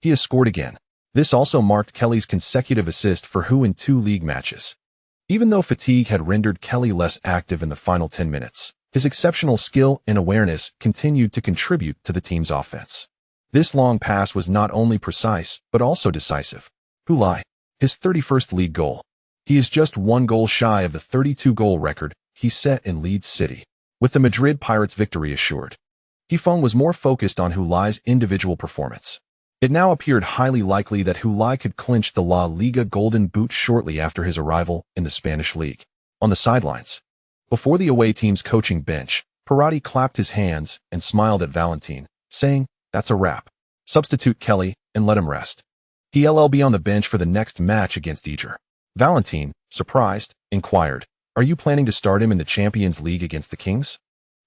[SPEAKER 1] has scored again. This also marked Kelly's consecutive assist for Who in 2 league matches. Even though fatigue had rendered Kelly less active in the final 10 minutes, his exceptional skill and awareness continued to contribute to the team's offense. This long pass was not only precise, but also decisive. Futile, his 31st league goal. He is just 1 goal shy of the 32-goal record he set in Leeds City. With the Madrid Pirates' victory assured, Gijón was more focused on Futile's individual performance. It now appeared highly likely that Futile could clinch the La Liga Golden Boot shortly after his arrival in the Spanish league. On the sidelines, before the away team's coaching bench, Perotti clapped his hands and smiled at Valentin, saying, "That's a wrap. Substitute Kelly and let him rest. He'll be on the bench for the next match against Eger." Valentin, surprised, inquired, "Are you planning to start him in the Champions League against the Kings?"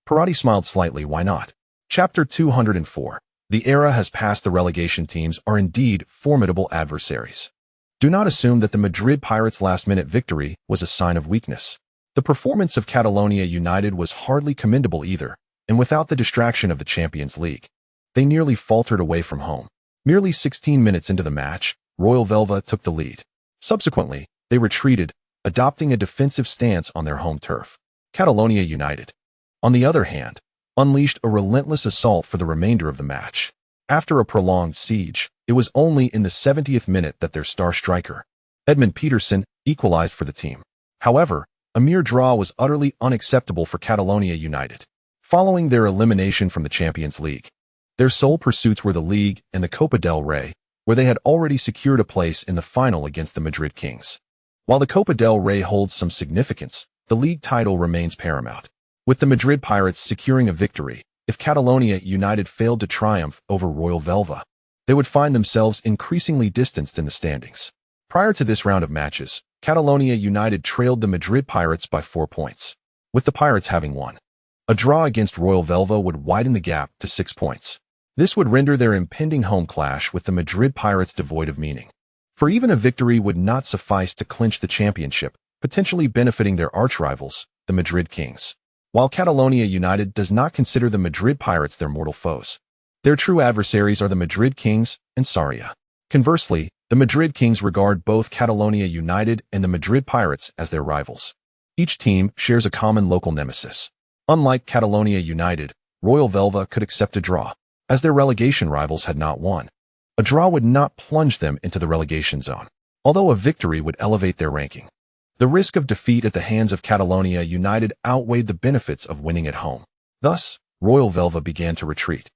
[SPEAKER 1] Perotti smiled slightly. "Why not?" Chapter 204. The era has passed. The relegation teams are indeed formidable adversaries. Do not assume that the Madrid Pirates' last-minute victory was a sign of weakness. The performance of Catalonia United was hardly commendable either, and without the distraction of the Champions League, they nearly faltered away from home. Merely 16 minutes into the match, Royal Velva took the lead. Subsequently, they retreated, adopting a defensive stance on their home turf. Catalonia United, on the other hand, unleashed a relentless assault for the remainder of the match. After a prolonged siege, it was only in the 70th minute that their star striker, Edmund Peterson, equalized for the team. However, a mere draw was utterly unacceptable for Catalonia United. Following their elimination from the Champions League, their sole pursuits were the League and the Copa del Rey, where they had already secured a place in the final against the Madrid Kings. While the Copa del Rey holds some significance, the league title remains paramount. With the Madrid Pirates securing a victory, if Catalonia United failed to triumph over Royal Velva, they would find themselves increasingly distanced in the standings. Prior to this round of matches, Catalonia United trailed the Madrid Pirates by 4 points, with the Pirates having won. A draw against Royal Velva would widen the gap to 6 points. This would render their impending home clash with the Madrid Pirates devoid of meaning. For even a victory would not suffice to clinch the championship, potentially benefiting their archrivals, the Madrid Kings. While Catalonia United does not consider the Madrid Pirates their mortal foes, their true adversaries are the Madrid Kings and Sarria. Conversely, the Madrid Kings regard both Catalonia United and the Madrid Pirates as their rivals. Each team shares a common local nemesis. Unlike Catalonia United, Royal Velva could accept a draw, as their relegation rivals had not won. A draw would not plunge them into the relegation zone, although a victory would elevate their ranking. The risk of defeat at the hands of Catalonia United outweighed the benefits of winning at home. Thus, Royal Velva began to retreat,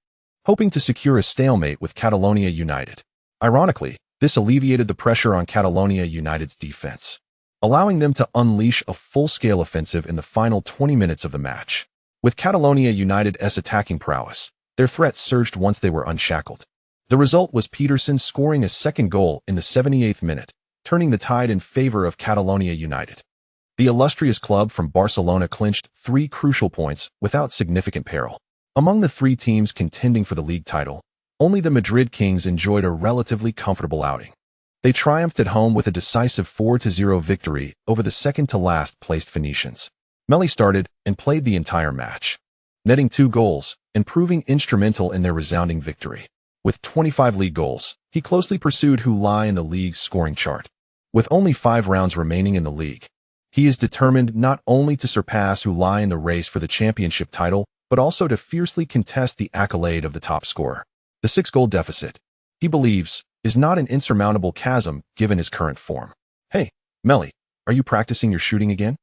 [SPEAKER 1] hoping to secure a stalemate with Catalonia United. Ironically, this alleviated the pressure on Catalonia United's defense, allowing them to unleash a full-scale offensive in the final 20 minutes of the match. With Catalonia United's attacking prowess, their threats surged once they were unshackled. The result was Peterson scoring a second goal in the 78th minute, turning the tide in favor of Catalonia United. The illustrious club from Barcelona clinched 3 crucial points without significant peril. Among the 3 teams contending for the league title, only the Madrid Kings enjoyed a relatively comfortable outing. They triumphed at home with a decisive 4-0 victory over the second-to-last placed Phoenicians. Meli started and played the entire match, netting 2 goals and proving instrumental in their resounding victory. With 25 league goals, he closely pursued Futile in the league's scoring chart. With only 5 rounds remaining in the league, he is determined not only to surpass Futile in the race for the championship title, but also to fiercely contest the accolade of the top scorer. The 6-goal deficit, he believes, is not an insurmountable chasm given his current form. "Hey, Meli, are you practicing your shooting again?"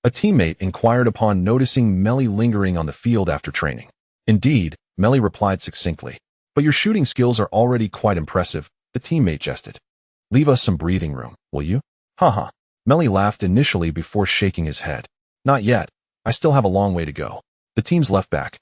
[SPEAKER 1] A teammate inquired upon noticing Meli lingering on the field after training. "Indeed," Meli replied succinctly. "But your shooting skills are already quite impressive," the teammate jested. Leave us some breathing room, will you? Haha. Meli laughed initially before shaking his head. Not yet. I still have a long way to go. The team's left back,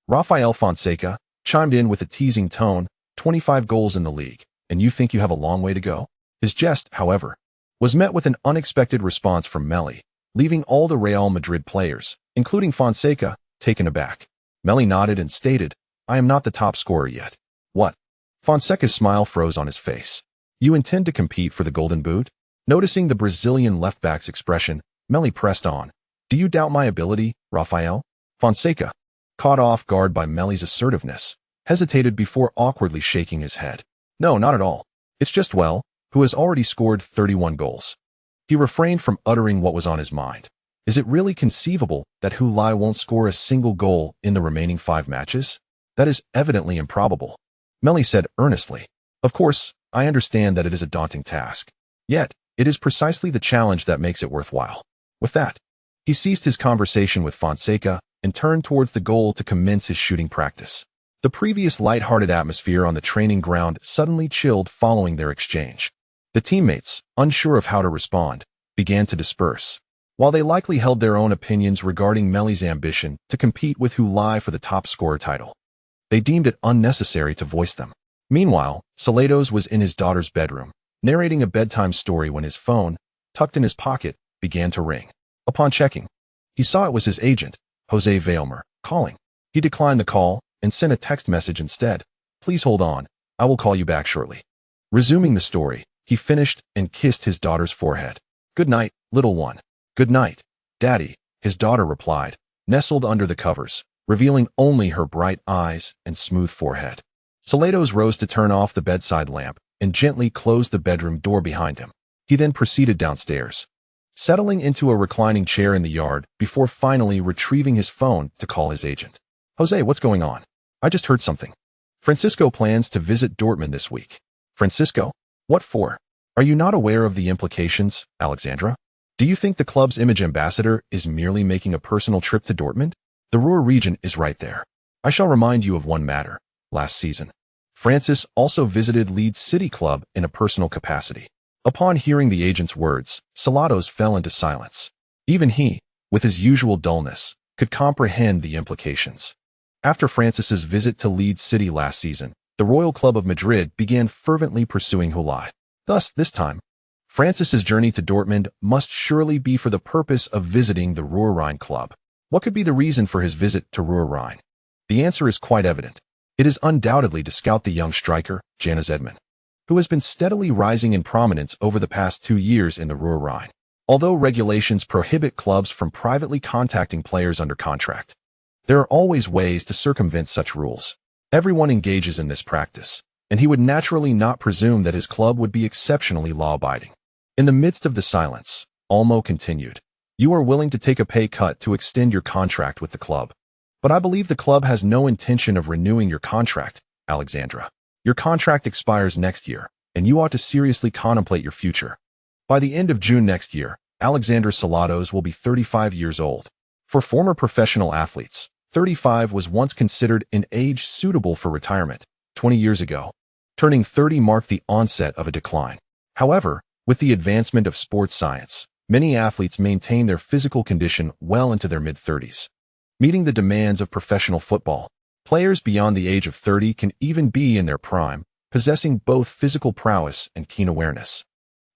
[SPEAKER 1] Rafael Fonseca, chimed in with a teasing tone, 25 goals in the league, and you think you have a long way to go? His jest, however, was met with an unexpected response from Meli, leaving all the Real Madrid players, including Fonseca, taken aback. Meli nodded and stated, I am not the top scorer yet. What? Fonseca's smile froze on his face. You intend to compete for the Golden Boot? Noticing the Brazilian left-back's expression, Meli pressed on. Do you doubt my ability, Rafael? Fonseca, caught off guard by Meli's assertiveness, hesitated before awkwardly shaking his head. No, not at all. It's just, well, who has already scored 31 goals. He refrained from uttering what was on his mind. Is it really conceivable that Hulai won't score a single goal in the remaining 5 matches? That is evidently improbable. Meli said earnestly. Of course, I understand that it is a daunting task. Yet, it is precisely the challenge that makes it worthwhile. With that, he ceased his conversation with Fonseca and turned towards the goal to commence his shooting practice. The previous light-hearted atmosphere on the training ground suddenly chilled following their exchange. The teammates, unsure of how to respond, began to disperse. While they likely held their own opinions regarding Meli's ambition to compete with Hulai for the top scorer title, they deemed it unnecessary to voice them. Meanwhile, Salados was in his daughter's bedroom, narrating a bedtime story when his phone, tucked in his pocket, began to ring. Upon checking, he saw it was his agent, Jose Vailmer, calling. He declined the call and sent a text message instead. Please hold on, I will call you back shortly. Resuming the story, he finished and kissed his daughter's forehead. Good night, little one. Good night, Daddy, his daughter replied, nestled under the covers, revealing only her bright eyes and smooth forehead. Salados rose to turn off the bedside lamp and gently closed the bedroom door behind him. He then proceeded downstairs, settling into a reclining chair in the yard before finally retrieving his phone to call his agent. Jose, what's going on? I just heard something. Francisco plans to visit Dortmund this week. Francisco? What for? Are you not aware of the implications, Alexandra? Do you think the club's image ambassador is merely making a personal trip to Dortmund? The Ruhr region is right there. I shall remind you of one matter. Last season, Francis also visited Leeds City Club in a personal capacity. Upon hearing the agent's words, Salados fell into silence. Even he, with his usual dullness, could comprehend the implications. After Francis's visit to Leeds City last season, the Royal Club of Madrid began fervently pursuing Hulai. Thus, this time, Francis's journey to Dortmund must surely be for the purpose of visiting the Ruhr-Rhine club. What could be the reason for his visit to Ruhr-Rhine? The answer is quite evident. It is undoubtedly to scout the young striker, Janis Edman, who has been steadily rising in prominence over the past 2 years in the Ruhr-Rhine. Although regulations prohibit clubs from privately contacting players under contract, there are always ways to circumvent such rules. Everyone engages in this practice, and he would naturally not presume that his club would be exceptionally law-abiding. In the midst of the silence, Olmo continued, You are willing to take a pay cut to extend your contract with the club. But I believe the club has no intention of renewing your contract, Alexandra. Your contract expires next year, and you ought to seriously contemplate your future. By the end of June next year, Alexander Salados will be 35 years old. For former professional athletes, 35 was once considered an age suitable for retirement. 20 years ago, turning 30 marked the onset of a decline. However, with the advancement of sports science, many athletes maintain their physical condition well into their mid-30s. Meeting the demands of professional football, players beyond the age of 30 can even be in their prime, possessing both physical prowess and keen awareness,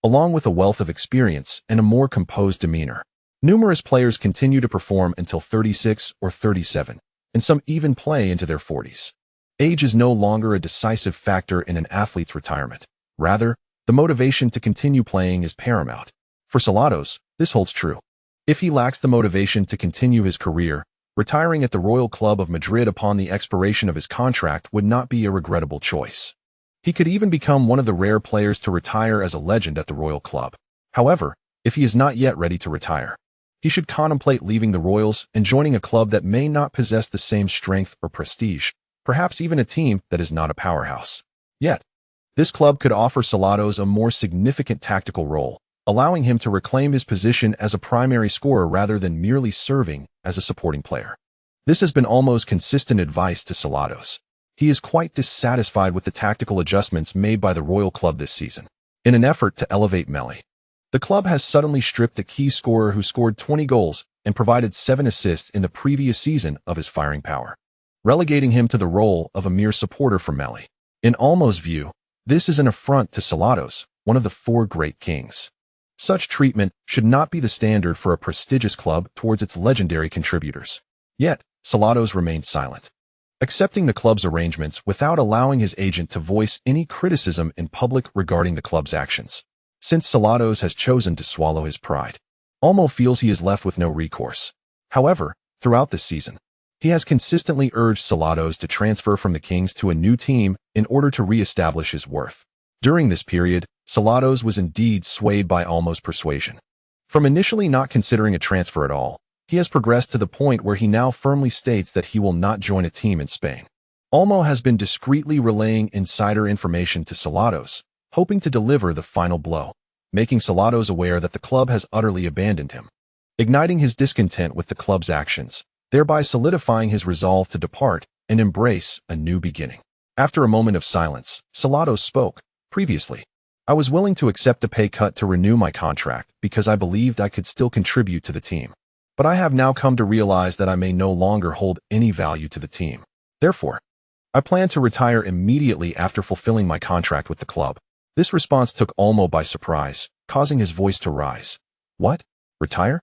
[SPEAKER 1] along with a wealth of experience and a more composed demeanor. Numerous players continue to perform until 36 or 37, and some even play into their 40s. Age is no longer a decisive factor in an athlete's retirement. Rather, the motivation to continue playing is paramount. For Salados, this holds true. If he lacks the motivation to continue his career, retiring at the Royal Club of Madrid upon the expiration of his contract would not be a regrettable choice. He could even become one of the rare players to retire as a legend at the Royal Club. However, if he is not yet ready to retire, he should contemplate leaving the Royals and joining a club that may not possess the same strength or prestige, perhaps even a team that is not a powerhouse. Yet, this club could offer Salados a more significant tactical role, allowing him to reclaim his position as a primary scorer rather than merely serving as a supporting player. This has been almost consistent advice to Salados. He is quite dissatisfied with the tactical adjustments made by the Royal Club this season. in an effort to elevate Meli. The club has suddenly stripped a key scorer who scored 20 goals and provided 7 assists in the previous season of his firing power, relegating him to the role of a mere supporter for Meli. In Olmo's view, this is an affront to Salados, one of the 4 great kings. Such treatment should not be the standard for a prestigious club towards its legendary contributors. Yet, Salados remained silent, accepting the club's arrangements without allowing his agent to voice any criticism in public regarding the club's actions. Since Salados has chosen to swallow his pride, Olmo feels he is left with no recourse. However, throughout this season, he has consistently urged Salados to transfer from the Kings to a new team in order to re-establish his worth. During this period, Salados was indeed swayed by Olmo's persuasion. From initially not considering a transfer at all, he has progressed to the point where he now firmly states that he will not join a team in Spain. Olmo has been discreetly relaying insider information to Salados, hoping to deliver the final blow, making Salados aware that the club has utterly abandoned him, igniting his discontent with the club's actions, thereby solidifying his resolve to depart and embrace a new beginning. After a moment of silence, Salados spoke. Previously, I was willing to accept a pay cut to renew my contract because I believed I could still contribute to the team. But I have now come to realize that I may no longer hold any value to the team. Therefore, I plan to retire immediately after fulfilling my contract with the club. This response took Olmo by surprise, causing his voice to rise. What? Retire?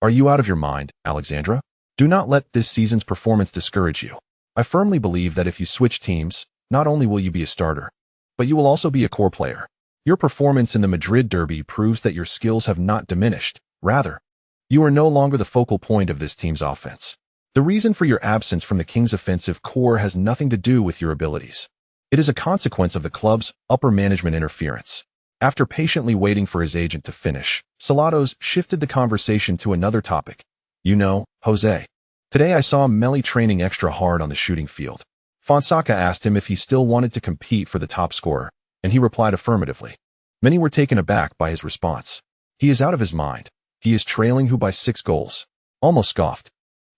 [SPEAKER 1] Are you out of your mind, Alexandra? Do not let this season's performance discourage you. I firmly believe that if you switch teams, not only will you be a starter, but you will also be a core player. Your performance in the Madrid derby proves that your skills have not diminished. Rather, you are no longer the focal point of this team's offense. The reason for your absence from the Kings' offensive core has nothing to do with your abilities. It is a consequence of the club's upper management interference. After patiently waiting for his agent to finish, Salados shifted the conversation to another topic. You know, Jose. Today I saw Meli training extra hard on the shooting field. Fonseca asked him if he still wanted to compete for the top scorer, and he replied affirmatively. Many were taken aback by his response. He is out of his mind. He is trailing who by 6 goals. Almost scoffed,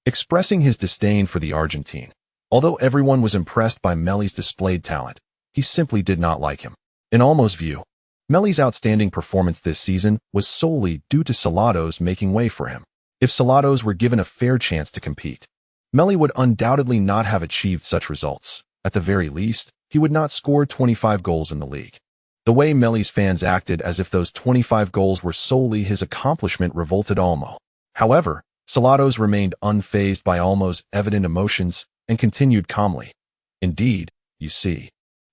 [SPEAKER 1] expressing his disdain for the Argentine. Although everyone was impressed by Meli's displayed talent, he simply did not like him. In Olmo's view, Meli's outstanding performance this season was solely due to Salados making way for him. If Salados were given a fair chance to compete, Meli would undoubtedly not have achieved such results. At the very least, he would not score 25 goals in the league. The way Meli's fans acted as if those 25 goals were solely his accomplishment revolted Olmo. However, Salados remained unfazed by Olmo's evident emotions and continued calmly. Indeed, you see,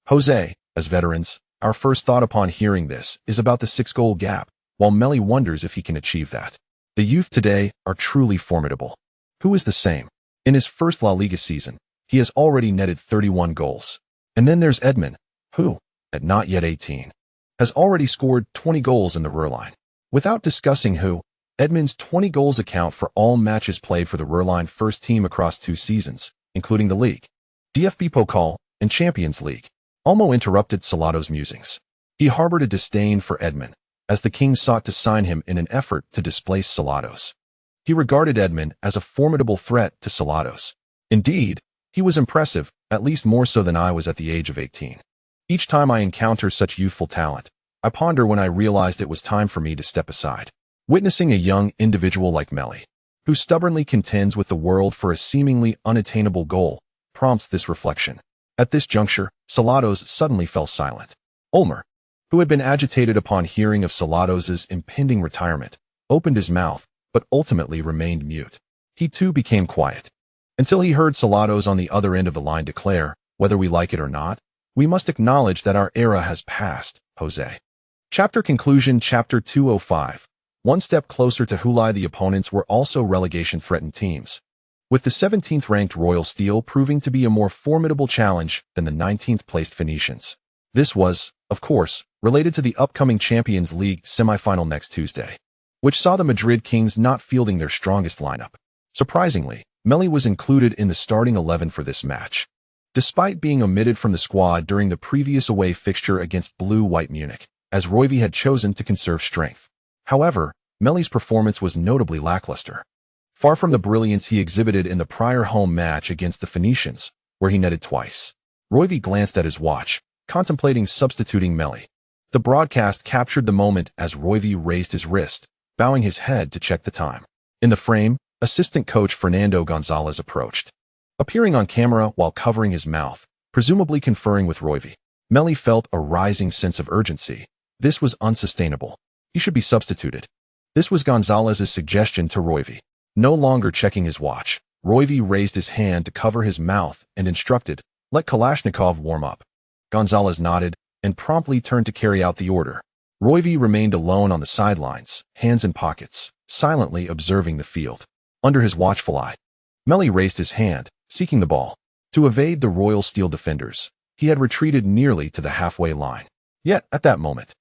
[SPEAKER 1] Jose, as veterans, our first thought upon hearing this is about the 6-goal gap, while Meli wonders if he can achieve that. The youth today are truly formidable. Who is the same? In his first La Liga season, he has already netted 31 goals. And then there's Edmund, who, at not yet 18, has already scored 20 goals in the Ruhrline. Without discussing who, Edmund's 20 goals account for all matches played for the Ruhrline first team across 2 seasons, including the league, DFB Pokal, and Champions League. Olmo interrupted Salados' musings. He harbored a disdain for Edmund, as the Kings sought to sign him in an effort to displace Salados. He regarded Edmund as a formidable threat to Salados. Indeed, he was impressive, at least more so than I was at the age of 18. Each time I encounter such youthful talent, I ponder when I realized it was time for me to step aside. Witnessing a young individual like Meli, who stubbornly contends with the world for a seemingly unattainable goal, prompts this reflection. At this juncture, Salados suddenly fell silent. Olmo, who had been agitated upon hearing of Salados's impending retirement, opened his mouth, but ultimately remained mute. He too became quiet, until he heard Salados on the other end of the line declare, whether we like it or not, we must acknowledge that our era has passed, Jose. Chapter conclusion. Chapter 205. One step closer to Futile. The opponents were also relegation-threatened teams, with the 17th-ranked Royal Steel proving to be a more formidable challenge than the 19th-placed Phoenicians. This was, of course, related to the upcoming Champions League semi-final next Tuesday, which saw the Madrid Kings not fielding their strongest lineup. Surprisingly, Meli was included in the starting 11 for this match, despite being omitted from the squad during the previous away fixture against Blue-White Munich, as Royvi had chosen to conserve strength. However, Meli's performance was notably lackluster. Far from the brilliance he exhibited in the prior home match against the Phoenicians, where he netted twice. Royvi glanced at his watch, contemplating substituting Meli. The broadcast captured the moment as Roivy raised his wrist, bowing his head to check the time. In the frame, assistant coach Fernando Gonzalez approached, appearing on camera while covering his mouth, presumably conferring with Roivy. Meli felt a rising sense of urgency. This was unsustainable. He should be substituted. This was Gonzalez's suggestion to Roivy. No longer checking his watch, Roivy raised his hand to cover his mouth and instructed, "Let Kalashnikov warm up." Gonzalez nodded and promptly turned to carry out the order. Roivy remained alone on the sidelines, hands in pockets, silently observing the field. Under his watchful eye, Meli raised his hand, seeking the ball. To evade the Royal Steel defenders, he had retreated nearly to the halfway line. Yet, at that moment,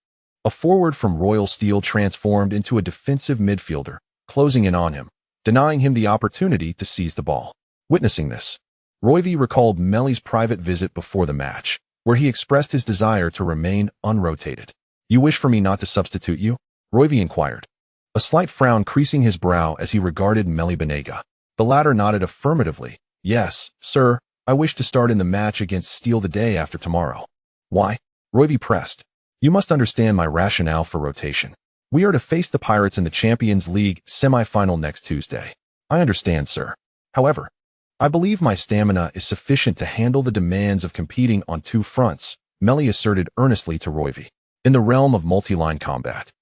[SPEAKER 1] a forward from Royal Steel transformed into a defensive midfielder, closing in on him, denying him the opportunity to seize the ball. Witnessing this, Roivy recalled Meli's private visit before the match, where he expressed his desire to remain unrotated. "You wish for me not to substitute you?" Roivy inquired, a slight frown creasing his brow as he regarded Meli Banega. The latter nodded affirmatively. "Yes, sir, I wish to start in the match against Steel the day after tomorrow." "Why?" Roivy pressed. "You must understand my rationale for rotation. We are to face the Pirates in the Champions League semi-final next Tuesday." "I understand, sir. However, I believe my stamina is sufficient to handle the demands of competing on two fronts," Meli asserted earnestly to Roivy. "In the realm of multi-line combat,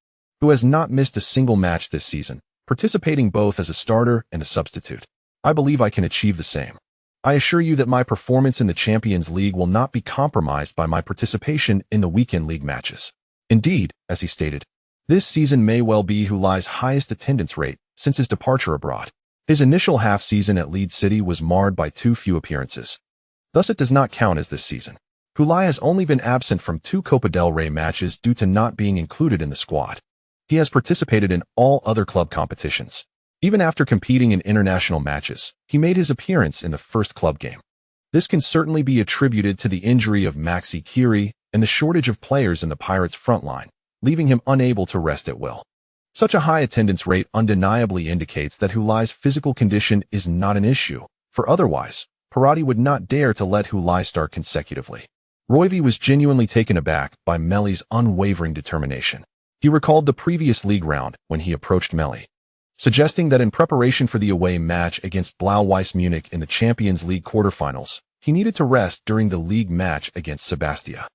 [SPEAKER 1] who has not missed a single match this season, participating both as a starter and a substitute, I believe I can achieve the same. I assure you that my performance in the Champions League will not be compromised by my participation in the weekend league matches. Indeed, as he stated, this season may well be Hulai's highest attendance rate since his departure abroad. His initial half-season at Leeds City was marred by too few appearances. Thus it does not count as this season. Hulai has only been absent from 2 Copa del Rey matches due to not being included in the squad. He has participated in all other club competitions. Even after competing in international matches, he made his appearance in the first club game. This can certainly be attributed to the injury of Maxi Kiri and the shortage of players in the Pirates' front line, leaving him unable to rest at will. Such a high attendance rate undeniably indicates that Hulai's physical condition is not an issue, for otherwise, Perotti would not dare to let Hulai start consecutively. Roivy was genuinely taken aback by Meli's unwavering determination. He recalled the previous league round when he approached Meli, suggesting that in preparation for the away match against Blau-Weiß Munich in the Champions League quarterfinals, he needed to rest during the league match against Sebastia.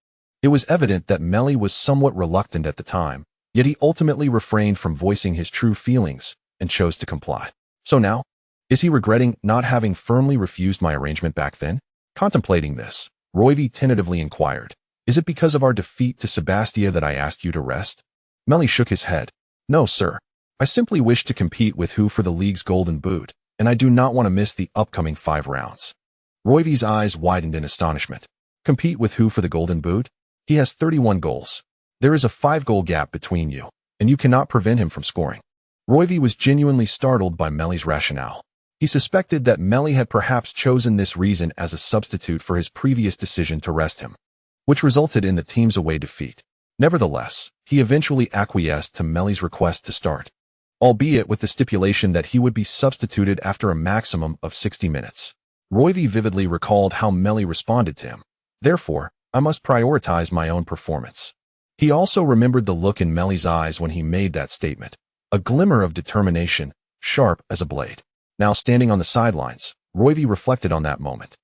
[SPEAKER 1] It was evident that Meli was somewhat reluctant at the time, yet he ultimately refrained from voicing his true feelings and chose to comply. So now, is he regretting not having firmly refused my arrangement back then? Contemplating this, Roivy tentatively inquired, "Is it because of our defeat to Sebastia that I asked you to rest?" Meli shook his head. "No, sir. I simply wish to compete with Hu for the league's golden boot, and I do not want to miss the upcoming 5 rounds. Roivy's eyes widened in astonishment. "Compete with Hu for the golden boot? He has 31 goals. There is a 5-goal gap between you, and you cannot prevent him from scoring." Roivy was genuinely startled by Meli's rationale. He suspected that Meli had perhaps chosen this reason as a substitute for his previous decision to rest him, which resulted in the team's away defeat. Nevertheless, he eventually acquiesced to Meli's request to start, albeit with the stipulation that he would be substituted after a maximum of 60 minutes. Roivy vividly recalled how Meli responded to him. "Therefore, I must prioritize my own performance." He also remembered the look in Meli's eyes when he made that statement, a glimmer of determination, sharp as a blade. Now standing on the sidelines, Roivy reflected on that moment.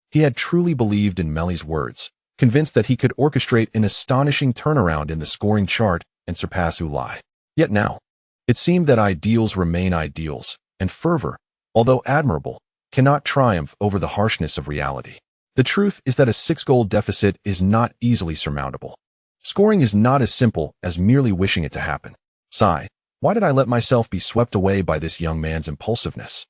[SPEAKER 1] He had truly believed in Meli's words, convinced that he could orchestrate an astonishing turnaround in the scoring chart and surpass Hulai. Yet now, it seemed that ideals remain ideals, and fervor, although admirable, cannot triumph over the harshness of reality. The truth is that a 6-goal deficit is not easily surmountable. Scoring is not as simple as merely wishing it to happen. Sigh, why did I let myself be swept away by this young man's impulsiveness?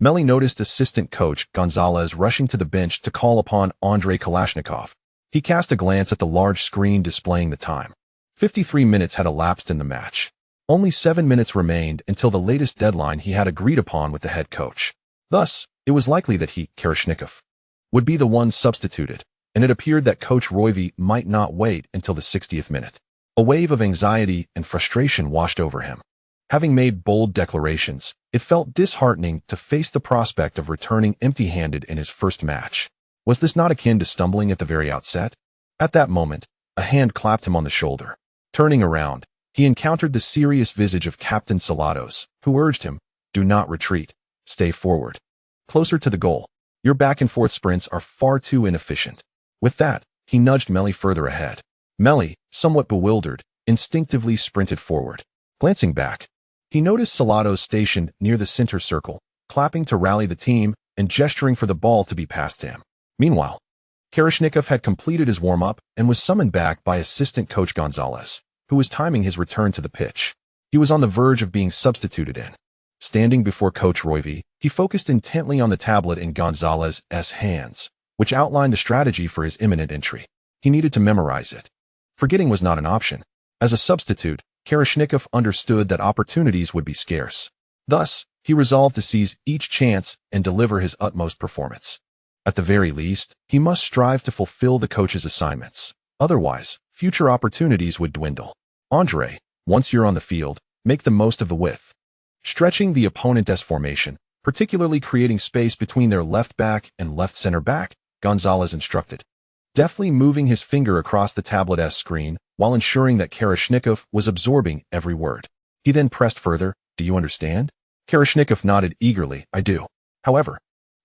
[SPEAKER 1] Meli noticed assistant coach Gonzalez rushing to the bench to call upon Andrei Kalashnikov. He cast a glance at the large screen displaying the time. 53 minutes had elapsed in the match. Only 7 minutes remained until the latest deadline he had agreed upon with the head coach. Thus, it was likely that he, Kalashnikov, would be the one substituted, and it appeared that Coach Roivy might not wait until the 60th minute. A wave of anxiety and frustration washed over him. Having made bold declarations, it felt disheartening to face the prospect of returning empty-handed in his first match. Was this not akin to stumbling at the very outset? At that moment, a hand clapped him on the shoulder. Turning around, he encountered the serious visage of Captain Salados, who urged him, "Do not retreat. Stay forward. Closer to the goal. Your back-and-forth sprints are far too inefficient." With that, he nudged Meli further ahead. Meli, somewhat bewildered, instinctively sprinted forward. Glancing back, he noticed Salados stationed near the center circle, clapping to rally the team and gesturing for the ball to be passed to him. Meanwhile, Kalashnikov had completed his warm-up and was summoned back by assistant coach Gonzalez, who was timing his return to the pitch. He was on the verge of being substituted in. Standing before Coach Roivy, he focused intently on the tablet in Gonzalez's hands, which outlined the strategy for his imminent entry. He needed to memorize it. Forgetting was not an option. As a substitute, Kalashnikov understood that opportunities would be scarce. Thus, he resolved to seize each chance and deliver his utmost performance. At the very least, he must strive to fulfill the coach's assignments. Otherwise, future opportunities would dwindle. Andre, once you're on the field, make the most of the width. Stretching the opponent's formation, particularly creating space between their left back and left center back, Gonzalez instructed. Deftly moving his finger across the tablet's screen while ensuring that Kalashnikov was absorbing every word. He then pressed further, "Do you understand?" Kalashnikov nodded eagerly, "I do." However,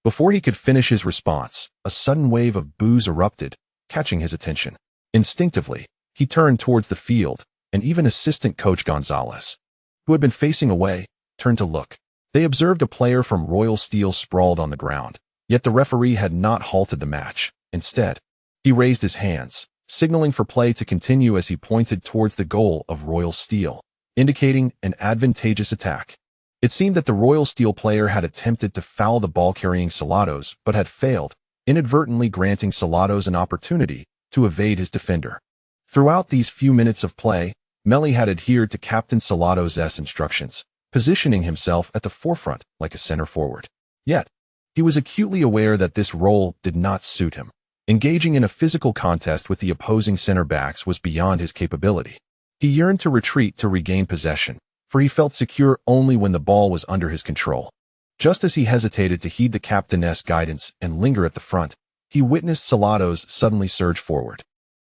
[SPEAKER 1] before he could finish his response, a sudden wave of boos erupted, catching his attention. Instinctively, he turned towards the field, and even assistant coach Gonzalez, who had been facing away, turned to look. They observed a player from Royal Steel sprawled on the ground, yet the referee had not halted the match. Instead, he raised his hands, signaling for play to continue as he pointed towards the goal of Royal Steel, indicating an advantageous attack. It seemed that the Royal Steel player had attempted to foul the ball-carrying Salados, but had failed, inadvertently granting Salados an opportunity to evade his defender. Throughout these few minutes of play, Meli had adhered to Captain Salados' instructions, positioning himself at the forefront like a center forward. Yet, he was acutely aware that this role did not suit him. Engaging in a physical contest with the opposing center backs was beyond his capability. He yearned to retreat to regain possession, for he felt secure only when the ball was under his control. Just as he hesitated to heed the captain's guidance and linger at the front, he witnessed Salados suddenly surge forward.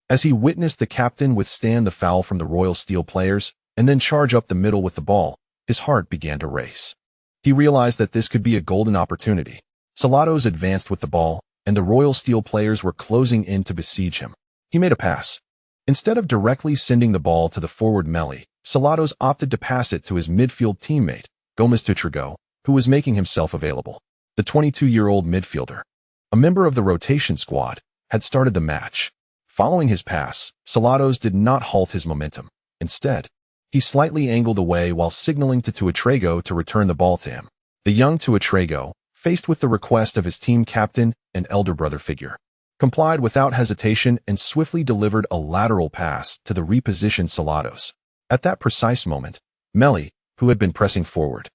[SPEAKER 1] As he witnessed the captain withstand the foul from the Royal Steel players and then charge up the middle with the ball, his heart began to race. He realized that this could be a golden opportunity. Salados advanced with the ball, and the Royal Steel players were closing in to besiege him. He made a pass. Instead of directly sending the ball to the forward Meli, Salados opted to pass it to his midfield teammate, Gomez Tutrigo, who was making himself available. The 22-year-old midfielder, a member of the rotation squad, had started the match. Following his pass, Salados did not halt his momentum. Instead, he slightly angled away while signaling to Tuitrago to return the ball to him. The young Tuitrago, faced with the request of his team captain and elder brother figure, complied without hesitation and swiftly delivered a lateral pass to the repositioned Salados. At that precise moment, Meli, who had been pressing forward,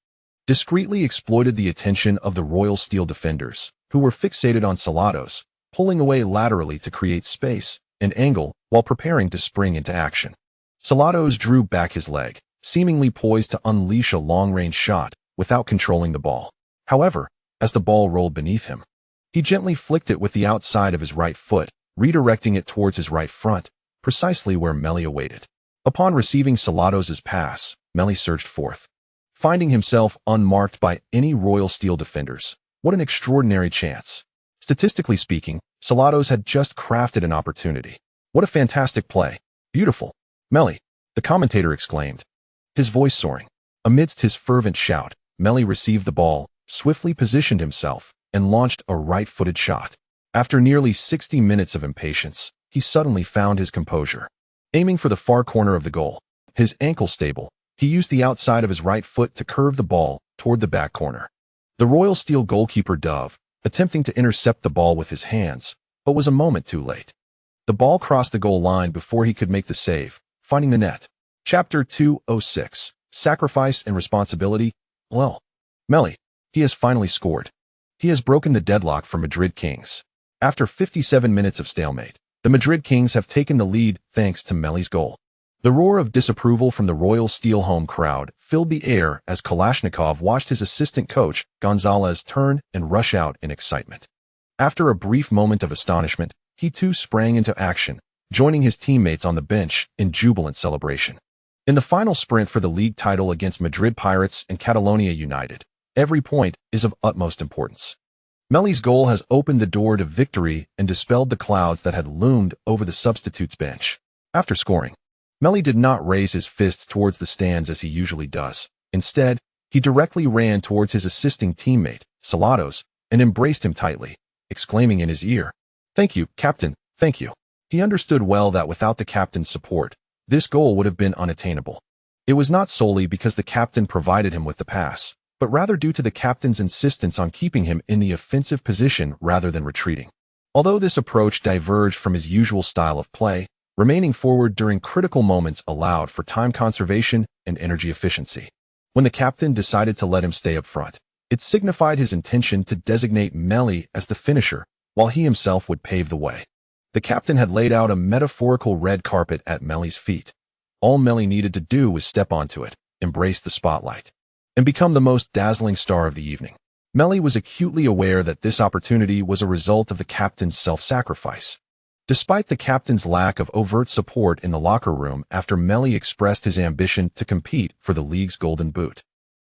[SPEAKER 1] discreetly exploited the attention of the Royal Steel defenders, who were fixated on Salados, pulling away laterally to create space and angle while preparing to spring into action. Salados drew back his leg, seemingly poised to unleash a long-range shot without controlling the ball. However, as the ball rolled beneath him, he gently flicked it with the outside of his right foot, redirecting it towards his right front, precisely where Meli awaited. Upon receiving Salados' pass, Meli surged forth, finding himself unmarked by any Royal Steel defenders. What an extraordinary chance. Statistically speaking, Salados had just crafted an opportunity. What a fantastic play. Beautiful. Meli, the commentator exclaimed, his voice soaring. Amidst his fervent shout, Meli received the ball, swiftly positioned himself, and launched a right-footed shot. After nearly 60 minutes of impatience, he suddenly found his composure. Aiming for the far corner of the goal, his ankle stable, he used the outside of his right foot to curve the ball toward the back corner. The Royal Steel goalkeeper dove, attempting to intercept the ball with his hands, but was a moment too late. The ball crossed the goal line before he could make the save, finding the net. Chapter 206, Sacrifice and Responsibility. Well, Meli, he has finally scored. He has broken the deadlock for Madrid Kings. After 57 minutes of stalemate, the Madrid Kings have taken the lead thanks to Meli's goal. The roar of disapproval from the Royal Steel home crowd filled the air as Kalashnikov watched his assistant coach, Gonzalez, turn and rush out in excitement. After a brief moment of astonishment, he too sprang into action, joining his teammates on the bench in jubilant celebration. In the final sprint for the league title against Madrid Pirates and Catalonia United, every point is of utmost importance. Meli's goal has opened the door to victory and dispelled the clouds that had loomed over the substitutes bench. After scoring, Meli did not raise his fists towards the stands as he usually does. Instead, he directly ran towards his assisting teammate, Salados, and embraced him tightly, exclaiming in his ear, "Thank you, Captain, thank you." He understood well that without the captain's support, this goal would have been unattainable. It was not solely because the captain provided him with the pass, but rather due to the captain's insistence on keeping him in the offensive position rather than retreating. Although this approach diverged from his usual style of play, remaining forward during critical moments allowed for time conservation and energy efficiency. When the captain decided to let him stay up front, it signified his intention to designate Meli as the finisher, while he himself would pave the way. The captain had laid out a metaphorical red carpet at Meli's feet. All Meli needed to do was step onto it, embrace the spotlight, and become the most dazzling star of the evening. Meli was acutely aware that this opportunity was a result of the captain's self-sacrifice. Despite the captain's lack of overt support in the locker room after Meli expressed his ambition to compete for the league's golden boot,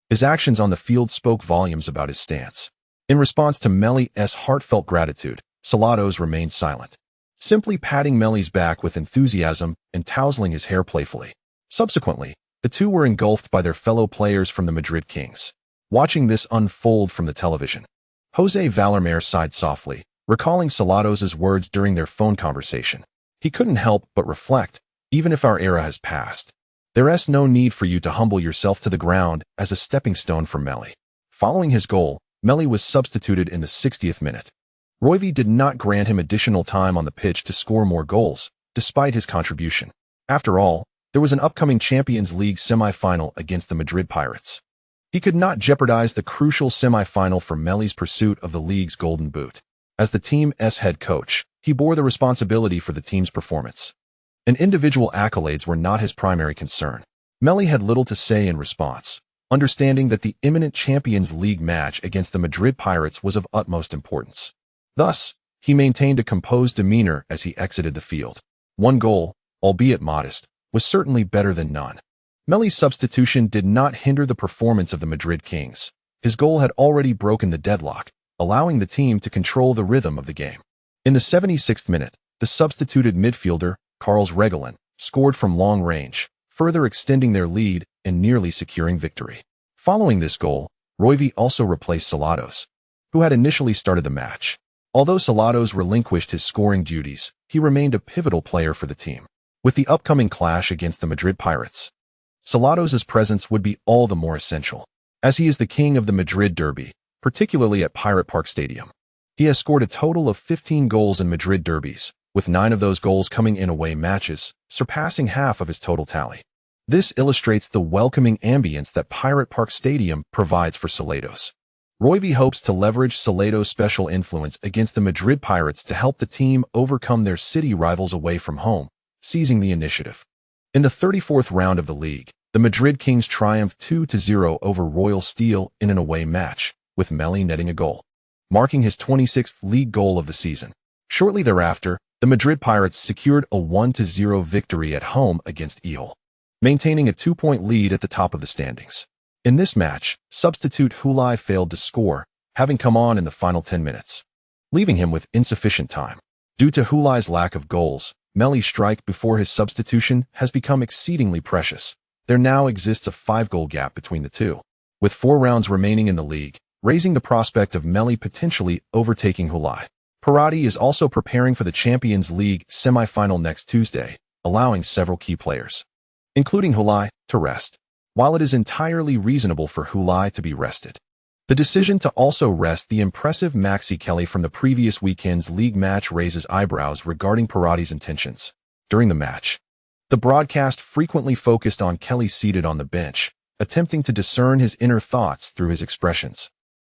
[SPEAKER 1] his actions on the field spoke volumes about his stance. In response to Meli's heartfelt gratitude, Salados remained silent, simply patting Meli's back with enthusiasm and tousling his hair playfully. Subsequently, the two were engulfed by their fellow players from the Madrid Kings. Watching this unfold from the television, Jose Valderrama sighed softly, recalling Salados' words during their phone conversation. He couldn't help but reflect, even if our era has passed, there's no need for you to humble yourself to the ground as a stepping stone for Meli. Following his goal, Meli was substituted in the 60th minute. Roivy did not grant him additional time on the pitch to score more goals, despite his contribution. After all, there was an upcoming Champions League semi-final against the Madrid Pirates. He could not jeopardize the crucial semi-final for Meli's pursuit of the league's golden boot. As the team's head coach, he bore the responsibility for the team's performance, and individual accolades were not his primary concern. Meli had little to say in response, understanding that the imminent Champions League match against the Madrid Pirates was of utmost importance. Thus, he maintained a composed demeanor as he exited the field. One goal, albeit modest, was certainly better than none. Meli's substitution did not hinder the performance of the Madrid Kings. His goal had already broken the deadlock, allowing the team to control the rhythm of the game. In the 76th minute, the substituted midfielder, Carlos Reguilón, scored from long range, further extending their lead and nearly securing victory. Following this goal, Roivy also replaced Salados, who had initially started the match. Although Salados relinquished his scoring duties, he remained a pivotal player for the team. With the upcoming clash against the Madrid Pirates, Salados' presence would be all the more essential, as he is the king of the Madrid derby, particularly at Pirate Park Stadium. He has scored a total of 15 goals in Madrid derbies, with 9 of those goals coming in away matches, surpassing half of his total tally. This illustrates the welcoming ambience that Pirate Park Stadium provides for Salados. Roivy hopes to leverage Salados' special influence against the Madrid Pirates to help the team overcome their city rivals away from home, seizing the initiative. In the 34th round of the league, the Madrid Kings triumphed 2-0 over Royal Steel in an away match, with Meli netting a goal, marking his 26th league goal of the season. Shortly thereafter, the Madrid Pirates secured a 1-0 victory at home against Eel, maintaining a 2-point lead at the top of the standings. In this match, substitute Futile failed to score, having come on in the final 10 minutes, leaving him with insufficient time. Due to Futile's lack of goals, Meli's strike before his substitution has become exceedingly precious. There now exists a 5-goal gap between the two, with 4 rounds remaining in the league, raising the prospect of Meli potentially overtaking Futile. Pirati is also preparing for the Champions League semi-final next Tuesday, allowing several key players, including Futile, to rest. While it is entirely reasonable for Futile to be rested, the decision to also rest the impressive Maxi Kelly from the previous weekend's league match raises eyebrows regarding Pirati's intentions. During the match, the broadcast frequently focused on Kelly seated on the bench, attempting to discern his inner thoughts through his expressions.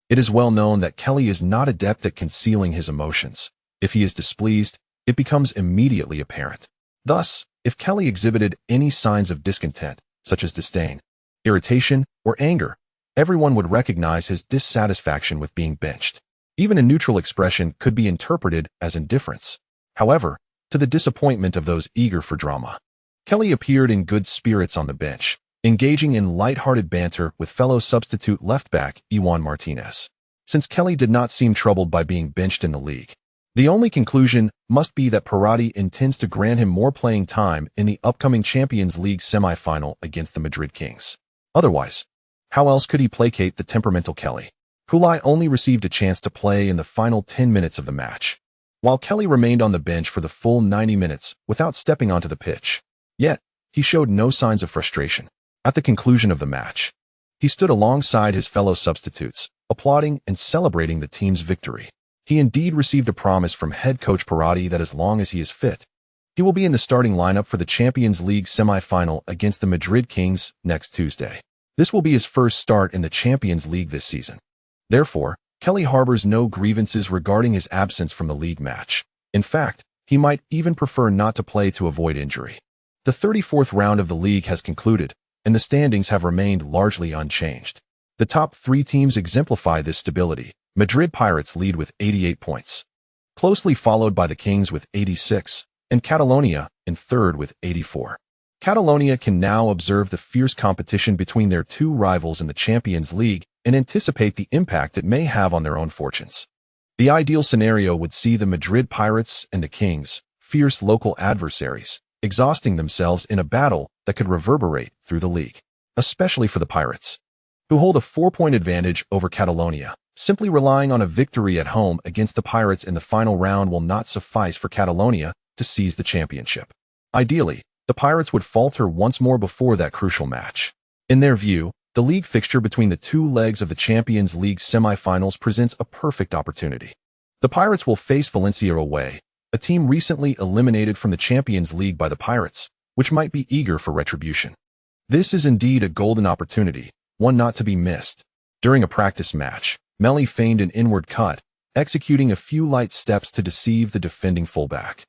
[SPEAKER 1] It is well known that Kelly is not adept at concealing his emotions. If he is displeased, it becomes immediately apparent. Thus, if Kelly exhibited any signs of discontent, such as disdain, irritation, or anger, everyone would recognize his dissatisfaction with being benched. Even a neutral expression could be interpreted as indifference. However, to to the disappointment of those eager for drama. Kelly appeared in good spirits on the bench, engaging in light-hearted banter with fellow substitute left-back Iwan Martinez. Since Kelly did not seem troubled by being benched in the league, the only conclusion must be that Pirati intends to grant him more playing time in the upcoming Champions League semi-final against the Madrid Kings. Otherwise, how else could he placate the temperamental Kelly? Futile only received a chance to play in the final 10 minutes of the match, while Kelly remained on the bench for the full 90 minutes without stepping onto the pitch. Yet, he showed no signs of frustration. At the conclusion of the match, he stood alongside his fellow substitutes, applauding and celebrating the team's victory. He indeed received a promise from head coach Pirati that as long as he is fit, he will be in the starting lineup for the Champions League semi-final against the Madrid Kings next Tuesday. This will be his first start in the Champions League this season. Therefore, Kelly harbors no grievances regarding his absence from the league match. In fact, he might even prefer not to play to avoid injury. The 34th round of the league has concluded, and the standings have remained largely unchanged. The top 3 teams exemplify this stability. Madrid Pirates lead with 88 points, closely followed by the Kings with 86, and Catalonia in third with 84. Catalonia can now observe the fierce competition between their 2 rivals in the Champions League and anticipate the impact it may have on their own fortunes. The ideal scenario would see the Madrid Pirates and the Kings, fierce local adversaries, exhausting themselves in a battle that could reverberate through the league, especially for the Pirates, who hold a 4-point advantage over Catalonia. Simply relying on a victory at home against the Pirates in the final round will not suffice for Catalonia to seize the championship. Ideally, the Pirates would falter once more before that crucial match. In their view, the league fixture between the 2 legs of the Champions League semi-finals presents a perfect opportunity. The Pirates will face Valencia away, a team recently eliminated from the Champions League by the Pirates, which might be eager for retribution. This is indeed a golden opportunity, one not to be missed. During a practice match, Meli feigned an inward cut, executing a few light steps to deceive the defending fullback,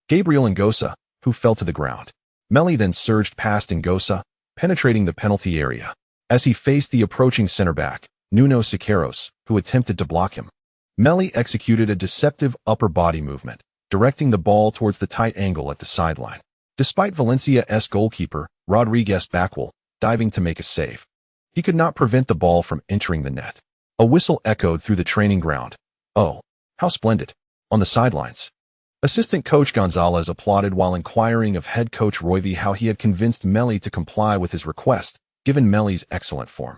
[SPEAKER 1] Gabriel Ngosa, who fell to the ground. Meli then surged past Ngosa, penetrating the penalty area. As he faced the approaching center-back, Nuno Siqueiros, who attempted to block him, Meli executed a deceptive upper body movement, directing the ball towards the tight angle at the sideline. Despite Valencia's goalkeeper, Rodriguez Backwell, diving to make a save, he could not prevent the ball from entering the net. A whistle echoed through the training ground. "Oh, how splendid!" on the sidelines. Assistant coach Gonzalez applauded while inquiring of head coach Roivy how he had convinced Meli to comply with his request, given Meli's excellent form.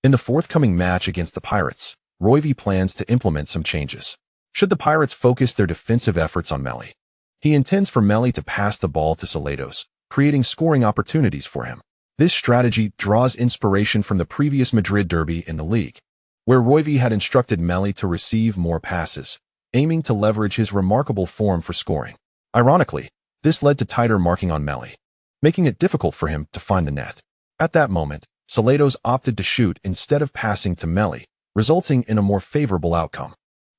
[SPEAKER 1] In the forthcoming match against the Pirates, Roivy plans to implement some changes. Should the Pirates focus their defensive efforts on Meli, he intends for Meli to pass the ball to Ceballos, creating scoring opportunities for him. This strategy draws inspiration from the previous Madrid derby in the league, where Roivy had instructed Meli to receive more passes, aiming to leverage his remarkable form for scoring. Ironically, this led to tighter marking on Meli, making it difficult for him to find the net. At that moment, Ceballos opted to shoot instead of passing to Meli, resulting in a more favorable outcome.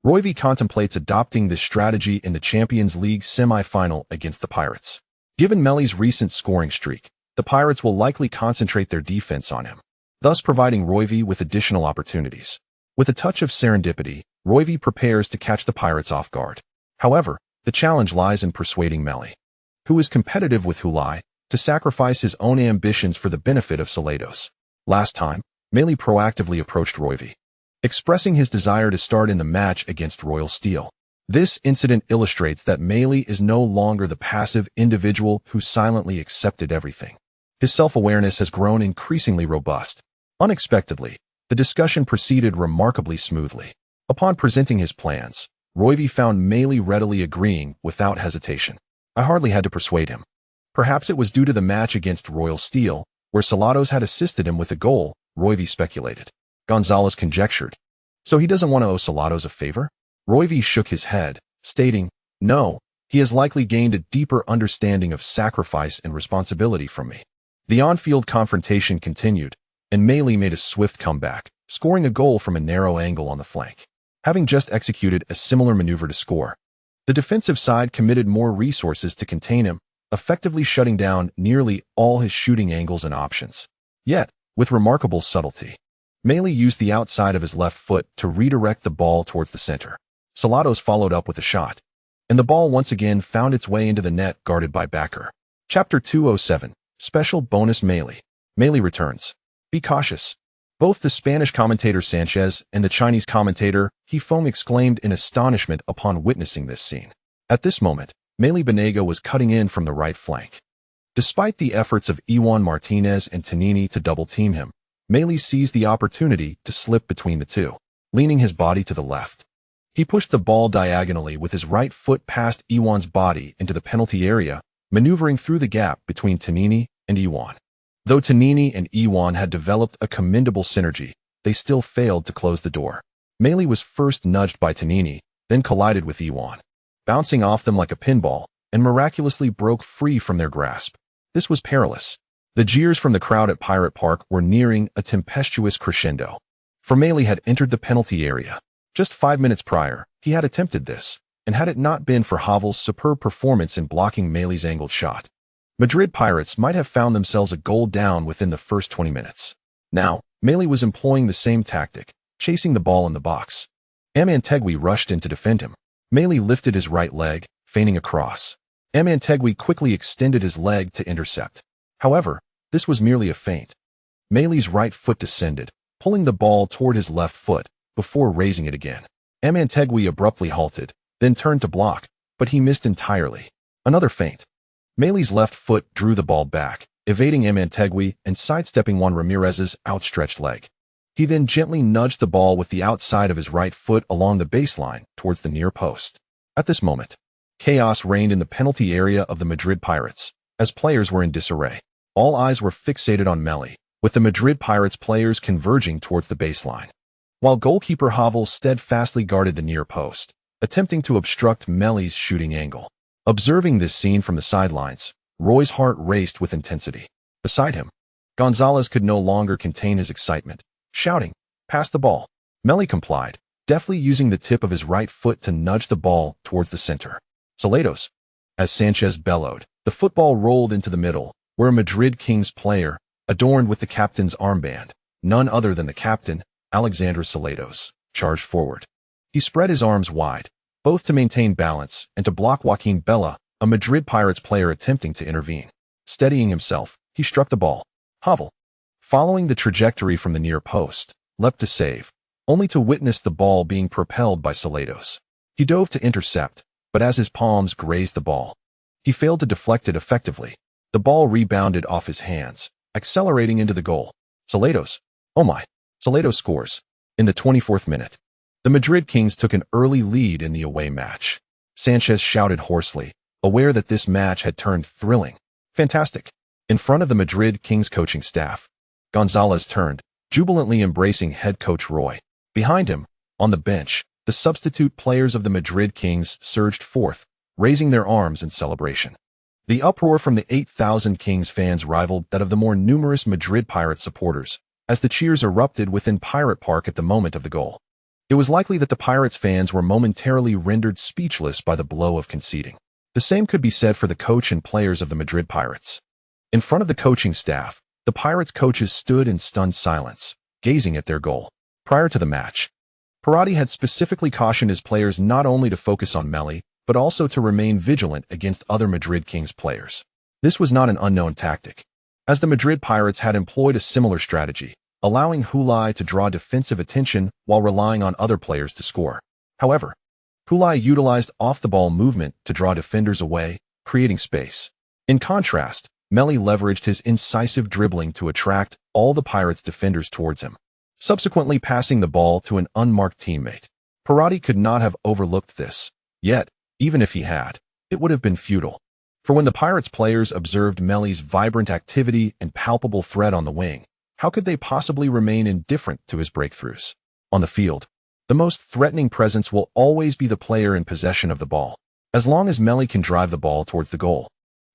[SPEAKER 1] Roivy contemplates adopting this strategy in the Champions League semi-final against the Pirates. Given Meli's recent scoring streak, the Pirates will likely concentrate their defense on him, thus providing Roivy with additional opportunities. With a touch of serendipity, Roivy prepares to catch the Pirates off guard. However, the challenge lies in persuading Meli, who is competitive with Futile, to sacrifice his own ambitions for the benefit of Ceballos. Last time, Meli proactively approached Roivy, expressing his desire to start in the match against Royal Steel. This incident illustrates that Meli is no longer the passive individual who silently accepted everything. His self-awareness has grown increasingly robust. Unexpectedly, the discussion proceeded remarkably smoothly. Upon presenting his plans, Roivy found Meli readily agreeing without hesitation. I hardly had to persuade him. Perhaps it was due to the match against Royal Steel, where Ceballos had assisted him with a goal, Roivy speculated. Gonzalez conjectured. So he doesn't want to owe Ceballos a favor? Roivy shook his head, stating, "No, he has likely gained a deeper understanding of sacrifice and responsibility from me." The on-field confrontation continued, and Meli made a swift comeback, scoring a goal from a narrow angle on the flank. Having just executed a similar maneuver to score, the defensive side committed more resources to contain him, effectively shutting down nearly all his shooting angles and options. Yet, with remarkable subtlety, Meli used the outside of his left foot to redirect the ball towards the center. Ceballos followed up with a shot, and the ball once again found its way into the net guarded by Backer. Chapter 207, Special Bonus Meli. Meli returns. Be cautious. Both the Spanish commentator Sanchez and the Chinese commentator Hifeng exclaimed in astonishment upon witnessing this scene. At this moment, Meli Banega was cutting in from the right flank. Despite the efforts of Iwan Martinez and Tanini to double-team him, Meli seized the opportunity to slip between the two, leaning his body to the left. He pushed the ball diagonally with his right foot past Iwan's body into the penalty area, maneuvering through the gap between Tanini and Iwan. Though Tanini and Iwan had developed a commendable synergy, they still failed to close the door. Meli was first nudged by Tanini, then collided with Iwan, bouncing off them like a pinball, and miraculously broke free from their grasp. This was perilous. The jeers from the crowd at Pirate Park were nearing a tempestuous crescendo. For Meli had entered the penalty area. Just 5 minutes prior, he had attempted this, and had it not been for Havel's superb performance in blocking Meli's angled shot, Madrid Pirates might have found themselves a goal down within the first 20 minutes. Now, Meli was employing the same tactic, chasing the ball in the box. Amantegui rushed in to defend him. Meli lifted his right leg, feigning a cross. Amantegui quickly extended his leg to intercept. However, this was merely a feint. Meli's right foot descended, pulling the ball toward his left foot, before raising it again. Amantegui abruptly halted, then turned to block, but he missed entirely. Another feint. Meli's left foot drew the ball back, evading Amantegui and sidestepping Juan Ramirez's outstretched leg. He then gently nudged the ball with the outside of his right foot along the baseline towards the near post. At this moment, chaos reigned in the penalty area of the Madrid Pirates, as players were in disarray. All eyes were fixated on Meli, with the Madrid Pirates players converging towards the baseline, while goalkeeper Havel steadfastly guarded the near post, attempting to obstruct Meli's shooting angle. Observing this scene from the sidelines, Roy's heart raced with intensity. Beside him, Gonzalez could no longer contain his excitement, shouting, "Pass the ball." Meli complied, deftly using the tip of his right foot to nudge the ball towards the center. "Salados!" As Sanchez bellowed, the football rolled into the middle, where a Madrid Kings player, adorned with the captain's armband, none other than the captain, Alexandre Salados, charged forward. He spread his arms wide, both to maintain balance and to block Joaquin Bella, a Madrid Pirates player attempting to intervene. Steadying himself, he struck the ball. Havel, following the trajectory from the near post, leapt to save, only to witness the ball being propelled by Salados. He dove to intercept, but as his palms grazed the ball, he failed to deflect it effectively. The ball rebounded off his hands, accelerating into the goal. Salados. Oh my. Salados scores. In the 24th minute, the Madrid Kings took an early lead in the away match. Sanchez shouted hoarsely, aware that this match had turned thrilling. Fantastic. In front of the Madrid Kings coaching staff, Gonzalez turned, jubilantly embracing head coach Roy. Behind him, on the bench, the substitute players of the Madrid Kings surged forth, raising their arms in celebration. The uproar from the 8,000 Kings fans rivaled that of the more numerous Madrid Pirates supporters, as the cheers erupted within Pirate Park at the moment of the goal. It was likely that the Pirates fans were momentarily rendered speechless by the blow of conceding. The same could be said for the coach and players of the Madrid Pirates. In front of the coaching staff, the Pirates coaches stood in stunned silence, gazing at their goal. Prior to the match, Perotti had specifically cautioned his players not only to focus on Meli, but also to remain vigilant against other Madrid Kings players. This was not an unknown tactic, as the Madrid Pirates had employed a similar strategy, allowing Hulai to draw defensive attention while relying on other players to score. However, Hulai utilized off-the-ball movement to draw defenders away, creating space. In contrast, Meli leveraged his incisive dribbling to attract all the Pirates' defenders towards him, subsequently passing the ball to an unmarked teammate. Perotti could not have overlooked this, yet, even if he had, it would have been futile. For when the Pirates players observed Meli's vibrant activity and palpable threat on the wing, how could they possibly remain indifferent to his breakthroughs? On the field, the most threatening presence will always be the player in possession of the ball. As long as Meli can drive the ball towards the goal,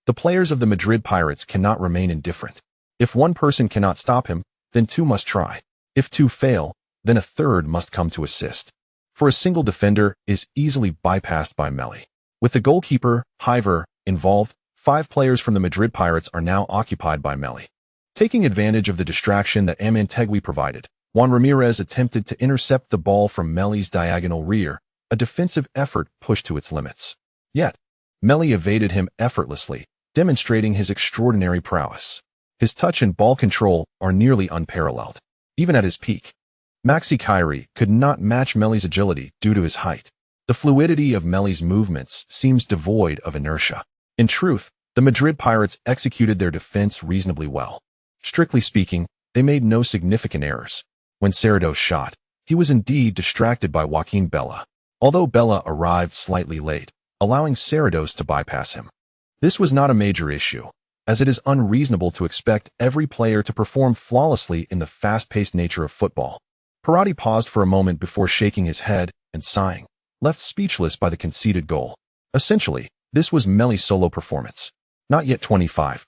[SPEAKER 1] the players of the Madrid Pirates cannot remain indifferent. If one person cannot stop him, then two must try. If two fail, then a third must come to assist. For a single defender is easily bypassed by Meli. With the goalkeeper, Hiver, involved, 5 players from the Madrid Pirates are now occupied by Meli. Taking advantage of the distraction that Amantegui provided, Juan Ramirez attempted to intercept the ball from Meli's diagonal rear, a defensive effort pushed to its limits. Yet, Meli evaded him effortlessly, demonstrating his extraordinary prowess. His touch and ball control are nearly unparalleled. Even at his peak, Maxi Kyrie could not match Meli's agility due to his height. The fluidity of Meli's movements seems devoid of inertia. In truth, the Madrid Pirates executed their defense reasonably well. Strictly speaking, they made no significant errors. When Cerrados shot, he was indeed distracted by Joaquin Bella, although Bella arrived slightly late, allowing Cerrados to bypass him. This was not a major issue, as it is unreasonable to expect every player to perform flawlessly in the fast-paced nature of football. Perotti paused for a moment before shaking his head and sighing, left speechless by the conceded goal. Essentially, this was Meli's solo performance. Not yet 25.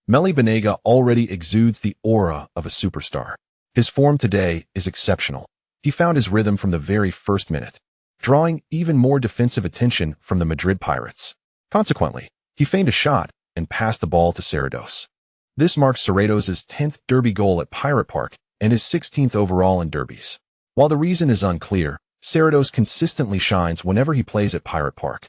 [SPEAKER 1] Meli Banega already exudes the aura of a superstar. His form today is exceptional. He found his rhythm from the very first minute, drawing even more defensive attention from the Madrid Pirates. Consequently, he feigned a shot and passed the ball to Cerrados. This marks Cerrados' 10th derby goal at Pirate Park and his 16th overall in derbies. While the reason is unclear, Cerrados consistently shines whenever he plays at Pirate Park.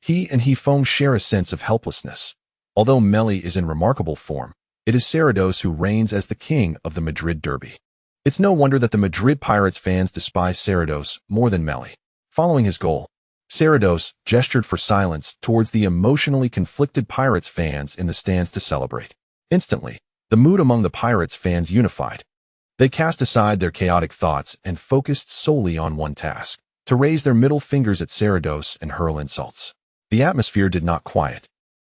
[SPEAKER 1] He and Foam share a sense of helplessness. Although Meli is in remarkable form, it is Cerrados who reigns as the king of the Madrid derby. It's no wonder that the Madrid Pirates fans despise Cerrados more than Meli. Following his goal, Cerrados gestured for silence towards the emotionally conflicted Pirates fans in the stands to celebrate. Instantly, the mood among the Pirates fans unified. They cast aside their chaotic thoughts and focused solely on one task: to raise their middle fingers at Cerrados and hurl insults. The atmosphere did not quiet,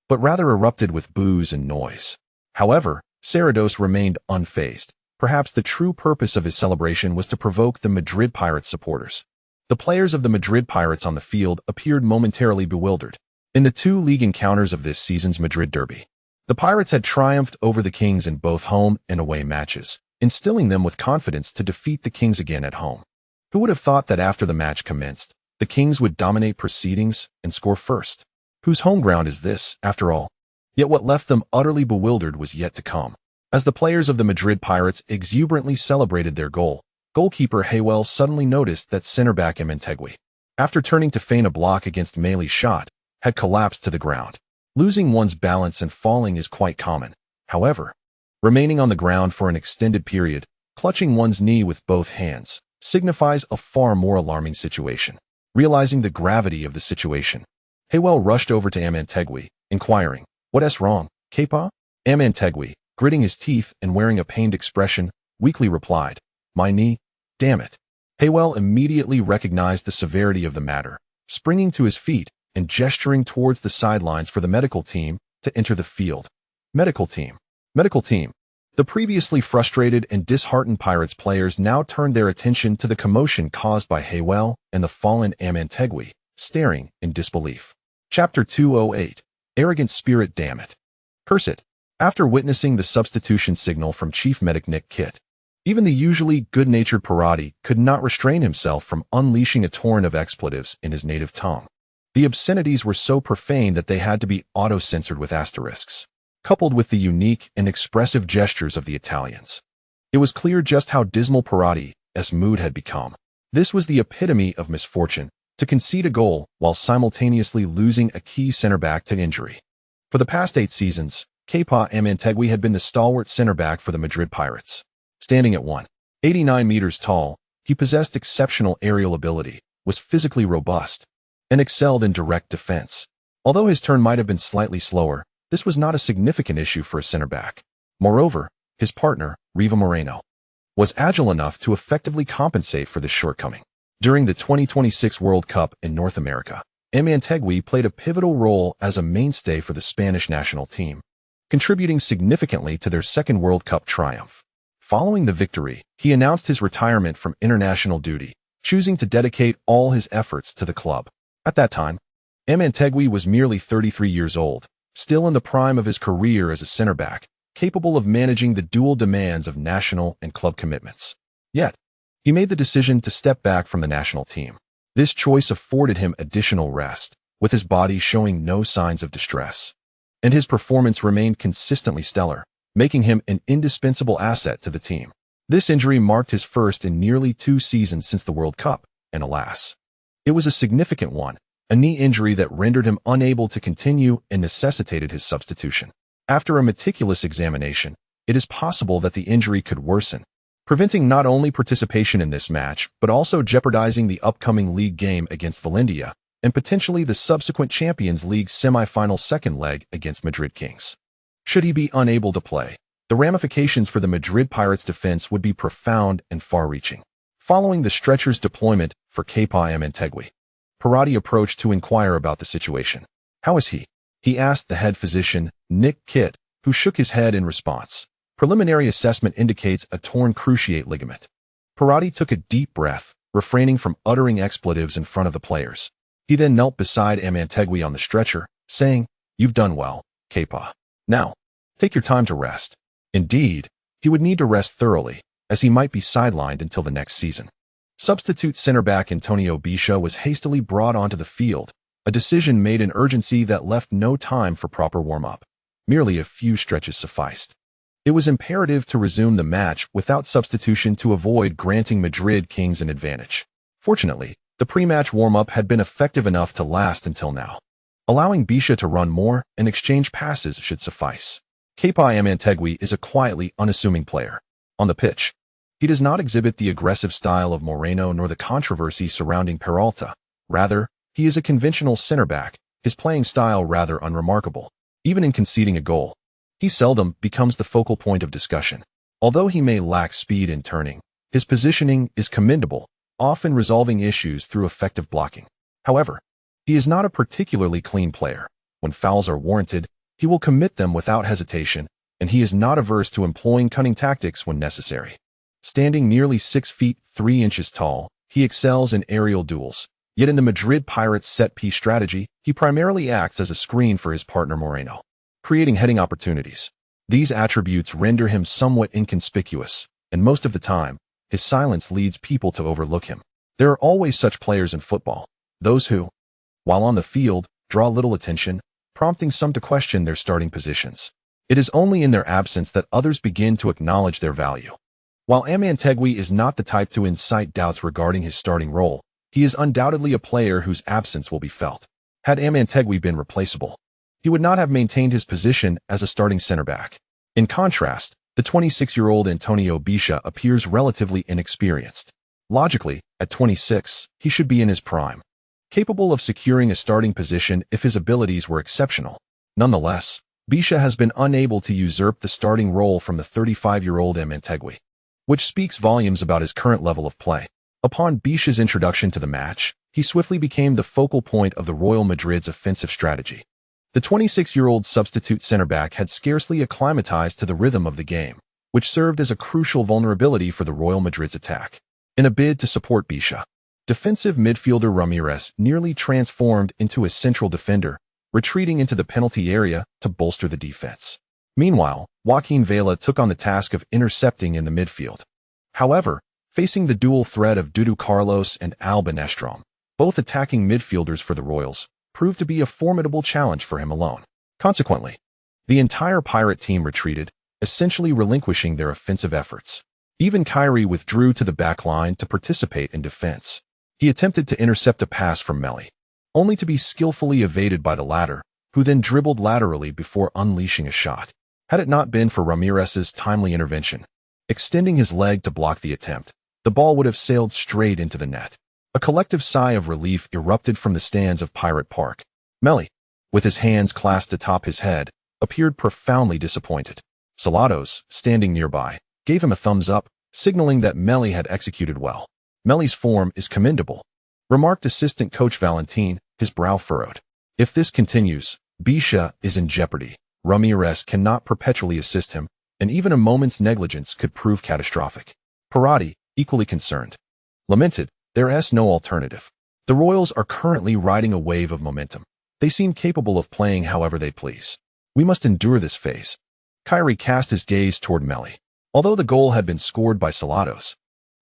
[SPEAKER 1] but rather erupted with boos and noise. However, Cerrados remained unfazed. Perhaps the true purpose of his celebration was to provoke the Madrid Pirates supporters. The players of the Madrid Pirates on the field appeared momentarily bewildered. In the two league encounters of this season's Madrid derby, the Pirates had triumphed over the Kings in both home and away matches, instilling them with confidence to defeat the Kings again at home. Who would have thought that after the match commenced, the Kings would dominate proceedings and score first? Whose home ground is this, after all? Yet what left them utterly bewildered was yet to come. As the players of the Madrid Pirates exuberantly celebrated their goal, goalkeeper Haywell suddenly noticed that center back Ementegui, after turning to feign a block against Meli's shot, had collapsed to the ground. Losing one's balance and falling is quite common. However, remaining on the ground for an extended period, clutching one's knee with both hands, signifies a far more alarming situation. Realizing the gravity of the situation, Haywell rushed over to Ementegui, inquiring, "What's wrong, Kepa?" Ementegui, gritting his teeth and wearing a pained expression, weakly replied, "My knee, damn it." Haywell immediately recognized the severity of the matter, springing to his feet and gesturing towards the sidelines for the medical team to enter the field. Medical team. Medical team. The previously frustrated and disheartened Pirates players now turned their attention to the commotion caused by Haywell and the fallen Ementegui, staring in disbelief. Chapter 208. Arrogant Spirit, damn it. Curse it. After witnessing the substitution signal from Chief Medic Nick Kitt, even the usually good-natured Perotti could not restrain himself from unleashing a torrent of expletives in his native tongue. The obscenities were so profane that they had to be auto-censored with asterisks, coupled with the unique and expressive gestures of the Italians. It was clear just how dismal Perotti's mood had become. This was the epitome of misfortune, to concede a goal while simultaneously losing a key center back to injury. For the past 8 seasons, Kepa Ementegui had been the stalwart center back for the Madrid Pirates. Standing at 189 meters tall, he possessed exceptional aerial ability, was physically robust, and excelled in direct defense. Although his turn might have been slightly slower, this was not a significant issue for a center back. Moreover, his partner, Riva Moreno, was agile enough to effectively compensate for this shortcoming. During the 2026 World Cup in North America, Ementegui played a pivotal role as a mainstay for the Spanish national team, contributing significantly to their second World Cup triumph. Following the victory, he announced his retirement from international duty, choosing to dedicate all his efforts to the club. At that time, Ementegui was merely 33 years old, still in the prime of his career as a center back, capable of managing the dual demands of national and club commitments. Yet, he made the decision to step back from the national team. This choice afforded him additional rest, with his body showing no signs of distress. And his performance remained consistently stellar, making him an indispensable asset to the team. This injury marked his first in nearly 2 seasons since the World Cup, and alas, it was a significant one, a knee injury that rendered him unable to continue and necessitated his substitution. After a meticulous examination, it is possible that the injury could worsen, preventing not only participation in this match, but also jeopardizing the upcoming league game against Valencia and potentially the subsequent Champions League semi-final second leg against Madrid Kings. Should he be unable to play, the ramifications for the Madrid Pirates defense would be profound and far-reaching. Following the stretcher's deployment for Kepa Amantegui, Parati approached to inquire about the situation. "How is he?" he asked the head physician, Nick Kitt, who shook his head in response. Preliminary assessment indicates a torn cruciate ligament. Parati took a deep breath, refraining from uttering expletives in front of the players. He then knelt beside Amantegui on the stretcher, saying, "You've done well, Kepa. Now, take your time to rest." Indeed, he would need to rest thoroughly, as he might be sidelined until the next season. Substitute center back Antonio Bisha was hastily brought onto the field, a decision made in urgency that left no time for proper warm-up. Merely a few stretches sufficed. It was imperative to resume the match without substitution to avoid granting Madrid Kings an advantage. Fortunately, the pre-match warm-up had been effective enough to last until now. Allowing Bisha to run more and exchange passes should suffice. Kepa Amantegui is a quietly unassuming player. On the pitch, he does not exhibit the aggressive style of Moreno nor the controversy surrounding Peralta. Rather, he is a conventional center-back, his playing style rather unremarkable. Even in conceding a goal, he seldom becomes the focal point of discussion. Although he may lack speed in turning, his positioning is commendable, often resolving issues through effective blocking. However, he is not a particularly clean player. When fouls are warranted, he will commit them without hesitation, and he is not averse to employing cunning tactics when necessary. Standing nearly 6 feet 3 inches tall, he excels in aerial duels. Yet in the Madrid Pirates set-piece strategy, he primarily acts as a screen for his partner Moreno, creating heading opportunities. These attributes render him somewhat inconspicuous, and most of the time, his silence leads people to overlook him. There are always such players in football, those who, while on the field, draw little attention, prompting some to question their starting positions. It is only in their absence that others begin to acknowledge their value. While Amantegui is not the type to incite doubts regarding his starting role, he is undoubtedly a player whose absence will be felt. Had Amantegui been replaceable, he would not have maintained his position as a starting center-back. In contrast, the 26-year-old Antonio Bisha appears relatively inexperienced. Logically, at 26, he should be in his prime, capable of securing a starting position if his abilities were exceptional. Nonetheless, Bisha has been unable to usurp the starting role from the 35-year-old Amantegui, which speaks volumes about his current level of play. Upon Bisha's introduction to the match, he swiftly became the focal point of the Real Madrid's offensive strategy. The 26-year-old substitute center-back had scarcely acclimatized to the rhythm of the game, which served as a crucial vulnerability for the Real Madrid's attack. In a bid to support Bisha, defensive midfielder Ramirez nearly transformed into a central defender, retreating into the penalty area to bolster the defense. Meanwhile, Joaquin Vela took on the task of intercepting in the midfield. However, facing the dual threat of Dudu Carlos and Alba Nestrom, both attacking midfielders for the Royals, proved to be a formidable challenge for him alone. Consequently, the entire Pirate team retreated, essentially relinquishing their offensive efforts. Even Kyrie withdrew to the back line to participate in defense. He attempted to intercept a pass from Meli, only to be skillfully evaded by the latter, who then dribbled laterally before unleashing a shot. Had it not been for Ramirez's timely intervention, extending his leg to block the attempt, the ball would have sailed straight into the net. A collective sigh of relief erupted from the stands of Pirate Park. Meli, with his hands clasped atop his head, appeared profoundly disappointed. Salados, standing nearby, gave him a thumbs up, signaling that Meli had executed well. Meli's form is commendable, remarked assistant coach Valentin, his brow furrowed. If this continues, Bisha is in jeopardy. Ramirez cannot perpetually assist him, and even a moment's negligence could prove catastrophic. Parati, equally concerned, lamented, "There's no alternative. The Royals are currently riding a wave of momentum. They seem capable of playing however they please. We must endure this phase." Kyrie cast his gaze toward Meli. Although the goal had been scored by Salados,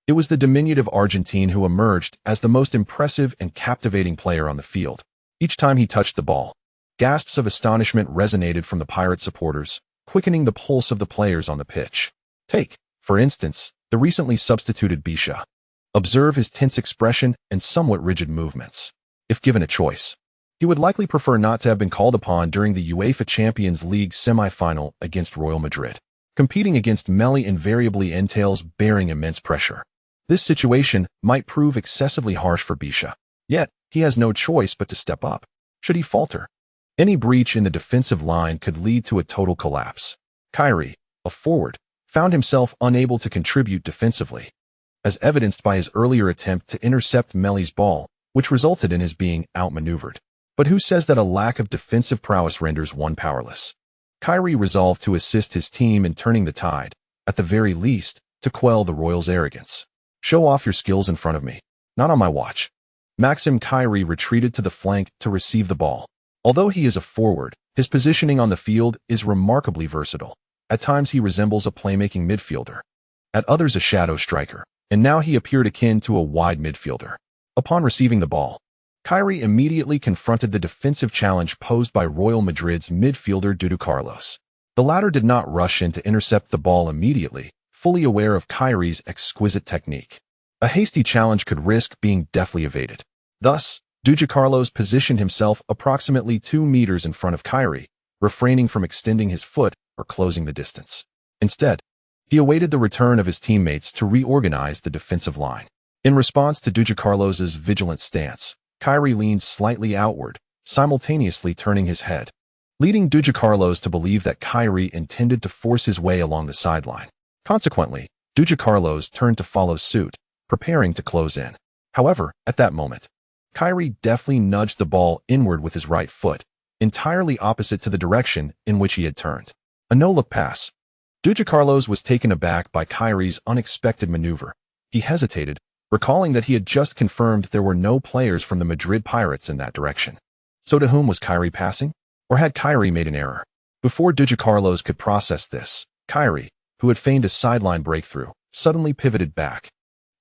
[SPEAKER 1] it was the diminutive Argentine who emerged as the most impressive and captivating player on the field. Each time he touched the ball, gasps of astonishment resonated from the Pirate supporters, quickening the pulse of the players on the pitch. Take, for instance, the recently substituted Bisha. Observe his tense expression and somewhat rigid movements. if given a choice. He would likely prefer not to have been called upon during the UEFA Champions League semi-final against Real Madrid. Competing against Meli invariably entails bearing immense pressure. This situation might prove excessively harsh for Bisha. Yet, he has no choice but to step up. Should he falter, any breach in the defensive line could lead to a total collapse. Kyrie, a forward, found himself unable to contribute defensively, as evidenced by his earlier attempt to intercept Meli's ball, which resulted in his being outmaneuvered. But who says that a lack of defensive prowess renders one powerless? Kyrie resolved to assist his team in turning the tide, at the very least, to quell the Royals' arrogance. Show off your skills in front of me. Not on my watch. Maxim Kyrie retreated to the flank to receive the ball. Although he is a forward, his positioning on the field is remarkably versatile. At times he resembles a playmaking midfielder. At others a shadow striker, and now he appeared akin to a wide midfielder. Upon receiving the ball, Kyrie immediately confronted the defensive challenge posed by Real Madrid's midfielder Dudu Carlos. The latter did not rush in to intercept the ball immediately, fully aware of Kyrie's exquisite technique. A hasty challenge could risk being deftly evaded. Thus, Dudu Carlos positioned himself approximately 2 meters in front of Kyrie, refraining from extending his foot or closing the distance. Instead, he awaited the return of his teammates to reorganize the defensive line. In response to Dudu Carlos's vigilant stance, Kyrie leaned slightly outward, simultaneously turning his head, leading Dudu Carlos to believe that Kyrie intended to force his way along the sideline. Consequently, Dudu Carlos turned to follow suit, preparing to close in. However, at that moment, Kyrie deftly nudged the ball inward with his right foot, entirely opposite to the direction in which he had turned. A no-look pass. Dudu Carlos was taken aback by Kyrie's unexpected maneuver. He hesitated, recalling that he had just confirmed there were no players from the Madrid Pirates in that direction. So to whom was Kyrie passing? Or had Kyrie made an error? Before Dudu Carlos could process this, Kyrie, who had feigned a sideline breakthrough, suddenly pivoted back,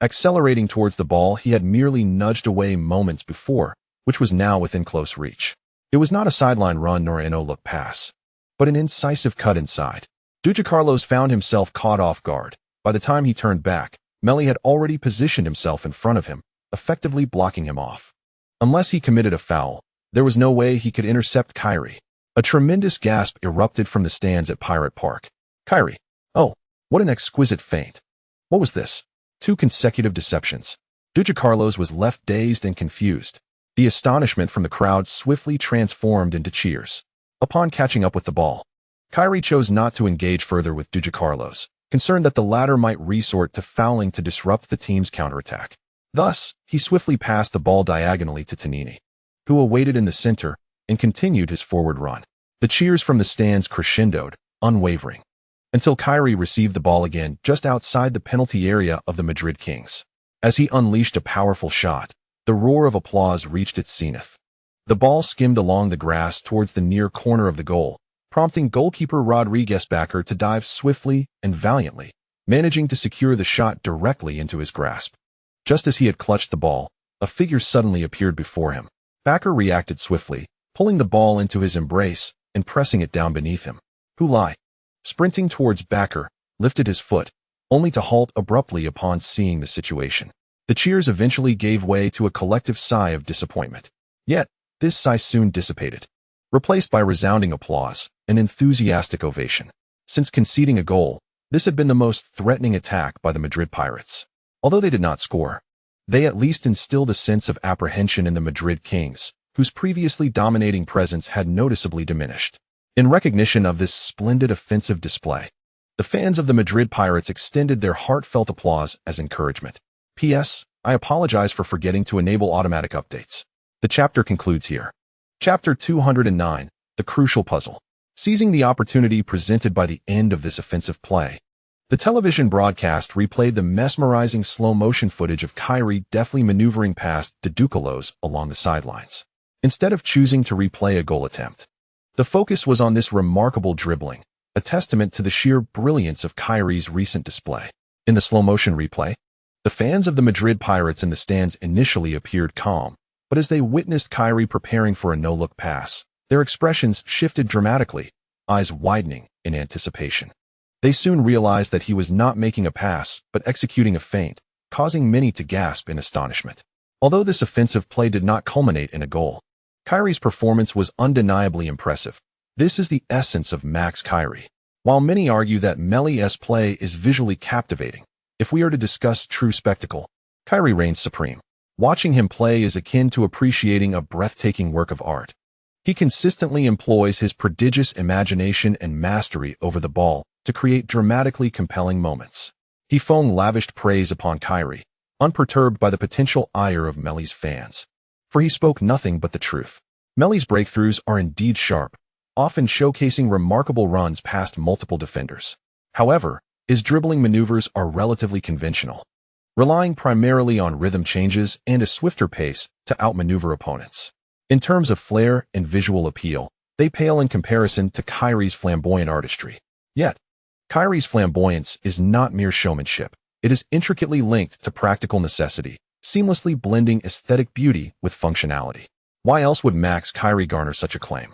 [SPEAKER 1] accelerating towards the ball he had merely nudged away moments before, which was now within close reach. It was not a sideline run nor a no-look pass, but an incisive cut inside. Dudu Carlos found himself caught off guard. By the time he turned back, Meli had already positioned himself in front of him, effectively blocking him off. Unless he committed a foul, there was no way he could intercept Kyrie. A tremendous gasp erupted from the stands at Pirate Park. Kyrie! Oh, what an exquisite feint. What was this? 2 consecutive deceptions. Dudu Carlos was left dazed and confused. The astonishment from the crowd swiftly transformed into cheers. Upon catching up with the ball, Kyrie chose not to engage further with Dudu Carlos, concerned that the latter might resort to fouling to disrupt the team's counterattack. Thus, he swiftly passed the ball diagonally to Tonini, who awaited in the center and continued his forward run. The cheers from the stands crescendoed, unwavering, until Kyrie received the ball again just outside the penalty area of the Madrid Kings. As he unleashed a powerful shot, the roar of applause reached its zenith. The ball skimmed along the grass towards the near corner of the goal, prompting goalkeeper Rodriguez Backer to dive swiftly and valiantly, managing to secure the shot directly into his grasp. Just as he had clutched the ball, a figure suddenly appeared before him. Backer reacted swiftly, pulling the ball into his embrace and pressing it down beneath him. Futile, sprinting towards Backer, lifted his foot, only to halt abruptly upon seeing the situation. The cheers eventually gave way to a collective sigh of disappointment. Yet, this sigh soon dissipated, replaced by resounding applause, an enthusiastic ovation. Since conceding a goal, this had been the most threatening attack by the Madrid Pirates. Although they did not score, they at least instilled a sense of apprehension in the Madrid Kings, whose previously dominating presence had noticeably diminished. In recognition of this splendid offensive display, the fans of the Madrid Pirates extended their heartfelt applause as encouragement. P.S. I apologize for forgetting to enable automatic updates. The chapter concludes here. Chapter 209, The Crucial Puzzle. Seizing the opportunity presented by the end of this offensive play, the television broadcast replayed the mesmerizing slow-motion footage of Kyrie deftly maneuvering past Dudu Carlos along the sidelines. Instead of choosing to replay a goal attempt, the focus was on this remarkable dribbling, a testament to the sheer brilliance of Kyrie's recent display. In the slow-motion replay, the fans of the Madrid Pirates in the stands initially appeared calm, but as they witnessed Kyrie preparing for a no-look pass, their expressions shifted dramatically, eyes widening in anticipation. They soon realized that he was not making a pass, but executing a feint, causing many to gasp in astonishment. Although this offensive play did not culminate in a goal, Kyrie's performance was undeniably impressive. This is the essence of Max Kyrie. While many argue that Meli's play is visually captivating, if we are to discuss true spectacle, Kyrie reigns supreme. Watching him play is akin to appreciating a breathtaking work of art. He consistently employs his prodigious imagination and mastery over the ball to create dramatically compelling moments. Hefong lavished praise upon Kyrie, unperturbed by the potential ire of Meli's fans, for he spoke nothing but the truth. Meli's breakthroughs are indeed sharp, often showcasing remarkable runs past multiple defenders. However, his dribbling maneuvers are relatively conventional, relying primarily on rhythm changes and a swifter pace to outmaneuver opponents. In terms of flair and visual appeal, they pale in comparison to Kyrie's flamboyant artistry. Yet, Kyrie's flamboyance is not mere showmanship. It is intricately linked to practical necessity, seamlessly blending aesthetic beauty with functionality. Why else would Max Kyrie garner such acclaim?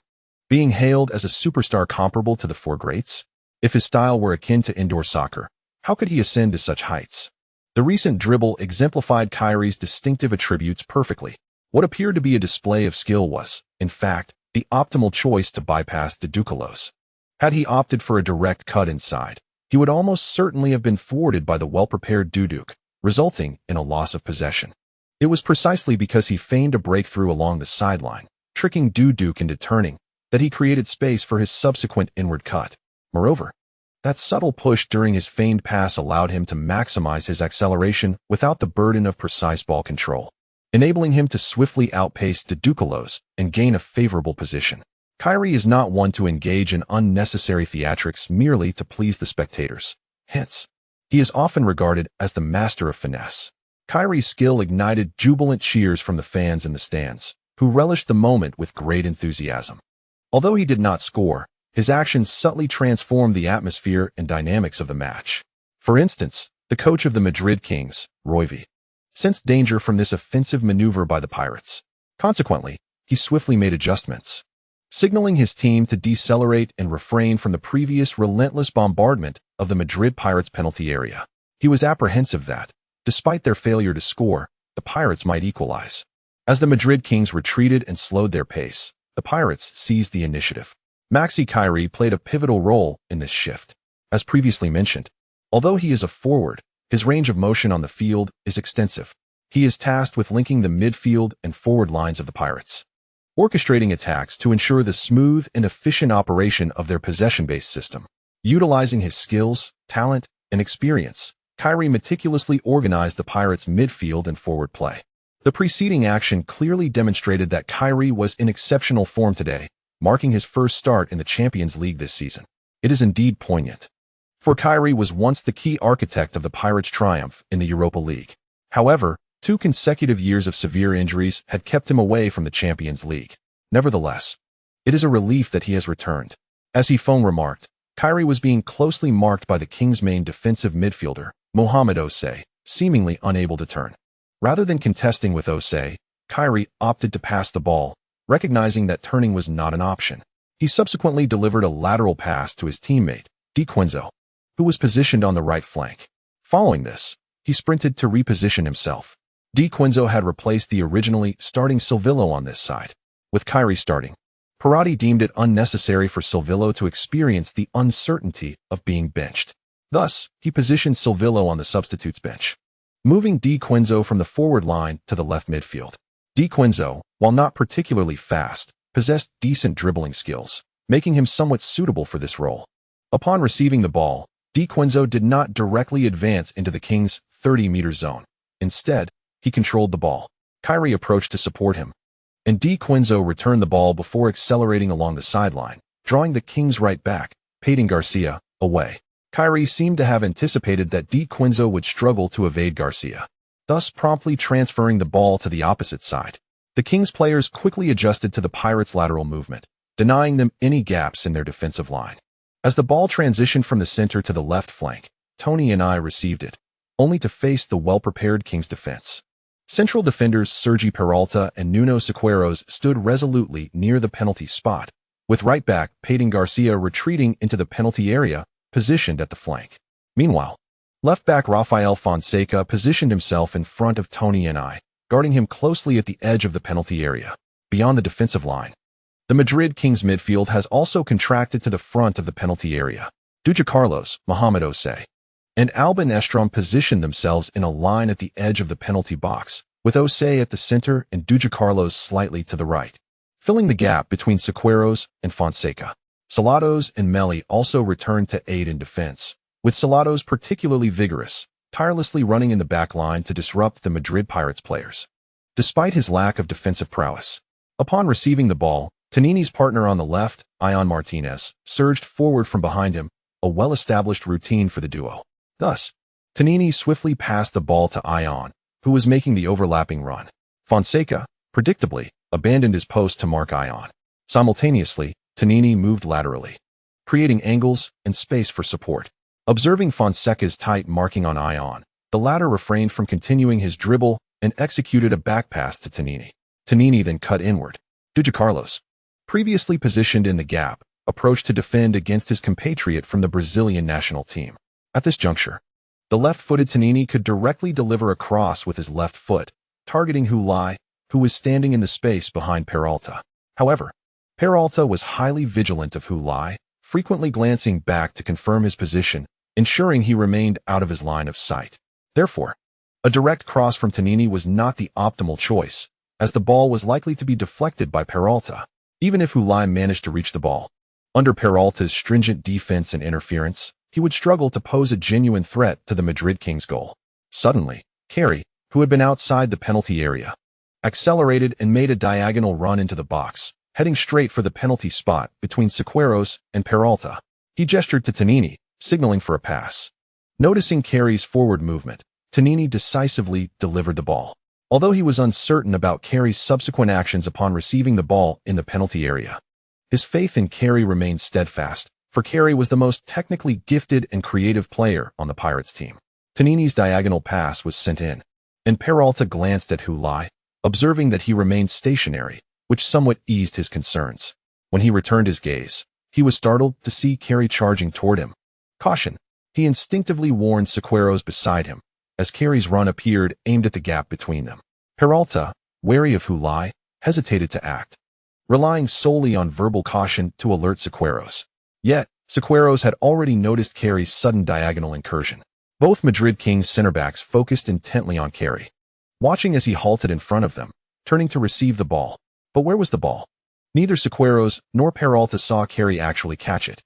[SPEAKER 1] Being hailed as a superstar comparable to the four greats? If his style were akin to indoor soccer, how could he ascend to such heights? The recent dribble exemplified Kyrie's distinctive attributes perfectly. What appeared to be a display of skill was, in fact, the optimal choice to bypass Dedukalos. Had he opted for a direct cut inside, he would almost certainly have been thwarted by the well-prepared Duduk, resulting in a loss of possession. It was precisely because he feigned a breakthrough along the sideline, tricking Duduk into turning, that he created space for his subsequent inward cut. Moreover, that subtle push during his feigned pass allowed him to maximize his acceleration without the burden of precise ball control, enabling him to swiftly outpace Dedukalos and gain a favorable position. Kyrie is not one to engage in unnecessary theatrics merely to please the spectators. Hence, he is often regarded as the master of finesse. Kyrie's skill ignited jubilant cheers from the fans in the stands, who relished the moment with great enthusiasm. Although he did not score, his actions subtly transformed the atmosphere and dynamics of the match. For instance, the coach of the Madrid Kings, Roy, sensed danger from this offensive maneuver by the Pirates. Consequently, he swiftly made adjustments, signaling his team to decelerate and refrain from the previous relentless bombardment of the Madrid Pirates' penalty area. He was apprehensive that, despite their failure to score, the Pirates might equalize. As the Madrid Kings retreated and slowed their pace, the Pirates seized the initiative. Maxi Kyrie played a pivotal role in this shift. As previously mentioned, although he is a forward, his range of motion on the field is extensive. He is tasked with linking the midfield and forward lines of the Pirates, orchestrating attacks to ensure the smooth and efficient operation of their possession-based system. Utilizing his skills, talent, and experience, Kyrie meticulously organized the Pirates' midfield and forward play. The preceding action clearly demonstrated that Kyrie was in exceptional form today, marking his first start in the Champions League this season. It is indeed poignant, for Kyrie was once the key architect of the Pirates' triumph in the Europa League. However, 2 consecutive years of severe injuries had kept him away from the Champions League. Nevertheless, it is a relief that he has returned. As Hefong remarked, Kyrie was being closely marked by the Kings' main defensive midfielder, Mohamed Osei, seemingly unable to turn. Rather than contesting with Osei, Kyrie opted to pass the ball, recognizing that turning was not an option. He subsequently delivered a lateral pass to his teammate, DiQuinzo, who was positioned on the right flank. Following this, he sprinted to reposition himself. DiQuinzo had replaced the originally starting Silvillo on this side. With Kyrie starting, Parati deemed it unnecessary for Silvillo to experience the uncertainty of being benched. Thus, he positioned Silvillo on the substitutes bench, moving DiQuinzo from the forward line to the left midfield. DiQuinzo, while not particularly fast, possessed decent dribbling skills, making him somewhat suitable for this role. Upon receiving the ball, DiQuinzo did not directly advance into the Kings' 30-meter zone. Instead, he controlled the ball. Kyrie approached to support him, and DiQuinzo returned the ball before accelerating along the sideline, drawing the Kings' right back, Peyton Garcia, away. Kyrie seemed to have anticipated that DiQuinzo would struggle to evade Garcia, thus promptly transferring the ball to the opposite side. The Kings players quickly adjusted to the Pirates' lateral movement, denying them any gaps in their defensive line. As the ball transitioned from the center to the left flank, Tony and I received it, only to face the well-prepared Kings defense. Central defenders Sergi Peralta and Nuno Sequeiros stood resolutely near the penalty spot, with right back Peyton Garcia retreating into the penalty area, positioned at the flank. Meanwhile, left back Rafael Fonseca positioned himself in front of Tony and I, guarding him closely at the edge of the penalty area, beyond the defensive line. The Madrid Kings midfield has also contracted to the front of the penalty area. Duja Carlos, Mohamed Osei, and Albin Estrom positioned themselves in a line at the edge of the penalty box, with Osei at the center and Duja Carlos slightly to the right, filling the gap between Siqueiros and Fonseca. Salados and Meli also returned to aid in defense, with Salados particularly vigorous, tirelessly running in the back line to disrupt the Madrid Pirates players. Despite his lack of defensive prowess, upon receiving the ball, Tanini's partner on the left, Ion Martinez, surged forward from behind him, a well-established routine for the duo. Thus, Tanini swiftly passed the ball to Ion, who was making the overlapping run. Fonseca, predictably, abandoned his post to mark Ion. Simultaneously, Tanini moved laterally, creating angles and space for support. Observing Fonseca's tight marking on Ion, the latter refrained from continuing his dribble and executed a back pass to Tanini. Tanini then cut inward. Duja Carlos, previously positioned in the gap, approached to defend against his compatriot from the Brazilian national team. At this juncture, the left-footed Tanini could directly deliver a cross with his left foot, targeting Hulai, who was standing in the space behind Peralta. However, Peralta was highly vigilant of Hulai, frequently glancing back to confirm his position, ensuring he remained out of his line of sight. Therefore, a direct cross from Tanini was not the optimal choice, as the ball was likely to be deflected by Peralta, even if Hulai managed to reach the ball. Under Peralta's stringent defense and interference, he would struggle to pose a genuine threat to the Madrid Kings' goal. Suddenly, Carey, who had been outside the penalty area, accelerated and made a diagonal run into the box, heading straight for the penalty spot between Siqueiros and Peralta. He gestured to Tanini, signaling for a pass. Noticing Carey's forward movement, Tanini decisively delivered the ball. Although he was uncertain about Carey's subsequent actions upon receiving the ball in the penalty area, his faith in Carey remained steadfast, for Carey was the most technically gifted and creative player on the Pirates team. Tanini's diagonal pass was sent in, and Peralta glanced at Hulai, observing that he remained stationary, which somewhat eased his concerns. When he returned his gaze, he was startled to see Carey charging toward him. Caution! He instinctively warned Siqueiros beside him, as Carey's run appeared aimed at the gap between them. Peralta, wary of Hulai, hesitated to act, relying solely on verbal caution to alert Siqueiros. Yet, Siqueiros had already noticed Carey's sudden diagonal incursion. Both Madrid Kings center-backs focused intently on Carey, watching as he halted in front of them, turning to receive the ball. But where was the ball? Neither Siqueiros nor Peralta saw Carey actually catch it.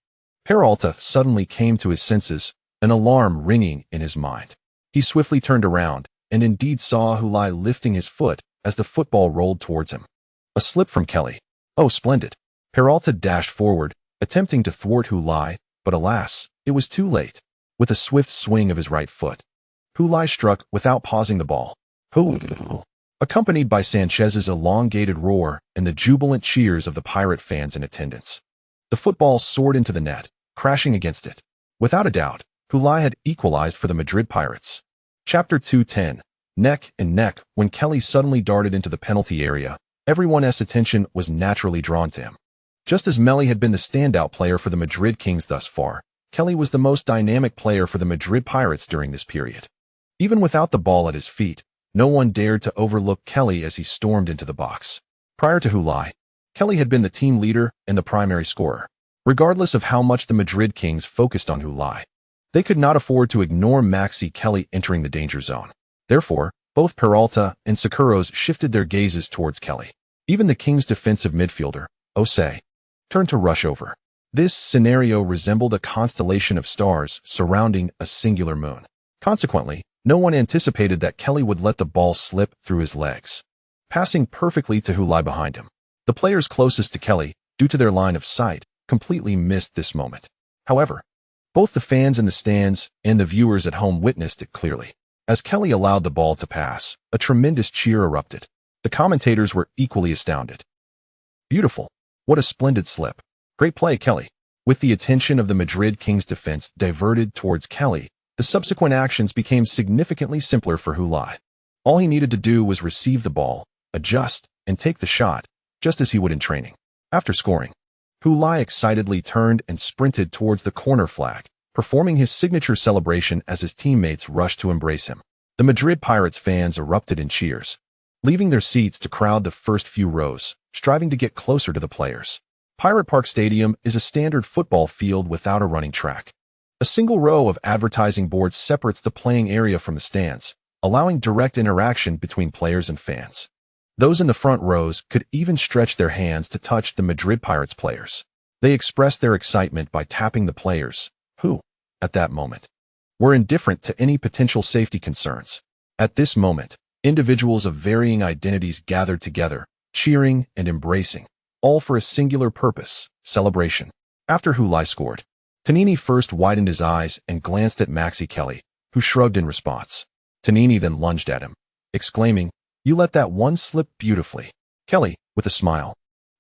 [SPEAKER 1] Peralta suddenly came to his senses, an alarm ringing in his mind. He swiftly turned around, and indeed saw Hulai lifting his foot as the football rolled towards him. A slip from Kelly. Oh, splendid. Peralta dashed forward, attempting to thwart Hulai, but alas, it was too late. With a swift swing of his right foot, Hulai struck without pausing the ball. Hoo! Accompanied by Sanchez's elongated roar and the jubilant cheers of the Pirate fans in attendance. The football soared into the net, crashing against it. Without a doubt, Hulai had equalized for the Madrid Pirates. Chapter 210. Neck and neck. When Kelly suddenly darted into the penalty area, everyone's attention was naturally drawn to him. Just as Meli had been the standout player for the Madrid Kings thus far, Kelly was the most dynamic player for the Madrid Pirates during this period. Even without the ball at his feet, no one dared to overlook Kelly as he stormed into the box. Prior to Hulai, Kelly had been the team leader and the primary scorer. Regardless of how much the Madrid Kings focused on Hulai, they could not afford to ignore Maxi Kelly entering the danger zone. Therefore, both Peralta and Siqueiros shifted their gazes towards Kelly. Even the Kings' defensive midfielder, Osei, turned to rush over. This scenario resembled a constellation of stars surrounding a singular moon. Consequently, no one anticipated that Kelly would let the ball slip through his legs, passing perfectly to Hulai behind him. The players closest to Kelly, due to their line of sight, completely missed this moment. However, both the fans in the stands and the viewers at home witnessed it clearly. As Kelly allowed the ball to pass, a tremendous cheer erupted. The commentators were equally astounded. Beautiful. What a splendid slip. Great play, Kelly. With the attention of the Madrid Kings defense diverted towards Kelly, the subsequent actions became significantly simpler for Hulai. All he needed to do was receive the ball, adjust, and take the shot, just as he would in training. After scoring, Hulai excitedly turned and sprinted towards the corner flag, performing his signature celebration as his teammates rushed to embrace him. The Madrid Pirates fans erupted in cheers, leaving their seats to crowd the first few rows, striving to get closer to the players. Pirate Park Stadium is a standard football field without a running track. A single row of advertising boards separates the playing area from the stands, allowing direct interaction between players and fans. Those in the front rows could even stretch their hands to touch the Madrid Pirates players. They expressed their excitement by tapping the players, who, at that moment, were indifferent to any potential safety concerns. At this moment, individuals of varying identities gathered together, cheering and embracing, all for a singular purpose, celebration. After Futile scored, Tonini first widened his eyes and glanced at Maxi Kelly, who shrugged in response. Tonini then lunged at him, exclaiming, "You let that one slip beautifully." Kelly, with a smile,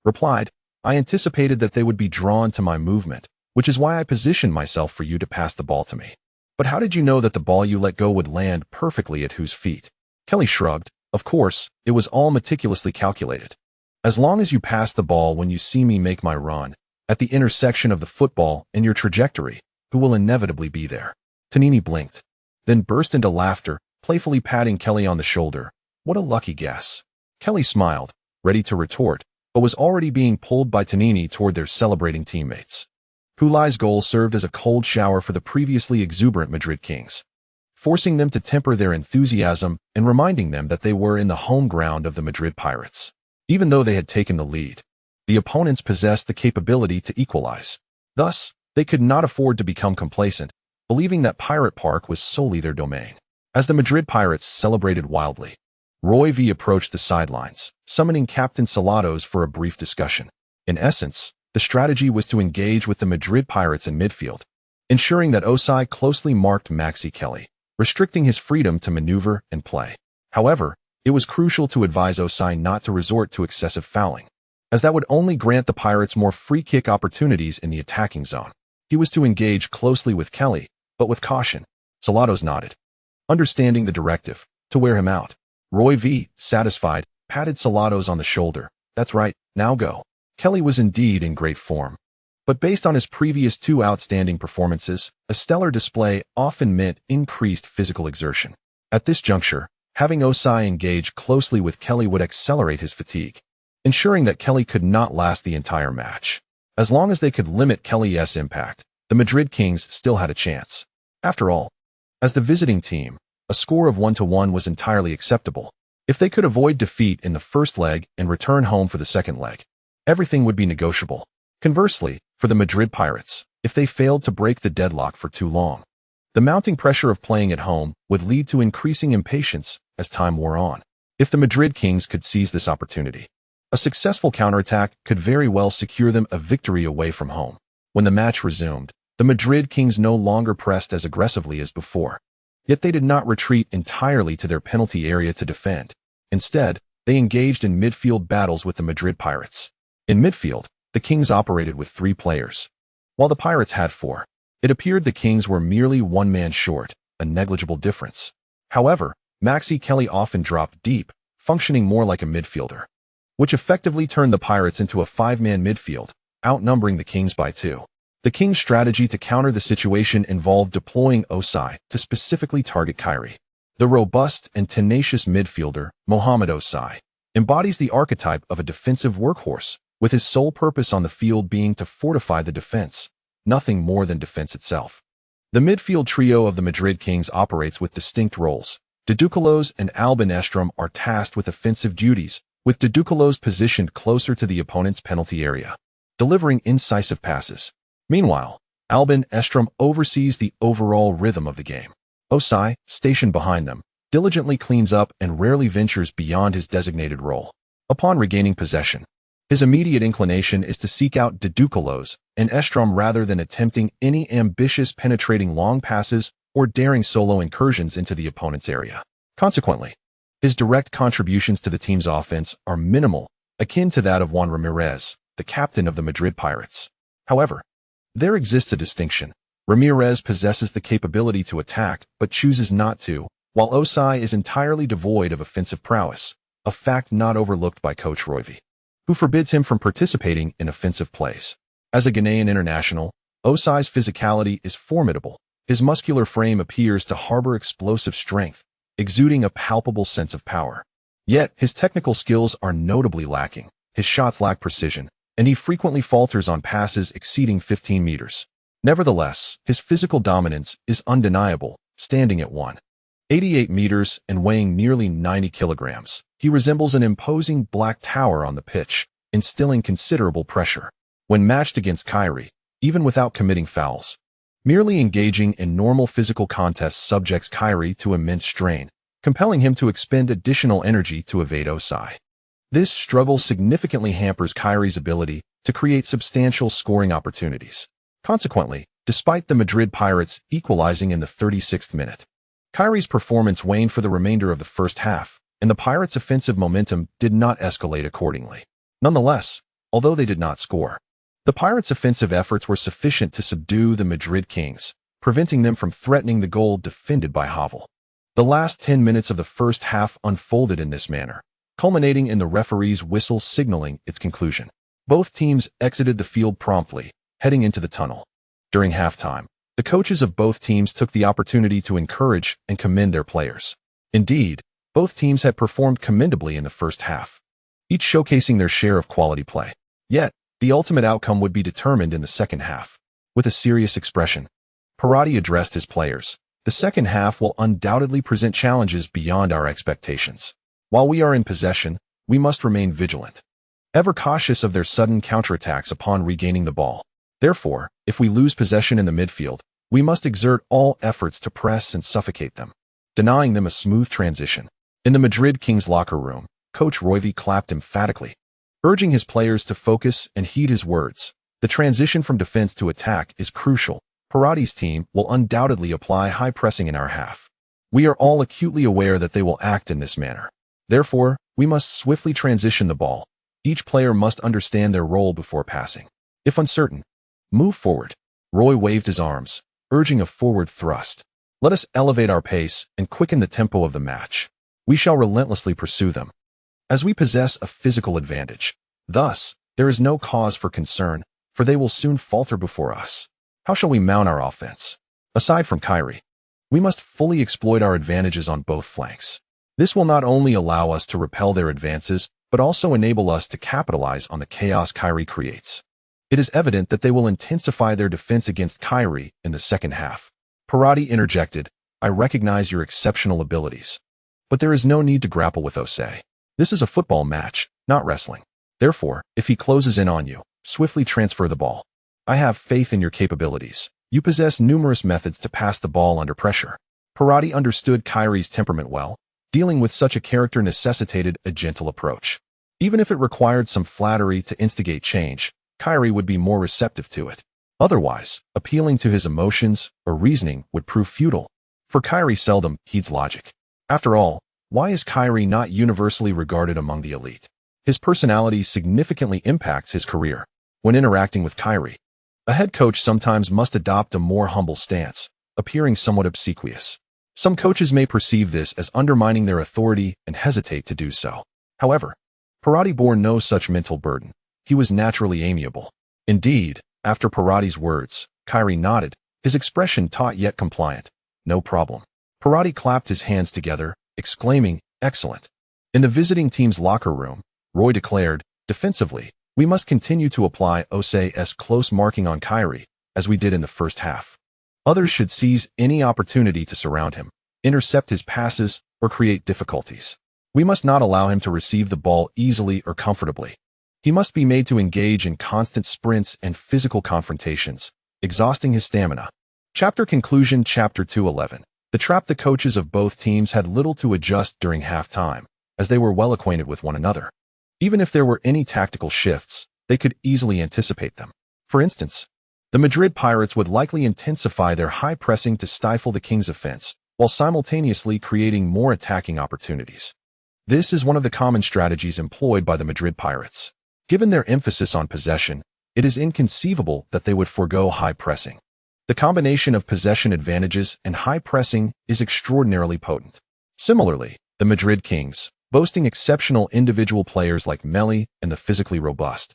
[SPEAKER 1] replied, "I anticipated that they would be drawn to my movement, which is why I positioned myself for you to pass the ball to me. But how did you know that the ball you let go would land perfectly at whose feet?" Kelly shrugged. "Of course, it was all meticulously calculated. As long as you pass the ball when you see me make my run, at the intersection of the football and your trajectory, who will inevitably be there." Tonini blinked, then burst into laughter, playfully patting Kelly on the shoulder. "What a lucky guess." Kelly smiled, ready to retort, but was already being pulled by Tonini toward their celebrating teammates. Futile's goal served as a cold shower for the previously exuberant Madrid Kings, forcing them to temper their enthusiasm and reminding them that they were in the home ground of the Madrid Pirates. Even though they had taken the lead, the opponents possessed the capability to equalize. Thus, they could not afford to become complacent, believing that Pirate Park was solely their domain. As the Madrid Pirates celebrated wildly, Roy V approached the sidelines, summoning Captain Salados for a brief discussion. In essence, the strategy was to engage with the Madrid Pirates in midfield, ensuring that Osai closely marked Maxi Kelly, restricting his freedom to maneuver and play. However, it was crucial to advise Osai not to resort to excessive fouling, as that would only grant the Pirates more free kick opportunities in the attacking zone. He was to engage closely with Kelly, but with caution. Salados nodded, understanding the directive, to wear him out. Roy V, satisfied, patted Salados on the shoulder. "That's right, now go." Kelly was indeed in great form, but based on his previous two outstanding performances, a stellar display often meant increased physical exertion. At this juncture, having Osai engage closely with Kelly would accelerate his fatigue, ensuring that Kelly could not last the entire match. As long as they could limit Kelly's impact, the Madrid Kings still had a chance. After all, as the visiting team, a score of 1-1 was entirely acceptable. If they could avoid defeat in the first leg and return home for the second leg, everything would be negotiable. Conversely, for the Madrid Pirates, if they failed to break the deadlock for too long, the mounting pressure of playing at home would lead to increasing impatience as time wore on. If the Madrid Kings could seize this opportunity, a successful counterattack could very well secure them a victory away from home. When the match resumed, the Madrid Kings no longer pressed as aggressively as before. Yet they did not retreat entirely to their penalty area to defend. Instead, they engaged in midfield battles with the Madrid Pirates. In midfield, the Kings operated with 3 players, while the Pirates had 4. It appeared the Kings were merely one man short, a negligible difference. However, Maxi Kelly often dropped deep, functioning more like a midfielder, which effectively turned the Pirates into a 5-man midfield, outnumbering the Kings by 2. The Kings' strategy to counter the situation involved deploying Osai to specifically target Kyrie. The robust and tenacious midfielder, Mohamed Osai, embodies the archetype of a defensive workhorse, with his sole purpose on the field being to fortify the defense, nothing more than defense itself. The midfield trio of the Madrid Kings operates with distinct roles. Deducalos and Albin Estrom are tasked with offensive duties, with Deducalos positioned closer to the opponent's penalty area, delivering incisive passes. Meanwhile, Albin Estrom oversees the overall rhythm of the game. Osai, stationed behind them, diligently cleans up and rarely ventures beyond his designated role. Upon regaining possession, his immediate inclination is to seek out Deducalos and Estrom rather than attempting any ambitious penetrating long passes or daring solo incursions into the opponent's area. Consequently, his direct contributions to the team's offense are minimal, akin to that of Juan Ramirez, the captain of the Madrid Pirates. However, there exists a distinction. Ramirez possesses the capability to attack, but chooses not to, while Osai is entirely devoid of offensive prowess, a fact not overlooked by Coach Royvi, who forbids him from participating in offensive plays. As a Ghanaian international, Osai's physicality is formidable. His muscular frame appears to harbor explosive strength, exuding a palpable sense of power. Yet, his technical skills are notably lacking, his shots lack precision, and he frequently falters on passes exceeding 15 meters. Nevertheless, his physical dominance is undeniable, standing at 188 meters and weighing nearly 90 kilograms. He resembles an imposing black tower on the pitch, instilling considerable pressure. When matched against Kyrie, even without committing fouls, merely engaging in normal physical contests subjects Kyrie to immense strain, compelling him to expend additional energy to evade Osai. This struggle significantly hampers Kyrie's ability to create substantial scoring opportunities. Consequently, despite the Madrid Pirates equalizing in the 36th minute, Kyrie's performance waned for the remainder of the first half, and the Pirates' offensive momentum did not escalate accordingly. Nonetheless, although they did not score, the Pirates' offensive efforts were sufficient to subdue the Madrid Kings, preventing them from threatening the goal defended by Havel. The last 10 minutes of the first half unfolded in this manner, culminating in the referee's whistle signaling its conclusion. Both teams exited the field promptly, heading into the tunnel. During halftime, the coaches of both teams took the opportunity to encourage and commend their players. Indeed, both teams had performed commendably in the first half, each showcasing their share of quality play. Yet, the ultimate outcome would be determined in the second half. With a serious expression, Parati addressed his players. The second half will undoubtedly present challenges beyond our expectations. While we are in possession, we must remain vigilant, ever cautious of their sudden counterattacks upon regaining the ball. Therefore, if we lose possession in the midfield, we must exert all efforts to press and suffocate them, denying them a smooth transition. In the Madrid Kings locker room, Coach Roivy clapped emphatically, urging his players to focus and heed his words. The transition from defense to attack is crucial. Parati's team will undoubtedly apply high pressing in our half. We are all acutely aware that they will act in this manner. Therefore, we must swiftly transition the ball. Each player must understand their role before passing. If uncertain, move forward. Roy waved his arms, urging a forward thrust. Let us elevate our pace and quicken the tempo of the match. We shall relentlessly pursue them, as we possess a physical advantage. Thus, there is no cause for concern, for they will soon falter before us. How shall we mount our offense? Aside from Kyrie, we must fully exploit our advantages on both flanks. This will not only allow us to repel their advances, but also enable us to capitalize on the chaos Kyrie creates. It is evident that they will intensify their defense against Kyrie in the second half. Parati interjected, I recognize your exceptional abilities, but there is no need to grapple with Osei. This is a football match, not wrestling. Therefore, if he closes in on you, swiftly transfer the ball. I have faith in your capabilities. You possess numerous methods to pass the ball under pressure. Parati understood Kyrie's temperament well. Dealing with such a character necessitated a gentle approach. Even if it required some flattery to instigate change, Kyrie would be more receptive to it. Otherwise, appealing to his emotions or reasoning would prove futile, for Kyrie seldom heeds logic. After all, why is Kyrie not universally regarded among the elite? His personality significantly impacts his career. When interacting with Kyrie, a head coach sometimes must adopt a more humble stance, appearing somewhat obsequious. Some coaches may perceive this as undermining their authority and hesitate to do so. However, Parati bore no such mental burden. He was naturally amiable. Indeed, after Parati's words, Kyrie nodded, his expression taut yet compliant. No problem. Parati clapped his hands together, exclaiming, excellent. In the visiting team's locker room, Roy declared, defensively, we must continue to apply Osei's close marking on Kyrie, as we did in the first half. Others should seize any opportunity to surround him, intercept his passes, or create difficulties. We must not allow him to receive the ball easily or comfortably. He must be made to engage in constant sprints and physical confrontations, exhausting his stamina. Chapter conclusion. Chapter 2:11. The trap. The coaches of both teams had little to adjust during halftime, as they were well acquainted with one another. Even if there were any tactical shifts, they could easily anticipate them. For instance, the Madrid Pirates would likely intensify their high pressing to stifle the Kings' offense, while simultaneously creating more attacking opportunities. This is one of the common strategies employed by the Madrid Pirates. Given their emphasis on possession, it is inconceivable that they would forego high pressing. The combination of possession advantages and high pressing is extraordinarily potent. Similarly, the Madrid Kings, boasting exceptional individual players like Meli and the physically robust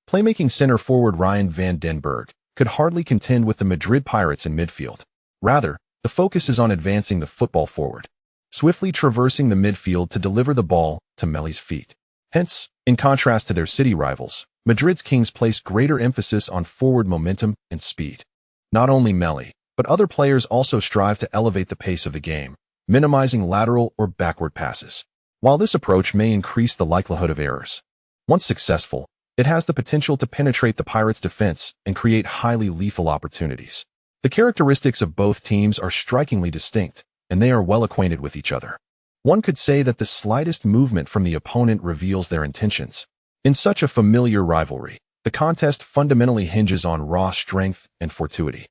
[SPEAKER 1] playmaking center forward Ryan van den Berg, could hardly contend with the Madrid Pirates in midfield. Rather, the focus is on advancing the football forward. swiftly traversing the midfield to deliver the ball to Meli's feet. Hence, in contrast to their city rivals, Madrid's Kings place greater emphasis on forward momentum and speed. Not only Meli, but other players also strive to elevate the pace of the game, minimizing lateral or backward passes. While this approach may increase the likelihood of errors, once successful, it has the potential to penetrate the Pirates' defense and create highly lethal opportunities. The characteristics of both teams are strikingly distinct, and they are well acquainted with each other. One could say that the slightest movement from the opponent reveals their intentions. In such a familiar rivalry, the contest fundamentally hinges on raw strength and fortuity,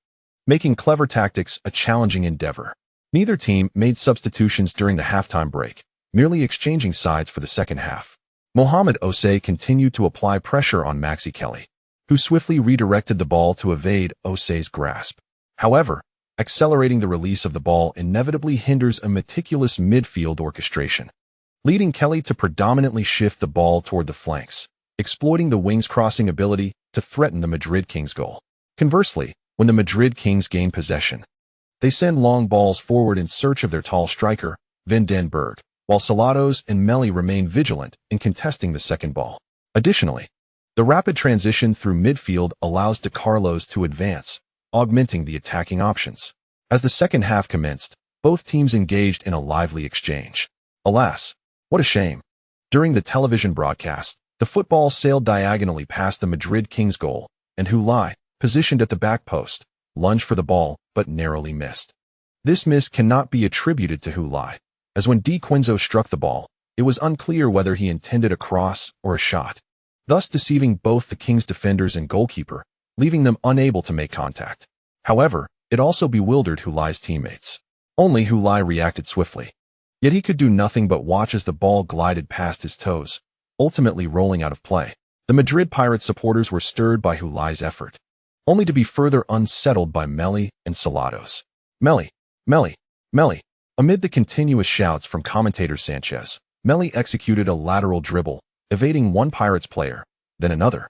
[SPEAKER 1] making clever tactics a challenging endeavor. Neither team made substitutions during the halftime break, merely exchanging sides for the second half. Mohamed Osei continued to apply pressure on Maxi Kelly, who swiftly redirected the ball to evade Osei's grasp. However, accelerating the release of the ball inevitably hinders a meticulous midfield orchestration, leading Kelly to predominantly shift the ball toward the flanks, exploiting the wing's crossing ability to threaten the Madrid Kings' goal. Conversely, when the Madrid Kings gain possession, they send long balls forward in search of their tall striker, Van den Berg, while Salados and Meli remain vigilant in contesting the second ball. Additionally, the rapid transition through midfield allows De Carlos to advance, augmenting the attacking options. As the second half commenced, both teams engaged in a lively exchange. Alas, what a shame. During the television broadcast, the football sailed diagonally past the Madrid Kings goal, and Hulai, positioned at the back post, lunged for the ball but narrowly missed. This miss cannot be attributed to Hulai, as when Di Quinzo struck the ball, it was unclear whether he intended a cross or a shot, thus deceiving both the Kings defenders and goalkeeper, leaving them unable to make contact. However, it also bewildered Hulai's teammates. Only Hulai reacted swiftly. Yet he could do nothing but watch as the ball glided past his toes, ultimately rolling out of play. The Madrid Pirates supporters were stirred by Hulai's effort, only to be further unsettled by Meli and Salados. Meli, Meli, Meli. Amid the continuous shouts from commentator Sanchez, Meli executed a lateral dribble, evading one Pirates player, then another.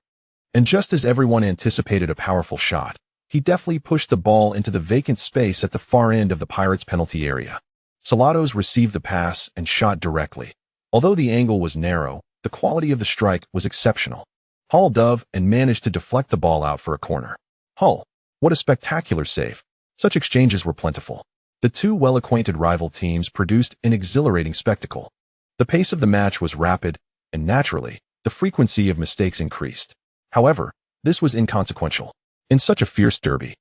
[SPEAKER 1] And just as everyone anticipated a powerful shot, he deftly pushed the ball into the vacant space at the far end of the Pirates' penalty area. Salados received the pass and shot directly. Although the angle was narrow, the quality of the strike was exceptional. Hull dove and managed to deflect the ball out for a corner. Hull, what a spectacular save. Such exchanges were plentiful. The two well-acquainted rival teams produced an exhilarating spectacle. The pace of the match was rapid, and naturally, the frequency of mistakes increased. However, this was inconsequential. In such a fierce derby,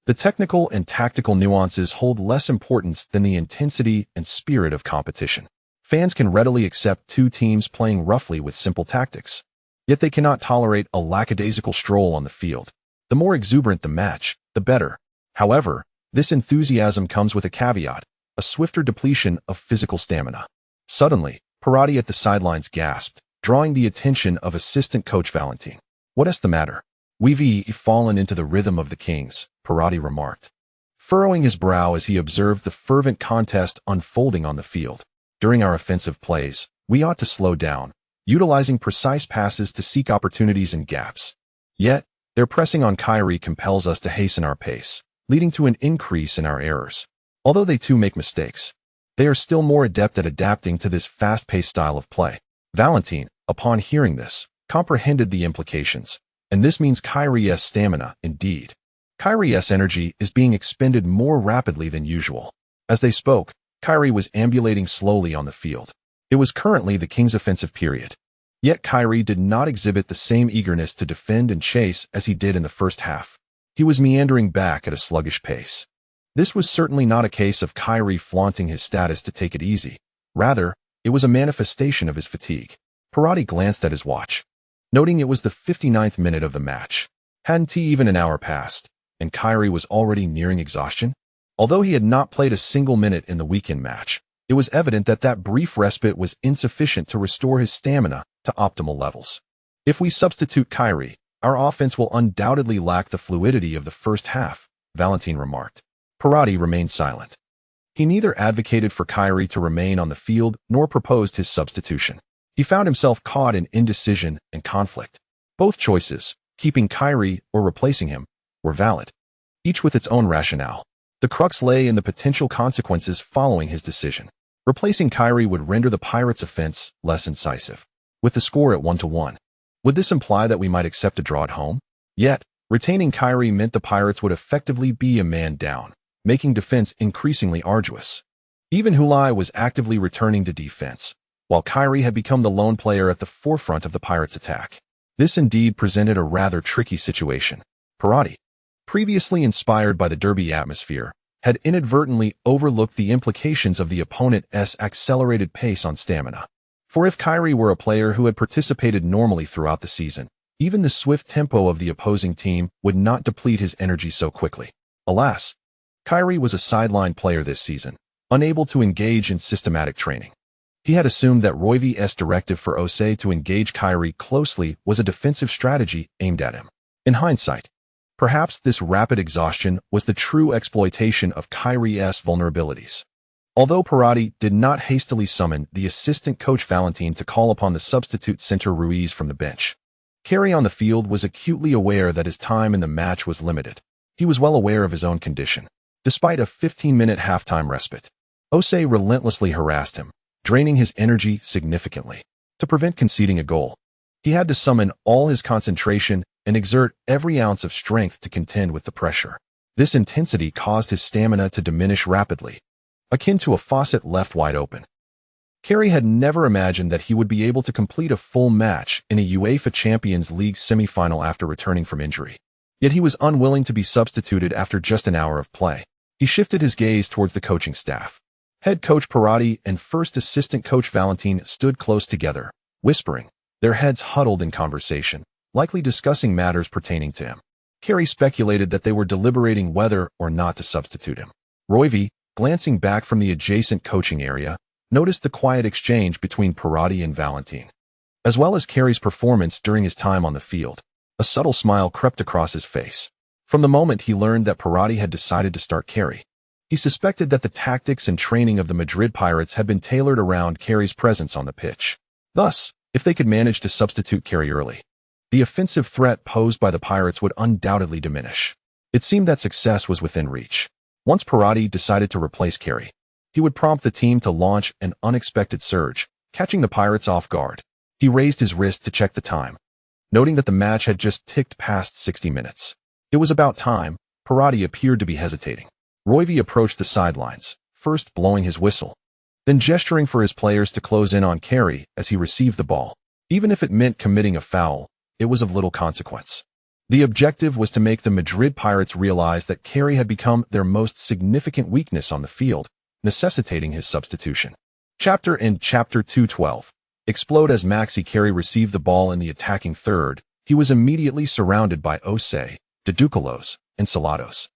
[SPEAKER 1] the technical and tactical nuances hold less importance than the intensity and spirit of competition. Fans can readily accept two teams playing roughly with simple tactics, yet they cannot tolerate a lackadaisical stroll on the field. The more exuberant the match, the better. However, this enthusiasm comes with a caveat, a swifter depletion of physical stamina. Suddenly, Perotti at the sidelines gasped, drawing the attention of assistant coach Valentin. "What is the matter? We've fallen into the rhythm of the Kings," Perotti remarked, furrowing his brow as he observed the fervent contest unfolding on the field. "During our offensive plays, we ought to slow down, utilizing precise passes to seek opportunities in gaps. Yet, their pressing on Kyrie compels us to hasten our pace, leading to an increase in our errors. Although they too make mistakes, they are still more adept at adapting to this fast-paced style of play." Valentin, upon hearing this, comprehended the implications, and this means Kyrie's stamina, indeed. Kyrie's energy is being expended more rapidly than usual. As they spoke, Kyrie was ambulating slowly on the field. It was currently the Kings' offensive period. Yet Kyrie did not exhibit the same eagerness to defend and chase as he did in the first half. He was meandering back at a sluggish pace. This was certainly not a case of Kyrie flaunting his status to take it easy. Rather, it was a manifestation of his fatigue. Perotti glanced at his watch, noting it was the 59th minute of the match. Hadn't even an hour passed, and Kyrie was already nearing exhaustion? Although he had not played a single minute in the weekend match, it was evident that that brief respite was insufficient to restore his stamina to optimal levels. If we substitute Kyrie, our offense will undoubtedly lack the fluidity of the first half, Valentin remarked. Perotti remained silent. He neither advocated for Kyrie to remain on the field nor proposed his substitution. He found himself caught in indecision and conflict. Both choices, keeping Kyrie or replacing him, were valid, each with its own rationale. The crux lay in the potential consequences following his decision. Replacing Kyrie would render the Pirates' offense less incisive. With the score at 1-1, would this imply that we might accept a draw at home? Yet, retaining Kyrie meant the Pirates would effectively be a man down, making defense increasingly arduous. Even Futile was actively returning to defense, while Kyrie had become the lone player at the forefront of the Pirates' attack. This indeed presented a rather tricky situation. Pirati, previously inspired by the derby atmosphere, had inadvertently overlooked the implications of the opponent's accelerated pace on stamina. For if Kyrie were a player who had participated normally throughout the season, even the swift tempo of the opposing team would not deplete his energy so quickly. Alas, Kyrie was a sideline player this season, unable to engage in systematic training. He had assumed that Roy's directive for Osei to engage Kyrie closely was a defensive strategy aimed at him. In hindsight, perhaps this rapid exhaustion was the true exploitation of Kyrie's vulnerabilities. Although Pirati did not hastily summon the assistant coach Valentin to call upon the substitute center Ruiz from the bench, Carey on the field was acutely aware that his time in the match was limited. He was well aware of his own condition. Despite a 15-minute halftime respite, Osei relentlessly harassed him, draining his energy significantly. To prevent conceding a goal, he had to summon all his concentration and exert every ounce of strength to contend with the pressure. This intensity caused his stamina to diminish rapidly, akin to a faucet left wide open. Carey had never imagined that he would be able to complete a full match in a UEFA Champions League semi-final after returning from injury. Yet he was unwilling to be substituted after just an hour of play. He shifted his gaze towards the coaching staff. Head coach Pirati and first assistant coach Valentin stood close together, whispering, their heads huddled in conversation, likely discussing matters pertaining to him. Carey speculated that they were deliberating whether or not to substitute him. Roy, glancing back from the adjacent coaching area, noticed the quiet exchange between Pirati and Valentin, as well as Carey's performance during his time on the field. A subtle smile crept across his face. From the moment he learned that Pirati had decided to start Carey, he suspected that the tactics and training of the Madrid Pirates had been tailored around Carey's presence on the pitch. Thus, if they could manage to substitute Carey early, the offensive threat posed by the Pirates would undoubtedly diminish. It seemed that success was within reach. Once Pirati decided to replace Carey, he would prompt the team to launch an unexpected surge, catching the Pirates off guard. He raised his wrist to check the time, noting that the match had just ticked past 60 minutes. It was about time. Pirati appeared to be hesitating. Roy approached the sidelines, first blowing his whistle, then gesturing for his players to close in on Carey as he received the ball. Even if it meant committing a foul, it was of little consequence. The objective was to make the Madrid Pirates realize that Carey had become their most significant weakness on the field, necessitating his substitution. Chapter 212. Explode. As Maxi Carey received the ball in the attacking third, he was immediately surrounded by Osei, Deducalos, and Salados.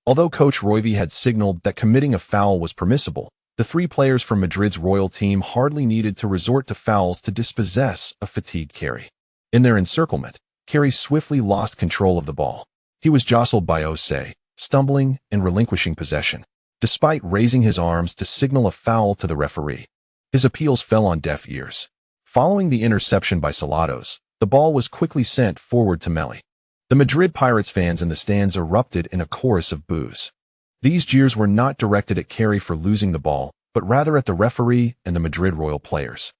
[SPEAKER 1] Although Coach Roy had signaled that committing a foul was permissible, the three players from Madrid's Royal team hardly needed to resort to fouls to dispossess a fatigued Carey. In their encirclement, Carey swiftly lost control of the ball. He was jostled by Osei, stumbling and relinquishing possession, despite raising his arms to signal a foul to the referee. His appeals fell on deaf ears. Following the interception by Salados, the ball was quickly sent forward to Meli. The Madrid Pirates fans in the stands erupted in a chorus of boos. These jeers were not directed at Carey for losing the ball, but rather at the referee and the Madrid Royal players,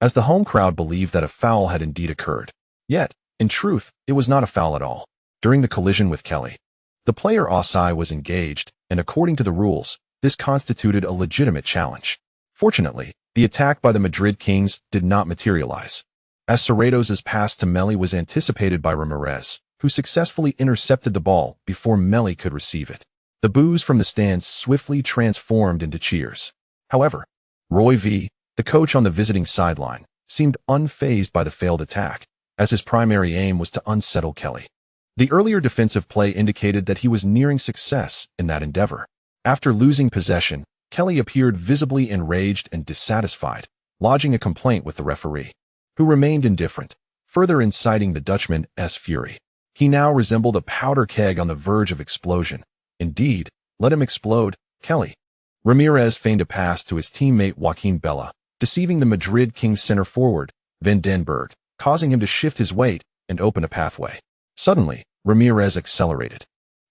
[SPEAKER 1] as the home crowd believed that a foul had indeed occurred. Yet, in truth, it was not a foul at all. During the collision with Kelly, the player Osei was engaged, and according to the rules, this constituted a legitimate challenge. Fortunately, the attack by the Madrid Kings did not materialize, as Cerratos' pass to Meli was anticipated by Ramirez, who successfully intercepted the ball before Meli could receive it. The boos from the stands swiftly transformed into cheers. However, Roy, the coach on the visiting sideline, seemed unfazed by the failed attack, as his primary aim was to unsettle Kelly. The earlier defensive play indicated that he was nearing success in that endeavor. After losing possession, Kelly appeared visibly enraged and dissatisfied, lodging a complaint with the referee, who remained indifferent, further inciting the Dutchman's fury. He now resembled a powder keg on the verge of explosion. Indeed, let him explode, Kelly. Ramirez feigned a pass to his teammate Joaquin Bella, deceiving the Madrid Kings center forward, Van den Berg, causing him to shift his weight and open a pathway. Suddenly, Ramirez accelerated,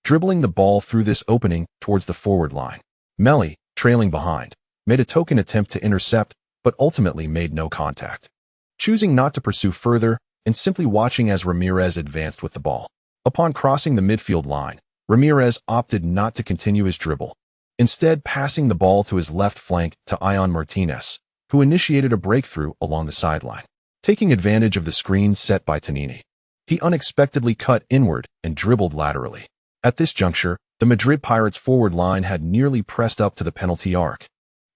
[SPEAKER 1] dribbling the ball through this opening towards the forward line. Meli, trailing behind, made a token attempt to intercept, but ultimately made no contact. Choosing not to pursue further and simply watching as Ramirez advanced with the ball. Upon crossing the midfield line, Ramirez opted not to continue his dribble, instead passing the ball to his left flank to Ion Martinez, who initiated a breakthrough along the sideline. Taking advantage of the screen set by Tonini, he unexpectedly cut inward and dribbled laterally. At this juncture, the Madrid Pirates forward line had nearly pressed up to the penalty arc,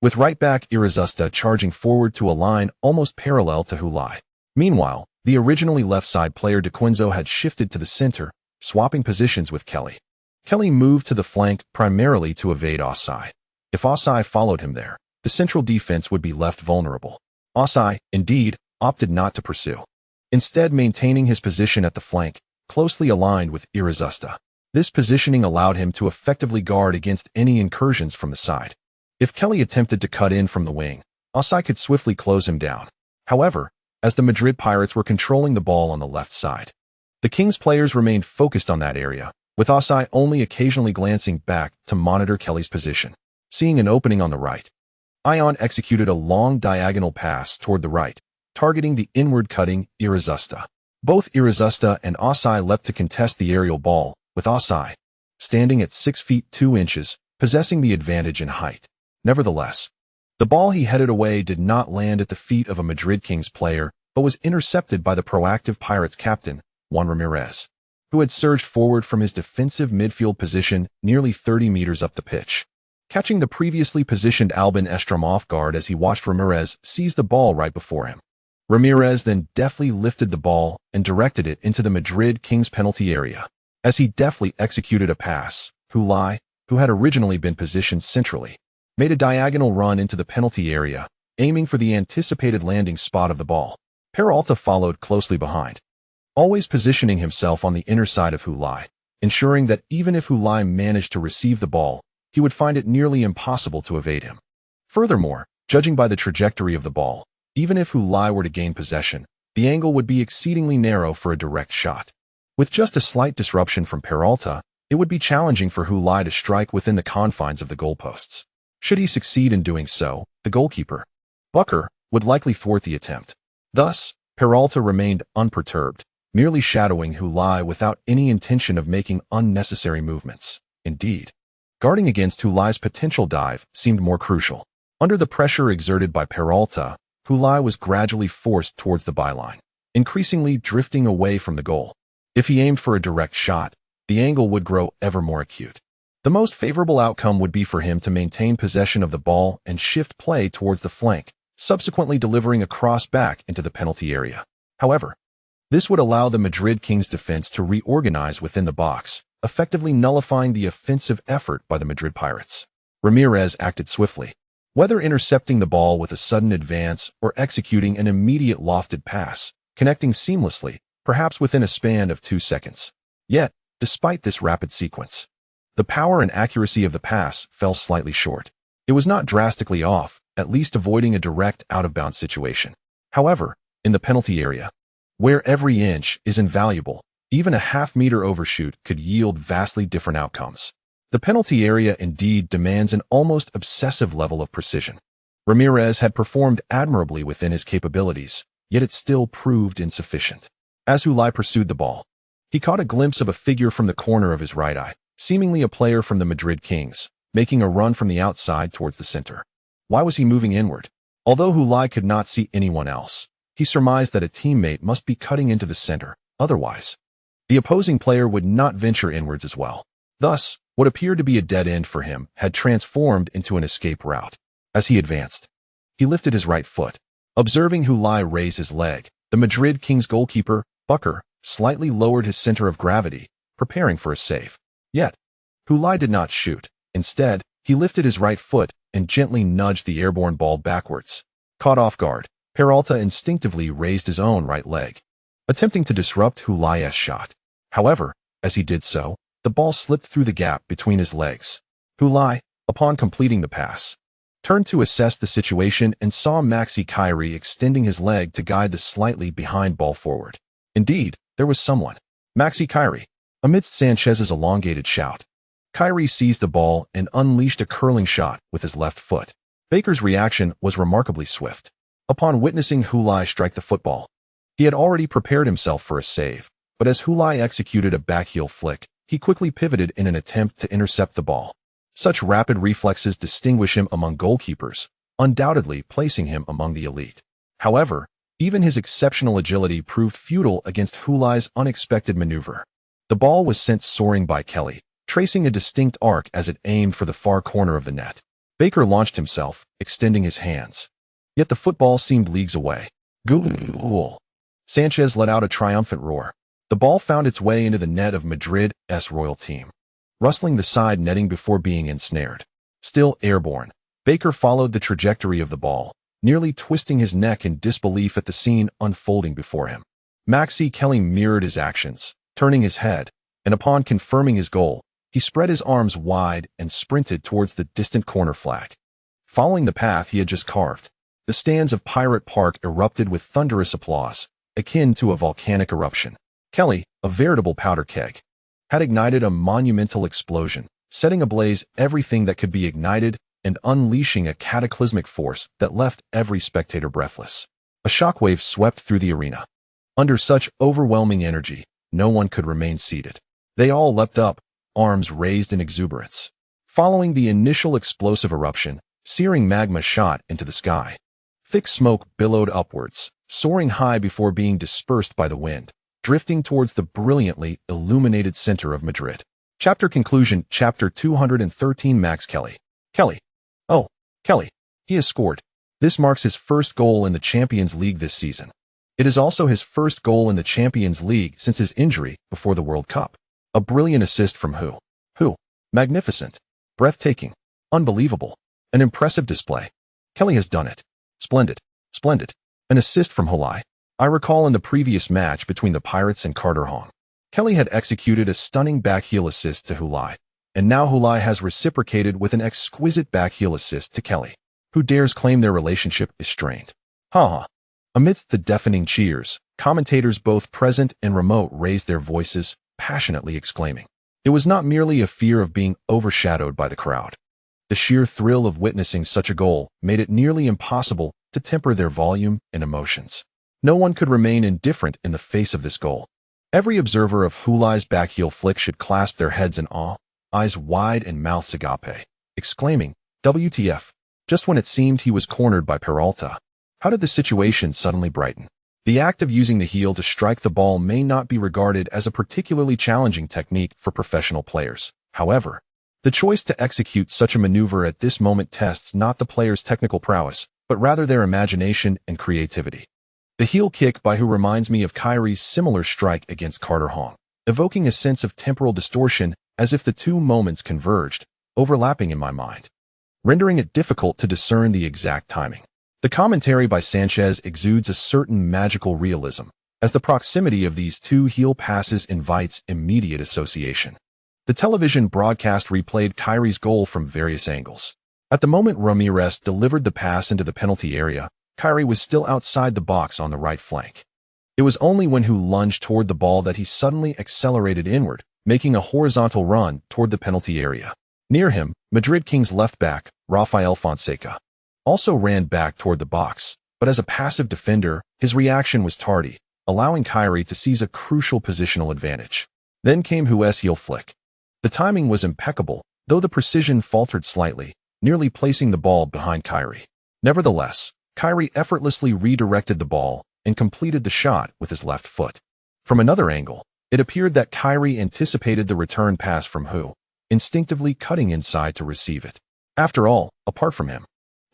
[SPEAKER 1] with right-back Irazusta charging forward to a line almost parallel to Hulai. Meanwhile, the originally left-side player DeQuinzo had shifted to the center, swapping positions with Kelly. Kelly moved to the flank primarily to evade Osai. If Osai followed him there, the central defense would be left vulnerable. Osai, indeed, opted not to pursue, instead maintaining his position at the flank, closely aligned with Irazusta. This positioning allowed him to effectively guard against any incursions from the side. If Kelly attempted to cut in from the wing, Osai could swiftly close him down. However, as the Madrid Pirates were controlling the ball on the left side, the Kings players remained focused on that area, with Osai only occasionally glancing back to monitor Kelly's position. Seeing an opening on the right, Ion executed a long diagonal pass toward the right, targeting the inward-cutting Irazusta. Both Irazusta and Osai leapt to contest the aerial ball, with Osai standing at 6 feet 2 inches, possessing the advantage in height. Nevertheless, the ball he headed away did not land at the feet of a Madrid Kings player, but was intercepted by the proactive Pirates captain, Juan Ramirez, who had surged forward from his defensive midfield position nearly 30 meters up the pitch. Catching the previously positioned Albin Estrom off guard as he watched Ramirez seize the ball right before him. Ramirez then deftly lifted the ball and directed it into the Madrid Kings penalty area. As he deftly executed a pass, Hulai, who had originally been positioned centrally, made a diagonal run into the penalty area, aiming for the anticipated landing spot of the ball. Peralta followed closely behind, always positioning himself on the inner side of Hulai, ensuring that even if Hulai managed to receive the ball, he would find it nearly impossible to evade him. Furthermore, judging by the trajectory of the ball, even if Hulai were to gain possession, the angle would be exceedingly narrow for a direct shot. With just a slight disruption from Peralta, it would be challenging for Hulai to strike within the confines of the goalposts. Should he succeed in doing so, the goalkeeper, Bucker, would likely thwart the attempt. Thus, Peralta remained unperturbed, merely shadowing Hulai without any intention of making unnecessary movements. Indeed, guarding against Hulai's potential dive seemed more crucial. Under the pressure exerted by Peralta, Hulai was gradually forced towards the byline, increasingly drifting away from the goal. If he aimed for a direct shot, the angle would grow ever more acute. The most favorable outcome would be for him to maintain possession of the ball and shift play towards the flank, subsequently delivering a cross back into the penalty area. However, this would allow the Madrid Kings defense to reorganize within the box, effectively nullifying the offensive effort by the Madrid Pirates. Ramirez acted swiftly, whether intercepting the ball with a sudden advance or executing an immediate lofted pass, connecting seamlessly, perhaps within a span of 2 seconds. Yet, despite this rapid sequence, the power and accuracy of the pass fell slightly short. It was not drastically off, at least avoiding a direct out-of-bounds situation. However, in the penalty area, where every inch is invaluable, even a half-meter overshoot could yield vastly different outcomes. The penalty area indeed demands an almost obsessive level of precision. Ramirez had performed admirably within his capabilities, yet it still proved insufficient. As Hulai pursued the ball, he caught a glimpse of a figure from the corner of his right eye, seemingly a player from the Madrid Kings, making a run from the outside towards the center. Why was he moving inward? Although Hulai could not see anyone else, he surmised that a teammate must be cutting into the center, otherwise, the opposing player would not venture inwards as well. Thus, what appeared to be a dead end for him had transformed into an escape route. As he advanced, he lifted his right foot. Observing Hulai raise his leg, the Madrid Kings goalkeeper, Bucker, slightly lowered his center of gravity, preparing for a save. Yet, Hulai did not shoot. Instead, he lifted his right foot and gently nudged the airborne ball backwards. Caught off guard, Peralta instinctively raised his own right leg, attempting to disrupt Hulai's shot. However, as he did so, the ball slipped through the gap between his legs. Hulai, upon completing the pass, turned to assess the situation and saw Maxi Kyrie extending his leg to guide the slightly behind ball forward. Indeed, there was someone. Maxi Kyrie. Amidst Sanchez's elongated shout, Kyrie seized the ball and unleashed a curling shot with his left foot. Baker's reaction was remarkably swift. Upon witnessing Hulai strike the football, he had already prepared himself for a save, but as Hulai executed a backheel flick, he quickly pivoted in an attempt to intercept the ball. Such rapid reflexes distinguish him among goalkeepers, undoubtedly placing him among the elite. However, even his exceptional agility proved futile against Hulai's unexpected maneuver. The ball was sent soaring by Kelly, tracing a distinct arc as it aimed for the far corner of the net. Baker launched himself, extending his hands. Yet the football seemed leagues away. Goal! Sanchez let out a triumphant roar. The ball found its way into the net of Madrid's Royal team, rustling the side netting before being ensnared. Still airborne, Baker followed the trajectory of the ball, nearly twisting his neck in disbelief at the scene unfolding before him. Maxi Kelly mirrored his actions, turning his head, and upon confirming his goal, he spread his arms wide and sprinted towards the distant corner flag. Following the path he had just carved, the stands of Pirate Park erupted with thunderous applause, akin to a volcanic eruption. Kelly, a veritable powder keg, had ignited a monumental explosion, setting ablaze everything that could be ignited and unleashing a cataclysmic force that left every spectator breathless. A shockwave swept through the arena. Under such overwhelming energy, no one could remain seated. They all leapt up, arms raised in exuberance. Following the initial explosive eruption, searing magma shot into the sky. Thick smoke billowed upwards, soaring high before being dispersed by the wind, drifting towards the brilliantly illuminated center of Madrid. Chapter conclusion, Chapter 213. Max Kelly. Kelly. Oh, Kelly. He has scored. This marks his first goal in the Champions League this season. It is also his first goal in the Champions League since his injury before the World Cup. A brilliant assist from who? Magnificent. Breathtaking. Unbelievable. An impressive display. Kelly has done it. Splendid. Splendid. An assist from Hulai. I recall in the previous match between the Pirates and Carter Hong, Kelly had executed a stunning backheel assist to Hulai, and now Hulai has reciprocated with an exquisite backheel assist to Kelly. Who dares claim their relationship is strained? Ha! Amidst the deafening cheers, commentators both present and remote raised their voices, passionately exclaiming. It was not merely a fear of being overshadowed by the crowd. The sheer thrill of witnessing such a goal made it nearly impossible to temper their volume and emotions. No one could remain indifferent in the face of this goal. Every observer of Hulai's backheel flick should clasp their heads in awe, eyes wide and mouths agape, exclaiming, WTF, just when it seemed he was cornered by Peralta. How did the situation suddenly brighten? The act of using the heel to strike the ball may not be regarded as a particularly challenging technique for professional players. However, the choice to execute such a maneuver at this moment tests not the player's technical prowess, but rather their imagination and creativity. The heel kick by who reminds me of Kyrie's similar strike against Carter Hong, evoking a sense of temporal distortion as if the two moments converged, overlapping in my mind, rendering it difficult to discern the exact timing. The commentary by Sanchez exudes a certain magical realism, as the proximity of these two heel passes invites immediate association. The television broadcast replayed Kyrie's goal from various angles. At the moment Ramirez delivered the pass into the penalty area, Kyrie was still outside the box on the right flank. It was only when he lunged toward the ball that he suddenly accelerated inward, making a horizontal run toward the penalty area. Near him, Madrid Kings left back, Rafael Fonseca, also ran back toward the box, but as a passive defender, his reaction was tardy, allowing Kyrie to seize a crucial positional advantage. Then came Hu's heel flick. The timing was impeccable, though the precision faltered slightly, nearly placing the ball behind Kyrie. Nevertheless, Kyrie effortlessly redirected the ball and completed the shot with his left foot. From another angle, it appeared that Kyrie anticipated the return pass from Hu, instinctively cutting inside to receive it. After all, apart from him,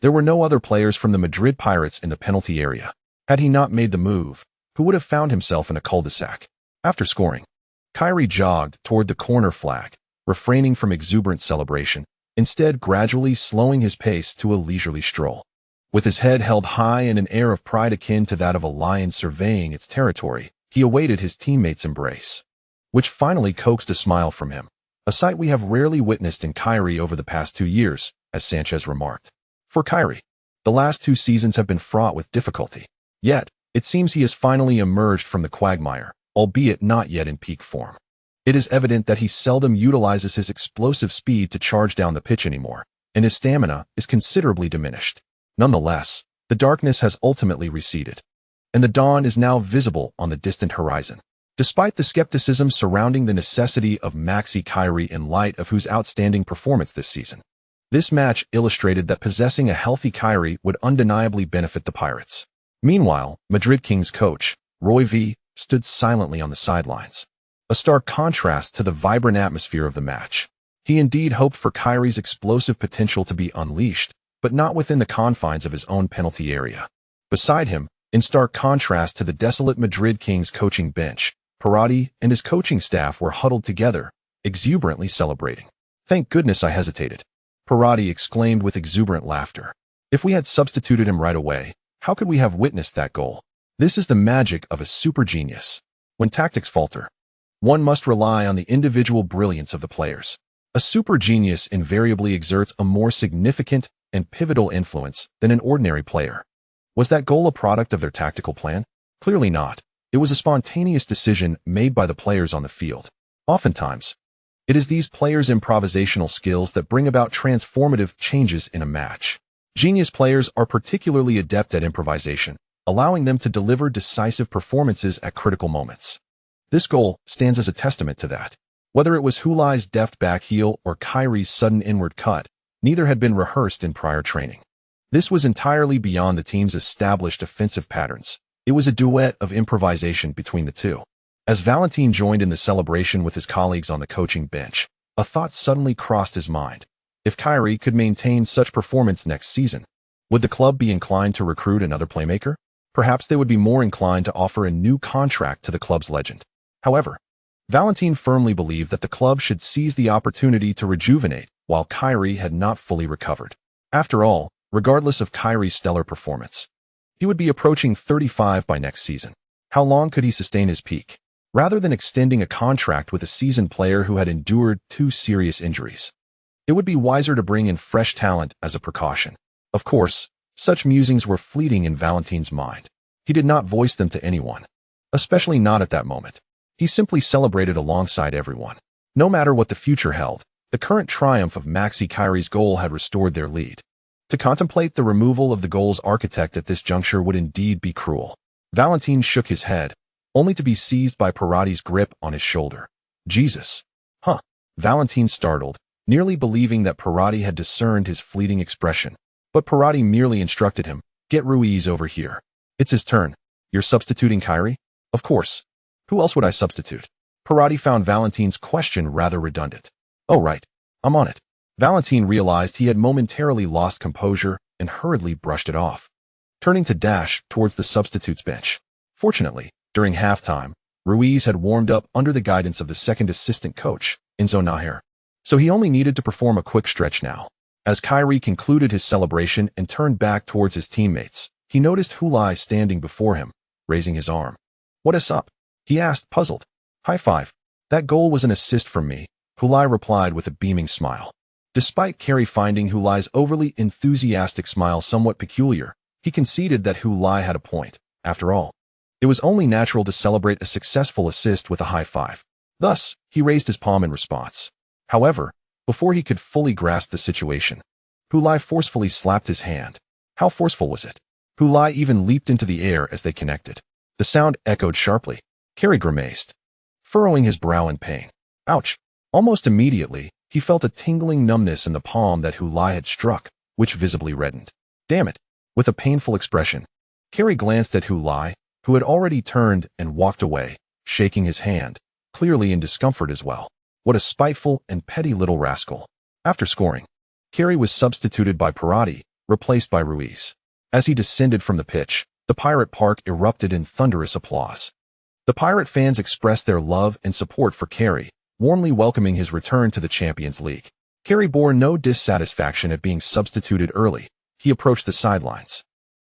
[SPEAKER 1] there were no other players from the Madrid Pirates in the penalty area. Had he not made the move, Hu would have found himself in a cul-de-sac. After scoring, Kyrie jogged toward the corner flag, refraining from exuberant celebration, instead gradually slowing his pace to a leisurely stroll. With his head held high and an air of pride akin to that of a lion surveying its territory, he awaited his teammates' embrace, which finally coaxed a smile from him, a sight we have rarely witnessed in Kyrie over the past 2 years, as Sanchez remarked. For Kyrie, the last 2 seasons have been fraught with difficulty. Yet, it seems he has finally emerged from the quagmire, albeit not yet in peak form. It is evident that he seldom utilizes his explosive speed to charge down the pitch anymore, and his stamina is considerably diminished. Nonetheless, the darkness has ultimately receded, and the dawn is now visible on the distant horizon. Despite the skepticism surrounding the necessity of Maxi Kyrie in light of whose outstanding performance this season, this match illustrated that possessing a healthy Kyrie would undeniably benefit the Pirates. Meanwhile, Madrid Kings coach, Roy V, stood silently on the sidelines, a stark contrast to the vibrant atmosphere of the match. He indeed hoped for Kyrie's explosive potential to be unleashed, but not within the confines of his own penalty area. Beside him, in stark contrast to the desolate Madrid Kings coaching bench, Perotti and his coaching staff were huddled together, exuberantly celebrating. "Thank goodness I hesitated," Perotti exclaimed with exuberant laughter. "If we had substituted him right away, how could we have witnessed that goal? This is the magic of a super genius. When tactics falter, one must rely on the individual brilliance of the players. A super genius invariably exerts a more significant and pivotal influence than an ordinary player." Was that goal a product of their tactical plan? Clearly not. It was a spontaneous decision made by the players on the field. Oftentimes, it is these players' improvisational skills that bring about transformative changes in a match. Genius players are particularly adept at improvisation, allowing them to deliver decisive performances at critical moments. This goal stands as a testament to that. Whether it was Hulai's deft back heel or Kyrie's sudden inward cut, neither had been rehearsed in prior training. This was entirely beyond the team's established offensive patterns. It was a duet of improvisation between the two. As Valentin joined in the celebration with his colleagues on the coaching bench, a thought suddenly crossed his mind. If Kyrie could maintain such performance next season, would the club be inclined to recruit another playmaker? Perhaps they would be more inclined to offer a new contract to the club's legend. However, Valentin firmly believed that the club should seize the opportunity to rejuvenate while Kyrie had not fully recovered. After all, regardless of Kyrie's stellar performance, he would be approaching 35 by next season. How long could he sustain his peak? Rather than extending a contract with a seasoned player who had endured 2 serious injuries, it would be wiser to bring in fresh talent as a precaution. Of course, such musings were fleeting in Valentin's mind. He did not voice them to anyone, especially not at that moment. He simply celebrated alongside everyone. No matter what the future held, the current triumph of Maxi Kyrie's goal had restored their lead. To contemplate the removal of the goal's architect at this juncture would indeed be cruel. Valentin shook his head, only to be seized by Perotti's grip on his shoulder. "Jesus." "Huh." Valentin startled, nearly believing that Perotti had discerned his fleeting expression. But Perotti merely instructed him, "Get Ruiz over here. It's his turn. You're substituting Kyrie?" "Of course. Who else would I substitute?" Perotti found Valentin's question rather redundant. "Oh right, I'm on it." Valentin realized he had momentarily lost composure and hurriedly brushed it off, turning to dash towards the substitutes bench. Fortunately, during halftime, Ruiz had warmed up under the guidance of the second assistant coach, Enzo Naher, so he only needed to perform a quick stretch now. As Kyrie concluded his celebration and turned back towards his teammates, he noticed Hulai standing before him, raising his arm. "What is up?" he asked, puzzled. "High five. That goal was an assist from me," Hulai replied with a beaming smile. Despite Kerry finding Hulai's overly enthusiastic smile somewhat peculiar, he conceded that Hulai had a point. After all, it was only natural to celebrate a successful assist with a high five. Thus, he raised his palm in response. However, before he could fully grasp the situation, Hulai forcefully slapped his hand. How forceful was it? Hulai even leaped into the air as they connected. The sound echoed sharply. Kerry grimaced, furrowing his brow in pain. Ouch! Almost immediately, he felt a tingling numbness in the palm that Hulai had struck, which visibly reddened. "Damn it!" With a painful expression, Kerry glanced at Hulai, who had already turned and walked away, shaking his hand, clearly in discomfort as well. What a spiteful and petty little rascal. After scoring, Kerry was substituted by Perotti, replaced by Ruiz. As he descended from the pitch, the Pirate Park erupted in thunderous applause. The Pirate fans expressed their love and support for Kerry, warmly welcoming his return to the Champions League. Kerry bore no dissatisfaction at being substituted early. He approached the sidelines,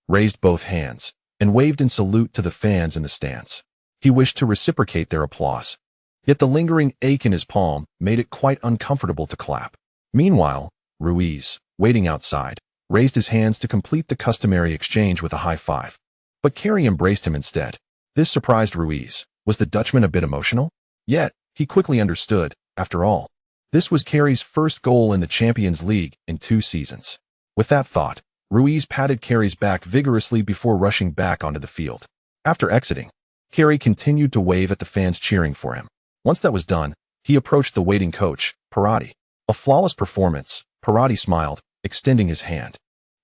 [SPEAKER 1] raised both hands, and waved in salute to the fans in the stands. He wished to reciprocate their applause, yet the lingering ache in his palm made it quite uncomfortable to clap. Meanwhile, Ruiz, waiting outside, raised his hands to complete the customary exchange with a high five. But Kerry embraced him instead. This surprised Ruiz. Was the Dutchman a bit emotional? Yet, he quickly understood. After all, This was Carey's first goal in the Champions League in 2 seasons. With that thought, Ruiz patted Carey's back vigorously before rushing back onto the field. After exiting, Carey continued to wave at the fans cheering for him. Once that was done, he approached the waiting coach, Perotti. A flawless performance, Perotti smiled, extending his hand.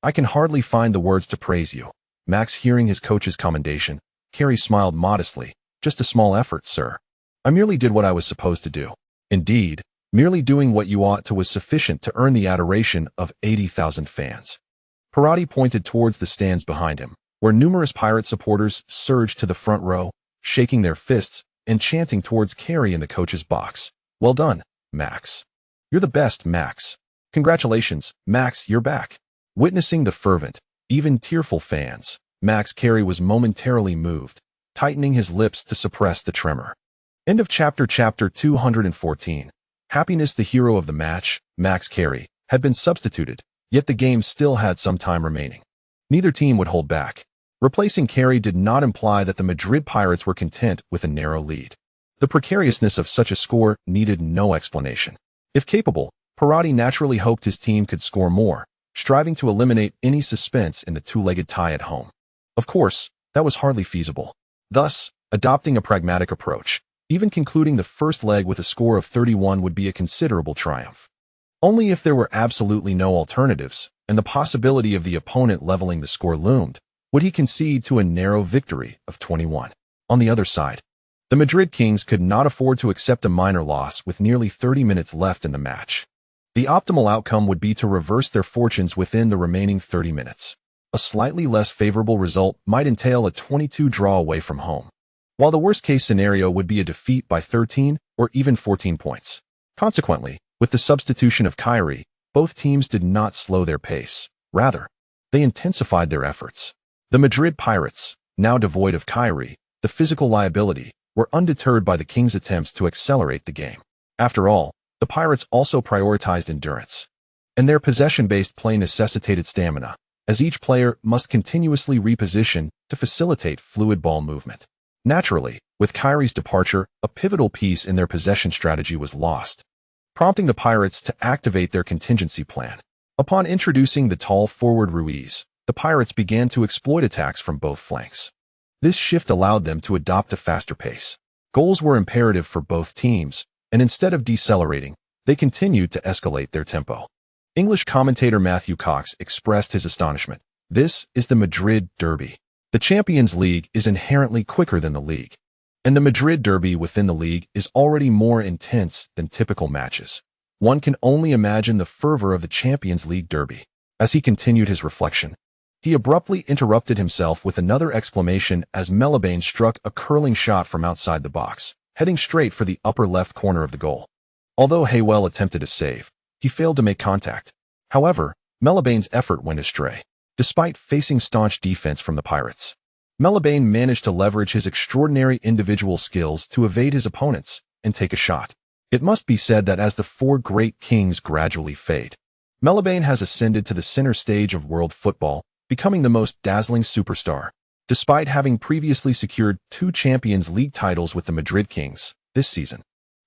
[SPEAKER 1] I can hardly find the words to praise you. Max hearing his coach's commendation, Carey smiled modestly. Just a small effort, sir. I merely did what I was supposed to do. Indeed, merely doing what you ought to was sufficient to earn the adoration of 80,000 fans. Perotti pointed towards the stands behind him, where numerous Pirate supporters surged to the front row, shaking their fists and chanting towards Carey in the coach's box. Well done, Max. You're the best, Max. Congratulations, Max, you're back. Witnessing the fervent, even tearful fans, Max Carey was momentarily moved, tightening his lips to suppress the tremor. End of chapter 214. Happiness. The hero of the match, Max Carey, had been substituted, yet the game still had some time remaining. Neither team would hold back. Replacing Carey did not imply that the Madrid Pirates were content with a narrow lead. The precariousness of such a score needed no explanation. If capable, Perotti naturally hoped his team could score more, striving to eliminate any suspense in the two-legged tie at home. Of course, that was hardly feasible. Thus, adopting a pragmatic approach, even concluding the first leg with a score of 31 would be a considerable triumph. Only if there were absolutely no alternatives, and the possibility of the opponent leveling the score loomed, would he concede to a narrow victory of 21. On the other side, the Madrid Kings could not afford to accept a minor loss with nearly 30 minutes left in the match. The optimal outcome would be to reverse their fortunes within the remaining 30 minutes. A slightly less favorable result might entail a 22 draw away from home, while the worst-case scenario would be a defeat by 13 or even 14 points. Consequently, with the substitution of Carey, both teams did not slow their pace. Rather, they intensified their efforts. The Madrid Pirates, now devoid of Carey, the physical liability, were undeterred by the Kings' attempts to accelerate the game. After all, the Pirates also prioritized endurance, and their possession-based play necessitated stamina, as each player must continuously reposition to facilitate fluid ball movement. Naturally, with Carey's departure, a pivotal piece in their possession strategy was lost, prompting the Pirates to activate their contingency plan. Upon introducing the tall forward Ruiz, the Pirates began to exploit attacks from both flanks. This shift allowed them to adopt a faster pace. Goals were imperative for both teams, and instead of decelerating, they continued to escalate their tempo. English commentator Matthew Cox expressed his astonishment. This is the Madrid Derby. The Champions League is inherently quicker than the league, and the Madrid Derby within the league is already more intense than typical matches. One can only imagine the fervor of the Champions League Derby. As he continued his reflection, he abruptly interrupted himself with another exclamation as Meli struck a curling shot from outside the box, heading straight for the upper left corner of the goal. Although Haywell attempted a save, he failed to make contact. However, Meli's effort went astray. Despite facing staunch defense from the Pirates, Meli managed to leverage his extraordinary individual skills to evade his opponents and take a shot. It must be said that as the four great kings gradually fade, Meli has ascended to the center stage of world football, becoming the most dazzling superstar. Despite having previously secured 2 Champions League titles with the Madrid Kings this season,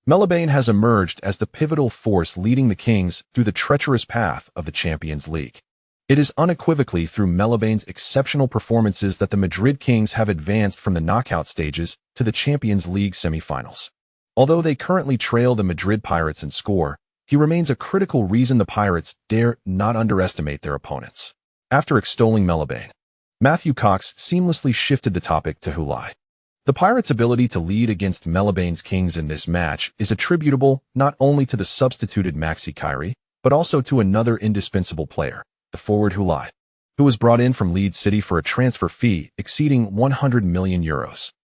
[SPEAKER 1] Meli has emerged as the pivotal force leading the Kings through the treacherous path of the Champions League. It is unequivocally through Meli's exceptional performances that the Madrid Kings have advanced from the knockout stages to the Champions League semifinals. Although they currently trail the Madrid Pirates in score, he remains a critical reason the Pirates dare not underestimate their opponents. After extolling Meli, Matthew Cox seamlessly shifted the topic to futile. The Pirates' ability to lead against Meli's Kings in this match is attributable not only to the substituted Maxi Carey, but also to another indispensable player, the forward futile, who was brought in from Leeds City for a transfer fee exceeding €100 million,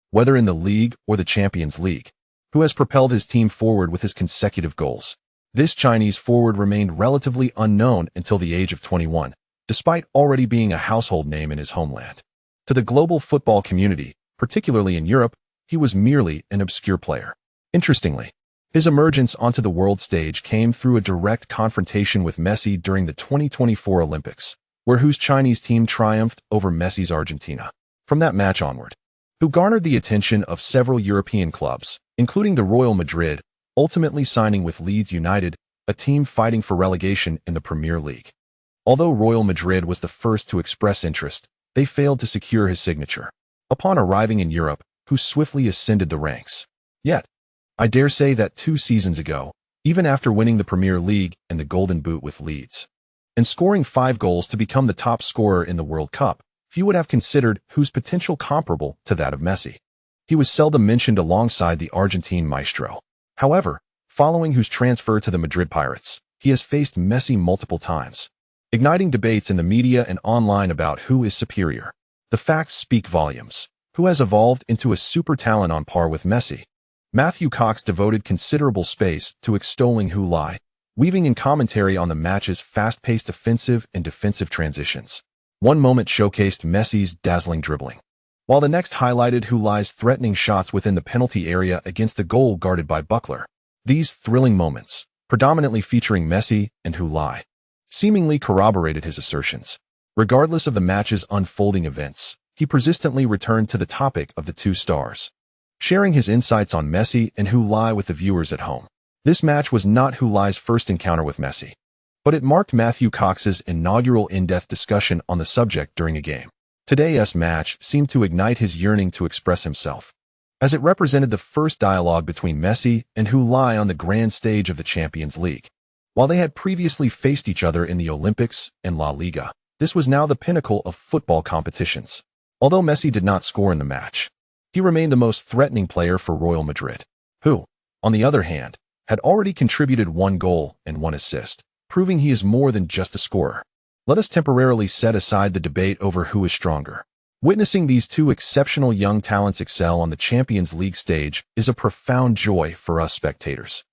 [SPEAKER 1] whether in the league or the Champions League, who has propelled his team forward with his consecutive goals. This Chinese forward remained relatively unknown until the age of 21, despite already being a household name in his homeland. To the global football community, particularly in Europe, he was merely an obscure player. Interestingly, his emergence onto the world stage came through a direct confrontation with Messi during the 2024 Olympics, where whose Chinese team triumphed over Messi's Argentina. From that match onward, who garnered the attention of several European clubs, including the Royal Madrid, ultimately signing with Leeds United, a team fighting for relegation in the Premier League. Although Real Madrid was the first to express interest, they failed to secure his signature. Upon arriving in Europe, who swiftly ascended the ranks. Yet, I dare say that 2 seasons ago, even after winning the Premier League and the Golden Boot with Leeds, and scoring 5 goals to become the top scorer in the World Cup, few would have considered whose potential comparable to that of Messi. He was seldom mentioned alongside the Argentine maestro. However, following whose transfer to the Madrid Pirates, he has faced Messi multiple times, igniting debates in the media and online about who is superior. The facts speak volumes. Who has evolved into a super talent on par with Messi? Matthew Cox devoted considerable space to extolling Hulai, weaving in commentary on the match's fast-paced offensive and defensive transitions. One moment showcased Messi's dazzling dribbling, while the next highlighted Hulai's threatening shots within the penalty area against the goal guarded by Buckler. These thrilling moments, predominantly featuring Messi and Hulai, seemingly corroborated his assertions. Regardless of the match's unfolding events, he persistently returned to the topic of the 2 stars, sharing his insights on Messi and Hulai with the viewers at home. This match was not Hulai's first encounter with Messi, but it marked Matthew Cox's inaugural in-depth discussion on the subject during a game. Today's match seemed to ignite his yearning to express himself, as it represented the first dialogue between Messi and Hulai on the grand stage of the Champions League. While they had previously faced each other in the Olympics and La Liga, this was now the pinnacle of football competitions. Although Messi did not score in the match, he remained the most threatening player for Real Madrid, who, on the other hand, had already contributed 1 goal and 1 assist, proving he is more than just a scorer. Let us temporarily set aside the debate over who is stronger. Witnessing these 2 exceptional young talents excel on the Champions League stage is a profound joy for us spectators.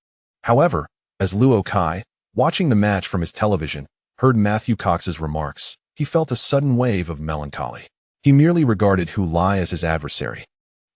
[SPEAKER 1] However, as Luo Kai, watching the match from his television, heard Matthew Cox's remarks, he felt a sudden wave of melancholy. He merely regarded Hulai as his adversary.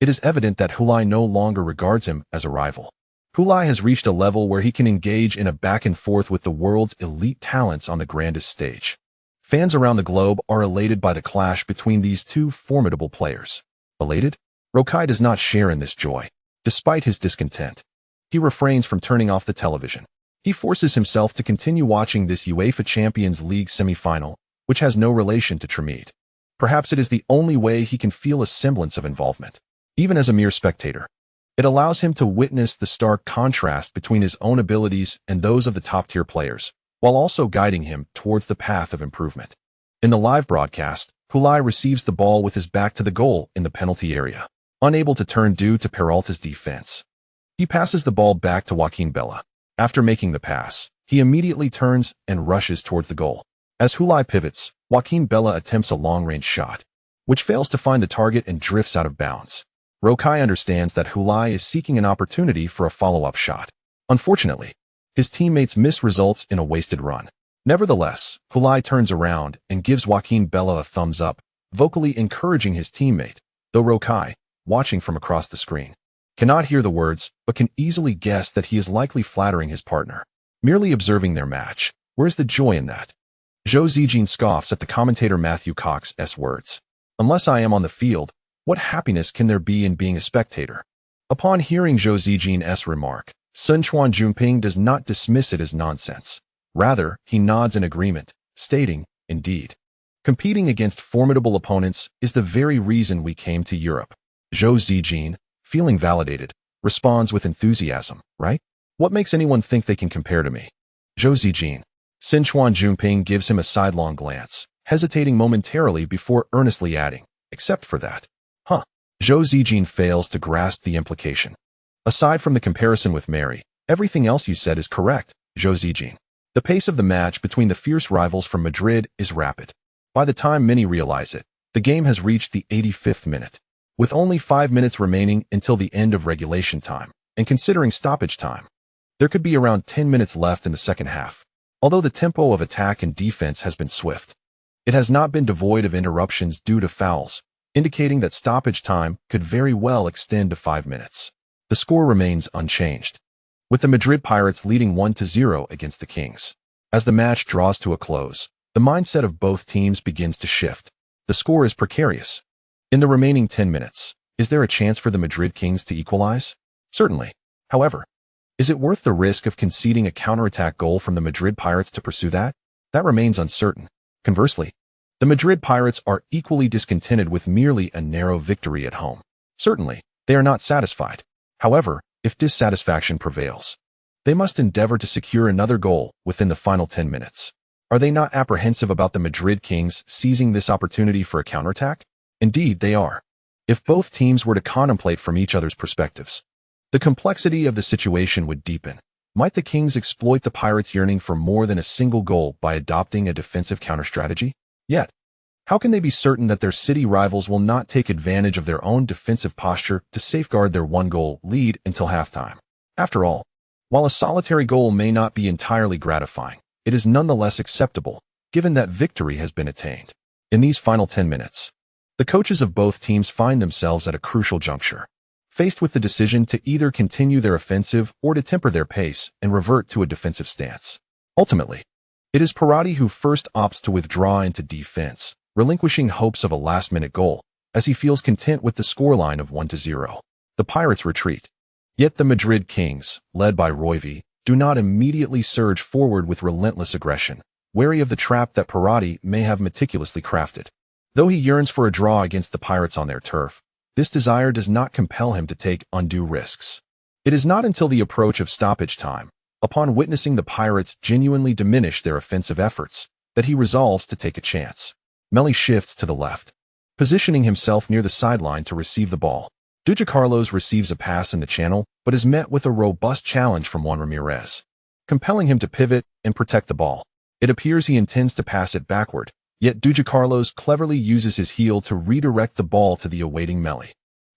[SPEAKER 1] It is evident that Hulai no longer regards him as a rival. Hulai has reached a level where he can engage in a back and forth with the world's elite talents on the grandest stage. Fans around the globe are elated by the clash between these 2 formidable players. Elated? Rokai does not share in this joy. Despite his discontent, he refrains from turning off the television. He forces himself to continue watching this UEFA Champions League semi-final, which has no relation to Triumphant. Perhaps it is the only way he can feel a semblance of involvement, even as a mere spectator. It allows him to witness the stark contrast between his own abilities and those of the top-tier players, while also guiding him towards the path of improvement. In the live broadcast, Hulai receives the ball with his back to the goal in the penalty area, unable to turn due to Peralta's defense. He passes the ball back to Joaquin Bella. After making the pass, he immediately turns and rushes towards the goal. As Hulai pivots, Joaquin Bella attempts a long-range shot, which fails to find the target and drifts out of bounds. Rokai understands that Hulai is seeking an opportunity for a follow-up shot. Unfortunately, his teammates miss, results in a wasted run. Nevertheless, Hulai turns around and gives Joaquin Bella a thumbs up, vocally encouraging his teammate, though Rokai, watching from across the screen, cannot hear the words but can easily guess that he is likely flattering his partner. Merely observing their match, where's the joy in that? Jose Jean scoffs at the commentator Matthew Cox's words. Unless I am on the field, what happiness can there be in being a spectator? Upon hearing Jose Jean's remark, Sun Chuan Junping does not dismiss it as nonsense. Rather, he nods in agreement, stating, indeed, competing against formidable opponents is the very reason we came to Europe. Jose Jean, feeling validated, responds with enthusiasm, right? What makes anyone think they can compare to me? Jose Jean. Sun Chuan Junping gives him a sidelong glance, hesitating momentarily before earnestly adding, except for that. Huh. Jose Jean fails to grasp the implication. Aside from the comparison with Meli, everything else you said is correct, Jose Jean. The pace of the match between the fierce rivals from Madrid is rapid. By the time many realize it, the game has reached the 85th minute. With only 5 minutes remaining until the end of regulation time, and considering stoppage time, there could be around 10 minutes left in the second half. Although the tempo of attack and defense has been swift, it has not been devoid of interruptions due to fouls, indicating that stoppage time could very well extend to 5 minutes. The score remains unchanged, with the Madrid Pirates leading 1-0 against the Kings. As the match draws to a close, the mindset of both teams begins to shift. The score is precarious. In the remaining 10 minutes, is there a chance for the Madrid Kings to equalize? Certainly. However, Is it worth the risk of conceding a counterattack goal from the Madrid Pirates to pursue that? That remains uncertain. Conversely, the Madrid Pirates are equally discontented with merely a narrow victory at home. Certainly, they are not satisfied. However, if dissatisfaction prevails, they must endeavor to secure another goal within the final 10 minutes. Are they not apprehensive about the Madrid Kings seizing this opportunity for a counterattack? Indeed, they are. If both teams were to contemplate from each other's perspectives, the complexity of the situation would deepen. Might the Kings exploit the Pirates' yearning for more than a single goal by adopting a defensive counter-strategy? Yet, how can they be certain that their city rivals will not take advantage of their own defensive posture to safeguard their one-goal lead until halftime? After all, while a solitary goal may not be entirely gratifying, it is nonetheless acceptable, given that victory has been attained. In these final 10 minutes, the coaches of both teams find themselves at a crucial juncture, faced with the decision to either continue their offensive or to temper their pace and revert to a defensive stance. Ultimately, it is Pirati who first opts to withdraw into defense, relinquishing hopes of a last-minute goal, as he feels content with the scoreline of 1-0. The Pirates retreat. Yet the Madrid Kings, led by Royvi, do not immediately surge forward with relentless aggression, wary of the trap that Pirati may have meticulously crafted. Though he yearns for a draw against the Pirates on their turf, this desire does not compel him to take undue risks. It is not until the approach of stoppage time, upon witnessing the Pirates genuinely diminish their offensive efforts, that he resolves to take a chance. Meli shifts to the left, positioning himself near the sideline to receive the ball. Duja Carlos receives a pass in the channel, but is met with a robust challenge from Juan Ramirez, compelling him to pivot and protect the ball. It appears he intends to pass it backward, yet Duja Carlos cleverly uses his heel to redirect the ball to the awaiting Meli.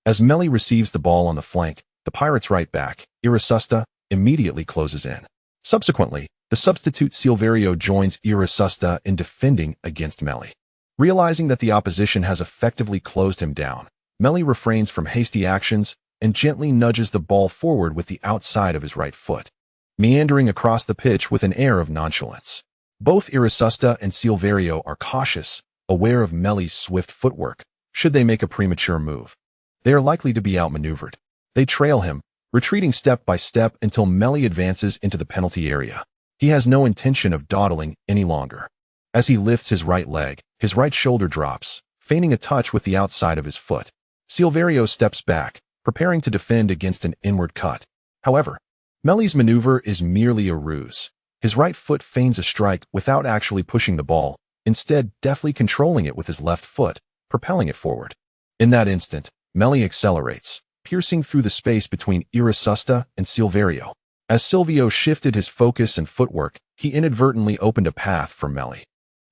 [SPEAKER 1] As Meli receives the ball on the flank, the Pirates' right back, Irasusta, immediately closes in. Subsequently, the substitute Silverio joins Irasusta in defending against Meli. Realizing that the opposition has effectively closed him down, Meli refrains from hasty actions and gently nudges the ball forward with the outside of his right foot, meandering across the pitch with an air of nonchalance. Both Irasusta and Silverio are cautious, aware of Meli's swift footwork. Should they make a premature move, they are likely to be outmaneuvered. They trail him, retreating step by step until Meli advances into the penalty area. He has no intention of dawdling any longer. As he lifts his right leg, his right shoulder drops, feigning a touch with the outside of his foot. Silverio steps back, preparing to defend against an inward cut. However, Meli's maneuver is merely a ruse. His right foot feigns a strike without actually pushing the ball, instead deftly controlling it with his left foot, propelling it forward. In that instant, Meli accelerates, piercing through the space between Irasusta and Silverio. As Silvio shifted his focus and footwork, he inadvertently opened a path for Meli,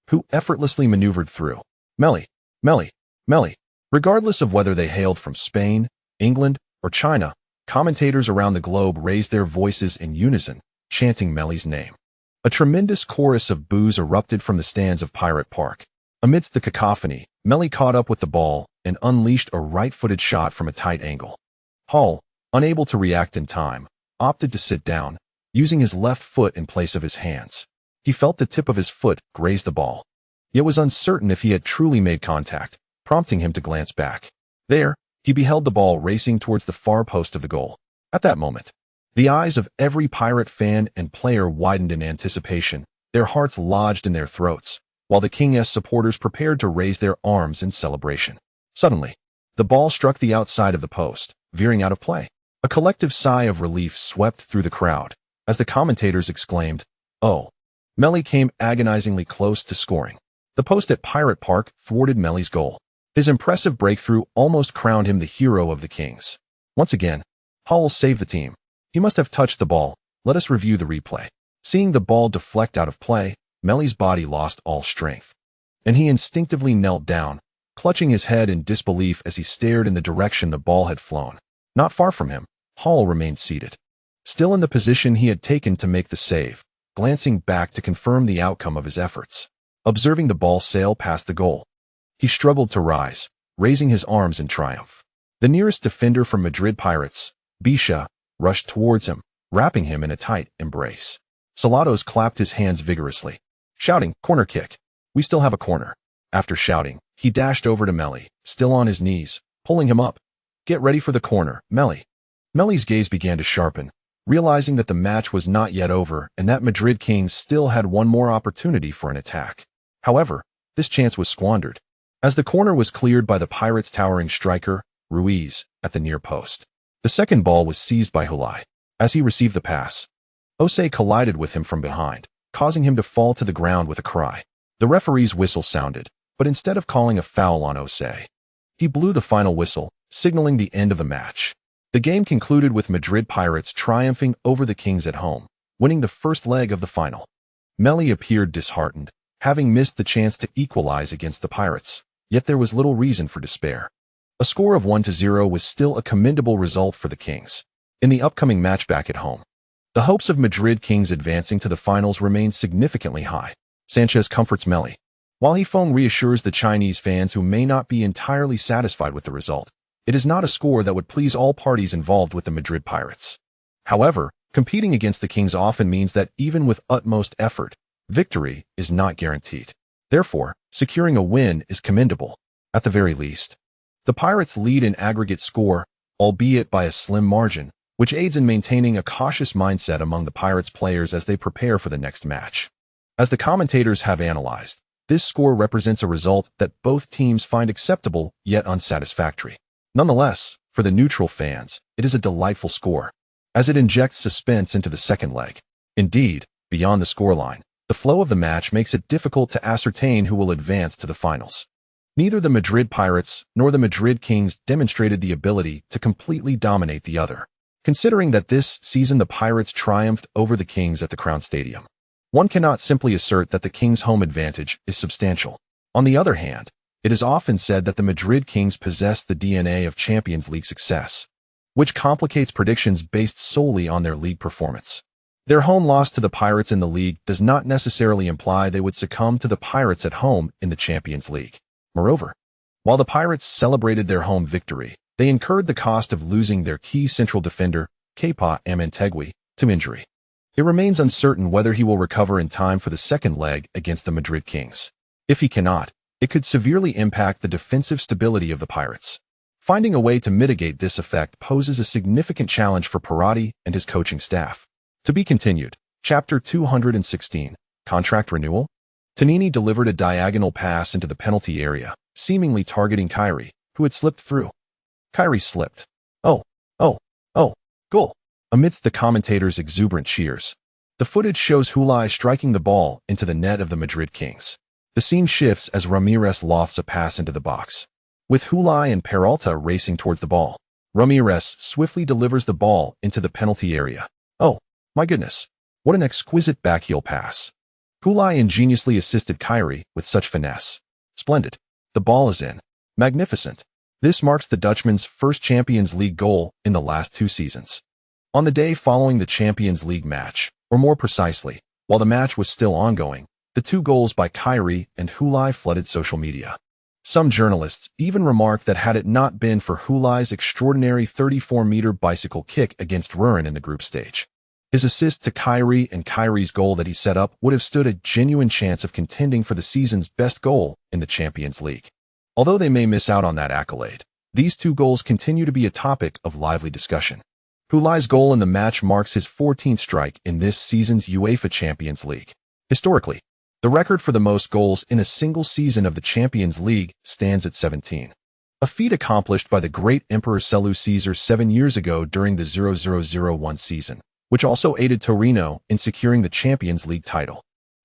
[SPEAKER 1] who effortlessly maneuvered through. Meli, Meli, Meli. Regardless of whether they hailed from Spain, England, or China, commentators around the globe raised their voices in unison, chanting Meli's name. A tremendous chorus of boos erupted from the stands of Pirate Park. Amidst the cacophony, Meli caught up with the ball and unleashed a right-footed shot from a tight angle. Hull, unable to react in time, opted to sit down, using his left foot in place of his hands. He felt the tip of his foot graze the ball, yet was uncertain if he had truly made contact, prompting him to glance back. There, he beheld the ball racing towards the far post of the goal. At that moment, the eyes of every Pirate fan and player widened in anticipation, their hearts lodged in their throats, while the King's supporters prepared to raise their arms in celebration. Suddenly, the ball struck the outside of the post, veering out of play. A collective sigh of relief swept through the crowd, as the commentators exclaimed, "Oh!" Meli came agonizingly close to scoring. The post at Pirate Park thwarted Meli's goal. His impressive breakthrough almost crowned him the hero of the Kings. Once again, Hull saved the team. He must have touched the ball. Let us review the replay. Seeing the ball deflect out of play, Meli's body lost all strength, and he instinctively knelt down, clutching his head in disbelief as he stared in the direction the ball had flown. Not far from him, Hull remained seated, still in the position he had taken to make the save, glancing back to confirm the outcome of his efforts. Observing the ball sail past the goal, he struggled to rise, raising his arms in triumph. The nearest defender from Madrid Pirates, Bisha, rushed towards him, wrapping him in a tight embrace. Salados clapped his hands vigorously, shouting, "Corner kick. We still have a corner." After shouting, he dashed over to Meli, still on his knees, pulling him up. "Get ready for the corner, Meli." Meli's gaze began to sharpen, realizing that the match was not yet over and that Madrid Kings still had one more opportunity for an attack. However, this chance was squandered, as the corner was cleared by the Pirates' towering striker, Ruiz, at the near post. The second ball was seized by Futile. As he received the pass, Ose collided with him from behind, causing him to fall to the ground with a cry. The referee's whistle sounded, but instead of calling a foul on Ose, he blew the final whistle, signaling the end of the match. The game concluded with Madrid Pirates triumphing over the Kings at home, winning the first leg of the final. Meli appeared disheartened, having missed the chance to equalize against the Pirates, yet there was little reason for despair. A score of 1-0 was still a commendable result for the Kings. In the upcoming match back at home, the hopes of Madrid Kings advancing to the finals remain significantly high. Sanchez comforts Meli, while Hefeng reassures the Chinese fans who may not be entirely satisfied with the result. It is not a score that would please all parties involved with the Madrid Pirates. However, competing against the Kings often means that even with utmost effort, victory is not guaranteed. Therefore, securing a win is commendable. At the very least, the Pirates lead in aggregate score, albeit by a slim margin, which aids in maintaining a cautious mindset among the Pirates players as they prepare for the next match. As the commentators have analyzed, this score represents a result that both teams find acceptable yet unsatisfactory. Nonetheless, for the neutral fans, it is a delightful score, as it injects suspense into the second leg. Indeed, beyond the scoreline, the flow of the match makes it difficult to ascertain who will advance to the finals. Neither the Madrid Pirates nor the Madrid Kings demonstrated the ability to completely dominate the other, considering that this season the Pirates triumphed over the Kings at the Crown Stadium. One cannot simply assert that the Kings' home advantage is substantial. On the other hand, it is often said that the Madrid Kings possess the DNA of Champions League success, which complicates predictions based solely on their league performance. Their home loss to the Pirates in the league does not necessarily imply they would succumb to the Pirates at home in the Champions League. Moreover, while the Pirates celebrated their home victory, they incurred the cost of losing their key central defender, Kepa Amintegui, to injury. It remains uncertain whether he will recover in time for the second leg against the Madrid Kings. If he cannot, it could severely impact the defensive stability of the Pirates. Finding a way to mitigate this effect poses a significant challenge for Perotti and his coaching staff. To be continued. Chapter 216, Contract Renewal. Tonini delivered a diagonal pass into the penalty area, seemingly targeting Kyrie, who had slipped through. Kyrie slipped. Oh, goal! Amidst the commentators' exuberant cheers, the footage shows Futile striking the ball into the net of the Madrid Kings. The scene shifts as Ramirez lofts a pass into the box, with Futile and Peralta racing towards the ball. Ramirez swiftly delivers the ball into the penalty area. Oh, my goodness, what an exquisite backheel pass. Futile ingeniously assisted Kyrie with such finesse. Splendid. The ball is in. Magnificent. This marks the Dutchman's first Champions League goal in the last 2 seasons. On the day following the Champions League match, or more precisely, while the match was still ongoing, the 2 goals by Kyrie and Futile flooded social media. Some journalists even remarked that had it not been for Futile's extraordinary 34-meter bicycle kick against Rouen in the group stage, his assist to Kyrie and Kyrie's goal that he set up would have stood a genuine chance of contending for the season's best goal in the Champions League. Although they may miss out on that accolade, these 2 goals continue to be a topic of lively discussion. Futile's goal in the match marks his 14th strike in this season's UEFA Champions League. Historically, the record for the most goals in a single season of the Champions League stands at 17. A feat accomplished by the great Emperor Seleucus Caesar 7 years ago during the 0001 season, which also aided Torino in securing the Champions League title.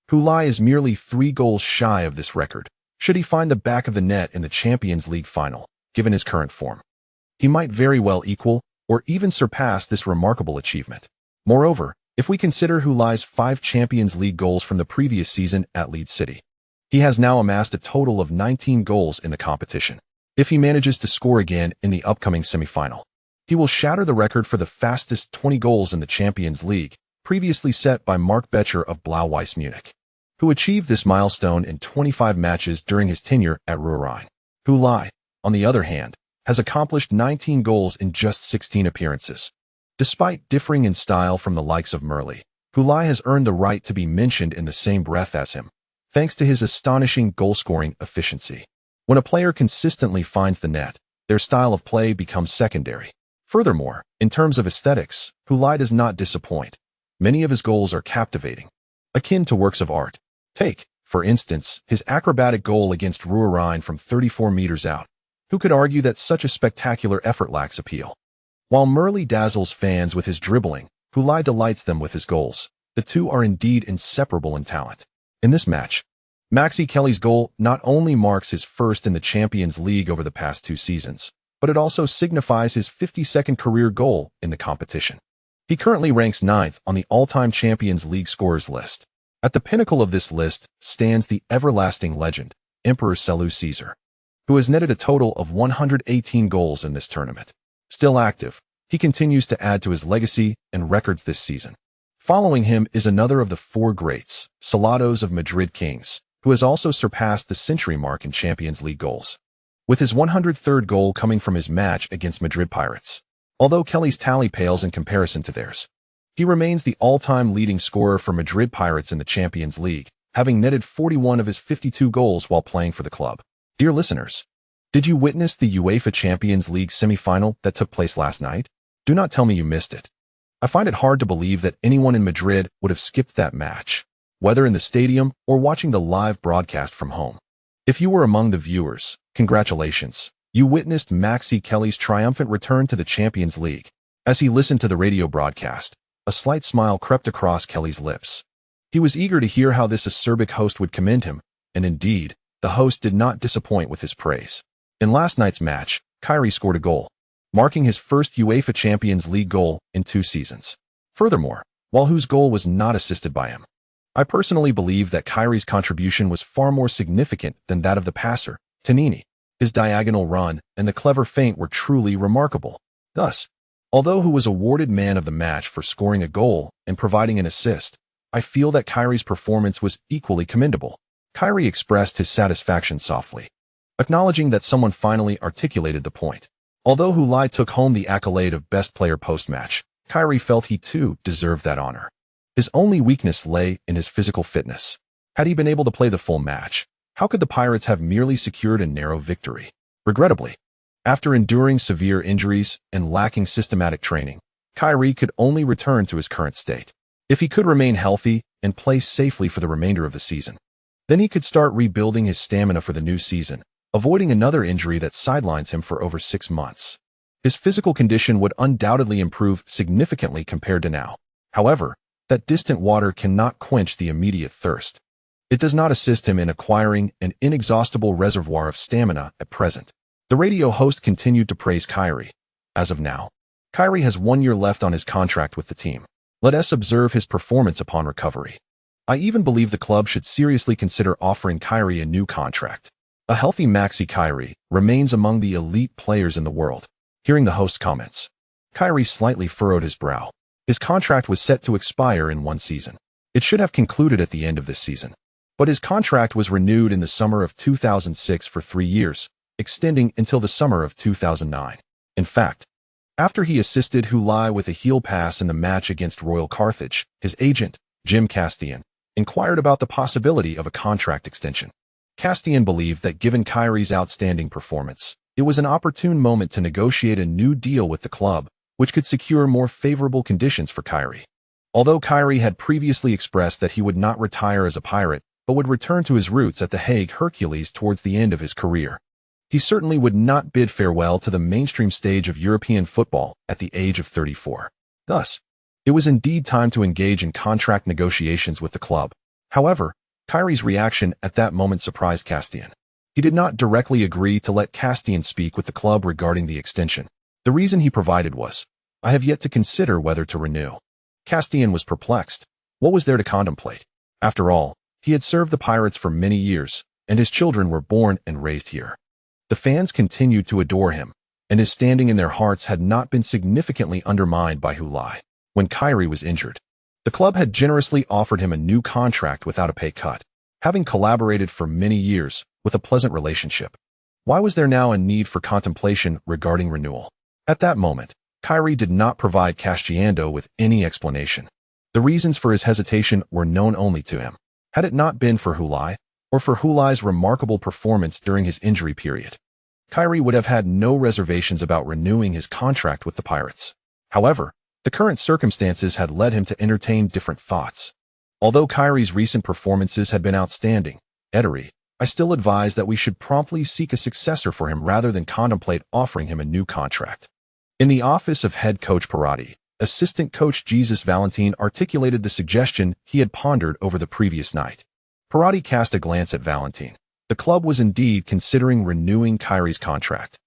[SPEAKER 1] Futile is merely 3 goals shy of this record, should he find the back of the net in the Champions League final, given his current form. He might very well equal or even surpass this remarkable achievement. Moreover, if we consider Futile's 5 Champions League goals from the previous season at Leeds City, he has now amassed a total of 19 goals in the competition. If he manages to score again in the upcoming semi-final, he will shatter the record for the fastest 20 goals in the Champions League, previously set by Mark Becher of Blau-Weiß Munich, who achieved this milestone in 25 matches during his tenure at Rouen. Futile, on the other hand, has accomplished 19 goals in just 16 appearances. Despite differing in style from the likes of Meli, Futile has earned the right to be mentioned in the same breath as him, thanks to his astonishing goal-scoring efficiency. When a player consistently finds the net, their style of play becomes secondary. Furthermore, in terms of aesthetics, Hulai does not disappoint. Many of his goals are captivating, akin to works of art. Take, for instance, his acrobatic goal against Ruhrrhein from 34 meters out. Who could argue that such a spectacular effort lacks appeal? While Meli dazzles fans with his dribbling, Hulai delights them with his goals. The two are indeed inseparable in talent. In this match, Maxi Kelly's goal not only marks his first in the Champions League over the past 2 seasons, but it also signifies his 52nd career goal in the competition. He currently ranks 9th on the all-time Champions League scorers list. At the pinnacle of this list stands the everlasting legend, Emperor Seleucus Caesar, who has netted a total of 118 goals in this tournament. Still active, he continues to add to his legacy and records this season. Following him is another of the 4 greats, Salados of Madrid Kings, who has also surpassed the century mark in Champions League goals, with his 103rd goal coming from his match against Madrid Pirates. Although Kelly's tally pales in comparison to theirs, he remains the all-time leading scorer for Madrid Pirates in the Champions League, having netted 41 of his 52 goals while playing for the club. Dear listeners, did you witness the UEFA Champions League semi-final that took place last night? Do not tell me you missed it. I find it hard to believe that anyone in Madrid would have skipped that match, whether in the stadium or watching the live broadcast from home. If you were among the viewers, congratulations. You witnessed Maxi Kelly's triumphant return to the Champions League. As he listened to the radio broadcast, a slight smile crept across Kelly's lips. He was eager to hear how this acerbic host would commend him, and indeed, the host did not disappoint with his praise. In last night's match, Kyrie scored a goal, marking his first UEFA Champions League goal in 2 seasons. Furthermore, while whose goal was not assisted by him, I personally believe that Kyrie's contribution was far more significant than that of the passer, Tanini. His diagonal run and the clever feint were truly remarkable. Thus, although who was awarded man of the match for scoring a goal and providing an assist, I feel that Kyrie's performance was equally commendable. Kyrie expressed his satisfaction softly, acknowledging that someone finally articulated the point. Although Hulai took home the accolade of best player post-match, Kyrie felt he too deserved that honor. His only weakness lay in his physical fitness. Had he been able to play the full match, how could the Pirates have merely secured a narrow victory? Regrettably, after enduring severe injuries and lacking systematic training, Kyrie could only return to his current state. If he could remain healthy and play safely for the remainder of the season, then he could start rebuilding his stamina for the new season, avoiding another injury that sidelines him for over 6 months. His physical condition would undoubtedly improve significantly compared to now. However, that distant water cannot quench the immediate thirst. It does not assist him in acquiring an inexhaustible reservoir of stamina at present. The radio host continued to praise Kyrie. As of now, Kyrie has 1 year left on his contract with the team. Let us observe his performance upon recovery. I even believe the club should seriously consider offering Kyrie a new contract. A healthy Maxi Kyrie remains among the elite players in the world. Hearing the host's comments, Kyrie slightly furrowed his brow. His contract was set to expire in 1 season. It should have concluded at the end of this season. But his contract was renewed in the summer of 2006 for 3 years, extending until the summer of 2009. In fact, after he assisted Hulai with a heel pass in the match against Royal Carthage, his agent, Jim Castian, inquired about the possibility of a contract extension. Castian believed that given Kyrie's outstanding performance, it was an opportune moment to negotiate a new deal with the club, which could secure more favorable conditions for Kyrie. Although Kyrie had previously expressed that he would not retire as a Pirate, but would return to his roots at the Hague Hercules towards the end of his career, he certainly would not bid farewell to the mainstream stage of European football at the age of 34. Thus, it was indeed time to engage in contract negotiations with the club. However, Kyrie's reaction at that moment surprised Castian. He did not directly agree to let Castian speak with the club regarding the extension. The reason he provided was, "I have yet to consider whether to renew." Castian was perplexed. What was there to contemplate? After all, he had served the Pirates for many years, and his children were born and raised here. The fans continued to adore him, and his standing in their hearts had not been significantly undermined by Hulai. When Kyrie was injured, the club had generously offered him a new contract without a pay cut, having collaborated for many years with a pleasant relationship. Why was there now a need for contemplation regarding renewal? At that moment, Kyrie did not provide Castiando with any explanation. The reasons for his hesitation were known only to him. Had it not been for Hulai, or for Hulai's remarkable performance during his injury period, Kyrie would have had no reservations about renewing his contract with the Pirates. However, the current circumstances had led him to entertain different thoughts. Although Kyrie's recent performances had been outstanding, Edery, I still advise that we should promptly seek a successor for him rather than contemplate offering him a new contract. In the office of head coach Perotti, assistant coach Jesus Valentin articulated the suggestion he had pondered over the previous night. Perotti cast a glance at Valentin. The club was indeed considering renewing Kyrie's contract,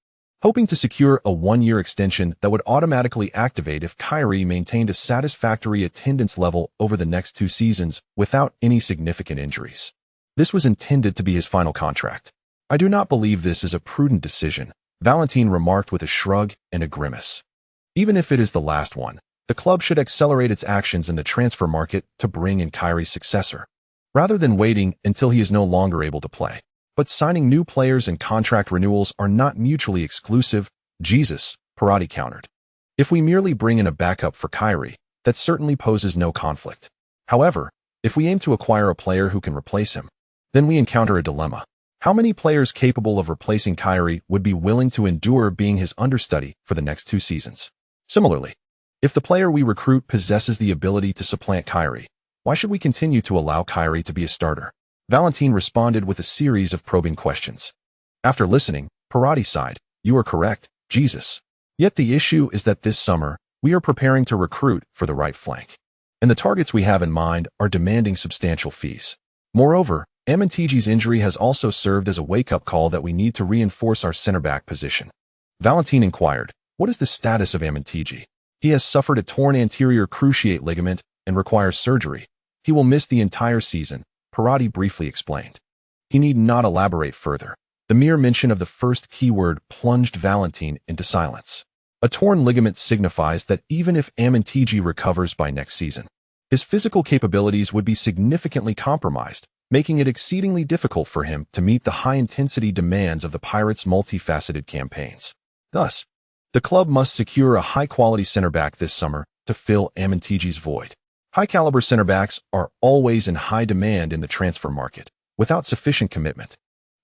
[SPEAKER 1] hoping to secure a one-year extension that would automatically activate if Kyrie maintained a satisfactory attendance level over the next 2 seasons without any significant injuries. This was intended to be his final contract. I do not believe this is a prudent decision, Valentin remarked with a shrug and a grimace. Even if it is the last one, the club should accelerate its actions in the transfer market to bring in Kyrie's successor, rather than waiting until he is no longer able to play. But signing new players and contract renewals are not mutually exclusive, Jesus, Perotti countered. If we merely bring in a backup for Kyrie, that certainly poses no conflict. However, if we aim to acquire a player who can replace him, then we encounter a dilemma. How many players capable of replacing Kyrie would be willing to endure being his understudy for the next 2 seasons? Similarly, if the player we recruit possesses the ability to supplant Kyrie, why should we continue to allow Kyrie to be a starter? Valentin responded with a series of probing questions. After listening, Perotti sighed. You are correct, Jesus. Yet the issue is that this summer, we are preparing to recruit for the right flank, and the targets we have in mind are demanding substantial fees. Moreover, Amantigi's injury has also served as a wake-up call that we need to reinforce our center-back position. Valentin inquired, what is the status of Amantigi? He has suffered a torn anterior cruciate ligament and requires surgery. He will miss the entire season, Perotti briefly explained. He need not elaborate further. The mere mention of the first keyword plunged Valentin into silence. A torn ligament signifies that even if Amantigi recovers by next season, his physical capabilities would be significantly compromised, making it exceedingly difficult for him to meet the high-intensity demands of the Pirates' multifaceted campaigns. Thus, the club must secure a high-quality center-back this summer to fill Amantigi's void. High-caliber center-backs are always in high demand in the transfer market. Without sufficient commitment,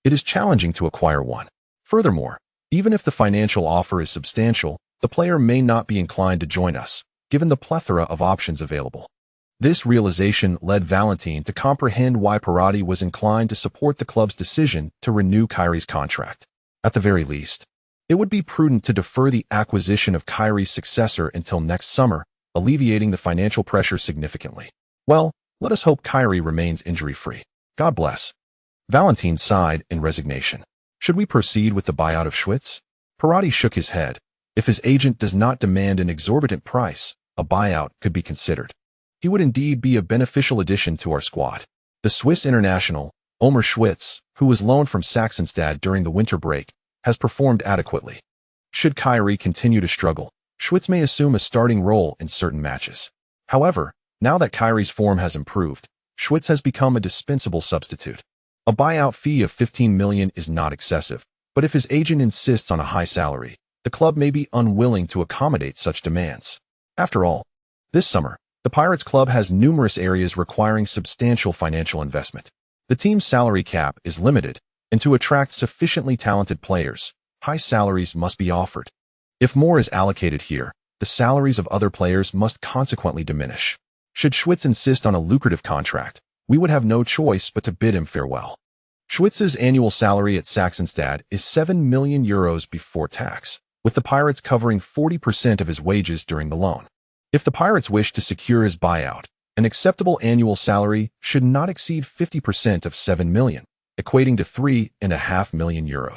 [SPEAKER 1] it is challenging to acquire one. Furthermore, even if the financial offer is substantial, the player may not be inclined to join us, given the plethora of options available. This realization led Valentin to comprehend why Perotti was inclined to support the club's decision to renew Kyrie's contract. At the very least, it would be prudent to defer the acquisition of Kyrie's successor until next summer, alleviating the financial pressure significantly. Well, let us hope Kyrie remains injury-free. God bless. Valentin sighed in resignation. Should we proceed with the buyout of Schwitz? Perotti shook his head. If his agent does not demand an exorbitant price, a buyout could be considered. He would indeed be a beneficial addition to our squad. The Swiss international, Omer Schwitz, who was loaned from Saxonstad during the winter break, has performed adequately. Should Kyrie continue to struggle, Schwitz may assume a starting role in certain matches. However, now that Kyrie's form has improved, Schwitz has become a dispensable substitute. A buyout fee of $15 million is not excessive, but if his agent insists on a high salary, the club may be unwilling to accommodate such demands. After all, this summer, the Pirates club has numerous areas requiring substantial financial investment. The team's salary cap is limited, and to attract sufficiently talented players, high salaries must be offered. If more is allocated here, the salaries of other players must consequently diminish. Should Schwitz insist on a lucrative contract, we would have no choice but to bid him farewell. Schwitz's annual salary at Saxonstad is €7 million before tax, with the Pirates covering 40% of his wages during the loan. If the Pirates wish to secure his buyout, an acceptable annual salary should not exceed 50% of €7 million, equating to €3.5 million.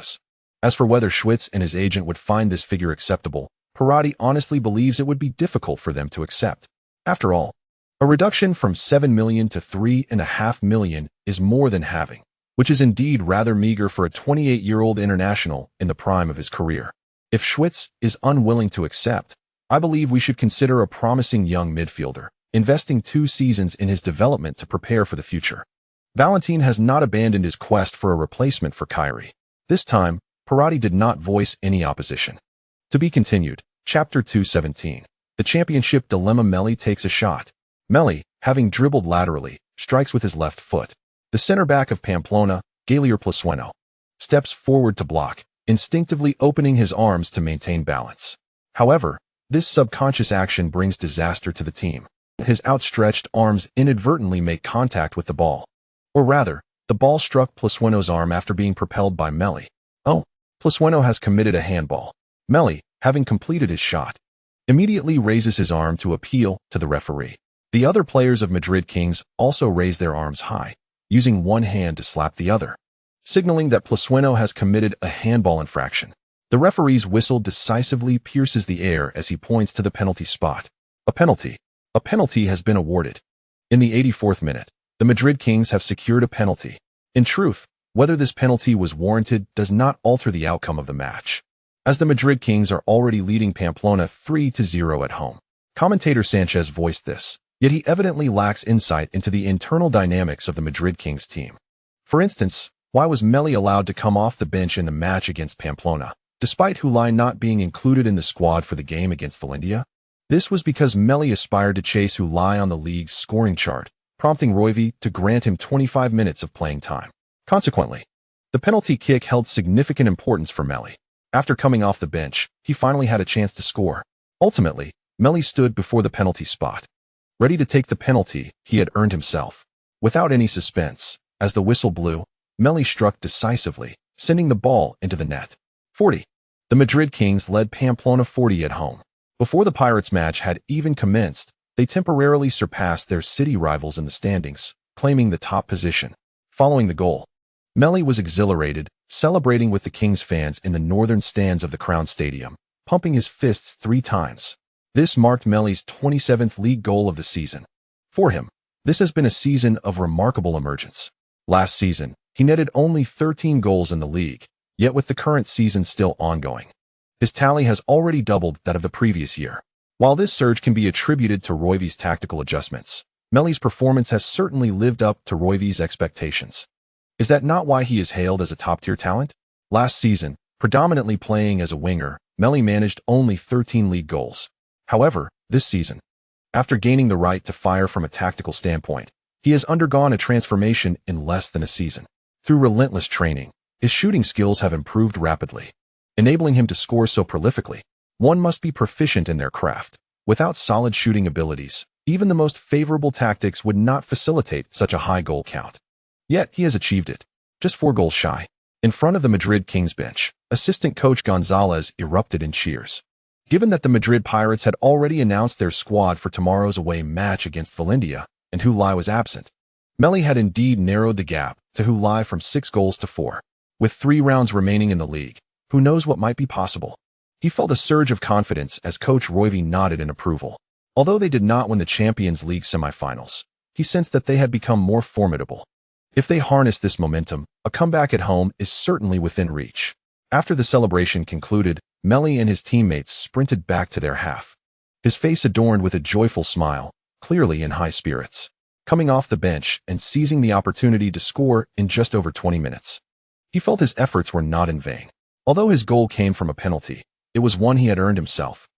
[SPEAKER 1] As for whether Schwitz and his agent would find this figure acceptable, Perotti honestly believes it would be difficult for them to accept. After all, a reduction from €7 million to €3.5 million is more than halving, which is indeed rather meager for a 28-year-old international in the prime of his career. If Schwitz is unwilling to accept, I believe we should consider a promising young midfielder, investing 2 seasons in his development to prepare for the future. Valentin has not abandoned his quest for a replacement for Kyrie. This time, Perotti did not voice any opposition. To be continued. Chapter 217. The Championship Dilemma. Meli takes a shot. Meli, having dribbled laterally, strikes with his left foot. The center back of Pamplona, Gailier Plasueno, steps forward to block, instinctively opening his arms to maintain balance. However, this subconscious action brings disaster to the team. His outstretched arms inadvertently make contact with the ball. Or rather, the ball struck Plisweno's arm after being propelled by Meli. Oh, Plisweno has committed a handball. Meli, having completed his shot, immediately raises his arm to appeal to the referee. The other players of Madrid Kings also raise their arms high, using one hand to slap the other, signaling that Plisweno has committed a handball infraction. The referee's whistle decisively pierces the air as he points to the penalty spot. A penalty. A penalty has been awarded. In the 84th minute, the Madrid Kings have secured a penalty. In truth, whether this penalty was warranted does not alter the outcome of the match, as the Madrid Kings are already leading Pamplona 3-0 at home. Commentator Sanchez voiced this, yet he evidently lacks insight into the internal dynamics of the Madrid Kings team. For instance, why was Meli allowed to come off the bench in the match against Pamplona, despite Futile not being included in the squad for the game against Valencia? This was because Meli aspired to chase Futile on the league's scoring chart, prompting Roivy to grant him 25 minutes of playing time. Consequently, the penalty kick held significant importance for Meli. After coming off the bench, he finally had a chance to score. Ultimately, Meli stood before the penalty spot, ready to take the penalty he had earned himself. Without any suspense, as the whistle blew, Meli struck decisively, sending the ball into the net. 40. The Madrid Kings led Pamplona 40 at home. Before the Pirates match had even commenced, they temporarily surpassed their city rivals in the standings, claiming the top position. Following the goal, Meli was exhilarated, celebrating with the Kings fans in the northern stands of the Crown Stadium, pumping his fists 3 times. This marked Meli's 27th league goal of the season. For him, this has been a season of remarkable emergence. Last season, he netted only 13 goals in the league, yet with the current season still ongoing, his tally has already doubled that of the previous year. While this surge can be attributed to Roivy's tactical adjustments, Meli's performance has certainly lived up to Roivy's expectations. Is that not why he is hailed as a top-tier talent? Last season, predominantly playing as a winger, Meli managed only 13 league goals. However, this season, after gaining the right to fire from a tactical standpoint, he has undergone a transformation in less than a season. Through relentless training, his shooting skills have improved rapidly, enabling him to score so prolifically. One must be proficient in their craft. Without solid shooting abilities, even the most favorable tactics would not facilitate such a high goal count. Yet he has achieved it, just 4 goals shy. In front of the Madrid Kings bench, assistant coach Gonzalez erupted in cheers. Given that the Madrid Pirates had already announced their squad for tomorrow's away match against Valencia, and Futile was absent, Meli had indeed narrowed the gap to Futile from 6 goals to 4. With 3 rounds remaining in the league, who knows what might be possible? He felt a surge of confidence as Coach Roivy nodded in approval. Although they did not win the Champions League semifinals, he sensed that they had become more formidable. If they harness this momentum, a comeback at home is certainly within reach. After the celebration concluded, Meli and his teammates sprinted back to their half, his face adorned with a joyful smile, clearly in high spirits, coming off the bench and seizing the opportunity to score in just over 20 minutes. He felt his efforts were not in vain. Although his goal came from a penalty, it was one he had earned himself,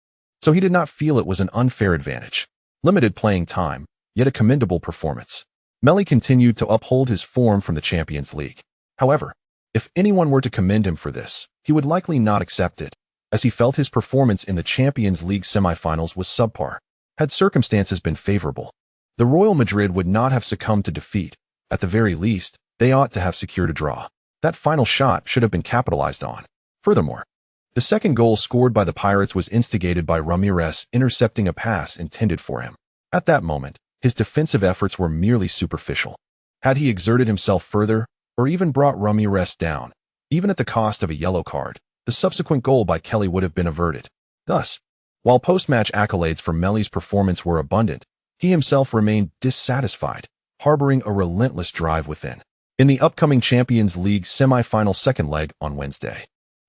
[SPEAKER 1] so he did not feel it was an unfair advantage. Limited playing time, yet a commendable performance. Meli continued to uphold his form from the Champions League. However, if anyone were to commend him for this, he would likely not accept it, as he felt his performance in the Champions League semifinals was subpar. Had circumstances been favorable, the Royal Madrid would not have succumbed to defeat. At the very least, they ought to have secured a draw. That final shot should have been capitalized on. Furthermore, the second goal scored by the Pirates was instigated by Ramirez intercepting a pass intended for him. At that moment, his defensive efforts were merely superficial. Had he exerted himself further, or even brought Ramirez down, even at the cost of a yellow card, the subsequent goal by Kelly would have been averted. Thus, while post-match accolades for Meli's performance were abundant, he himself remained dissatisfied, harboring a relentless drive within. In the upcoming Champions League semi-final second leg on Wednesday,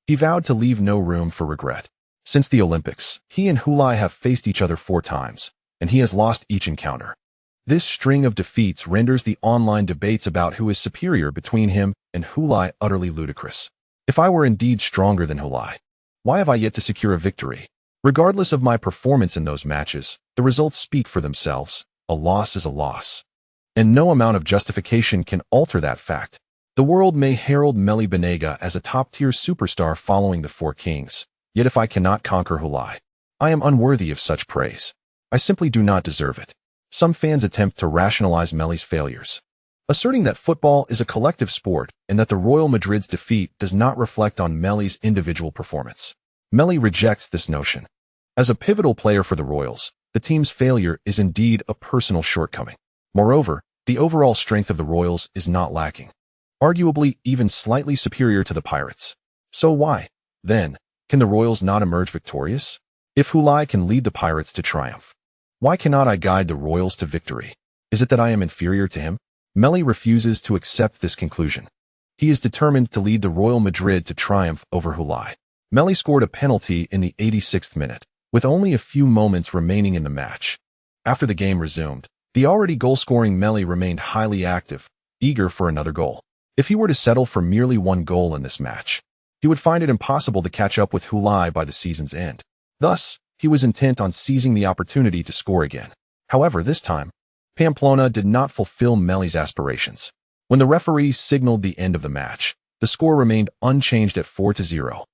[SPEAKER 1] he vowed to leave no room for regret. Since the Olympics, he and Futile have faced each other 4 times, and he has lost each encounter. This string of defeats renders the online debates about who is superior between him and Futile utterly ludicrous. If I were indeed stronger than Futile, why have I yet to secure a victory? Regardless of my performance in those matches, the results speak for themselves. A loss is a loss, and no amount of justification can alter that fact. The world may herald Meli as a top-tier superstar following the Four Kings, yet if I cannot conquer Hulai, I am unworthy of such praise. I simply do not deserve it. Some fans attempt to rationalize Meli's failures, asserting that football is a collective sport and that the Real Madrid's defeat does not reflect on Meli's individual performance. Meli rejects this notion. As a pivotal player for the Royals, the team's failure is indeed a personal shortcoming. Moreover, the overall strength of the Royals is not lacking, arguably even slightly superior to the Pirates. So why, then, can the Royals not emerge victorious? If Hulai can lead the Pirates to triumph, why cannot I guide the Royals to victory? Is it that I am inferior to him? Meli refuses to accept this conclusion. He is determined to lead the Real Madrid to triumph over Hulai. Meli scored a penalty in the 86th minute, with only a few moments remaining in the match. After the game resumed, the already goal-scoring Meli remained highly active, eager for another goal. If he were to settle for merely one goal in this match, he would find it impossible to catch up with Hulai by the season's end. Thus, he was intent on seizing the opportunity to score again. However, this time, Pamplona did not fulfill Meli's aspirations. When the referee signaled the end of the match, the score remained unchanged at 4-0.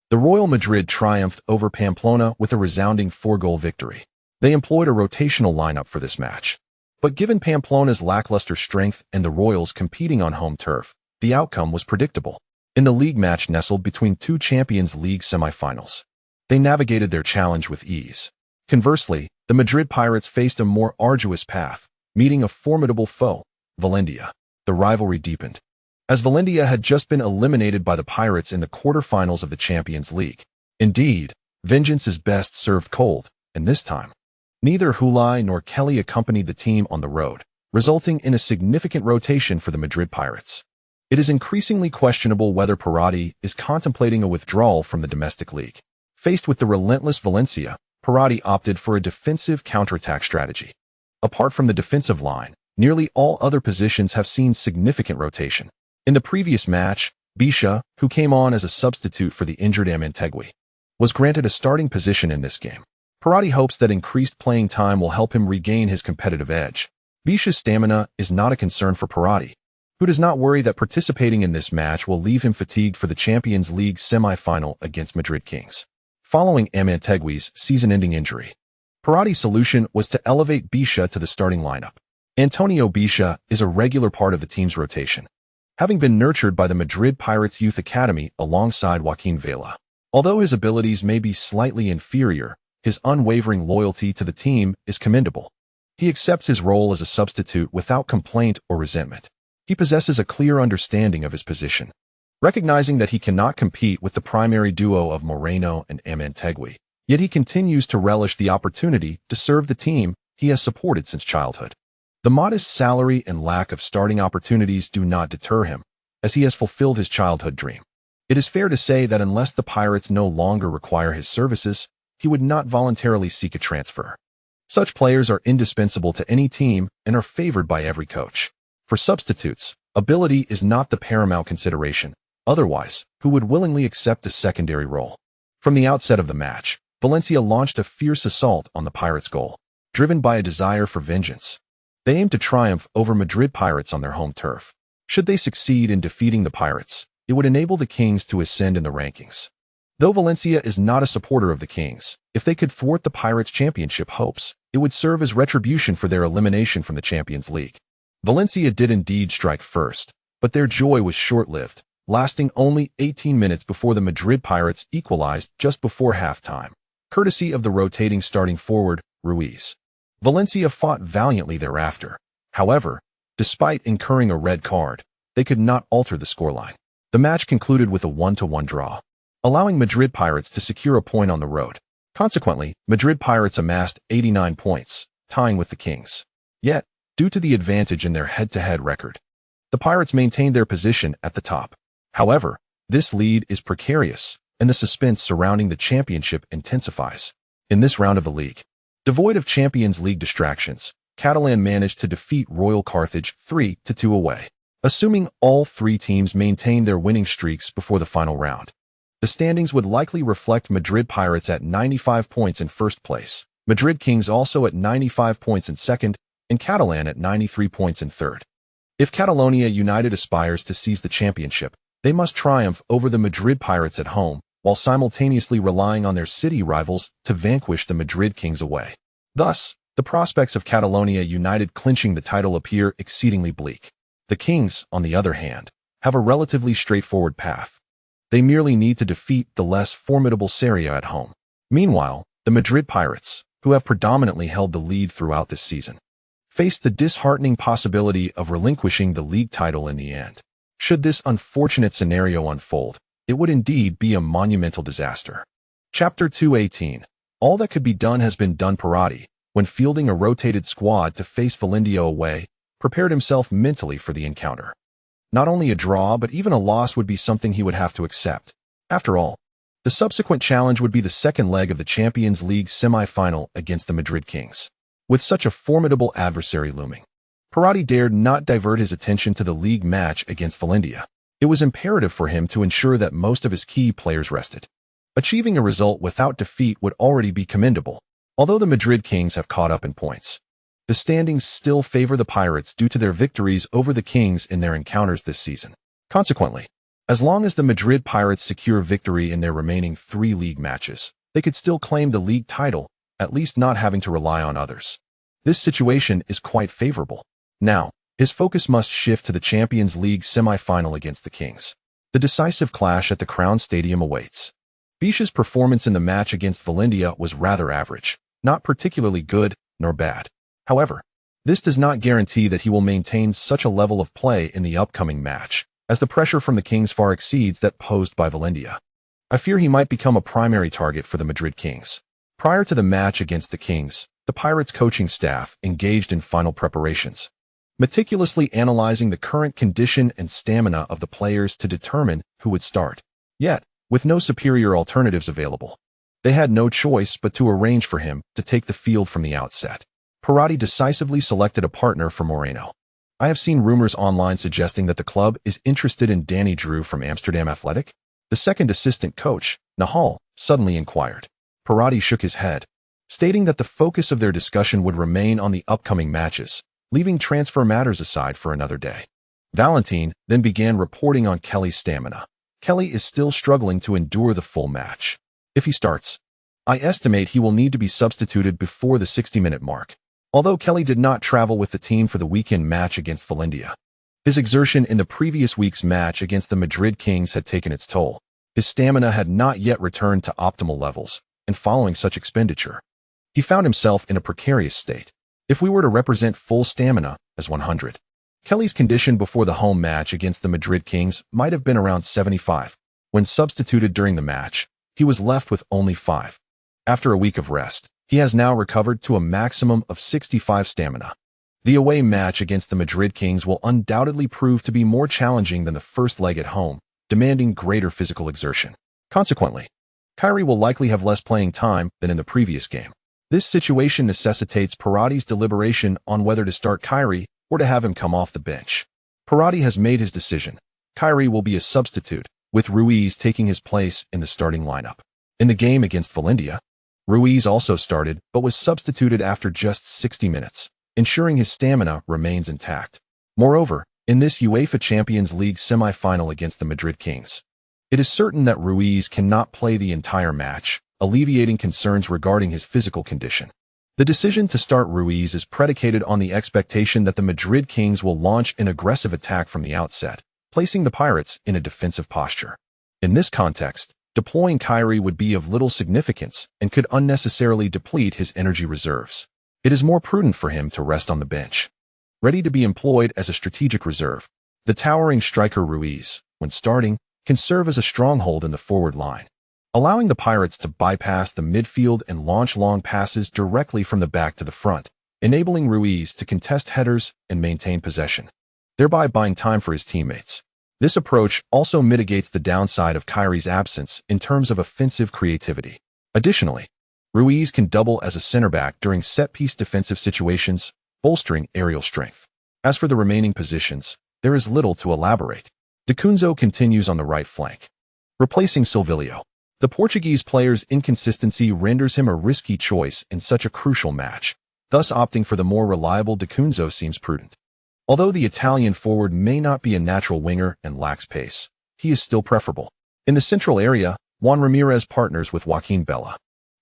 [SPEAKER 1] The Real Madrid triumphed over Pamplona with a resounding 4-goal victory. They employed a rotational lineup for this match. But given Pamplona's lackluster strength and the Royals competing on home turf, the outcome was predictable. In the league match nestled between two Champions League semifinals, they navigated their challenge with ease. Conversely, the Madrid Pirates faced a more arduous path, meeting a formidable foe, Valencia. The rivalry deepened, as Valencia had just been eliminated by the Pirates in the quarterfinals of the Champions League. Indeed, vengeance is best served cold, and this time, neither Hulai nor Kelly accompanied the team on the road, resulting in a significant rotation for the Madrid Pirates. It is increasingly questionable whether Perotti is contemplating a withdrawal from the domestic league. Faced with the relentless Valencia, Perotti opted for a defensive counterattack strategy. Apart from the defensive line, nearly all other positions have seen significant rotation. In the previous match, Bisha, who came on as a substitute for the injured Amantegui, was granted a starting position in this game. Perotti hopes that increased playing time will help him regain his competitive edge. Bisha's stamina is not a concern for Perotti, who does not worry that participating in this match will leave him fatigued for the Champions League semi-final against Madrid Kings. Following Amantegui's season-ending injury, Perotti's solution was to elevate Bisha to the starting lineup. Antonio Bisha is a regular part of the team's rotation, having been nurtured by the Madrid Pirates Youth Academy alongside Joaquin Vela. Although his abilities may be slightly inferior, his unwavering loyalty to the team is commendable. He accepts his role as a substitute without complaint or resentment. He possesses a clear understanding of his position, recognizing that he cannot compete with the primary duo of Moreno and Amantegui, yet he continues to relish the opportunity to serve the team he has supported since childhood. The modest salary and lack of starting opportunities do not deter him, as he has fulfilled his childhood dream. It is fair to say that unless the Pirates no longer require his services, he would not voluntarily seek a transfer. Such players are indispensable to any team and are favored by every coach. For substitutes, ability is not the paramount consideration. Otherwise, who would willingly accept a secondary role? From the outset of the match, Valencia launched a fierce assault on the Pirates' goal, driven by a desire for vengeance. They aimed to triumph over Madrid Pirates on their home turf. Should they succeed in defeating the Pirates, it would enable the Kings to ascend in the rankings. Though Valencia is not a supporter of the Kings, if they could thwart the Pirates' championship hopes, it would serve as retribution for their elimination from the Champions League. Valencia did indeed strike first, but their joy was short-lived, lasting only 18 minutes before the Madrid Pirates equalized just before halftime, courtesy of the rotating starting forward, Ruiz. Valencia fought valiantly thereafter. However, despite incurring a red card, they could not alter the scoreline. The match concluded with a 1-1 draw, allowing Madrid Pirates to secure a point on the road. Consequently, Madrid Pirates amassed 89 points, tying with the Kings. Yet, due to the advantage in their head-to-head record, the Pirates maintained their position at the top. However, this lead is precarious, and the suspense surrounding the championship intensifies. In this round of the league, devoid of Champions League distractions, Catalan managed to defeat Royal Carthage 3-2 away, assuming all three teams maintained their winning streaks before the final round. The standings would likely reflect Madrid Pirates at 95 points in first place, Madrid Kings also at 95 points in second, and Catalan at 93 points in third. If Catalonia United aspires to seize the championship, they must triumph over the Madrid Pirates at home, while simultaneously relying on their city rivals to vanquish the Madrid Kings away. Thus, the prospects of Catalonia United clinching the title appear exceedingly bleak. The Kings, on the other hand, have a relatively straightforward path. They merely need to defeat the less formidable Serie at home. Meanwhile, the Madrid Pirates, who have predominantly held the lead throughout this season, face the disheartening possibility of relinquishing the league title in the end. Should this unfortunate scenario unfold, it would indeed be a monumental disaster. Chapter 218. All that could be done has been done. Perotti, when fielding a rotated squad to face Valencia away, prepared himself mentally for the encounter. Not only a draw but even a loss would be something he would have to accept. After all, the subsequent challenge would be the second leg of the Champions League semi-final against the Madrid Kings. With such a formidable adversary looming, Perotti dared not divert his attention to the league match against Valencia. It was imperative for him to ensure that most of his key players rested. Achieving a result without defeat would already be commendable, although the Madrid Kings have caught up in points. The standings still favor the Pirates due to their victories over the Kings in their encounters this season. Consequently, as long as the Madrid Pirates secure victory in their remaining 3 league matches, they could still claim the league title, at least not having to rely on others. This situation is quite favorable. Now, his focus must shift to the Champions League semi-final against the Kings. The decisive clash at the Crown Stadium awaits. Biche's performance in the match against Valencia was rather average, not particularly good nor bad. However, this does not guarantee that he will maintain such a level of play in the upcoming match, as the pressure from the Kings far exceeds that posed by Valencia. I fear he might become a primary target for the Madrid Kings. Prior to the match against the Kings, the Pirates coaching staff engaged in final preparations, meticulously analyzing the current condition and stamina of the players to determine who would start. Yet, with no superior alternatives available, they had no choice but to arrange for him to take the field from the outset. Perotti decisively selected a partner for Moreno. I have seen rumors online suggesting that the club is interested in Danny Drew from Amsterdam Athletic. The second assistant coach, Nahal, suddenly inquired. Perotti shook his head, stating that the focus of their discussion would remain on the upcoming matches, leaving transfer matters aside for another day. Valentin then began reporting on Kelly's stamina. Kelly is still struggling to endure the full match. If he starts, I estimate he will need to be substituted before the 60-minute mark. Although Kelly did not travel with the team for the weekend match against Valencia, his exertion in the previous week's match against the Madrid Kings had taken its toll. His stamina had not yet returned to optimal levels, and following such expenditure, he found himself in a precarious state. If we were to represent full stamina as 100, Kelly's condition before the home match against the Madrid Kings might have been around 75. When substituted during the match, he was left with only 5. After a week of rest, he has now recovered to a maximum of 65 stamina. The away match against the Madrid Kings will undoubtedly prove to be more challenging than the first leg at home, demanding greater physical exertion. Consequently, Kyrie will likely have less playing time than in the previous game. This situation necessitates Perotti's deliberation on whether to start Kyrie or to have him come off the bench. Perotti has made his decision. Kyrie will be a substitute, with Ruiz taking his place in the starting lineup. In the game against Valencia, Ruiz also started but was substituted after just 60 minutes, ensuring his stamina remains intact. Moreover, in this UEFA Champions League semi-final against the Madrid Kings, it is certain that Ruiz cannot play the entire match, alleviating concerns regarding his physical condition. The decision to start Ruiz is predicated on the expectation that the Madrid Kings will launch an aggressive attack from the outset, placing the Pirates in a defensive posture. In this context, deploying Kyrie would be of little significance and could unnecessarily deplete his energy reserves. It is more prudent for him to rest on the bench, ready to be employed as a strategic reserve. The towering striker Ruiz, when starting, can serve as a stronghold in the forward line, allowing the Pirates to bypass the midfield and launch long passes directly from the back to the front, enabling Ruiz to contest headers and maintain possession, thereby buying time for his teammates. This approach also mitigates the downside of Kyrie's absence in terms of offensive creativity. Additionally, Ruiz can double as a center-back during set-piece defensive situations, bolstering aerial strength. As for the remaining positions, there is little to elaborate. D'Cunzo continues on the right flank, replacing Silvilio. The Portuguese player's inconsistency renders him a risky choice in such a crucial match, thus opting for the more reliable D'Cunzo seems prudent. Although the Italian forward may not be a natural winger and lacks pace, he is still preferable. In the central area, Juan Ramirez partners with Joaquin Bella.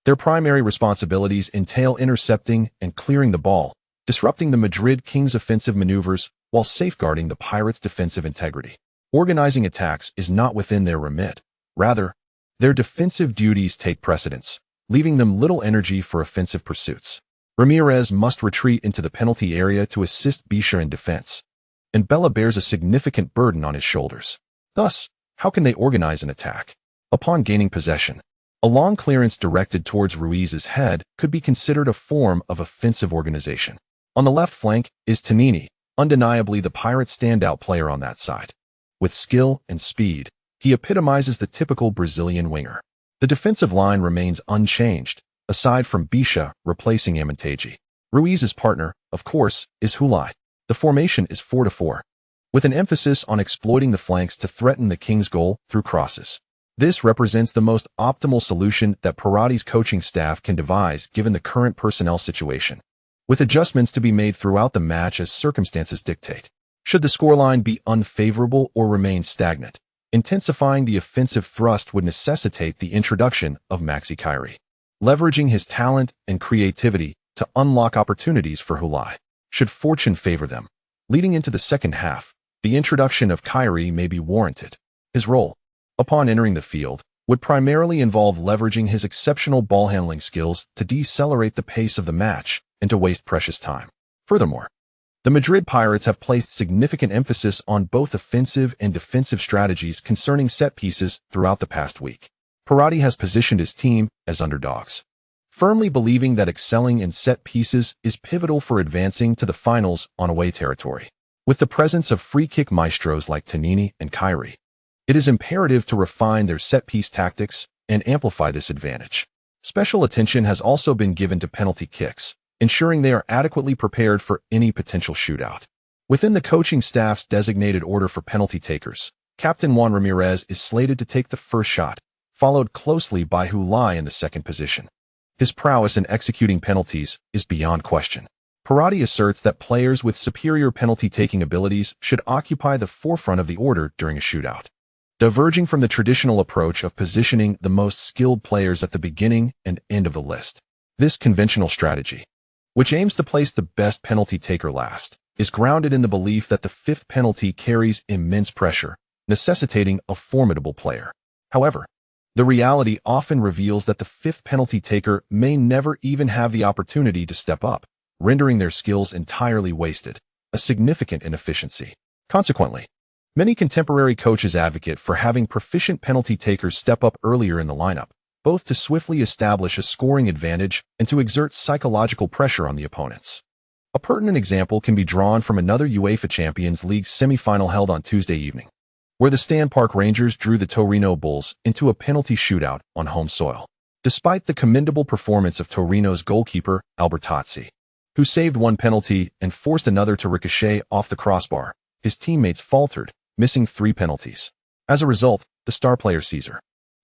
[SPEAKER 1] Their primary responsibilities entail intercepting and clearing the ball, disrupting the Madrid Kings' offensive maneuvers while safeguarding the Pirates' defensive integrity. Organizing attacks is not within their remit. Rather, their defensive duties take precedence, leaving them little energy for offensive pursuits. Ramirez must retreat into the penalty area to assist Bisha in defense, and Bella bears a significant burden on his shoulders. Thus, how can they organize an attack? Upon gaining possession, a long clearance directed towards Ruiz's head could be considered a form of offensive organization. On the left flank is Tonini, undeniably the Pirates' standout player on that side. With skill and speed, he epitomizes the typical Brazilian winger. The defensive line remains unchanged, aside from Bisha replacing Amonteji. Ruiz's partner, of course, is Futile. The formation is 4-4, with an emphasis on exploiting the flanks to threaten the Kings' goal through crosses. This represents the most optimal solution that Pirati's coaching staff can devise given the current personnel situation, with adjustments to be made throughout the match as circumstances dictate. Should the scoreline be unfavorable or remain stagnant, intensifying the offensive thrust would necessitate the introduction of Maxi Kyrie, leveraging his talent and creativity to unlock opportunities for Futile. Should fortune favor them, leading into the second half, the introduction of Kyrie may be warranted. His role, upon entering the field, would primarily involve leveraging his exceptional ball-handling skills to decelerate the pace of the match and to waste precious time. Furthermore, the Madrid Pirates have placed significant emphasis on both offensive and defensive strategies concerning set pieces throughout the past week. Pirati has positioned his team as underdogs, firmly believing that excelling in set pieces is pivotal for advancing to the finals on away territory. With the presence of free-kick maestros like Tonini and Kyrie, it is imperative to refine their set-piece tactics and amplify this advantage. Special attention has also been given to penalty kicks, ensuring they are adequately prepared for any potential shootout. Within the coaching staff's designated order for penalty takers, Captain Juan Ramirez is slated to take the first shot, followed closely by Futile in the second position. His prowess in executing penalties is beyond question. Pirati asserts that players with superior penalty-taking abilities should occupy the forefront of the order during a shootout, diverging from the traditional approach of positioning the most skilled players at the beginning and end of the list. This conventional strategy, which aims to place the best penalty taker last, is grounded in the belief that the fifth penalty carries immense pressure, necessitating a formidable player. However, the reality often reveals that the fifth penalty taker may never even have the opportunity to step up, rendering their skills entirely wasted, a significant inefficiency. Consequently, many contemporary coaches advocate for having proficient penalty takers step up earlier in the lineup, both to swiftly establish a scoring advantage and to exert psychological pressure on the opponents. A pertinent example can be drawn from another UEFA Champions League semi-final held on Tuesday evening, where the Stan Park Rangers drew the Torino Bulls into a penalty shootout on home soil. Despite the commendable performance of Torino's goalkeeper, Albertazzi, who saved one penalty and forced another to ricochet off the crossbar, his teammates faltered, missing 3 penalties. As a result, the star player Caesar,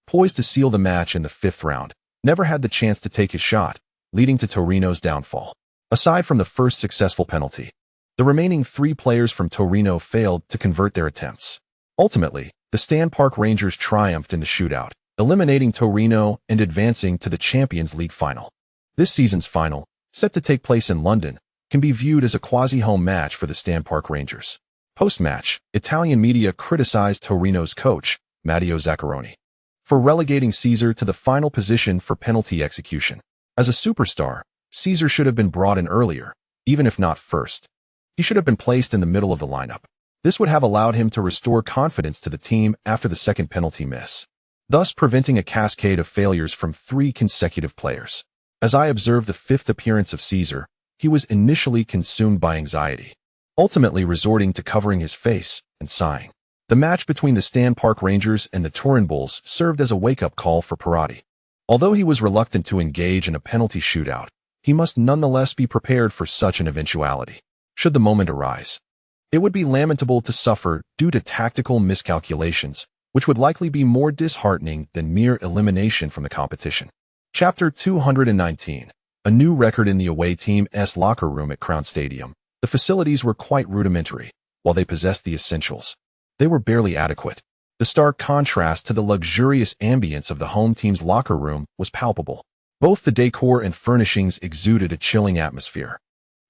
[SPEAKER 1] poised to seal the match in the 5th round, never had the chance to take his shot, leading to Torino's downfall. Aside from the first successful penalty, the remaining 3 players from Torino failed to convert their attempts. Ultimately, the Stan Park Rangers triumphed in the shootout, eliminating Torino and advancing to the Champions League final. This season's final, set to take place in London, can be viewed as a quasi-home match for the Stan Park Rangers. Post-match, Italian media criticized Torino's coach, Matteo Zaccaroni, for relegating Caesar to the final position for penalty execution. As a superstar, Caesar should have been brought in earlier, even if not first. He should have been placed in the middle of the lineup. This would have allowed him to restore confidence to the team after the second penalty miss, thus preventing a cascade of failures from 3 consecutive players. As I observed the 5th appearance of Caesar, he was initially consumed by anxiety, ultimately resorting to covering his face and sighing. The match between the Stan Park Rangers and the Turin Bulls served as a wake-up call for Pirati. Although he was reluctant to engage in a penalty shootout, he must nonetheless be prepared for such an eventuality, should the moment arise. It would be lamentable to suffer due to tactical miscalculations, which would likely be more disheartening than mere elimination from the competition. Chapter 219. A new record in the away team's locker room at Crown Stadium. The facilities were quite rudimentary, while they possessed the essentials. They were barely adequate. The stark contrast to the luxurious ambience of the home team's locker room was palpable. Both the decor and furnishings exuded a chilling atmosphere,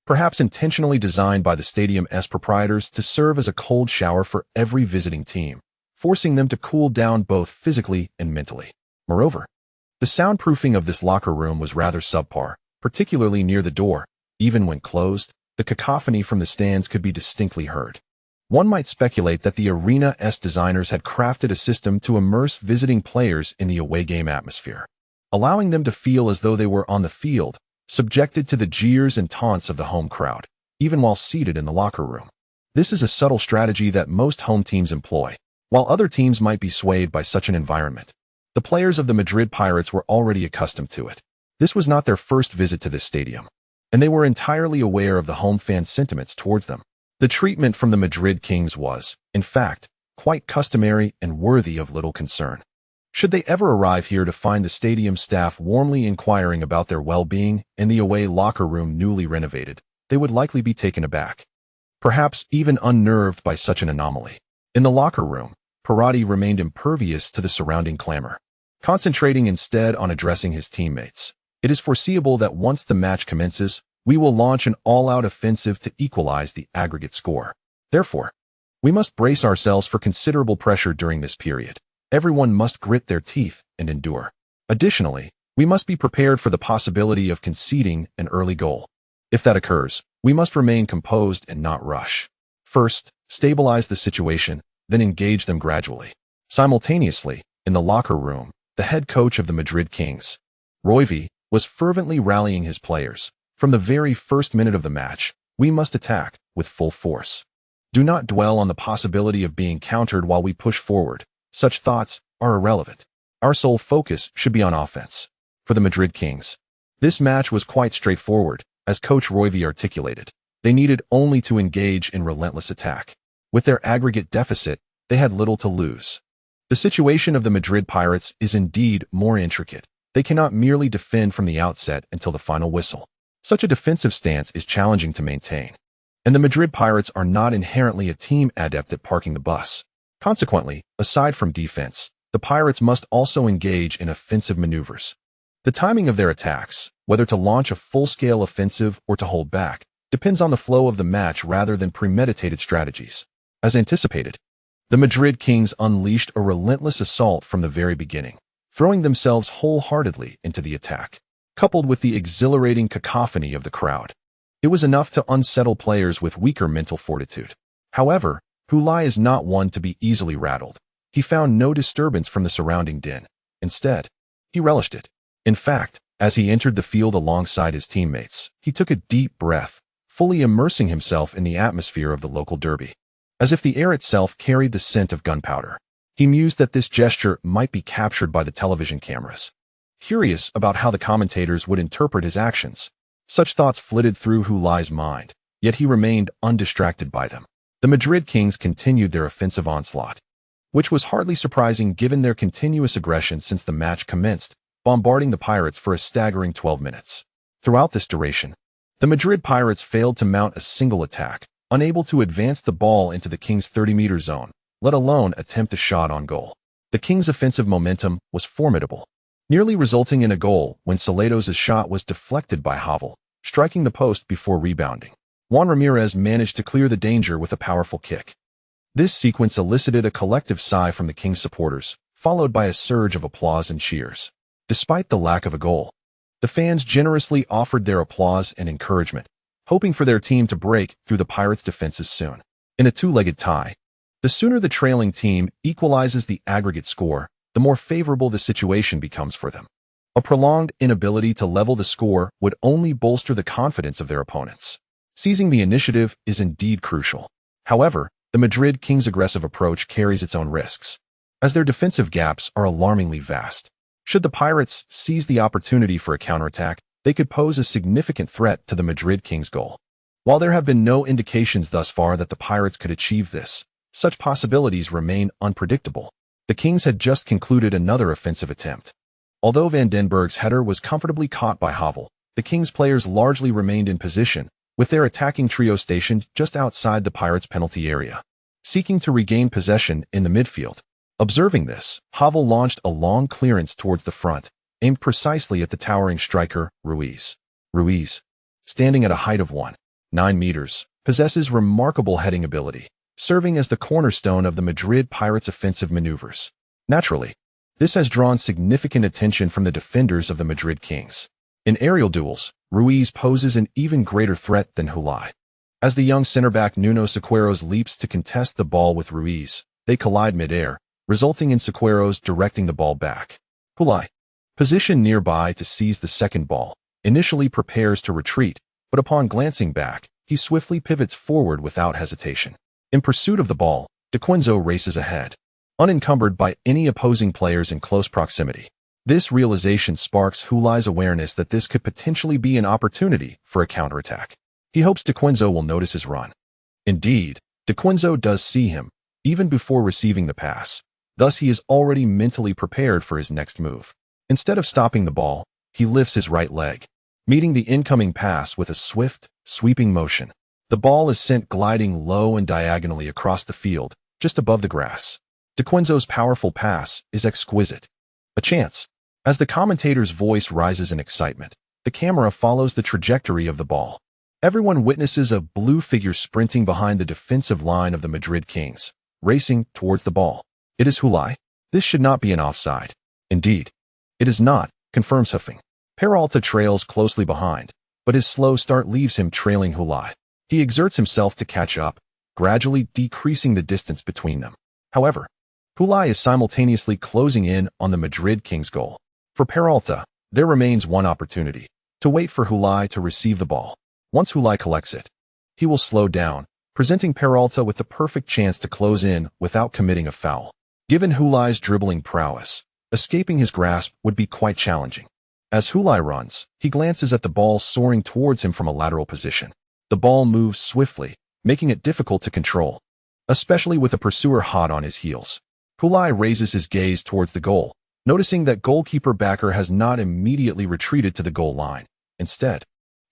[SPEAKER 1] perhaps intentionally designed by the stadium's proprietors to serve as a cold shower for every visiting team, forcing them to cool down both physically and mentally. Moreover, the soundproofing of this locker room was rather subpar, particularly near the door. Even when closed, the cacophony from the stands could be distinctly heard. One might speculate that the arena's designers had crafted a system to immerse visiting players in the away game atmosphere, allowing them to feel as though they were on the field, subjected to the jeers and taunts of the home crowd, even while seated in the locker room. This is a subtle strategy that most home teams employ, while other teams might be swayed by such an environment. The players of the Madrid Pirates were already accustomed to it. This was not their first visit to this stadium, and they were entirely aware of the home fans' sentiments towards them. The treatment from the Madrid Kings was, in fact, quite customary and worthy of little concern. Should they ever arrive here to find the stadium staff warmly inquiring about their well-being and the away locker room newly renovated, they would likely be taken aback, perhaps even unnerved by such an anomaly. In the locker room, Parati remained impervious to the surrounding clamor, concentrating instead on addressing his teammates. It is foreseeable that once the match commences, we will launch an all-out offensive to equalize the aggregate score. Therefore, we must brace ourselves for considerable pressure during this period. Everyone must grit their teeth and endure. Additionally, we must be prepared for the possibility of conceding an early goal. If that occurs, we must remain composed and not rush. First, stabilize the situation, then engage them gradually. Simultaneously, in the locker room, the head coach of the Madrid Kings, Royvi, was fervently rallying his players. From the very first minute of the match, we must attack with full force. Do not dwell on the possibility of being countered while we push forward. Such thoughts are irrelevant. Our sole focus should be on offense. For the Madrid Kings, this match was quite straightforward, as Coach Royvi articulated. They needed only to engage in relentless attack. With their aggregate deficit, they had little to lose. The situation of the Madrid Pirates is indeed more intricate. They cannot merely defend from the outset until the final whistle. Such a defensive stance is challenging to maintain, and the Madrid Pirates are not inherently a team adept at parking the bus. Consequently, aside from defense, the Pirates must also engage in offensive maneuvers. The timing of their attacks, whether to launch a full-scale offensive or to hold back, depends on the flow of the match rather than premeditated strategies. As anticipated, the Madrid Kings unleashed a relentless assault from the very beginning, throwing themselves wholeheartedly into the attack. Coupled with the exhilarating cacophony of the crowd, it was enough to unsettle players with weaker mental fortitude. However, Futile is not one to be easily rattled. He found no disturbance from the surrounding din. Instead, he relished it. In fact, as he entered the field alongside his teammates, he took a deep breath, fully immersing himself in the atmosphere of the local derby. As if the air itself carried the scent of gunpowder, he mused that this gesture might be captured by the television cameras. Curious about how the commentators would interpret his actions, such thoughts flitted through Futile's mind, yet he remained undistracted by them. The Madrid Kings continued their offensive onslaught, which was hardly surprising given their continuous aggression since the match commenced, bombarding the Pirates for a staggering 12 minutes. Throughout this duration, the Madrid Pirates failed to mount a single attack, unable to advance the ball into the Kings' 30-meter zone, let alone attempt a shot on goal. The Kings' offensive momentum was formidable, nearly resulting in a goal when Salados's shot was deflected by Havel, striking the post before rebounding. Juan Ramirez managed to clear the danger with a powerful kick. This sequence elicited a collective sigh from the Kings supporters, followed by a surge of applause and cheers. Despite the lack of a goal, the fans generously offered their applause and encouragement, hoping for their team to break through the Pirates' defenses soon. In a two-legged tie, the sooner the trailing team equalizes the aggregate score, the more favorable the situation becomes for them. A prolonged inability to level the score would only bolster the confidence of their opponents. Seizing the initiative is indeed crucial. However, the Madrid Kings' aggressive approach carries its own risks, as their defensive gaps are alarmingly vast. Should the Pirates seize the opportunity for a counterattack, they could pose a significant threat to the Madrid Kings' goal. While there have been no indications thus far that the Pirates could achieve this, such possibilities remain unpredictable. The Kings had just concluded another offensive attempt. Although Van den Berg's header was comfortably caught by Havel, the Kings players largely remained in position, with their attacking trio stationed just outside the Pirates' penalty area, seeking to regain possession in the midfield. Observing this, Havel launched a long clearance towards the front, aimed precisely at the towering striker, Ruiz. Ruiz, standing at a height of 1.9 meters, possesses remarkable heading ability, serving as the cornerstone of the Madrid Pirates' offensive maneuvers. Naturally, this has drawn significant attention from the defenders of the Madrid Kings. In aerial duels, Ruiz poses an even greater threat than Hulai. As the young center-back Nuno Sequeiros leaps to contest the ball with Ruiz, they collide mid-air, resulting in Sequeiros directing the ball back. Hulai, positioned nearby to seize the second ball, initially prepares to retreat, but upon glancing back, he swiftly pivots forward without hesitation. In pursuit of the ball, Dequenzo races ahead, unencumbered by any opposing players in close proximity. This realization sparks Hulai's awareness that this could potentially be an opportunity for a counterattack. He hopes Dequenzo will notice his run. Indeed, Dequenzo does see him, even before receiving the pass. Thus he is already mentally prepared for his next move. Instead of stopping the ball, he lifts his right leg, meeting the incoming pass with a swift, sweeping motion. The ball is sent gliding low and diagonally across the field, just above the grass. Dequenzo's powerful pass is exquisite. A chance. As the commentator's voice rises in excitement, the camera follows the trajectory of the ball. Everyone witnesses a blue figure sprinting behind the defensive line of the Madrid Kings, racing towards the ball. It is Hulai. This should not be an offside. Indeed, it is not, confirms Huffing. Peralta trails closely behind, but his slow start leaves him trailing Hulai. He exerts himself to catch up, gradually decreasing the distance between them. However, Hulai is simultaneously closing in on the Madrid Kings' goal. For Peralta, there remains one opportunity: to wait for Hulai to receive the ball. Once Hulai collects it, he will slow down, presenting Peralta with the perfect chance to close in without committing a foul. Given Hulai's dribbling prowess, escaping his grasp would be quite challenging. As Hulai runs, he glances at the ball soaring towards him from a lateral position. The ball moves swiftly, making it difficult to control, especially with the pursuer hot on his heels. Hulai raises his gaze towards the goal, noticing that goalkeeper Bakker has not immediately retreated to the goal line. Instead,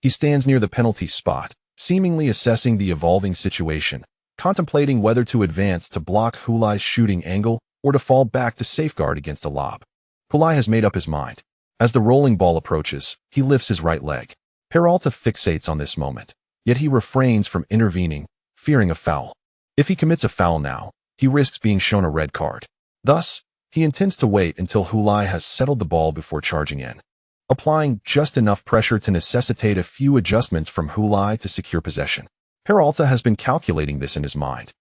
[SPEAKER 1] he stands near the penalty spot, seemingly assessing the evolving situation, contemplating whether to advance to block Hulai's shooting angle or to fall back to safeguard against a lob. Hulai has made up his mind. As the rolling ball approaches, he lifts his right leg. Peralta fixates on this moment, yet he refrains from intervening, fearing a foul. If he commits a foul now, he risks being shown a red card. Thus, he intends to wait until Hulai has settled the ball before charging in, applying just enough pressure to necessitate a few adjustments from Hulai to secure possession. Peralta has been calculating this in his mind.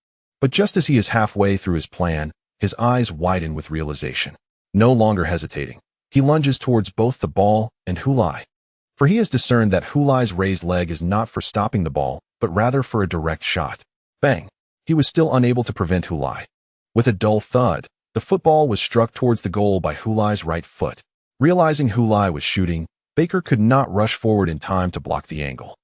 [SPEAKER 1] But just as he is halfway through his plan, his eyes widen with realization. No longer hesitating, he lunges towards both the ball and Hulai. For he has discerned that Hulai's raised leg is not for stopping the ball, but rather for a direct shot. Bang! He was still unable to prevent Hulai. With a dull thud, the football was struck towards the goal by Hulai's right foot. Realizing Hulai was shooting, Bakker could not rush forward in time to block the angle.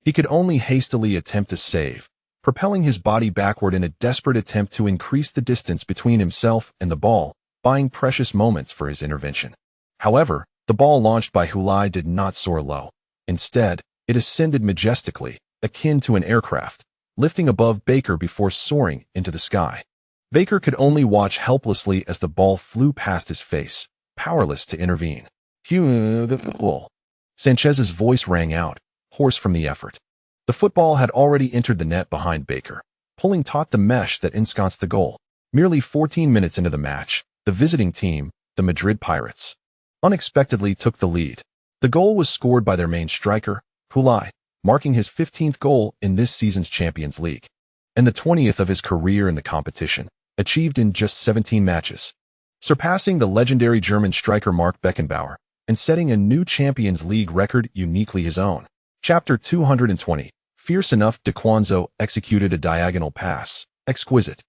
[SPEAKER 1] He could only hastily attempt to save, propelling his body backward in a desperate attempt to increase the distance between himself and the ball, buying precious moments for his intervention. However, the ball launched by Hulai did not soar low. Instead, it ascended majestically, akin to an aircraft, lifting above Bakker before soaring into the sky. Bakker could only watch helplessly as the ball flew past his face, powerless to intervene. Sanchez's voice rang out, hoarse from the effort. The football had already entered the net behind Bakker, pulling taut the mesh that ensconced the goal. Merely 14 minutes into the match, the visiting team, the Madrid Pirates, unexpectedly took the lead. The goal was scored by their main striker, Hulai, marking his 15th goal in this season's Champions League, and the 20th of his career in the competition, achieved in just 17 matches, surpassing the legendary German striker Mark Beckenbauer, and setting a new Champions League record uniquely his own. Chapter 220. Fierce enough, Dequenzo executed a diagonal pass. Exquisite.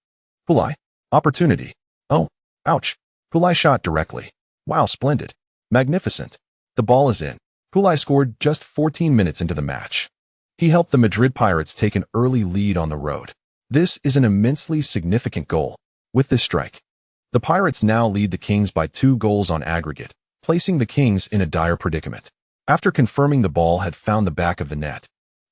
[SPEAKER 1] Hulai. Opportunity. Oh, ouch. Hulai shot directly. Wow, splendid. Magnificent. The ball is in. Hulai scored just 14 minutes into the match. He helped the Madrid Pirates take an early lead on the road. This is an immensely significant goal. With this strike, the Pirates now lead the Kings by 2 goals on aggregate, placing the Kings in a dire predicament. After confirming the ball had found the back of the net,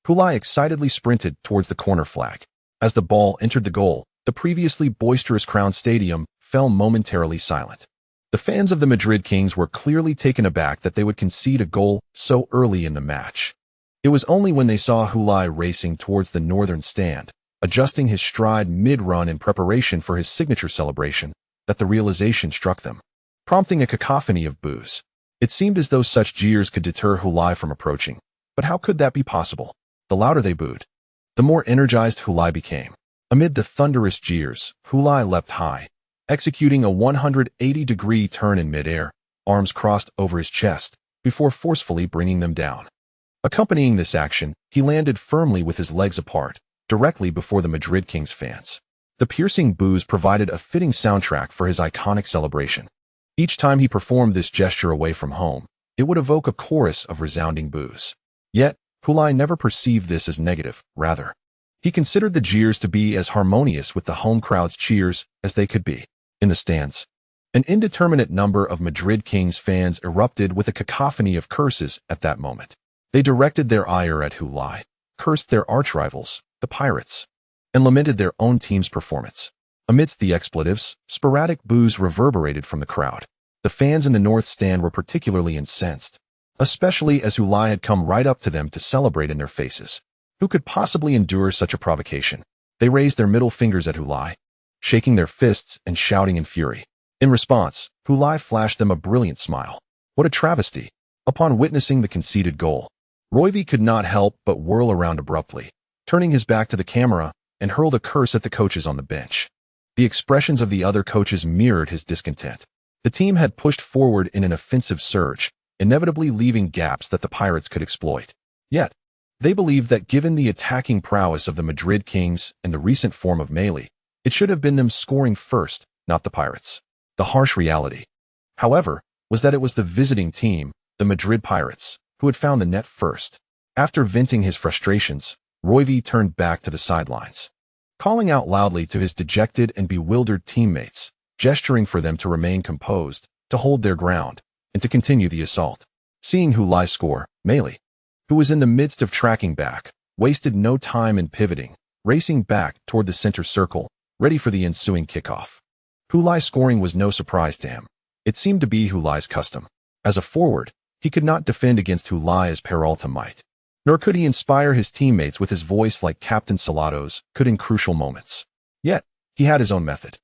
[SPEAKER 1] Hulai excitedly sprinted towards the corner flag. As the ball entered the goal, the previously boisterous Crown Stadium fell momentarily silent. The fans of the Madrid Kings were clearly taken aback that they would concede a goal so early in the match. It was only when they saw Hulai racing towards the northern stand, adjusting his stride mid-run in preparation for his signature celebration, that the realization struck them, prompting a cacophony of boos. It seemed as though such jeers could deter Hulai from approaching, but how could that be possible? The louder they booed, the more energized Hulai became. Amid the thunderous jeers, Hulai leapt high, executing a 180-degree turn in midair, arms crossed over his chest, before forcefully bringing them down. Accompanying this action, he landed firmly with his legs apart, directly before the Madrid Kings fans. The piercing boos provided a fitting soundtrack for his iconic celebration. Each time he performed this gesture away from home, it would evoke a chorus of resounding boos. Yet, Hulai never perceived this as negative, rather. He considered the jeers to be as harmonious with the home crowd's cheers as they could be. In the stands, an indeterminate number of Madrid Kings fans erupted with a cacophony of curses at that moment. They directed their ire at Hulai, cursed their archrivals, the Pirates, and lamented their own team's performance. Amidst the expletives, sporadic boos reverberated from the crowd. The fans in the north stand were particularly incensed, especially as Hulai had come right up to them to celebrate in their faces. Who could possibly endure such a provocation? They raised their middle fingers at Hulai, shaking their fists and shouting in fury. In response, Hulai flashed them a brilliant smile. What a travesty! Upon witnessing the conceded goal, Roivy could not help but whirl around abruptly, turning his back to the camera, and hurled a curse at the coaches on the bench. The expressions of the other coaches mirrored his discontent. The team had pushed forward in an offensive surge, inevitably leaving gaps that the Pirates could exploit. Yet, they believed that given the attacking prowess of the Madrid Kings and the recent form of Meli, it should have been them scoring first, not the Pirates. The harsh reality, however, was that it was the visiting team, the Madrid Pirates, who had found the net first. After venting his frustrations, Roivy turned back to the sidelines, calling out loudly to his dejected and bewildered teammates, gesturing for them to remain composed, to hold their ground, and to continue the assault. Seeing Hulai score, Meli, who was in the midst of tracking back, wasted no time in pivoting, racing back toward the center circle, ready for the ensuing kickoff. Hulai's scoring was no surprise to him. It seemed to be Hulai's custom. As a forward, he could not defend against Hulai as Peralta might, nor could he inspire his teammates with his voice like Captain Salado's could in crucial moments. Yet, he had his own method.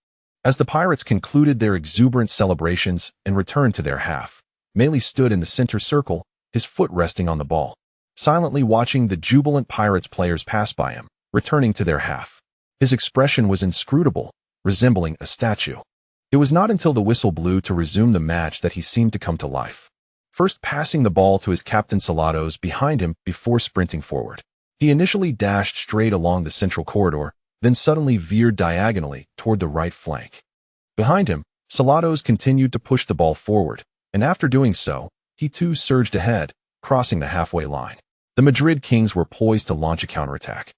[SPEAKER 1] As the Pirates concluded their exuberant celebrations and returned to their half, Meli stood in the center circle, his foot resting on the ball, silently watching the jubilant Pirates players pass by him, returning to their half. His expression was inscrutable, resembling a statue. It was not until the whistle blew to resume the match that he seemed to come to life. First passing the ball to his captain Salados behind him before sprinting forward. He initially dashed straight along the central corridor, then suddenly veered diagonally toward the right flank. Behind him, Salados continued to push the ball forward, and after doing so, he too surged ahead, crossing the halfway line. The Madrid Kings were poised to launch a counterattack,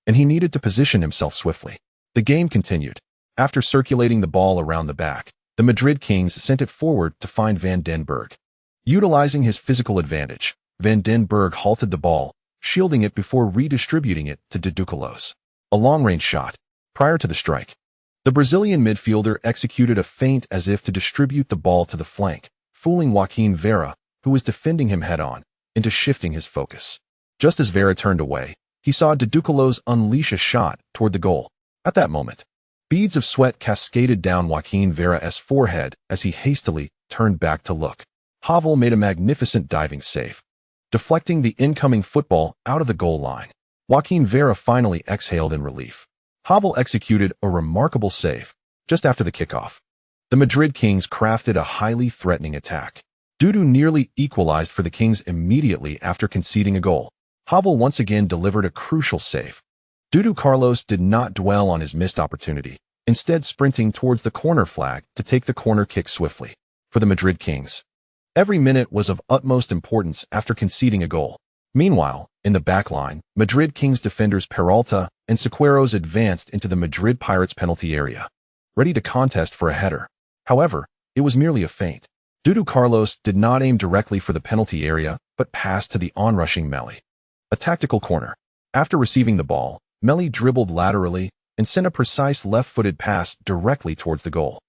[SPEAKER 1] and he needed to position himself swiftly. The game continued. After circulating the ball around the back, the Madrid Kings sent it forward to find Van den Berg. Utilizing his physical advantage, Van den Berg halted the ball, shielding it before redistributing it to Deducalos. A long-range shot. Prior to the strike, the Brazilian midfielder executed a feint as if to distribute the ball to the flank, fooling Joaquin Vera, who was defending him head-on, into shifting his focus. Just as Vera turned away, he saw Deducalos unleash a shot toward the goal. At that moment, beads of sweat cascaded down Joaquin Vera's forehead as he hastily turned back to look. Havel made a magnificent diving save, deflecting the incoming football out of the goal line. Joaquin Vera finally exhaled in relief. Havel executed a remarkable save just after the kickoff. The Madrid Kings crafted a highly threatening attack. Dudu nearly equalized for the Kings immediately after conceding a goal. Havel once again delivered a crucial save. Dudu Carlos did not dwell on his missed opportunity, instead sprinting towards the corner flag to take the corner kick swiftly. For the Madrid Kings, every minute was of utmost importance after conceding a goal. Meanwhile, in the back line, Madrid Kings defenders Peralta and Sequeiros advanced into the Madrid Pirates penalty area, ready to contest for a header. However, it was merely a feint. Dudu Carlos did not aim directly for the penalty area, but passed to the onrushing Meli. A tactical corner. After receiving the ball, Meli dribbled laterally and sent a precise left-footed pass directly towards the goal.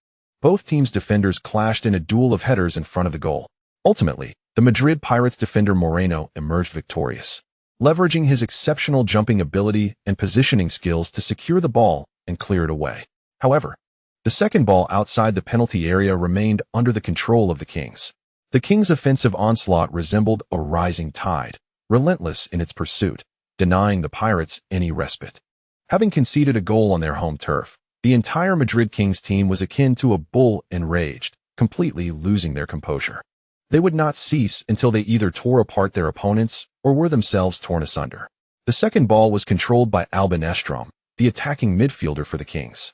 [SPEAKER 1] Both teams' defenders clashed in a duel of headers in front of the goal. Ultimately, the Madrid Pirates defender Moreno emerged victorious, leveraging his exceptional jumping ability and positioning skills to secure the ball and clear it away. However, the second ball outside the penalty area remained under the control of the Kings. The Kings' offensive onslaught resembled a rising tide, relentless in its pursuit, denying the Pirates any respite. Having conceded a goal on their home turf, the entire Madrid Kings team was akin to a bull enraged, completely losing their composure. They would not cease until they either tore apart their opponents or were themselves torn asunder. The second ball was controlled by Albin Estrom, the attacking midfielder for the Kings.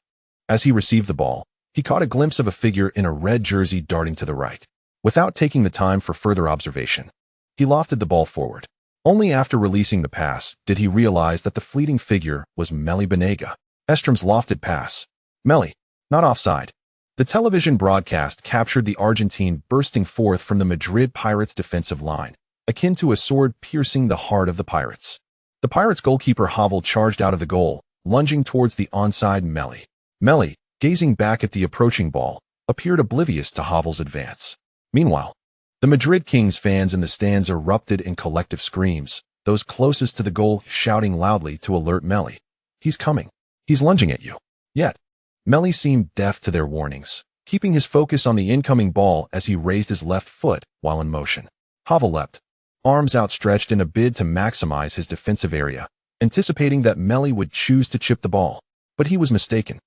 [SPEAKER 1] As he received the ball, he caught a glimpse of a figure in a red jersey darting to the right. Without taking the time for further observation, he lofted the ball forward. Only after releasing the pass did he realize that the fleeting figure was Meli. Estrom's lofted pass. Meli, not offside. The television broadcast captured the Argentine bursting forth from the Madrid Pirates' defensive line, akin to a sword piercing the heart of the Pirates. The Pirates goalkeeper Havel charged out of the goal, lunging towards the onside Meli. Meli, gazing back at the approaching ball, appeared oblivious to Havel's advance. Meanwhile, the Madrid Kings fans in the stands erupted in collective screams, those closest to the goal shouting loudly to alert Meli. He's coming. He's lunging at you. Yet, Meli seemed deaf to their warnings, keeping his focus on the incoming ball as he raised his left foot while in motion. Havel leapt, arms outstretched in a bid to maximize his defensive area, anticipating that Meli would choose to chip the ball. But he was mistaken.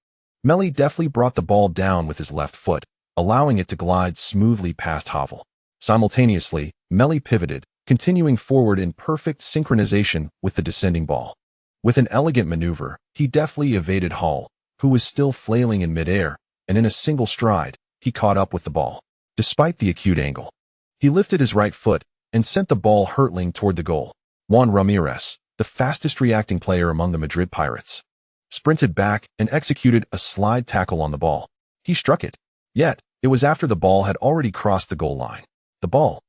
[SPEAKER 1] Meli deftly brought the ball down with his left foot, allowing it to glide smoothly past Havel. Simultaneously, Meli pivoted, continuing forward in perfect synchronization with the descending ball. With an elegant maneuver, he deftly evaded Hall, who was still flailing in midair, and in a single stride, he caught up with the ball. Despite the acute angle, he lifted his right foot and sent the ball hurtling toward the goal. Juan Ramirez, the fastest reacting player among the Madrid Pirates, sprinted back and executed a slide tackle on the ball. He struck it. Yet, it was after the ball had already crossed the goal line. The ball,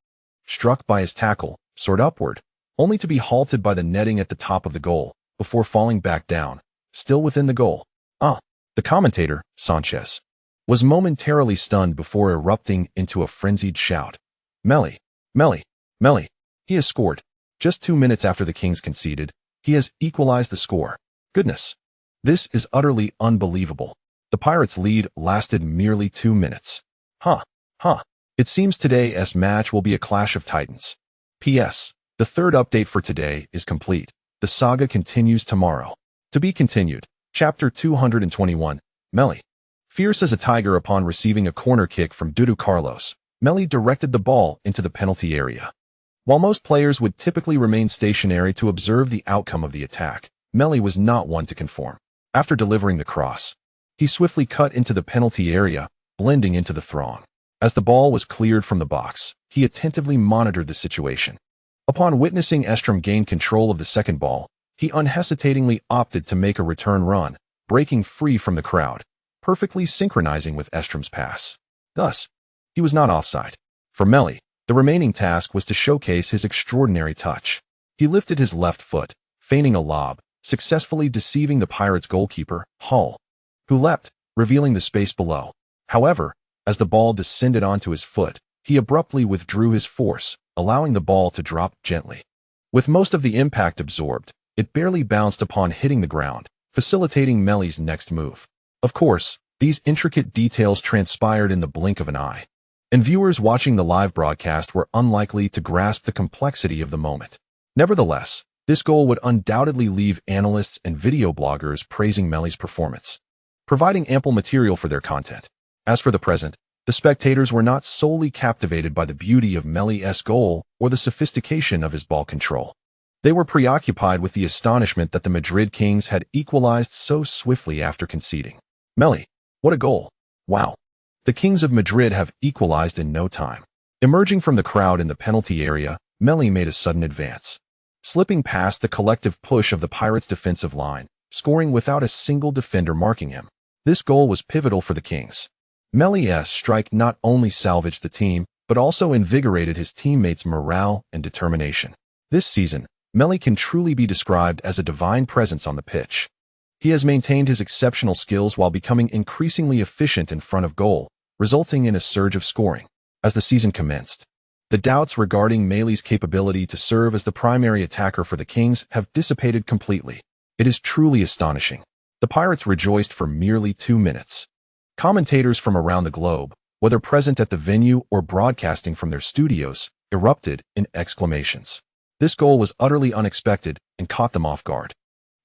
[SPEAKER 1] struck by his tackle, soared upward, only to be halted by the netting at the top of the goal, before falling back down, still within the goal. The commentator, Sanchez, was momentarily stunned before erupting into a frenzied shout. Meli, Meli, Meli, he has scored. Just 2 minutes after the Kings conceded, he has equalized the score. Goodness. This is utterly unbelievable. The Pirates' lead lasted merely 2 minutes. It seems today's match will be a clash of titans. P.S. The third update for today is complete. The saga continues tomorrow. To be continued. Chapter 221. Meli. Fierce as a tiger upon receiving a corner kick from Dudu Carlos, Meli directed the ball into the penalty area. While most players would typically remain stationary to observe the outcome of the attack, Meli was not one to conform. After delivering the cross, he swiftly cut into the penalty area, blending into the throng. As the ball was cleared from the box, he attentively monitored the situation. Upon witnessing Estrom gain control of the second ball, he unhesitatingly opted to make a return run, breaking free from the crowd, perfectly synchronizing with Estrom's pass. Thus, he was not offside. For Meli, the remaining task was to showcase his extraordinary touch. He lifted his left foot, feigning a lob, successfully deceiving the Pirates' goalkeeper, Hall, who leapt, revealing the space below. However, as the ball descended onto his foot, he abruptly withdrew his force, allowing the ball to drop gently. With most of the impact absorbed, it barely bounced upon hitting the ground, facilitating Meli's next move. Of course, these intricate details transpired in the blink of an eye, and viewers watching the live broadcast were unlikely to grasp the complexity of the moment. Nevertheless, this goal would undoubtedly leave analysts and video bloggers praising Meli's performance, providing ample material for their content. As for the present, the spectators were not solely captivated by the beauty of Meli's goal or the sophistication of his ball control. They were preoccupied with the astonishment that the Madrid Kings had equalized so swiftly after conceding. Meli, what a goal! Wow! The Kings of Madrid have equalized in no time. Emerging from the crowd in the penalty area, Meli made a sudden advance, slipping past the collective push of the Pirates' defensive line, scoring without a single defender marking him. This goal was pivotal for the Kings. Meli's strike not only salvaged the team, but also invigorated his teammates' morale and determination. This season, Meli can truly be described as a divine presence on the pitch. He has maintained his exceptional skills while becoming increasingly efficient in front of goal, resulting in a surge of scoring. As the season commenced, the doubts regarding Meli's capability to serve as the primary attacker for the Kings have dissipated completely. It is truly astonishing. The Pirates rejoiced for merely 2 minutes. Commentators from around the globe, whether present at the venue or broadcasting from their studios, erupted in exclamations. This goal was utterly unexpected and caught them off guard.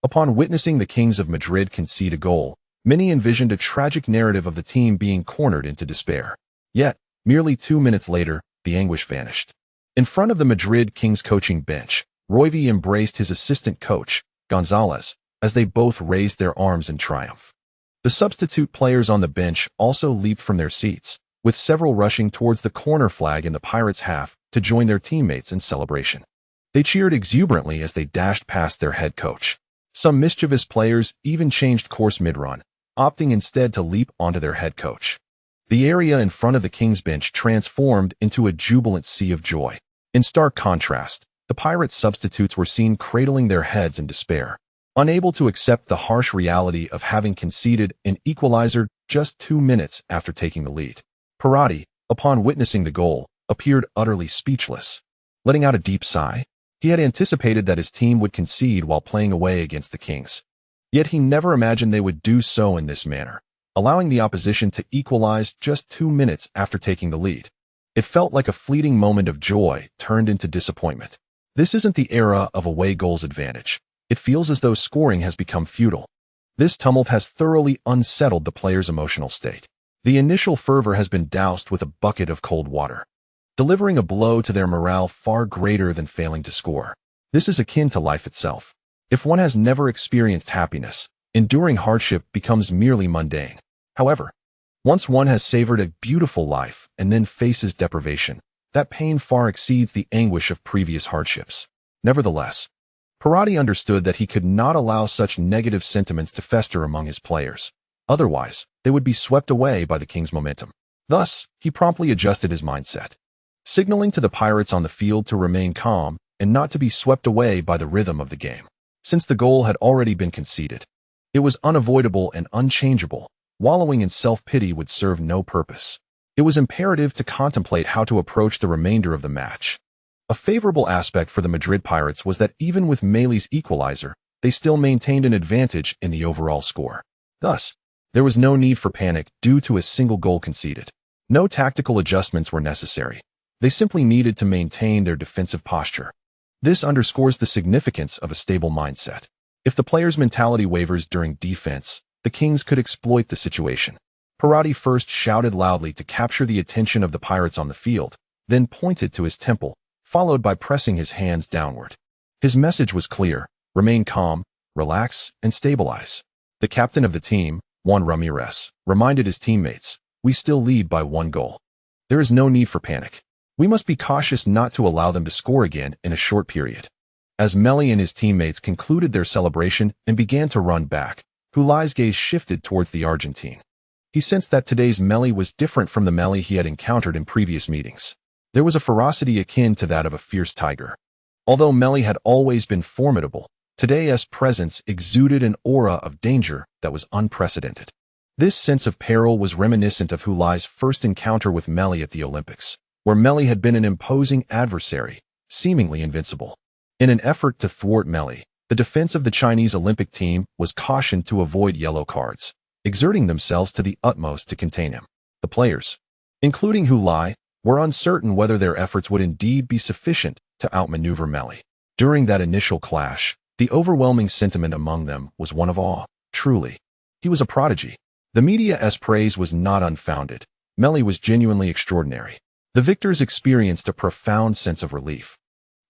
[SPEAKER 1] Upon witnessing the Kings of Madrid concede a goal, many envisioned a tragic narrative of the team being cornered into despair. Yet, merely 2 minutes later, the anguish vanished. In front of the Madrid Kings coaching bench, Roivy embraced his assistant coach, Gonzalez, as they both raised their arms in triumph. The substitute players on the bench also leaped from their seats, with several rushing towards the corner flag in the Pirates' half to join their teammates in celebration. They cheered exuberantly as they dashed past their head coach. Some mischievous players even changed course mid-run, opting instead to leap onto their head coach. The area in front of the Kings bench transformed into a jubilant sea of joy. In stark contrast, the Pirates substitutes were seen cradling their heads in despair, unable to accept the harsh reality of having conceded an equalizer just 2 minutes after taking the lead. Parati, upon witnessing the goal, appeared utterly speechless. Letting out a deep sigh, he had anticipated that his team would concede while playing away against the Kings. Yet he never imagined they would do so in this manner, allowing the opposition to equalize just 2 minutes after taking the lead. It felt like a fleeting moment of joy turned into disappointment. This isn't the era of away goals advantage. It feels as though scoring has become futile. This tumult has thoroughly unsettled the players' emotional state. The initial fervor has been doused with a bucket of cold water, delivering a blow to their morale far greater than failing to score. This is akin to life itself. If one has never experienced happiness, enduring hardship becomes merely mundane. However, once one has savored a beautiful life and then faces deprivation, that pain far exceeds the anguish of previous hardships. Nevertheless, Parati understood that he could not allow such negative sentiments to fester among his players. Otherwise, they would be swept away by the Kings' momentum. Thus, he promptly adjusted his mindset, signaling to the Pirates on the field to remain calm and not to be swept away by the rhythm of the game. Since the goal had already been conceded, it was unavoidable and unchangeable. Wallowing in self-pity would serve no purpose. It was imperative to contemplate how to approach the remainder of the match. A favorable aspect for the Madrid Pirates was that even with Meli's equalizer, they still maintained an advantage in the overall score. Thus, there was no need for panic due to a single goal conceded. No tactical adjustments were necessary. They simply needed to maintain their defensive posture. This underscores the significance of a stable mindset. If the players' mentality wavers during defense, the Kings could exploit the situation. Parati first shouted loudly to capture the attention of the Pirates on the field, then pointed to his temple, followed by pressing his hands downward. His message was clear: remain calm, relax, and stabilize. The captain of the team, Juan Ramirez, reminded his teammates, "We still lead by 1 goal. There is no need for panic. We must be cautious not to allow them to score again in a short period." As Meli and his teammates concluded their celebration and began to run back, Futil's gaze shifted towards the Argentine. He sensed that today's Meli was different from the Meli he had encountered in previous meetings. There was a ferocity akin to that of a fierce tiger. Although Meli had always been formidable, today's presence exuded an aura of danger that was unprecedented. This sense of peril was reminiscent of Futil's first encounter with Meli at the Olympics, where Meli had been an imposing adversary, seemingly invincible. In an effort to thwart Meli, the defense of the Chinese Olympic team was cautioned to avoid yellow cards, exerting themselves to the utmost to contain him. The players, including Futil, were uncertain whether their efforts would indeed be sufficient to outmaneuver Meli. During that initial clash, the overwhelming sentiment among them was one of awe. Truly, he was a prodigy. The media's praise was not unfounded. Meli was genuinely extraordinary. The victors experienced a profound sense of relief,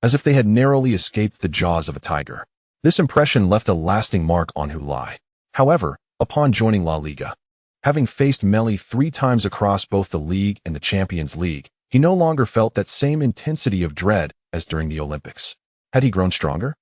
[SPEAKER 1] as if they had narrowly escaped the jaws of a tiger. This impression left a lasting mark on Futil. However, upon joining La Liga, having faced Meli 3 times across both the league and the Champions League, he no longer felt that same intensity of dread as during the Olympics. Had he grown stronger?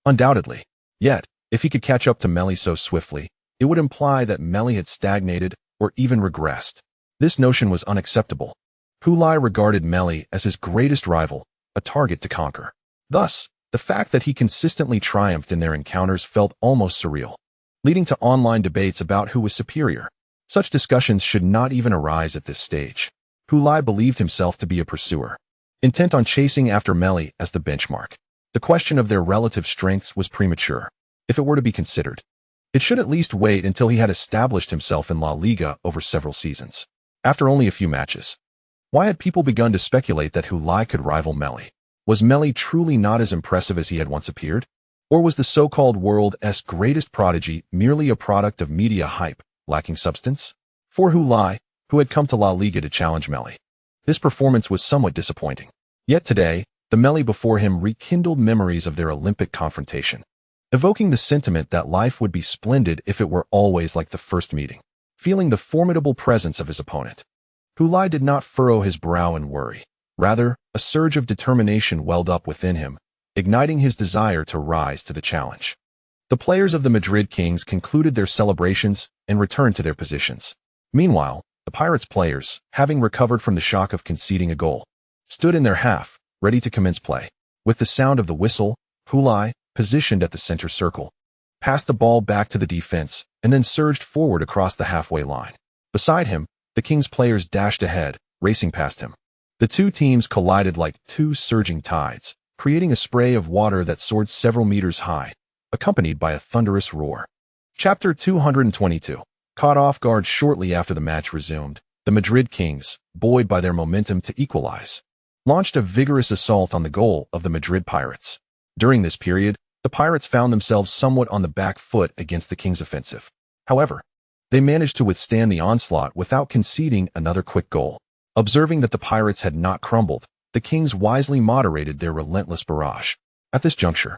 [SPEAKER 1] Undoubtedly. Yet, if he could catch up to Meli so swiftly, it would imply that Meli had stagnated or even regressed. This notion was unacceptable. Futil regarded Meli as his greatest rival, a target to conquer. Thus, The fact that he consistently triumphed in their encounters felt almost surreal, leading to online debates about who was superior. Such discussions should not even arise at this stage. Futile believed himself to be a pursuer, intent on chasing after Meli as the benchmark. The question of their relative strengths was premature, if it were to be considered. It should at least wait until he had established himself in La Liga over several seasons. After only a few matches, why had people begun to speculate that Futile could rival Meli? Was Meli truly not as impressive as he had once appeared? Or was the so-called world's greatest prodigy merely a product of media hype, lacking substance? For Futile, who had come to La Liga to challenge Meli, this performance was somewhat disappointing. Yet today, the Meli before him rekindled memories of their Olympic confrontation, evoking the sentiment that life would be splendid if it were always like the first meeting. Feeling the formidable presence of his opponent, Futile did not furrow his brow in worry. Rather, a surge of determination welled up within him, igniting his desire to rise to the challenge. The players of the Madrid Kings concluded their celebrations and returned to their positions. Meanwhile, the Pirates players, having recovered from the shock of conceding a goal, stood in their half, ready to commence play. With the sound of the whistle, Futile, positioned at the center circle, passed the ball back to the defense and then surged forward across the halfway line. Beside him, the Kings players dashed ahead, racing past him. The two teams collided like two surging tides, creating a spray of water that soared several meters high, accompanied by a thunderous roar. Chapter 222. Caught off guard shortly after the match resumed, the Madrid Kings, buoyed by their momentum to equalize, launched a vigorous assault on the goal of the Madrid Pirates. During this period, the Pirates found themselves somewhat on the back foot against the Kings' offensive. However, they managed to withstand the onslaught without conceding another quick goal. Observing that the Pirates had not crumbled, the Kings wisely moderated their relentless barrage. At this juncture,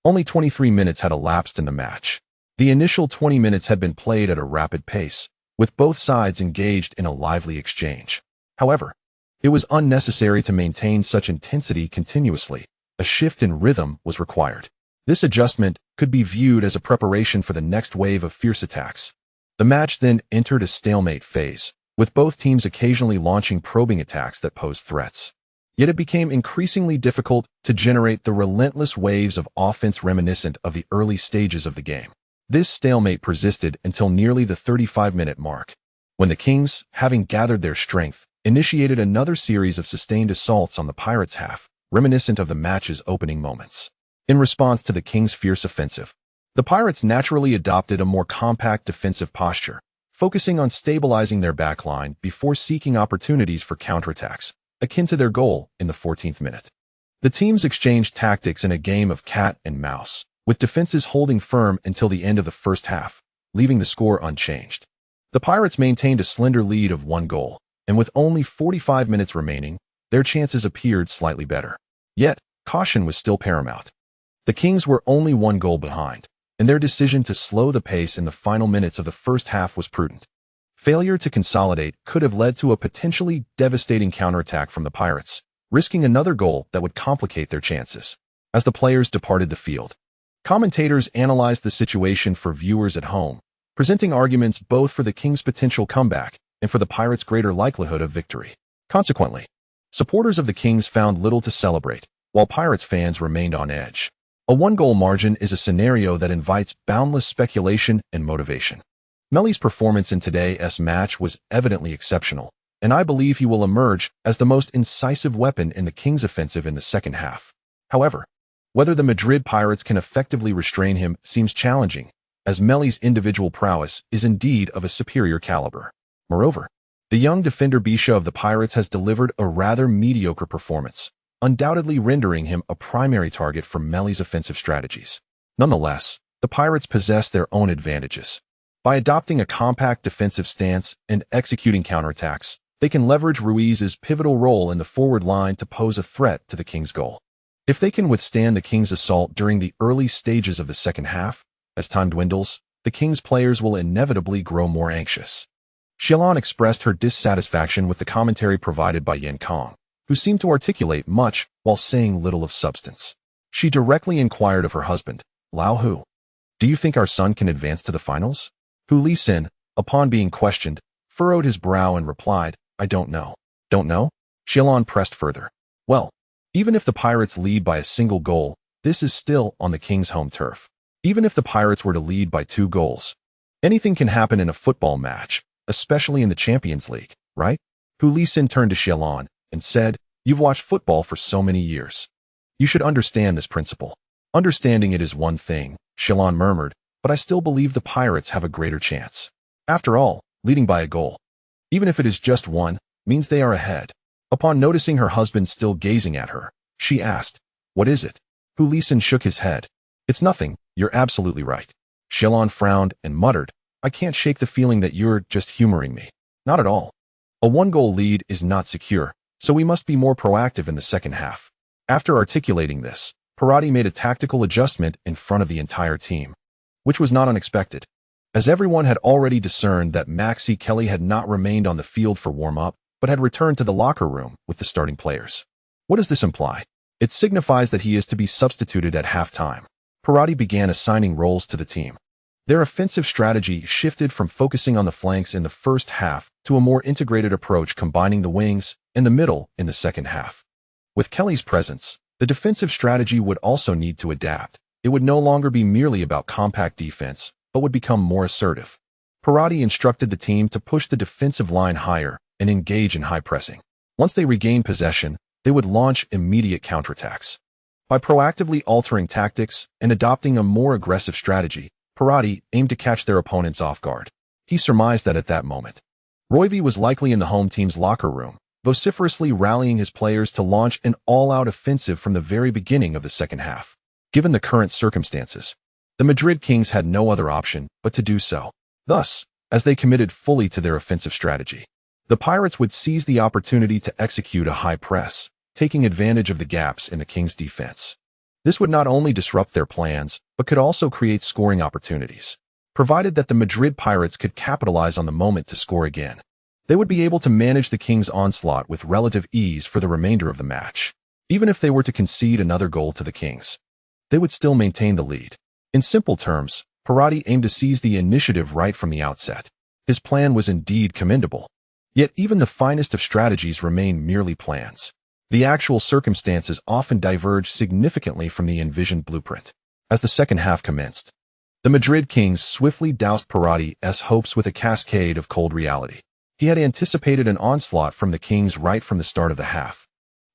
[SPEAKER 1] only 23 minutes had elapsed in the match. The initial 20 minutes had been played at a rapid pace, with both sides engaged in a lively exchange. However, it was unnecessary to maintain such intensity continuously. A shift in rhythm was required. This adjustment could be viewed as a preparation for the next wave of fierce attacks. The match then entered a stalemate phase, with both teams occasionally launching probing attacks that posed threats. Yet it became increasingly difficult to generate the relentless waves of offense reminiscent of the early stages of the game. This stalemate persisted until nearly the 35-minute mark, when the Kings, having gathered their strength, initiated another series of sustained assaults on the Pirates' half, reminiscent of the match's opening moments. In response to the Kings' fierce offensive, the Pirates naturally adopted a more compact defensive posture, focusing on stabilizing their backline before seeking opportunities for counterattacks, akin to their goal in the 14th minute. The teams exchanged tactics in a game of cat and mouse, with defenses holding firm until the end of the first half, leaving the score unchanged. The Pirates maintained a slender lead of 1 goal, and with only 45 minutes remaining, their chances appeared slightly better. Yet, caution was still paramount. The Kings were only 1 goal behind, and their decision to slow the pace in the final minutes of the first half was prudent. Failure to consolidate could have led to a potentially devastating counterattack from the Pirates, risking another goal that would complicate their chances. As the players departed the field, commentators analyzed the situation for viewers at home, presenting arguments both for the Kings' potential comeback and for the Pirates' greater likelihood of victory. Consequently, supporters of the Kings found little to celebrate, while Pirates fans remained on edge. A 1-goal margin is a scenario that invites boundless speculation and motivation. Meli's performance in today's match was evidently exceptional, and I believe he will emerge as the most incisive weapon in the Kings' offensive in the second half. However, whether the Madrid Pirates can effectively restrain him seems challenging, as Meli's individual prowess is indeed of a superior caliber. Moreover, the young defender Bisha of the Pirates has delivered a rather mediocre performance, undoubtedly rendering him a primary target for Meli's offensive strategies. Nonetheless, the Pirates possess their own advantages. By adopting a compact defensive stance and executing counterattacks, they can leverage Ruiz's pivotal role in the forward line to pose a threat to the Kings' goal. If they can withstand the Kings' assault during the early stages of the second half, as time dwindles, the Kings' players will inevitably grow more anxious. Xialan expressed her dissatisfaction with the commentary provided by Yan Kong, who seemed to articulate much while saying little of substance. She directly inquired of her husband, Lao Hu, "Do you think our son can advance to the finals?" Hu Li-sin, upon being questioned, furrowed his brow and replied, "I don't know." "Don't know?" Xialan pressed further. "Well, even if the Pirates lead by a single goal, this is still on the Kings' home turf. Even if the Pirates were to lead by 2 goals, anything can happen in a football match, especially in the Champions League, right? Unison turned to Xiaolong and said, "You've watched football for so many years. You should understand this principle." "Understanding it is one thing," Xiaolong murmured, "but I still believe the Pirates have a greater chance. After all, leading by a goal, even if it is just one, means they are ahead." Upon noticing her husband still gazing at her, she asked, "What is it?" Unison shook his head. "It's nothing, you're absolutely right." Xiaolong frowned and muttered, "I can't shake the feeling that you're just humoring me." "Not at all. A 1-goal lead is not secure, so we must be more proactive in the second half." After articulating this, Parati made a tactical adjustment in front of the entire team, which was not unexpected, as everyone had already discerned that Maxi Kelly had not remained on the field for warm-up, but had returned to the locker room with the starting players. What does this imply? It signifies that he is to be substituted at halftime. Parati began assigning roles to the team. Their offensive strategy shifted from focusing on the flanks in the first half to a more integrated approach combining the wings and the middle in the second half. With Kelly's presence, the defensive strategy would also need to adapt. It would no longer be merely about compact defense, but would become more assertive. Parati instructed the team to push the defensive line higher and engage in high pressing. Once they regained possession, they would launch immediate counterattacks. By proactively altering tactics and adopting a more aggressive strategy, Parati aimed to catch their opponents off guard. He surmised that at that moment, Roivy was likely in the home team's locker room, vociferously rallying his players to launch an all-out offensive from the very beginning of the second half. Given the current circumstances, the Madrid Kings had no other option but to do so. Thus, as they committed fully to their offensive strategy, the Pirates would seize the opportunity to execute a high press, taking advantage of the gaps in the Kings' defense. This would not only disrupt their plans, but could also create scoring opportunities. Provided that the Madrid Pirates could capitalize on the moment to score again, they would be able to manage the Kings' onslaught with relative ease for the remainder of the match. Even if they were to concede another goal to the Kings, they would still maintain the lead. In simple terms, Parati aimed to seize the initiative right from the outset. His plan was indeed commendable. Yet even the finest of strategies remain merely plans. The actual circumstances often diverge significantly from the envisioned blueprint. As the second half commenced, the Madrid Kings swiftly doused Parati's hopes with a cascade of cold reality. He had anticipated an onslaught from the Kings right from the start of the half,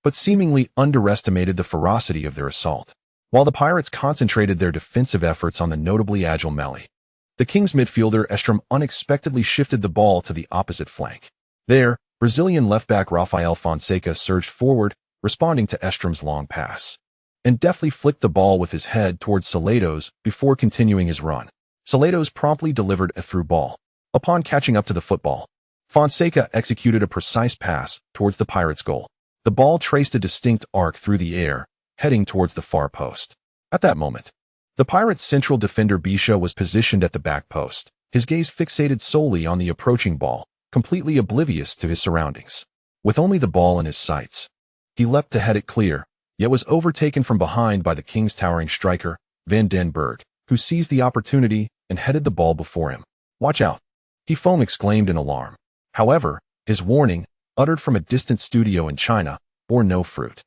[SPEAKER 1] but seemingly underestimated the ferocity of their assault. While the Pirates concentrated their defensive efforts on the notably agile Meli, the Kings midfielder Estrom unexpectedly shifted the ball to the opposite flank. There, Brazilian left-back Rafael Fonseca surged forward, responding to Estrom's long pass, and deftly flicked the ball with his head towards Saldados before continuing his run. Saldados promptly delivered a through ball. Upon catching up to the football, Fonseca executed a precise pass towards the Pirates' goal. The ball traced a distinct arc through the air, heading towards the far post. At that moment, the Pirates' central defender Bisha was positioned at the back post, his gaze fixated solely on the approaching ball, completely oblivious to his surroundings. With only the ball in his sights, he leapt to head it clear, yet was overtaken from behind by the Kings' towering striker, Van den Berg, who seized the opportunity and headed the ball before him. "Watch out!" he foam exclaimed in alarm. However, his warning, uttered from a distant studio in China, bore no fruit.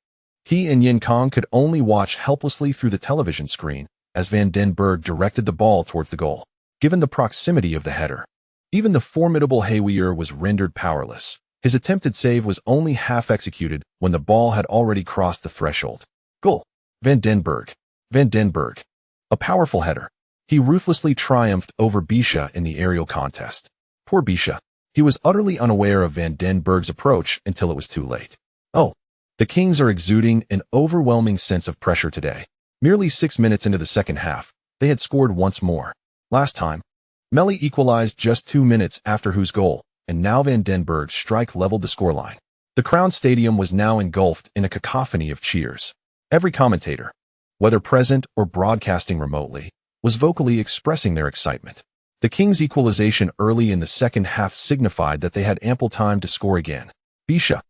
[SPEAKER 1] He and Yin Kong could only watch helplessly through the television screen as Van den Berg directed the ball towards the goal. Given the proximity of the header, even the formidable Hawier was rendered powerless. His attempted save was only half executed when the ball had already crossed the threshold. Goal! Van den Berg. Van den Berg. A powerful header. He ruthlessly triumphed over Bisha in the aerial contest. Poor Bisha. He was utterly unaware of Van den Berg's approach until it was too late. Oh, the Kings are exuding an overwhelming sense of pressure today. Merely 6 minutes into the second half, they had scored once more. Last time, Meli equalized just 2 minutes after whose goal, and now Van den Berg's strike leveled the scoreline. The Crown Stadium was now engulfed in a cacophony of cheers. Every commentator, whether present or broadcasting remotely, was vocally expressing their excitement. The Kings' equalization early in the second half signified that they had ample time to score again. Bisha,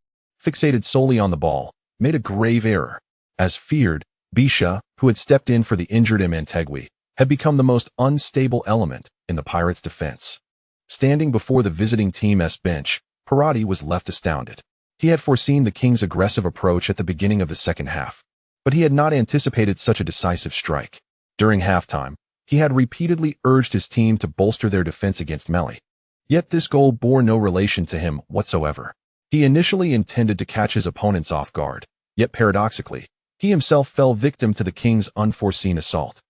[SPEAKER 1] fixated solely on the ball, made a grave error. As feared, Bisha, who had stepped in for the injured Mantegui, had become the most unstable element in the Pirates' defense. Standing before the visiting team's bench, Parati was left astounded. He had foreseen the Kings' aggressive approach at the beginning of the second half, but he had not anticipated such a decisive strike. During halftime, he had repeatedly urged his team to bolster their defense against Meli. Yet this goal bore no relation to him whatsoever. He initially intended to catch his opponents off guard, yet paradoxically, he himself fell victim to the Kings' unforeseen assault.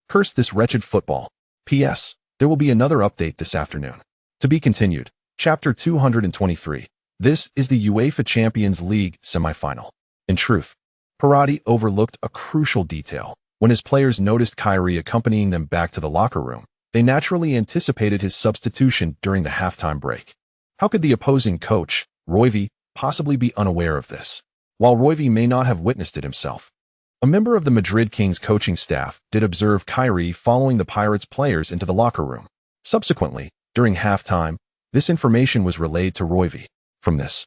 [SPEAKER 1] Curse this wretched football. P.S. There will be another update this afternoon. To be continued. Chapter 223. This is the UEFA Champions League semi-final. In truth, Parati overlooked a crucial detail. When his players noticed Kyrie accompanying them back to the locker room, they naturally anticipated his substitution during the halftime break. How could the opposing coach, Royvi, possibly be unaware of this? While Royvi may not have witnessed it himself, a member of the Madrid Kings coaching staff did observe Kyrie following the Pirates players into the locker room. Subsequently, during halftime, this information was relayed to Royvi. From this,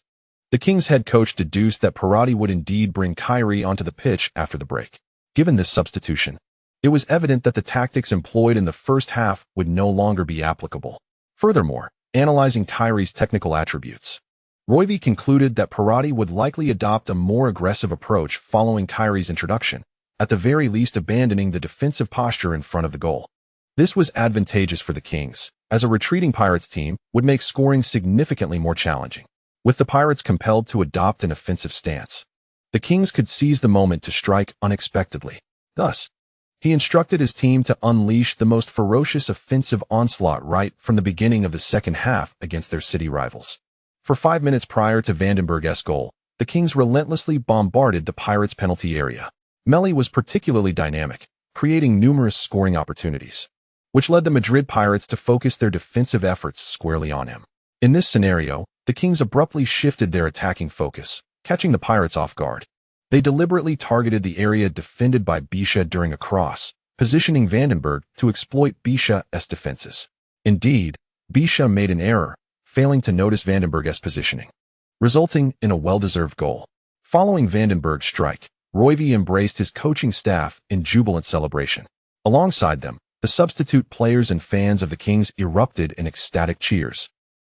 [SPEAKER 1] the Kings head coach deduced that Parati would indeed bring Kyrie onto the pitch after the break. Given this substitution, it was evident that the tactics employed in the first half would no longer be applicable. Furthermore, analyzing Kyrie's technical attributes, Royvi concluded that Parati would likely adopt a more aggressive approach following Kyrie's introduction, at the very least abandoning the defensive posture in front of the goal. This was advantageous for the Kings, as a retreating Pirates team would make scoring significantly more challenging. With the Pirates compelled to adopt an offensive stance, the Kings could seize the moment to strike unexpectedly. Thus, he instructed his team to unleash the most ferocious offensive onslaught right from the beginning of the second half against their city rivals. For 5 minutes prior to Vandenberg's goal, the Kings relentlessly bombarded the Pirates' penalty area. Meli was particularly dynamic, creating numerous scoring opportunities, which led the Madrid Pirates to focus their defensive efforts squarely on him. In this scenario, the Kings abruptly shifted their attacking focus, catching the Pirates off guard. They deliberately targeted the area defended by Bisha during a cross, positioning Vandenberg to exploit Bisha's defenses. Indeed, Bisha made an error, failing to notice Vandenberg's positioning, resulting in a well-deserved goal. Following Vandenberg's strike, Royvi embraced his coaching staff in jubilant celebration. Alongside them, the substitute players and fans of the Kings erupted in ecstatic cheers.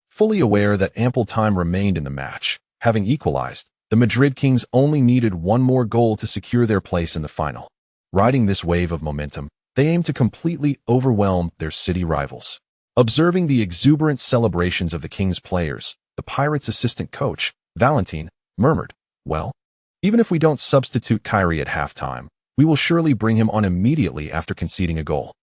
[SPEAKER 1] Fully aware that ample time remained in the match, having equalized, the Madrid Kings only needed one more goal to secure their place in the final. Riding this wave of momentum, they aimed to completely overwhelm their city rivals. Observing the exuberant celebrations of the Kings players, the Pirates' assistant coach, Valentin, murmured, "Well, even if we don't substitute Kyrie at halftime, we will surely bring him on immediately after conceding a goal."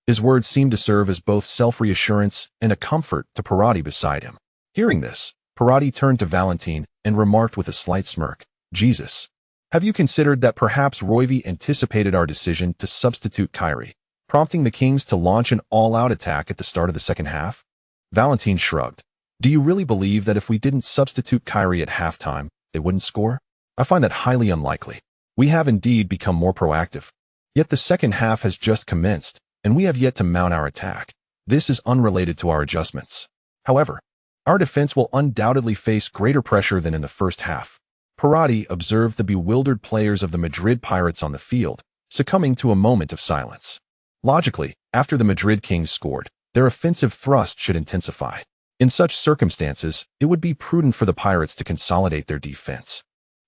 [SPEAKER 1] His words seemed to serve as both self-reassurance and a comfort to Parati beside him. Hearing this, Parati turned to Valentin and remarked with a slight smirk, "Jesus, have you considered that perhaps Royvi anticipated our decision to substitute Kyrie, prompting the Kings to launch an all-out attack at the start of the second half?" Valentin shrugged. "Do you really believe that if we didn't substitute Kyrie at halftime, they wouldn't score? I find that highly unlikely. We have indeed become more proactive. Yet the second half has just commenced, and we have yet to mount our attack. This is unrelated to our adjustments. However, our defense will undoubtedly face greater pressure than in the first half." Parati observed the bewildered players of the Madrid Pirates on the field, succumbing to a moment of silence. Logically, after the Madrid Kings scored, their offensive thrust should intensify. In such circumstances, it would be prudent for the Pirates to consolidate their defense,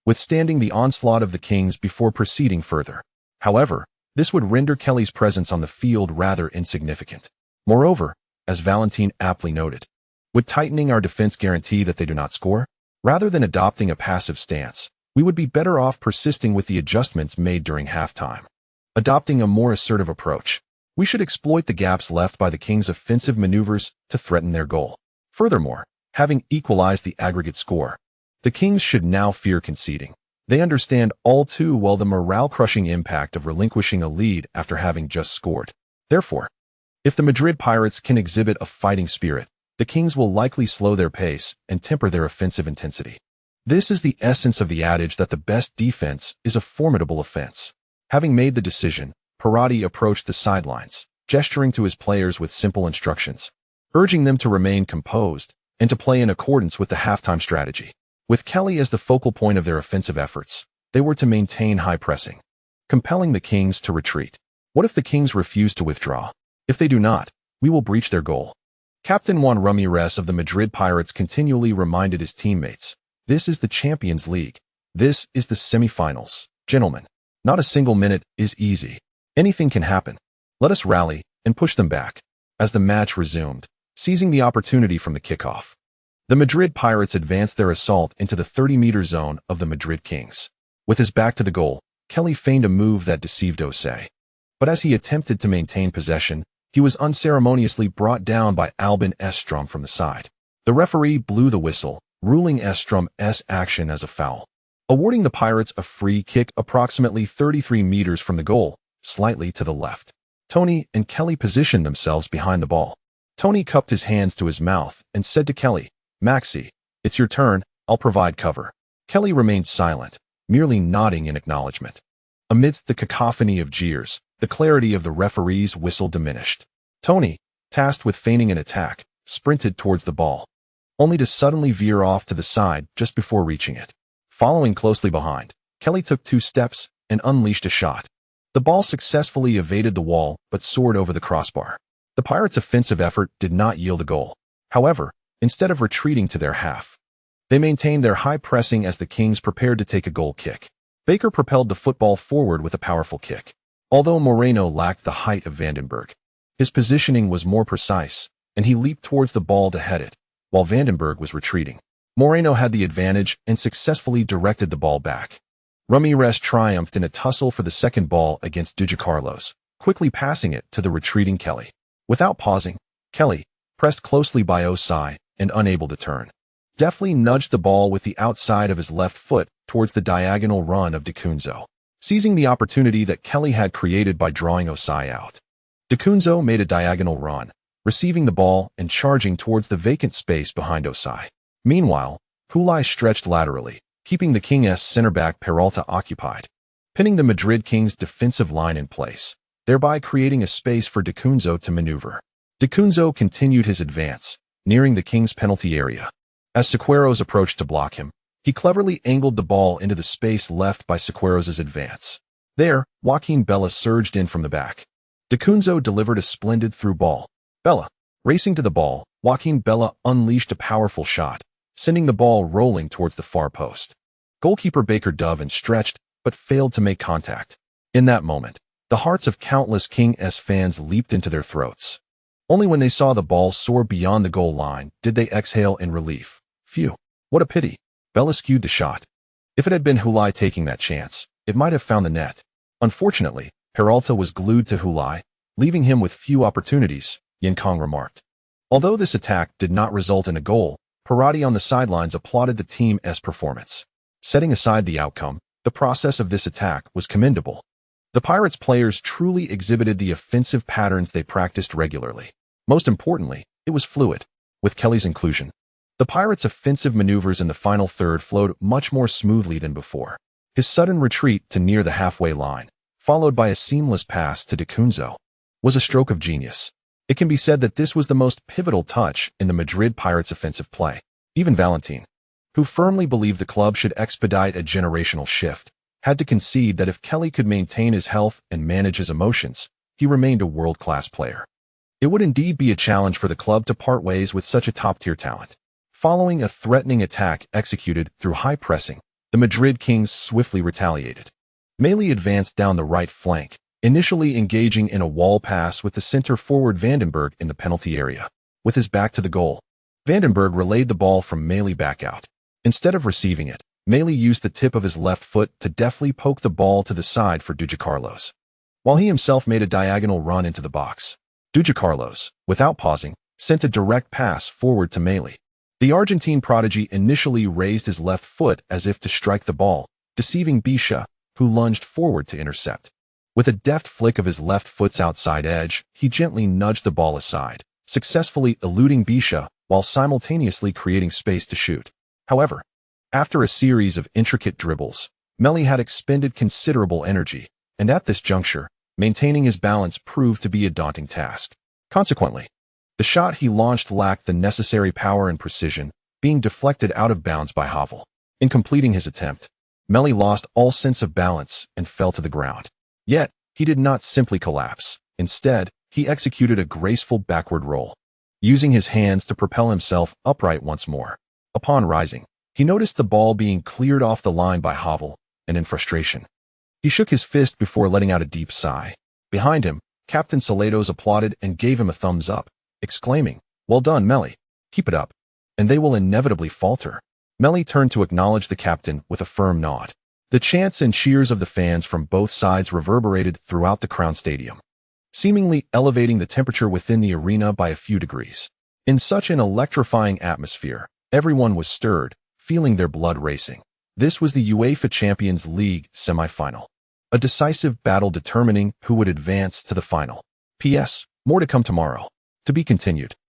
[SPEAKER 1] withstanding the onslaught of the Kings before proceeding further. However, this would render Kelly's presence on the field rather insignificant. Moreover, as Valentin aptly noted, would tightening our defense guarantee that they do not score? Rather than adopting a passive stance, we would be better off persisting with the adjustments made during halftime. Adopting a more assertive approach, we should exploit the gaps left by the Kings' offensive maneuvers to threaten their goal. Furthermore, having equalized the aggregate score, the Kings should now fear conceding. They understand all too well the morale-crushing impact of relinquishing a lead after having just scored. Therefore, if the Madrid Pirates can exhibit a fighting spirit, the Kings will likely slow their pace and temper their offensive intensity. This is the essence of the adage that the best defense is a formidable offense. Having made the decision, Parati approached the sidelines, gesturing to his players with simple instructions, urging them to remain composed and to play in accordance with the halftime strategy. With Kelly as the focal point of their offensive efforts, they were to maintain high pressing, compelling the Kings to retreat. What if the Kings refuse to withdraw? If they do not, we will breach their goal. Captain Juan Ramirez of the Madrid Pirates continually reminded his teammates, "This is the Champions League. This is the semifinals. Gentlemen, Not a single minute is easy. Anything can happen. Let us rally and push them back. As the match resumed, seizing the opportunity from the kickoff, the Madrid Pirates advanced their assault into the 30-meter zone of the Madrid Kings. With his back to the goal, Kelly feigned a move that deceived Osei. But as he attempted to maintain possession, he was unceremoniously brought down by Albin Estrom from the side. The referee blew the whistle, ruling Estrom's action as a foul, awarding the Pirates a free kick approximately 33 meters from the goal, slightly to the left. Tony and Kelly positioned themselves behind the ball. Tony cupped his hands to his mouth and said to Kelly, "Maxi, it's your turn, I'll provide cover." Kelly remained silent, merely nodding in acknowledgement. Amidst the cacophony of jeers, the clarity of the referee's whistle diminished. Tony, tasked with feigning an attack, sprinted towards the ball, only to suddenly veer off to the side just before reaching it. Following closely behind, Kelly took 2 steps and unleashed a shot. The ball successfully evaded the wall but soared over the crossbar. The Pirates' offensive effort did not yield a goal. However, instead of retreating to their half, they maintained their high pressing as the Kings prepared to take a goal kick. Baker propelled the football forward with a powerful kick. Although Moreno lacked the height of Vandenberg, his positioning was more precise, and he leaped towards the ball to head it, while Vandenberg was retreating. Moreno had the advantage and successfully directed the ball back. Ramirez triumphed in a tussle for the second ball against Dujicarlos, quickly passing it to the retreating Kelly. Without pausing, Kelly, pressed closely by Osei and unable to turn, deftly nudged the ball with the outside of his left foot towards the diagonal run of D'Cunzo, seizing the opportunity that Kelly had created by drawing Osei out. D'Cunzo made a diagonal run, receiving the ball and charging towards the vacant space behind Osei. Meanwhile, Futile stretched laterally, keeping the Kings' center-back Peralta occupied, pinning the Madrid Kings' defensive line in place, thereby creating a space for D'Cunzo to maneuver. D'Cunzo continued his advance, nearing the Kings' penalty area. As Sequeiros approached to block him, he cleverly angled the ball into the space left by Sequeiros' advance. There, Joaquin Bella surged in from the back. D'Cunzo delivered a splendid through ball. Bella, racing to the ball, Joaquin Bella unleashed a powerful shot, sending the ball rolling towards the far post. Goalkeeper Baker dove and stretched, but failed to make contact. In that moment, the hearts of countless Kings fans leaped into their throats. Only when they saw the ball soar beyond the goal line did they exhale in relief. Phew, what a pity. Bella skewed the shot. If it had been Futile taking that chance, it might have found the net. Unfortunately, Peralta was glued to Futile, leaving him with few opportunities, Yinkong remarked. Although this attack did not result in a goal, Parati on the sidelines applauded the team's performance. Setting aside the outcome, the process of this attack was commendable. The Pirates players truly exhibited the offensive patterns they practiced regularly. Most importantly, it was fluid. With Kelly's inclusion, the Pirates' offensive maneuvers in the final third flowed much more smoothly than before. His sudden retreat to near the halfway line, followed by a seamless pass to D'Cunzo, was a stroke of genius. It can be said that this was the most pivotal touch in the Madrid Pirates' offensive play. Even Valentin, who firmly believed the club should expedite a generational shift, had to concede that if Kelly could maintain his health and manage his emotions, he remained a world-class player. It would indeed be a challenge for the club to part ways with such a top-tier talent. Following a threatening attack executed through high pressing, the Madrid Kings swiftly retaliated. Meli advanced down the right flank, initially engaging in a wall pass with the center forward Vandenberg in the penalty area. With his back to the goal, Vandenberg relayed the ball from Meli back out. Instead of receiving it, Meli used the tip of his left foot to deftly poke the ball to the side for Dujicarlos, while he himself made a diagonal run into the box. Dujicarlos, without pausing, sent a direct pass forward to Meli. The Argentine prodigy initially raised his left foot as if to strike the ball, deceiving Bisha, who lunged forward to intercept. With a deft flick of his left foot's outside edge, he gently nudged the ball aside, successfully eluding Bisha while simultaneously creating space to shoot. However, after a series of intricate dribbles, Meli had expended considerable energy, and at this juncture, maintaining his balance proved to be a daunting task. Consequently, the shot he launched lacked the necessary power and precision, being deflected out of bounds by Havel. In completing his attempt, Meli lost all sense of balance and fell to the ground. Yet, he did not simply collapse. Instead, he executed a graceful backward roll, using his hands to propel himself upright once more. Upon rising, he noticed the ball being cleared off the line by Havel, and in frustration, He shook his fist before letting out a deep sigh. Behind him, Captain Salados applauded and gave him a thumbs up, exclaiming, "Well done, Meli. Keep it up. And they will inevitably falter." Meli turned to acknowledge the captain with a firm nod. The chants and cheers of the fans from both sides reverberated throughout the Crown Stadium, seemingly elevating the temperature within the arena by a few degrees. In such an electrifying atmosphere, everyone was stirred, feeling their blood racing. This was the UEFA Champions League semi-final, a decisive battle determining who would advance to the final. P.S. More to come tomorrow. To be continued.